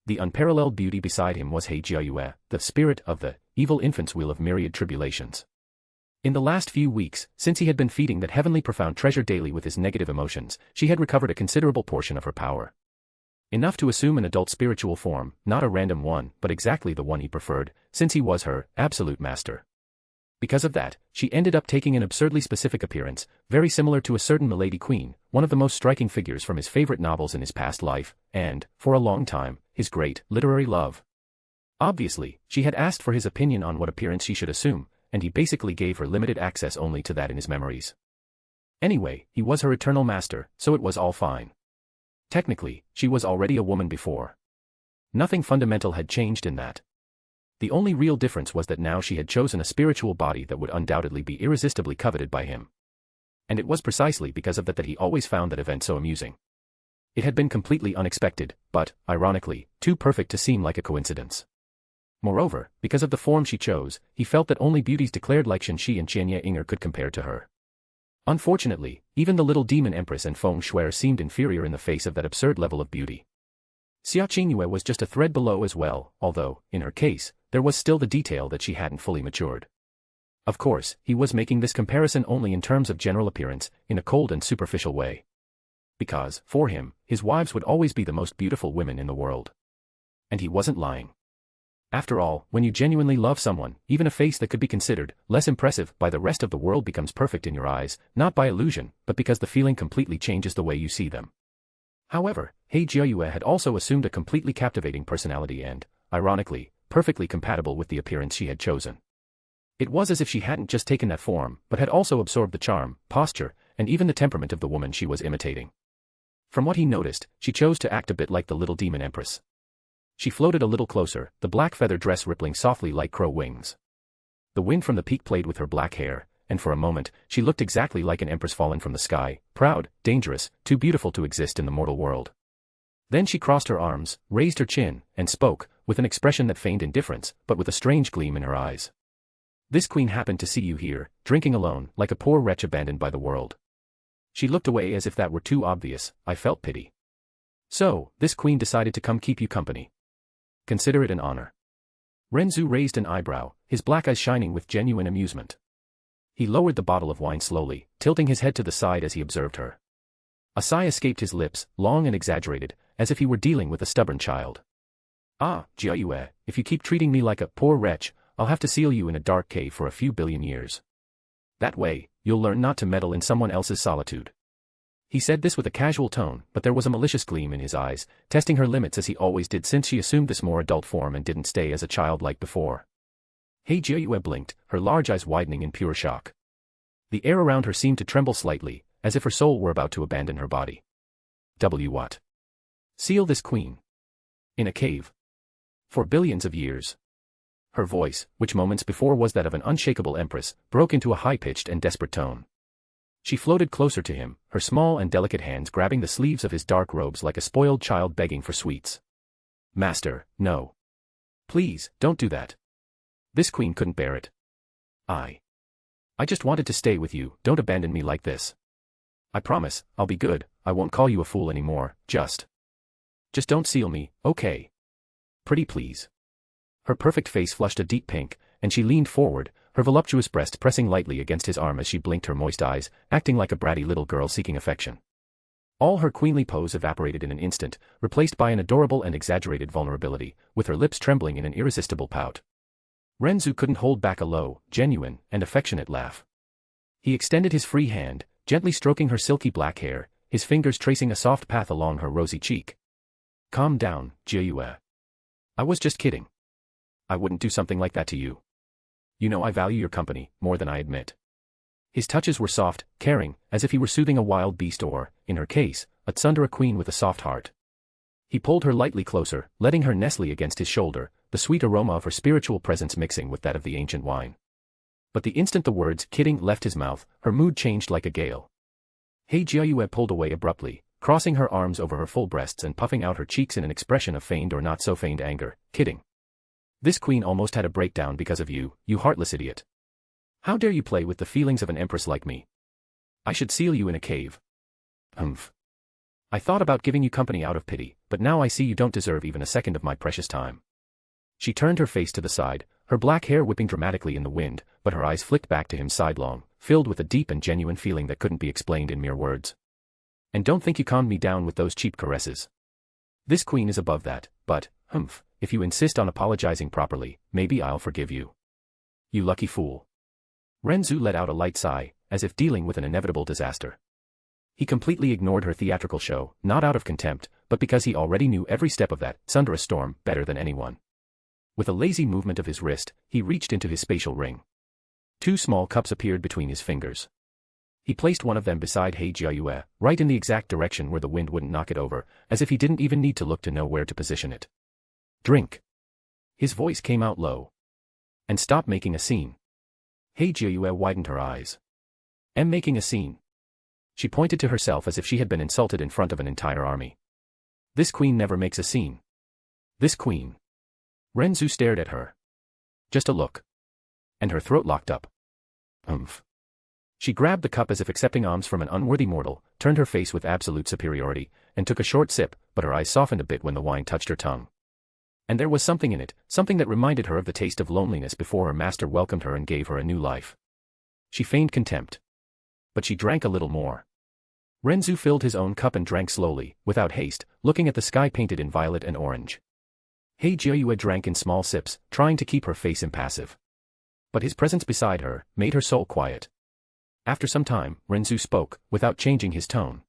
Speaker 3: The unparalleled beauty beside him was He Jiayue, the spirit of the evil infant's wheel of myriad tribulations. In the last few weeks, since he had been feeding that heavenly profound treasure daily with his negative emotions, she had recovered a considerable portion of her power. Enough to assume an adult spiritual form, not a random one, but exactly the one he preferred, since he was her absolute master. Because of that, she ended up taking an absurdly specific appearance, very similar to a certain Milady Queen, one of the most striking figures from his favorite novels in his past life, and, for a long time, his great literary love. Obviously, she had asked for his opinion on what appearance she should assume, and he basically gave her limited access only to that in his memories. Anyway, he was her eternal master, so it was all fine. Technically, she was already a woman before. Nothing fundamental had changed in that. The only real difference was that now she had chosen a spiritual body that would undoubtedly be irresistibly coveted by him. And it was precisely because of that he always found that event so amusing. It had been completely unexpected, but, ironically, too perfect to seem like a coincidence. Moreover, because of the form she chose, he felt that only beauties declared like Shenxi and Qianye Inger could compare to her. Unfortunately, even the little demon empress and Feng Shuer seemed inferior in the face of that absurd level of beauty. Xia Qingyue was just a thread below as well, although, in her case, there was still the detail that she hadn't fully matured. Of course, he was making this comparison only in terms of general appearance, in a cold and superficial way. Because, for him, his wives would always be the most beautiful women in the world. And he wasn't lying. After all, when you genuinely love someone, even a face that could be considered less impressive by the rest of the world becomes perfect in your eyes, not by illusion, but because the feeling completely changes the way you see them. However, He Jiayue had also assumed a completely captivating personality and, ironically, perfectly compatible with the appearance she had chosen. It was as if she hadn't just taken that form, but had also absorbed the charm, posture, and even the temperament of the woman she was imitating. From what he noticed, she chose to act a bit like the little demon empress. She floated a little closer, the black feather dress rippling softly like crow wings. The wind from the peak played with her black hair, and for a moment, she looked exactly like an empress fallen from the sky, proud, dangerous, too beautiful to exist in the mortal world. Then she crossed her arms, raised her chin, and spoke, with an expression that feigned indifference, but with a strange gleam in her eyes. This queen happened to see you here, drinking alone, like a poor wretch abandoned by the world. She looked away as if that were too obvious. I felt pity. So, this queen decided to come keep you company. Consider it an honor. Ren Zu raised an eyebrow, his black eyes shining with genuine amusement. He lowered the bottle of wine slowly, tilting his head to the side as he observed her. A sigh escaped his lips, long and exaggerated, as if he were dealing with a stubborn child. Ah, Jiayue, if you keep treating me like a poor wretch, I'll have to seal you in a dark cave for a few billion years. That way, you'll learn not to meddle in someone else's solitude. He said this with a casual tone, but there was a malicious gleam in his eyes, testing her limits as he always did since she assumed this more adult form and didn't stay as a child like before. He Jiayue blinked, her large eyes widening in pure shock. The air around her seemed to tremble slightly, as if her soul were about to abandon her body. What? Seal this queen. In a cave. For billions of years. Her voice, which moments before was that of an unshakable empress, broke into a high-pitched and desperate tone. She floated closer to him, her small and delicate hands grabbing the sleeves of his dark robes like a spoiled child begging for sweets. Master, no. Please, don't do that. This queen couldn't bear it. I just wanted to stay with you, don't abandon me like this. I promise, I'll be good, I won't call you a fool anymore, just don't seal me, okay? Pretty please. Her perfect face flushed a deep pink, and she leaned forward, her voluptuous breast pressing lightly against his arm as she blinked her moist eyes, acting like a bratty little girl seeking affection. All her queenly pose evaporated in an instant, replaced by an adorable and exaggerated vulnerability, with her lips trembling in an irresistible pout. Ren Zu couldn't hold back a low, genuine, and affectionate laugh. He extended his free hand, gently stroking her silky black hair, his fingers tracing a soft path along her rosy cheek. Calm down, Jiayue. I was just kidding. I wouldn't do something like that to you. You know I value your company, more than I admit. His touches were soft, caring, as if he were soothing a wild beast or, in her case, a tsundere queen with a soft heart. He pulled her lightly closer, letting her nestle against his shoulder, the sweet aroma of her spiritual presence mixing with that of the ancient wine. But the instant the words kidding left his mouth, her mood changed like a gale. He Jiayue pulled away abruptly, crossing her arms over her full breasts and puffing out her cheeks in an expression of feigned or not so feigned anger. Kidding. This queen almost had a breakdown because of you, you heartless idiot. How dare you play with the feelings of an empress like me? I should seal you in a cave. Humph. I thought about giving you company out of pity, but now I see you don't deserve even a second of my precious time. She turned her face to the side, her black hair whipping dramatically in the wind, but her eyes flicked back to him sidelong, filled with a deep and genuine feeling that couldn't be explained in mere words. And don't think you calmed me down with those cheap caresses. This queen is above that, but, humph, if you insist on apologizing properly, maybe I'll forgive you. You lucky fool. Ren Zu let out a light sigh, as if dealing with an inevitable disaster. He completely ignored her theatrical show, not out of contempt, but because he already knew every step of that tsundere storm better than anyone. With a lazy movement of his wrist, he reached into his spatial ring. 2 small cups appeared between his fingers. He placed one of them beside He Jiayue, right in the exact direction where the wind wouldn't knock it over, as if he didn't even need to look to know where to position it. Drink. His voice came out low. And stop making a scene. He Jiayue widened her eyes. Am making a scene. She pointed to herself as if she had been insulted in front of an entire army. This queen never makes a scene. This queen. Ren Zu stared at her. Just a look. And her throat locked up. Humph. She grabbed the cup as if accepting alms from an unworthy mortal, turned her face with absolute superiority, and took a short sip, but her eyes softened a bit when the wine touched her tongue. And there was something in it, something that reminded her of the taste of loneliness before her master welcomed her and gave her a new life. She feigned contempt. But she drank a little more. Ren Zu filled his own cup and drank slowly, without haste, looking at the sky painted in violet and orange. He Jiayue drank in small sips, trying to keep her face impassive. But his presence beside her made her soul quiet. After some time, Ren Zu spoke, without changing his tone.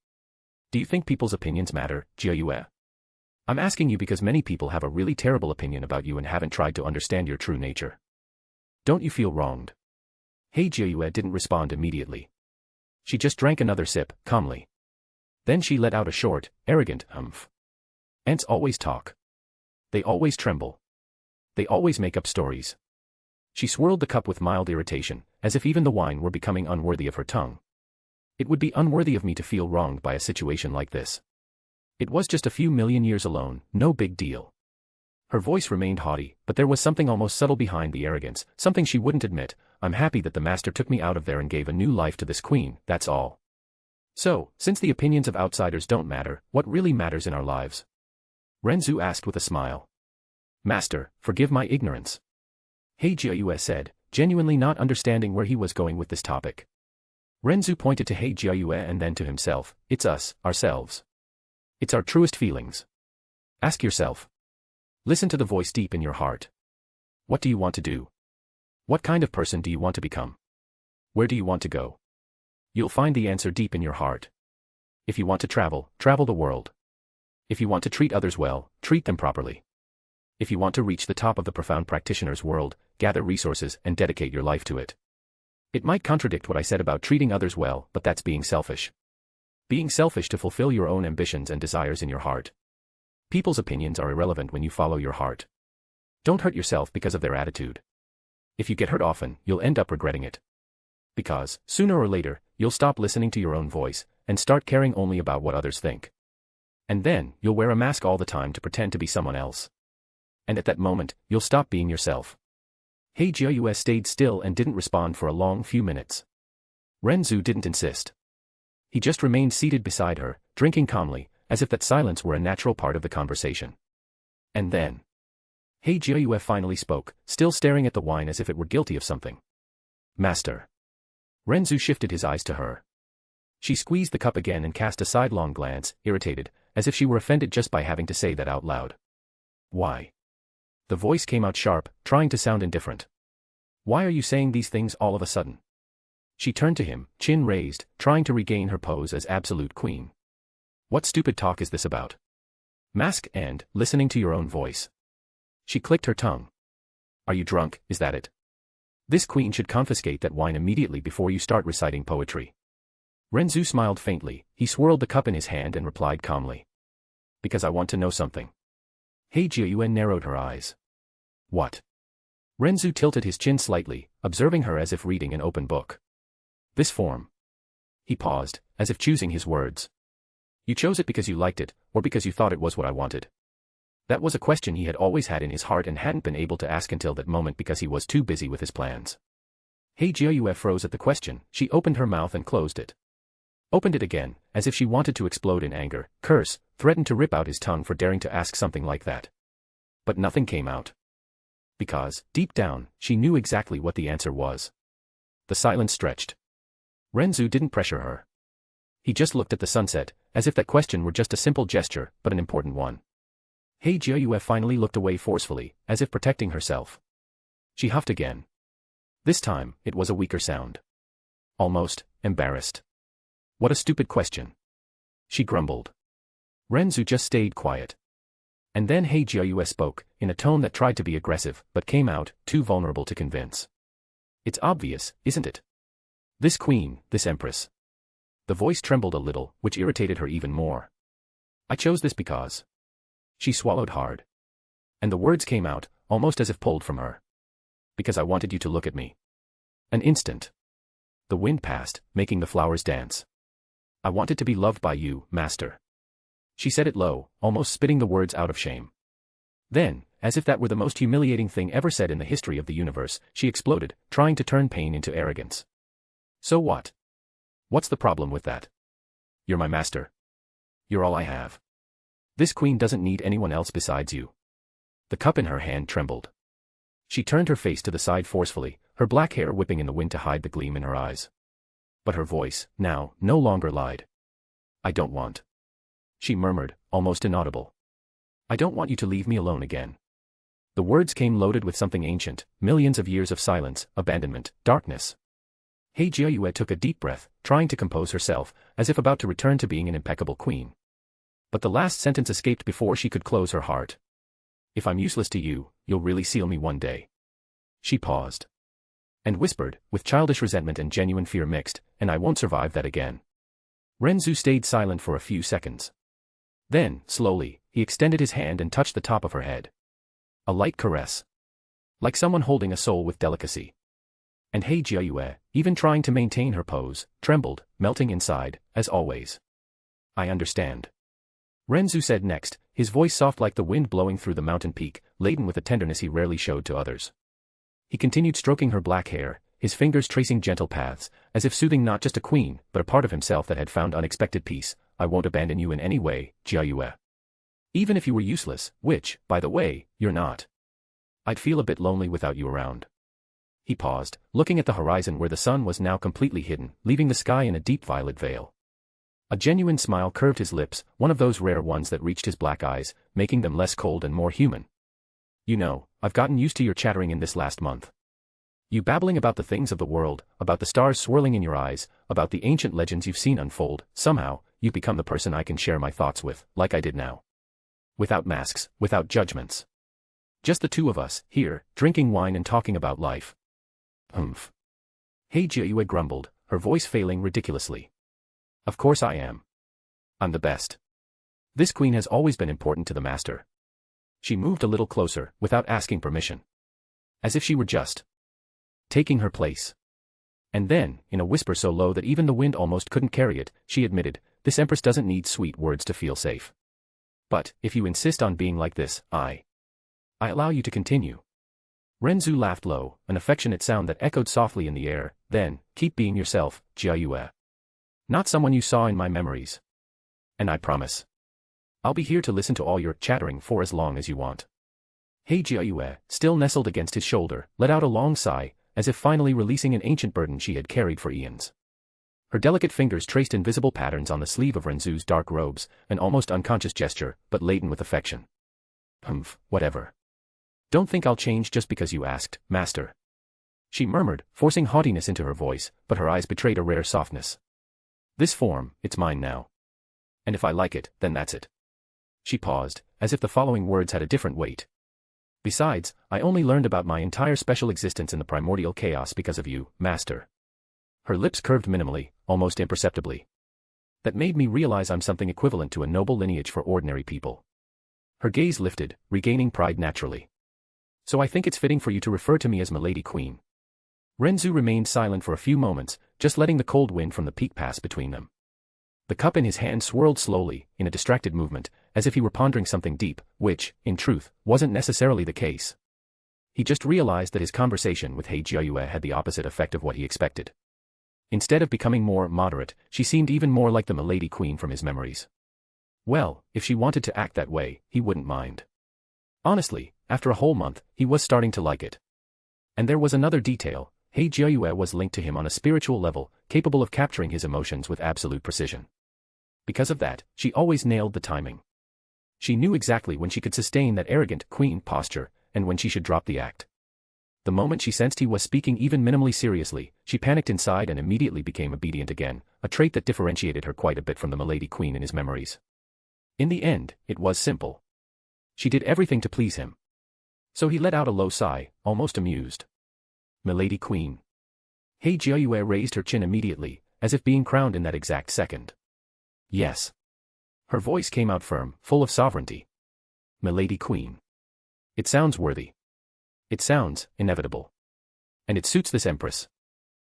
Speaker 3: Do you think people's opinions matter, Jiayue? I'm asking you because many people have a really terrible opinion about you and haven't tried to understand your true nature. Don't you feel wronged? He Jiayue didn't respond immediately. She just drank another sip, calmly. Then she let out a short, arrogant humph. Ants always talk. They always tremble. They always make up stories. She swirled the cup with mild irritation, as if even the wine were becoming unworthy of her tongue. It would be unworthy of me to feel wronged by a situation like this. It was just a few million years alone, no big deal. Her voice remained haughty, but there was something almost subtle behind the arrogance, something she wouldn't admit. I'm happy that the master took me out of there and gave a new life to this queen, that's all. So, since the opinions of outsiders don't matter, what really matters in our lives? Ren Zu asked with a smile. Master, forgive my ignorance. He Jiayue said, genuinely not understanding where he was going with this topic. Ren Zu pointed to He Jiayue and then to himself. It's us, ourselves. It's our truest feelings. Ask yourself. Listen to the voice deep in your heart. What do you want to do? What kind of person do you want to become? Where do you want to go? You'll find the answer deep in your heart. If you want to travel, travel the world. If you want to treat others well, treat them properly. If you want to reach the top of the profound practitioner's world, gather resources and dedicate your life to it. It might contradict what I said about treating others well, but that's being selfish. Being selfish to fulfill your own ambitions and desires in your heart. People's opinions are irrelevant when you follow your heart. Don't hurt yourself because of their attitude. If you get hurt often, you'll end up regretting it. Because, sooner or later, you'll stop listening to your own voice, and start caring only about what others think. And then, you'll wear a mask all the time to pretend to be someone else. And at that moment, you'll stop being yourself. He Jiayue stayed still and didn't respond for a long few minutes. Ren Zu didn't insist. He just remained seated beside her, drinking calmly, as if that silence were a natural part of the conversation. And then, He Jiayue finally spoke, still staring at the wine as if it were guilty of something. Master. Ren Zu shifted his eyes to her. She squeezed the cup again and cast a sidelong glance, irritated, as if she were offended just by having to say that out loud. Why? The voice came out sharp, trying to sound indifferent. Why are you saying these things all of a sudden? She turned to him, chin raised, trying to regain her pose as absolute queen. What stupid talk is this about? Mask and listening to your own voice. She clicked her tongue. Are you drunk, is that it? This queen should confiscate that wine immediately before you start reciting poetry. Ren Zu smiled faintly, he swirled the cup in his hand and replied calmly. Because I want to know something. He Jiayuan narrowed her eyes. What? Ren Zu tilted his chin slightly, observing her as if reading an open book. This form. He paused, as if choosing his words. You chose it because you liked it, or because you thought it was what I wanted? That was a question he had always had in his heart and hadn't been able to ask until that moment because he was too busy with his plans. He Jiayue froze at the question, she opened her mouth and closed it. Opened it again, as if she wanted to explode in anger, curse, threatened to rip out his tongue for daring to ask something like that. But nothing came out. Because, deep down, she knew exactly what the answer was. The silence stretched. Ren Zu didn't pressure her. He just looked at the sunset, as if that question were just a simple gesture, but an important one. He Jiayue finally looked away forcefully, as if protecting herself. She huffed again. This time, it was a weaker sound. Almost embarrassed. What a stupid question. She grumbled. Ren Zu just stayed quiet. And then He Jiayue spoke, in a tone that tried to be aggressive, but came out, too vulnerable to convince. It's obvious, isn't it? This queen, this empress. The voice trembled a little, which irritated her even more. I chose this because. She swallowed hard. And the words came out, almost as if pulled from her. Because I wanted you to look at me. An instant. The wind passed, making the flowers dance. I wanted to be loved by you, master. She said it low, almost spitting the words out of shame. Then, as if that were the most humiliating thing ever said in the history of the universe, she exploded, trying to turn pain into arrogance. So what? What's the problem with that? You're my master. You're all I have. This queen doesn't need anyone else besides you. The cup in her hand trembled. She turned her face to the side forcefully, her black hair whipping in the wind to hide the gleam in her eyes. But her voice, now, no longer lied. I don't want. She murmured, almost inaudible. I don't want you to leave me alone again. The words came loaded with something ancient, millions of years of silence, abandonment, darkness. He Jiayue took a deep breath, trying to compose herself, as if about to return to being an impeccable queen. But the last sentence escaped before she could close her heart. If I'm useless to you, you'll really seal me one day. She paused. And whispered, with childish resentment and genuine fear mixed, and I won't survive that again. Ren Zu stayed silent for a few seconds. Then, slowly, he extended his hand and touched the top of her head. A light caress. Like someone holding a soul with delicacy. And He Jiayue, even trying to maintain her pose, trembled, melting inside, as always. I understand. Ren Zu said next, his voice soft like the wind blowing through the mountain peak, laden with a tenderness he rarely showed to others. He continued stroking her black hair, his fingers tracing gentle paths, as if soothing not just a queen, but a part of himself that had found unexpected peace. I won't abandon you in any way, Jiayue. Even if you were useless, which, by the way, you're not. I'd feel a bit lonely without you around. He paused, looking at the horizon where the sun was now completely hidden, leaving the sky in a deep violet veil. A genuine smile curved his lips, one of those rare ones that reached his black eyes, making them less cold and more human. You know, I've gotten used to your chattering in this last month. You babbling about the things of the world, about the stars swirling in your eyes, about the ancient legends you've seen unfold. Somehow, you've become the person I can share my thoughts with, like I did now. Without masks, without judgments. Just the two of us, here, drinking wine and talking about life. Humph. He Jiayue grumbled, her voice failing ridiculously. Of course I am. I'm the best. This queen has always been important to the master. She moved a little closer, without asking permission. As if she were just taking her place. And then, in a whisper so low that even the wind almost couldn't carry it, she admitted, this empress doesn't need sweet words to feel safe. But, if you insist on being like this, I allow you to continue. Ren Zu laughed low, an affectionate sound that echoed softly in the air. Then, keep being yourself, Jiayue. Not someone you saw in my memories. And I promise. I'll be here to listen to all your chattering for as long as you want. He Jiayue, still nestled against his shoulder, let out a long sigh, as if finally releasing an ancient burden she had carried for eons. Her delicate fingers traced invisible patterns on the sleeve of Ren Zu's dark robes, an almost unconscious gesture, but laden with affection. Humph, whatever. Don't think I'll change just because you asked, master. She murmured, forcing haughtiness into her voice, but her eyes betrayed a rare softness. This form, it's mine now. And if I like it, then that's it. She paused, as if the following words had a different weight. Besides, I only learned about my entire special existence in the primordial chaos because of you, Master. Her lips curved minimally, almost imperceptibly. That made me realize I'm something equivalent to a noble lineage for ordinary people. Her gaze lifted, regaining pride naturally. So I think it's fitting for you to refer to me as Milady Queen. Ren Zu remained silent for a few moments, just letting the cold wind from the peak pass between them. The cup in his hand swirled slowly, in a distracted movement, as if he were pondering something deep, which, in truth, wasn't necessarily the case. He just realized that his conversation with He Jiayue had the opposite effect of what he expected. Instead of becoming more moderate, she seemed even more like the Milady Queen from his memories. Well, if she wanted to act that way, he wouldn't mind. Honestly, after a whole month, he was starting to like it. And there was another detail: He Jiayue was linked to him on a spiritual level, capable of capturing his emotions with absolute precision. Because of that, she always nailed the timing. She knew exactly when she could sustain that arrogant queen posture, and when she should drop the act. The moment she sensed he was speaking even minimally seriously, she panicked inside and immediately became obedient again, a trait that differentiated her quite a bit from the Milady Queen in his memories. In the end, it was simple. She did everything to please him. So he let out a low sigh, almost amused. Milady Queen. He Jiayue raised her chin immediately, as if being crowned in that exact second. Yes. Her voice came out firm, full of sovereignty. Milady Queen. It sounds worthy. It sounds inevitable. And it suits this empress.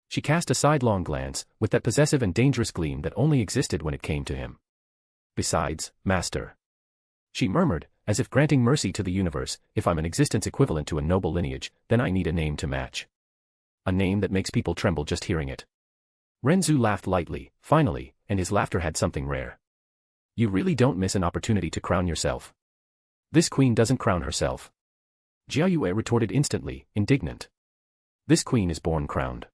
Speaker 3: She cast a sidelong glance, with that possessive and dangerous gleam that only existed when it came to him. Besides, Master. She murmured, as if granting mercy to the universe, if I'm an existence equivalent to a noble lineage, then I need a name to match. A name that makes people tremble just hearing it. Ren Zu laughed lightly, finally, and his laughter had something rare. You really don't miss an opportunity to crown yourself. This queen doesn't crown herself. Jiayue retorted instantly, indignant. This queen is born crowned.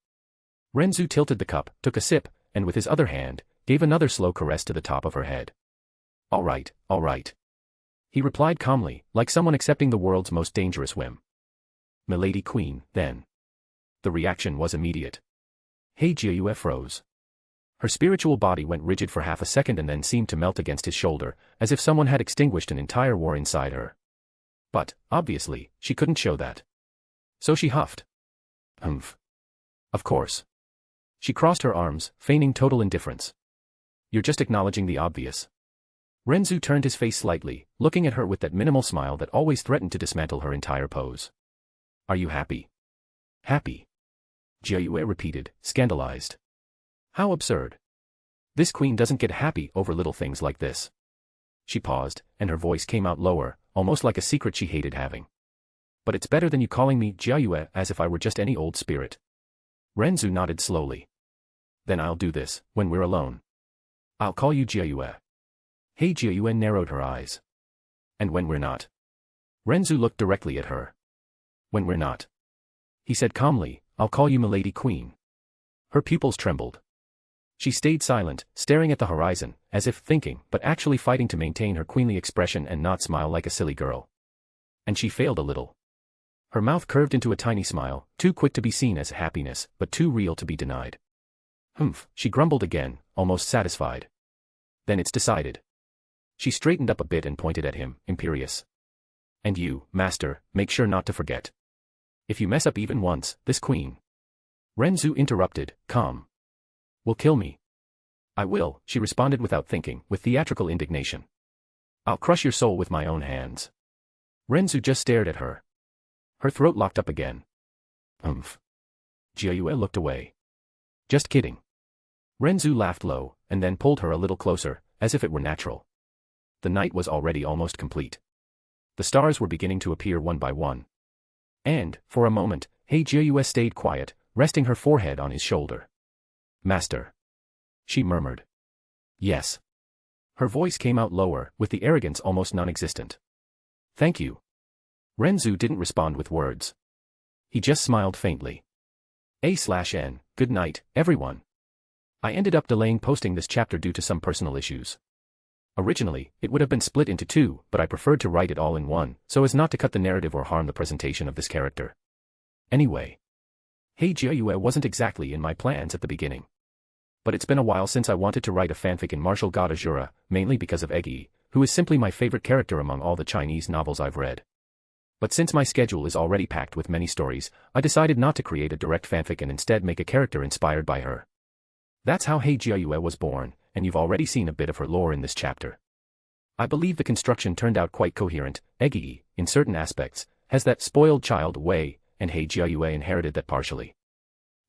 Speaker 3: Ren Zu tilted the cup, took a sip, and with his other hand, gave another slow caress to the top of her head. All right, all right. He replied calmly, like someone accepting the world's most dangerous whim. Milady Queen, then. The reaction was immediate. He Jiayue froze. Her spiritual body went rigid for half a second and then seemed to melt against his shoulder, as if someone had extinguished an entire war inside her. But, obviously, she couldn't show that. So she huffed. Humph. Of course. She crossed her arms, feigning total indifference. You're just acknowledging the obvious. Ren Zu turned his face slightly, looking at her with that minimal smile that always threatened to dismantle her entire pose. Are you happy? Happy? Jiayue repeated, scandalized. How absurd. This queen doesn't get happy over little things like this. She paused, and her voice came out lower, almost like a secret she hated having. But it's better than you calling me Jiayue as if I were just any old spirit. Ren Zu nodded slowly. Then I'll do this, when we're alone. I'll call you Jiayue. He Jiayue narrowed her eyes. And when we're not? Ren Zu looked directly at her. When we're not? He said calmly, I'll call you Milady Queen. Her pupils trembled. She stayed silent, staring at the horizon, as if thinking, but actually fighting to maintain her queenly expression and not smile like a silly girl. And she failed a little. Her mouth curved into a tiny smile, too quick to be seen as happiness, but too real to be denied. Humph, she grumbled again, almost satisfied. Then it's decided. She straightened up a bit and pointed at him, imperious. And you, Master, make sure not to forget. If you mess up even once, this queen. Ren Zu interrupted, calm. Will kill me. I will, she responded without thinking, with theatrical indignation. I'll crush your soul with my own hands. Ren Zu just stared at her. Her throat locked up again. Humph. Jiayue looked away. Just kidding. Ren Zu laughed low, and then pulled her a little closer, as if it were natural. The night was already almost complete. The stars were beginning to appear one by one. And, for a moment, He Jiayue stayed quiet, resting her forehead on his shoulder. Master. She murmured. Yes. Her voice came out lower, with the arrogance almost non-existent. Thank you. Ren Zu didn't respond with words. He just smiled faintly. A/N, good night, everyone. I ended up delaying posting this chapter due to some personal issues. Originally, it would have been split into two, but I preferred to write it all in one, so as not to cut the narrative or harm the presentation of this character. Anyway. Hey Jiayue wasn't exactly in my plans at the beginning. But it's been a while since I wanted to write a fanfic in martial god Azura, mainly because of Eggy, who is simply my favorite character among all the Chinese novels I've read. But since my schedule is already packed with many stories, I decided not to create a direct fanfic and instead make a character inspired by her. That's how Hey Jiayue was born, and you've already seen a bit of her lore in this chapter. I believe the construction turned out quite coherent. Eggy, in certain aspects, has that spoiled child way, and Hey Jiayue inherited that partially.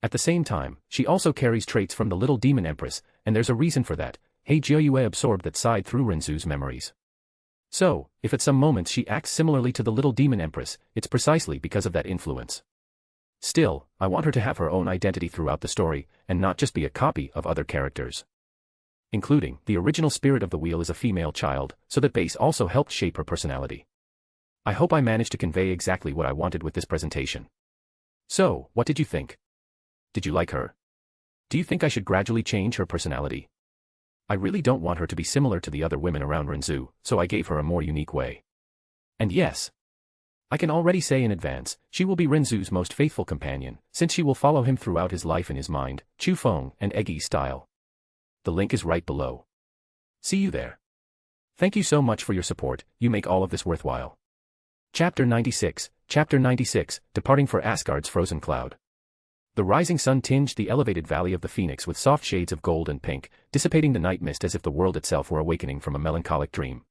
Speaker 3: At the same time, she also carries traits from the Little Demon Empress, and there's a reason for that. Hey Jiayue absorbed that side through Ren Zu's memories. So, if at some moments she acts similarly to the Little Demon Empress, it's precisely because of that influence. Still, I want her to have her own identity throughout the story, and not just be a copy of other characters. Including, the original spirit of the wheel is a female child, so that base also helped shape her personality. I hope I managed to convey exactly what I wanted with this presentation. So, what did you think? Did you like her? Do you think I should gradually change her personality? I really don't want her to be similar to the other women around Ren Zu, so I gave her a more unique way. And yes, I can already say in advance, she will be Ren Zu's most faithful companion, since she will follow him throughout his life in his mind, Chu Feng and Eggy style. The link is right below. See you there. Thank you so much for your support, you make all of this worthwhile. Chapter 96, Departing for Asgard's Frozen Cloud. The rising sun tinged the elevated valley of the Phoenix with soft shades of gold and pink, dissipating the night mist as if the world itself were awakening from a melancholic dream.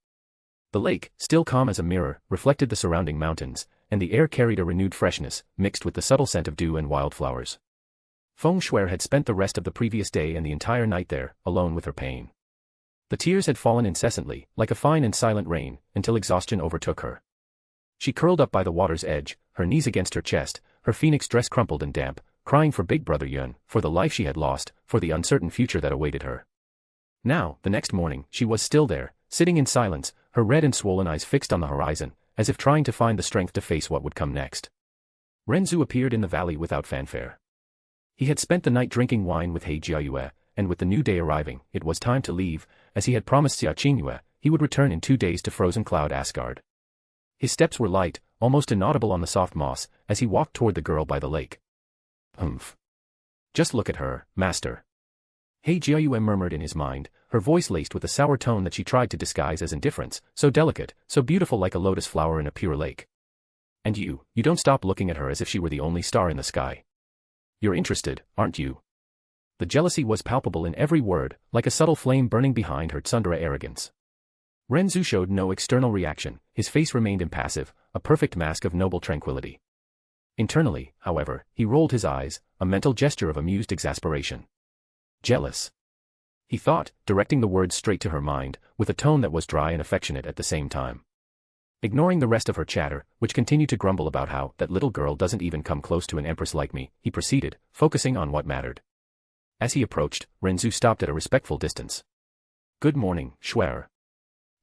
Speaker 3: The lake, still calm as a mirror, reflected the surrounding mountains, and the air carried a renewed freshness, mixed with the subtle scent of dew and wildflowers. Feng Shuer had spent the rest of the previous day and the entire night there, alone with her pain. The tears had fallen incessantly, like a fine and silent rain, until exhaustion overtook her. She curled up by the water's edge, her knees against her chest, her phoenix dress crumpled and damp, crying for Big Brother Yun, for the life she had lost, for the uncertain future that awaited her. Now, the next morning, she was still there, sitting in silence, her red and swollen eyes fixed on the horizon, as if trying to find the strength to face what would come next. Ren Zu appeared in the valley without fanfare. He had spent the night drinking wine with He Jiayue, and with the new day arriving, it was time to leave. As he had promised Xia Qingyue, he would return in 2 days to Frozen Cloud Asgard. His steps were light, almost inaudible on the soft moss, as he walked toward the girl by the lake. Humph. Just look at her, master. He Jiayue murmured in his mind, her voice laced with a sour tone that she tried to disguise as indifference, so delicate, so beautiful like a lotus flower in a pure lake. And you don't stop looking at her as if she were the only star in the sky. You're interested, aren't you? The jealousy was palpable in every word, like a subtle flame burning behind her tsundere arrogance. Ren Zu showed no external reaction, his face remained impassive, a perfect mask of noble tranquility. Internally, however, he rolled his eyes, a mental gesture of amused exasperation. Jealous. He thought, directing the words straight to her mind, with a tone that was dry and affectionate at the same time. Ignoring the rest of her chatter, which continued to grumble about how that little girl doesn't even come close to an empress like me, he proceeded, focusing on what mattered. As he approached, Ren Zu stopped at a respectful distance. Good morning, Shuer.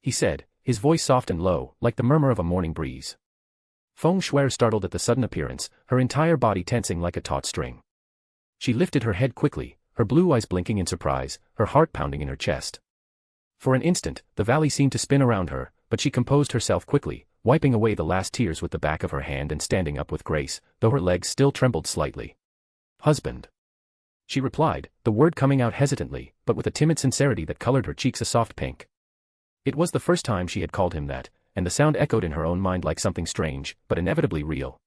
Speaker 3: He said, his voice soft and low, like the murmur of a morning breeze. Feng Shuer startled at the sudden appearance, her entire body tensing like a taut string. She lifted her head quickly, her blue eyes blinking in surprise, her heart pounding in her chest. For an instant, the valley seemed to spin around her, but she composed herself quickly, wiping away the last tears with the back of her hand and standing up with grace, though her legs still trembled slightly. Husband. She replied, the word coming out hesitantly, but with a timid sincerity that colored her cheeks a soft pink. It was the first time she had called him that, and the sound echoed in her own mind like something strange, but inevitably real.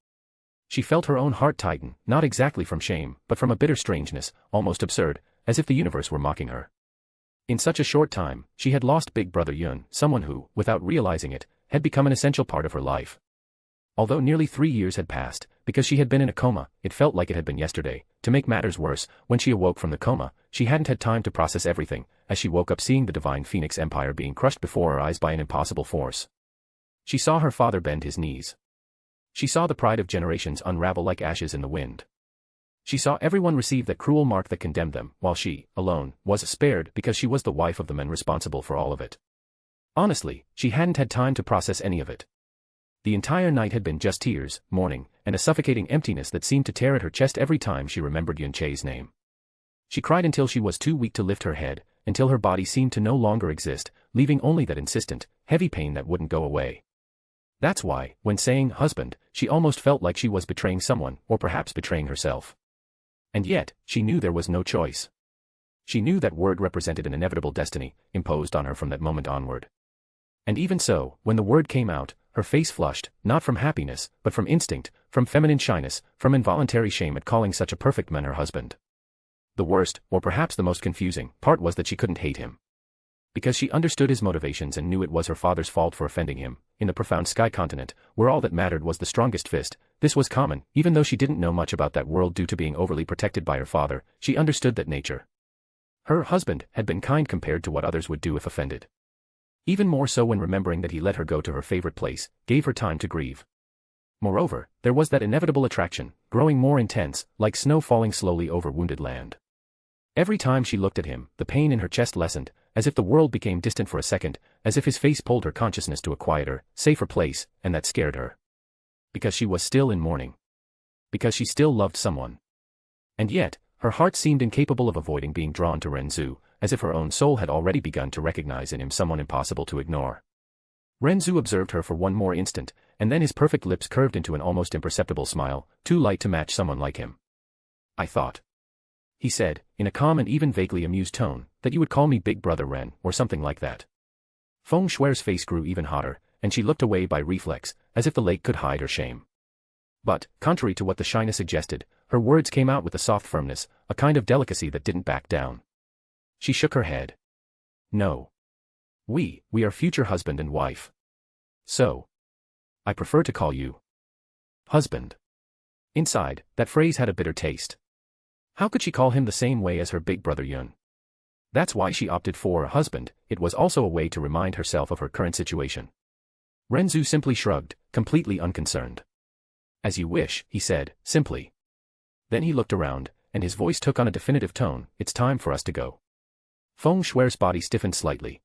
Speaker 3: She felt her own heart tighten, not exactly from shame, but from a bitter strangeness, almost absurd, as if the universe were mocking her. In such a short time, she had lost Big Brother Yun, someone who, without realizing it, had become an essential part of her life. Although nearly 3 years had passed, because she had been in a coma, it felt like it had been yesterday. To make matters worse, when she awoke from the coma, she hadn't had time to process everything, as she woke up seeing the divine Phoenix Empire being crushed before her eyes by an impossible force. She saw her father bend his knees. She saw the pride of generations unravel like ashes in the wind. She saw everyone receive that cruel mark that condemned them, while she, alone, was spared because she was the wife of the man responsible for all of it. Honestly, she hadn't had time to process any of it. The entire night had been just tears, mourning, and a suffocating emptiness that seemed to tear at her chest every time she remembered Yun Che's name. She cried until she was too weak to lift her head, until her body seemed to no longer exist, leaving only that insistent, heavy pain that wouldn't go away. That's why, when saying husband, she almost felt like she was betraying someone, or perhaps betraying herself. And yet, she knew there was no choice. She knew that word represented an inevitable destiny, imposed on her from that moment onward. And even so, when the word came out, her face flushed, not from happiness, but from instinct, from feminine shyness, from involuntary shame at calling such a perfect man her husband. The worst, or perhaps the most confusing, part was that she couldn't hate him. Because she understood his motivations and knew it was her father's fault for offending him, in the profound sky continent, where all that mattered was the strongest fist, this was common, even though she didn't know much about that world due to being overly protected by her father, she understood that nature. Her husband had been kind compared to what others would do if offended. Even more so when remembering that he let her go to her favorite place, gave her time to grieve. Moreover, there was that inevitable attraction, growing more intense, like snow falling slowly over wounded land. Every time she looked at him, the pain in her chest lessened, as if the world became distant for a second, as if his face pulled her consciousness to a quieter, safer place, and that scared her. Because she was still in mourning. Because she still loved someone. And yet, her heart seemed incapable of avoiding being drawn to Ren Zu, as if her own soul had already begun to recognize in him someone impossible to ignore. Ren Zu observed her for one more instant, and then his perfect lips curved into an almost imperceptible smile, too light to match someone like him. "I thought," he said, in a calm and even vaguely amused tone, "that you would call me Big Brother Ren, or something like that." Feng Shui's face grew even hotter, and she looked away by reflex, as if the lake could hide her shame. But, contrary to what the shyness suggested, her words came out with a soft firmness, a kind of delicacy that didn't back down. She shook her head. "No. We are future husband and wife. So, I prefer to call you husband." Inside, that phrase had a bitter taste. How could she call him the same way as her big brother Yun? That's why she opted for a husband. It was also a way to remind herself of her current situation. Ren Zu simply shrugged, completely unconcerned. "As you wish," he said, simply. Then he looked around, and his voice took on a definitive tone. "It's time for us to go." Feng Shui's body stiffened slightly.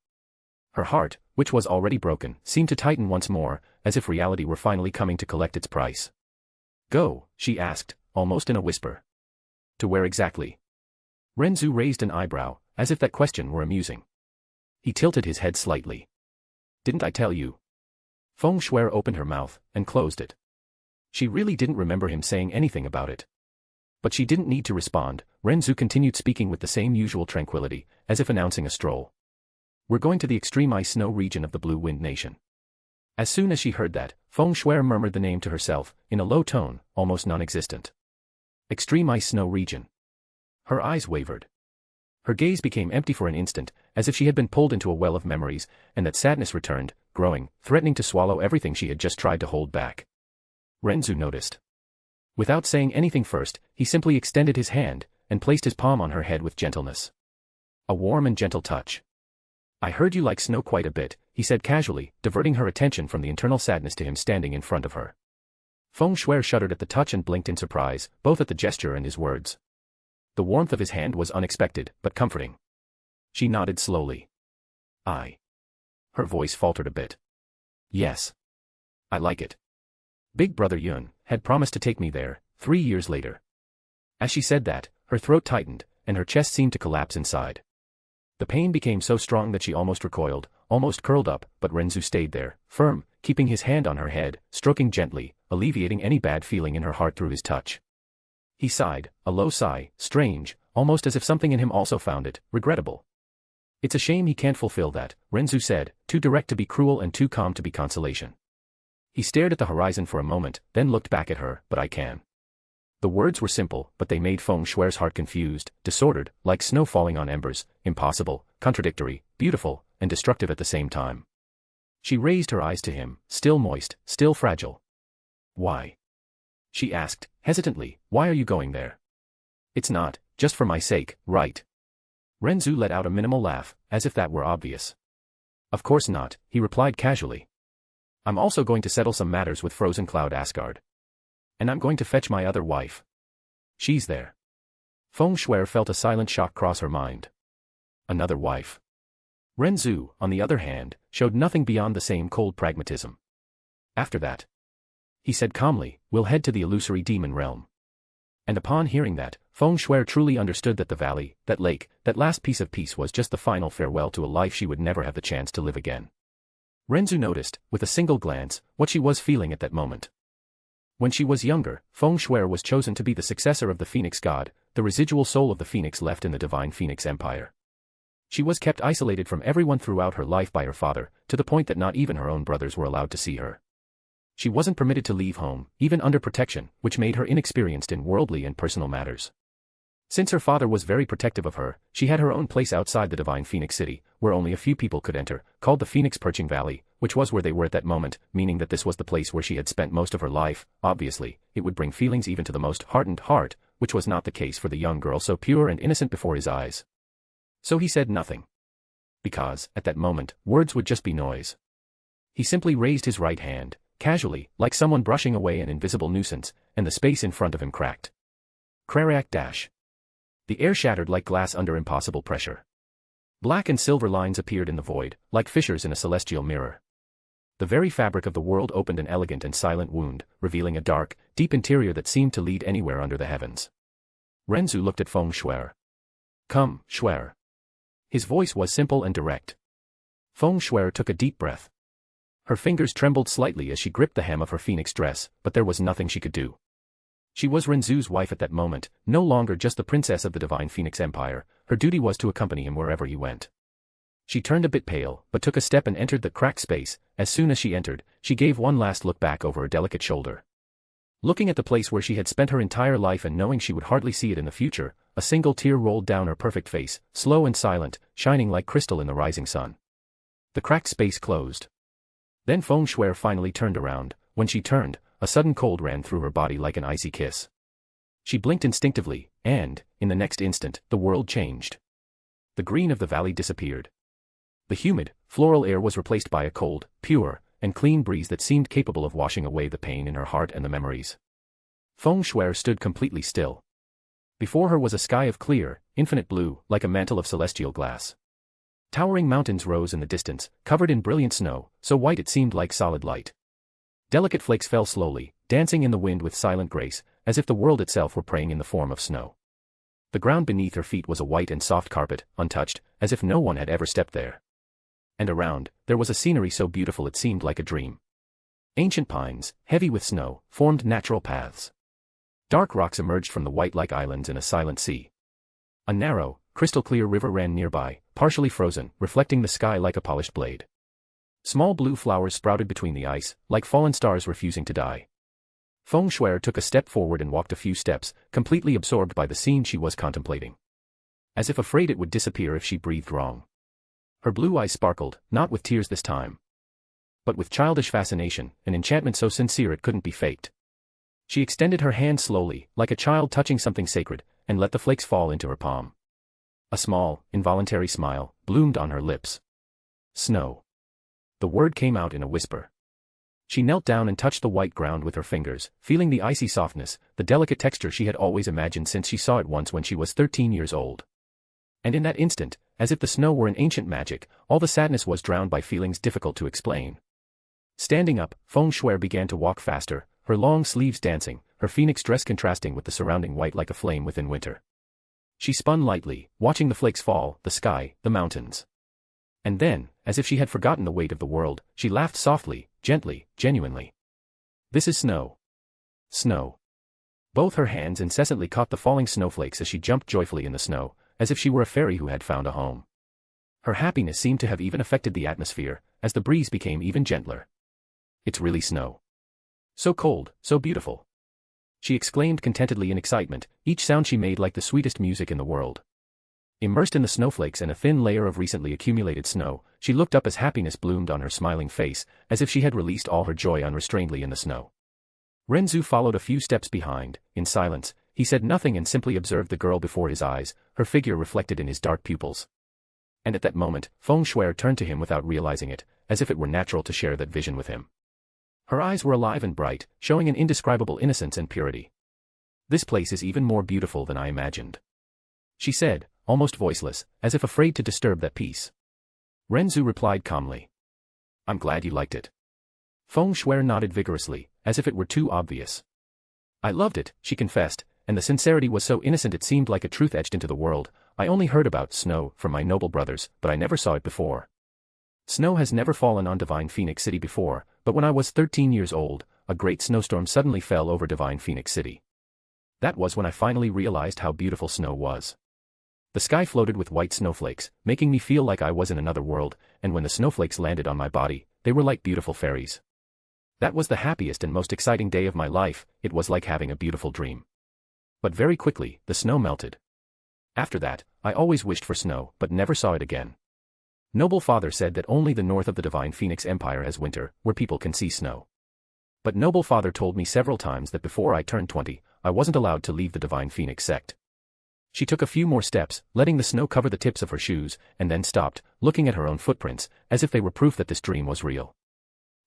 Speaker 3: Her heart, which was already broken, seemed to tighten once more, as if reality were finally coming to collect its price. "Go?" she asked, almost in a whisper. "To where exactly?" Ren Zu raised an eyebrow, as if that question were amusing. He tilted his head slightly. "Didn't I tell you?" Feng Shui opened her mouth, and closed it. She really didn't remember him saying anything about it. But she didn't need to respond. Ren Zu continued speaking with the same usual tranquility, as if announcing a stroll. "We're going to the extreme ice snow region of the Blue Wind Nation." As soon as she heard that, Feng Shui murmured the name to herself, in a low tone, almost non-existent. Extreme ice snow region. Her eyes wavered. Her gaze became empty for an instant, as if she had been pulled into a well of memories, and that sadness returned, growing, threatening to swallow everything she had just tried to hold back. Ren Zu noticed. Without saying anything first, he simply extended his hand, and placed his palm on her head with gentleness. A warm and gentle touch. "I heard you like snow quite a bit," he said casually, diverting her attention from the internal sadness to him standing in front of her. Feng Shui shuddered at the touch and blinked in surprise, both at the gesture and his words. The warmth of his hand was unexpected, but comforting. She nodded slowly. "I." Her voice faltered a bit. "Yes. I like it. Big Brother Yun had promised to take me there, 3 years later." As she said that, her throat tightened, and her chest seemed to collapse inside. The pain became so strong that she almost recoiled, almost curled up, but Ren Zu stayed there, firm, keeping his hand on her head, stroking gently, alleviating any bad feeling in her heart through his touch. He sighed, a low sigh, strange, almost as if something in him also found it regrettable. "It's a shame he can't fulfill that," Ren Zu said, too direct to be cruel and too calm to be consolation. He stared at the horizon for a moment, then looked back at her. "But I can." The words were simple, but they made Feng Shui's heart confused, disordered, like snow falling on embers, impossible, contradictory, beautiful, and destructive at the same time. She raised her eyes to him, still moist, still fragile. "Why?" she asked, hesitantly. "Why are you going there? It's not, just for my sake, right?" Ren Zu let out a minimal laugh, as if that were obvious. "Of course not," he replied casually. "I'm also going to settle some matters with Frozen Cloud Asgard. And I'm going to fetch my other wife. She's there." Feng Shui felt a silent shock cross her mind. Another wife. Ren Zu, on the other hand, showed nothing beyond the same cold pragmatism. "After that," he said calmly, "we'll head to the illusory demon realm." And upon hearing that, Feng Shui truly understood that the valley, that lake, that last piece of peace was just the final farewell to a life she would never have the chance to live again. Ren Zu noticed, with a single glance, what she was feeling at that moment. When she was younger, Feng Shui was chosen to be the successor of the phoenix god, the residual soul of the phoenix left in the divine phoenix empire. She was kept isolated from everyone throughout her life by her father, to the point that not even her own brothers were allowed to see her. She wasn't permitted to leave home, even under protection, which made her inexperienced in worldly and personal matters. Since her father was very protective of her, she had her own place outside the divine phoenix city, where only a few people could enter, called the Phoenix Perching Valley, which was where they were at that moment, meaning that this was the place where she had spent most of her life. Obviously, it would bring feelings even to the most hardened heart, which was not the case for the young girl so pure and innocent before his eyes. So he said nothing. Because, at that moment, words would just be noise. He simply raised his right hand, casually, like someone brushing away an invisible nuisance, and the space in front of him cracked. Crack dash. The air shattered like glass under impossible pressure. Black and silver lines appeared in the void, like fissures in a celestial mirror. The very fabric of the world opened an elegant and silent wound, revealing a dark, deep interior that seemed to lead anywhere under the heavens. Ren Zu looked at Feng Shui. Come, Shui. His voice was simple and direct. Feng Shui took a deep breath. Her fingers trembled slightly as she gripped the hem of her phoenix dress, but there was nothing she could do. She was Ren Zu's wife at that moment, no longer just the princess of the divine phoenix empire. Her duty was to accompany him wherever he went. She turned a bit pale, but took a step and entered the cracked space. As soon as she entered, she gave one last look back over her delicate shoulder. Looking at the place where she had spent her entire life and knowing she would hardly see it in the future, a single tear rolled down her perfect face, slow and silent, shining like crystal in the rising sun. The cracked space closed. Then Feng Shui finally turned around. When she turned, a sudden cold ran through her body like an icy kiss. She blinked instinctively, and, in the next instant, the world changed. The green of the valley disappeared. The humid, floral air was replaced by a cold, pure, and clean breeze that seemed capable of washing away the pain in her heart and the memories. Feng Shui stood completely still. Before her was a sky of clear, infinite blue, like a mantle of celestial glass. Towering mountains rose in the distance, covered in brilliant snow, so white it seemed like solid light. Delicate flakes fell slowly, dancing in the wind with silent grace, as if the world itself were praying in the form of snow. The ground beneath her feet was a white and soft carpet, untouched, as if no one had ever stepped there. And around, there was a scenery so beautiful it seemed like a dream. Ancient pines, heavy with snow, formed natural paths. Dark rocks emerged from the white like islands in a silent sea. A narrow, crystal-clear river ran nearby, partially frozen, reflecting the sky like a polished blade. Small blue flowers sprouted between the ice, like fallen stars refusing to die. Feng Shui took a step forward and walked a few steps, completely absorbed by the scene she was contemplating. As if afraid it would disappear if she breathed wrong. Her blue eyes sparkled, not with tears this time, but with childish fascination, an enchantment so sincere it couldn't be faked. She extended her hand slowly, like a child touching something sacred, and let the flakes fall into her palm. A small, involuntary smile bloomed on her lips. Snow. The word came out in a whisper. She knelt down and touched the white ground with her fingers, feeling the icy softness, the delicate texture she had always imagined since she saw it once when she was 13 years old. And in that instant, as if the snow were an ancient magic, all the sadness was drowned by feelings difficult to explain. Standing up, Feng Shui began to walk faster, her long sleeves dancing, her phoenix dress contrasting with the surrounding white like a flame within winter. She spun lightly, watching the flakes fall, the sky, the mountains. And then, as if she had forgotten the weight of the world, she laughed softly, gently, genuinely. This is snow. Snow. Both her hands incessantly caught the falling snowflakes as she jumped joyfully in the snow, as if she were a fairy who had found a home. Her happiness seemed to have even affected the atmosphere, as the breeze became even gentler. It's really snow. So cold, so beautiful. She exclaimed contentedly in excitement, each sound she made like the sweetest music in the world. Immersed in the snowflakes and a thin layer of recently accumulated snow, she looked up as happiness bloomed on her smiling face, as if she had released all her joy unrestrainedly in the snow. Ren Zu followed a few steps behind, in silence. He said nothing and simply observed the girl before his eyes, her figure reflected in his dark pupils. And at that moment, Feng Shui turned to him without realizing it, as if it were natural to share that vision with him. Her eyes were alive and bright, showing an indescribable innocence and purity. This place is even more beautiful than I imagined, she said, almost voiceless, as if afraid to disturb that peace. Ren Zu replied calmly. I'm glad you liked it. Feng Shui nodded vigorously, as if it were too obvious. I loved it, she confessed, and the sincerity was so innocent it seemed like a truth etched into the world. I only heard about snow from my noble brothers, but I never saw it before. Snow has never fallen on divine Phoenix City before, but when I was 13 years old, a great snowstorm suddenly fell over Divine Phoenix City. That was when I finally realized how beautiful snow was. The sky floated with white snowflakes, making me feel like I was in another world, and when the snowflakes landed on my body, they were like beautiful fairies. That was the happiest and most exciting day of my life. It was like having a beautiful dream. But very quickly, the snow melted. After that, I always wished for snow, but never saw it again. Noble Father said that only the north of the Divine Phoenix Empire has winter, where people can see snow. But Noble Father told me several times that before I turned 20, I wasn't allowed to leave the Divine Phoenix sect. She took a few more steps, letting the snow cover the tips of her shoes, and then stopped, looking at her own footprints, as if they were proof that this dream was real.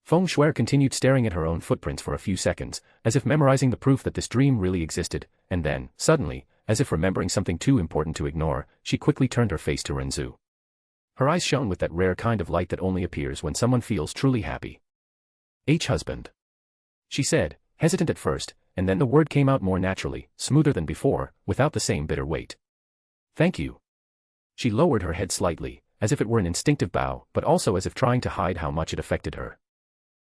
Speaker 3: Feng Shuer continued staring at her own footprints for a few seconds, as if memorizing the proof that this dream really existed, and then, suddenly, as if remembering something too important to ignore, she quickly turned her face to Ren Zu. Her eyes shone with that rare kind of light that only appears when someone feels truly happy. Husband. She said, hesitant at first, and then the word came out more naturally, smoother than before, without the same bitter weight. Thank you. She lowered her head slightly, as if it were an instinctive bow, but also as if trying to hide how much it affected her.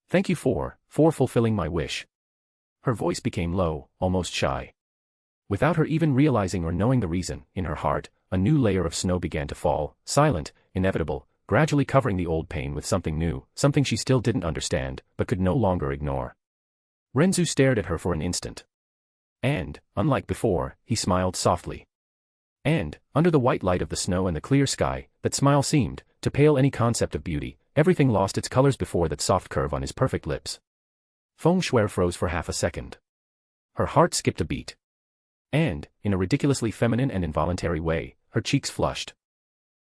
Speaker 3: Thank you for fulfilling my wish. Her voice became low, almost shy. Without her even realizing or knowing the reason, in her heart, a new layer of snow began to fall, silent, inevitable, gradually covering the old pain with something new, something she still didn't understand, but could no longer ignore. Ren Zu stared at her for an instant. And, unlike before, he smiled softly. And, under the white light of the snow and the clear sky, that smile seemed to pale any concept of beauty. Everything lost its colors before that soft curve on his perfect lips. Feng Shuer froze for half a second. Her heart skipped a beat. And, in a ridiculously feminine and involuntary way, her cheeks flushed.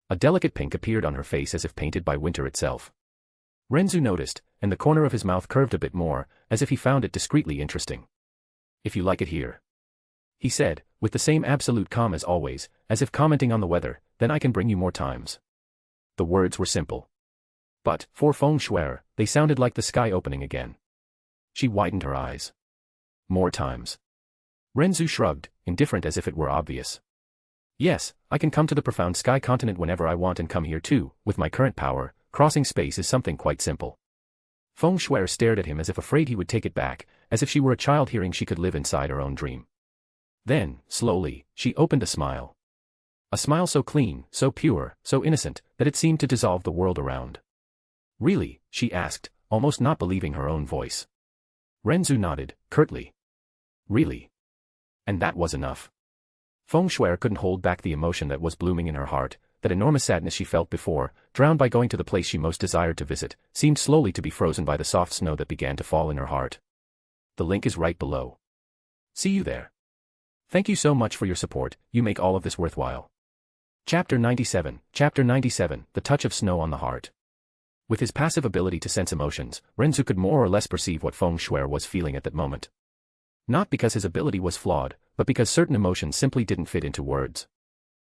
Speaker 3: A delicate pink appeared on her face as if painted by winter itself. Ren Zu noticed, and the corner of his mouth curved a bit more, as if he found it discreetly interesting. If you like it here, he said, with the same absolute calm as always, as if commenting on the weather, then I can bring you more times. The words were simple. But, for Feng Shuer, they sounded like the sky opening again. She widened her eyes. More times. Ren Zu shrugged, indifferent as if it were obvious. Yes, I can come to the profound sky continent whenever I want and come here too. With my current power, crossing space is something quite simple. Feng Shuer stared at him as if afraid he would take it back, as if she were a child hearing she could live inside her own dream. Then, slowly, she opened a smile. A smile so clean, so pure, so innocent, that it seemed to dissolve the world around. Really? She asked, almost not believing her own voice. Ren Zu nodded, curtly. Really? And that was enough. Feng Shuer couldn't hold back the emotion that was blooming in her heart, that enormous sadness she felt before, drowned by going to the place she most desired to visit, seemed slowly to be frozen by the soft snow that began to fall in her heart. The link is right below. See you there. Thank you so much for your support, you make all of this worthwhile. Chapter 97, The Touch of Snow on the Heart. With his passive ability to sense emotions, Ren Zu could more or less perceive what Feng Shuer was feeling at that moment. Not because his ability was flawed, but because certain emotions simply didn't fit into words.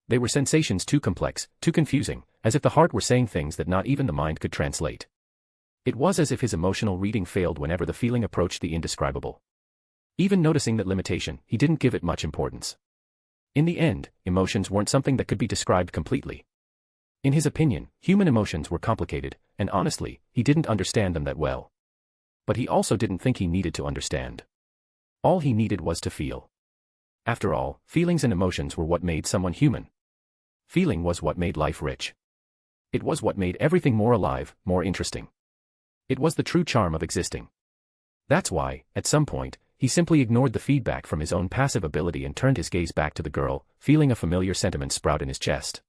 Speaker 3: They were sensations too complex, too confusing, as if the heart were saying things that not even the mind could translate. It was as if his emotional reading failed whenever the feeling approached the indescribable. Even noticing that limitation, he didn't give it much importance. In the end, emotions weren't something that could be described completely. In his opinion, human emotions were complicated, and honestly, he didn't understand them that well. But he also didn't think he needed to understand. All he needed was to feel. After all, feelings and emotions were what made someone human. Feeling was what made life rich. It was what made everything more alive, more interesting. It was the true charm of existing. That's why, at some point, he simply ignored the feedback from his own passive ability and turned his gaze back to the girl, feeling a familiar sentiment sprout in his chest.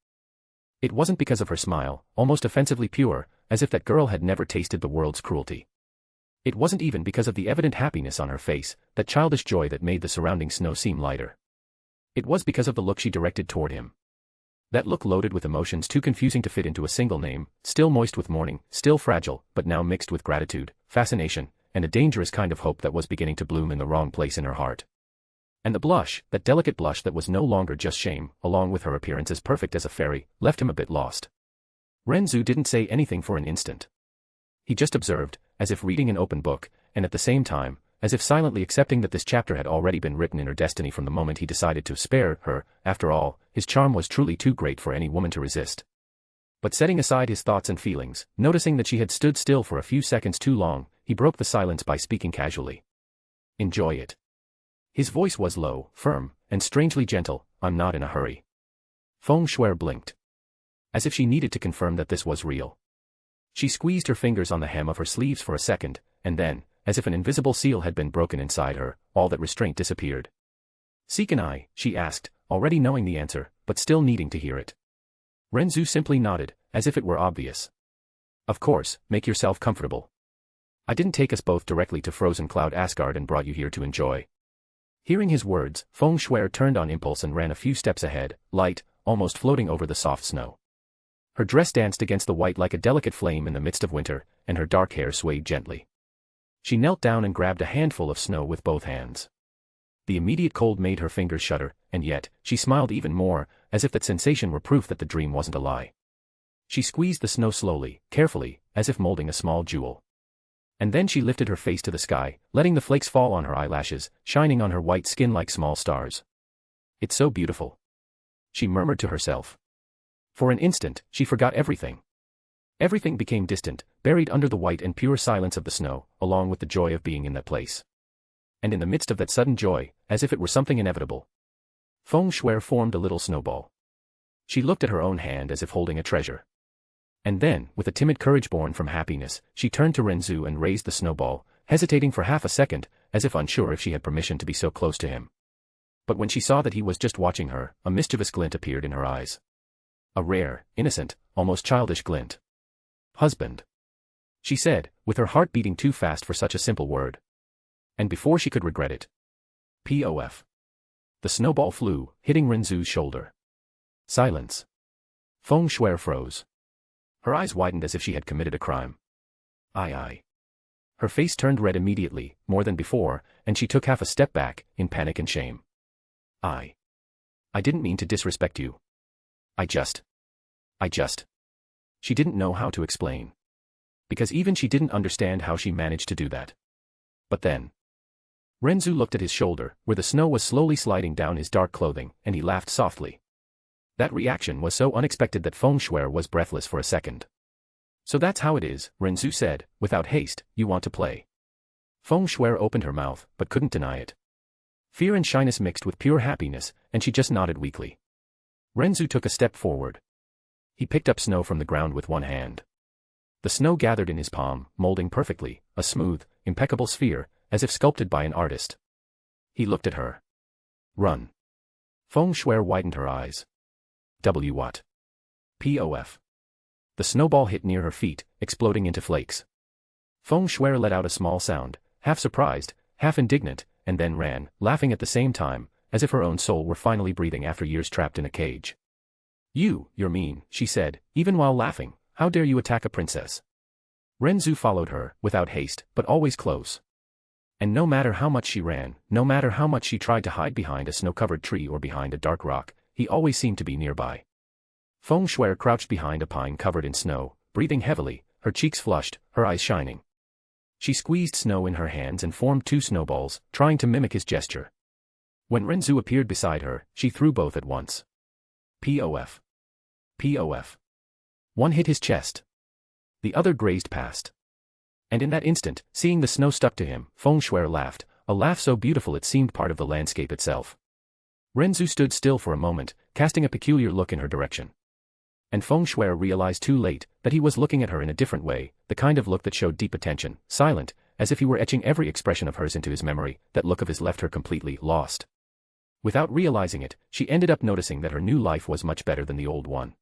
Speaker 3: It wasn't because of her smile, almost offensively pure, as if that girl had never tasted the world's cruelty. It wasn't even because of the evident happiness on her face, that childish joy that made the surrounding snow seem lighter. It was because of the look she directed toward him. That look loaded with emotions too confusing to fit into a single name, still moist with mourning, still fragile, but now mixed with gratitude, fascination, and a dangerous kind of hope that was beginning to bloom in the wrong place in her heart. And the blush, that delicate blush that was no longer just shame, along with her appearance as perfect as a fairy, left him a bit lost. Ren Zu didn't say anything for an instant. He just observed, as if reading an open book, and at the same time, as if silently accepting that this chapter had already been written in her destiny from the moment he decided to spare her. After all, his charm was truly too great for any woman to resist. But setting aside his thoughts and feelings, noticing that she had stood still for a few seconds too long, he broke the silence by speaking casually. Enjoy it. His voice was low, firm, and strangely gentle. I'm not in a hurry. Feng Shui blinked. As if she needed to confirm that this was real. She squeezed her fingers on the hem of her sleeves for a second, and then, as if an invisible seal had been broken inside her, all that restraint disappeared. Seek an eye, she asked, already knowing the answer, but still needing to hear it. Ren Zu simply nodded, as if it were obvious. Of course, make yourself comfortable. I didn't take us both directly to Frozen Cloud Asgard and brought you here to enjoy. Hearing his words, Feng Shui turned on impulse and ran a few steps ahead, light, almost floating over the soft snow. Her dress danced against the white like a delicate flame in the midst of winter, and her dark hair swayed gently. She knelt down and grabbed a handful of snow with both hands. The immediate cold made her fingers shudder, and yet, she smiled even more, as if that sensation were proof that the dream wasn't a lie. She squeezed the snow slowly, carefully, as if molding a small jewel. And then she lifted her face to the sky, letting the flakes fall on her eyelashes, shining on her white skin like small stars. It's so beautiful. She murmured to herself. For an instant, she forgot everything. Everything became distant, buried under the white and pure silence of the snow, along with the joy of being in that place. And in the midst of that sudden joy, as if it were something inevitable, Feng Shui formed a little snowball. She looked at her own hand as if holding a treasure. And then, with a timid courage born from happiness, she turned to Ren Zu and raised the snowball, hesitating for half a second, as if unsure if she had permission to be so close to him. But when she saw that he was just watching her, a mischievous glint appeared in her eyes. A rare, innocent, almost childish glint. Husband. She said, with her heart beating too fast for such a simple word. And before she could regret it. Pof. The snowball flew, hitting Ren Zu's shoulder. Silence. Feng Shui froze. Her eyes widened as if she had committed a crime. Aye. Her face turned red immediately, more than before, and she took half a step back, in panic and shame. I didn't mean to disrespect you. I just. She didn't know how to explain. Because even she didn't understand how she managed to do that. But then. Ren Zu looked at his shoulder, where the snow was slowly sliding down his dark clothing, and he laughed softly. That reaction was so unexpected that Feng Shui was breathless for a second. So that's how it is, Ren Zu said, without haste, you want to play. Feng Shui opened her mouth, but couldn't deny it. Fear and shyness mixed with pure happiness, and she just nodded weakly. Ren Zu took a step forward. He picked up snow from the ground with one hand. The snow gathered in his palm, molding perfectly, a smooth, impeccable sphere, as if sculpted by an artist. He looked at her. Run. Feng Shui widened her eyes. What? Pof. The snowball hit near her feet, exploding into flakes. Feng Shui let out a small sound, half surprised, half indignant, and then ran, laughing at the same time, as if her own soul were finally breathing after years trapped in a cage. You're mean, she said, even while laughing. How dare you attack a princess? Ren Zu followed her, without haste, but always close. And no matter how much she ran, no matter how much she tried to hide behind a snow-covered tree or behind a dark rock, he always seemed to be nearby. Feng Shui crouched behind a pine covered in snow, breathing heavily, her cheeks flushed, her eyes shining. She squeezed snow in her hands and formed two snowballs, trying to mimic his gesture. When Ren Zu appeared beside her, she threw both at once. Pof. One hit his chest. The other grazed past. And in that instant, seeing the snow stuck to him, Feng Shui laughed, a laugh so beautiful it seemed part of the landscape itself. Ren Zu stood still for a moment, casting a peculiar look in her direction. And Feng Shui realized too late that he was looking at her in a different way, the kind of look that showed deep attention, silent, as if he were etching every expression of hers into his memory. That look of his left her completely lost. Without realizing it, she ended up noticing that her new life was much better than the old one.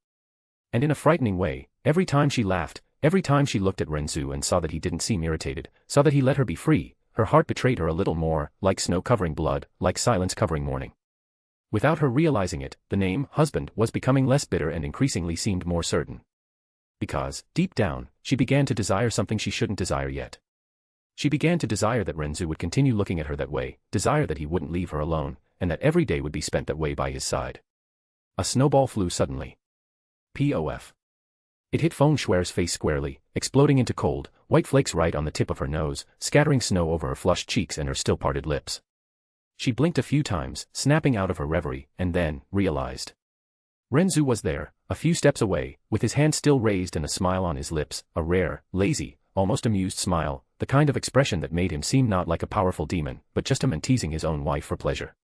Speaker 3: And in a frightening way, every time she laughed, every time she looked at Ren Zu and saw that he didn't seem irritated, saw that he let her be free, her heart betrayed her a little more, like snow covering blood, like silence covering morning. Without her realizing it, the name, husband, was becoming less bitter and increasingly seemed more certain. Because, deep down, she began to desire something she shouldn't desire yet. She began to desire that Ren Zu would continue looking at her that way, desire that he wouldn't leave her alone, and that every day would be spent that way by his side. A snowball flew suddenly. Pof. It hit Feng Shui's face squarely, exploding into cold, white flakes right on the tip of her nose, scattering snow over her flushed cheeks and her still-parted lips. She blinked a few times, snapping out of her reverie, and then, realized. Ren Zu was there, A few steps away, with his hand still raised and a smile on his lips, a rare, lazy, almost amused smile, the kind of expression that made him seem not like a powerful demon, but just a man teasing his own wife for pleasure.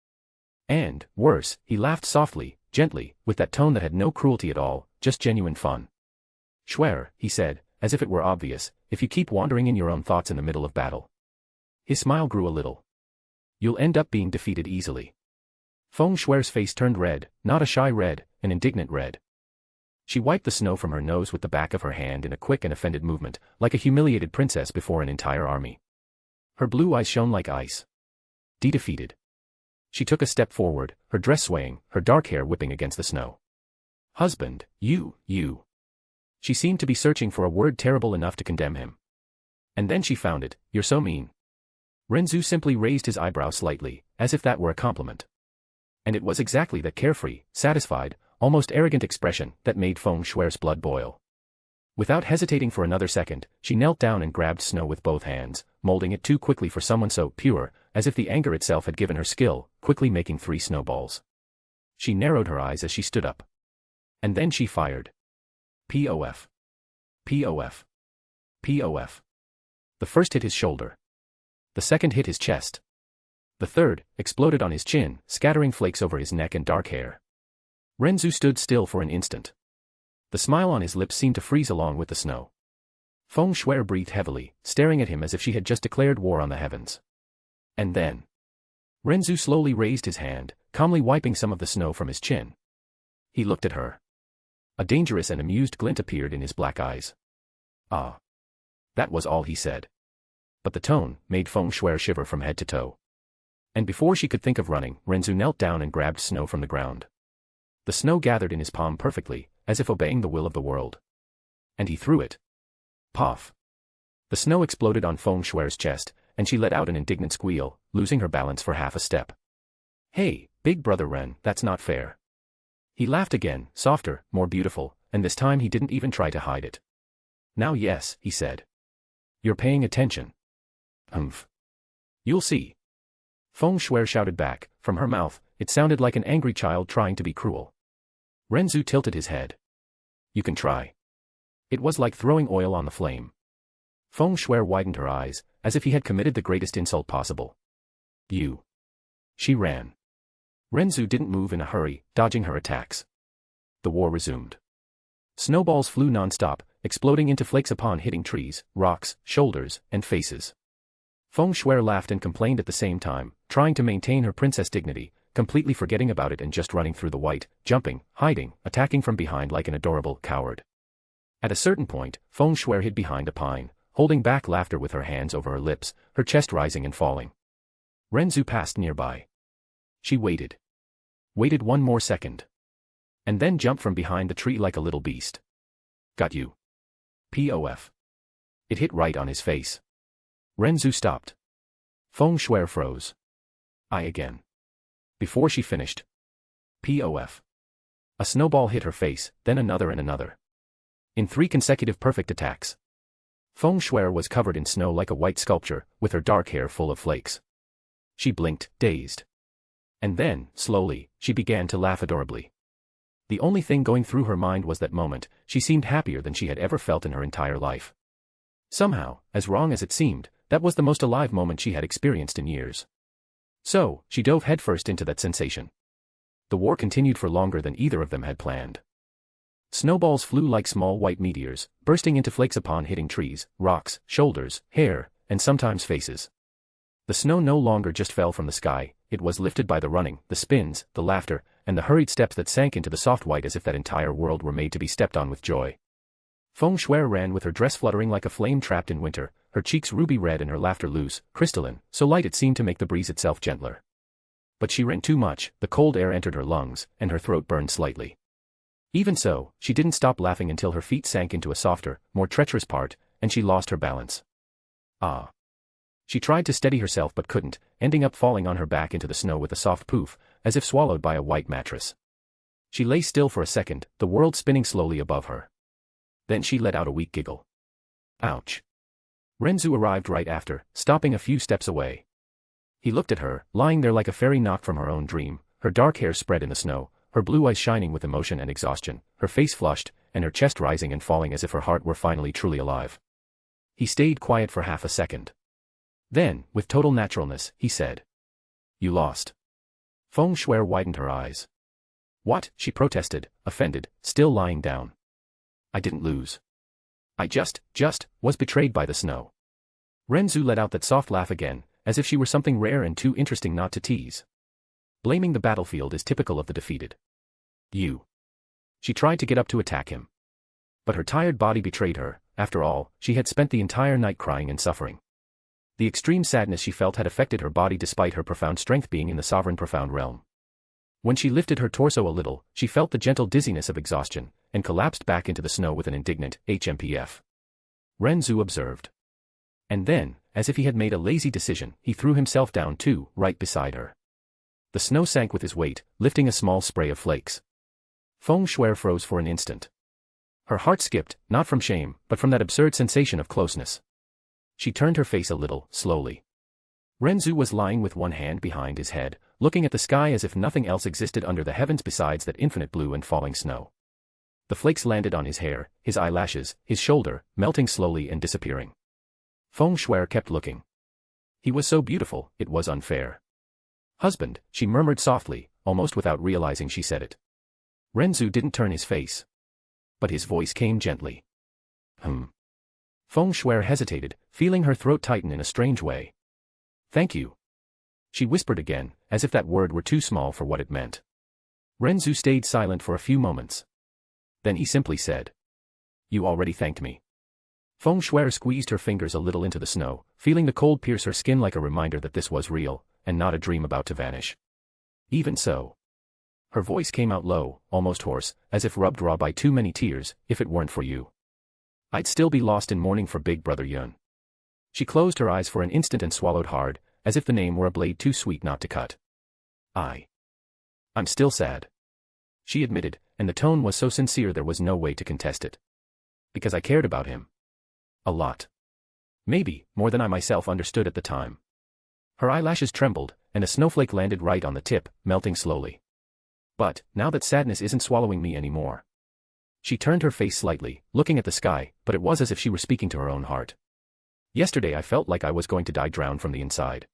Speaker 3: And, worse, he laughed softly, gently, with that tone that had no cruelty at all, just genuine fun. "Schwer," he said, as if it were obvious, "if you keep wandering in your own thoughts in the middle of battle." His smile grew a little. "You'll end up being defeated easily." Feng Shuer's face turned red, not a shy red, an indignant red. She wiped the snow from her nose with the back of her hand in a quick and offended movement, like a humiliated princess before an entire army. Her blue eyes shone like ice. Defeated. She took a step forward, her dress swaying, her dark hair whipping against the snow. "Husband, you. She seemed to be searching for a word terrible enough to condemn him. And then she found it. "You're so mean." Ren Zu simply raised his eyebrow slightly, as if that were a compliment. And it was exactly that carefree, satisfied, almost arrogant expression that made Feng Shuer's blood boil. Without hesitating for another second, she knelt down and grabbed snow with both hands, molding it too quickly for someone so pure, as if the anger itself had given her skill, quickly making 3 snowballs. She narrowed her eyes as she stood up. And then she fired. Pof. Pof. Pof. The first hit his shoulder. The second hit his chest. The third exploded on his chin, scattering flakes over his neck and dark hair. Ren Zu stood still for an instant. The smile on his lips seemed to freeze along with the snow. Feng Shuer breathed heavily, staring at him as if she had just declared war on the heavens. And then Ren Zu slowly raised his hand, calmly wiping some of the snow from his chin. He looked at her. A dangerous and amused glint appeared in his black eyes. "Ah." That was all he said. But the tone made Feng Shuer shiver from head to toe. And before she could think of running, Ren Zu knelt down and grabbed snow from the ground. The snow gathered in his palm perfectly, as if obeying the will of the world. And he threw it. Pof! The snow exploded on Feng Shuer's chest, and she let out an indignant squeal, losing her balance for half a step. "Hey, big brother Ren, that's not fair." He laughed again, softer, more beautiful, and this time he didn't even try to hide it. "Now yes," he said. "You're paying attention." "Humph. You'll see." Feng Shuer shouted back. From her mouth, it sounded like an angry child trying to be cruel. Ren Zu tilted his head. "You can try." It was like throwing oil on the flame. Feng Shuer widened her eyes, as if he had committed the greatest insult possible. "You." She ran. Ren Zu didn't move in a hurry, dodging her attacks. The war resumed. Snowballs flew non-stop, exploding into flakes upon hitting trees, rocks, shoulders, and faces. Feng Shuer laughed and complained at the same time, trying to maintain her princess dignity, completely forgetting about it and just running through the white, jumping, hiding, attacking from behind like an adorable coward. At a certain point, Feng Shuer hid behind a pine, holding back laughter with her hands over her lips, her chest rising and falling. Ren Zu passed nearby. She waited. Waited 1 more second. And then jumped from behind the tree like a little beast. "Got you." Pof. It hit right on his face. Ren Zu stopped. Feng Shuer froze. "I again." Before she finished. Pof. A snowball hit her face, then another and another. In 3 consecutive perfect attacks. Feng Shuer was covered in snow like a white sculpture, with her dark hair full of flakes. She blinked, dazed. And then, slowly, she began to laugh adorably. The only thing going through her mind was that moment, she seemed happier than she had ever felt in her entire life. Somehow, as wrong as it seemed, that was the most alive moment she had experienced in years. So, she dove headfirst into that sensation. The war continued for longer than either of them had planned. Snowballs flew like small white meteors, bursting into flakes upon hitting trees, rocks, shoulders, hair, and sometimes faces. The snow no longer just fell from the sky, it was lifted by the running, the spins, the laughter, and the hurried steps that sank into the soft white as if that entire world were made to be stepped on with joy. Feng Shuer ran with her dress fluttering like a flame trapped in winter, her cheeks ruby red and her laughter loose, crystalline, so light it seemed to make the breeze itself gentler. But she ran too much, the cold air entered her lungs, and her throat burned slightly. Even so, she didn't stop laughing until her feet sank into a softer, more treacherous part, and she lost her balance. Ah. She tried to steady herself but couldn't, ending up falling on her back into the snow with a soft poof, as if swallowed by a white mattress. She lay still for a second, the world spinning slowly above her. Then she let out a weak giggle. Ouch. Ren Zu arrived right after, stopping a few steps away. He looked at her, lying there like a fairy knocked from her own dream, her dark hair spread in the snow, her blue eyes shining with emotion and exhaustion, her face flushed, and her chest rising and falling as if her heart were finally truly alive. He stayed quiet for half a second. Then, with total naturalness, he said. You lost. Feng Shui widened her eyes. What? She protested, offended, still lying down. I didn't lose. I just was betrayed by the snow. Ren Zu let out that soft laugh again, as if she were something rare and too interesting not to tease. Blaming the battlefield is typical of the defeated. You. She tried to get up to attack him. But her tired body betrayed her. After all, she had spent the entire night crying and suffering. The extreme sadness she felt had affected her body despite her profound strength being in the sovereign profound realm. When she lifted her torso a little, she felt the gentle dizziness of exhaustion, and collapsed back into the snow with an indignant HMPF. Ren Zu observed. And then, as if he had made a lazy decision, he threw himself down too, right beside her. The snow sank with his weight, lifting a small spray of flakes. Feng Shui froze for an instant. Her heart skipped, not from shame, but from that absurd sensation of closeness. She turned her face a little, slowly. Ren Zu was lying with one hand behind his head, looking at the sky as if nothing else existed under the heavens besides that infinite blue and falling snow. The flakes landed on his hair, his eyelashes, his shoulder, melting slowly and disappearing. Feng Shui kept looking. He was so beautiful, it was unfair. Husband, she murmured softly, almost without realizing she said it. Ren Zu didn't turn his face. But his voice came gently. Feng Shui hesitated, feeling her throat tighten in a strange way. Thank you. She whispered again, as if that word were too small for what it meant. Ren Zu stayed silent for a few moments. Then he simply said. You already thanked me. Feng Shui squeezed her fingers a little into the snow, feeling the cold pierce her skin like a reminder that this was real, and not a dream about to vanish. Even so. Her voice came out low, almost hoarse, as if rubbed raw by too many tears. If it weren't for you, I'd still be lost in mourning for Big Brother Yun. She closed her eyes for an instant and swallowed hard, as if the name were a blade too sweet not to cut. I'm still sad. She admitted, and the tone was so sincere there was no way to contest it. Because I cared about him. A lot. Maybe, more than I myself understood at the time. Her eyelashes trembled, and a snowflake landed right on the tip, melting slowly. But, now that sadness isn't swallowing me anymore. She turned her face slightly, looking at the sky, but it was as if she were speaking to her own heart. Yesterday I felt like I was going to die drowned from the inside.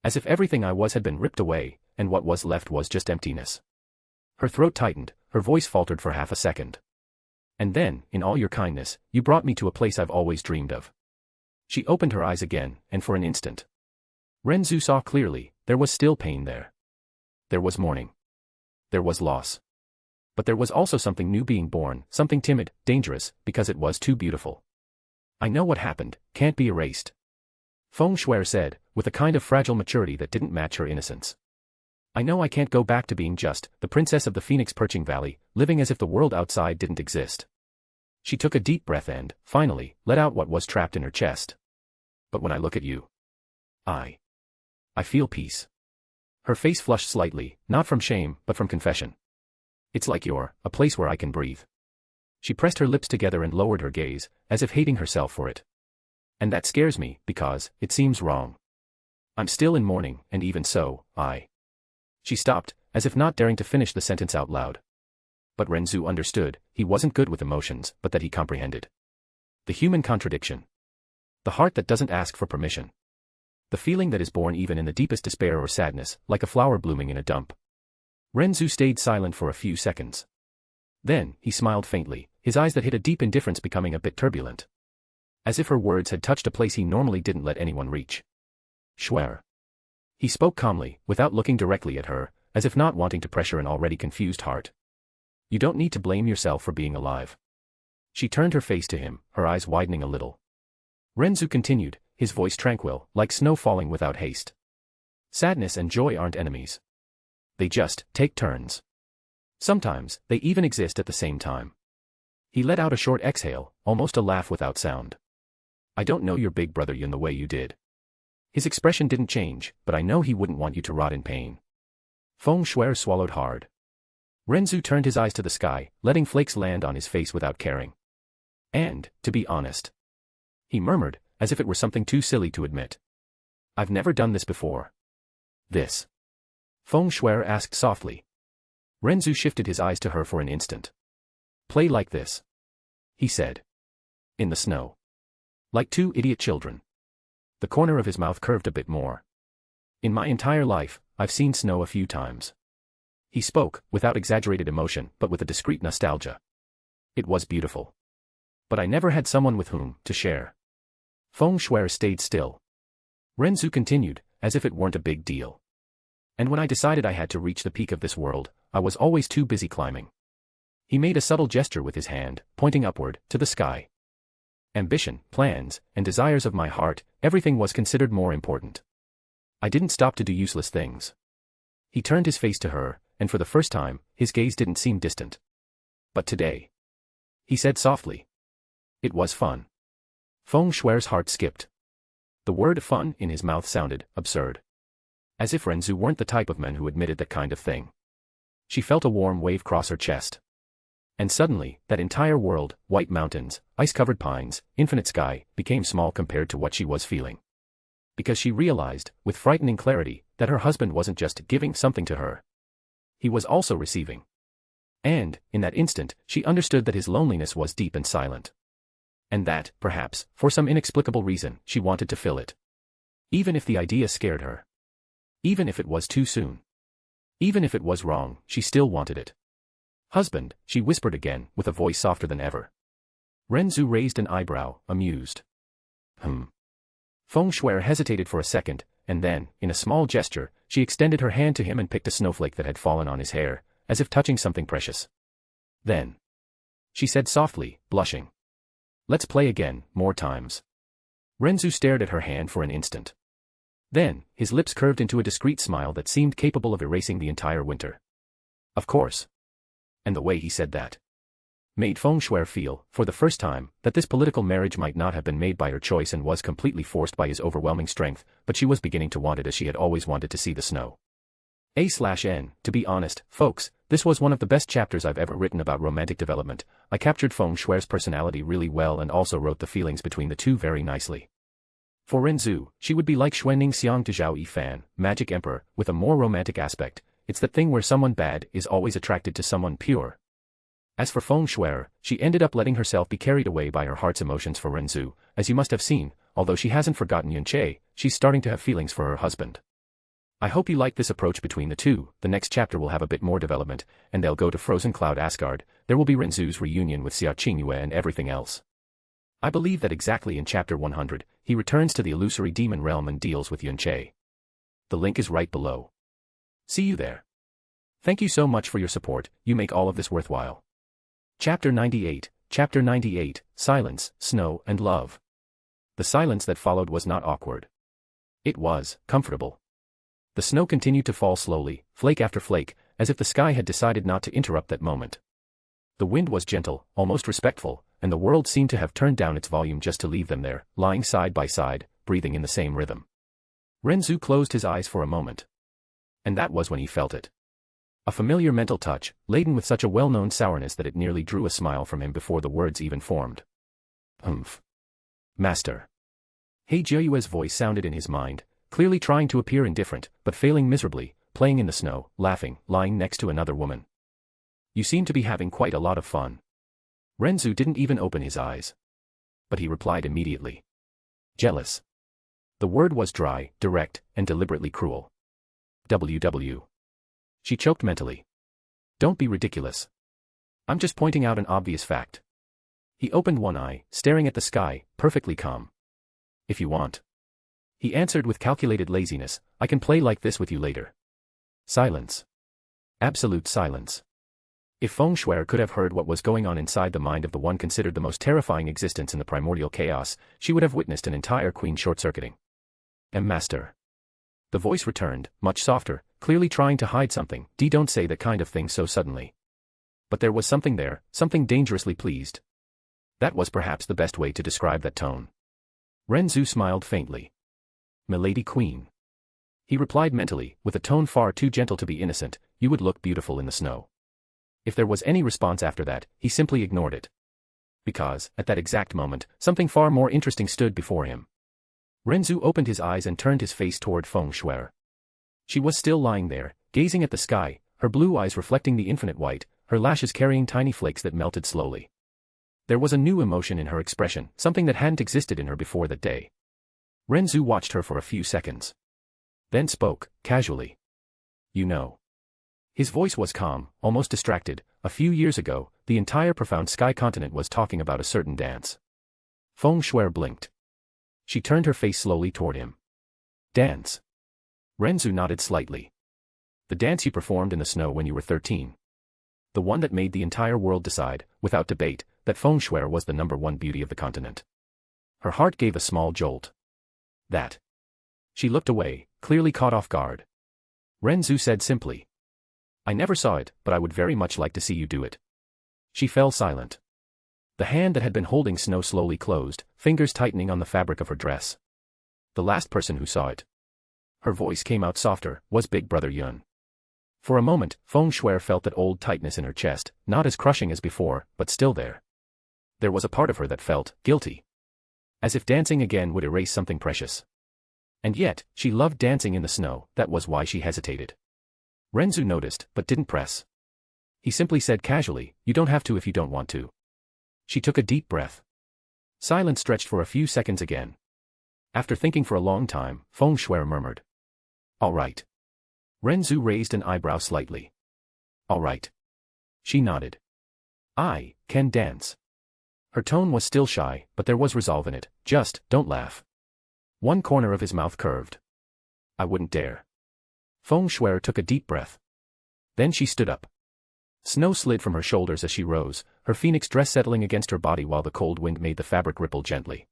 Speaker 3: As if everything I was had been ripped away, and what was left was just emptiness. Her throat tightened, her voice faltered for half a second. And then, in all your kindness, you brought me to a place I've always dreamed of. She opened her eyes again, and for an instant. Ren Zu saw clearly, there was still pain there. There was mourning. There was loss. But there was also something new being born, something timid, dangerous, because it was too beautiful. I know what happened, can't be erased. Feng Shui said, with a kind of fragile maturity that didn't match her innocence. I know I can't go back to being just the princess of the Phoenix Perching Valley, living as if the world outside didn't exist. She took a deep breath and, finally, let out what was trapped in her chest. But when I look at you, I feel peace. Her face flushed slightly, not from shame, but from confession. It's like you're a place where I can breathe. She pressed her lips together and lowered her gaze, as if hating herself for it. And that scares me, because it seems wrong. I'm still in mourning, and even so, She stopped, as if not daring to finish the sentence out loud. But Ren Zu understood, he wasn't good with emotions, but that he comprehended. The human contradiction. The heart that doesn't ask for permission. The feeling that is born even in the deepest despair or sadness, like a flower blooming in a dump. Ren Zu stayed silent for a few seconds. Then, he smiled faintly, his eyes that hid a deep indifference becoming a bit turbulent. As if her words had touched a place he normally didn't let anyone reach. Shui. He spoke calmly, without looking directly at her, as if not wanting to pressure an already confused heart. You don't need to blame yourself for being alive. She turned her face to him, her eyes widening a little. Ren Zu continued, his voice tranquil, like snow falling without haste. Sadness and joy aren't enemies. They just take turns. Sometimes, they even exist at the same time. He let out a short exhale, almost a laugh without sound. I don't know your Big Brother Yun the way you did. His expression didn't change, but I know he wouldn't want you to rot in pain. Feng Shui swallowed hard. Ren Zu turned his eyes to the sky, letting flakes land on his face without caring. And, to be honest, he murmured, as if it were something too silly to admit. I've never done this before. This? Feng Shui asked softly. Ren Zu shifted his eyes to her for an instant. Play like this, he said. In the snow. Like two idiot children. The corner of his mouth curved a bit more. In my entire life, I've seen snow a few times. He spoke, without exaggerated emotion but with a discreet nostalgia. It was beautiful. But I never had someone with whom to share. Feng Shuer stayed still. Ren Zu continued, as if it weren't a big deal. And when I decided I had to reach the peak of this world, I was always too busy climbing. He made a subtle gesture with his hand, pointing upward, to the sky. Ambition, plans, and desires of my heart, everything was considered more important. I didn't stop to do useless things. He turned his face to her, and for the first time, his gaze didn't seem distant. But today, he said softly. It was fun. Feng Shuer's heart skipped. The word fun in his mouth sounded absurd. As if Ren Zu weren't the type of men who admitted that kind of thing. She felt a warm wave cross her chest. And suddenly, that entire world, white mountains, ice-covered pines, infinite sky, became small compared to what she was feeling. Because she realized, with frightening clarity, that her husband wasn't just giving something to her. He was also receiving. And, in that instant, she understood that his loneliness was deep and silent. And that, perhaps, for some inexplicable reason, she wanted to fill it. Even if the idea scared her. Even if it was too soon. Even if it was wrong, she still wanted it. Husband, she whispered again, with a voice softer than ever. Ren Zu raised an eyebrow, amused. Feng Shuer hesitated for a second, and then, in a small gesture, she extended her hand to him and picked a snowflake that had fallen on his hair, as if touching something precious. Then, she said softly, blushing. Let's play again, more times. Ren Zu stared at her hand for an instant. Then, his lips curved into a discreet smile that seemed capable of erasing the entire winter. Of course. And the way he said that made Feng Shuer feel, for the first time, that this political marriage might not have been made by her choice and was completely forced by his overwhelming strength, but she was beginning to want it as she had always wanted to see the snow. A/N, to be honest, folks, this was one of the best chapters I've ever written about romantic development. I captured Feng Shuer's personality really well and also wrote the feelings between the two very nicely. For Ren Zu, she would be like Xuanning Xiang de Zhao Yi Fan, Magic Emperor, with a more romantic aspect. It's that thing where someone bad is always attracted to someone pure. As for Feng Shuer, she ended up letting herself be carried away by her heart's emotions for Ren Zu. As you must have seen, although she hasn't forgotten Yun Che, she's starting to have feelings for her husband. I hope you like this approach between the two. The next chapter will have a bit more development, and they'll go to Frozen Cloud Asgard. There will be Ren Zu's reunion with Xia Qingyue and everything else. I believe that exactly in chapter 100, he returns to the illusory demon realm and deals with Yun Che. The link is right below. See you there. Thank you so much for your support, you make all of this worthwhile. Chapter 98, Silence, Snow and Love. The silence that followed was not awkward. It was comfortable. The snow continued to fall slowly, flake after flake, as if the sky had decided not to interrupt that moment. The wind was gentle, almost respectful, and the world seemed to have turned down its volume just to leave them there, lying side by side, breathing in the same rhythm. Ren Zu closed his eyes for a moment. And that was when he felt it. A familiar mental touch, laden with such a well-known sourness that it nearly drew a smile from him before the words even formed. Master. He Jiuyue's voice sounded in his mind, clearly trying to appear indifferent, but failing miserably, playing in the snow, laughing, lying next to another woman. You seem to be having quite a lot of fun. Ren Zu didn't even open his eyes. But he replied immediately. Jealous. The word was dry, direct, and deliberately cruel. WW. She choked mentally. Don't be ridiculous. I'm just pointing out an obvious fact. He opened one eye, staring at the sky, perfectly calm. If you want. He answered with calculated laziness, I can play like this with you later. Silence. Absolute silence. If Feng Shuer could have heard what was going on inside the mind of the one considered the most terrifying existence in the primordial chaos, she would have witnessed an entire queen short-circuiting. Master. The voice returned, much softer, clearly trying to hide something. Don't say that kind of thing so suddenly. But there was something there, something dangerously pleased. That was perhaps the best way to describe that tone. Ren Zu smiled faintly. Milady Queen. He replied mentally, with a tone far too gentle to be innocent, you would look beautiful in the snow. If there was any response after that, he simply ignored it. Because, at that exact moment, something far more interesting stood before him. Ren Zu opened his eyes and turned his face toward Feng Shuer. She was still lying there, gazing at the sky, her blue eyes reflecting the infinite white, her lashes carrying tiny flakes that melted slowly. There was a new emotion in her expression, something that hadn't existed in her before that day. Ren Zu watched her for a few seconds. Then spoke, casually. You know. His voice was calm, almost distracted. A few years ago, the entire profound sky continent was talking about a certain dance. Feng Shuer blinked. She turned her face slowly toward him. Dance. Ren Zu nodded slightly. The dance you performed in the snow when you were 13. The one that made the entire world decide, without debate, that Feng Shuer was the #1 beauty of the continent. Her heart gave a small jolt. That. She looked away, clearly caught off guard. Ren Zu said simply. I never saw it, but I would very much like to see you do it. She fell silent. The hand that had been holding snow slowly closed, fingers tightening on the fabric of her dress. The last person who saw it. Her voice came out softer, was Big Brother Yun. For a moment, Feng Shuer felt that old tightness in her chest, not as crushing as before, but still there. There was a part of her that felt guilty. As if dancing again would erase something precious. And yet, she loved dancing in the snow, that was why she hesitated. Ren Zu noticed, but didn't press. He simply said casually, you don't have to if you don't want to. She took a deep breath. Silence stretched for a few seconds again. After thinking for a long time, Feng Shuer murmured. All right. Ren Zu raised an eyebrow slightly. All right. She nodded. I can dance. Her tone was still shy, but there was resolve in it. Just, don't laugh. One corner of his mouth curved. I wouldn't dare. Feng Shuer took a deep breath. Then she stood up. Snow slid from her shoulders as she rose, her phoenix dress settling against her body while the cold wind made the fabric ripple gently.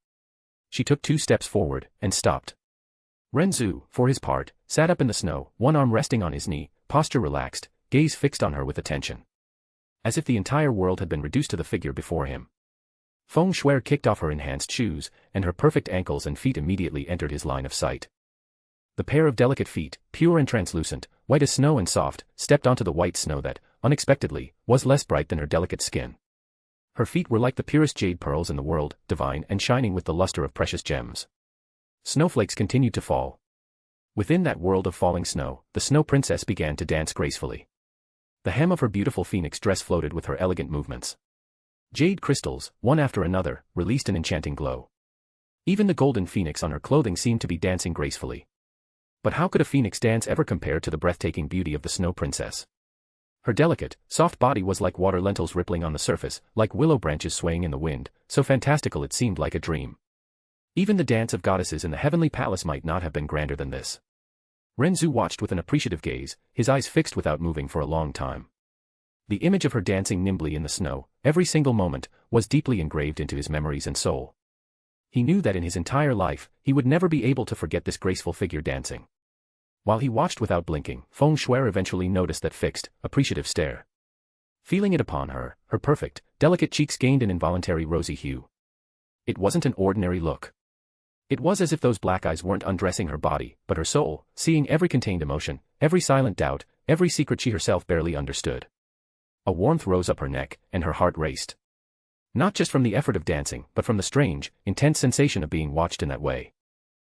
Speaker 3: She took 2 steps forward, and stopped. Ren Zu, for his part, sat up in the snow, one arm resting on his knee, posture relaxed, gaze fixed on her with attention. As if the entire world had been reduced to the figure before him. Feng Shuer kicked off her enhanced shoes, and her perfect ankles and feet immediately entered his line of sight. The pair of delicate feet, pure and translucent, white as snow and soft, stepped onto the white snow that, unexpectedly, was less bright than her delicate skin. Her feet were like the purest jade pearls in the world, divine and shining with the luster of precious gems. Snowflakes continued to fall. Within that world of falling snow, the snow princess began to dance gracefully. The hem of her beautiful phoenix dress floated with her elegant movements. Jade crystals, one after another, released an enchanting glow. Even the golden phoenix on her clothing seemed to be dancing gracefully. But how could a phoenix dance ever compare to the breathtaking beauty of the snow princess? Her delicate, soft body was like water lentils rippling on the surface, like willow branches swaying in the wind, so fantastical it seemed like a dream. Even the dance of goddesses in the heavenly palace might not have been grander than this. Ren Zu watched with an appreciative gaze, his eyes fixed without moving for a long time. The image of her dancing nimbly in the snow, every single moment, was deeply engraved into his memories and soul. He knew that in his entire life, he would never be able to forget this graceful figure dancing. While he watched without blinking, Feng Shuer eventually noticed that fixed, appreciative stare. Feeling it upon her, her perfect, delicate cheeks gained an involuntary rosy hue. It wasn't an ordinary look. It was as if those black eyes weren't undressing her body, but her soul, seeing every contained emotion, every silent doubt, every secret she herself barely understood. A warmth rose up her neck, and her heart raced. Not just from the effort of dancing, but from the strange, intense sensation of being watched in that way.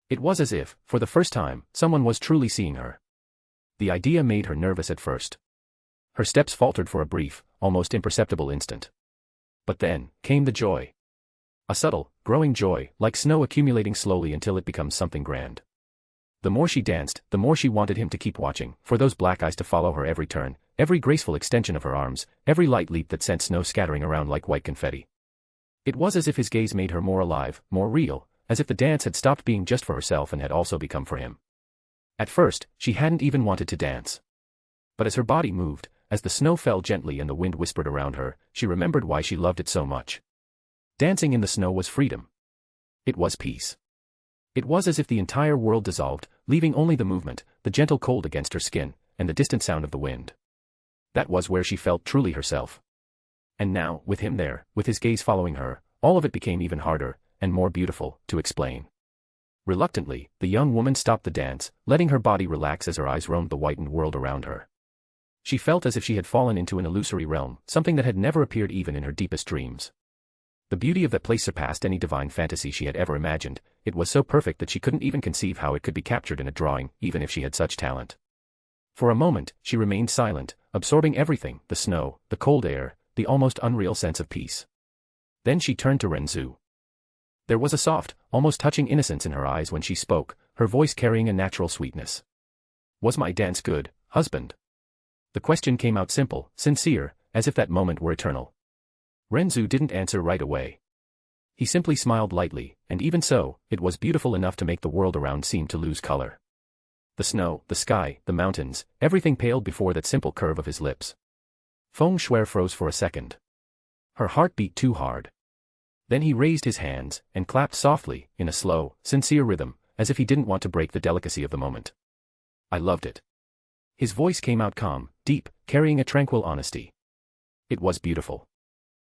Speaker 3: It was as if, for the first time, someone was truly seeing her. The idea made her nervous at first. Her steps faltered for a brief, almost imperceptible instant. But then, came the joy. A subtle, growing joy, like snow accumulating slowly until it becomes something grand. The more she danced, the more she wanted him to keep watching, for those black eyes to follow her every turn, every graceful extension of her arms, every light leap that sent snow scattering around like white confetti. It was as if his gaze made her more alive, more real, as if the dance had stopped being just for herself and had also become for him. At first, she hadn't even wanted to dance. But as her body moved, as the snow fell gently and the wind whispered around her, she remembered why she loved it so much. Dancing in the snow was freedom. It was peace. It was as if the entire world dissolved, leaving only the movement, the gentle cold against her skin, and the distant sound of the wind. That was where she felt truly herself. And now, with him there, with his gaze following her, all of it became even harder, and more beautiful, to explain. Reluctantly, the young woman stopped the dance, letting her body relax as her eyes roamed the whitened world around her. She felt as if she had fallen into an illusory realm, something that had never appeared even in her deepest dreams. The beauty of that place surpassed any divine fantasy she had ever imagined. It was so perfect that she couldn't even conceive how it could be captured in a drawing, even if she had such talent. For a moment, she remained silent, absorbing everything, the snow, the cold air, the almost unreal sense of peace. Then she turned to Ren Zu. There was a soft, almost touching innocence in her eyes when she spoke, her voice carrying a natural sweetness. Was my dance good, husband? The question came out simple, sincere, as if that moment were eternal. Ren Zu didn't answer right away. He simply smiled lightly, and even so, it was beautiful enough to make the world around seem to lose color. The snow, the sky, the mountains, everything paled before that simple curve of his lips. Feng Shui froze for a second. Her heart beat too hard. Then he raised his hands, and clapped softly, in a slow, sincere rhythm, as if he didn't want to break the delicacy of the moment. I loved it. His voice came out calm, deep, carrying a tranquil honesty. It was beautiful.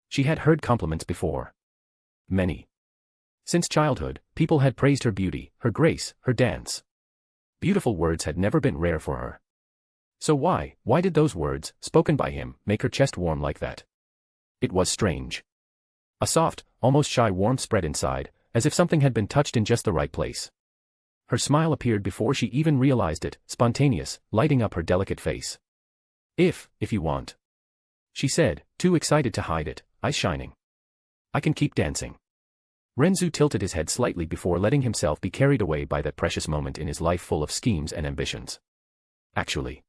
Speaker 3: She had heard compliments before. Many. Since childhood, people had praised her beauty, her grace, her dance. Beautiful words had never been rare for her. So why did those words, spoken by him, make her chest warm like that? It was strange. A soft, almost shy warmth spread inside, as if something had been touched in just the right place. Her smile appeared before she even realized it, spontaneous, lighting up her delicate face. If you want. She said, too excited to hide it, eyes shining. I can keep dancing. Ren Zu tilted his head slightly before letting himself be carried away by that precious moment in his life full of schemes and ambitions. Actually.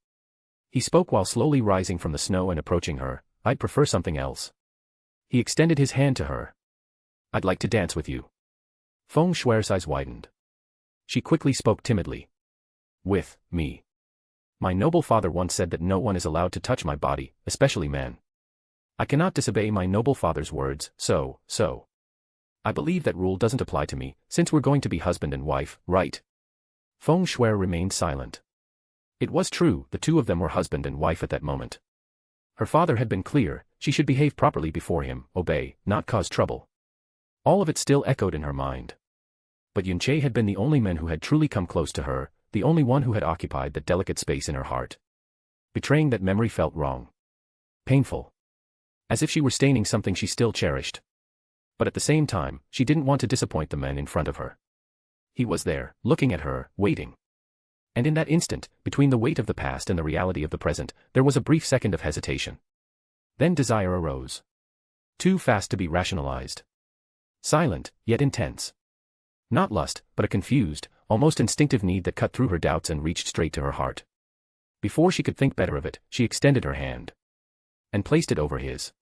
Speaker 3: He spoke while slowly rising from the snow and approaching her, I'd prefer something else. He extended his hand to her. I'd like to dance with you. Feng Shui's eyes widened. She quickly spoke timidly. With me. My noble father once said that no one is allowed to touch my body, especially man. I cannot disobey my noble father's words, so. I believe that rule doesn't apply to me, since we're going to be husband and wife, right? Feng Shui remained silent. It was true, the two of them were husband and wife at that moment. Her father had been clear, she should behave properly before him, obey, not cause trouble. All of it still echoed in her mind. But Yunche had been the only man who had truly come close to her, the only one who had occupied that delicate space in her heart. Betraying that memory felt wrong. Painful. As if she were staining something she still cherished. But at the same time, she didn't want to disappoint the man in front of her. He was there, looking at her, waiting. And in that instant, between the weight of the past and the reality of the present, there was a brief second of hesitation. Then desire arose. Too fast to be rationalized. Silent, yet intense. Not lust, but a confused, almost instinctive need that cut through her doubts and reached straight to her heart. Before she could think better of it, she extended her hand. And placed it over his.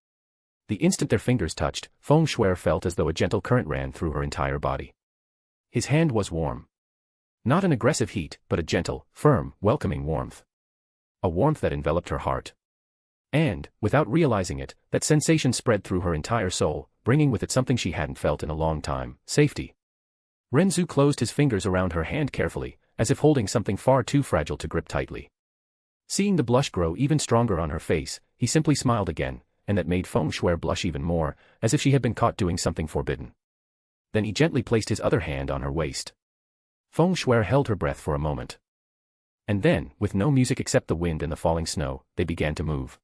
Speaker 3: The instant their fingers touched, Feng Shui felt as though a gentle current ran through her entire body. His hand was warm. Not an aggressive heat, but a gentle, firm, welcoming warmth. A warmth that enveloped her heart. And, without realizing it, that sensation spread through her entire soul, bringing with it something she hadn't felt in a long time, safety. Ren Zu closed his fingers around her hand carefully, as if holding something far too fragile to grip tightly. Seeing the blush grow even stronger on her face, he simply smiled again, and that made Feng Shui blush even more, as if she had been caught doing something forbidden. Then he gently placed his other hand on her waist. Feng Shui held her breath for a moment. And then, with no music except the wind and the falling snow, they began to move.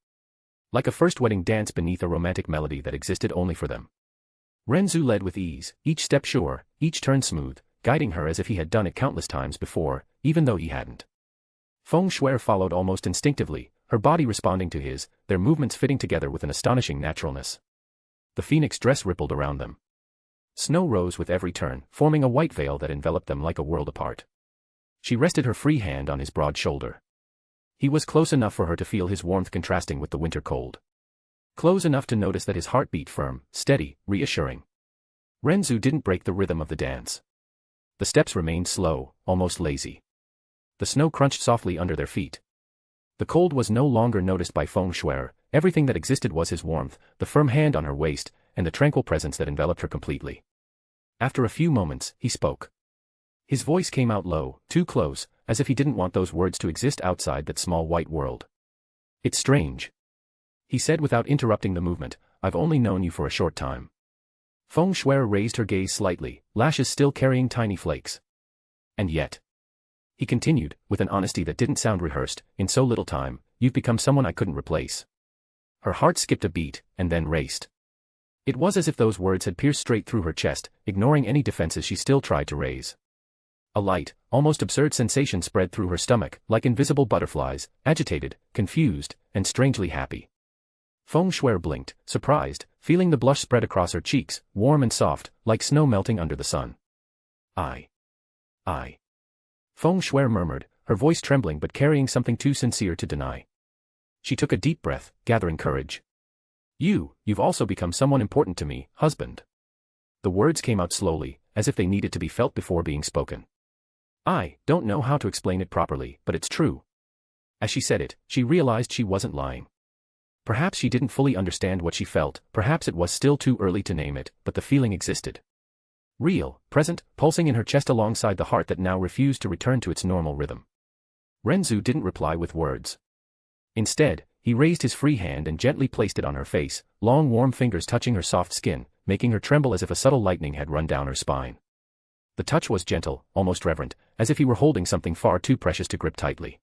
Speaker 3: Like a first wedding dance beneath a romantic melody that existed only for them. Ren Zu led with ease, each step sure, each turn smooth, guiding her as if he had done it countless times before, even though he hadn't. Feng Shui followed almost instinctively, her body responding to his, their movements fitting together with an astonishing naturalness. The phoenix dress rippled around them. Snow rose with every turn, forming a white veil that enveloped them like a world apart. She rested her free hand on his broad shoulder. He was close enough for her to feel his warmth contrasting with the winter cold. Close enough to notice that his heart beat firm, steady, reassuring. Ren Zu didn't break the rhythm of the dance. The steps remained slow, almost lazy. The snow crunched softly under their feet. The cold was no longer noticed by Feng Shui, everything that existed was his warmth, the firm hand on her waist, and the tranquil presence that enveloped her completely. After a few moments, he spoke. His voice came out low, too close, as if he didn't want those words to exist outside that small white world. It's strange. He said without interrupting the movement, I've only known you for a short time. Feng Shui raised her gaze slightly, lashes still carrying tiny flakes. And yet. He continued, with an honesty that didn't sound rehearsed, in so little time, you've become someone I couldn't replace. Her heart skipped a beat, and then raced. It was as if those words had pierced straight through her chest, ignoring any defenses she still tried to raise. A light, almost absurd sensation spread through her stomach, like invisible butterflies, agitated, confused, and strangely happy. Feng Shuer blinked, surprised, feeling the blush spread across her cheeks, warm and soft, like snow melting under the sun. I. Feng Shuer murmured, her voice trembling but carrying something too sincere to deny. She took a deep breath, gathering courage. You've also become someone important to me, husband. The words came out slowly, as if they needed to be felt before being spoken. I don't know how to explain it properly, but it's true. As she said it, she realized she wasn't lying. Perhaps she didn't fully understand what she felt, perhaps it was still too early to name it, but the feeling existed. Real, present, pulsing in her chest alongside the heart that now refused to return to its normal rhythm. Ren Zu didn't reply with words. Instead, he raised his free hand and gently placed it on her face, long warm fingers touching her soft skin, making her tremble as if a subtle lightning had run down her spine. The touch was gentle, almost reverent, as if he were holding something far too precious to grip tightly.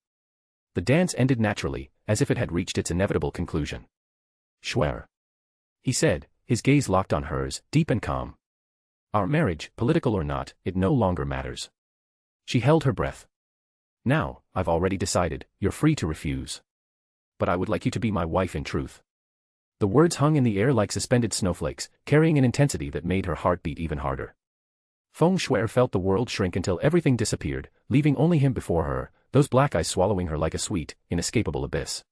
Speaker 3: The dance ended naturally, as if it had reached its inevitable conclusion. Shuer, he said, his gaze locked on hers, deep and calm. Our marriage, political or not, it no longer matters. She held her breath. Now, I've already decided, you're free to refuse. But I would like you to be my wife in truth. The words hung in the air like suspended snowflakes, carrying an intensity that made her heart beat even harder. Feng Shuer felt the world shrink until everything disappeared, leaving only him before her, those black eyes swallowing her like a sweet, inescapable abyss.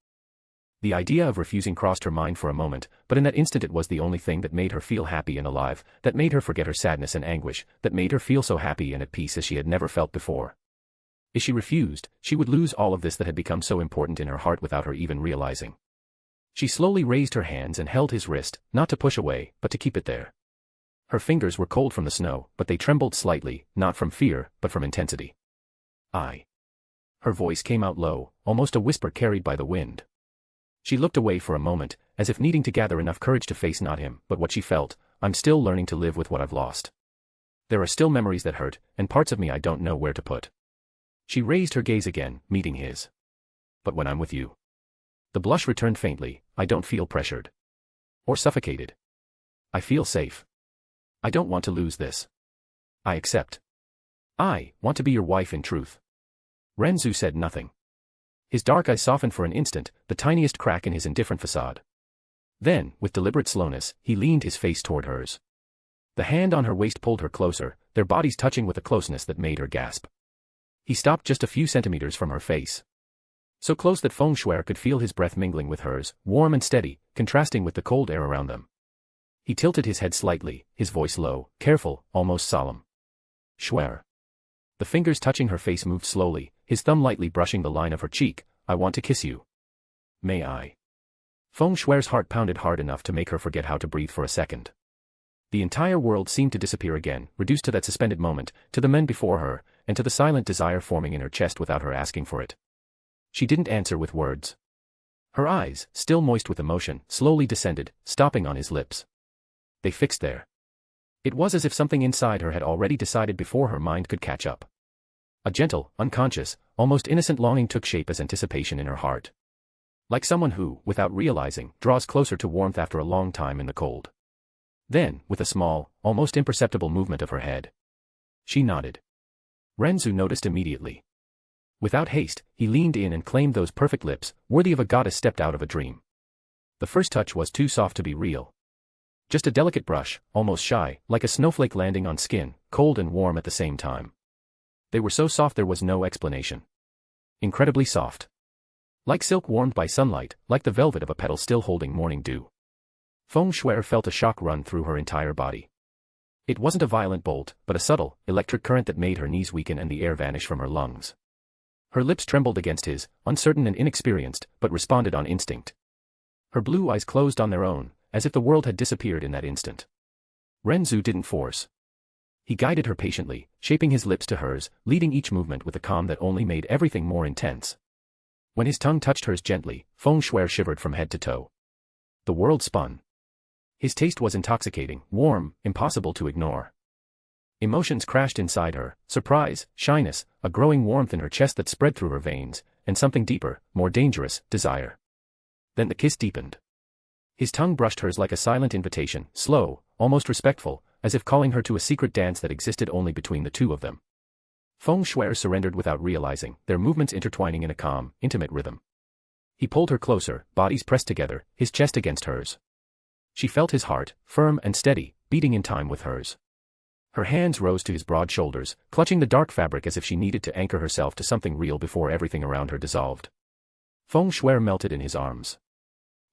Speaker 3: The idea of refusing crossed her mind for a moment, but in that instant it was the only thing that made her feel happy and alive, that made her forget her sadness and anguish, that made her feel so happy and at peace as she had never felt before. If she refused, she would lose all of this that had become so important in her heart without her even realizing. She slowly raised her hands and held his wrist, not to push away, but to keep it there. Her fingers were cold from the snow, but they trembled slightly, not from fear, but from intensity. Her voice came out low, almost a whisper carried by the wind. She looked away for a moment, as if needing to gather enough courage to face not him, but what she felt. I'm still learning to live with what I've lost. There are still memories that hurt, and parts of me I don't know where to put. She raised her gaze again, meeting his. But when I'm with you. The blush returned faintly. I don't feel pressured. Or suffocated. I feel safe. I don't want to lose this. I accept. I want to be your wife in truth. Ren Zu said nothing. His dark eyes softened for an instant, the tiniest crack in his indifferent facade. Then, with deliberate slowness, he leaned his face toward hers. The hand on her waist pulled her closer, their bodies touching with a closeness that made her gasp. He stopped just a few centimeters from her face. So close that Feng Shuer could feel his breath mingling with hers, warm and steady, contrasting with the cold air around them. He tilted his head slightly, his voice low, careful, almost solemn. Shuer. The fingers touching her face moved slowly, his thumb lightly brushing the line of her cheek. I want to kiss you. May I? Feng Shuer's heart pounded hard enough to make her forget how to breathe for a second. The entire world seemed to disappear again, reduced to that suspended moment, to the men before her, and to the silent desire forming in her chest without her asking for it. She didn't answer with words. Her eyes, still moist with emotion, slowly descended, stopping on his lips. They fixed there. It was as if something inside her had already decided before her mind could catch up. A gentle, unconscious, almost innocent longing took shape as anticipation in her heart. Like someone who, without realizing, draws closer to warmth after a long time in the cold. Then, with a small, almost imperceptible movement of her head, she nodded. Ren Zu noticed immediately. Without haste, he leaned in and claimed those perfect lips, worthy of a goddess stepped out of a dream. The first touch was too soft to be real. Just a delicate brush, almost shy, like a snowflake landing on skin, cold and warm at the same time. They were so soft there was no explanation. Incredibly soft. Like silk warmed by sunlight, like the velvet of a petal still holding morning dew. Feng Shuer felt a shock run through her entire body. It wasn't a violent bolt, but a subtle, electric current that made her knees weaken and the air vanish from her lungs. Her lips trembled against his, uncertain and inexperienced, but responded on instinct. Her blue eyes closed on their own, as if the world had disappeared in that instant. Ren Zu didn't force. He guided her patiently, shaping his lips to hers, leading each movement with a calm that only made everything more intense. When his tongue touched hers gently, Feng Shuer shivered from head to toe. The world spun. His taste was intoxicating, warm, impossible to ignore. Emotions crashed inside her, surprise, shyness, a growing warmth in her chest that spread through her veins, and something deeper, more dangerous, desire. Then the kiss deepened. His tongue brushed hers like a silent invitation, slow, almost respectful, as if calling her to a secret dance that existed only between the two of them. Feng Shui surrendered without realizing, their movements intertwining in a calm, intimate rhythm. He pulled her closer, bodies pressed together, his chest against hers. She felt his heart, firm and steady, beating in time with hers. Her hands rose to his broad shoulders, clutching the dark fabric as if she needed to anchor herself to something real before everything around her dissolved. Feng Shui melted in his arms.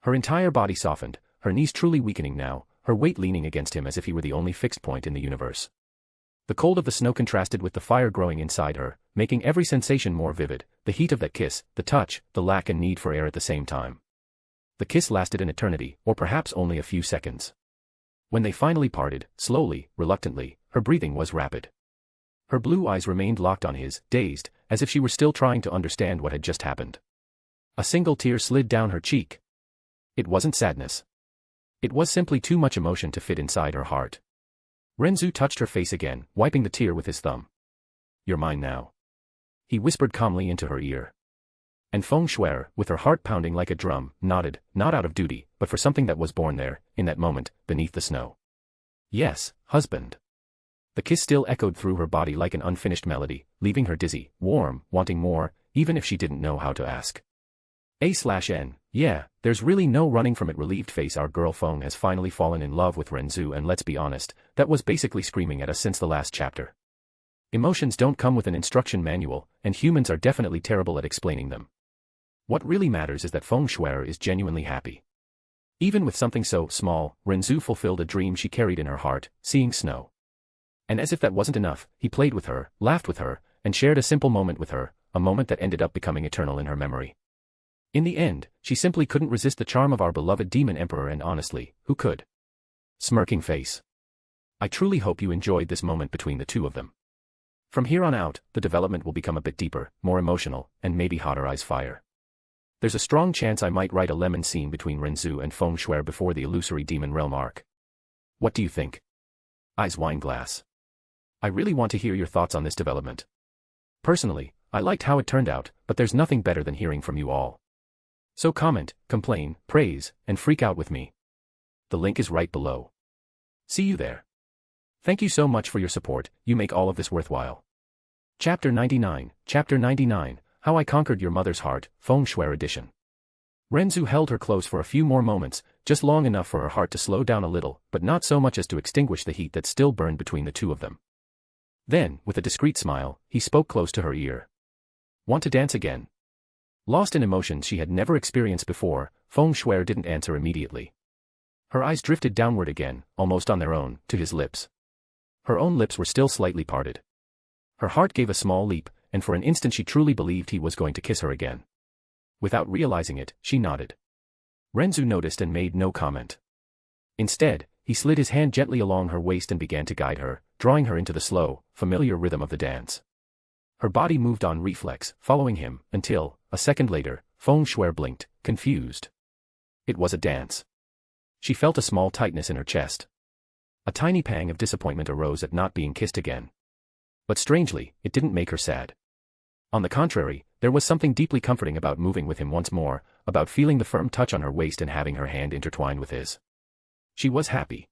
Speaker 3: Her entire body softened, her knees truly weakening now, her weight leaning against him as if he were the only fixed point in the universe. The cold of the snow contrasted with the fire growing inside her, making every sensation more vivid, the heat of that kiss, the touch, the lack and need for air at the same time. The kiss lasted an eternity, or perhaps only a few seconds. When they finally parted, slowly, reluctantly, her breathing was rapid. Her blue eyes remained locked on his, dazed, as if she were still trying to understand what had just happened. A single tear slid down her cheek. It wasn't sadness. It was simply too much emotion to fit inside her heart. Ren Zu touched her face again, wiping the tear with his thumb. "You're mine now," he whispered calmly into her ear. And Feng Shui, with her heart pounding like a drum, nodded, not out of duty, but for something that was born there, in that moment, beneath the snow. "Yes, husband." The kiss still echoed through her body like an unfinished melody, leaving her dizzy, warm, wanting more, even if she didn't know how to ask. A/N, yeah, there's really no running from it. Relieved face. Our girl Feng has finally fallen in love with Ren Zu, and let's be honest, that was basically screaming at us since the last chapter. Emotions don't come with an instruction manual, and humans are definitely terrible at explaining them. What really matters is that Feng Shui is genuinely happy. Even with something so small, Ren Zu fulfilled a dream she carried in her heart, seeing snow. And as if that wasn't enough, he played with her, laughed with her, and shared a simple moment with her, a moment that ended up becoming eternal in her memory. In the end, she simply couldn't resist the charm of our beloved demon emperor, and honestly, who could? Smirking face. I truly hope you enjoyed this moment between the two of them. From here on out, the development will become a bit deeper, more emotional, and maybe hotter eyes fire. There's a strong chance I might write a lemon scene between Ren Zu and Feng Shui before the illusory demon realm arc. What do you think? Eyes wine glass. I really want to hear your thoughts on this development. Personally, I liked how it turned out, but there's nothing better than hearing from you all. So comment, complain, praise, and freak out with me. The link is right below. See you there. Thank you so much for your support, you make all of this worthwhile. Chapter 99, How I Conquered Your Mother's Heart, Feng Shui Edition. Ren Zu held her close for a few more moments, just long enough for her heart to slow down a little, but not so much as to extinguish the heat that still burned between the two of them. Then, with a discreet smile, he spoke close to her ear. Want to dance again? Lost in emotions she had never experienced before, Feng Shui didn't answer immediately. Her eyes drifted downward again, almost on their own, to his lips. Her own lips were still slightly parted. Her heart gave a small leap, and for an instant she truly believed he was going to kiss her again. Without realizing it, she nodded. Ren Zu noticed and made no comment. Instead, he slid his hand gently along her waist and began to guide her, drawing her into the slow, familiar rhythm of the dance. Her body moved on reflex, following him, until, a second later, Feng Shui blinked, confused. It was a dance. She felt a small tightness in her chest. A tiny pang of disappointment arose at not being kissed again. But strangely, it didn't make her sad. On the contrary, there was something deeply comforting about moving with him once more, about feeling the firm touch on her waist and having her hand intertwined with his. She was happy.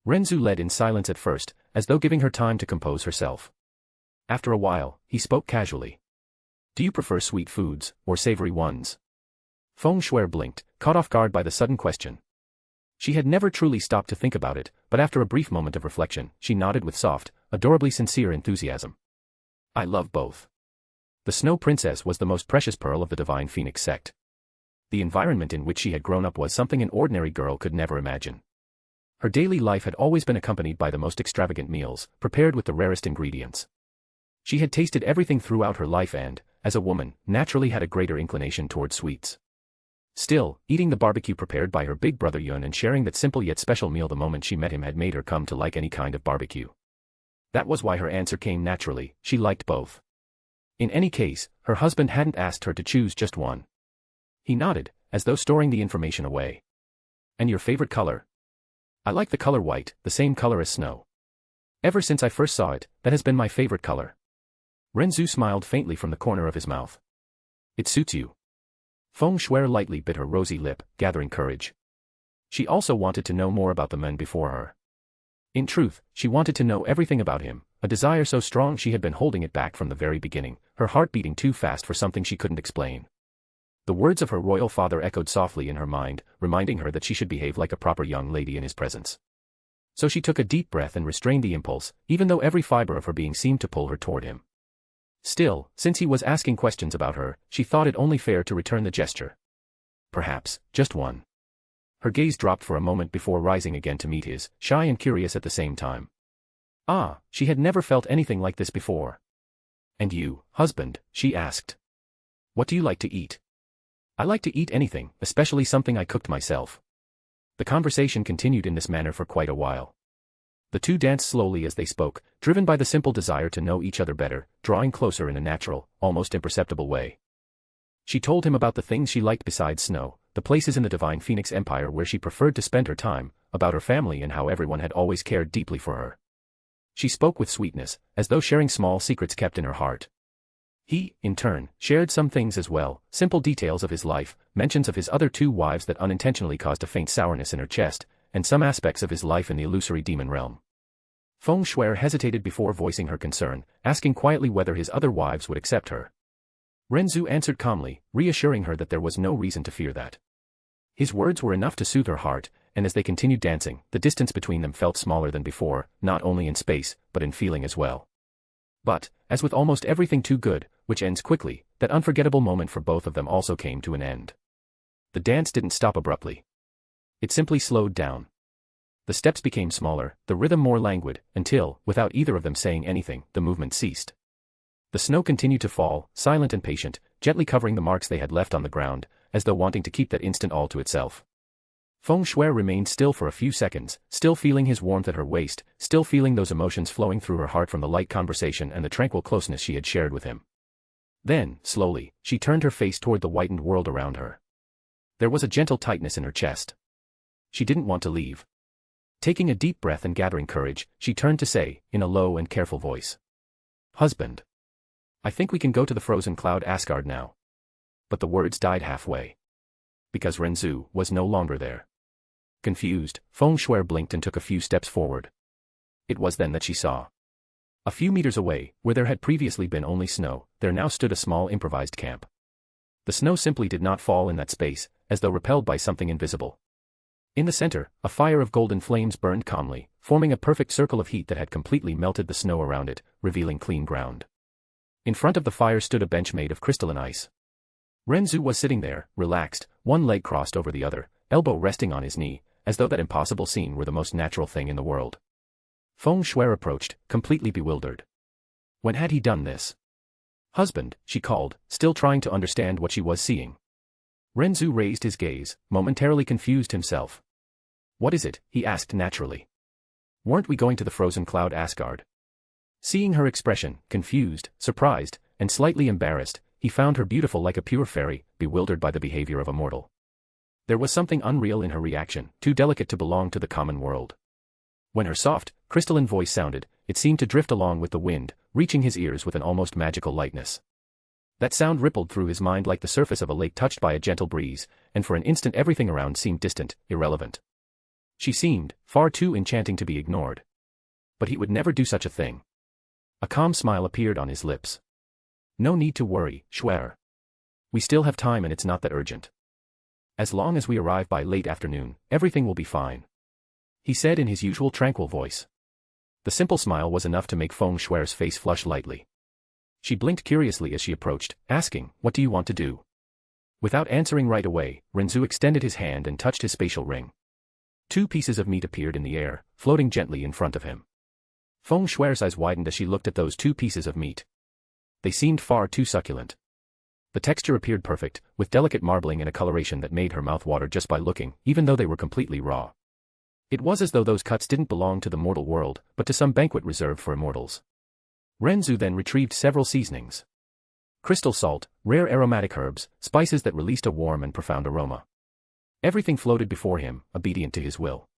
Speaker 3: Ren Zu led in silence at first, as though giving her time to compose herself. After a while, he spoke casually. Do you prefer sweet foods, or savory ones? Feng Shui blinked, caught off guard by the sudden question. She had never truly stopped to think about it, but after a brief moment of reflection, she nodded with soft, adorably sincere enthusiasm. I love both. The Snow Princess was the most precious pearl of the Divine Phoenix sect. The environment in which she had grown up was something an ordinary girl could never imagine. Her daily life had always been accompanied by the most extravagant meals, prepared with the rarest ingredients. She had tasted everything throughout her life and, as a woman, naturally had a greater inclination towards sweets. Still, eating the barbecue prepared by her big brother Yun and sharing that simple yet special meal the moment she met him had made her come to like any kind of barbecue. That was why her answer came naturally, she liked both. In any case, her husband hadn't asked her to choose just one. He nodded, as though storing the information away. And your favorite color? I like the color white, the same color as snow. Ever since I first saw it, that has been my favorite color. Ren Zu smiled faintly from the corner of his mouth. It suits you. Feng Shui lightly bit her rosy lip, gathering courage. She also wanted to know more about the men before her. In truth, she wanted to know everything about him, a desire so strong she had been holding it back from the very beginning, her heart beating too fast for something she couldn't explain. The words of her royal father echoed softly in her mind, reminding her that she should behave like a proper young lady in his presence. So she took a deep breath and restrained the impulse, even though every fiber of her being seemed to pull her toward him. Still, since he was asking questions about her, she thought it only fair to return the gesture. Perhaps, just one. Her gaze dropped for a moment before rising again to meet his, shy and curious at the same time. Ah, she had never felt anything like this before. And you, husband, she asked. What do you like to eat? I like to eat anything, especially something I cooked myself. The conversation continued in this manner for quite a while. The two danced slowly as they spoke, driven by the simple desire to know each other better, drawing closer in a natural, almost imperceptible way. She told him about the things she liked besides snow, the places in the divine Phoenix Empire where she preferred to spend her time, about her family and how everyone had always cared deeply for her. She spoke with sweetness, as though sharing small secrets kept in her heart. He, in turn, shared some things as well, simple details of his life, mentions of his other two wives that unintentionally caused a faint sourness in her chest, and some aspects of his life in the illusory demon realm. Feng Shuer hesitated before voicing her concern, asking quietly whether his other wives would accept her. Ren Zu answered calmly, reassuring her that there was no reason to fear that. His words were enough to soothe her heart, and as they continued dancing, the distance between them felt smaller than before, not only in space, but in feeling as well. But, as with almost everything too good, which ends quickly, that unforgettable moment for both of them also came to an end. The dance didn't stop abruptly. It simply slowed down. The steps became smaller, the rhythm more languid, until, without either of them saying anything, the movement ceased. The snow continued to fall, silent and patient, gently covering the marks they had left on the ground, as though wanting to keep that instant all to itself. Feng Shuer remained still for a few seconds, still feeling his warmth at her waist, still feeling those emotions flowing through her heart from the light conversation and the tranquil closeness she had shared with him. Then, slowly, she turned her face toward the whitened world around her. There was a gentle tightness in her chest. She didn't want to leave. Taking a deep breath and gathering courage, she turned to say, in a low and careful voice. Husband. I think we can go to the frozen cloud Asgard now. But the words died halfway. Because Ren Zu was no longer there. Confused, Feng Shuer blinked and took a few steps forward. It was then that she saw. A few meters away, where there had previously been only snow, there now stood a small improvised camp. The snow simply did not fall in that space, as though repelled by something invisible. In the center, a fire of golden flames burned calmly, forming a perfect circle of heat that had completely melted the snow around it, revealing clean ground. In front of the fire stood a bench made of crystalline ice. Ren Zu was sitting there, relaxed, one leg crossed over the other, elbow resting on his knee, as though that impossible scene were the most natural thing in the world. Feng Shuer approached, completely bewildered. When had he done this? Husband, she called, still trying to understand what she was seeing. Ren Zu raised his gaze, momentarily confused himself. What is it? He asked naturally. Weren't we going to the frozen cloud Asgard? Seeing her expression, confused, surprised, and slightly embarrassed, he found her beautiful like a pure fairy, bewildered by the behavior of a mortal. There was something unreal in her reaction, too delicate to belong to the common world. When her soft, crystalline voice sounded, it seemed to drift along with the wind, reaching his ears with an almost magical lightness. That sound rippled through his mind like the surface of a lake touched by a gentle breeze, and for an instant everything around seemed distant, irrelevant. She seemed far too enchanting to be ignored. But he would never do such a thing. A calm smile appeared on his lips. No need to worry, Shuer. We still have time and it's not that urgent. As long as we arrive by late afternoon, everything will be fine. He said in his usual tranquil voice. The simple smile was enough to make Feng Shuer's face flush lightly. She blinked curiously as she approached, asking, "What do you want to do?" Without answering right away, Ren Zu extended his hand and touched his spatial ring. 2 pieces of meat appeared in the air, floating gently in front of him. Feng Shuer's eyes widened as she looked at those 2 pieces of meat. They seemed far too succulent. The texture appeared perfect, with delicate marbling and a coloration that made her mouth water just by looking, even though they were completely raw. It was as though those cuts didn't belong to the mortal world, but to some banquet reserved for immortals. Ren Zu then retrieved several seasonings. Crystal salt, rare aromatic herbs, spices that released a warm and profound aroma. Everything floated before him, obedient to his will.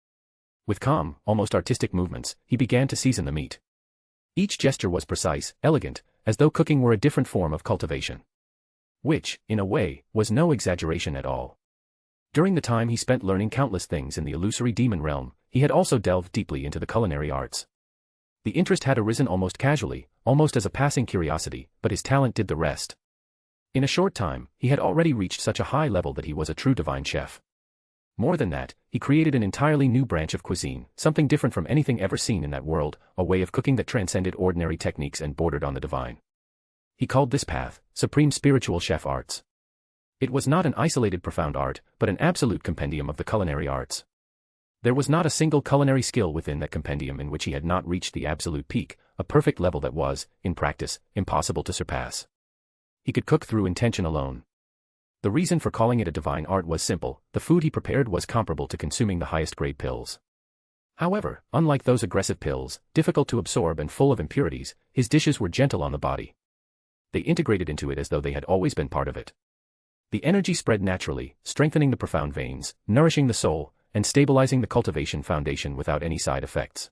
Speaker 3: With calm, almost artistic movements, he began to season the meat. Each gesture was precise, elegant, as though cooking were a different form of cultivation. Which, in a way, was no exaggeration at all. During the time he spent learning countless things in the illusory demon realm, he had also delved deeply into the culinary arts. The interest had arisen almost casually, almost as a passing curiosity, but his talent did the rest. In a short time, he had already reached such a high level that he was a true divine chef. More than that, he created an entirely new branch of cuisine, something different from anything ever seen in that world, a way of cooking that transcended ordinary techniques and bordered on the divine. He called this path, Supreme Spiritual Chef Arts. It was not an isolated profound art, but an absolute compendium of the culinary arts. There was not a single culinary skill within that compendium in which he had not reached the absolute peak, a perfect level that was, in practice, impossible to surpass. He could cook through intention alone. The reason for calling it a divine art was simple: the food he prepared was comparable to consuming the highest grade pills. However, unlike those aggressive pills, difficult to absorb and full of impurities, his dishes were gentle on the body. They integrated into it as though they had always been part of it. The energy spread naturally, strengthening the profound veins, nourishing the soul, and stabilizing the cultivation foundation without any side effects.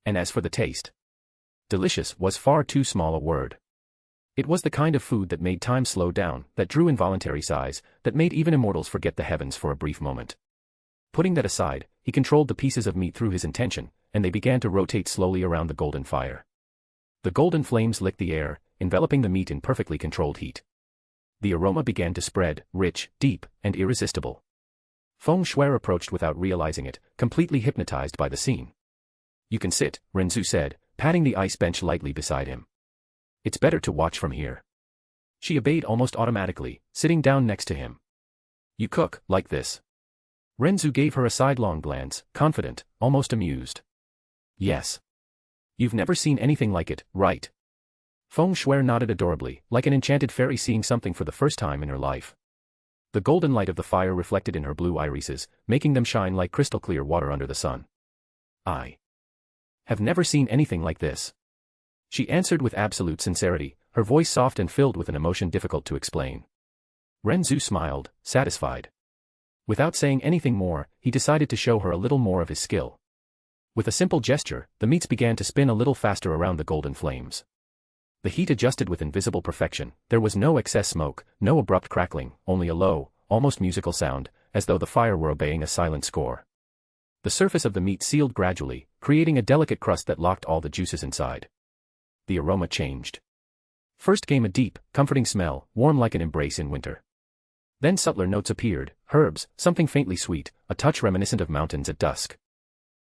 Speaker 3: And as for the taste, delicious was far too small a word. It was the kind of food that made time slow down, that drew involuntary sighs, that made even immortals forget the heavens for a brief moment. Putting that aside, he controlled the pieces of meat through his intention, and they began to rotate slowly around the golden fire. The golden flames licked the air, enveloping the meat in perfectly controlled heat. The aroma began to spread, rich, deep, and irresistible. Feng Shui approached without realizing it, completely hypnotized by the scene. "You can sit," Ren Zu said, patting the ice bench lightly beside him. "It's better to watch from here." She obeyed almost automatically, sitting down next to him. "You cook like this?" Ren Zu gave her a sidelong glance, confident, almost amused. "Yes. You've never seen anything like it, right?" Feng Shui nodded adorably, like an enchanted fairy seeing something for the first time in her life. The golden light of the fire reflected in her blue irises, making them shine like crystal clear water under the sun. "I have never seen anything like this," she answered with absolute sincerity, her voice soft and filled with an emotion difficult to explain. Ren Zu smiled, satisfied. Without saying anything more, he decided to show her a little more of his skill. With a simple gesture, the meats began to spin a little faster around the golden flames. The heat adjusted with invisible perfection, there was no excess smoke, no abrupt crackling, only a low, almost musical sound, as though the fire were obeying a silent score. The surface of the meat sealed gradually, creating a delicate crust that locked all the juices inside. The aroma changed. First came a deep, comforting smell, warm like an embrace in winter. Then subtler notes appeared, herbs, something faintly sweet, a touch reminiscent of mountains at dusk.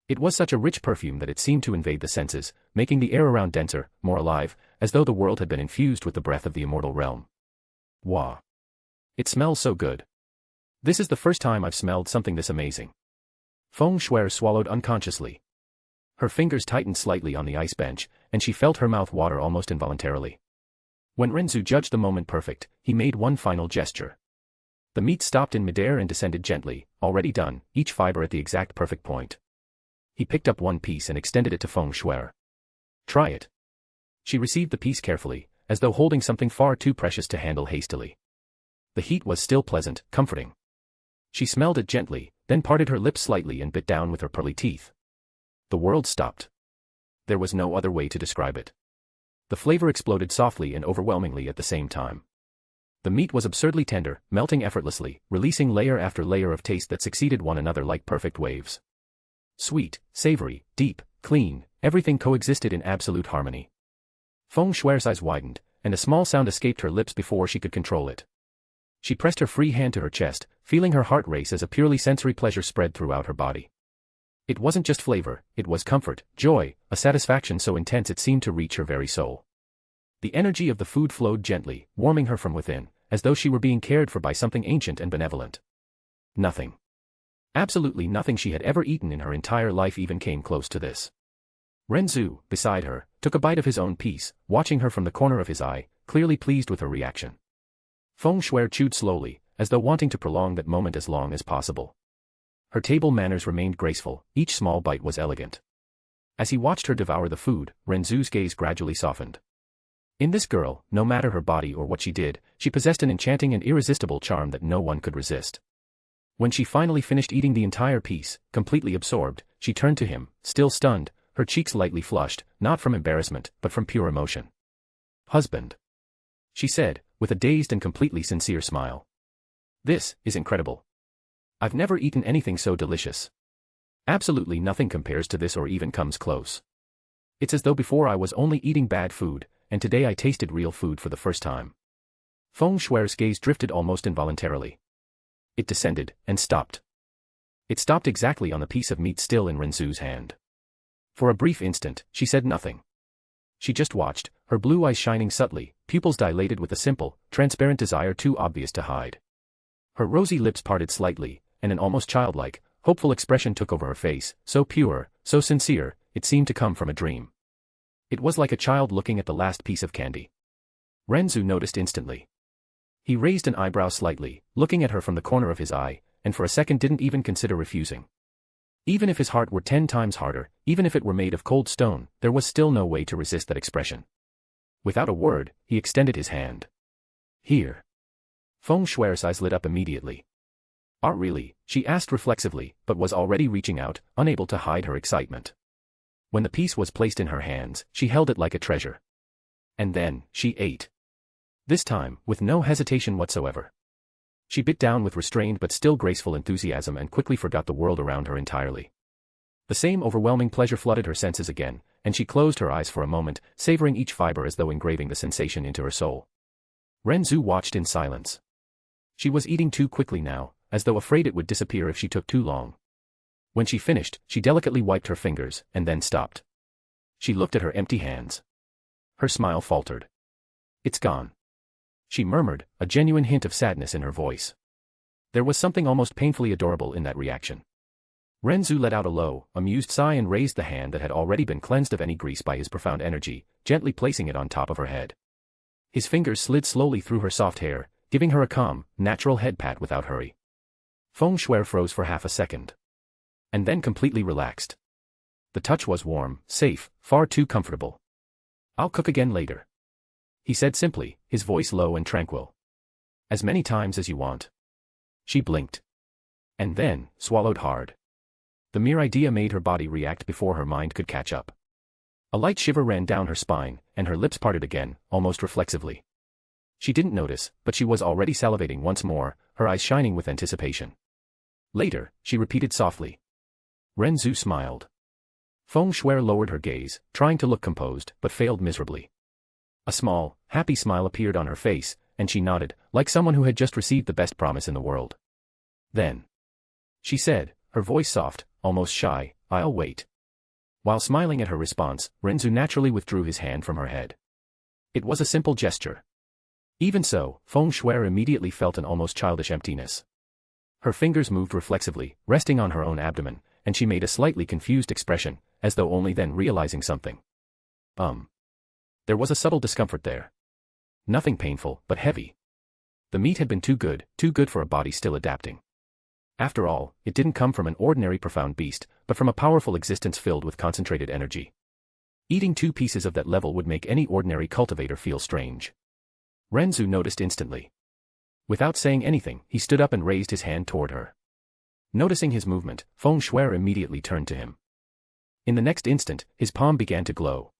Speaker 3: It was such a rich perfume that it seemed to invade the senses, making the air around denser, more alive, as though the world had been infused with the breath of the immortal realm. Wah! It smells so good. This is the first time I've smelled something this amazing. Feng Shui swallowed unconsciously. Her fingers tightened slightly on the ice bench, and she felt her mouth water almost involuntarily. When Ren Zu judged the moment perfect, he made one final gesture. The meat stopped in midair and descended gently, already done, each fiber at the exact perfect point. He picked up one piece and extended it to Feng Shui. "Try it." She received the piece carefully, as though holding something far too precious to handle hastily. The heat was still pleasant, comforting. She smelled it gently, then parted her lips slightly and bit down with her pearly teeth. The world stopped. There was no other way to describe it. The flavor exploded softly and overwhelmingly at the same time. The meat was absurdly tender, melting effortlessly, releasing layer after layer of taste that succeeded one another like perfect waves. Sweet, savory, deep, clean, everything coexisted in absolute harmony. Feng Shui's eyes widened, and a small sound escaped her lips before she could control it. She pressed her free hand to her chest, feeling her heart race as a purely sensory pleasure spread throughout her body. It wasn't just flavor, it was comfort, joy, a satisfaction so intense it seemed to reach her very soul. The energy of the food flowed gently, warming her from within, as though she were being cared for by something ancient and benevolent. Nothing. Absolutely nothing she had ever eaten in her entire life even came close to this. Ren Zu, beside her, took a bite of his own piece, watching her from the corner of his eye, clearly pleased with her reaction. Feng Shui chewed slowly, as though wanting to prolong that moment as long as possible. Her table manners remained graceful, each small bite was elegant. As he watched her devour the food, Ren Zu's gaze gradually softened. In this girl, no matter her body or what she did, she possessed an enchanting and irresistible charm that no one could resist. When she finally finished eating the entire piece, completely absorbed, she turned to him, still stunned, her cheeks lightly flushed, not from embarrassment, but from pure emotion. "Husband," she said, with a dazed and completely sincere smile. "This is incredible. I've never eaten anything so delicious." Absolutely nothing compares to this or even comes close. It's as though before I was only eating bad food, and today I tasted real food for the first time. Feng Shui's gaze drifted almost involuntarily. It descended, and stopped. It stopped exactly on the piece of meat still in Ren Zu's hand. For a brief instant, she said nothing. She just watched, her blue eyes shining subtly, pupils dilated with a simple, transparent desire too obvious to hide. Her rosy lips parted slightly, and an almost childlike, hopeful expression took over her face, so pure, so sincere, it seemed to come from a dream. It was like a child looking at the last piece of candy. Ren Zu noticed instantly. He raised an eyebrow slightly, looking at her from the corner of his eye, and for a second didn't even consider refusing. Even if his heart were 10 times harder, even if it were made of cold stone, there was still no way to resist that expression. Without a word, he extended his hand. Here. Feng Shui's eyes lit up immediately. "Ah, really?" she asked reflexively, but was already reaching out, unable to hide her excitement. When the piece was placed in her hands, she held it like a treasure. And then, she ate. This time, with no hesitation whatsoever. She bit down with restrained but still graceful enthusiasm and quickly forgot the world around her entirely. The same overwhelming pleasure flooded her senses again, and she closed her eyes for a moment, savoring each fiber as though engraving the sensation into her soul. Ren Zu watched in silence. She was eating too quickly now, as though afraid it would disappear if she took too long. When she finished, she delicately wiped her fingers, and then stopped. She looked at her empty hands. Her smile faltered. "It's gone," she murmured, a genuine hint of sadness in her voice. There was something almost painfully adorable in that reaction. Ren Zu let out a low, amused sigh and raised the hand that had already been cleansed of any grease by his profound energy, gently placing it on top of her head. His fingers slid slowly through her soft hair, giving her a calm, natural head pat without hurry. Feng Shui froze for half a second. And then completely relaxed. The touch was warm, safe, far too comfortable. "I'll cook again later," he said simply, his voice low and tranquil. "As many times as you want." She blinked. And then, swallowed hard. The mere idea made her body react before her mind could catch up. A light shiver ran down her spine, and her lips parted again, almost reflexively. She didn't notice, but she was already salivating once more, her eyes shining with anticipation. "Later," she repeated softly. Ren Zu smiled. Feng Shui lowered her gaze, trying to look composed, but failed miserably. A small, happy smile appeared on her face, and she nodded, like someone who had just received the best promise in the world. "Then," she said, her voice soft, almost shy, "I'll wait." While smiling at her response, Ren Zu naturally withdrew his hand from her head. It was a simple gesture. Even so, Feng Shui immediately felt an almost childish emptiness. Her fingers moved reflexively, resting on her own abdomen, and she made a slightly confused expression, as though only then realizing something. There was a subtle discomfort there. Nothing painful, but heavy. The meat had been too good for a body still adapting. After all, it didn't come from an ordinary profound beast, but from a powerful existence filled with concentrated energy. Eating 2 pieces of that level would make any ordinary cultivator feel strange. Ren Zu noticed instantly. Without saying anything, he stood up and raised his hand toward her. Noticing his movement, Feng Shui immediately turned to him. In the next instant, his palm began to glow.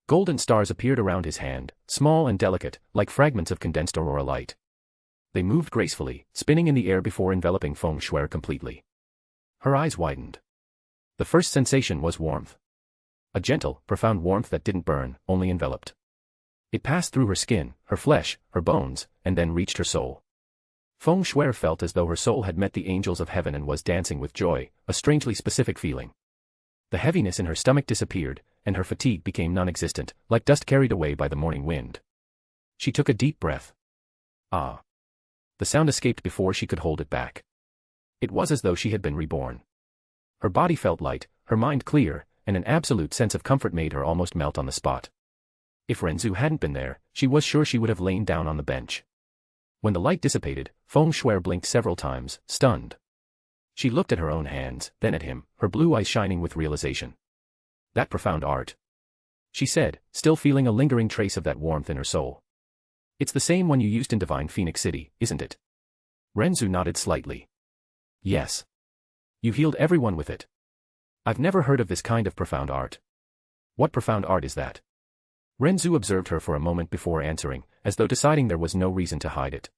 Speaker 3: Golden stars appeared around his hand, small and delicate, like fragments of condensed aurora light. They moved gracefully, spinning in the air before enveloping Feng Shui completely. Her eyes widened. The first sensation was warmth. A gentle, profound warmth that didn't burn, only enveloped. It passed through her skin, her flesh, her bones, and then reached her soul. Feng Shui felt as though her soul had met the angels of heaven and was dancing with joy, a strangely specific feeling. The heaviness in her stomach disappeared, and her fatigue became non-existent, like dust carried away by the morning wind. She took a deep breath. "Ah." The sound escaped before she could hold it back. It was as though she had been reborn. Her body felt light, her mind clear, and an absolute sense of comfort made her almost melt on the spot. If Ren Zu hadn't been there, she was sure she would have lain down on the bench. When the light dissipated, Feng Shui blinked several times, stunned. She looked at her own hands, then at him, her blue eyes shining with realization. "That profound art," she said, still feeling a lingering trace of that warmth in her soul. "It's the same one you used in Divine Phoenix City, isn't it?" Ren Zu nodded slightly. "Yes. You healed everyone with it." "I've never heard of this kind of profound art." "What profound art is that?" Ren Zu observed her for a moment before answering, as though deciding there was no reason to hide it.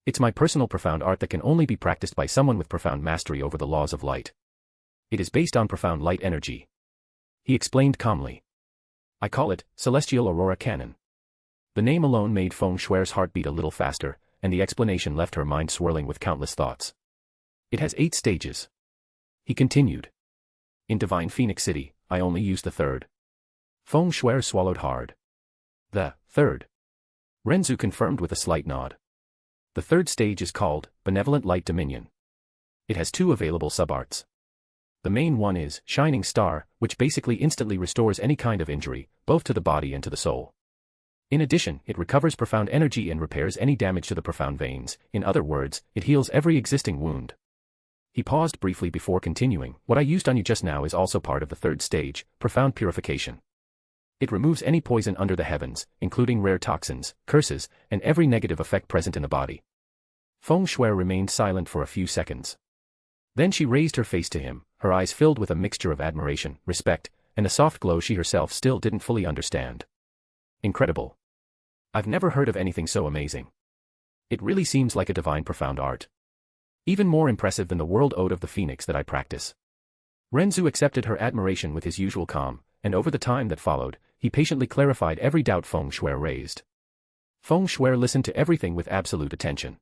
Speaker 3: "It's my personal profound art that can only be practiced by someone with profound mastery over the laws of light." It is based on profound light energy. He explained calmly. I call it Celestial Aurora Cannon. The name alone made Feng Shui's heart beat a little faster, and the explanation left her mind swirling with countless thoughts. It has 8 stages. He continued. In Divine Phoenix City, I only used the 3rd. Feng Shui swallowed hard. The 3rd. Ren Zu confirmed with a slight nod. The 3rd stage is called Benevolent Light Dominion. It has 2 available subarts. The main one is Shining Star, which basically instantly restores any kind of injury, both to the body and to the soul. In addition, it recovers profound energy and repairs any damage to the profound veins. In other words, it heals every existing wound. He paused briefly before continuing. What I used on you just now is also part of the 3rd stage, Profound Purification. It removes any poison under the heavens, including rare toxins, curses, and every negative effect present in the body. Feng Shui remained silent for a few seconds. Then she raised her face to him, her eyes filled with a mixture of admiration, respect, and a soft glow she herself still didn't fully understand. Incredible. I've never heard of anything so amazing. It really seems like a divine profound art. Even more impressive than the world ode of the Phoenix that I practice. Ren Zu accepted her admiration with his usual calm, and over the time that followed, he patiently clarified every doubt Feng Shui raised. Feng Shui listened to everything with absolute attention.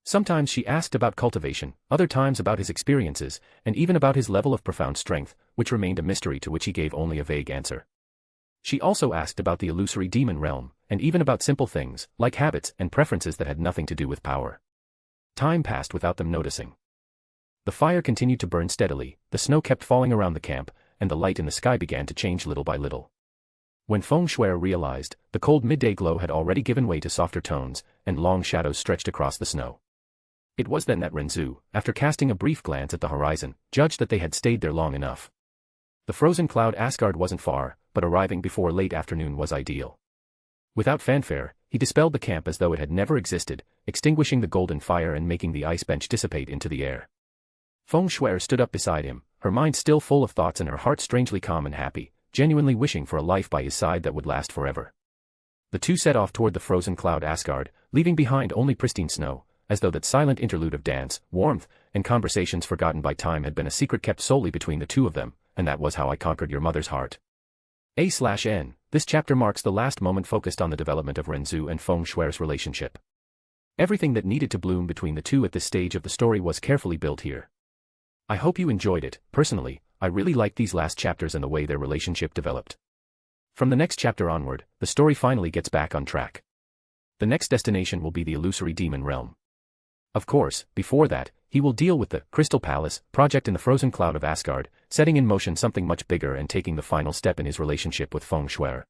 Speaker 3: Sometimes she asked about cultivation, other times about his experiences, and even about his level of profound strength, which remained a mystery to which he gave only a vague answer. She also asked about the illusory demon realm, and even about simple things, like habits and preferences that had nothing to do with power. Time passed without them noticing. The fire continued to burn steadily, the snow kept falling around the camp, and the light in the sky began to change little by little. When Feng Shui realized, the cold midday glow had already given way to softer tones, and long shadows stretched across the snow. It was then that Ren Zu, after casting a brief glance at the horizon, judged that they had stayed there long enough. The frozen cloud Asgard wasn't far, but arriving before late afternoon was ideal. Without fanfare, he dispelled the camp as though it had never existed, extinguishing the golden fire and making the ice bench dissipate into the air. Feng Shui stood up beside him, her mind still full of thoughts and her heart strangely calm and happy, genuinely wishing for a life by his side that would last forever. The two set off toward the frozen cloud Asgard, leaving behind only pristine snow, as though that silent interlude of dance, warmth, and conversations forgotten by time had been a secret kept solely between the two of them, and that was how I conquered your mother's heart. A/N. This chapter marks the last moment focused on the development of Ren Zu and Feng Shui's relationship. Everything that needed to bloom between the two at this stage of the story was carefully built here. I hope you enjoyed it. Personally, I really liked these last chapters and the way their relationship developed. From the next chapter onward, the story finally gets back on track. The next destination will be the illusory demon realm. Of course, before that, he will deal with the Crystal Palace project in the frozen cloud of Asgard, setting in motion something much bigger and taking the final step in his relationship with Feng Shui.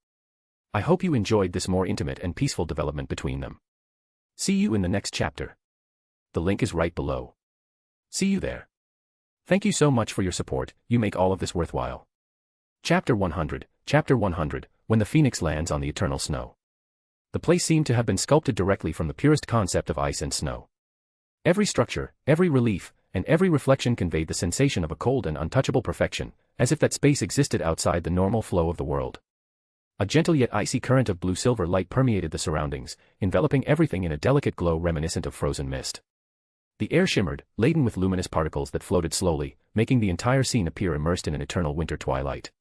Speaker 3: I hope you enjoyed this more intimate and peaceful development between them. See you in the next chapter. The link is right below. See you there. Thank you so much for your support, you make all of this worthwhile. Chapter 100, when the Phoenix lands on the eternal snow. The place seemed to have been sculpted directly from the purest concept of ice and snow. Every structure, every relief, and every reflection conveyed the sensation of a cold and untouchable perfection, as if that space existed outside the normal flow of the world. A gentle yet icy current of blue-silver light permeated the surroundings, enveloping everything in a delicate glow reminiscent of frozen mist. The air shimmered, laden with luminous particles that floated slowly, making the entire scene appear immersed in an eternal winter twilight.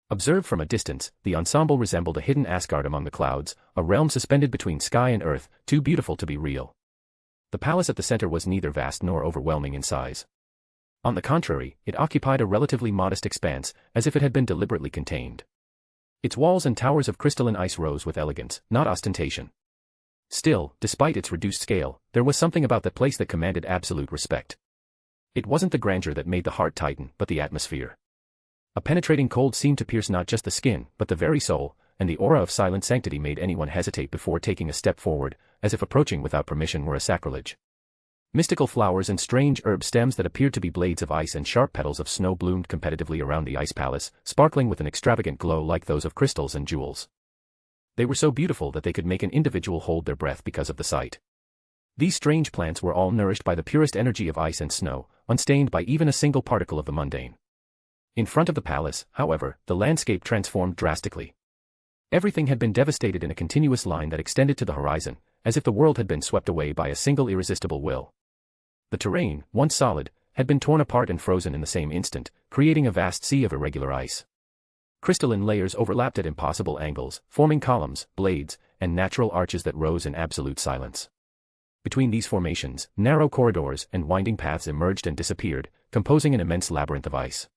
Speaker 3: Observed from a distance, the ensemble resembled a hidden Asgard among the clouds, a realm suspended between sky and earth, too beautiful to be real. The palace at the center was neither vast nor overwhelming in size. On the contrary, it occupied a relatively modest expanse, as if it had been deliberately contained. Its walls and towers of crystalline ice rose with elegance, not ostentation. Still, despite its reduced scale, there was something about that place that commanded absolute respect. It wasn't the grandeur that made the heart tighten, but the atmosphere. A penetrating cold seemed to pierce not just the skin, but the very soul, and the aura of silent sanctity made anyone hesitate before taking a step forward, as if approaching without permission were a sacrilege. Mystical flowers and strange herb stems that appeared to be blades of ice and sharp petals of snow bloomed competitively around the ice palace, sparkling with an extravagant glow like those of crystals and jewels. They were so beautiful that they could make an individual hold their breath because of the sight. These strange plants were all nourished by the purest energy of ice and snow, unstained by even a single particle of the mundane. In front of the palace, however, the landscape transformed drastically. Everything had been devastated in a continuous line that extended to the horizon, as if the world had been swept away by a single irresistible will. The terrain, once solid, had been torn apart and frozen in the same instant, creating a vast sea of irregular ice. Crystalline layers overlapped at impossible angles, forming columns, blades, and natural arches that rose in absolute silence. Between these formations, narrow corridors and winding paths emerged and disappeared, composing an immense labyrinth of ice.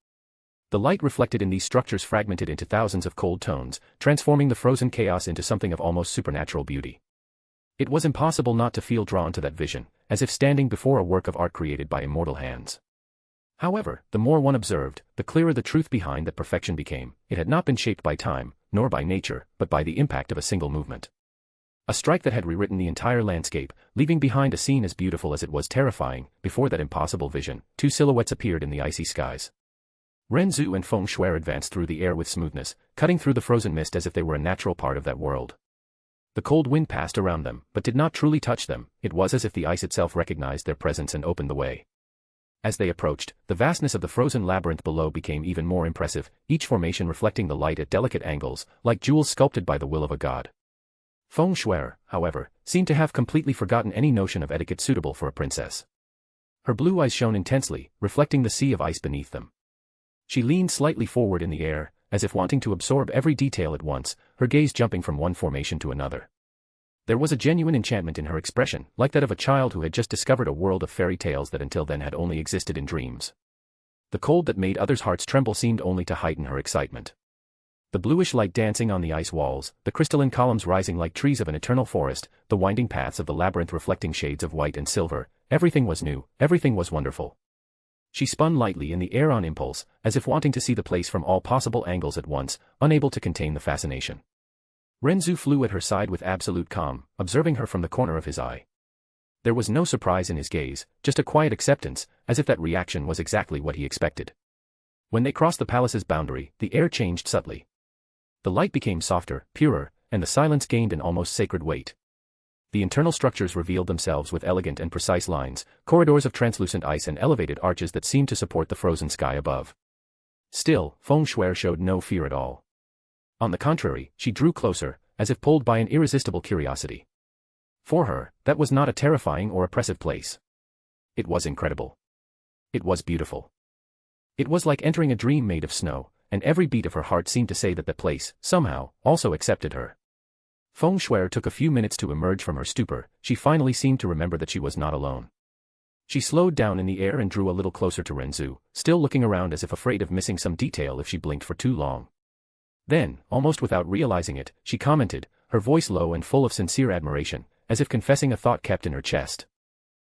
Speaker 3: The light reflected in these structures fragmented into thousands of cold tones, transforming the frozen chaos into something of almost supernatural beauty. It was impossible not to feel drawn to that vision, as if standing before a work of art created by immortal hands. However, the more one observed, the clearer the truth behind that perfection became. It had not been shaped by time, nor by nature, but by the impact of a single movement. A strike that had rewritten the entire landscape, leaving behind a scene as beautiful as it was terrifying. Before that impossible vision, two silhouettes appeared in the icy skies. Ren Zu and Feng Shui advanced through the air with smoothness, cutting through the frozen mist as if they were a natural part of that world. The cold wind passed around them, but did not truly touch them. It was as if the ice itself recognized their presence and opened the way. As they approached, the vastness of the frozen labyrinth below became even more impressive, each formation reflecting the light at delicate angles, like jewels sculpted by the will of a god. Feng Shui, however, seemed to have completely forgotten any notion of etiquette suitable for a princess. Her blue eyes shone intensely, reflecting the sea of ice beneath them. She leaned slightly forward in the air, as if wanting to absorb every detail at once, her gaze jumping from one formation to another. There was a genuine enchantment in her expression, like that of a child who had just discovered a world of fairy tales that until then had only existed in dreams. The cold that made others' hearts tremble seemed only to heighten her excitement. The bluish light dancing on the ice walls, the crystalline columns rising like trees of an eternal forest, the winding paths of the labyrinth reflecting shades of white and silver, everything was new, everything was wonderful. She spun lightly in the air on impulse, as if wanting to see the place from all possible angles at once, unable to contain the fascination. Ren Zu flew at her side with absolute calm, observing her from the corner of his eye. There was no surprise in his gaze, just a quiet acceptance, as if that reaction was exactly what he expected. When they crossed the palace's boundary, the air changed subtly. The light became softer, purer, and the silence gained an almost sacred weight. The internal structures revealed themselves with elegant and precise lines, corridors of translucent ice and elevated arches that seemed to support the frozen sky above. Still, Feng Shui showed no fear at all. On the contrary, she drew closer, as if pulled by an irresistible curiosity. For her, that was not a terrifying or oppressive place. It was incredible. It was beautiful. It was like entering a dream made of snow, and every beat of her heart seemed to say that the place, somehow, also accepted her. Feng Shui took a few minutes to emerge from her stupor. She finally seemed to remember that she was not alone. She slowed down in the air and drew a little closer to Ren Zu, still looking around as if afraid of missing some detail if she blinked for too long. Then, almost without realizing it, she commented, her voice low and full of sincere admiration, as if confessing a thought kept in her chest.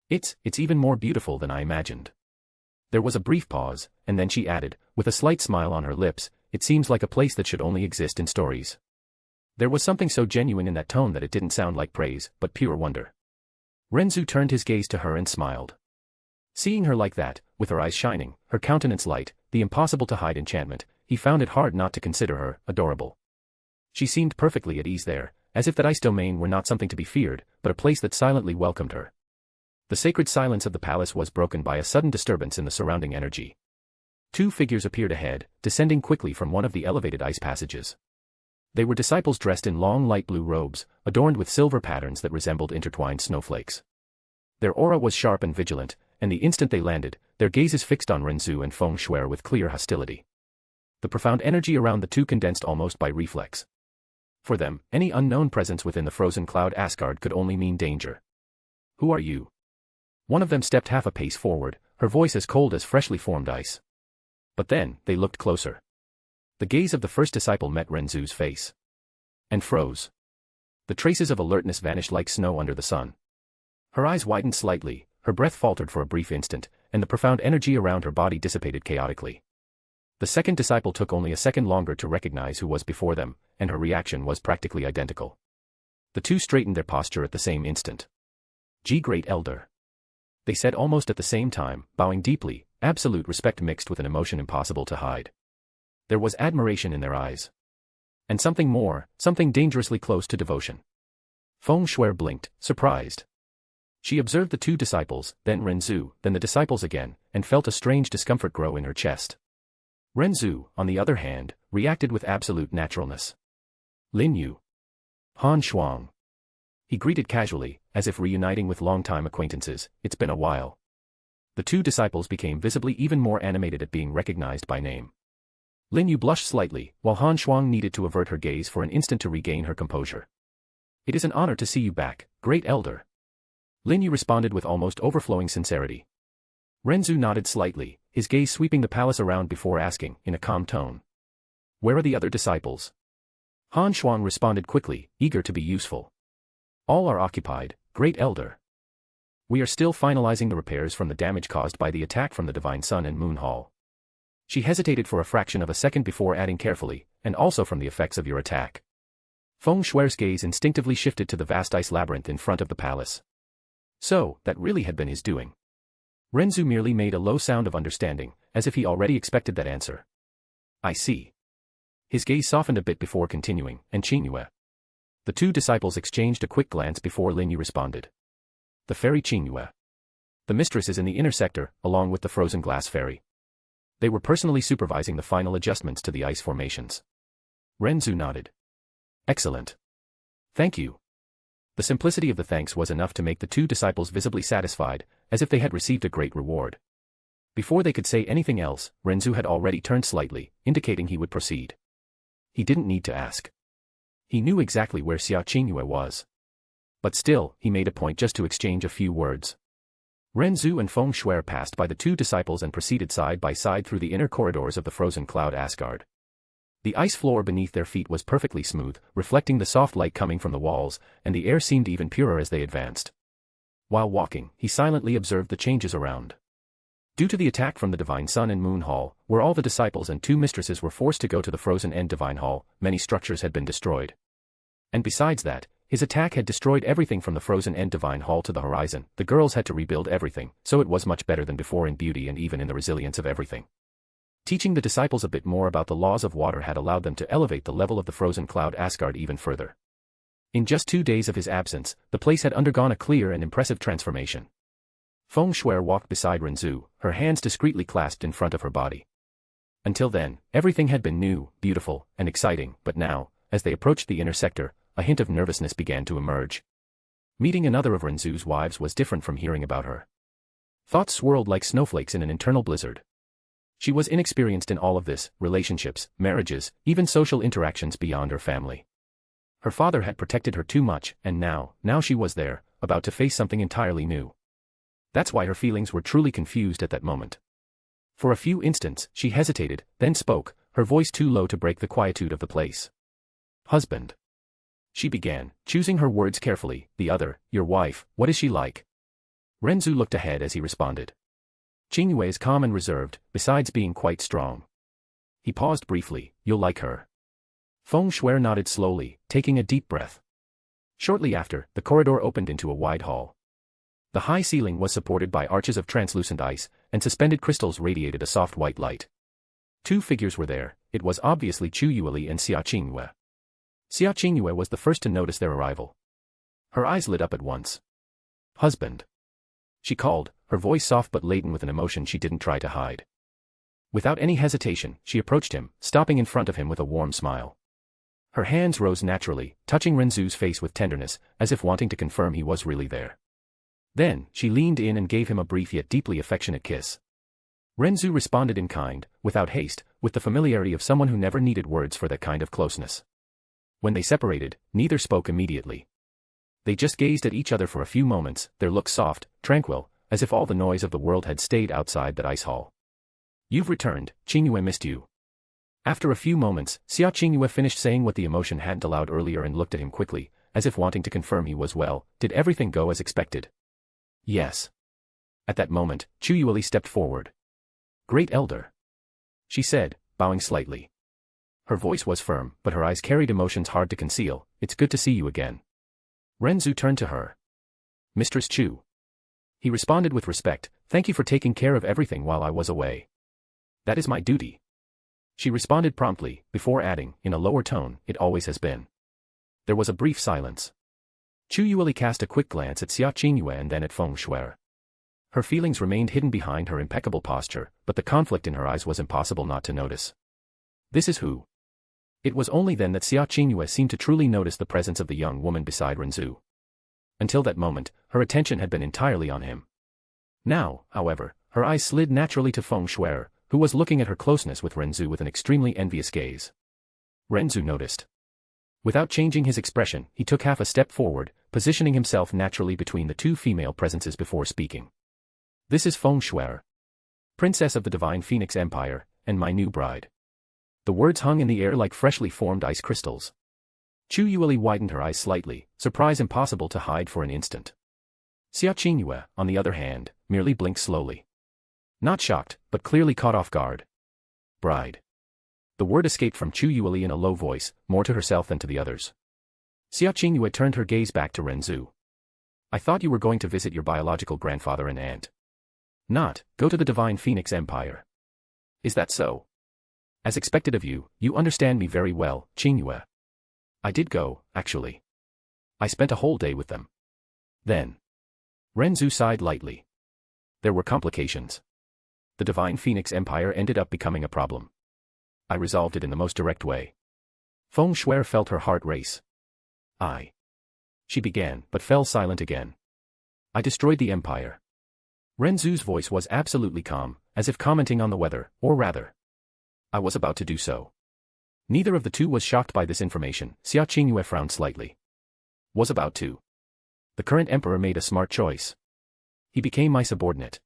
Speaker 3: It's even more beautiful than I imagined." There was a brief pause, and then she added, with a slight smile on her lips, "It seems like a place that should only exist in stories." There was something so genuine in that tone that it didn't sound like praise, but pure wonder. Ren Zu turned his gaze to her and smiled. Seeing her like that, with her eyes shining, her countenance light, the impossible-to-hide enchantment, he found it hard not to consider her adorable. She seemed perfectly at ease there, as if that ice domain were not something to be feared, but a place that silently welcomed her. The sacred silence of the palace was broken by a sudden disturbance in the surrounding energy. Two figures appeared ahead, descending quickly from one of the elevated ice passages. They were disciples dressed in long light blue robes, adorned with silver patterns that resembled intertwined snowflakes. Their aura was sharp and vigilant, and the instant they landed, their gazes fixed on Ren Zu and Feng Shui with clear hostility. The profound energy around the two condensed almost by reflex. For them, any unknown presence within the frozen cloud Asgard could only mean danger. "Who are you?" One of them stepped half a pace forward, her voice as cold as freshly formed ice. But then, they looked closer. The gaze of the first disciple met Ren Zu's face. And froze. The traces of alertness vanished like snow under the sun. Her eyes widened slightly, her breath faltered for a brief instant, and the profound energy around her body dissipated chaotically. The second disciple took only a second longer to recognize who was before them, and her reaction was practically identical. The two straightened their posture at the same instant. "G Great Elder," they said almost at the same time, bowing deeply, absolute respect mixed with an emotion impossible to hide. There was admiration in their eyes. And something more, something dangerously close to devotion. Feng Shui blinked, surprised. She observed the two disciples, then Ren Zu, then the disciples again, and felt a strange discomfort grow in her chest. Ren Zu, on the other hand, reacted with absolute naturalness. "Lin Yu." "Han Shuang." He greeted casually, as if reuniting with long-time acquaintances. "It's been a while." The two disciples became visibly even more animated at being recognized by name. Lin Yu blushed slightly, while Han Shuang needed to avert her gaze for an instant to regain her composure. "It is an honor to see you back, great elder." Lin Yu responded with almost overflowing sincerity. Ren Zu nodded slightly, his gaze sweeping the palace around before asking, in a calm tone, "Where are the other disciples?" Han Shuang responded quickly, eager to be useful. "All are occupied, great elder. We are still finalizing the repairs from the damage caused by the attack from the Divine Sun and Moon Hall." She hesitated for a fraction of a second before adding carefully, "and also from the effects of your attack." Feng Shuer's gaze instinctively shifted to the vast ice labyrinth in front of the palace. So, that really had been his doing. Ren Zu merely made a low sound of understanding, as if he already expected that answer. "I see." His gaze softened a bit before continuing, "And Qingyue?" The two disciples exchanged a quick glance before Lin Yu responded. "The fairy Qingyue. The mistress is in the inner sector, along with the frozen glass fairy. They were personally supervising the final adjustments to the ice formations." Ren Zu nodded. "Excellent. Thank you." The simplicity of the thanks was enough to make the two disciples visibly satisfied, as if they had received a great reward. Before they could say anything else, Ren Zu had already turned slightly, indicating he would proceed. He didn't need to ask. He knew exactly where Xia Qingyue was. But still, he made a point just to exchange a few words. Ren Zu and Feng Shuer passed by the two disciples and proceeded side by side through the inner corridors of the frozen cloud Asgard. The ice floor beneath their feet was perfectly smooth, reflecting the soft light coming from the walls, and the air seemed even purer as they advanced. While walking, he silently observed the changes around. Due to the attack from the Divine Sun and Moon Hall, where all the disciples and two mistresses were forced to go to the frozen End Divine Hall, many structures had been destroyed. And besides that, his attack had destroyed everything from the frozen End Divine Hall to the horizon. The girls had to rebuild everything, so it was much better than before in beauty and even in the resilience of everything. Teaching the disciples a bit more about the laws of water had allowed them to elevate the level of the frozen cloud Asgard even further. In just 2 days of his absence, the place had undergone a clear and impressive transformation. Feng Shuer walked beside Ren Zu, her hands discreetly clasped in front of her body. Until then, everything had been new, beautiful, and exciting, but now, as they approached the inner sector, a hint of nervousness began to emerge. Meeting another of Ren Zu's wives was different from hearing about her. Thoughts swirled like snowflakes in an internal blizzard. She was inexperienced in all of this, relationships, marriages, even social interactions beyond her family. Her father had protected her too much, and now she was there, about to face something entirely new. That's why her feelings were truly confused at that moment. For a few instants, she hesitated, then spoke, her voice too low to break the quietude of the place. "Husband," she began, choosing her words carefully, "the other, your wife, what is she like?" Ren Zu looked ahead as he responded. "Qingyue is calm and reserved, besides being quite strong." He paused briefly. "You'll like her." Feng Shuer nodded slowly, taking a deep breath. Shortly after, the corridor opened into a wide hall. The high ceiling was supported by arches of translucent ice, and suspended crystals radiated a soft white light. 2 figures were there. It was obviously Chu Yueli and Xia Qingyue. Xia Qingyue was the first to notice their arrival. Her eyes lit up at once. "Husband," she called, her voice soft but laden with an emotion she didn't try to hide. Without any hesitation, she approached him, stopping in front of him with a warm smile. Her hands rose naturally, touching Ren Zu's face with tenderness, as if wanting to confirm he was really there. Then, she leaned in and gave him a brief yet deeply affectionate kiss. Ren Zu responded in kind, without haste, with the familiarity of someone who never needed words for that kind of closeness. When they separated, neither spoke immediately. They just gazed at each other for a few moments, their looks soft, tranquil, as if all the noise of the world had stayed outside that ice hall. "You've returned, Qingyue missed you." After a few moments, Xia Qingyue finished saying what the emotion hadn't allowed earlier and looked at him quickly, as if wanting to confirm he was well. "Did everything go as expected?" "Yes." At that moment, Chu Yueli stepped forward. "Great elder," she said, bowing slightly. Her voice was firm, but her eyes carried emotions hard to conceal. "It's good to see you again." Ren Zu turned to her. "Mistress Chu." He responded with respect, "Thank you for taking care of everything while I was away." "That is my duty." She responded promptly, before adding, in a lower tone, "It always has been." There was a brief silence. Chu Yueli cast a quick glance at Xia Qingyue and then at Feng Shuer. Her feelings remained hidden behind her impeccable posture, but the conflict in her eyes was impossible not to notice. "This is who?" It was only then that Xia Qingyue seemed to truly notice the presence of the young woman beside Ren Zu. Until that moment, her attention had been entirely on him. Now, however, Her eyes slid naturally to Feng Shui, who was looking at her closeness with Ren Zu with an extremely envious gaze. Ren Zu noticed. Without changing his expression, he took half a step forward, positioning himself naturally between the two female presences before speaking. This is Feng Shui, Princess of the Divine Phoenix Empire, and my new bride. The words hung in the air like freshly formed ice crystals. Chu Yueli widened her eyes slightly, surprise impossible to hide for an instant. Xia Qingyue, on the other hand, merely blinked slowly. Not shocked, but clearly caught off guard. Bride. The word escaped from Chu Yueli in a low voice, more to herself than to the others. Xia Qingyue turned her gaze back to Ren Zu. I thought you were going to visit your biological grandfather and aunt. Not, go to the Divine Phoenix Empire. Is that so? As expected of you, you understand me very well, Qingyue. I did go, actually. I spent a whole day with them. Then. Ren Zu sighed lightly. There were complications. The Divine Phoenix Empire ended up becoming a problem. I resolved it in the most direct way. Feng Shui felt her heart race. She began, but fell silent again. I destroyed the empire. Ren Zu's voice was absolutely calm, as if commenting on the weather, or rather. I was about to do so. Neither of the two was shocked by this information. Xia Qingyue frowned slightly. Was about to. The current emperor made a smart choice. He became my subordinate.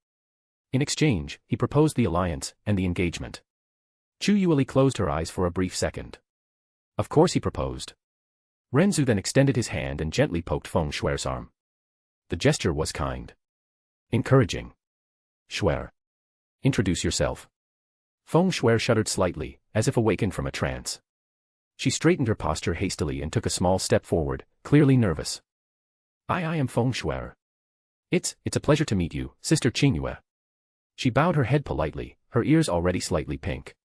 Speaker 3: In exchange, he proposed the alliance, and the engagement. Chu Yueli closed her eyes for a brief second. Of course he proposed. Ren Zu then extended his hand and gently poked Feng Shui's arm. The gesture was kind. Encouraging. Shui. Introduce yourself. Feng Shui shuddered slightly, as if awakened from a trance. She straightened her posture hastily and took a small step forward, clearly nervous. I am Feng Shui. It's a pleasure to meet you, Sister Qingyue. She bowed her head politely, her ears already slightly pink.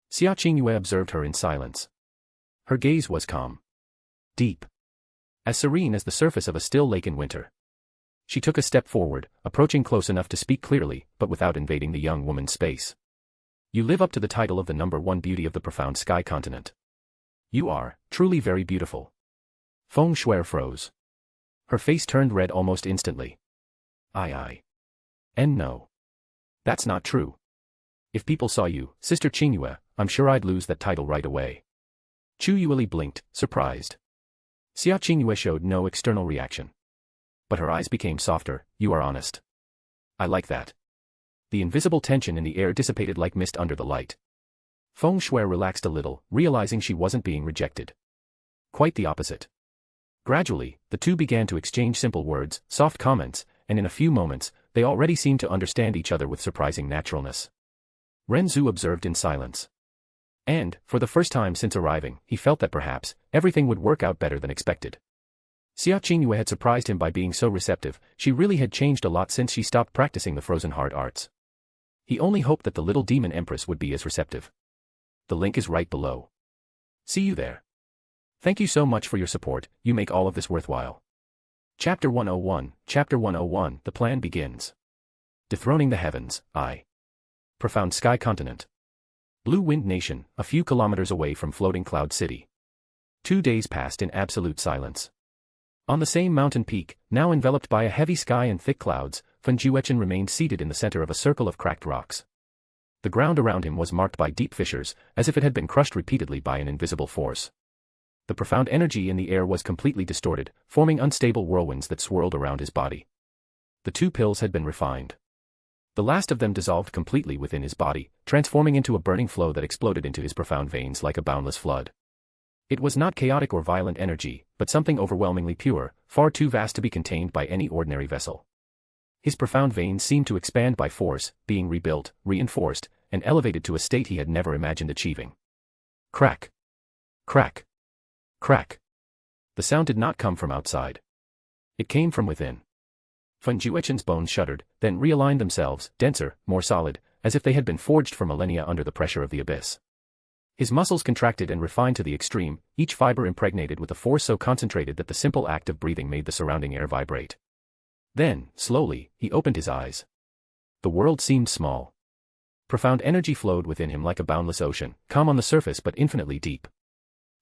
Speaker 3: Xia Qingyue observed her in silence. Her gaze was calm. Deep. As serene as the surface of a still lake in winter. She took a step forward, approaching close enough to speak clearly, but without invading the young woman's space. You live up to the title of the #1 beauty of the profound sky continent. You are, truly very beautiful. Feng Shui froze. Her face turned red almost instantly. And no. That's not true. If people saw you, Sister Qingyue, I'm sure I'd lose that title right away. Chu Yueli blinked, surprised. Xia Qingyue showed no external reaction. But her eyes became softer. You are honest. I like that. The invisible tension in the air dissipated like mist under the light. Feng Shui relaxed a little, realizing she wasn't being rejected. Quite the opposite. Gradually, the two began to exchange simple words, soft comments, and in a few moments, they already seemed to understand each other with surprising naturalness. Ren Zu observed in silence. And, for the first time since arriving, he felt that perhaps, everything would work out better than expected. Xia Qingyue had surprised him by being so receptive. She really had changed a lot since she stopped practicing the frozen heart arts. He only hoped that the little demon empress would be as receptive. The link is right below. See you there. Thank you so much for your support, you make all of this worthwhile. Chapter 101, the plan begins. Dethroning the heavens, Profound Sky Continent. Blue Wind Nation, a few kilometers away from Floating Cloud City. 2 days passed in absolute silence. On the same mountain peak, now enveloped by a heavy sky and thick clouds, Fen Juechen remained seated in the center of a circle of cracked rocks. The ground around him was marked by deep fissures, as if it had been crushed repeatedly by an invisible force. The profound energy in the air was completely distorted, forming unstable whirlwinds that swirled around his body. The 2 pills had been refined. The last of them dissolved completely within his body, transforming into a burning flow that exploded into his profound veins like a boundless flood. It was not chaotic or violent energy, but something overwhelmingly pure, far too vast to be contained by any ordinary vessel. His profound veins seemed to expand by force, being rebuilt, reinforced, and elevated to a state he had never imagined achieving. Crack. Crack. Crack. The sound did not come from outside. It came from within. Fen Juechen's bones shuddered, then realigned themselves, denser, more solid, as if they had been forged for millennia under the pressure of the abyss. His muscles contracted and refined to the extreme, each fiber impregnated with a force so concentrated that the simple act of breathing made the surrounding air vibrate. Then, slowly, he opened his eyes. The world seemed small. Profound energy flowed within him like a boundless ocean, calm on the surface but infinitely deep.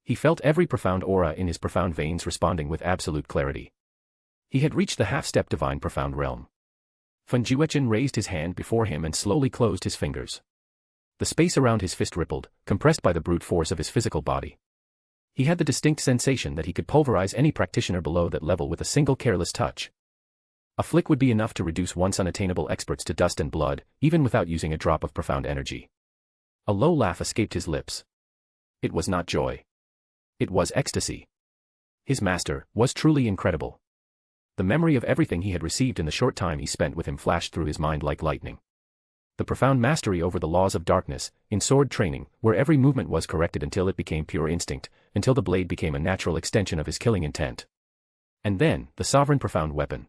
Speaker 3: He felt every profound aura in his profound veins responding with absolute clarity. He had reached the half-step divine profound realm. Fen Juechen raised his hand before him and slowly closed his fingers. The space around his fist rippled, compressed by the brute force of his physical body. He had the distinct sensation that he could pulverize any practitioner below that level with a single careless touch. A flick would be enough to reduce once unattainable experts to dust and blood, even without using a drop of profound energy. A low laugh escaped his lips. It was not joy. It was ecstasy. His master was truly incredible. The memory of everything he had received in the short time he spent with him flashed through his mind like lightning. The profound mastery over the laws of darkness, in sword training, where every movement was corrected until it became pure instinct, until the blade became a natural extension of his killing intent. And then, the sovereign profound weapon.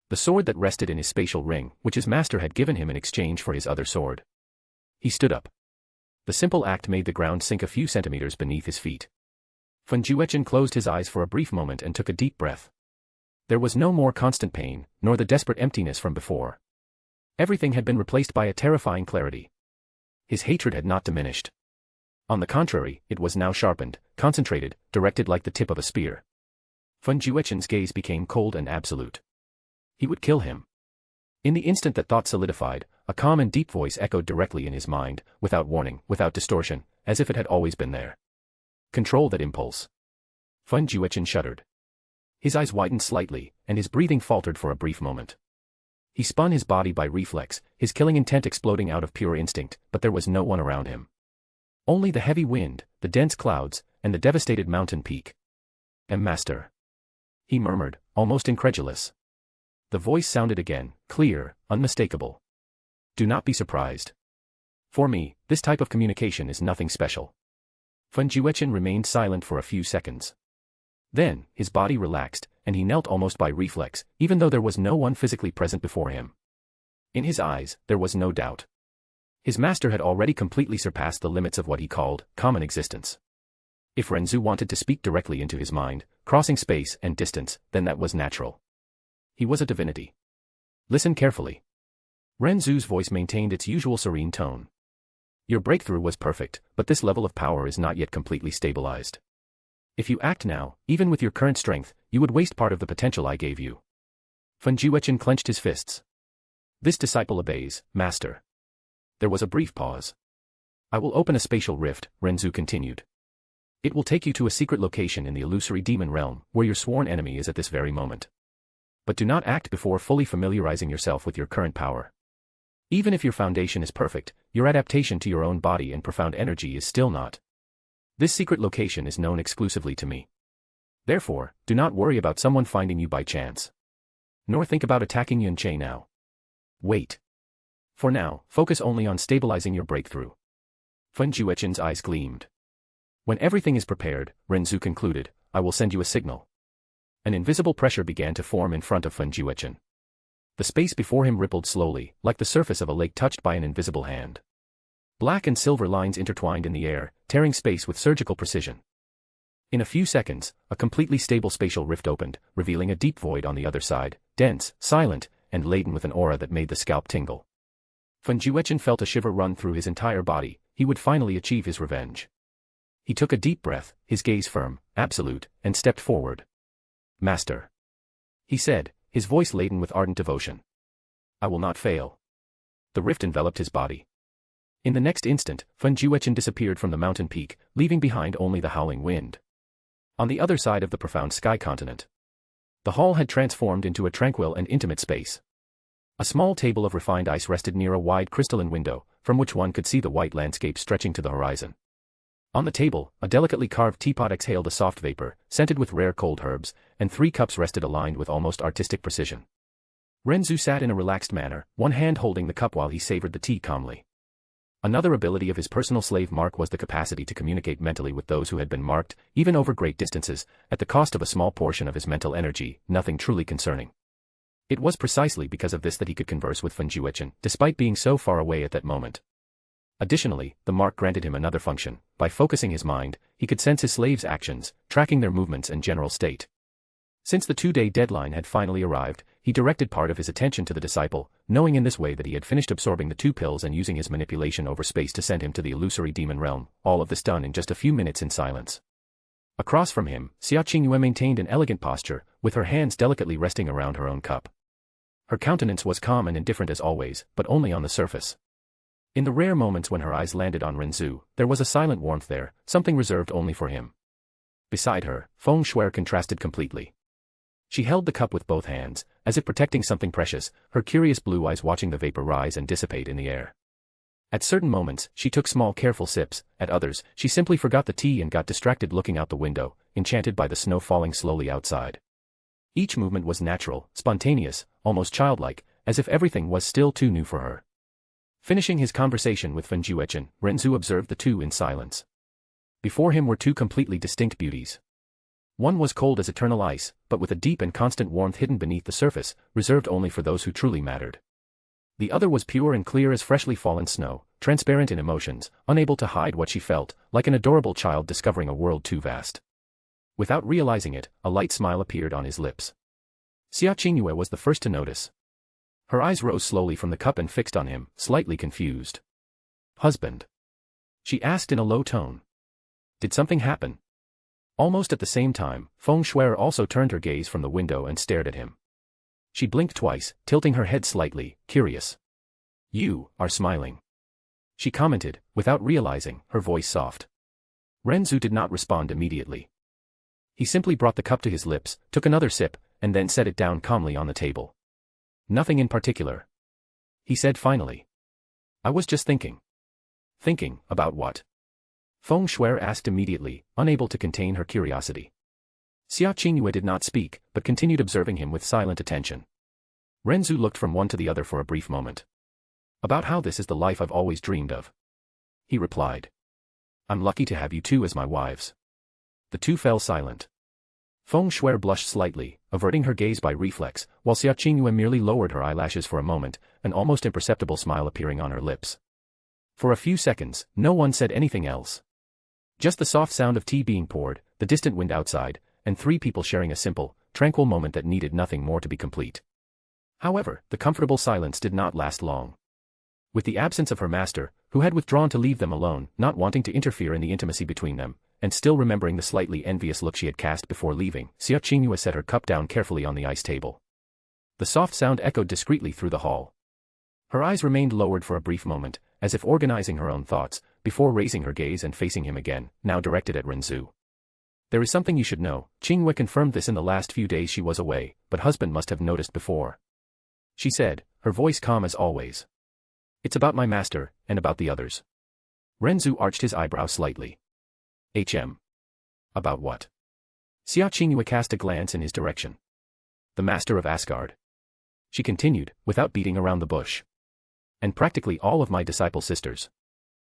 Speaker 3: The sword that rested in his spatial ring, which his master had given him in exchange for his other sword. He stood up. The simple act made the ground sink a few centimeters beneath his feet. Fen Juechen closed his eyes for a brief moment and took a deep breath. There was no more constant pain, nor the desperate emptiness from before. Everything had been replaced by a terrifying clarity. His hatred had not diminished. On the contrary, it was now sharpened, concentrated, directed like the tip of a spear. Fen Juechen's gaze became cold and absolute. He would kill him. In the instant that thought solidified, a calm and deep voice echoed directly in his mind, without warning, without distortion, as if it had always been there. Control that impulse. Fen Juechen shuddered. His eyes widened slightly, and his breathing faltered for a brief moment. He spun his body by reflex, his killing intent exploding out of pure instinct, but there was no one around him. Only the heavy wind, the dense clouds, and the devastated mountain peak. Master. He murmured, almost incredulous. The voice sounded again, clear, unmistakable. Do not be surprised. For me, this type of communication is nothing special. Fen Juechen remained silent for a few seconds. Then, his body relaxed, and he knelt almost by reflex, even though there was no one physically present before him. In his eyes, there was no doubt. His master had already completely surpassed the limits of what he called common existence. If Ren Zu wanted to speak directly into his mind, crossing space and distance, then that was natural. He was a divinity. Listen carefully. Ren Zu's voice maintained its usual serene tone. Your breakthrough was perfect, but this level of power is not yet completely stabilized. If you act now, even with your current strength, you would waste part of the potential I gave you. Fen Juechen clenched his fists. This disciple obeys, master. There was a brief pause. I will open a spatial rift, Ren Zu continued. It will take you to a secret location in the illusory demon realm, where your sworn enemy is at this very moment. But do not act before fully familiarizing yourself with your current power. Even if your foundation is perfect, your adaptation to your own body and profound energy is still not. This secret location is known exclusively to me. Therefore, do not worry about someone finding you by chance. Nor think about attacking Yun Che now. Wait. For now, focus only on stabilizing your breakthrough. Fen Juechen's eyes gleamed. When everything is prepared, Ren Zu concluded, I will send you a signal. An invisible pressure began to form in front of Fen Juechen. The space before him rippled slowly, like the surface of a lake touched by an invisible hand. Black and silver lines intertwined in the air, tearing space with surgical precision. In a few seconds, a completely stable spatial rift opened, revealing a deep void on the other side, dense, silent, and laden with an aura that made the scalp tingle. Fen Juechen felt a shiver run through his entire body. He would finally achieve his revenge. He took a deep breath, his gaze firm, absolute, and stepped forward. Master. He said, his voice laden with ardent devotion. I will not fail. The rift enveloped his body. In the next instant, Fen Juechen disappeared from the mountain peak, leaving behind only the howling wind. On the other side of the profound sky continent, the hall had transformed into a tranquil and intimate space. A small table of refined ice rested near a wide crystalline window, from which one could see the white landscape stretching to the horizon. On the table, a delicately carved teapot exhaled a soft vapor, scented with rare cold herbs, and 3 cups rested aligned with almost artistic precision. Ren Zu sat in a relaxed manner, one hand holding the cup while he savored the tea calmly. Another ability of his personal slave Mark was the capacity to communicate mentally with those who had been marked, even over great distances, at the cost of a small portion of his mental energy, nothing truly concerning. It was precisely because of this that he could converse with Fen Juechen, despite being so far away at that moment. Additionally, the mark granted him another function. By focusing his mind, he could sense his slaves' actions, tracking their movements and general state. Since the 2-day deadline had finally arrived, he directed part of his attention to the disciple, knowing in this way that he had finished absorbing the 2 pills and using his manipulation over space to send him to the illusory demon realm, all of this done in just a few minutes in silence. Across from him, Xia Qingyue maintained an elegant posture, with her hands delicately resting around her own cup. Her countenance was calm and indifferent as always, but only on the surface. In the rare moments when her eyes landed on Ren Zu, there was a silent warmth there, something reserved only for him. Beside her, Feng Shuer contrasted completely. She held the cup with both hands, as if protecting something precious, her curious blue eyes watching the vapor rise and dissipate in the air. At certain moments, she took small careful sips, at others, she simply forgot the tea and got distracted looking out the window, enchanted by the snow falling slowly outside. Each movement was natural, spontaneous, almost childlike, as if everything was still too new for her. Finishing his conversation with Fen Juechen, Ren Zu observed the two in silence. Before him were two completely distinct beauties. One was cold as eternal ice, but with a deep and constant warmth hidden beneath the surface, reserved only for those who truly mattered. The other was pure and clear as freshly fallen snow, transparent in emotions, unable to hide what she felt, like an adorable child discovering a world too vast. Without realizing it, a light smile appeared on his lips. Xia Qingyue was the first to notice. Her eyes rose slowly from the cup and fixed on him, slightly confused. "Husband?" she asked in a low tone. "Did something happen?" Almost at the same time, Feng Shuer also turned her gaze from the window and stared at him. She blinked twice, tilting her head slightly, curious. "You are smiling," she commented, without realizing, her voice soft. Ren Zu did not respond immediately. He simply brought the cup to his lips, took another sip, and then set it down calmly on the table. "Nothing in particular," he said finally. "I was just thinking." "Thinking, about what?" Feng Shuer asked immediately, unable to contain her curiosity. Xia Qingyue did not speak, but continued observing him with silent attention. Ren Zu looked from one to the other for a brief moment. "About how this is the life I've always dreamed of," he replied. "I'm lucky to have you two as my wives." The two fell silent. Feng Shuer blushed slightly, averting her gaze by reflex, while Xia Qingyue merely lowered her eyelashes for a moment, an almost imperceptible smile appearing on her lips. For a few seconds, no one said anything else. Just the soft sound of tea being poured, the distant wind outside, and three people sharing a simple, tranquil moment that needed nothing more to be complete. However, the comfortable silence did not last long. With the absence of her master, who had withdrawn to leave them alone, not wanting to interfere in the intimacy between them, and still remembering the slightly envious look she had cast before leaving, Xia Qingyue set her cup down carefully on the ice table. The soft sound echoed discreetly through the hall. Her eyes remained lowered for a brief moment, as if organizing her own thoughts, before raising her gaze and facing him again, now directed at Ren Zu. "There is something you should know. Qingyue confirmed this in the last few days she was away, but husband must have noticed before," she said, her voice calm as always. "It's about my master, and about the others." Ren Zu arched his eyebrow slightly. About what?" Xia Qingyue cast a glance in his direction. "The master of Asgard," she continued, without beating around the bush. "And practically all of my disciple sisters.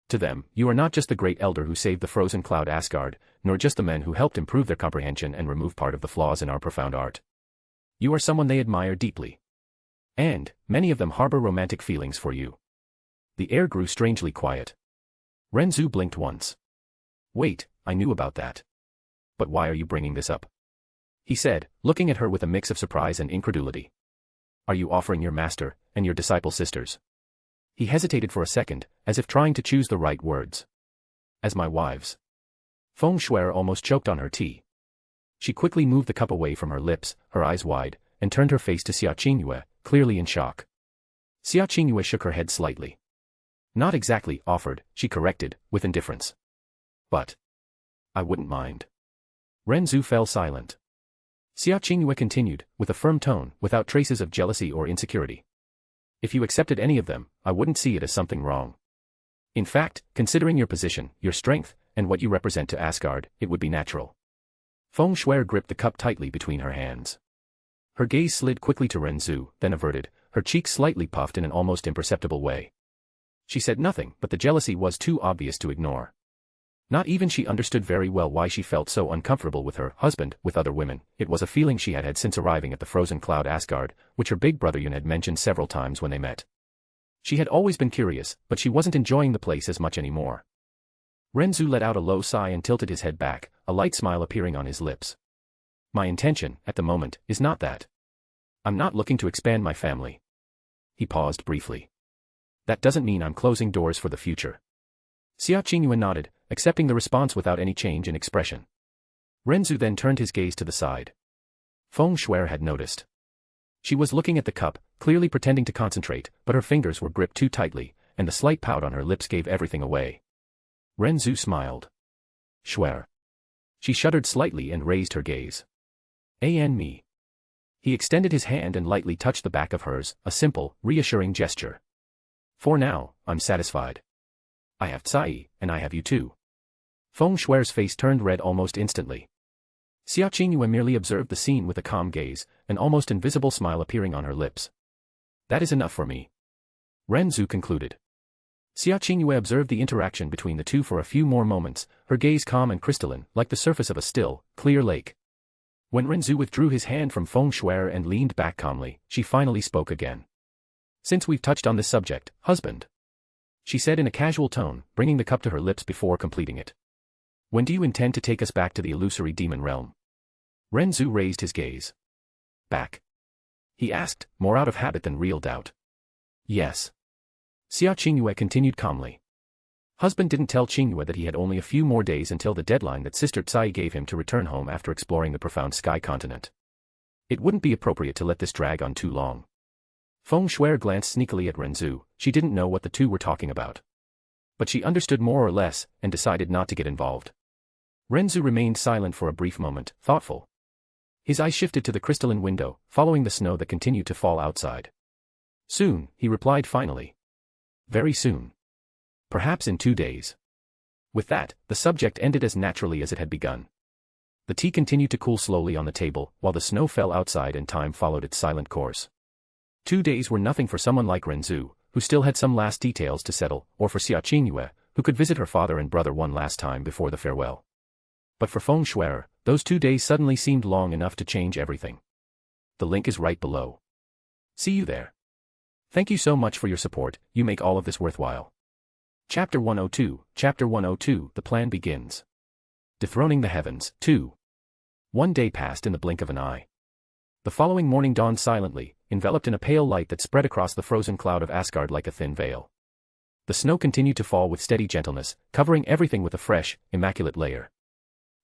Speaker 3: To them, you are not just the great elder who saved the frozen cloud Asgard, nor just the men who helped improve their comprehension and remove part of the flaws in our profound art. You are someone they admire deeply. And, many of them harbor romantic feelings for you." The air grew strangely quiet. Ren Zu blinked once. "Wait, I knew about that. But why are you bringing this up?" he said, looking at her with a mix of surprise and incredulity. "Are you offering your master, and your disciple sisters?" He hesitated for a second, as if trying to choose the right words. "As my wives." Feng Shuer almost choked on her tea. She quickly moved the cup away from her lips, her eyes wide, and turned her face to Xia Qingyue, clearly in shock. Xia Qingyue shook her head slightly. "Not exactly offered," she corrected, with indifference. "But I wouldn't mind." Ren Zu fell silent. Xia Qingyue continued, with a firm tone, without traces of jealousy or insecurity. "If you accepted any of them, I wouldn't see it as something wrong. In fact, considering your position, your strength, and what you represent to Asgard, it would be natural." Feng Shuer gripped the cup tightly between her hands. Her gaze slid quickly to Ren Zu, then averted, her cheeks slightly puffed in an almost imperceptible way. She said nothing, but the jealousy was too obvious to ignore. Not even she understood very well why she felt so uncomfortable with her husband, with other women. It was a feeling she had had since arriving at the frozen cloud Asgard, which her big brother Yun had mentioned several times when they met. She had always been curious, but she wasn't enjoying the place as much anymore. Ren Zu let out a low sigh and tilted his head back, a light smile appearing on his lips. "My intention, at the moment, is not that. I'm not looking to expand my family." He paused briefly. "That doesn't mean I'm closing doors for the future." Xia Qingyue nodded, accepting the response without any change in expression. Ren Zu then turned his gaze to the side. Feng Shuer had noticed. She was looking at the cup, clearly pretending to concentrate, but her fingers were gripped too tightly, and the slight pout on her lips gave everything away. Ren Zu smiled. Schwer. She shuddered slightly and raised her gaze. Me. He extended his hand and lightly touched the back of hers, a simple, reassuring gesture. For now, I'm satisfied. I have Tsai, and I have you too. Feng Shuer's face turned red almost instantly. Xia Qingyue merely observed the scene with a calm gaze, an almost invisible smile appearing on her lips. That is enough for me. Ren Zu concluded. Xia Qingyue observed the interaction between the two for a few more moments, her gaze calm and crystalline, like the surface of a still, clear lake. When Ren Zu withdrew his hand from Feng Shuer and leaned back calmly, she finally spoke again. Since we've touched on this subject, husband, she said in a casual tone, bringing the cup to her lips before completing it. When do you intend to take us back to the illusory demon realm? Ren Zu raised his gaze. Back? He asked, more out of habit than real doubt. Yes. Xia Qingyue continued calmly. Husband didn't tell Qingyue that he had only a few more days until the deadline that Sister Tsai gave him to return home after exploring the profound sky continent. It wouldn't be appropriate to let this drag on too long. Feng Shuer glanced sneakily at Ren Zu. She didn't know what the two were talking about. But she understood more or less, and decided not to get involved. Ren Zu remained silent for a brief moment, thoughtful. His eyes shifted to the crystalline window, following the snow that continued to fall outside. Soon, he replied finally. Very soon. Perhaps in 2 days. With that, the subject ended as naturally as it had begun. The tea continued to cool slowly on the table, while the snow fell outside and time followed its silent course. 2 days were nothing for someone like Ren Zu, who still had some last details to settle, or for Xia Qingyue, who could visit her father and brother one last time before the farewell. But for Feng Shuer, those 2 days suddenly seemed long enough to change everything. The link is right below. See you there. Thank you so much for your support, you make all of this worthwhile. Chapter 102, Chapter 102, The Plan Begins. Dethroning the Heavens, 2. 1 day passed in the blink of an eye. The following morning dawned silently, enveloped in a pale light that spread across the frozen cloud of Asgard like a thin veil. The snow continued to fall with steady gentleness, covering everything with a fresh, immaculate layer.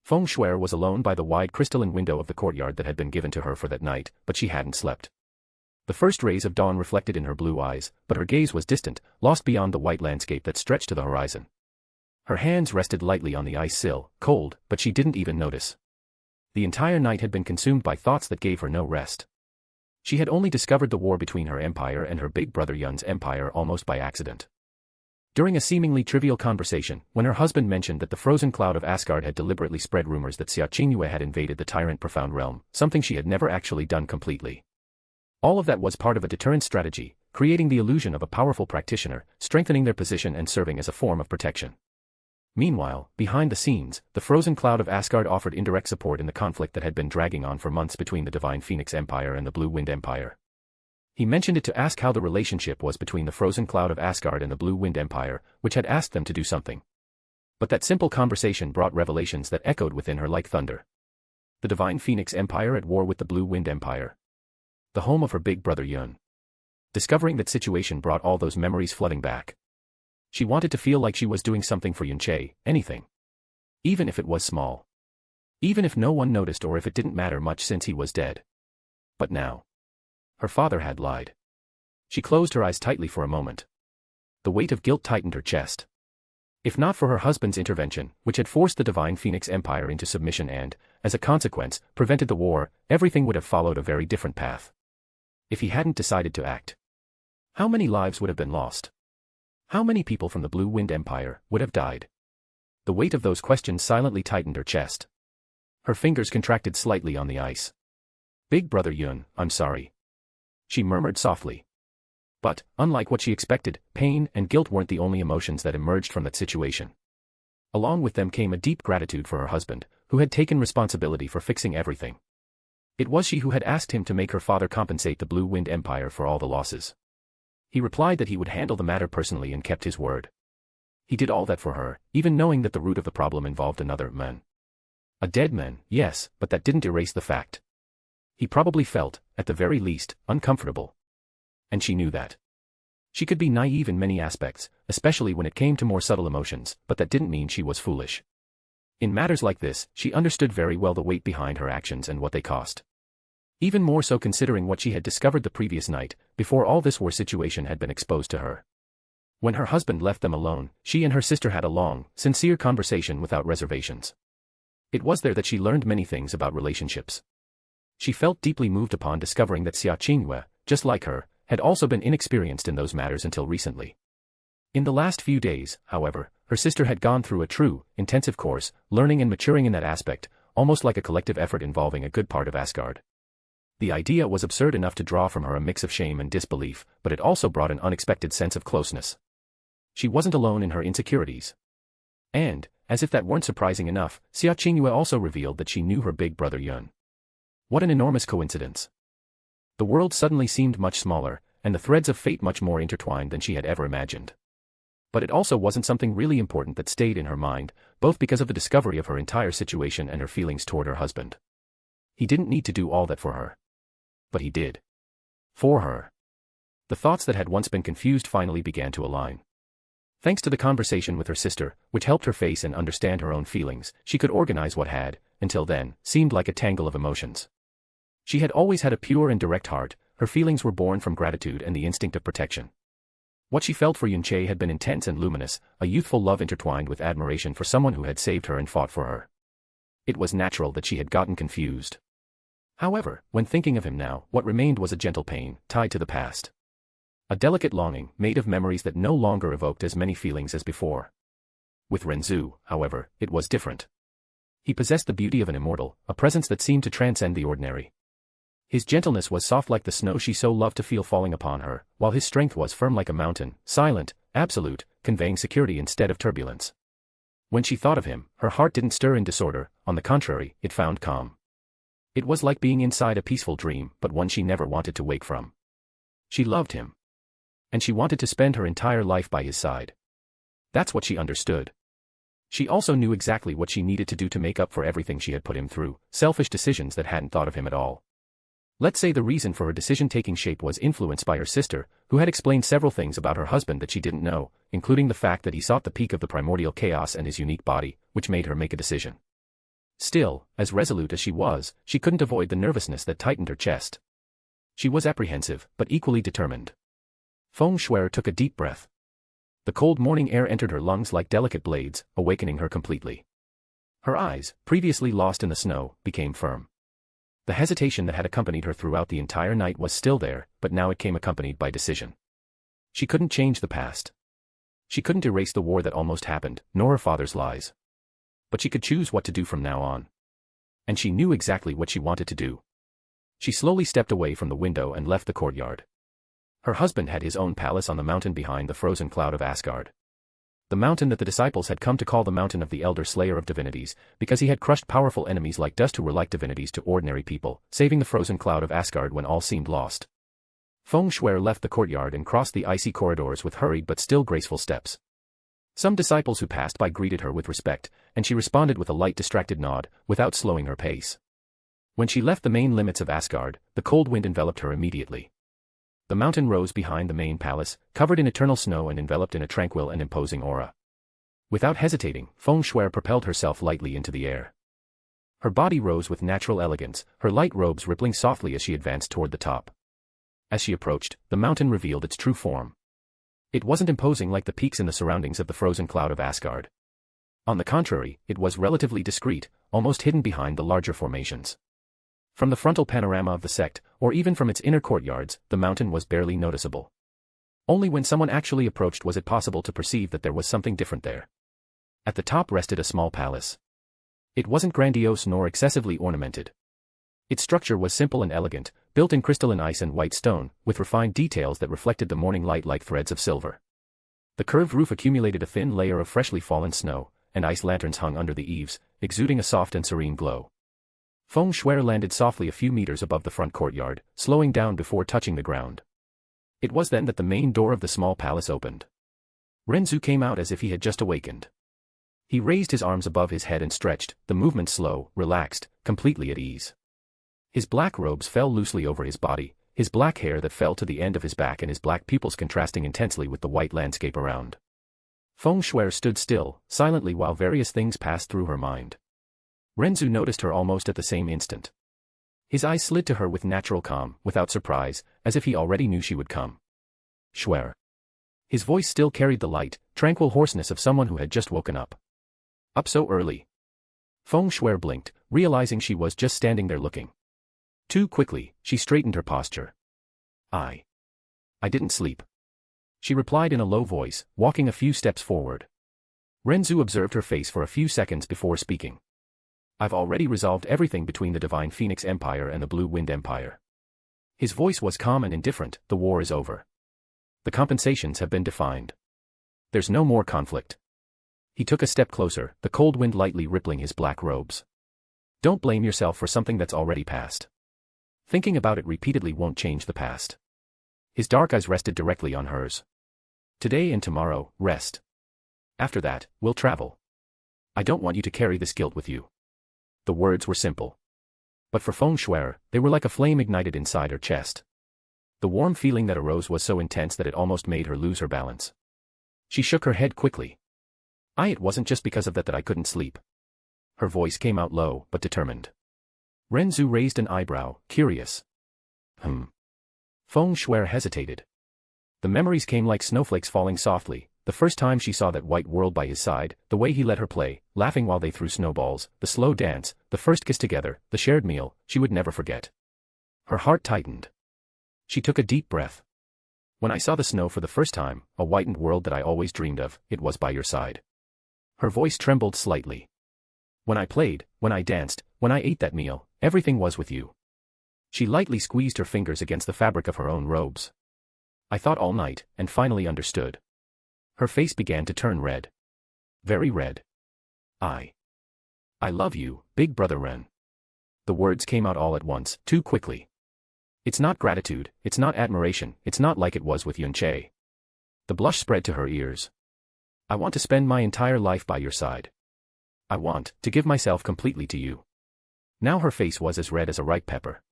Speaker 3: Feng Shuer was alone by the wide crystalline window of the courtyard that had been given to her for that night, but she hadn't slept. The first rays of dawn reflected in her blue eyes, but her gaze was distant, lost beyond the white landscape that stretched to the horizon. Her hands rested lightly on the ice sill, cold, but she didn't even notice. The entire night had been consumed by thoughts that gave her no rest. She had only discovered the war between her empire and her big brother Yun's empire almost by accident. During a seemingly trivial conversation, when her husband mentioned that the frozen cloud of Asgard had deliberately spread rumors that Xia Qingyue had invaded the tyrant profound realm, something she had never actually done completely. All of that was part of a deterrent strategy, creating the illusion of a powerful practitioner, strengthening their position and serving as a form of protection. Meanwhile, behind the scenes, the frozen cloud of Asgard offered indirect support in the conflict that had been dragging on for months between the Divine Phoenix Empire and the Blue Wind Empire. He mentioned it to ask how the relationship was between the frozen cloud of Asgard and the Blue Wind Empire, which had asked them to do something. But that simple conversation brought revelations that echoed within her like thunder. The Divine Phoenix Empire at war with the Blue Wind Empire. The home of her big brother Yun. Discovering that situation brought all those memories flooding back. She wanted to feel like she was doing something for Yunche, anything. Even if it was small. Even if no one noticed or if it didn't matter much since he was dead. But now. Her father had lied. She closed her eyes tightly for a moment. The weight of guilt tightened her chest. If not for her husband's intervention, which had forced the Divine Phoenix Empire into submission and, as a consequence, prevented the war, everything would have followed a very different path. If he hadn't decided to act. How many lives would have been lost? How many people from the Blue Wind Empire would have died? The weight of those questions silently tightened her chest. Her fingers contracted slightly on the ice. Big brother Yun, I'm sorry. She murmured softly. But, unlike what she expected, pain and guilt weren't the only emotions that emerged from that situation. Along with them came a deep gratitude for her husband, who had taken responsibility for fixing everything. It was she who had asked him to make her father compensate the Blue Wind Empire for all the losses. He replied that he would handle the matter personally and kept his word. He did all that for her, even knowing that the root of the problem involved another man. A dead man, yes, but that didn't erase the fact. He probably felt, at the very least, uncomfortable. And she knew that. She could be naive in many aspects, especially when it came to more subtle emotions, but that didn't mean she was foolish. In matters like this, she understood very well the weight behind her actions and what they cost. Even more so considering what she had discovered the previous night, before all this war situation had been exposed to her. When her husband left them alone, she and her sister had a long, sincere conversation without reservations. It was there that she learned many things about relationships. She felt deeply moved upon discovering that Xia Qingyue, just like her, had also been inexperienced in those matters until recently. In the last few days, however, her sister had gone through a true, intensive course, learning and maturing in that aspect, almost like a collective effort involving a good part of Asgard. The idea was absurd enough to draw from her a mix of shame and disbelief, but it also brought an unexpected sense of closeness. She wasn't alone in her insecurities. And, as if that weren't surprising enough, Xia Qingyue also revealed that she knew her big brother Yun. What an enormous coincidence. The world suddenly seemed much smaller, and the threads of fate much more intertwined than she had ever imagined. But it also wasn't something really important that stayed in her mind, both because of the discovery of her entire situation and her feelings toward her husband. He didn't need to do all that for her. But he did. For her. The thoughts that had once been confused finally began to align. Thanks to the conversation with her sister, which helped her face and understand her own feelings, she could organize what had, until then, seemed like a tangle of emotions. She had always had a pure and direct heart, her feelings were born from gratitude and the instinct of protection. What she felt for Yunche had been intense and luminous, a youthful love intertwined with admiration for someone who had saved her and fought for her. It was natural that she had gotten confused. However, when thinking of him now, what remained was a gentle pain, tied to the past. A delicate longing, made of memories that no longer evoked as many feelings as before. With Ren Zu, however, it was different. He possessed the beauty of an immortal, a presence that seemed to transcend the ordinary. His gentleness was soft like the snow she so loved to feel falling upon her, while his strength was firm like a mountain, silent, absolute, conveying security instead of turbulence. When she thought of him, her heart didn't stir in disorder, on the contrary, it found calm. It was like being inside a peaceful dream, but one she never wanted to wake from. She loved him. And she wanted to spend her entire life by his side. That's what she understood. She also knew exactly what she needed to do to make up for everything she had put him through, selfish decisions that hadn't thought of him at all. Let's say the reason for her decision taking shape was influenced by her sister, who had explained several things about her husband that she didn't know, including the fact that he sought the peak of the primordial chaos and his unique body, which made her make a decision. Still, as resolute as she was, she couldn't avoid the nervousness that tightened her chest. She was apprehensive, but equally determined. Feng Shuer took a deep breath. The cold morning air entered her lungs like delicate blades, awakening her completely. Her eyes, previously lost in the snow, became firm. The hesitation that had accompanied her throughout the entire night was still there, but now it came accompanied by decision. She couldn't change the past. She couldn't erase the war that almost happened, nor her father's lies. But she could choose what to do from now on. And she knew exactly what she wanted to do. She slowly stepped away from the window and left the courtyard. Her husband had his own palace on the mountain behind the frozen cloud of Asgard. The mountain that the disciples had come to call the mountain of the elder slayer of divinities, because he had crushed powerful enemies like dust who were like divinities to ordinary people, saving the frozen cloud of Asgard when all seemed lost. Feng Shuer left the courtyard and crossed the icy corridors with hurried but still graceful steps. Some disciples who passed by greeted her with respect, and she responded with a light distracted nod, without slowing her pace. When she left the main limits of Asgard, the cold wind enveloped her immediately. The mountain rose behind the main palace, covered in eternal snow and enveloped in a tranquil and imposing aura. Without hesitating, Feng Shuer propelled herself lightly into the air. Her body rose with natural elegance, her light robes rippling softly as she advanced toward the top. As she approached, the mountain revealed its true form. It wasn't imposing like the peaks in the surroundings of the frozen cloud of Asgard. On the contrary, it was relatively discreet, almost hidden behind the larger formations. From the frontal panorama of the sect, or even from its inner courtyards, the mountain was barely noticeable. Only when someone actually approached was it possible to perceive that there was something different there. At the top rested a small palace. It wasn't grandiose nor excessively ornamented. Its structure was simple and elegant, built in crystalline ice and white stone, with refined details that reflected the morning light like threads of silver. The curved roof accumulated a thin layer of freshly fallen snow, and ice lanterns hung under the eaves, exuding a soft and serene glow. Feng Shuer landed softly a few meters above the front courtyard, slowing down before touching the ground. It was then that the main door of the small palace opened. Ren Zu came out as if he had just awakened. He raised his arms above his head and stretched, the movement slow, relaxed, completely at ease. His black robes fell loosely over his body, his black hair that fell to the end of his back and his black pupils contrasting intensely with the white landscape around. Feng Shuer stood still, silently while various things passed through her mind. Ren Zu noticed her almost at the same instant. His eyes slid to her with natural calm, without surprise, as if he already knew she would come. Schwer. His voice still carried the light, tranquil hoarseness of someone who had just woken up. Up so early? Feng Schwer blinked, realizing she was just standing there looking. Too quickly, she straightened her posture. I didn't sleep. She replied in a low voice, walking a few steps forward. Ren Zu observed her face for a few seconds before speaking. I've already resolved everything between the Divine Phoenix Empire and the Blue Wind Empire. His voice was calm and indifferent. The war is over. The compensations have been defined. There's no more conflict. He took a step closer, the cold wind lightly rippling his black robes. Don't blame yourself for something that's already passed. Thinking about it repeatedly won't change the past. His dark eyes rested directly on hers. Today and tomorrow, rest. After that, we'll travel. I don't want you to carry this guilt with you. The words were simple. But for Feng Schwer, they were like a flame ignited inside her chest. The warm feeling that arose was so intense that it almost made her lose her balance. She shook her head quickly. It wasn't just because of that I couldn't sleep. Her voice came out low, but determined. Ren Zu raised an eyebrow, curious. Feng Schwer hesitated. The memories came like snowflakes falling softly, the first time she saw that white world by his side, the way he let her play, laughing while they threw snowballs, the slow dance, the first kiss together, the shared meal, she would never forget. Her heart tightened. She took a deep breath. When I saw the snow for the first time, a whitened world that I always dreamed of, it was by your side. Her voice trembled slightly. When I played, when I danced, when I ate that meal, everything was with you. She lightly squeezed her fingers against the fabric of her own robes. I thought all night, and finally understood. Her face began to turn red. Very red. I love you, Big Brother Ren. The words came out all at once, too quickly. It's not gratitude, it's not admiration, it's not like it was with Yun Che. The blush spread to her ears. I want to spend my entire life by your side. I want to give myself completely to you. Now her face was as red as a ripe pepper.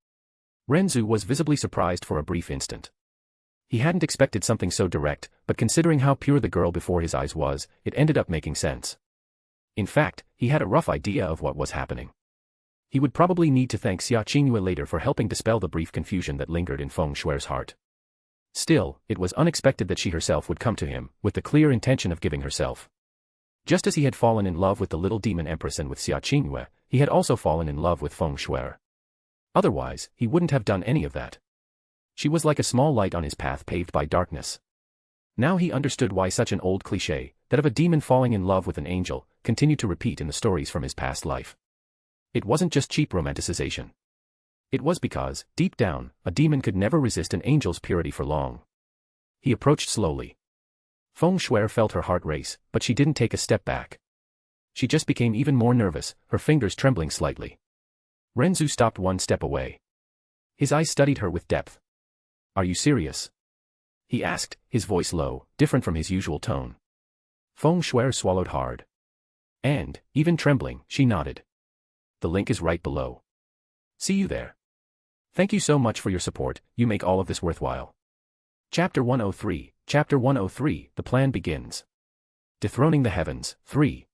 Speaker 3: Ren Zu was visibly surprised for a brief instant. He hadn't expected something so direct, but considering how pure the girl before his eyes was, it ended up making sense. In fact, he had a rough idea of what was happening. He would probably need to thank Xia Qingyue later for helping dispel the brief confusion that lingered in Feng Schwer's heart. Still, it was unexpected that she herself would come to him, with the clear intention of giving herself. Just as he had fallen in love with the little demon empress and with Xia Qingyue, he had also fallen in love with Feng Schwer. Otherwise, he wouldn't have done any of that. She was like a small light on his path paved by darkness. Now he understood why such an old cliché, that of a demon falling in love with an angel, continued to repeat in the stories from his past life. It wasn't just cheap romanticization. It was because, deep down, a demon could never resist an angel's purity for long. He approached slowly. Feng Schwer felt her heart race, but she didn't take a step back. She just became even more nervous, her fingers trembling slightly. Ren Zu stopped one step away. His eyes studied her with depth. Are you serious? He asked, his voice low, different from his usual tone. Feng Schwer swallowed hard. And, even trembling, she nodded. The link is right below. See you there. Thank you so much for your support, you make all of this worthwhile. Chapter 103, Chapter 103, The Plan Begins. Dethroning the Heavens, 3.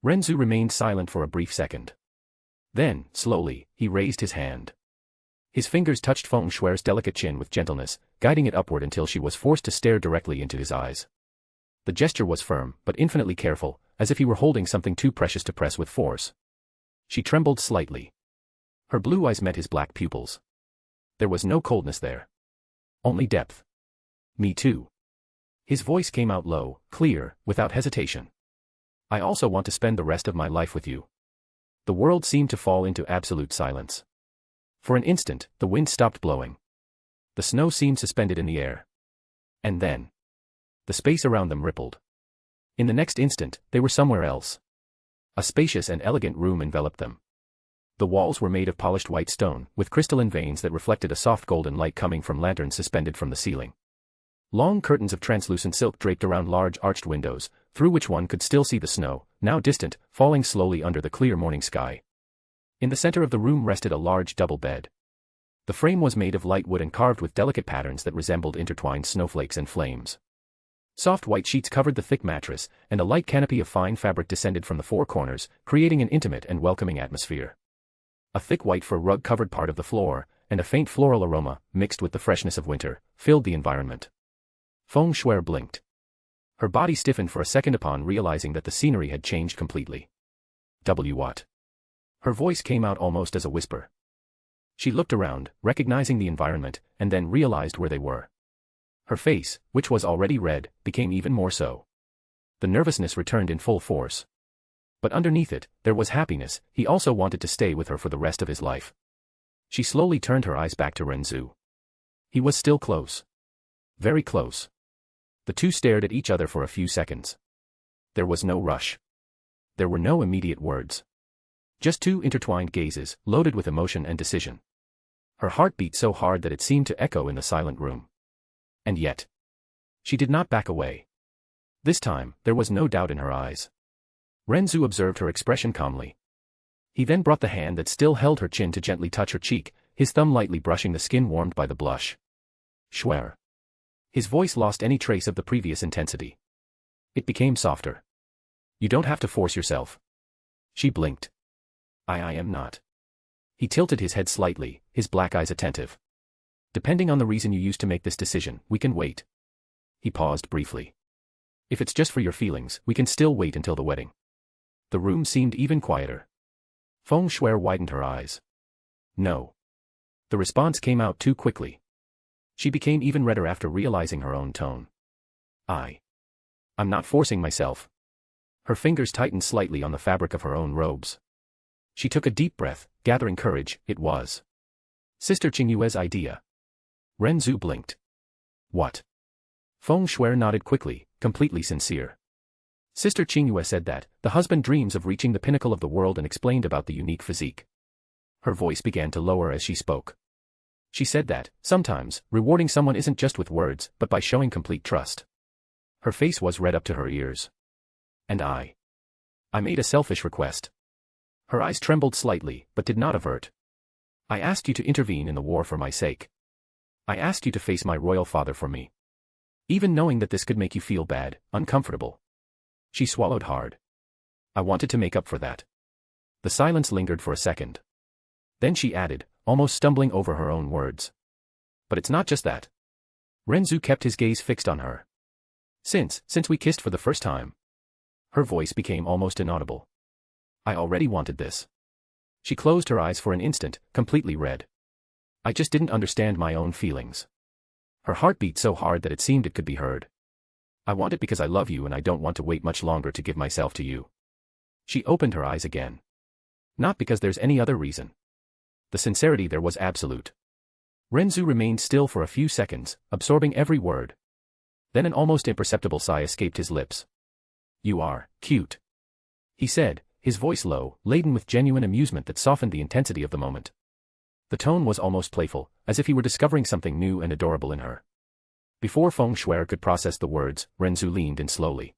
Speaker 3: Ren Zu remained silent for a brief second. Then, slowly, he raised his hand. His fingers touched Feng Schwer's delicate chin with gentleness, guiding it upward until she was forced to stare directly into his eyes. The gesture was firm, but infinitely careful, as if he were holding something too precious to press with force. She trembled slightly. Her blue eyes met his black pupils. There was no coldness there. Only depth. Me too. His voice came out low, clear, without hesitation. I also want to spend the rest of my life with you. The world seemed to fall into absolute silence. For an instant, the wind stopped blowing. The snow seemed suspended in the air. And then, the space around them rippled. In the next instant, they were somewhere else. A spacious and elegant room enveloped them. The walls were made of polished white stone, with crystalline veins that reflected a soft golden light coming from lanterns suspended from the ceiling. Long curtains of translucent silk draped around large arched windows, through which one could still see the snow, now distant, falling slowly under the clear morning sky. In the center of the room rested a large double bed. The frame was made of light wood and carved with delicate patterns that resembled intertwined snowflakes and flames. Soft white sheets covered the thick mattress, and a light canopy of fine fabric descended from the four corners, creating an intimate and welcoming atmosphere. A thick white fur rug covered part of the floor, and a faint floral aroma, mixed with the freshness of winter, filled the environment. Feng Shui blinked. Her body stiffened for a second upon realizing that the scenery had changed completely. What? Her voice came out almost as a whisper. She looked around, recognizing the environment, and then realized where they were. Her face, which was already red, became even more so. The nervousness returned in full force. But underneath it, there was happiness. He also wanted to stay with her for the rest of his life. She slowly turned her eyes back to Ren Zu. He was still close. Very close. The two stared at each other for a few seconds. There was no rush. There were no immediate words. Just two intertwined gazes, loaded with emotion and decision. Her heart beat so hard that it seemed to echo in the silent room. And yet, she did not back away. This time, there was no doubt in her eyes. Ren Zu observed her expression calmly. He then brought the hand that still held her chin to gently touch her cheek, his thumb lightly brushing the skin warmed by the blush. Schwer. His voice lost any trace of the previous intensity. It became softer. You don't have to force yourself. She blinked. I am not. He tilted his head slightly, his black eyes attentive. Depending on the reason you used to make this decision, we can wait. He paused briefly. If it's just for your feelings, we can still wait until the wedding. The room seemed even quieter. Feng Shui widened her eyes. No. The response came out too quickly. She became even redder after realizing her own tone. I'm not forcing myself. Her fingers tightened slightly on the fabric of her own robes. She took a deep breath, gathering courage. It was Sister Qingyue's idea. Ren Zu blinked. What? Feng Shui nodded quickly, completely sincere. Sister Qingyue said that the husband dreams of reaching the pinnacle of the world and explained about the unique physique. Her voice began to lower as she spoke. She said that, sometimes, rewarding someone isn't just with words, but by showing complete trust. Her face was red up to her ears. And I made a selfish request. Her eyes trembled slightly, but did not avert. I asked you to intervene in the war for my sake. I asked you to face my royal father for me. Even knowing that this could make you feel bad, uncomfortable. She swallowed hard. I wanted to make up for that. The silence lingered for a second. Then she added, almost stumbling over her own words. But it's not just that. Ren Zu kept his gaze fixed on her. Since we kissed for the first time. Her voice became almost inaudible. I already wanted this. She closed her eyes for an instant, completely red. I just didn't understand my own feelings. Her heart beat so hard that it seemed it could be heard. I want it because I love you and I don't want to wait much longer to give myself to you. She opened her eyes again. Not because there's any other reason. The sincerity there was absolute. Ren Zu remained still for a few seconds, absorbing every word. Then an almost imperceptible sigh escaped his lips. You are cute, he said, his voice low, laden with genuine amusement that softened the intensity of the moment. The tone was almost playful, as if he were discovering something new and adorable in her. Before Feng Shui could process the words, Ren Zu leaned in slowly.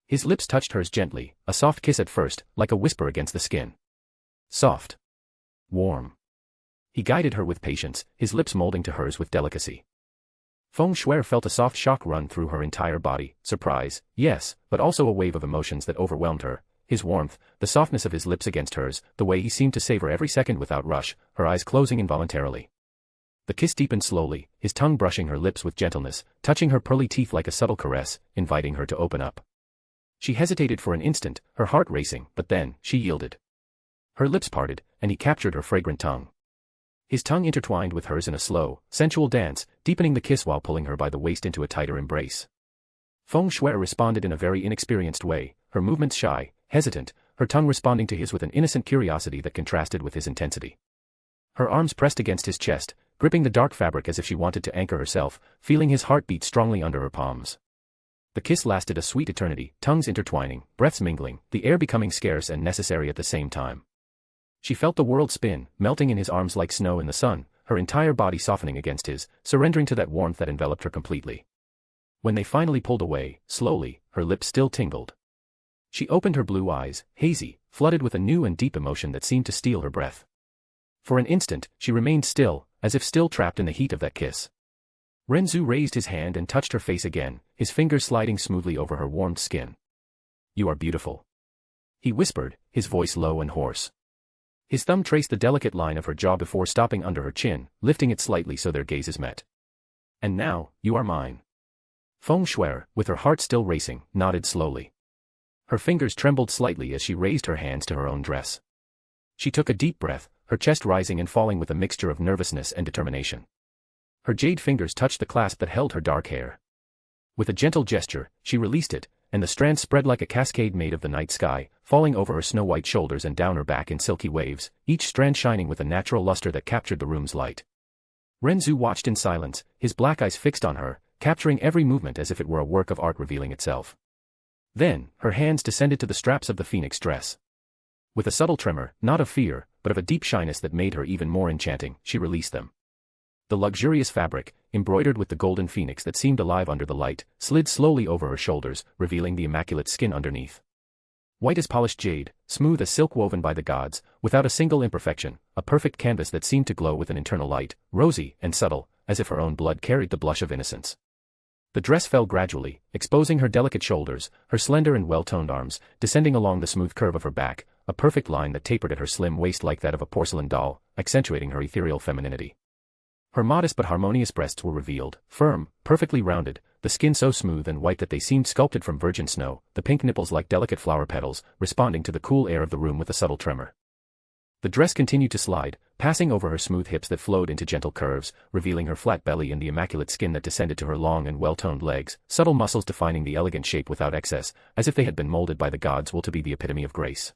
Speaker 3: His lips touched hers gently, a soft kiss at first, like a whisper against the skin. Soft. Warm. He guided her with patience, his lips molding to hers with delicacy. Feng Shui felt a soft shock run through her entire body, surprise, yes, but also a wave of emotions that overwhelmed her. His warmth, the softness of his lips against hers, the way he seemed to savor every second without rush, her eyes closing involuntarily. The kiss deepened slowly, his tongue brushing her lips with gentleness, touching her pearly teeth like a subtle caress, inviting her to open up. She hesitated for an instant, her heart racing, but then, she yielded. Her lips parted, and he captured her fragrant tongue. His tongue intertwined with hers in a slow, sensual dance, deepening the kiss while pulling her by the waist into a tighter embrace. Feng Shui responded in a very inexperienced way, her movements shy, hesitant, her tongue responding to his with an innocent curiosity that contrasted with his intensity. Her arms pressed against his chest, gripping the dark fabric as if she wanted to anchor herself, feeling his heart beat strongly under her palms. The kiss lasted a sweet eternity, tongues intertwining, breaths mingling, the air becoming scarce and necessary at the same time. She felt the world spin, melting in his arms like snow in the sun, her entire body softening against his, surrendering to that warmth that enveloped her completely. When they finally pulled away, slowly, her lips still tingled. She opened her blue eyes, hazy, flooded with a new and deep emotion that seemed to steal her breath. For an instant, she remained still, as if still trapped in the heat of that kiss. Ren Zu raised his hand and touched her face again, his fingers sliding smoothly over her warmed skin. You are beautiful, he whispered, his voice low and hoarse. His thumb traced the delicate line of her jaw before stopping under her chin, lifting it slightly so their gazes met. And now, you are mine. Feng Shui, with her heart still racing, nodded slowly. Her fingers trembled slightly as she raised her hands to her own dress. She took a deep breath, her chest rising and falling with a mixture of nervousness and determination. Her jade fingers touched the clasp that held her dark hair. With a gentle gesture, she released it, and the strands spread like a cascade made of the night sky, falling over her snow-white shoulders and down her back in silky waves, each strand shining with a natural luster that captured the room's light. Ren Zu watched in silence, his black eyes fixed on her, capturing every movement as if it were a work of art revealing itself. Then, her hands descended to the straps of the phoenix dress. With a subtle tremor, not of fear, but of a deep shyness that made her even more enchanting, she released them. The luxurious fabric, embroidered with the golden phoenix that seemed alive under the light, slid slowly over her shoulders, revealing the immaculate skin underneath. White as polished jade, smooth as silk woven by the gods, without a single imperfection, a perfect canvas that seemed to glow with an internal light, rosy and subtle, as if her own blood carried the blush of innocence. The dress fell gradually, exposing her delicate shoulders, her slender and well-toned arms, descending along the smooth curve of her back, a perfect line that tapered at her slim waist like that of a porcelain doll, accentuating her ethereal femininity. Her modest but harmonious breasts were revealed, firm, perfectly rounded, the skin so smooth and white that they seemed sculpted from virgin snow, the pink nipples like delicate flower petals, responding to the cool air of the room with a subtle tremor. The dress continued to slide, passing over her smooth hips that flowed into gentle curves, revealing her flat belly and the immaculate skin that descended to her long and well-toned legs, subtle muscles defining the elegant shape without excess, as if they had been molded by the gods will to be the epitome of grace.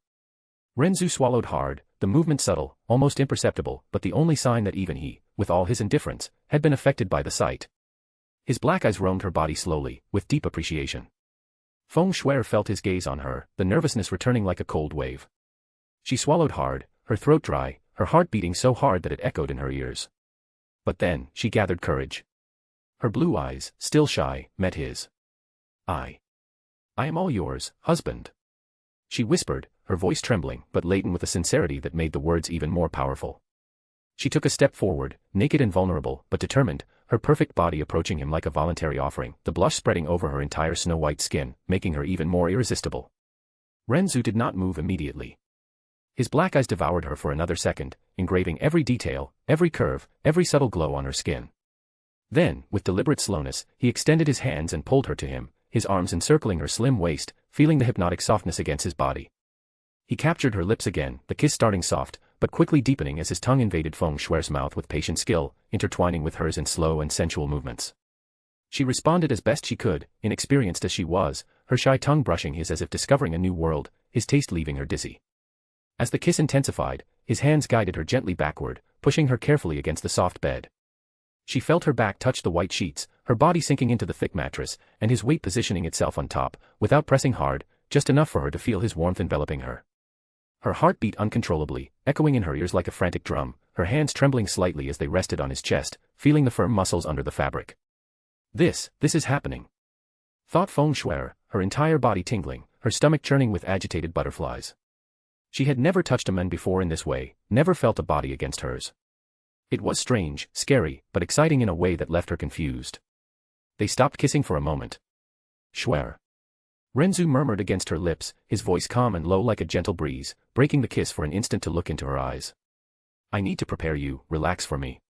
Speaker 3: Ren Zu swallowed hard, the movement subtle, almost imperceptible, but the only sign that even he, with all his indifference, had been affected by the sight. His black eyes roamed her body slowly, with deep appreciation. Feng Shui felt his gaze on her, the nervousness returning like a cold wave. She swallowed hard, her throat dry, her heart beating so hard that it echoed in her ears. But then, she gathered courage. Her blue eyes, still shy, met his. I am all yours, husband. She whispered, her voice trembling, but laden with a sincerity that made the words even more powerful. She took a step forward, naked and vulnerable, but determined, her perfect body approaching him like a voluntary offering, the blush spreading over her entire snow-white skin, making her even more irresistible. Ren Zu did not move immediately. His black eyes devoured her for another second, engraving every detail, every curve, every subtle glow on her skin. Then, with deliberate slowness, he extended his hands and pulled her to him, his arms encircling her slim waist, feeling the hypnotic softness against his body. He captured her lips again, the kiss starting soft, but quickly deepening as his tongue invaded Feng Shui's mouth with patient skill, intertwining with hers in slow and sensual movements. She responded as best she could, inexperienced as she was, her shy tongue brushing his as if discovering a new world, his taste leaving her dizzy. As the kiss intensified, his hands guided her gently backward, pushing her carefully against the soft bed. She felt her back touch the white sheets, her body sinking into the thick mattress, and his weight positioning itself on top, without pressing hard, just enough for her to feel his warmth enveloping her. Her heart beat uncontrollably, echoing in her ears like a frantic drum, her hands trembling slightly as they rested on his chest, feeling the firm muscles under the fabric. This is happening. Thought Feng Shui, her entire body tingling, her stomach churning with agitated butterflies. She had never touched a man before in this way, never felt a body against hers. It was strange, scary, but exciting in a way that left her confused. They stopped kissing for a moment. Shui. Ren Zu murmured against her lips, his voice calm and low like a gentle breeze, breaking the kiss for an instant to look into her eyes. I need to prepare you, relax for me.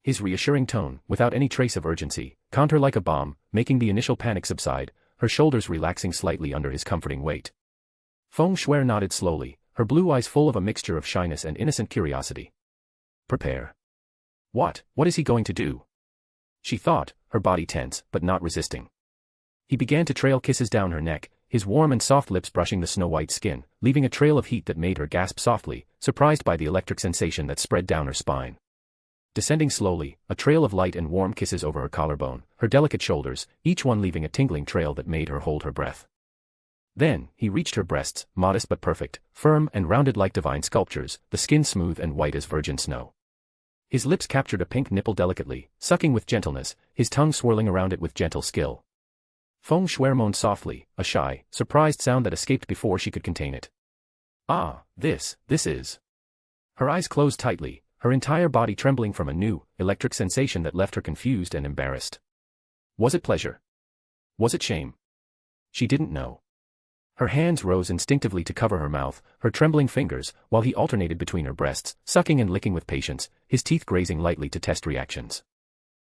Speaker 3: His reassuring tone, without any trace of urgency, calmed her like a balm, making the initial panic subside, her shoulders relaxing slightly under his comforting weight. Feng Shui nodded slowly, her blue eyes full of a mixture of shyness and innocent curiosity. Prepare. What is he going to do? She thought, her body tense, but not resisting. He began to trail kisses down her neck, his warm and soft lips brushing the snow-white skin, leaving a trail of heat that made her gasp softly, surprised by the electric sensation that spread down her spine. Descending slowly, a trail of light and warm kisses over her collarbone, her delicate shoulders, each one leaving a tingling trail that made her hold her breath. Then, he reached her breasts, modest but perfect, firm and rounded like divine sculptures, the skin smooth and white as virgin snow. His lips captured a pink nipple delicately, sucking with gentleness, his tongue swirling around it with gentle skill. Feng Shui moaned softly, a shy, surprised sound that escaped before she could contain it. Ah, this is. Her eyes closed tightly, her entire body trembling from a new, electric sensation that left her confused and embarrassed. Was it pleasure? Was it shame? She didn't know. Her hands rose instinctively to cover her mouth, her trembling fingers, while he alternated between her breasts, sucking and licking with patience, his teeth grazing lightly to test reactions.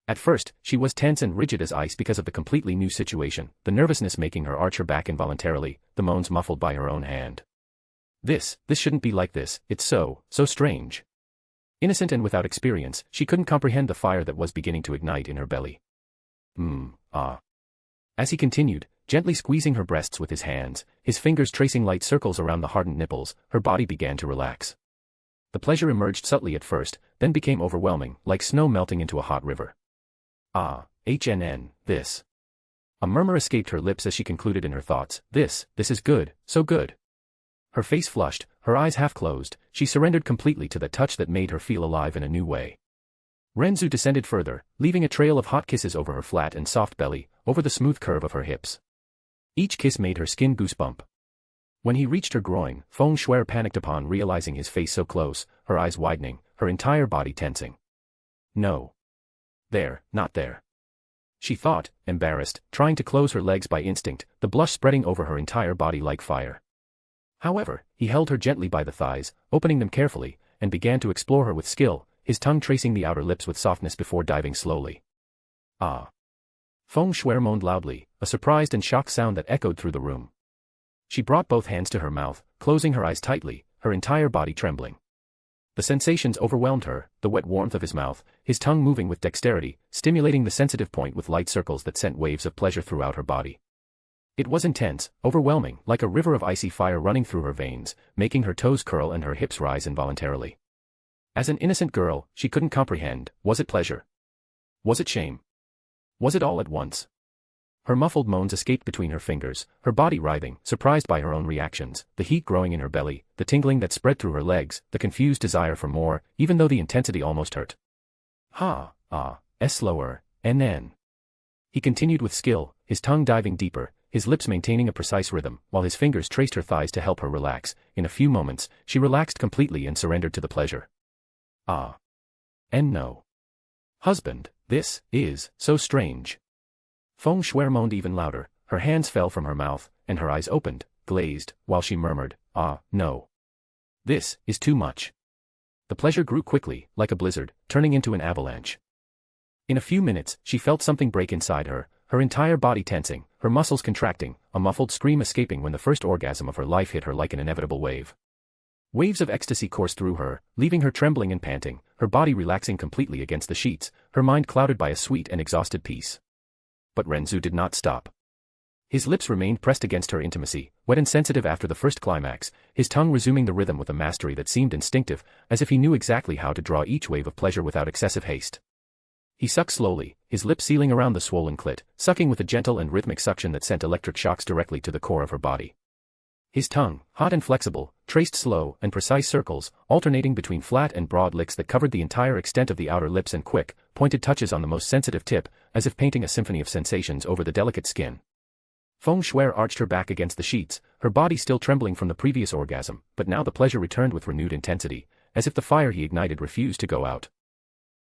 Speaker 3: At first, she was tense and rigid as ice because of the completely new situation, the nervousness making her arch her back involuntarily, the moans muffled by her own hand. This shouldn't be like this, it's so strange. Innocent and without experience, she couldn't comprehend the fire that was beginning to ignite in her belly. As he continued, gently squeezing her breasts with his hands, his fingers tracing light circles around the hardened nipples, her body began to relax. The pleasure emerged subtly at first, then became overwhelming, like snow melting into a hot river. This. A murmur escaped her lips as she concluded in her thoughts, this is good, so good. Her face flushed, her eyes half closed, she surrendered completely to the touch that made her feel alive in a new way. Ren Zu descended further, leaving a trail of hot kisses over her flat and soft belly, over the smooth curve of her hips. Each kiss made her skin goosebump. When he reached her groin, Feng Shuer panicked upon realizing his face so close, her eyes widening, her entire body tensing. No. There, not there. She thought, embarrassed, trying to close her legs by instinct, the blush spreading over her entire body like fire. However, he held her gently by the thighs, opening them carefully, and began to explore her with skill, his tongue tracing the outer lips with softness before diving slowly. Feng Shuer moaned loudly, a surprised and shocked sound that echoed through the room. She brought both hands to her mouth, closing her eyes tightly, her entire body trembling. The sensations overwhelmed her, the wet warmth of his mouth, his tongue moving with dexterity, stimulating the sensitive point with light circles that sent waves of pleasure throughout her body. It was intense, overwhelming, like a river of icy fire running through her veins, making her toes curl and her hips rise involuntarily. As an innocent girl, she couldn't comprehend, was it pleasure? Was it shame? Was it all at once? Her muffled moans escaped between her fingers, her body writhing, surprised by her own reactions, the heat growing in her belly, the tingling that spread through her legs, the confused desire for more, even though the intensity almost hurt. Slower, NN. He continued with skill, his tongue diving deeper, his lips maintaining a precise rhythm, while his fingers traced her thighs to help her relax. In a few moments, she relaxed completely and surrendered to the pleasure. No. Husband, this is so strange. Feng Shuer moaned even louder, her hands fell from her mouth, and her eyes opened, glazed, while she murmured, no. This is too much. The pleasure grew quickly, like a blizzard, turning into an avalanche. In a few minutes, she felt something break inside her, her entire body tensing, her muscles contracting, a muffled scream escaping when the first orgasm of her life hit her like an inevitable wave. Waves of ecstasy coursed through her, leaving her trembling and panting, her body relaxing completely against the sheets, her mind clouded by a sweet and exhausted peace. But Ren Zu did not stop. His lips remained pressed against her intimacy, wet and sensitive after the first climax, his tongue resuming the rhythm with a mastery that seemed instinctive, as if he knew exactly how to draw each wave of pleasure without excessive haste. He sucked slowly, his lips sealing around the swollen clit, sucking with a gentle and rhythmic suction that sent electric shocks directly to the core of her body. His tongue, hot and flexible, traced slow and precise circles, alternating between flat and broad licks that covered the entire extent of the outer lips and quick, pointed touches on the most sensitive tip, as if painting a symphony of sensations over the delicate skin. Feng Shuer arched her back against the sheets, her body still trembling from the previous orgasm, but now the pleasure returned with renewed intensity, as if the fire he ignited refused to go out.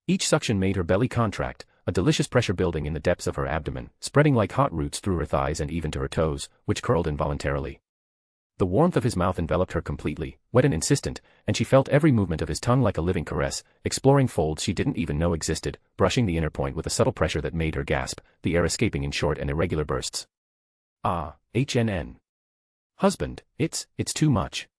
Speaker 3: Each suction made her belly contract, a delicious pressure building in the depths of her abdomen, spreading like hot roots through her thighs and even to her toes, which curled involuntarily. The warmth of his mouth enveloped her completely, wet and insistent, and she felt every movement of his tongue like a living caress, exploring folds she didn't even know existed, brushing the inner point with a subtle pressure that made her gasp, the air escaping in short and irregular bursts. Husband, it's too much.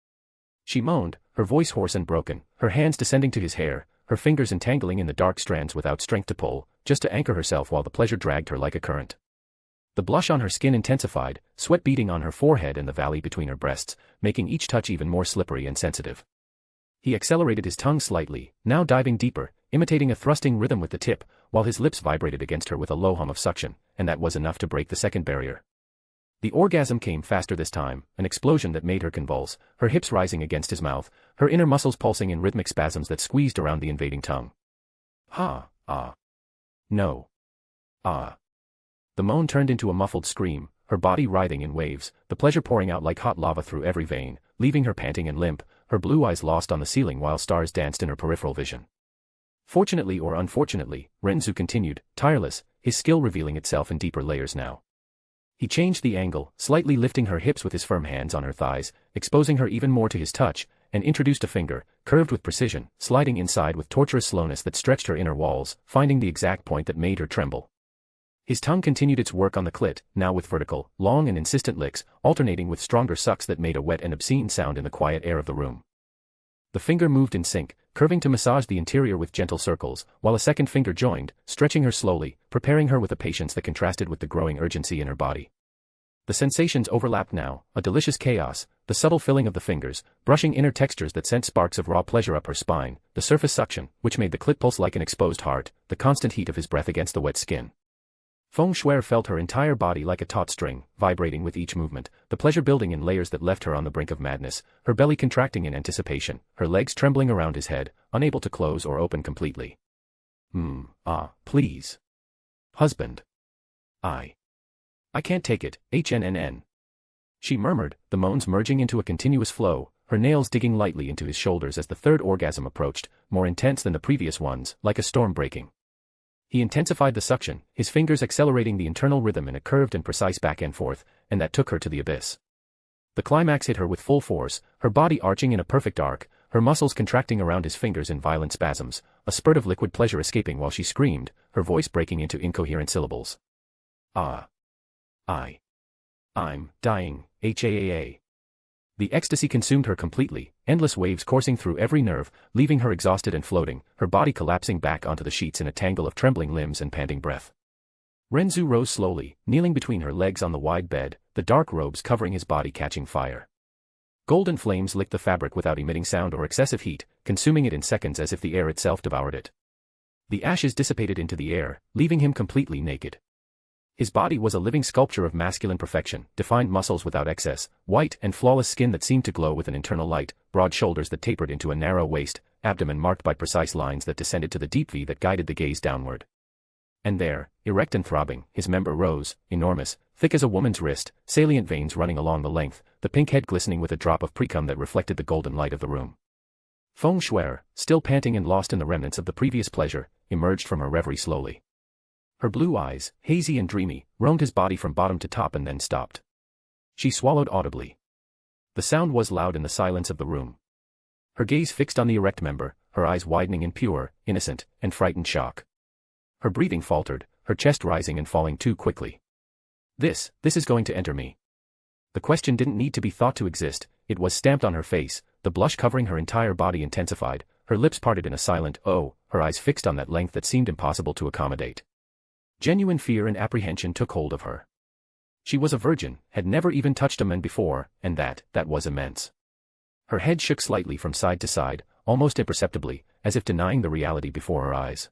Speaker 3: She moaned, her voice hoarse and broken, her hands descending to his hair, her fingers entangling in the dark strands without strength to pull, just to anchor herself while the pleasure dragged her like a current. The blush on her skin intensified, sweat beading on her forehead and the valley between her breasts, making each touch even more slippery and sensitive. He accelerated his tongue slightly, now diving deeper, imitating a thrusting rhythm with the tip, while his lips vibrated against her with a low hum of suction, and that was enough to break the second barrier. The orgasm came faster this time, an explosion that made her convulse, her hips rising against his mouth, her inner muscles pulsing in rhythmic spasms that squeezed around the invading tongue. No. The moan turned into a muffled scream, her body writhing in waves, the pleasure pouring out like hot lava through every vein, leaving her panting and limp, her blue eyes lost on the ceiling while stars danced in her peripheral vision. Fortunately or unfortunately, Ren Zu continued, tireless, his skill revealing itself in deeper layers now. He changed the angle, slightly lifting her hips with his firm hands on her thighs, exposing her even more to his touch, and introduced a finger, curved with precision, sliding inside with torturous slowness that stretched her inner walls, finding the exact point that made her tremble. His tongue continued its work on the clit, now with vertical, long and insistent licks, alternating with stronger sucks that made a wet and obscene sound in the quiet air of the room. The finger moved in sync, curving to massage the interior with gentle circles, while a second finger joined, stretching her slowly, preparing her with a patience that contrasted with the growing urgency in her body. The sensations overlapped now, a delicious chaos, the subtle filling of the fingers, brushing inner textures that sent sparks of raw pleasure up her spine, the surface suction, which made the clit pulse like an exposed heart, the constant heat of his breath against the wet skin. Feng Shuer felt her entire body like a taut string, vibrating with each movement, the pleasure building in layers that left her on the brink of madness, her belly contracting in anticipation, her legs trembling around his head, unable to close or open completely. Please. Husband. I can't take it, HNNN. She murmured, the moans merging into a continuous flow, her nails digging lightly into his shoulders as the third orgasm approached, more intense than the previous ones, like a storm breaking. He intensified the suction, his fingers accelerating the internal rhythm in a curved and precise back and forth, and that took her to the abyss. The climax hit her with full force, her body arching in a perfect arc, her muscles contracting around his fingers in violent spasms, a spurt of liquid pleasure escaping while she screamed, her voice breaking into incoherent syllables. I'm dying, HAAA. The ecstasy consumed her completely, endless waves coursing through every nerve, leaving her exhausted and floating, her body collapsing back onto the sheets in a tangle of trembling limbs and panting breath. Ren Zu rose slowly, kneeling between her legs on the wide bed, the dark robes covering his body catching fire. Golden flames licked the fabric without emitting sound or excessive heat, consuming it in seconds as if the air itself devoured it. The ashes dissipated into the air, leaving him completely naked. His body was a living sculpture of masculine perfection, defined muscles without excess, white and flawless skin that seemed to glow with an internal light, broad shoulders that tapered into a narrow waist, abdomen marked by precise lines that descended to the deep V that guided the gaze downward. And there, erect and throbbing, his member rose, enormous, thick as a woman's wrist, salient veins running along the length, the pink head glistening with a drop of precum that reflected the golden light of the room. Feng Shuer, still panting and lost in the remnants of the previous pleasure, emerged from her reverie slowly. Her blue eyes, hazy and dreamy, roamed his body from bottom to top and then stopped. She swallowed audibly. The sound was loud in the silence of the room. Her gaze fixed on the erect member, her eyes widening in pure, innocent, and frightened shock. Her breathing faltered, her chest rising and falling too quickly. This is going to enter me. The question didn't need to be thought to exist, it was stamped on her face, the blush covering her entire body intensified, her lips parted in a silent "oh," her eyes fixed on that length that seemed impossible to accommodate. Genuine fear and apprehension took hold of her. She was a virgin, had never even touched a man before, and that was immense. Her head shook slightly from side to side, almost imperceptibly, as if denying the reality before her eyes.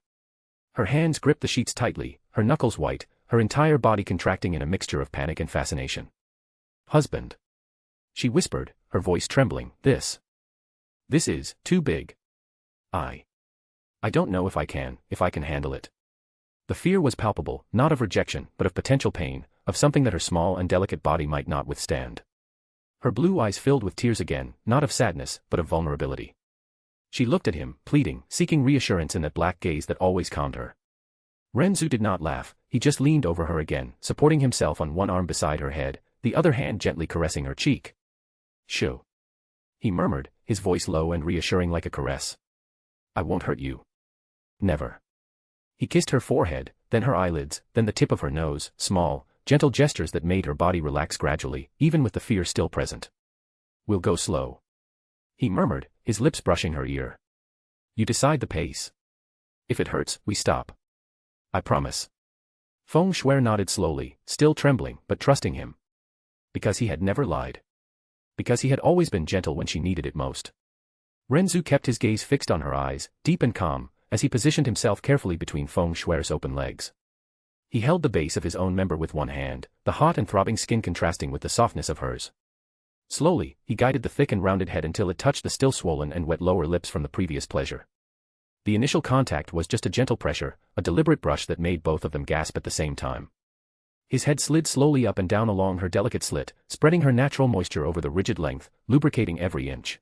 Speaker 3: Her hands gripped the sheets tightly, her knuckles white, her entire body contracting in a mixture of panic and fascination. Husband. She whispered, her voice trembling, this is too big. I don't know if I can handle it. The fear was palpable, not of rejection, but of potential pain, of something that her small and delicate body might not withstand. Her blue eyes filled with tears again, not of sadness, but of vulnerability. She looked at him, pleading, seeking reassurance in that black gaze that always calmed her. Ren Zu did not laugh, he just leaned over her again, supporting himself on one arm beside her head, the other hand gently caressing her cheek. "Shoo," he murmured, his voice low and reassuring like a caress. "I won't hurt you. Never." He kissed her forehead, then her eyelids, then the tip of her nose, small, gentle gestures that made her body relax gradually, even with the fear still present. "We'll go slow," he murmured, his lips brushing her ear. "You decide the pace. If it hurts, we stop. I promise." Feng Shuer nodded slowly, still trembling, but trusting him. Because he had never lied. Because he had always been gentle when she needed it most. Ren Zu kept his gaze fixed on her eyes, deep and calm, as he positioned himself carefully between Feng Shuer's open legs. He held the base of his own member with one hand, the hot and throbbing skin contrasting with the softness of hers. Slowly, he guided the thick and rounded head until it touched the still swollen and wet lower lips from the previous pleasure. The initial contact was just a gentle pressure, a deliberate brush that made both of them gasp at the same time. His head slid slowly up and down along her delicate slit, spreading her natural moisture over the rigid length, lubricating every inch.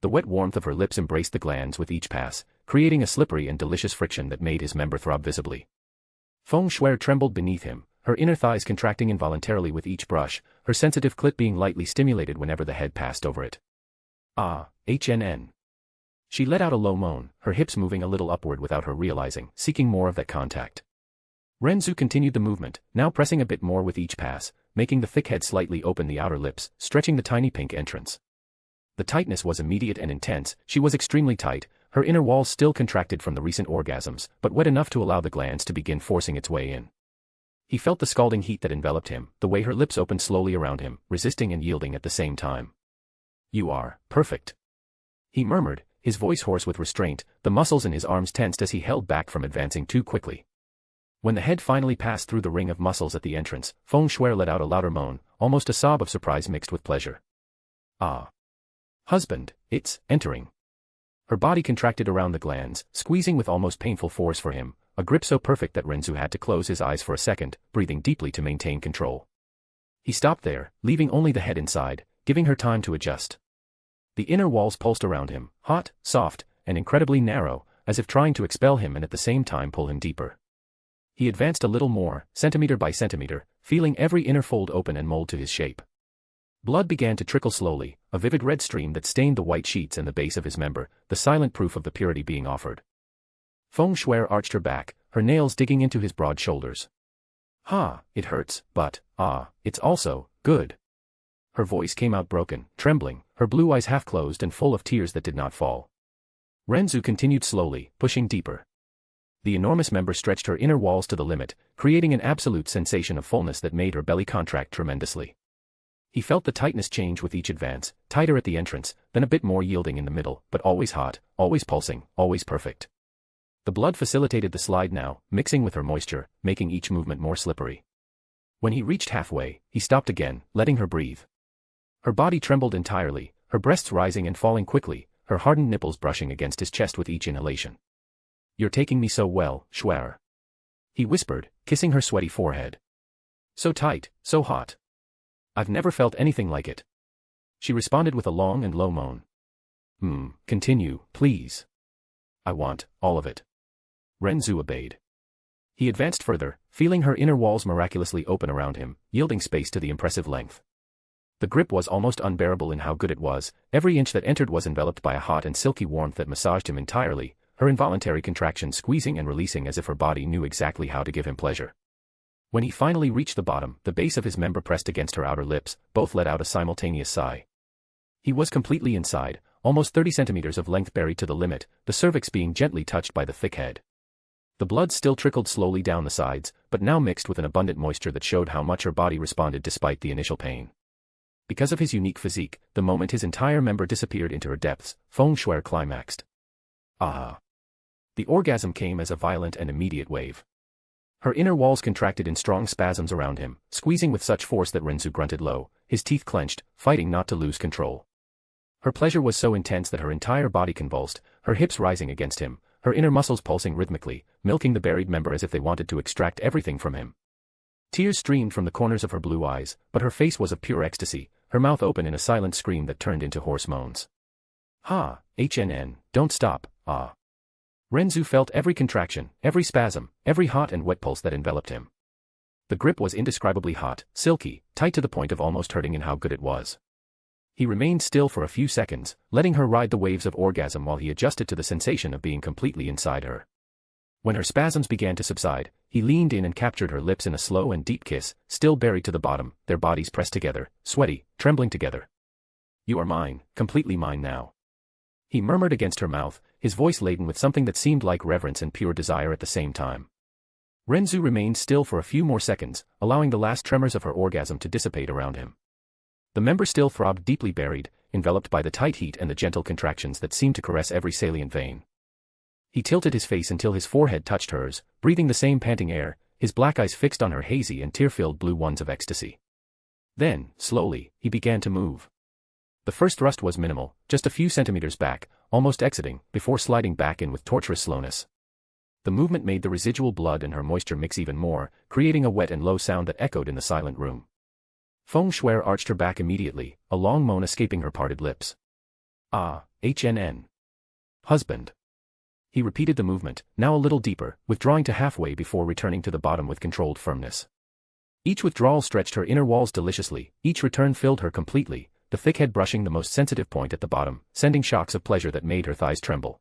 Speaker 3: The wet warmth of her lips embraced the glands with each pass, creating a slippery and delicious friction that made his member throb visibly. Feng Shuer trembled beneath him, her inner thighs contracting involuntarily with each brush, her sensitive clit being lightly stimulated whenever the head passed over it. Ah, HNN. She let out a low moan, her hips moving a little upward without her realizing, seeking more of that contact. Ren Zu continued the movement, now pressing a bit more with each pass, making the thick head slightly open the outer lips, stretching the tiny pink entrance. The tightness was immediate and intense, she was extremely tight, her inner walls still contracted from the recent orgasms, but wet enough to allow the glands to begin forcing its way in. He felt the scalding heat that enveloped him, the way her lips opened slowly around him, resisting and yielding at the same time. "You are perfect," he murmured, his voice hoarse with restraint, the muscles in his arms tensed as he held back from advancing too quickly. When the head finally passed through the ring of muscles at the entrance, Feng Shuer let out a louder moan, almost a sob of surprise mixed with pleasure. "Ah. Husband, it's entering." Her body contracted around the glands, squeezing with almost painful force for him, a grip so perfect that Ren Zu had to close his eyes for a second, breathing deeply to maintain control. He stopped there, leaving only the head inside, giving her time to adjust. The inner walls pulsed around him, hot, soft, and incredibly narrow, as if trying to expel him and at the same time pull him deeper. He advanced a little more, centimeter by centimeter, feeling every inner fold open and mold to his shape. Blood began to trickle slowly, a vivid red stream that stained the white sheets and the base of his member, the silent proof of the purity being offered. Feng Shuer arched her back, her nails digging into his broad shoulders. "Ha, it hurts, but, it's also good." Her voice came out broken, trembling, her blue eyes half closed and full of tears that did not fall. Ren Zu continued slowly, pushing deeper. The enormous member stretched her inner walls to the limit, creating an absolute sensation of fullness that made her belly contract tremendously. He felt the tightness change with each advance, tighter at the entrance, then a bit more yielding in the middle, but always hot, always pulsing, always perfect. The blood facilitated the slide now, mixing with her moisture, making each movement more slippery. When he reached halfway, he stopped again, letting her breathe. Her body trembled entirely, her breasts rising and falling quickly, her hardened nipples brushing against his chest with each inhalation. "You're taking me so well, Shuer," he whispered, kissing her sweaty forehead. "So tight, so hot. I've never felt anything like it." She responded with a long and low moan. Continue, please. I want all of it." Ren Zu obeyed. He advanced further, feeling her inner walls miraculously open around him, yielding space to the impressive length. The grip was almost unbearable in how good it was, every inch that entered was enveloped by a hot and silky warmth that massaged him entirely, her involuntary contractions squeezing and releasing as if her body knew exactly how to give him pleasure. When he finally reached the bottom, the base of his member pressed against her outer lips, both let out a simultaneous sigh. He was completely inside, almost 30 centimeters of length buried to the limit, the cervix being gently touched by the thick head. The blood still trickled slowly down the sides, but now mixed with an abundant moisture that showed how much her body responded despite the initial pain. Because of his unique physique, the moment his entire member disappeared into her depths, Feng Shuer climaxed. Ah! The orgasm came as a violent and immediate wave. Her inner walls contracted in strong spasms around him, squeezing with such force that Ren Zu grunted low, his teeth clenched, fighting not to lose control. Her pleasure was so intense that her entire body convulsed, her hips rising against him, her inner muscles pulsing rhythmically, milking the buried member as if they wanted to extract everything from him. Tears streamed from the corners of her blue eyes, but her face was of pure ecstasy, her mouth open in a silent scream that turned into hoarse moans. "Ha, HNN, don't stop, ah." Ren Zu felt every contraction, every spasm, every hot and wet pulse that enveloped him. The grip was indescribably hot, silky, tight to the point of almost hurting in how good it was. He remained still for a few seconds, letting her ride the waves of orgasm while he adjusted to the sensation of being completely inside her. When her spasms began to subside, he leaned in and captured her lips in a slow and deep kiss, still buried to the bottom, their bodies pressed together, sweaty, trembling together. "You are mine, completely mine now," he murmured against her mouth, his voice laden with something that seemed like reverence and pure desire at the same time. Ren Zu remained still for a few more seconds, allowing the last tremors of her orgasm to dissipate around him. The member still throbbed deeply buried, enveloped by the tight heat and the gentle contractions that seemed to caress every salient vein. He tilted his face until his forehead touched hers, breathing the same panting air, his black eyes fixed on her hazy and tear-filled blue ones of ecstasy. Then, slowly, he began to move. The first thrust was minimal, just a few centimeters back, almost exiting, before sliding back in with torturous slowness. The movement made the residual blood and her moisture mix even more, creating a wet and low sound that echoed in the silent room. Feng Shuer arched her back immediately, a long moan escaping her parted lips. "Ah, HNN. Husband." He repeated the movement, now a little deeper, withdrawing to halfway before returning to the bottom with controlled firmness. Each withdrawal stretched her inner walls deliciously, each return filled her completely, the thick head brushing the most sensitive point at the bottom, sending shocks of pleasure that made her thighs tremble.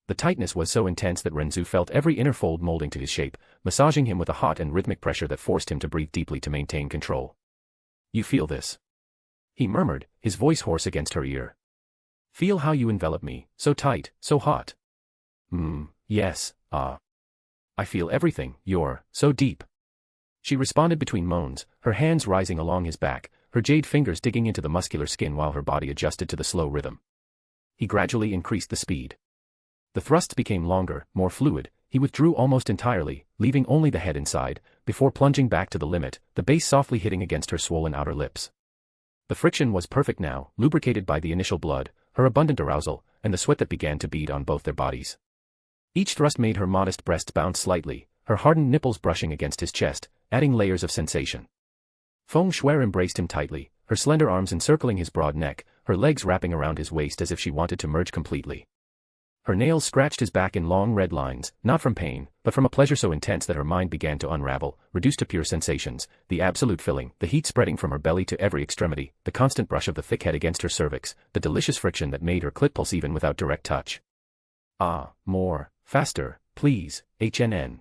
Speaker 3: The tightness was so intense that Ren Zu felt every inner fold molding to his shape, massaging him with a hot and rhythmic pressure that forced him to breathe deeply to maintain control. "You feel this?" he murmured, his voice hoarse against her ear. "Feel how you envelop me, so tight, so hot." Yes, I feel everything, you're so deep." She responded between moans, her hands rising along his back, her jade fingers digging into the muscular skin while her body adjusted to the slow rhythm. He gradually increased the speed. The thrusts became longer, more fluid, he withdrew almost entirely, leaving only the head inside, before plunging back to the limit, the base softly hitting against her swollen outer lips. The friction was perfect now, lubricated by the initial blood, her abundant arousal, and the sweat that began to bead on both their bodies. Each thrust made her modest breasts bounce slightly, her hardened nipples brushing against his chest, adding layers of sensation. Feng Shuer embraced him tightly, her slender arms encircling his broad neck, her legs wrapping around his waist as if she wanted to merge completely. Her nails scratched his back in long red lines, not from pain, but from a pleasure so intense that her mind began to unravel, reduced to pure sensations, the absolute filling, the heat spreading from her belly to every extremity, the constant brush of the thick head against her cervix, the delicious friction that made her clit pulse even without direct touch. More, faster, please, HNN.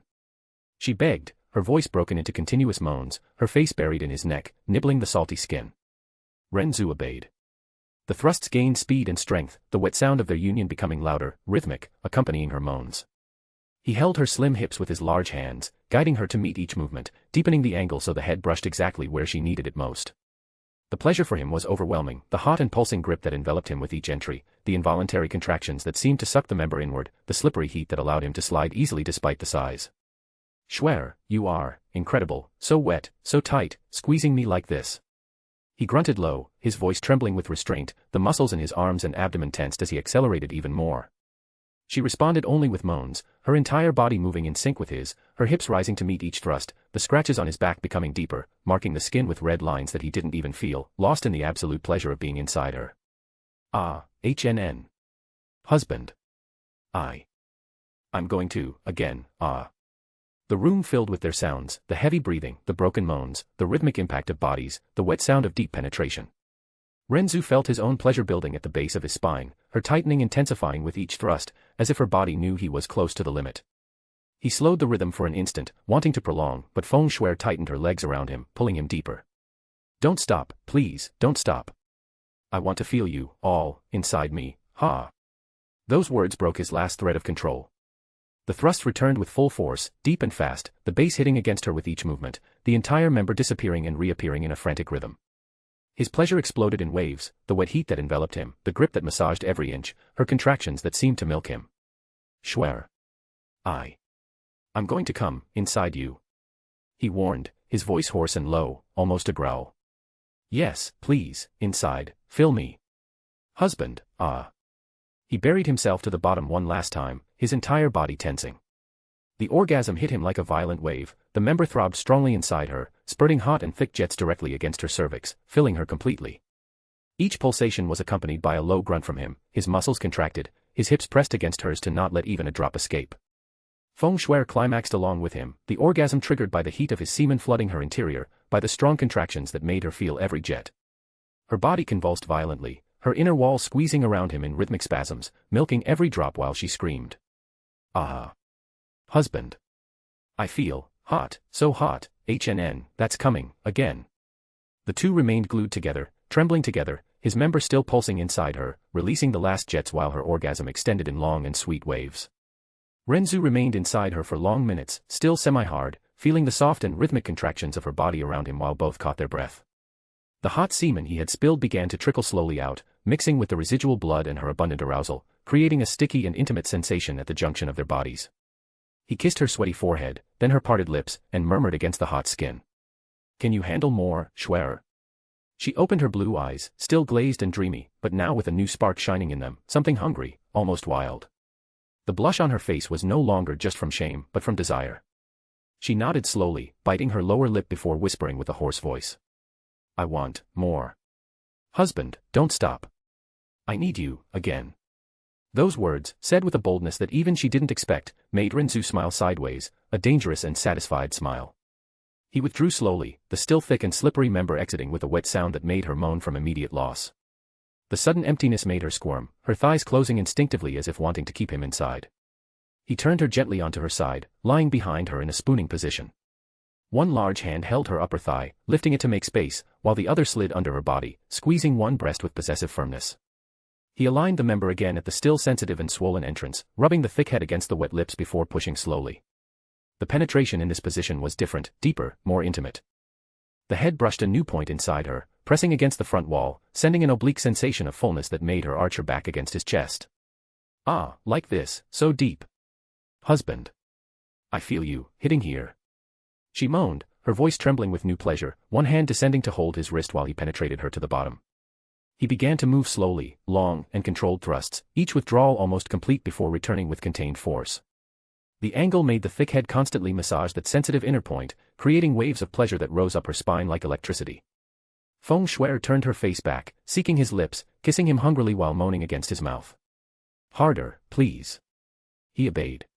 Speaker 3: She begged, her voice broken into continuous moans, her face buried in his neck, nibbling the salty skin. Ren Zu obeyed. The thrusts gained speed and strength, the wet sound of their union becoming louder, rhythmic, accompanying her moans. He held her slim hips with his large hands, guiding her to meet each movement, deepening the angle so the head brushed exactly where she needed it most. The pleasure for him was overwhelming, the hot and pulsing grip that enveloped him with each entry, the involuntary contractions that seemed to suck the member inward, the slippery heat that allowed him to slide easily despite the size. "Shuer, you are incredible, so wet, so tight, squeezing me like this." He grunted low, his voice trembling with restraint, the muscles in his arms and abdomen tensed as he accelerated even more. She responded only with moans, her entire body moving in sync with his, her hips rising to meet each thrust, the scratches on his back becoming deeper, marking the skin with red lines that he didn't even feel, lost in the absolute pleasure of being inside her. HNN. Husband. I'm going to, again, The room filled with their sounds, the heavy breathing, the broken moans, the rhythmic impact of bodies, the wet sound of deep penetration. Ren Zu felt his own pleasure building at the base of his spine, her tightening intensifying with each thrust, as if her body knew he was close to the limit. He slowed the rhythm for an instant, wanting to prolong, but Feng Shuer tightened her legs around him, pulling him deeper. "Don't stop, please, don't stop. I want to feel you, all, inside me, Those words broke his last thread of control. The thrust returned with full force, deep and fast, the base hitting against her with each movement, the entire member disappearing and reappearing in a frantic rhythm. His pleasure exploded in waves, the wet heat that enveloped him, the grip that massaged every inch, her contractions that seemed to milk him. "Shuer. I'm going to come, inside you," he warned, his voice hoarse and low, almost a growl. "Yes, please, inside, fill me. Husband, He buried himself to the bottom one last time, his entire body tensing. The orgasm hit him like a violent wave, the member throbbed strongly inside her, spurting hot and thick jets directly against her cervix, filling her completely. Each pulsation was accompanied by a low grunt from him, his muscles contracted, his hips pressed against hers to not let even a drop escape. Feng Shuer climaxed along with him, the orgasm triggered by the heat of his semen flooding her interior, by the strong contractions that made her feel every jet. Her body convulsed violently, her inner wall squeezing around him in rhythmic spasms, milking every drop while she screamed. Husband. I feel hot, so hot, HNN, that's coming, again. The two remained glued together, trembling together, his member still pulsing inside her, releasing the last jets while her orgasm extended in long and sweet waves. Ren Zu remained inside her for long minutes, still semi-hard, feeling the soft and rhythmic contractions of her body around him while both caught their breath. The hot semen he had spilled began to trickle slowly out, mixing with the residual blood and her abundant arousal, creating a sticky and intimate sensation at the junction of their bodies. He kissed her sweaty forehead, then her parted lips, and murmured against the hot skin. "Can you handle more, Shuer?" She opened her blue eyes, still glazed and dreamy, but now with a new spark shining in them, something hungry, almost wild. The blush on her face was no longer just from shame, but from desire. She nodded slowly, biting her lower lip before whispering with a hoarse voice. "I want more. Husband, don't stop. I need you, again." Those words, said with a boldness that even she didn't expect, made Ren Zu smile sideways, a dangerous and satisfied smile. He withdrew slowly, the still thick and slippery member exiting with a wet sound that made her moan from immediate loss. The sudden emptiness made her squirm, her thighs closing instinctively as if wanting to keep him inside. He turned her gently onto her side, lying behind her in a spooning position. One large hand held her upper thigh, lifting it to make space, while the other slid under her body, squeezing one breast with possessive firmness. He aligned the member again at the still sensitive and swollen entrance, rubbing the thick head against the wet lips before pushing slowly. The penetration in this position was different, deeper, more intimate. The head brushed a new point inside her, pressing against the front wall, sending an oblique sensation of fullness that made her arch her back against his chest. Ah, like this, so deep. Husband. I feel you, hitting here. She moaned, her voice trembling with new pleasure, one hand descending to hold his wrist while he penetrated her to the bottom. He began to move slowly, long, and controlled thrusts, each withdrawal almost complete before returning with contained force. The angle made the thick head constantly massage that sensitive inner point, creating waves of pleasure that rose up her spine like electricity. Feng Shuer turned her face back, seeking his lips, kissing him hungrily while moaning against his mouth. Harder, please. He obeyed.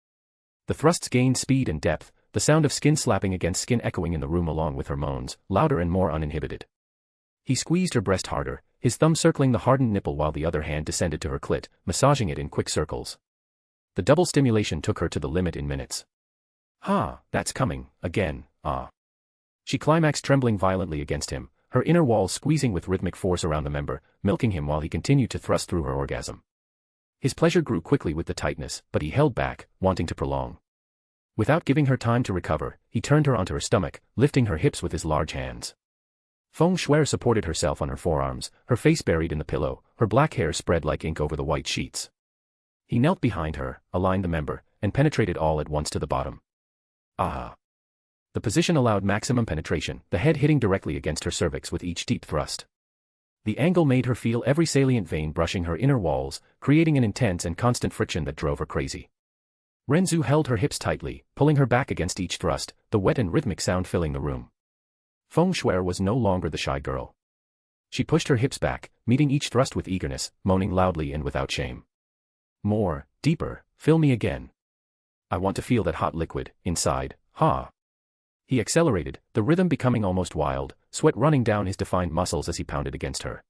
Speaker 3: The thrusts gained speed and depth, the sound of skin slapping against skin echoing in the room along with her moans, louder and more uninhibited. He squeezed her breast harder, his thumb circling the hardened nipple while the other hand descended to her clit, massaging it in quick circles. The double stimulation took her to the limit in minutes. That's coming, again, ah. She climaxed trembling violently against him, her inner walls squeezing with rhythmic force around the member, milking him while he continued to thrust through her orgasm. His pleasure grew quickly with the tightness, but he held back, wanting to prolong. Without giving her time to recover, he turned her onto her stomach, lifting her hips with his large hands. Feng Shuer supported herself on her forearms, her face buried in the pillow, her black hair spread like ink over the white sheets. He knelt behind her, aligned the member, and penetrated all at once to the bottom. Ah! The position allowed maximum penetration, the head hitting directly against her cervix with each deep thrust. The angle made her feel every salient vein brushing her inner walls, creating an intense and constant friction that drove her crazy. Ren Zu held her hips tightly, pulling her back against each thrust, the wet and rhythmic sound filling the room. Feng Shuer was no longer the shy girl. She pushed her hips back, meeting each thrust with eagerness, moaning loudly and without shame. More, deeper, fill me again. I want to feel that hot liquid, inside, ha. He accelerated, the rhythm becoming almost wild, sweat running down his defined muscles as he pounded against her.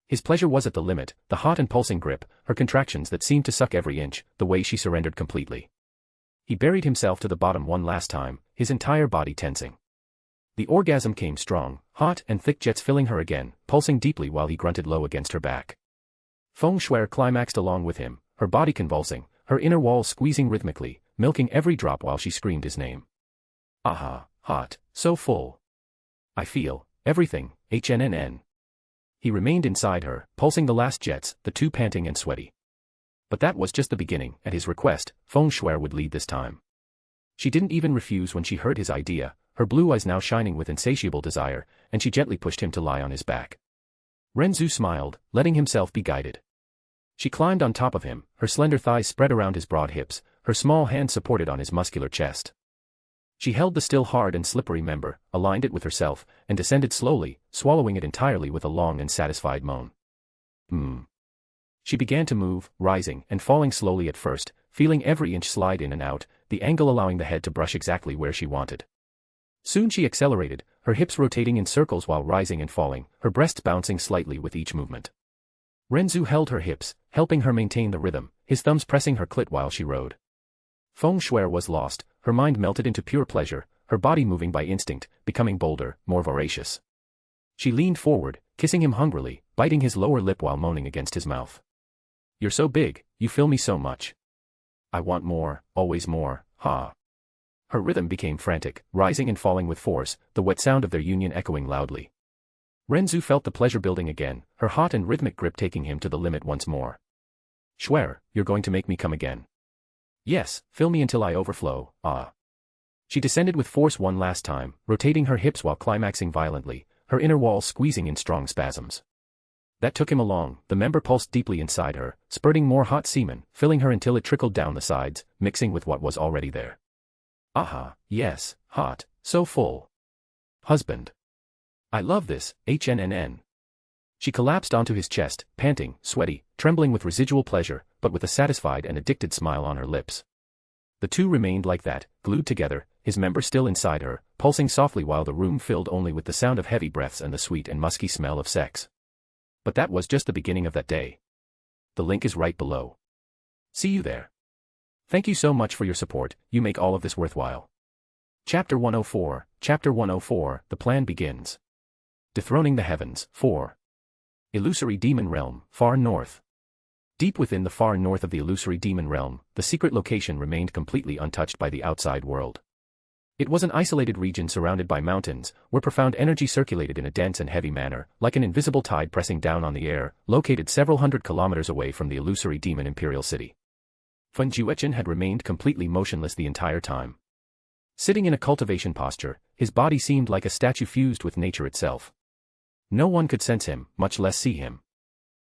Speaker 3: His pleasure was at the limit, the hot and pulsing grip, her contractions that seemed to suck every inch, the way she surrendered completely. He buried himself to the bottom one last time, his entire body tensing. The orgasm came strong, hot and thick jets filling her again, pulsing deeply while he grunted low against her back. Feng Shuer climaxed along with him, her body convulsing, her inner walls squeezing rhythmically, milking every drop while she screamed his name. Aha, hot, so full. I feel everything, HNNN. He remained inside her, pulsing the last jets, the two panting and sweaty. But that was just the beginning. At his request, Feng Shuer would lead this time. She didn't even refuse when she heard his idea, her blue eyes now shining with insatiable desire, and she gently pushed him to lie on his back. Ren Zu smiled, letting himself be guided. She climbed on top of him, her slender thighs spread around his broad hips, her small hand supported on his muscular chest. She held the still hard and slippery member, aligned it with herself, and descended slowly, swallowing it entirely with a long and satisfied moan. She began to move, rising and falling slowly at first, feeling every inch slide in and out, the angle allowing the head to brush exactly where she wanted. Soon she accelerated, her hips rotating in circles while rising and falling, her breasts bouncing slightly with each movement. Ren Zu held her hips, helping her maintain the rhythm, his thumbs pressing her clit while she rode. Feng Shuer was lost, her mind melted into pure pleasure, her body moving by instinct, becoming bolder, more voracious. She leaned forward, kissing him hungrily, biting his lower lip while moaning against his mouth. You're so big, you fill me so much. I want more, always more, ha. Her rhythm became frantic, rising and falling with force, the wet sound of their union echoing loudly. Ren Zu felt the pleasure building again, her hot and rhythmic grip taking him to the limit once more. Shuer, you're going to make me come again. Yes, fill me until I overflow, ah. She descended with force one last time, rotating her hips while climaxing violently, her inner walls squeezing in strong spasms. That took him along, the member pulsed deeply inside her, spurting more hot semen, filling her until it trickled down the sides, mixing with what was already there. Aha, yes, hot, so full. Husband. I love this, HNNN. She collapsed onto his chest, panting, sweaty, trembling with residual pleasure, but with a satisfied and addicted smile on her lips. The two remained like that, glued together, his member still inside her, pulsing softly while the room filled only with the sound of heavy breaths and the sweet and musky smell of sex. But that was just the beginning of that day. The link is right below. See you there. Thank you so much for your support, you make all of this worthwhile. Chapter 104, Chapter 104, The Plan Begins. Dethroning the Heavens, 4. Illusory Demon Realm, Far North. Deep within the far north of the illusory demon realm, the secret location remained completely untouched by the outside world. It was an isolated region surrounded by mountains, where profound energy circulated in a dense and heavy manner, like an invisible tide pressing down on the air, located several hundred kilometers away from the illusory demon imperial city. Ren Zu had remained completely motionless the entire time. Sitting in a cultivation posture, his body seemed like a statue fused with nature itself. No one could sense him, much less see him.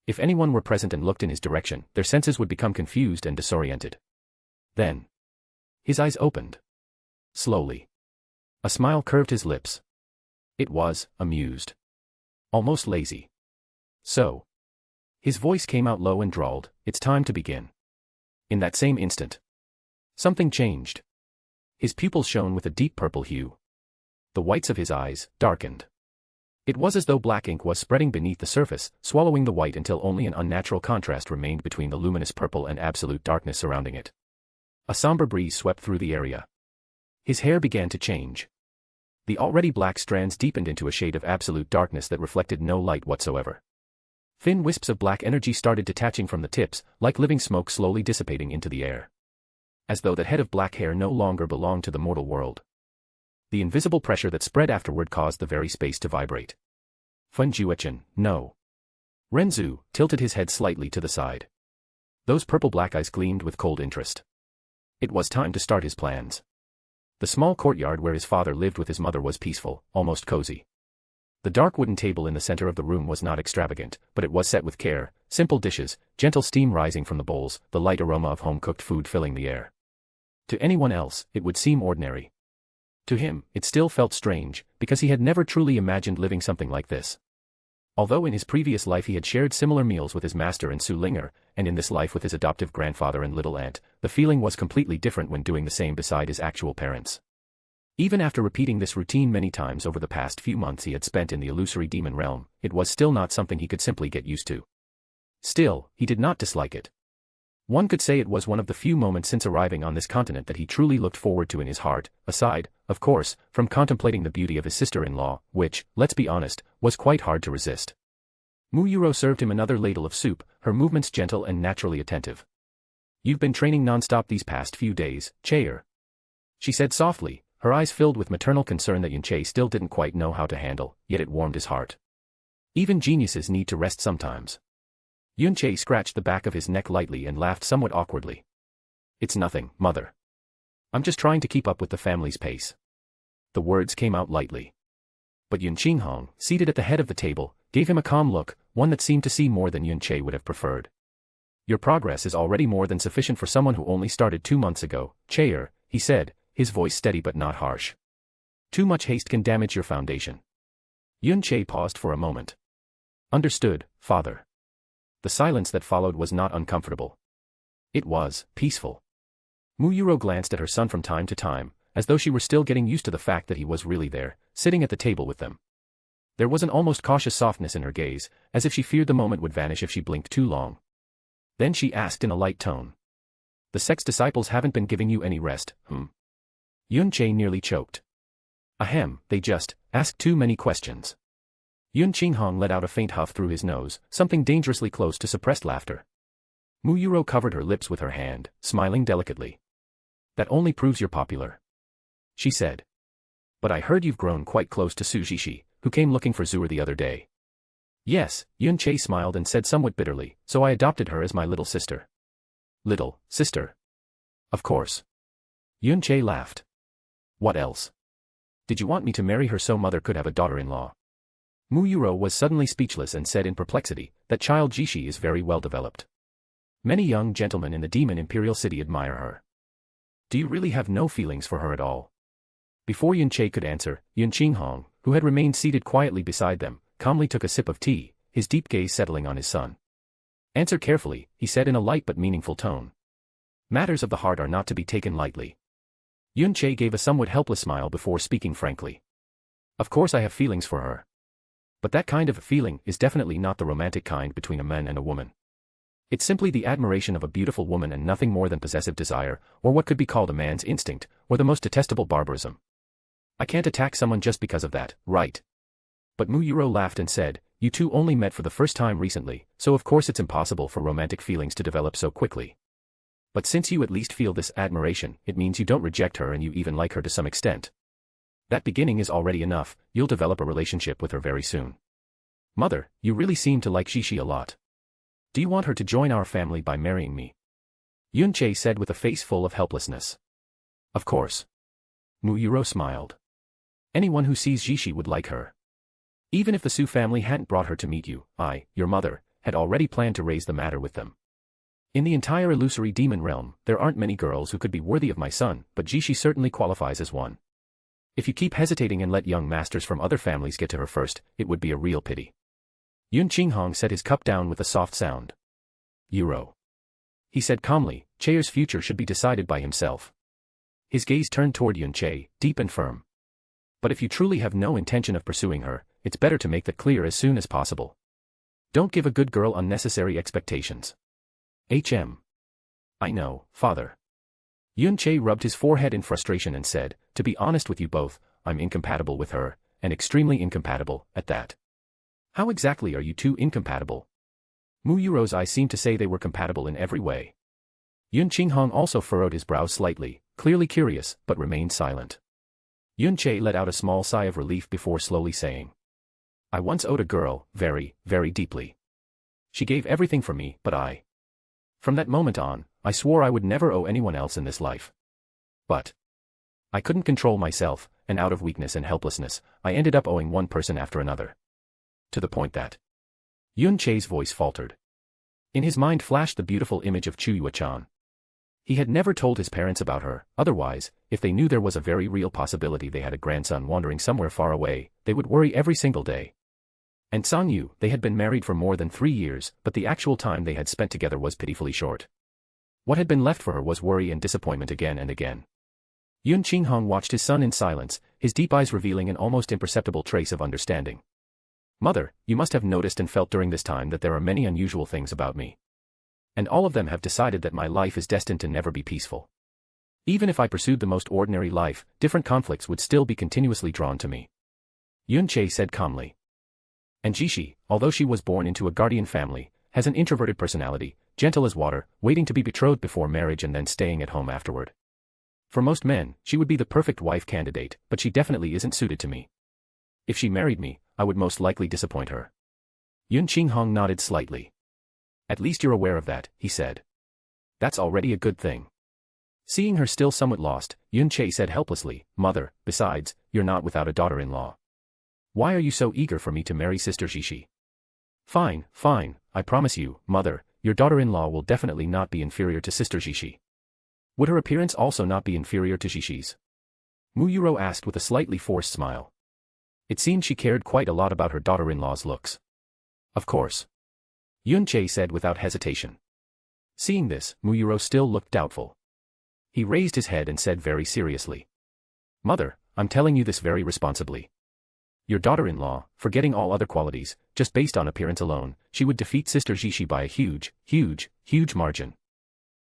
Speaker 3: If anyone were present and looked in his direction, their senses would become confused and disoriented. Then, his eyes opened. Slowly. A smile curved his lips. It was amused. Almost lazy. So. His voice came out low and drawled, "It's time to begin." In that same instant, something changed. His pupils shone with a deep purple hue. The whites of his eyes darkened. It was as though black ink was spreading beneath the surface, swallowing the white until only an unnatural contrast remained between the luminous purple and absolute darkness surrounding it. A somber breeze swept through the area. His hair began to change. The already black strands deepened into a shade of absolute darkness that reflected no light whatsoever. Thin wisps of black energy started detaching from the tips, like living smoke slowly dissipating into the air. As though the head of black hair no longer belonged to the mortal world. The invisible pressure that spread afterward caused the very space to vibrate. Ren Zu, no. Ren Zu tilted his head slightly to the side. Those purple-black eyes gleamed with cold interest. It was time to start his plans. The small courtyard where his father lived with his mother was peaceful, almost cozy. The dark wooden table in the center of the room was not extravagant, but it was set with care, simple dishes, gentle steam rising from the bowls, the light aroma of home-cooked food filling the air. To anyone else, it would seem ordinary. To him, it still felt strange, because he had never truly imagined living something like this. Although in his previous life he had shared similar meals with his master and Su Linger, and in this life with his adoptive grandfather and little aunt, the feeling was completely different when doing the same beside his actual parents. Even after repeating this routine many times over the past few months he had spent in the illusory demon realm, it was still not something he could simply get used to. Still, he did not dislike it. One could say it was one of the few moments since arriving on this continent that he truly looked forward to in his heart, aside, of course, from contemplating the beauty of his sister-in-law, which, let's be honest, was quite hard to resist. Mu Yuro served him another ladle of soup, her movements gentle and naturally attentive. "You've been training non-stop these past few days, Chair," she said softly, her eyes filled with maternal concern that Yunche still didn't quite know how to handle, yet it warmed his heart. Even geniuses need to rest sometimes. Yunche scratched the back of his neck lightly and laughed somewhat awkwardly. "It's nothing, mother. I'm just trying to keep up with the family's pace." The words came out lightly. But Yun Qinghong, seated at the head of the table, gave him a calm look, one that seemed to see more than Yunche would have preferred. "Your progress is already more than sufficient for someone who only started 2 months ago, Chair," he said, his voice steady but not harsh. "Too much haste can damage your foundation." Yunche paused for a moment. "Understood, father." The silence that followed was not uncomfortable. It was peaceful. Mu Yuro glanced at her son from time to time, as though she were still getting used to the fact that he was really there, sitting at the table with them. There was an almost cautious softness in her gaze, as if she feared the moment would vanish if she blinked too long. Then she asked in a light tone. "The sex disciples haven't been giving you any rest, Yunche nearly choked. "Ahem, they just ask too many questions." Yun Qinghong let out a faint huff through his nose, something dangerously close to suppressed laughter. Mu Yuro covered her lips with her hand, smiling delicately. "That only proves you're popular," she said. "But I heard you've grown quite close to Su Jishi, who came looking for Zuer the other day." "Yes," Yunche smiled and said somewhat bitterly, "so I adopted her as my little sister." "Little sister?" "Of course." Yunche laughed. "What else? Did you want me to marry her so mother could have a daughter-in-law?" Mu Yuro was suddenly speechless and said in perplexity, "That child Jishi is very well developed. Many young gentlemen in the demon imperial city admire her. Do you really have no feelings for her at all?" Before Yunche could answer, Yun Qinghong, who had remained seated quietly beside them, calmly took a sip of tea, his deep gaze settling on his son. "Answer carefully," he said in a light but meaningful tone. "Matters of the heart are not to be taken lightly." Yun Che gave a somewhat helpless smile before speaking frankly. Of course I have feelings for her. But that kind of feeling is definitely not the romantic kind between a man and a woman. It's simply the admiration of a beautiful woman and nothing more than possessive desire, or what could be called a man's instinct, or the most detestable barbarism. I can't attack someone just because of that, right? But Muyuro laughed and said, you two only met for the first time recently, so of course it's impossible for romantic feelings to develop so quickly. But since you at least feel this admiration, it means you don't reject her and you even like her to some extent. That beginning is already enough, you'll develop a relationship with her very soon. Mother, you really seem to like Shishi a lot. Do you want her to join our family by marrying me? Yun Che said with a face full of helplessness. Of course. Muyuro smiled. Anyone who sees Shishi would like her. Even if the Su family hadn't brought her to meet you, I, your mother, had already planned to raise the matter with them. In the entire illusory demon realm, there aren't many girls who could be worthy of my son, but Shishi certainly qualifies as one. If you keep hesitating and let young masters from other families get to her first, it would be a real pity. Yun Qinghong set his cup down with a soft sound. Yuro. He said calmly, Cheer's future should be decided by himself. His gaze turned toward Yun Che, deep and firm. But if you truly have no intention of pursuing her, it's better to make that clear as soon as possible. Don't give a good girl unnecessary expectations. I know, father. Yun Che rubbed his forehead in frustration and said, to be honest with you both, I'm incompatible with her, and extremely incompatible, at that. How exactly are you two incompatible? Muyuro's eyes seemed to say they were compatible in every way. Yun Qinghong also furrowed his brow slightly, clearly curious, but remained silent. Yun Che let out a small sigh of relief before slowly saying, I once owed a girl, very, very deeply. She gave everything for me, but from that moment on, I swore I would never owe anyone else in this life. But I couldn't control myself, and out of weakness and helplessness, I ended up owing one person after another. To the point that Yun Che's voice faltered. In his mind flashed the beautiful image of Chuyua-chan. He had never told his parents about her, otherwise, if they knew there was a very real possibility they had a grandson wandering somewhere far away, they would worry every single day. And Sangyu, they had been married for more than 3 years, but the actual time they had spent together was pitifully short. What had been left for her was worry and disappointment again and again. Yun Qinghong watched his son in silence, his deep eyes revealing an almost imperceptible trace of understanding. Mother, you must have noticed and felt during this time that there are many unusual things about me. And all of them have decided that my life is destined to never be peaceful. Even if I pursued the most ordinary life, different conflicts would still be continuously drawn to me. Yun Che said calmly. And Jishi, although she was born into a guardian family, has an introverted personality, gentle as water, waiting to be betrothed before marriage and then staying at home afterward. For most men, she would be the perfect wife candidate, but she definitely isn't suited to me. If she married me, I would most likely disappoint her. Yun Qinghong nodded slightly. At least you're aware of that, he said. That's already a good thing. Seeing her still somewhat lost, Yun Che said helplessly, Mother, besides, you're not without a daughter-in-law. Why are you so eager for me to marry Sister Jishi? Fine, I promise you, Mother, your daughter-in-law will definitely not be inferior to Sister Jishi. Would her appearance also not be inferior to Jishi's? Muyuro asked with a slightly forced smile. It seemed she cared quite a lot about her daughter-in-law's looks. Of course. Yun Che said without hesitation. Seeing this, Muyuro still looked doubtful. He raised his head and said very seriously. Mother, I'm telling you this very responsibly. Your daughter-in-law, forgetting all other qualities, just based on appearance alone, she would defeat Sister Jishi by a huge margin.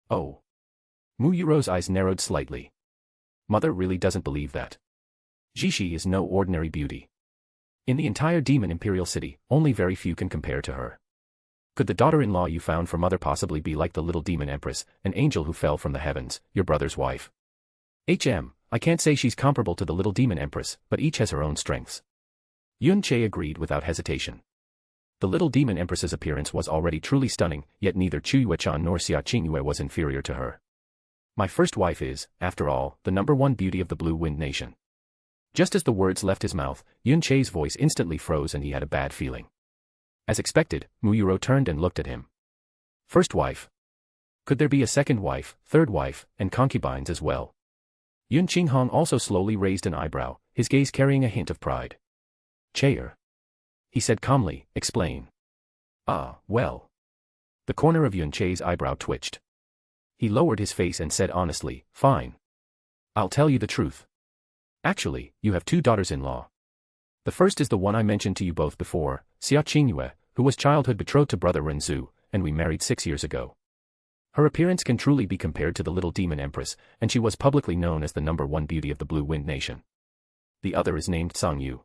Speaker 3: Oh. Muyuro's eyes narrowed slightly. Mother really doesn't believe that. Jishi is no ordinary beauty. In the entire Demon Imperial City, only very few can compare to her. Could the daughter-in-law you found for Mother possibly be like the little demon empress, an angel who fell from the heavens, your brother's wife? I can't say she's comparable to the little demon empress, but each has her own strengths. Yun Che agreed without hesitation. The little demon empress's appearance was already truly stunning, yet neither Chuyua-chan nor Xia Qingyue was inferior to her. My first wife is, after all, the #1 beauty of the Blue Wind Nation. Just as the words left his mouth, Yun Che's voice instantly froze and he had a bad feeling. As expected, Muyuro turned and looked at him. First wife. Could there be a second wife, third wife, and concubines as well? Yun Qinghong also slowly raised an eyebrow, his gaze carrying a hint of pride. Chair. He said calmly, explain. Ah, well. The corner of Yun Che's eyebrow twitched. He lowered his face and said honestly, fine. I'll tell you the truth. Actually, you have two daughters-in-law. The first is the one I mentioned to you both before, Xia Qingyue, who was childhood betrothed to brother Ren Zu, and we married 6 years ago. Her appearance can truly be compared to the little demon empress, and she was publicly known as the #1 beauty of the Blue Wind Nation. The other is named Sang Yu.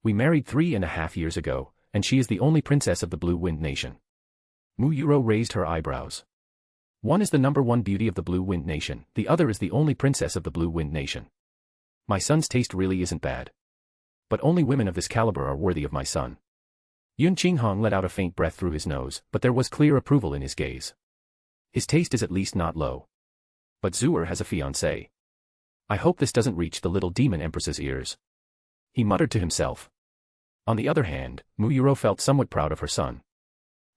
Speaker 3: We married 3.5 years ago, and she is the only princess of the Blue Wind Nation. Mu Yuro raised her eyebrows. One is the #1 beauty of the Blue Wind Nation, the other is the only princess of the Blue Wind Nation. My son's taste really isn't bad. But only women of this caliber are worthy of my son. Yun Qinghong let out a faint breath through his nose, but there was clear approval in his gaze. His taste is at least not low. But Zuer has a fiancée. I hope this doesn't reach the little demon empress's ears. He muttered to himself. On the other hand, Mu Yuro felt somewhat proud of her son.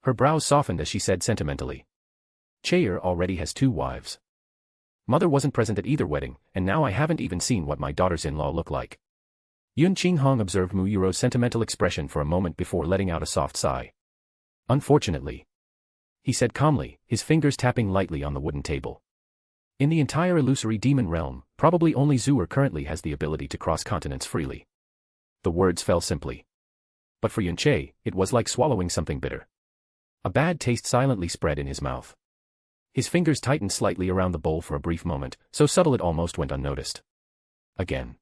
Speaker 3: Her brows softened as she said sentimentally. Chair already has 2 wives. Mother wasn't present at either wedding, and now I haven't even seen what my daughters-in-law look like. Yun Qinghong observed Mu Yuro's sentimental expression for a moment before letting out a soft sigh. Unfortunately, he said calmly, his fingers tapping lightly on the wooden table. In the entire illusory demon realm, probably only Zuer currently has the ability to cross continents freely. The words fell simply. But for Yunche, it was like swallowing something bitter. A bad taste silently spread in his mouth. His fingers tightened slightly around the bowl for a brief moment, so subtle it almost went unnoticed. Again.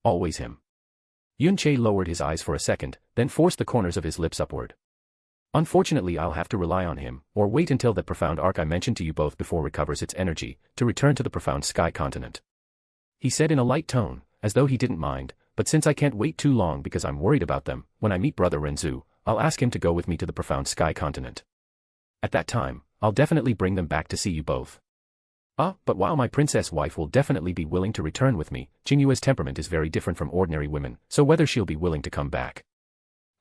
Speaker 3: Always him. Yunche lowered his eyes for a second, then forced the corners of his lips upward. Unfortunately, I'll have to rely on him, or wait until that profound arc I mentioned to you both before recovers its energy, to return to the profound sky continent. He said in a light tone, as though he didn't mind, but since I can't wait too long because I'm worried about them, when I meet brother Ren Zu, I'll ask him to go with me to the profound sky continent. At that time, I'll definitely bring them back to see you both. But while my princess wife will definitely be willing to return with me, Qingyue's temperament is very different from ordinary women, so whether she'll be willing to come back,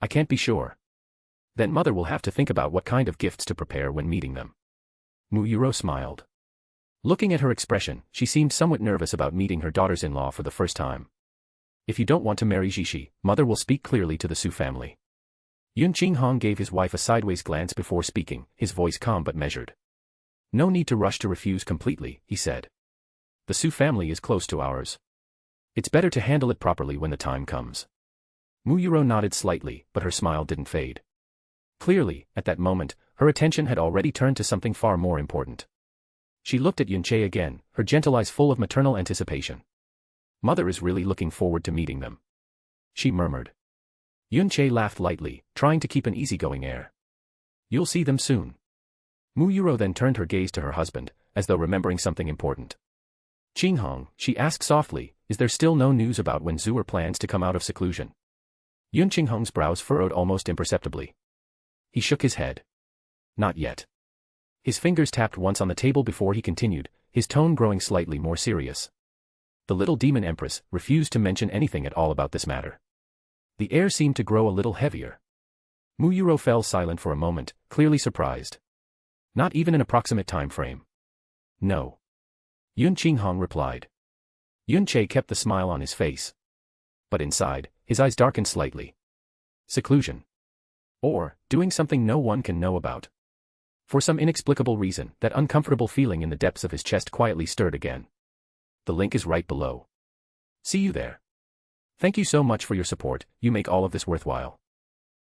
Speaker 3: I can't be sure. Then mother will have to think about what kind of gifts to prepare when meeting them. Mu Yuro smiled. Looking at her expression, she seemed somewhat nervous about meeting her daughters-in-law for the first time. If you don't want to marry Jishi, mother will speak clearly to the Su family. Yun Qinghong gave his wife a sideways glance before speaking, his voice calm but measured. No need to rush to refuse completely, he said. The Su family is close to ours. It's better to handle it properly when the time comes. Mu Yuro nodded slightly, but her smile didn't fade. Clearly, at that moment, her attention had already turned to something far more important. She looked at Yunche again, her gentle eyes full of maternal anticipation. Mother is really looking forward to meeting them, she murmured. Yunche laughed lightly, trying to keep an easygoing air. You'll see them soon. Mu Yuro then turned her gaze to her husband, as though remembering something important. Qinghong, she asked softly, is there still no news about when Zuer plans to come out of seclusion? Yun Qinghong's brows furrowed almost imperceptibly. He shook his head. Not yet. His fingers tapped once on the table before he continued, his tone growing slightly more serious. The little demon empress refused to mention anything at all about this matter. The air seemed to grow a little heavier. Mu Yuro fell silent for a moment, clearly surprised. Not even an approximate time frame. No. Yun Qinghong replied. Yunche kept the smile on his face. But inside, his eyes darkened slightly. Seclusion. Or, doing something no one can know about. For some inexplicable reason, that uncomfortable feeling in the depths of his chest quietly stirred again. The link is right below. See you there. Thank you so much for your support, you make all of this worthwhile.